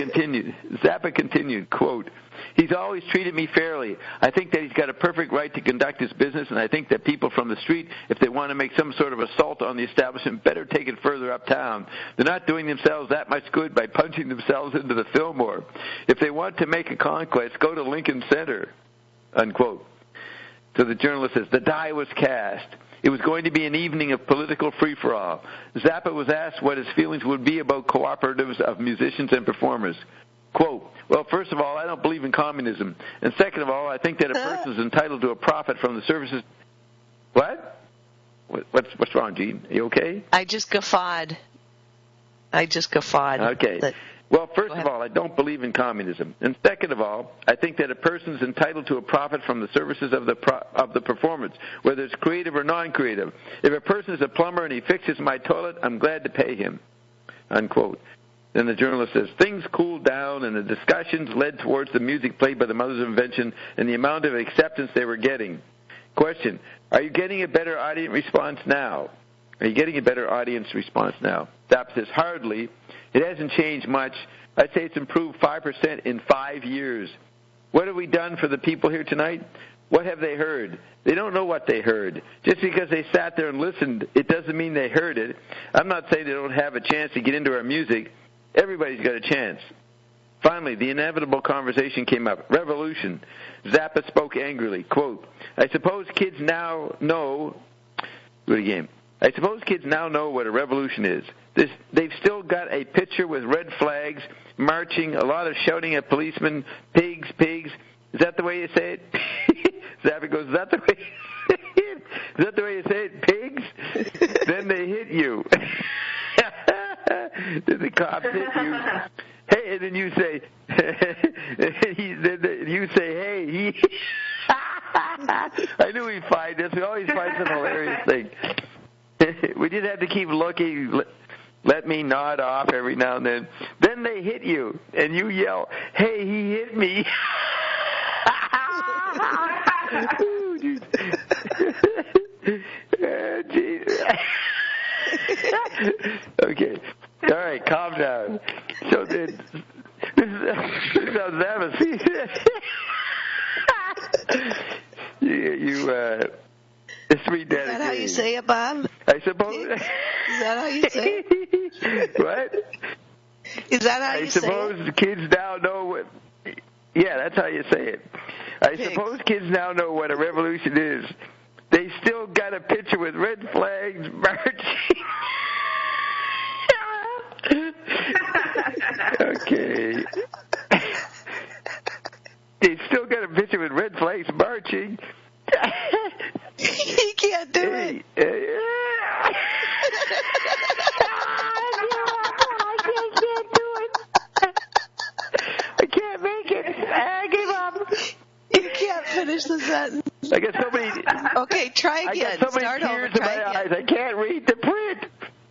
continued, quote, he's always treated me fairly. I think that he's got a perfect right to conduct his business, and I think that people from the street, if they want to make some sort of assault on the establishment, better take it further uptown. They're not doing themselves that much good by punching themselves into the Fillmore. If they want to make a conquest, go to Lincoln Center, unquote. So the journalist says, the die was cast. It was going to be an evening of political free-for-all. Zappa was asked what his feelings would be about cooperatives of musicians and performers. Quote, well, first of all, I don't believe in communism. And second of all, I think that a person is entitled to a profit from the services. What? What's wrong, Gene? Are you okay? I just guffawed. Okay. Well, first of all, I don't believe in communism. And second of all, I think that a person is entitled to a profit from the services of the performance, whether it's creative or non-creative. If a person is a plumber and he fixes my toilet, I'm glad to pay him, unquote. Then the journalist says, things cooled down and the discussions led towards the music played by the Mothers of Invention and the amount of acceptance they were getting. Question, are you getting a better audience response now? Zappa says, hardly. It hasn't changed much. I'd say it's improved 5% in 5 years. What have we done for the people here tonight? What have they heard? They don't know what they heard. Just because they sat there and listened, it doesn't mean they heard it. I'm not saying they don't have a chance to get into our music. Everybody's got a chance. Finally, the inevitable conversation came up. Revolution. Zappa spoke angrily. Quote, I suppose kids now know what a revolution is. They've still got a picture with red flags, marching, a lot of shouting at policemen, pigs, pigs. Is that the way you say it? Zappa goes, is that the way you say it, pigs? Then they hit you. Then the cops hit you. Hey, and then you say, and you say, hey, he... I knew he'd find this. We always find some hilarious thing. We just have to keep looking. Let me nod off every now and then. Then they hit you, and you yell, hey, he hit me. Okay. All right, calm down. So then, this is how Zava sees it. Let's read that again. Is that how you say it, Bob? I suppose. Is that how you say it? What? Is that how you say it? I suppose kids now know what... Yeah, that's how you say it. I suppose kids now know what a revolution is. They still got a picture with red flags marching. Okay. They still got a picture with red flags marching. He can't do it. I can't make it. I give up. You can't finish the sentence. I got so many. Okay, try again. I got so many tears in my eyes. I can't read the print.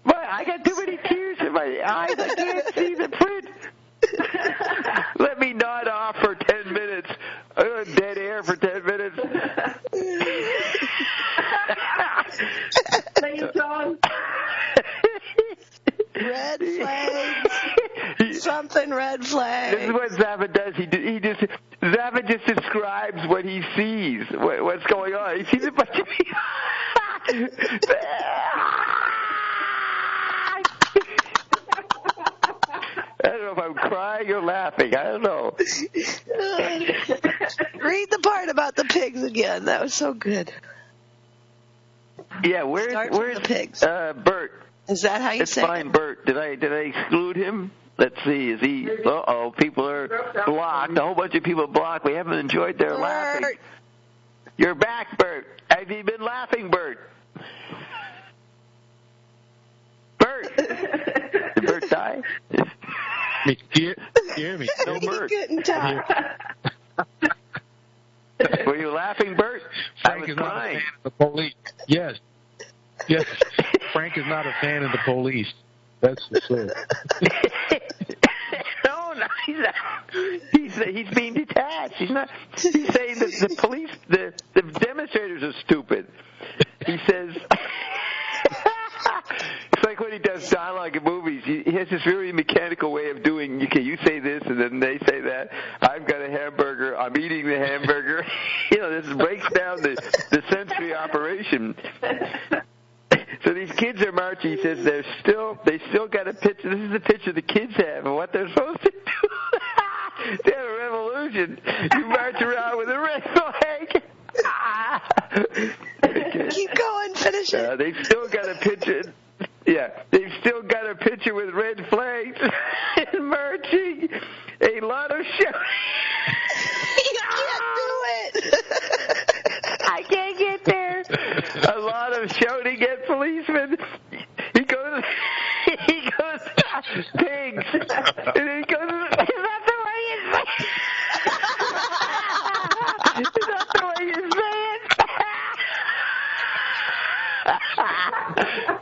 I got too many tears in my eyes. I can't see the print. Let me nod off for 10 minutes. Dead air for 10 minutes. Red flags. Something red flags. This is what Zava does. Zava just describes what he sees, what's going on. He sees a bunch of people. I don't know if I'm crying or laughing. I don't know. Read the part about the pigs again. That was so good. Yeah, where's the pigs? Bert? Is that how you say it? It's fine, Bert. Did I exclude him? Let's see. Is he? People are blocked. A whole bunch of people blocked. We haven't enjoyed their laughing. You're back, Bert. Have you been laughing, Bert? Bert. Did Bert die? Hear me. No, Bert. Talk. Were you laughing, Bert? Frank is not a fan of the police. Yes. Frank is not a fan of the police. That's for sure. No, he's not. He's being detached. He's not. He's saying that the police, the demonstrators are stupid. He says. It's like when he does dialogue in movies. He has this really mechanical way of doing, okay, you say this and then they say that. I've got a hamburger. I'm eating the hamburger. This breaks down the sensory operation. So these kids are marching. He says they still got a picture. This is the picture the kids have of what they're supposed to do. They have a revolution. You march around with a red flag. Okay. Keep going. Finish it. They've still got a picture. Yeah, they've still got a picture with red flags and marching. A lot of shouting. You can't do it. I can't get there. A lot of shouting at policemen. He goes, pigs. And then he goes, is that the way you say it? Is that the way you say it?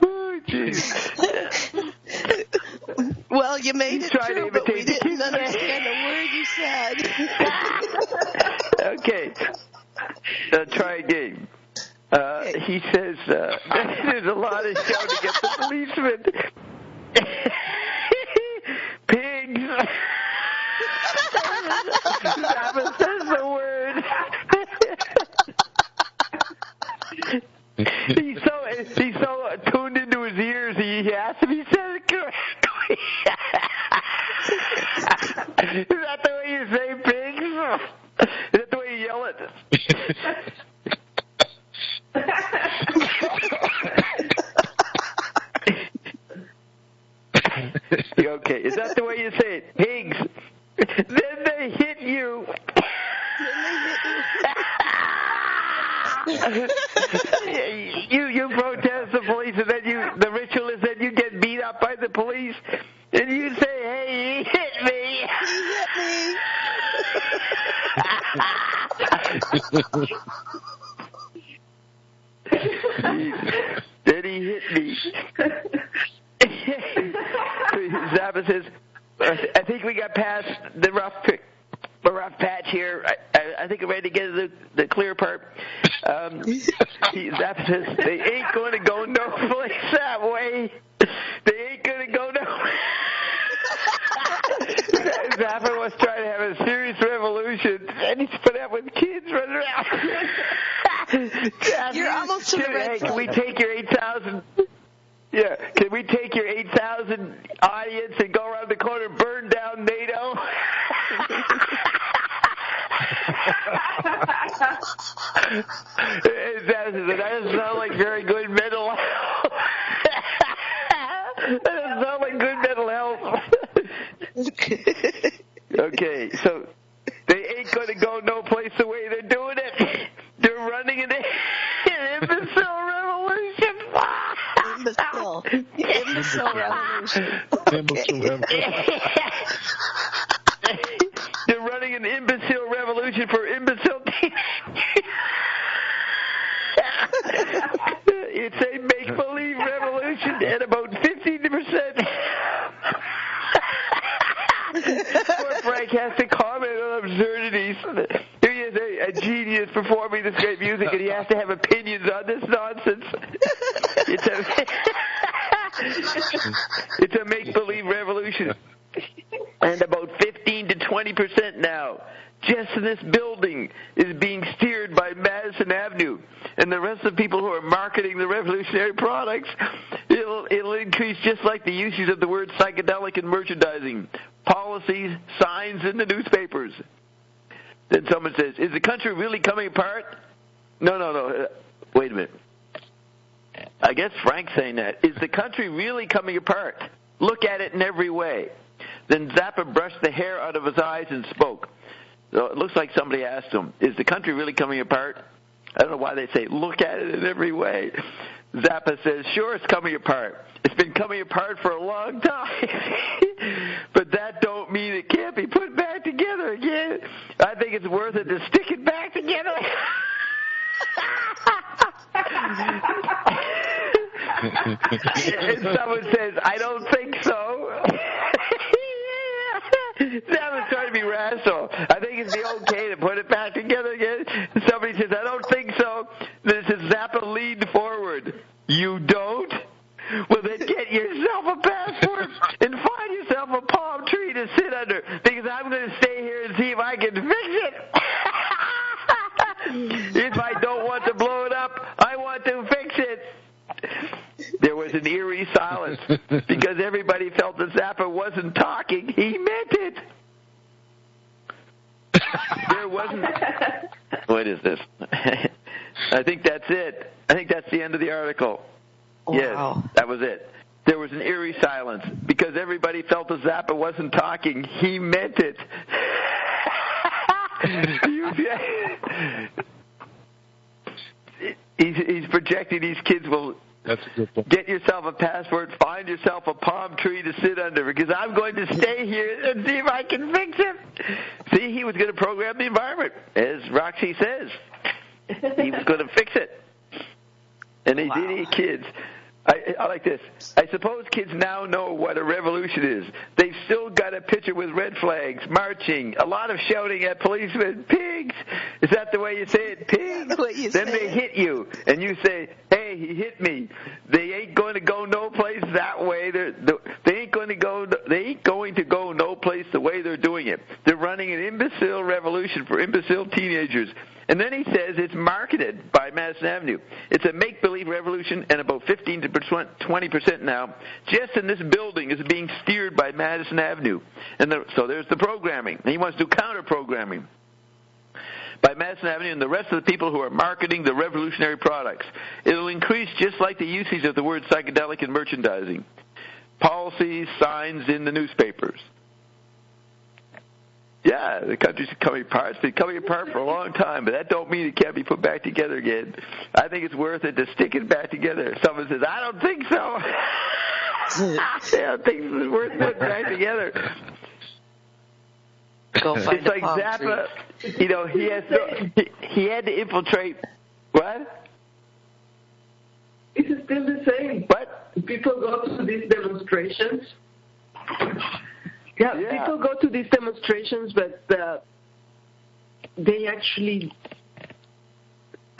Oh, jeez. Well, you made it trying through, to but we imitate didn't understand a word you said. Okay. Try again. He says there's a lot of shouting at the policeman. Pigs. Zava says the word. He's so tuned into his ears. He has to be said it correctly. Is that the way you say pigs? Is that the way you yell it? Okay, is that the way you say it? Pigs. Then they hit you. You protest the police, and then the ritual is that you get beat up by the police, and you say, "Hey, he hit me." He hit me. Then he hit me. Zappa says, I think we got past the rough patch here. I think I'm ready to get to the clear part. Zappa says, they ain't going to go no place that way. They ain't going to go no. Zappa was trying to have a serious revolution, and he's put up with kids running around. You're almost to the red Can we take your 8,000? Yeah, can we take your 8,000 audience and go around the corner and burn down NATO? That doesn't sound like very good mental health. That doesn't sound like good mental health. Okay, so they ain't going to go no place the way they're doing it. They're running an imbecile revolution. Imbecile revolution. They're running an imbecile revolution for imbecile teenagers. It's a make-believe revolution, and about 15%. Poor Frank has to comment on absurdities. Here he is, a genius performing this great music, and he has to have opinions on this nonsense. It's a make-believe revolution. And about 15 to 20% now, just in this building, is being steered by Madison Avenue. And the rest of the people who are marketing the revolutionary products, it'll increase just like the usage of the word psychedelic in merchandising, policies, signs in the newspapers. Then someone says, is the country really coming apart? No. Wait a minute. I guess Frank's saying that. Is the country really coming apart? Look at it in every way. Then Zappa brushed the hair out of his eyes and spoke. So it looks like somebody asked him, is the country really coming apart? I don't know why they say, look at it in every way. Zappa says, sure, it's coming apart. It's been coming apart for a long time. But that don't mean it can't be put back together again. I think it's worth it to stick it back together. And someone says, I don't think so. Zappa's trying to be rational. I think it'd be okay to put it back together again. Somebody says, I don't think so. Then it says, Zappa leaned forward. You don't? Well, then get yourself a passport and find yourself a palm tree to sit under, because I'm going to stay here and see if I can fix it. If I don't want to blow it up, I want to fix it. There was an eerie silence because everybody felt that Zappa wasn't talking. He meant it. There wasn't. What is this? I think that's it. I think that's the end of the article. Wow. Yes, that was it. There was an eerie silence because everybody felt that Zappa wasn't talking. He meant it. He's projecting these kids will get yourself a passport, find yourself a palm tree to sit under, because I'm going to stay here and see if I can fix it. See, he was going to program the environment, as Roxy says. He was going to fix it. And they did it, kids. I like this. I suppose kids now know what a revolution is. They've still got a picture with red flags, marching, a lot of shouting at policemen, pigs. Is that the way you say it? Pigs. Then they hit you, and you say, hey, he hit me. They ain't going to go no place that way. They ain't going to go no place the way they're doing it. They're running an imbecile revolution for imbecile teenagers. And then he says it's marketed by Madison Avenue. It's a make-believe revolution, and about 15 to 20% now, just in this building, is being steered by Madison Avenue. And so there's the programming. And he wants to do counter-programming by Madison Avenue and the rest of the people who are marketing the revolutionary products. It'll increase just like the usage of the word psychedelic in merchandising. Policies, signs in the newspapers. Yeah, the country's coming apart. It's been coming apart for a long time, but that don't mean it can't be put back together again. I think it's worth it to stick it back together. Someone says, I don't think so. I don't think it's worth putting back together. Go find it's like Zappa. You know, he had to infiltrate. What? It's still the same. What? People go to these demonstrations. Yeah, people go to these demonstrations, but they actually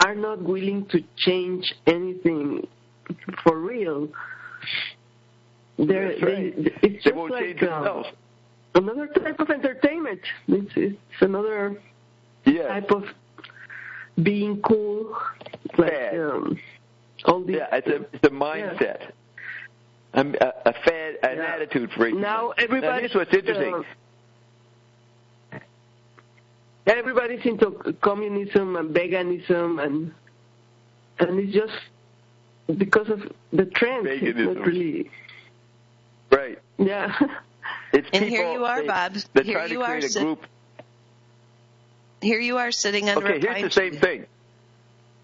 are not willing to change anything for real. It's just like another type of entertainment. It's another type of being cool. Like all these. Yeah, it's a mindset. A fad, an attitude for each. Now everybody. Here's what's interesting. Everybody's into communism and veganism, and it's just because of the trend. It's not really. Right. Yeah. It's and people, here you are, Bob. Here you are. Here you are sitting under a pine here's the same thing.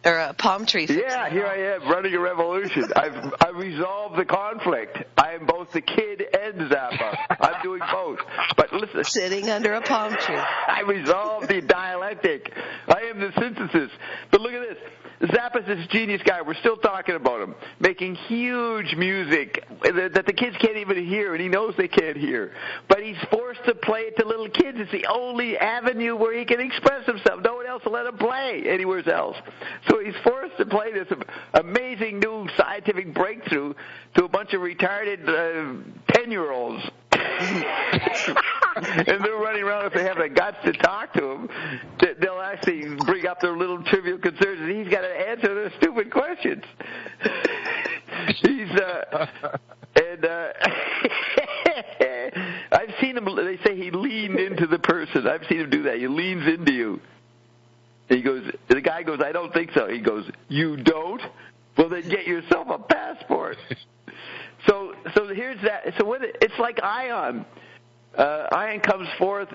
Or a palm tree. Yeah, here I am running a revolution. I've resolved the conflict. I am both the kid and Zappa. I'm doing both. But listen, sitting under a palm tree. I resolved the dialectic. I am the synthesis. But look at this. Zappa's this genius guy. We're still talking about him, making huge music that the kids can't even hear, and he knows they can't hear. But he's forced to play it to little kids. It's the only avenue where he can express himself. No one else will let him play anywhere else. So he's forced to play this amazing new scientific breakthrough to a bunch of retarded 10-year-olds. And they're running around, if they have the guts to talk to him, they'll actually bring up their little trivial concerns, and he's got to answer their stupid questions. I've seen him, they say he leaned into the person. I've seen him do that. He leans into you. He goes, the guy goes, I don't think so. He goes, you don't? Well, then get yourself a passport. So here's that. So it's like Ion. Ion comes forth.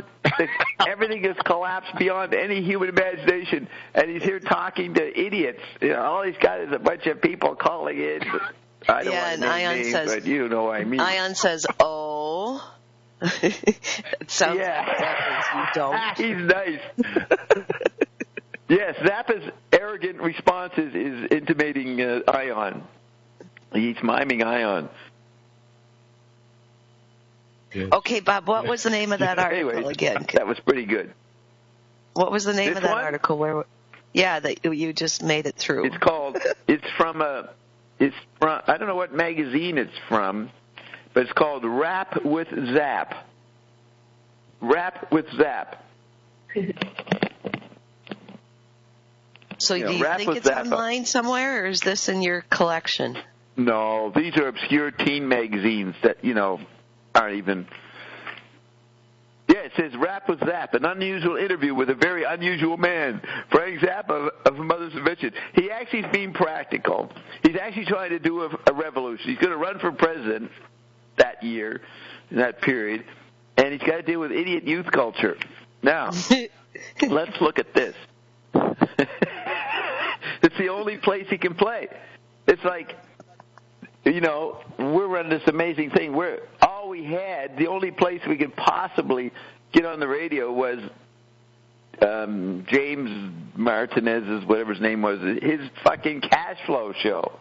Everything is collapsed beyond any human imagination, and he's here talking to idiots. You know, all he's got is a bunch of people calling in. I don't want to name names, but you know what I mean. Ion says, "Oh." It sounds like you don't. He's nice. Yes, Zappa's arrogant responses is intimating Ion. He's miming Ion. Okay, Bob, what was the name of that article again? That was pretty good. What was the name of that article? That you just made it through. It's called, I don't know what magazine it's from, but it's called Rap with Zap. Rap with Zap. So do you think it's online somewhere, or is this in your collection? No, these are obscure teen magazines that, aren't even... Yeah, it says Rap with Zap, an unusual interview with a very unusual man, Frank Zappa of Mother's Invention. He actually is being practical. He's actually trying to do a revolution. He's going to run for president that year, in that period, and he's got to deal with idiot youth culture. Now, let's look at this. It's the only place he can play. It's like, we're running this amazing thing. The only place we could possibly get on the radio was James Martinez's, whatever his name was, his fucking cash flow show.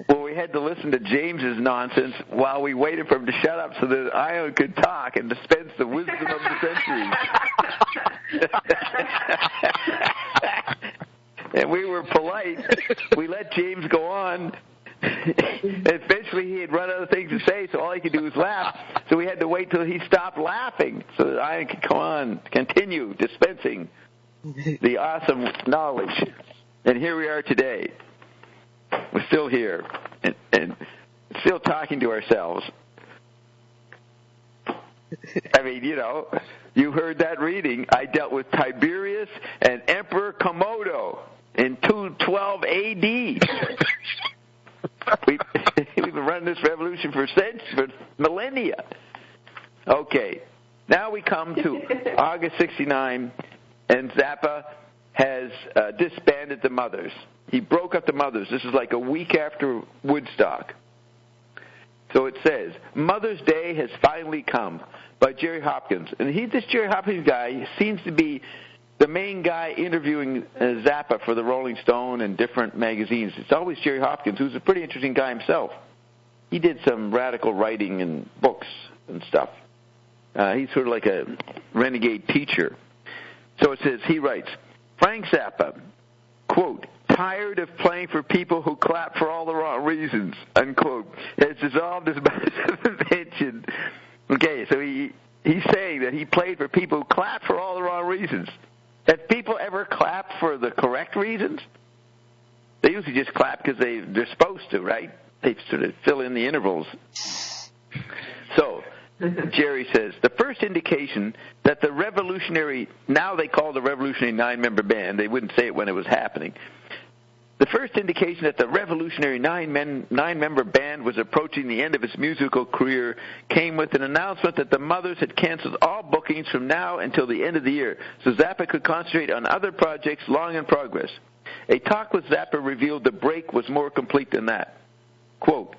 Well, we had to listen to James's nonsense while we waited for him to shut up so that Ion could talk and dispense the wisdom of the centuries. And we were polite. We let James go on. Eventually, he had run out of things to say, so all he could do was laugh. So we had to wait till he stopped laughing so that I could come on, continue dispensing the awesome knowledge. And here we are today. We're still here and still talking to ourselves. I mean, you heard that reading. I dealt with Tiberius and Emperor Komodo in 212 A.D. We've been running this revolution for millennia. Okay, now we come to August 1969, and Zappa has disbanded the Mothers. He broke up the Mothers. This is like a week after Woodstock. So it says, Mother's Day has finally come by Jerry Hopkins. And this Jerry Hopkins guy seems to be the main guy interviewing Zappa for the Rolling Stone and different magazines. It's always Jerry Hopkins, who's a pretty interesting guy himself. He did some radical writing and books and stuff. He's sort of like a renegade teacher. So it says, he writes, Frank Zappa, quote, tired of playing for people who clap for all the wrong reasons, unquote, has dissolved his invention. Okay, so he's saying that he played for people who clap for all the wrong reasons. Have people ever clapped for the correct reasons? They usually just clap because they're supposed to, right? They sort of fill in the intervals. So, Jerry says, the first indication that the revolutionary, now they call the revolutionary 9-member band, they wouldn't say it when it was happening, the first indication that the revolutionary 9-member band was approaching the end of its musical career came with an announcement that the Mothers had canceled all bookings from now until the end of the year, so Zappa could concentrate on other projects long in progress. A talk with Zappa revealed the break was more complete than that. Quote,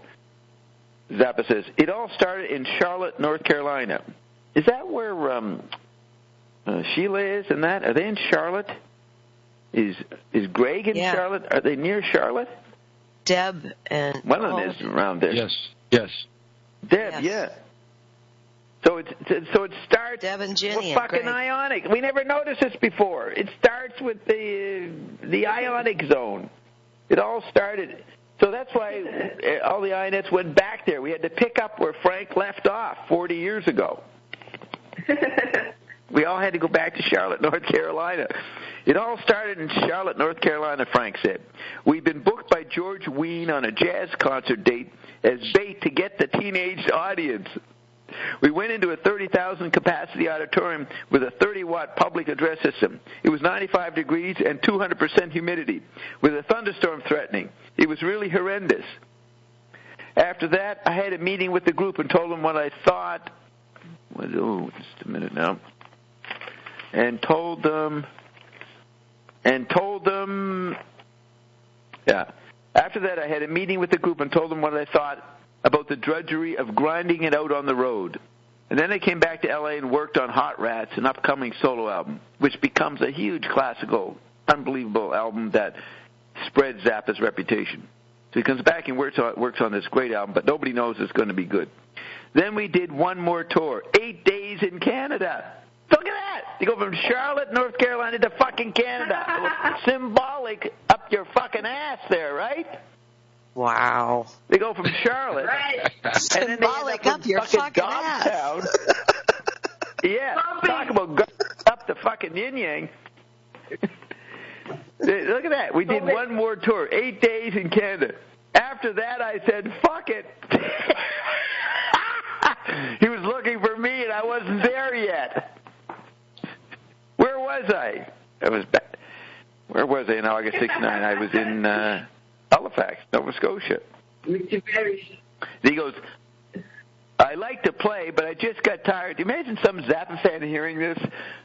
Zappa says, it all started in Charlotte, North Carolina. Is that where Sheila is and that? Are they in Charlotte? Is Greg in Charlotte? Are they near Charlotte? Deb and... One of them is around there. Yes. Deb, yeah. So it starts Deb and Jenny with fucking ionic. We never noticed this before. It starts with the ionic zone. It all started... So that's why all the Ionets went back there. We had to pick up where Frank left off 40 years ago. We all had to go back to Charlotte, North Carolina. It all started in Charlotte, North Carolina, Frank said. We've been booked by George Wein on a jazz concert date as bait to get the teenage audience. We went into a 30,000-capacity auditorium with a 30-watt public address system. It was 95 degrees and 200% humidity, with a thunderstorm threatening. It was really horrendous. After that, I had a meeting with the group and told them what I thought. Oh, just a minute now. And told them... Yeah. After that, I had a meeting with the group and told them what I thought about the drudgery of grinding it out on the road. And then I came back to L.A. and worked on Hot Rats, an upcoming solo album, which becomes a huge classical, unbelievable album that spreads Zappa's reputation. So he comes back and works on this great album, but nobody knows it's going to be good. Then we did one more tour, 8 days in Canada. Look at that! You go from Charlotte, North Carolina to fucking Canada. Symbolic up your fucking ass there, right? Wow. They go from Charlotte. Right. And then they end up in fucking Dogtown. Yeah. Talk about up the fucking yin-yang. Look at that. We did one more tour, 8 days in Canada. After that, I said, fuck it. He was looking for me, and I wasn't there yet. Where was I? Where was I in August 69? I was in Halifax, Nova Scotia. He goes, I like to play, but I just got tired. Imagine some Zappa fan hearing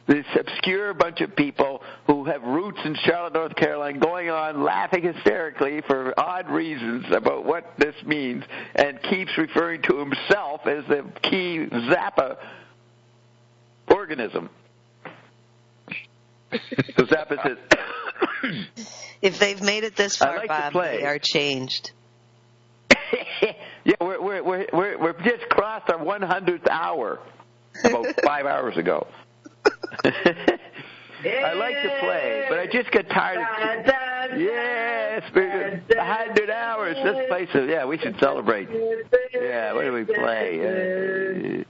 this obscure bunch of people who have roots in Charlotte, North Carolina, going on laughing hysterically for odd reasons about what this means, and keeps referring to himself as the key Zappa organism. So Zappa says, if they've made it this far, like Bob, they are changed. Yeah, we're just crossed our 100th hour about 5 hours ago. I like to play, but I just got tired of... Yes, 100 hours. This place is... Yeah, we should celebrate. Yeah, what do we play?